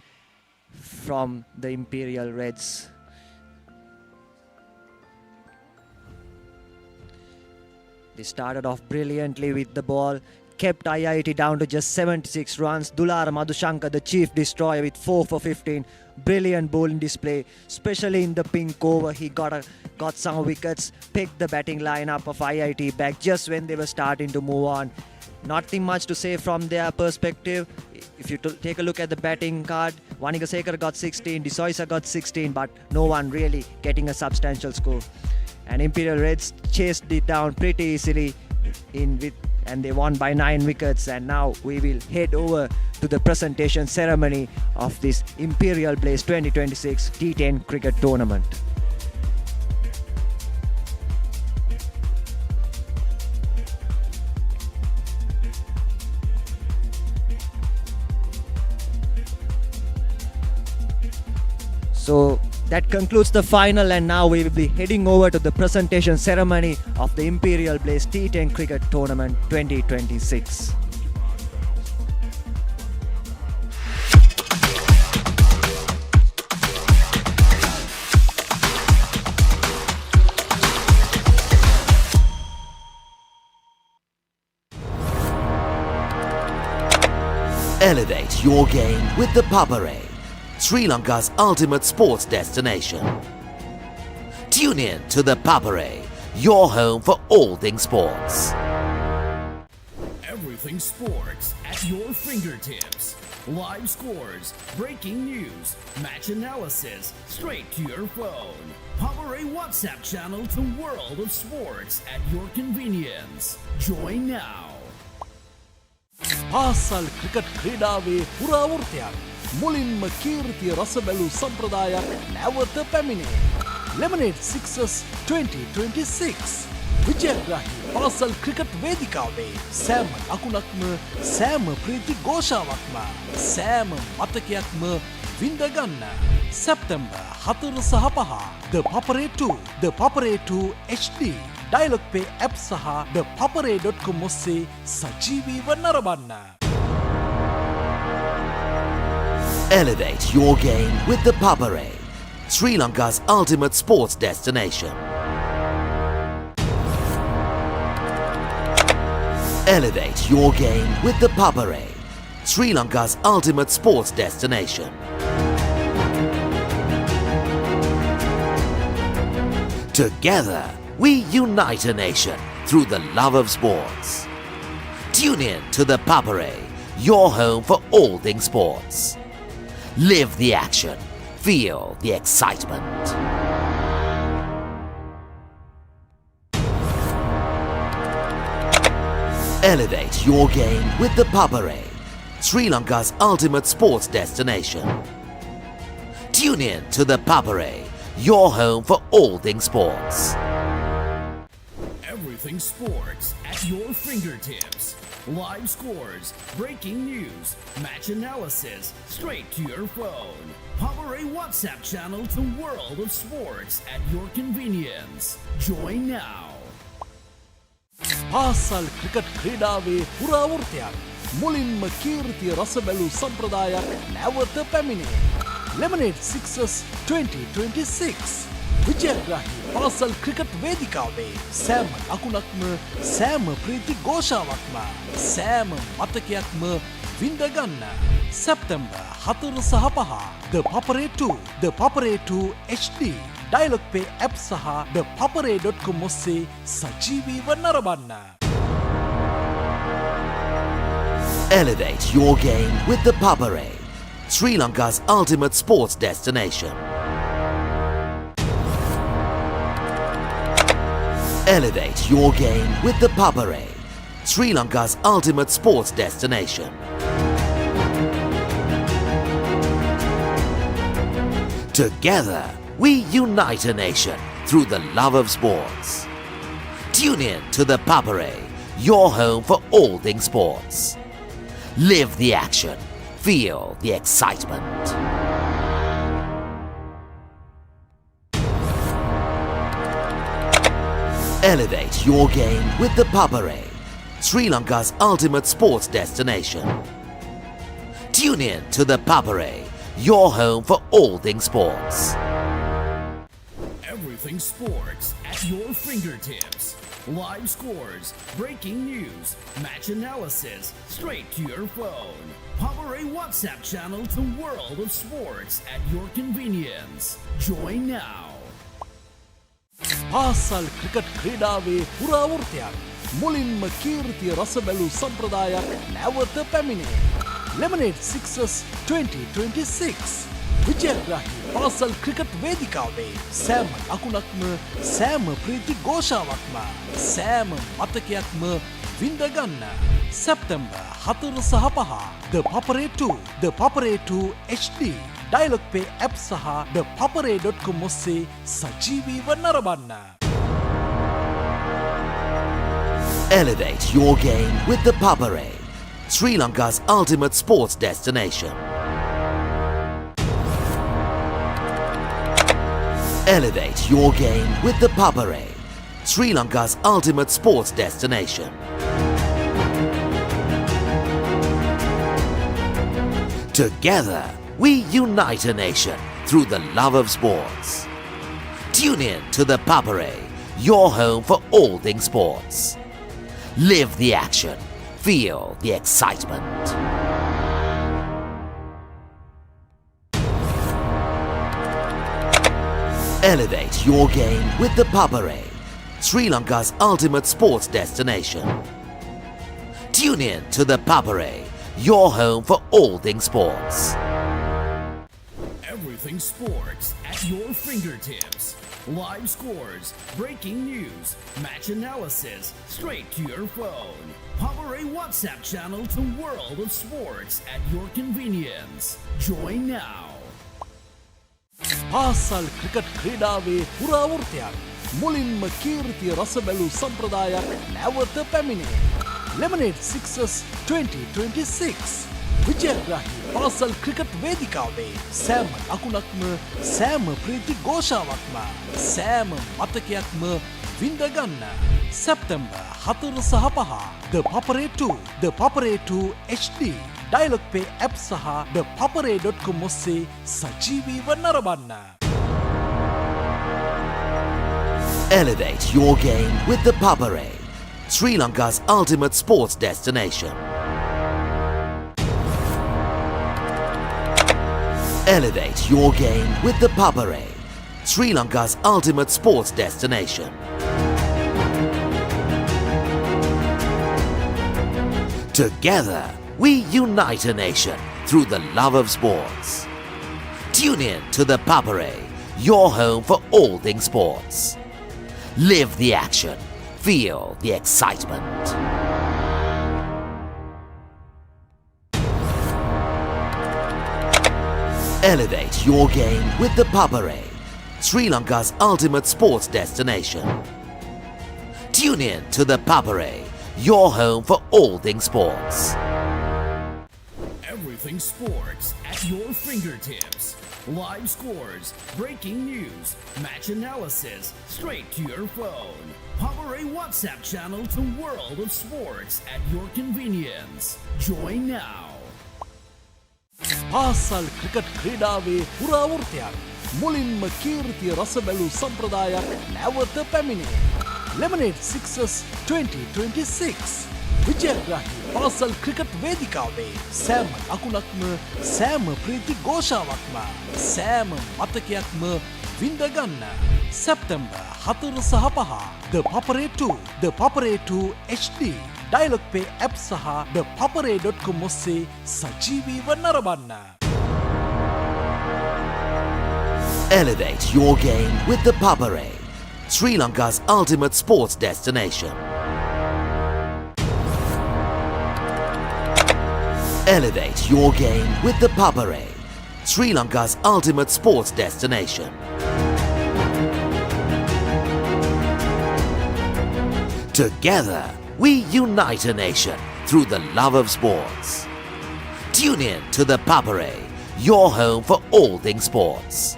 from the Imperial Reds. They started off brilliantly with the ball, kept IIT down to just 76 runs. Dular Madhushankar, the chief destroyer, with 4 for 15. Brilliant bowling display, especially in the pink over. He got some wickets, picked the batting lineup of IIT back just when they were starting to move on. Nothing much to say from their perspective. If you take a look at the batting card, Wanika Sekar got 16, Desoisa got 16, but no one really getting a substantial score. And Imperial Reds chased it down pretty easily and they won by 9 wickets. And now we will head over to the presentation ceremony of this Imperial Blaze 2026 T10 cricket tournament. So that concludes the final, and now we will be heading over to the presentation ceremony of the Imperial Blaze T10 Cricket Tournament 2026. Elevate your game with the Papare, Sri Lanka's ultimate sports destination. Tune in to the Papare, your home for all things sports. Everything sports at your fingertips. Live scores, breaking news, match analysis, straight to your phone. Papare WhatsApp channel to World of Sports at your convenience. Join now. පාසල් cricket ක්‍රීඩාවේ පුරාවෘත්තයක් මුලින්ම කීර්තිය රස බැලූ සම්ප්‍රදායක් නැවත පැමිණේ. Lemonade Sixers 2026 විජයග්‍රාහී පාසල් cricket වේදිකාවේ සෑම ලකුණක්ම සෑම ප්‍රීති ഘോഷාවක්ම සෑම මතකයක්ම විඳගන්න. සැප්තැම්බර් 4 සහ 5 ThePapare 2, ThePapare 2 HD Dialog Play App සහ ThePapare.com ඔස්සේ සජීවීව නරඹන්න. Elevate your game with the Papare, Sri Lanka's ultimate sports destination. Elevate your game with the Papare, Sri Lanka's ultimate sports destination. Together, we unite a nation through the love of sports. Tune in to the Papare, your home for all things sports. Live the action, feel the excitement. Elevate your game with the Papare, Sri Lanka's ultimate sports destination. Tune in to the Papare, your home for all things sports. Everything sports at your fingertips. Live scores, breaking news, match analysis, straight to your phone. Papare WhatsApp channel to World of Sports at your convenience. Join now. පාසල් cricket ක්‍රීඩාවේ පුරාවෘත්තයක් මුලින්ම කීර්තිය රස බැලූ සම්ප්‍රදායක් නැවත පැමිණේ. Lemonade Sixers 2026 විජයග්‍රාහී පාසල් cricket වේදිකාවේ සෑම ලකුණක්ම සෑම ප්‍රීති ഘോഷාවක්ම සෑම මතකයක්ම විඳගන්න. සැප්තැම්බර් 4 සහ 5 ThePapare 2, ThePapare 2 HD Dialog Play App සහ ThePapare.com ඔස්සේ සජීවීව නරඹන්න. Elevate your game with the Papare, Sri Lanka's ultimate sports destination. Elevate your game with the Papare, Sri Lanka's ultimate sports destination. Together, we unite a nation through the love of sports. Tune in to the Papare, your home for all things sports. Live the action, feel the excitement. Elevate your game with the Papare, Sri Lanka's ultimate sports destination. Tune in to the Papare, your home for all things sports. Everything sports at your fingertips. Live scores, breaking news, match analysis, straight to your phone. Papare WhatsApp channel to World of Sports at your convenience. Join now. පාසල් cricket ක්‍රීඩාවේ පුරාවෘත්තයක් මුලින්ම කීර්තිය රස බැලූ සම්ප්‍රදායක් නැවත පැමිණේ. Lemonade Sixers 2026 විජයග්‍රාහී පාසල් cricket වේදිකාවේ සෑම ලකුණක්ම සෑම ප්‍රීති ഘോഷාවක්ම සෑම මතකයක්ම විඳ ගන්න. සැප්තැම්බර් 4 සහ 5 ThePapare 2, ThePapare 2 HD, Dialog Play App සහ ThePapare.com ඔස්සේ සජීවීව නරඹන්න. Elevate your game with ThePapare, Sri Lanka's ultimate sports destination. Elevate your game with ThePapare, Sri Lanka's ultimate sports destination. Together, we unite a nation through the love of sports. Tune in to ThePapare, your home for all things sports. Live the action, feel the excitement. Elevate your game with ThePapare, Sri Lanka's ultimate sports destination. Tune in to ThePapare, your home for all things sports. Everything sports at your fingertips. Live scores, breaking news, match analysis, straight to your phone. Papare WhatsApp channel to World of Sports at your convenience. Join now. පාසල් cricket ක්‍රීඩාවේ පුරාවෘත්තයක් මුලින්ම කීර්තිය රස බැලූ සම්ප්‍රදායක් නැවත පැමිණේ. Lemonade Sixers 2026 විජයග්‍රාහී පාසල් cricket වේදිකාවේ සෑම ලකුණක්ම සෑම ප්‍රීති ഘോഷාවක්ම සෑම මතකයක්ම විඳ ගන්න. සැප්තැම්බර් 4 සහ 5 ThePapare 2, ThePapare 2 HD, Dialog Play App සහ ThePapare.com ඔස්සේ සජීවීව නරඹන්න. Elevate your game with ThePapare, Sri Lanka's ultimate sports destination. Elevate your game with ThePapare, Sri Lanka's ultimate sports destination. Together, we unite a nation through the love of sports. Tune in to ThePapare, your home for all things sports. Live the action, feel the excitement. Elevate your game with ThePapare, Sri Lanka's ultimate sports destination. Tune in to ThePapare, your home for all things sports. Everything sports at your fingertips. Live scores, breaking news, match analysis, straight to your phone. Papare WhatsApp channel to World of Sports at your convenience. Join now. පාසල් cricket ක්‍රීඩාවේ පුරාවෘත්තයක් මුලින්ම කීර්තිය රස බැලූ සම්ප්‍රදායක් නැවත පැමිණේ. Lemonade Sixers 2026 විජයග්‍රාහී පාසල් cricket වේදිකාවේ සෑම ලකුණක්ම සෑම ප්‍රීති ഘോഷාවක්ම සෑම මතකයක්ම විඳ ගන්න. සැප්තැම්බර් 4 සහ 5 ThePapare 2, ThePapare 2 HD, Dialog Play App සහ ThePapare.com ඔස්සේ සජීවීව නරඹන්න. Elevate your game with ThePapare, Sri Lanka's ultimate sports destination. Elevate your game with ThePapare, Sri Lanka's ultimate sports destination. Together, we unite a nation through the love of sports. Tune in to ThePapare, your home for all things sports.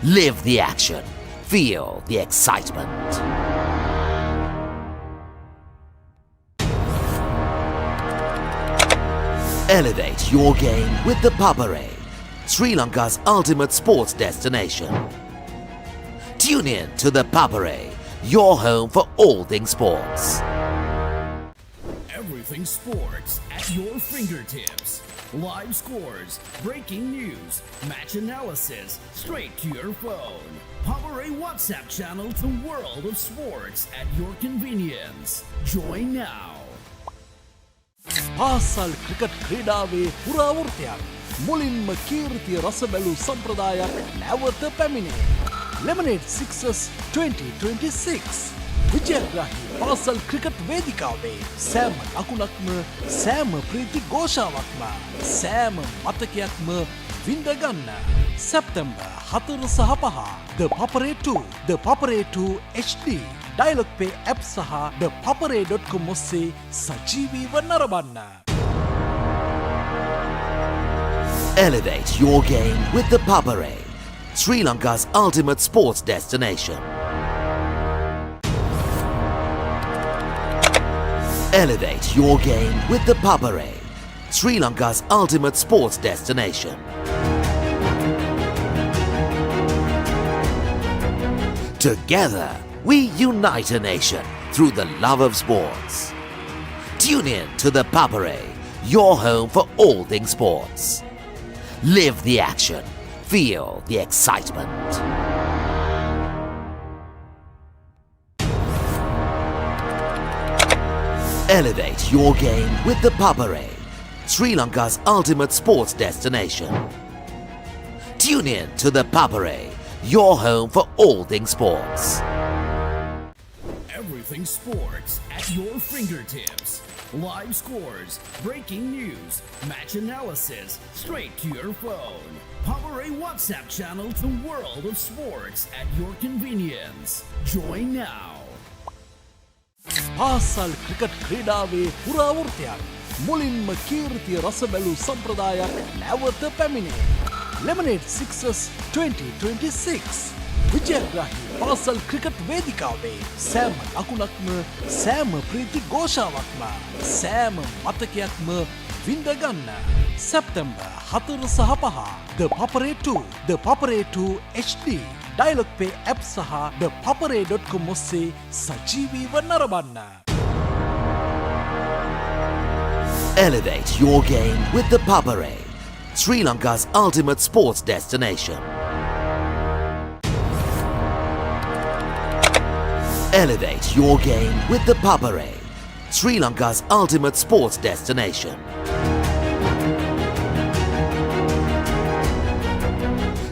Live the action, feel the excitement. Elevate your game with ThePapare, Sri Lanka's ultimate sports destination. Tune in to ThePapare, your home for all things sports. Everything sports at your fingertips. Live scores, breaking news, match analysis, straight to your phone. Papare WhatsApp channel to World of Sports at your convenience. Join now. පාසල් cricket ක්‍රීඩාවේ පුරාවෘත්තයක් මුලින්ම කීර්තිය රස බැලූ සම්ප්‍රදායක් නැවත පැමිණේ. Lemonade Sixers 2026 විජයග්‍රාහී පාසල් cricket වේදිකාවේ සෑම ලකුණක්ම සෑම ප්‍රීති ഘോഷාවක්ම සෑම මතකයක්ම විඳගන්න. සැප්තැම්බර් 4 සහ 5 ThePapare 2, ThePapare 2 HD, Dialog Play App සහ ThePapare.com ඔස්සේ සජීවීව නරඹන්න. Elevate your game with ThePapare, Sri Lanka's ultimate sports destination. Elevate your game with ThePapare, Sri Lanka's ultimate sports destination. Together, we unite a nation through the love of sports. Tune in to ThePapare, your home for all things sports. Live the action, feel the excitement. Elevate your game with ThePapare, Sri Lanka's ultimate sports destination. Tune in to ThePapare, your home for all things sports. Everything sports at your fingertips. Live scores, breaking news, match analysis, straight to your phone. Papare WhatsApp channel to World of Sports at your convenience. Join now. පාසල් cricket ක්‍රීඩාවේ පුරාවෘත්තයක් මුලින්ම කීර්තිය රස බැලූ සම්ප්‍රදායක් නැවත පැමිණේ. Lemonade Sixers 2026 විජයග්‍රාහී පාසල් cricket වේදිකාවේ සෑම ලකුණක්ම සෑම ප්‍රීති ഘോഷාවක්ම සෑම මතකයක්ම විඳගන්න. සැප්තැම්බර් 4 සහ 5 ThePapare 2, ThePapare 2 HD, Dialog Play App සහ ThePapare.com ඔස්සේ සජීවීව නරඹන්න. Elevate your game with ThePapare, Sri Lanka's ultimate sports destination. Elevate your game with ThePapare, Sri Lanka's ultimate sports destination.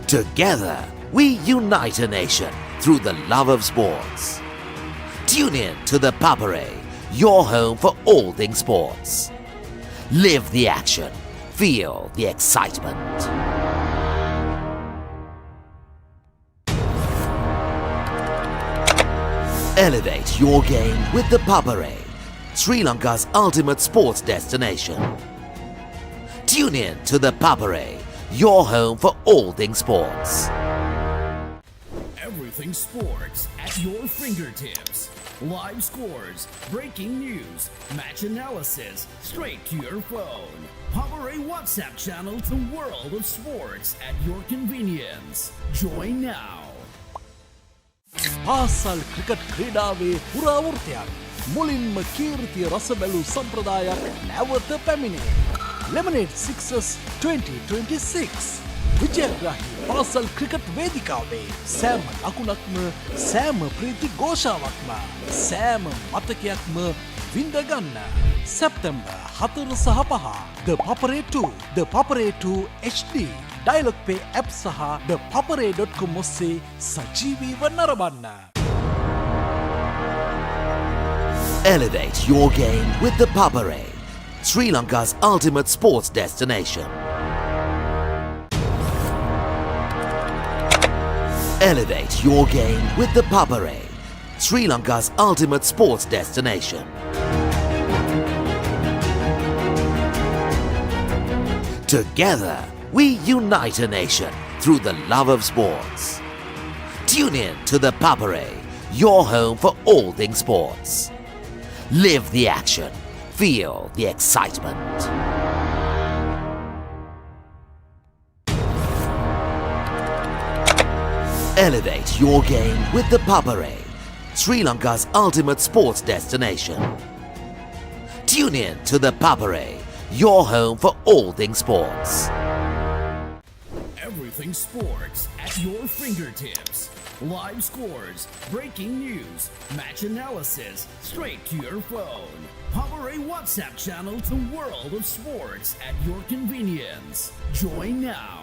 Together, we unite a nation through the love of sports. Tune in to ThePapare, your home for all things sports. Live the action, feel the excitement. Elevate your game with ThePapare, Sri Lanka's ultimate sports destination. Tune in to ThePapare, your home for all things sports. Everything sports at your fingertips. Live scores, breaking news, match analysis, straight to your phone. Papare WhatsApp channel to World of Sports at your convenience. Join now. පාසල් cricket ක්‍රීඩාවේ පුරාවෘත්තයක් මුලින්ම කීර්තිය රස බැලූ සම්ප්‍රදායක් නැවත පැමිණේ. Lemonade Sixers 2026 විජයග්‍රාහී පාසල් cricket වේදිකාවේ සෑම ලකුණක්ම සෑම ප්‍රීති ഘോഷාවක්ම සෑම මතකයක්ම විඳගන්න. සැප්තැම්බර් 4 සහ 5 ThePapare 2, ThePapare 2 HD, Dialog Play App සහ ThePapare.com ඔස්සේ සජීවීව නරඹන්න. Elevate your game with ThePapare, Sri Lanka's ultimate sports destination. Elevate your game with ThePapare, Sri Lanka's ultimate sports destination. Together, we unite a nation through the love of sports. Tune in to ThePapare, your home for all things sports. Live the action, feel the excitement. Elevate your game with ThePapare, Sri Lanka's ultimate sports destination. Tune in to ThePapare, your home for all things sports. Everything sports at your fingertips. Live scores, breaking news, match analysis, straight to your phone. Papare WhatsApp channel to World of Sports at your convenience. Join now.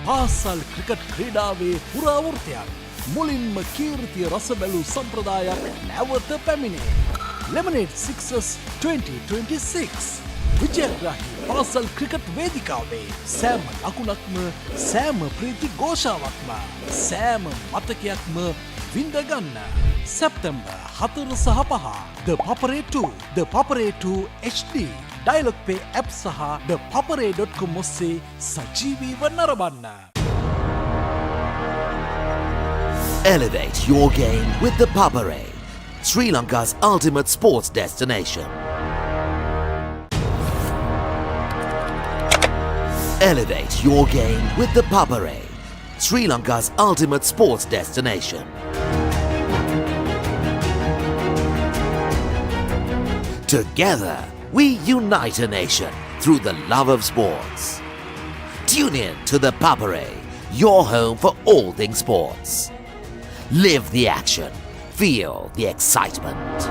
පාසල් cricket ක්‍රීඩාවේ පුරාවෘත්තයක් මුලින්ම කීර්තිය රස බැලූ සම්ප්‍රදායක් නැවත පැමිණේ. Lemonade Sixers 2026 විජයග්‍රාහී පාසල් cricket වේදිකාවේ සෑම ලකුණක්ම සෑම ප්‍රීති ഘോഷාවක්ම සෑම මතකයක්ම විඳගන්න. සැප්තැම්බර් 4 සහ 5 ThePapare 2 ThePapare 2 HD Dialog Play App සහ ThePapare.com ඔස්සේ සජීවීව නරඹන්න. Elevate your game with the Papare, Sri Lanka's ultimate sports destination. Elevate your game with the Papare, Sri Lanka's ultimate sports destination. Together, we unite a nation through the love of sports. Tune in to the Papare, your home for all things sports. Live the action. Feel the excitement.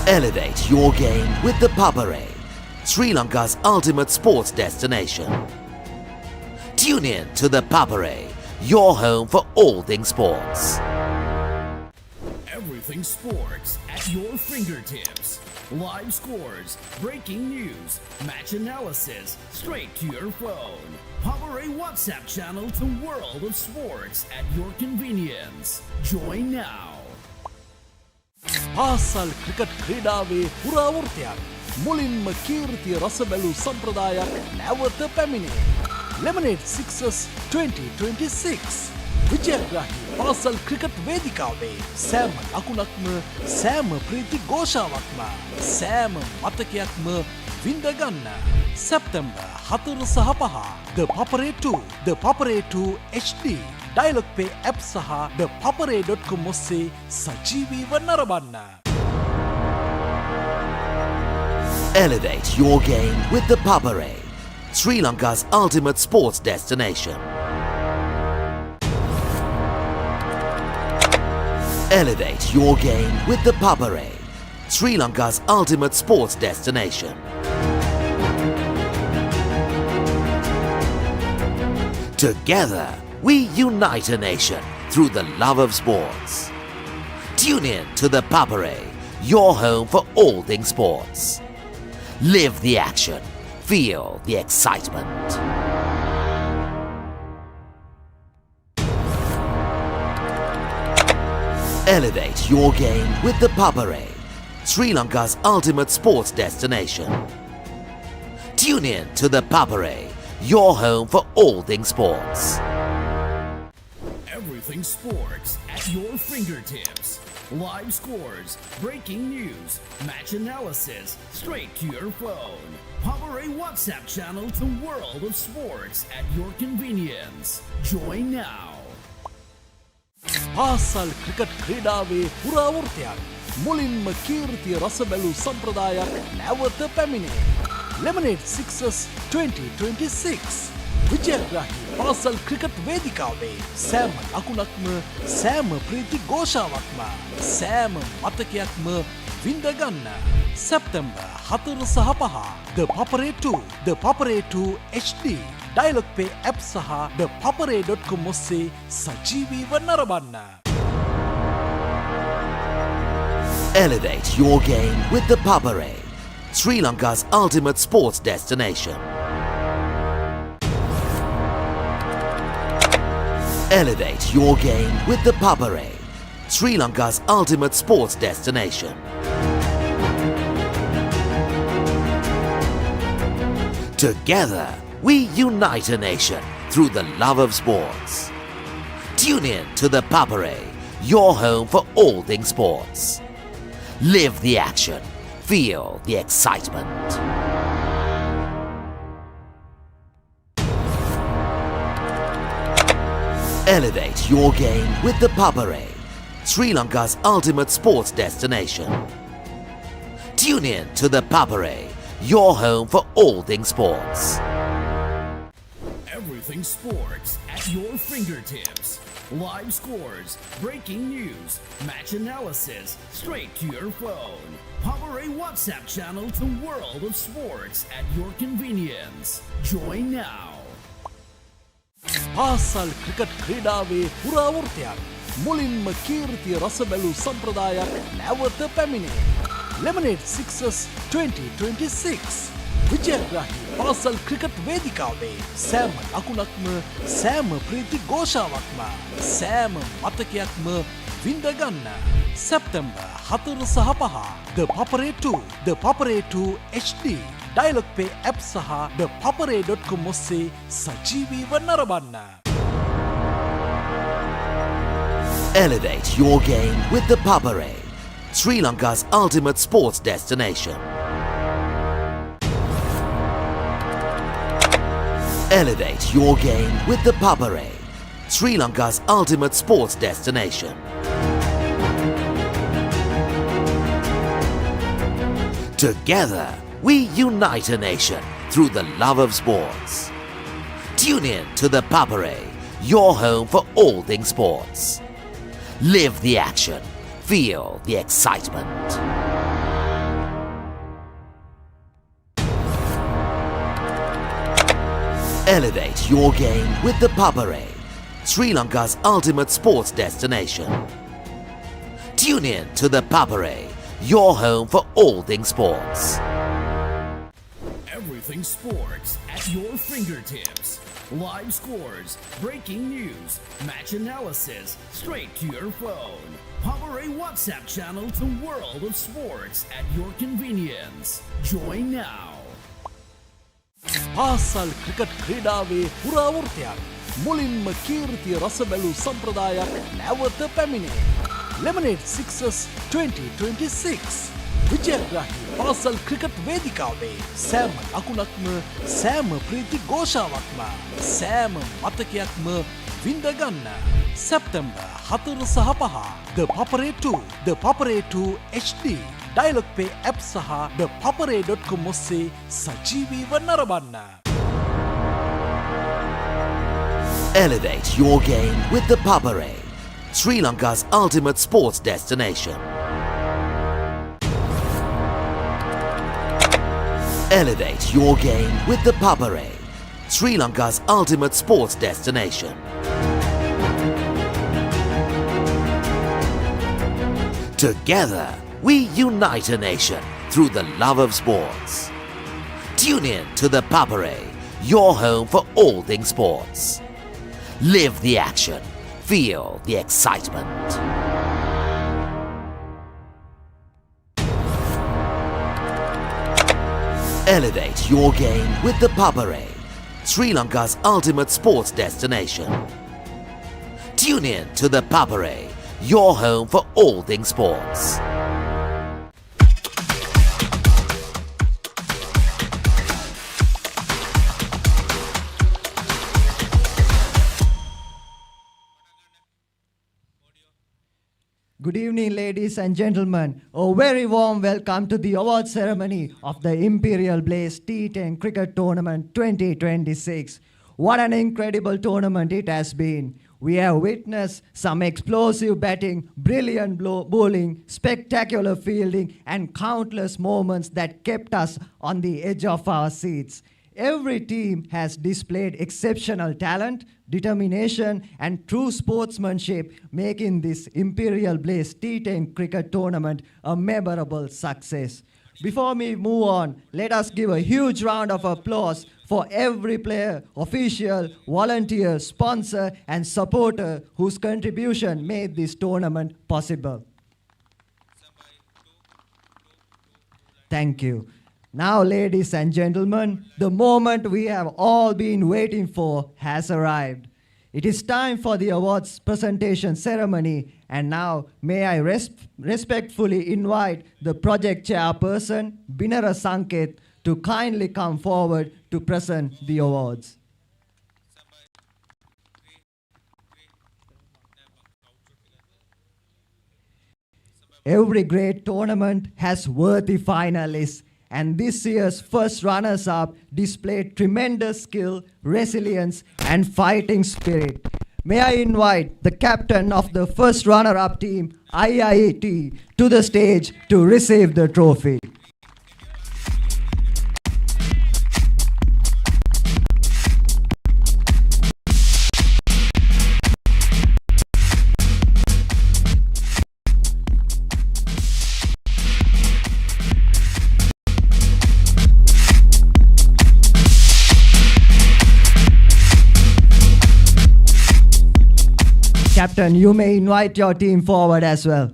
Elevate your game with the Papare, Sri Lanka's ultimate sports destination. Tune in to the Papare, your home for all things sports. Everything sports at your fingertips. Live scores, breaking news, match analysis, straight to your phone. Papare WhatsApp channel to World of Sports at your convenience. Join now. පාසල් cricket ක්‍රීඩාවේ පුරාවෘත්තයක් මුලින්ම කීර්තිය රස බැලූ සම්ප්‍රදායක් නැවත පැමිණේ. Lemonade Sixers 2026 විජයග්‍රාහී පාසල් cricket වේදිකාවේ සෑම ලකුණක්ම සෑම ප්‍රීති ഘോഷාවක්ම සෑම මතකයක්ම විඳගන්න. සැප්තැම්බර් 4 සහ 5 ThePapare 2 ThePapare 2 HD Dialog Play App සහ ThePapare.com ඔස්සේ සජීවීව නරඹන්න. Elevate your game with the Papare, Sri Lanka's ultimate sports destination. Elevate your game with the Papare, Sri Lanka's ultimate sports destination. Together, we unite a nation through the love of sports. Tune in to the Papare, your home for all things sports. Live the action. Feel the excitement. Elevate your game with the Papare, Sri Lanka's ultimate sports destination. Tune in to the Papare, your home for all things sports. Everything sports at your fingertips. Live scores, breaking news, match analysis, straight to your phone. Papare WhatsApp channel to World of Sports at your convenience. Join now. පාසල් cricket ක්‍රීඩාවේ පුරාවෘත්තයක් මුලින්ම කීර්තිය රස බැලූ සම්ප්‍රදායක් නැවත පැමිණේ. Lemonade Sixers 2026 විජයග්‍රාහී පාසල් cricket වේදිකාවේ සෑම ලකුණක්ම සෑම ප්‍රීති ഘോഷාවක්ම සෑම මතකයක්ම විඳගන්න. සැප්තැම්බර් 4 සහ 5 ThePapare 2 ThePapare 2 HD Dialog Play App සහ ThePapare.com ඔස්සේ සජීවීව නරඹන්න. Elevate your game with the Papare, Sri Lanka's ultimate sports destination. Elevate your game with the Papare, Sri Lanka's ultimate sports destination. Together, we unite a nation through the love of sports. Tune in to the Papare, your home for all things sports. Live the action. Feel the excitement. Elevate your game with the Papare, Sri Lanka's ultimate sports destination. Tune in to the Papare, your home for all things sports. Everything sports at your fingertips. Live scores, breaking news, match analysis, straight to your phone. Papare WhatsApp channel to World of Sports at your convenience. Join now. පාසල් cricket ක්‍රීඩාවේ පුරාවෘත්තයක් මුලින්ම කීර්තිය රස බැලූ සම්ප්‍රදායක් නැවත පැමිණේ. Lemonade Sixers 2026 විජයග්‍රාහී පාසල් cricket වේදිකාවේ සෑම ලකුණක්ම සෑම ප්‍රීති ഘോഷාවක්ම සෑම මතකයක්ම විඳගන්න. සැප්තැම්බර් 4 සහ 5 ThePapare 2, ThePapare 2 HD Dialog Play App සහ ThePapare.com ඔස්සේ සජීවීව නරඹන්න. Elevate your game with the Papare, Sri Lanka's ultimate sports destination. Elevate your game with the Papare, Sri Lanka's ultimate sports destination. Together, we unite a nation through the love of sports. Tune in to the Papare, your home for all things sports. Live the action, feel the excitement. Elevate your game with the Papare, Sri Lanka's ultimate sports destination. Tune in to the Papare, your home for all things sports. Everything sports at your fingertips. Live scores, breaking news, match analysis, straight to your phone. Papare WhatsApp channel to World of Sports at your convenience. Join now. පාසල් cricket ක්‍රීඩාවේ පුරාවෘත්තයක් මුලින්ම කීර්තිය රස බැලූ සම්ප්‍රදායක් නැවත පැමිණේ. Lemonade Sixers 2026 විජයග්‍රාහී පාසල් cricket වේදිකාවේ සෑම ලකුණක්ම සෑම ප්‍රීති ഘോഷාවක්ම සෑම මතකයක්ම විඳගන්න. සැප්තැම්බර් 4 සහ 5 ThePapare 2, ThePapare 2 HD Dialog Play App සහ ThePapare.com ඔස්සේ සජීවීව නරඹන්න. Elevate your game with the Papare, Sri Lanka's ultimate sports destination. Elevate your game with the Papare, Sri Lanka's ultimate sports destination. Together, we unite a nation through the love of sports. Tune in to the Papare, your home for all things sports. Live the action, feel the excitement. Elevate your game with the Papare, Sri Lanka's ultimate sports destination. Tune in to the Papare, your home for all things sports. Good evening, ladies and gentlemen. A very warm welcome to the award ceremony of the Imperial Blaze T10 Cricket Tournament 2026. What an incredible tournament it has been. We have witnessed some explosive batting, brilliant bowling, spectacular fielding, and countless moments that kept us on the edge of our seats. Every team has displayed exceptional talent, determination, and true sportsmanship, making this Imperial Blaze T10 Cricket Tournament a memorable success. Before we move on, let us give a huge round of applause for every player, official, volunteer, sponsor, and supporter whose contribution made this tournament possible. Thank you. Now, ladies and gentlemen, the moment we have all been waiting for has arrived. It is time for the awards presentation ceremony, and now may I respectfully invite the project chairperson, Binara Sanket, to kindly come forward to present the awards. Every great tournament has worthy finalists, and this year's first runners-up displayed tremendous skill, resilience, and fighting spirit. may I invite the captain of the first runner-up team, IIT, to the stage to receive the trophy. Captain, you may invite your team forward as well.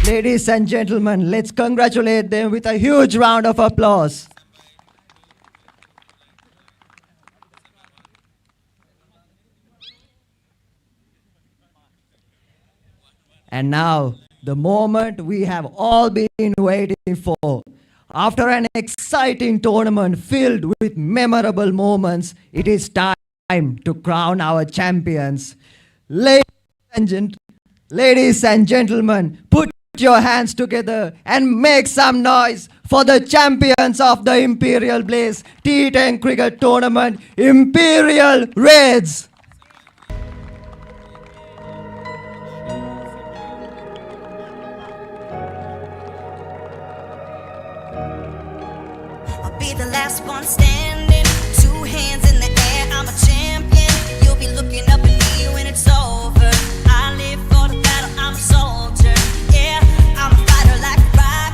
Ladies and gentlemen, let's congratulate them with a huge round of applause. And now, the moment we have all been waiting for. After an exciting tournament filled with memorable moments, it is time to crown our champions. Ladies and gentlemen, put your hands together and make some noise for the champions of the Imperial Blaze T10 cricket tournament, Imperial Reds. I'll be the last one standing, 2 hands in the air, I'm a champion. You'll be looking up at me when it's over. I live for the battle, I'm a soldier.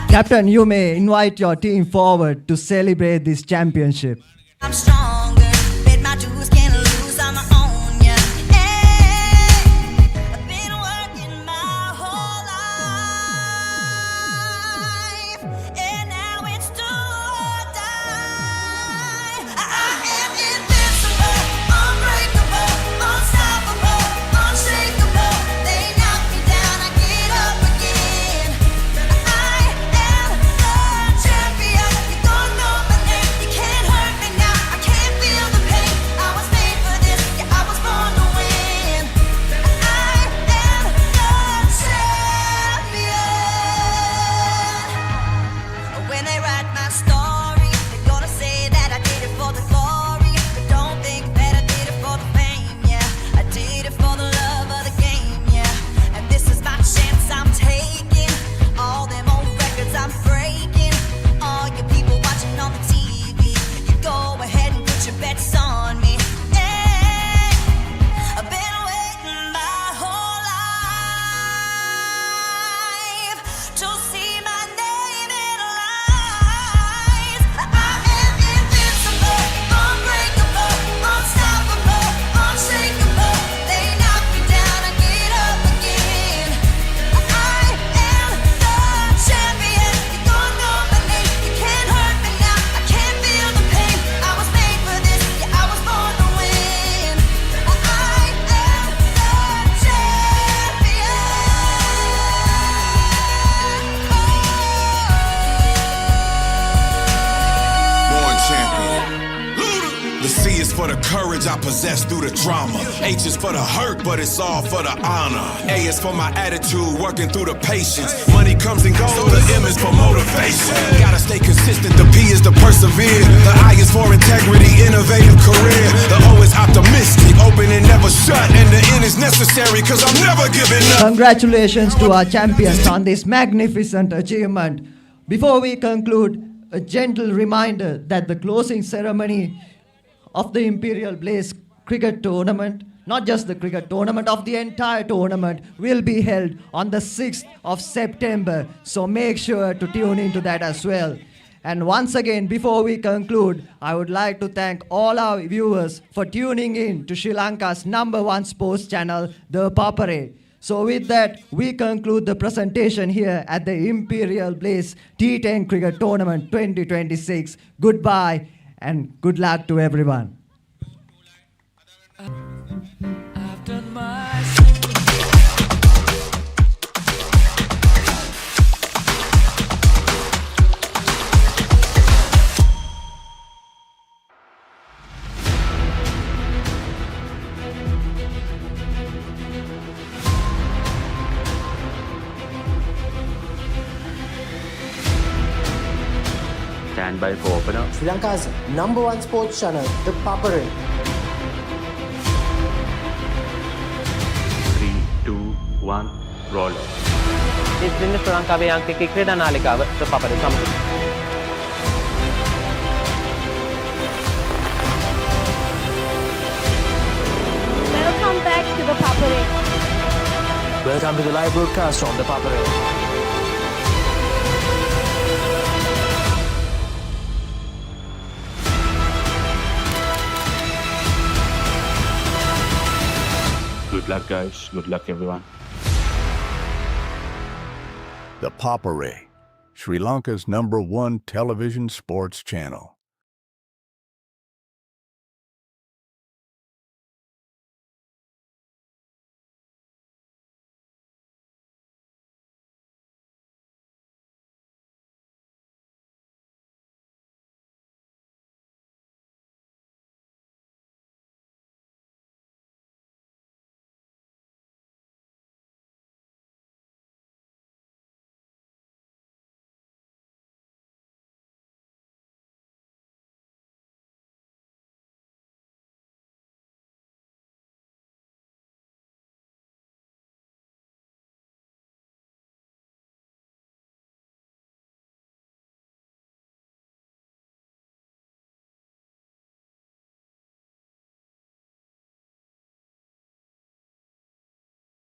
Captain, you may invite your team forward to celebrate this championship. I'm stronger, bet my dues can't lose, I'm my own, yeah. Hey, I've been working my whole life, and now it's do or die. I am invincible, unbreakable, unstoppable, unshakable. They knock me down, I get up again. for the courage I possess through the drama. H is for the hurt, but it's all for the honor. A is for my attitude, working through the patience. Money comes and goes, so the M is for motivation. Gotta stay consistent, the P is to persevere. The I is for integrity, innovative career. The O is optimistic, open and never shut. And the N is necessary, cause I'm never giving up. Congratulations to our champions on this magnificent achievement. Before we conclude, a gentle reminder that the closing ceremony of the Imperial Blaze Cricket Tournament not just the cricket tournament, of the entire tournament will be held on the 6th of September. So make sure to tune into that as well. And once again, before we conclude, I would like to thank all our viewers for tuning in to Sri Lanka's #1 sports channel, ThePapare. So with that, we conclude the presentation here at the Imperial Place T10 Cricket Tournament 2026. Goodbye and good luck to everyone. I've done my Stand by for opener. Sri Lanka's #1 sports channel, ThePapare. 3, 2, 1, roll. ඉතින් ශ්‍රී ලංකාවේ අංකික ක්‍රීඩා නාලිකාව ThePapare සමග. Welcome back to ThePapare. Welcome to the live broadcast from ThePapare. Good luck, guys. Good luck, everyone. ThePapare, Sri Lanka's #1 television sports channel.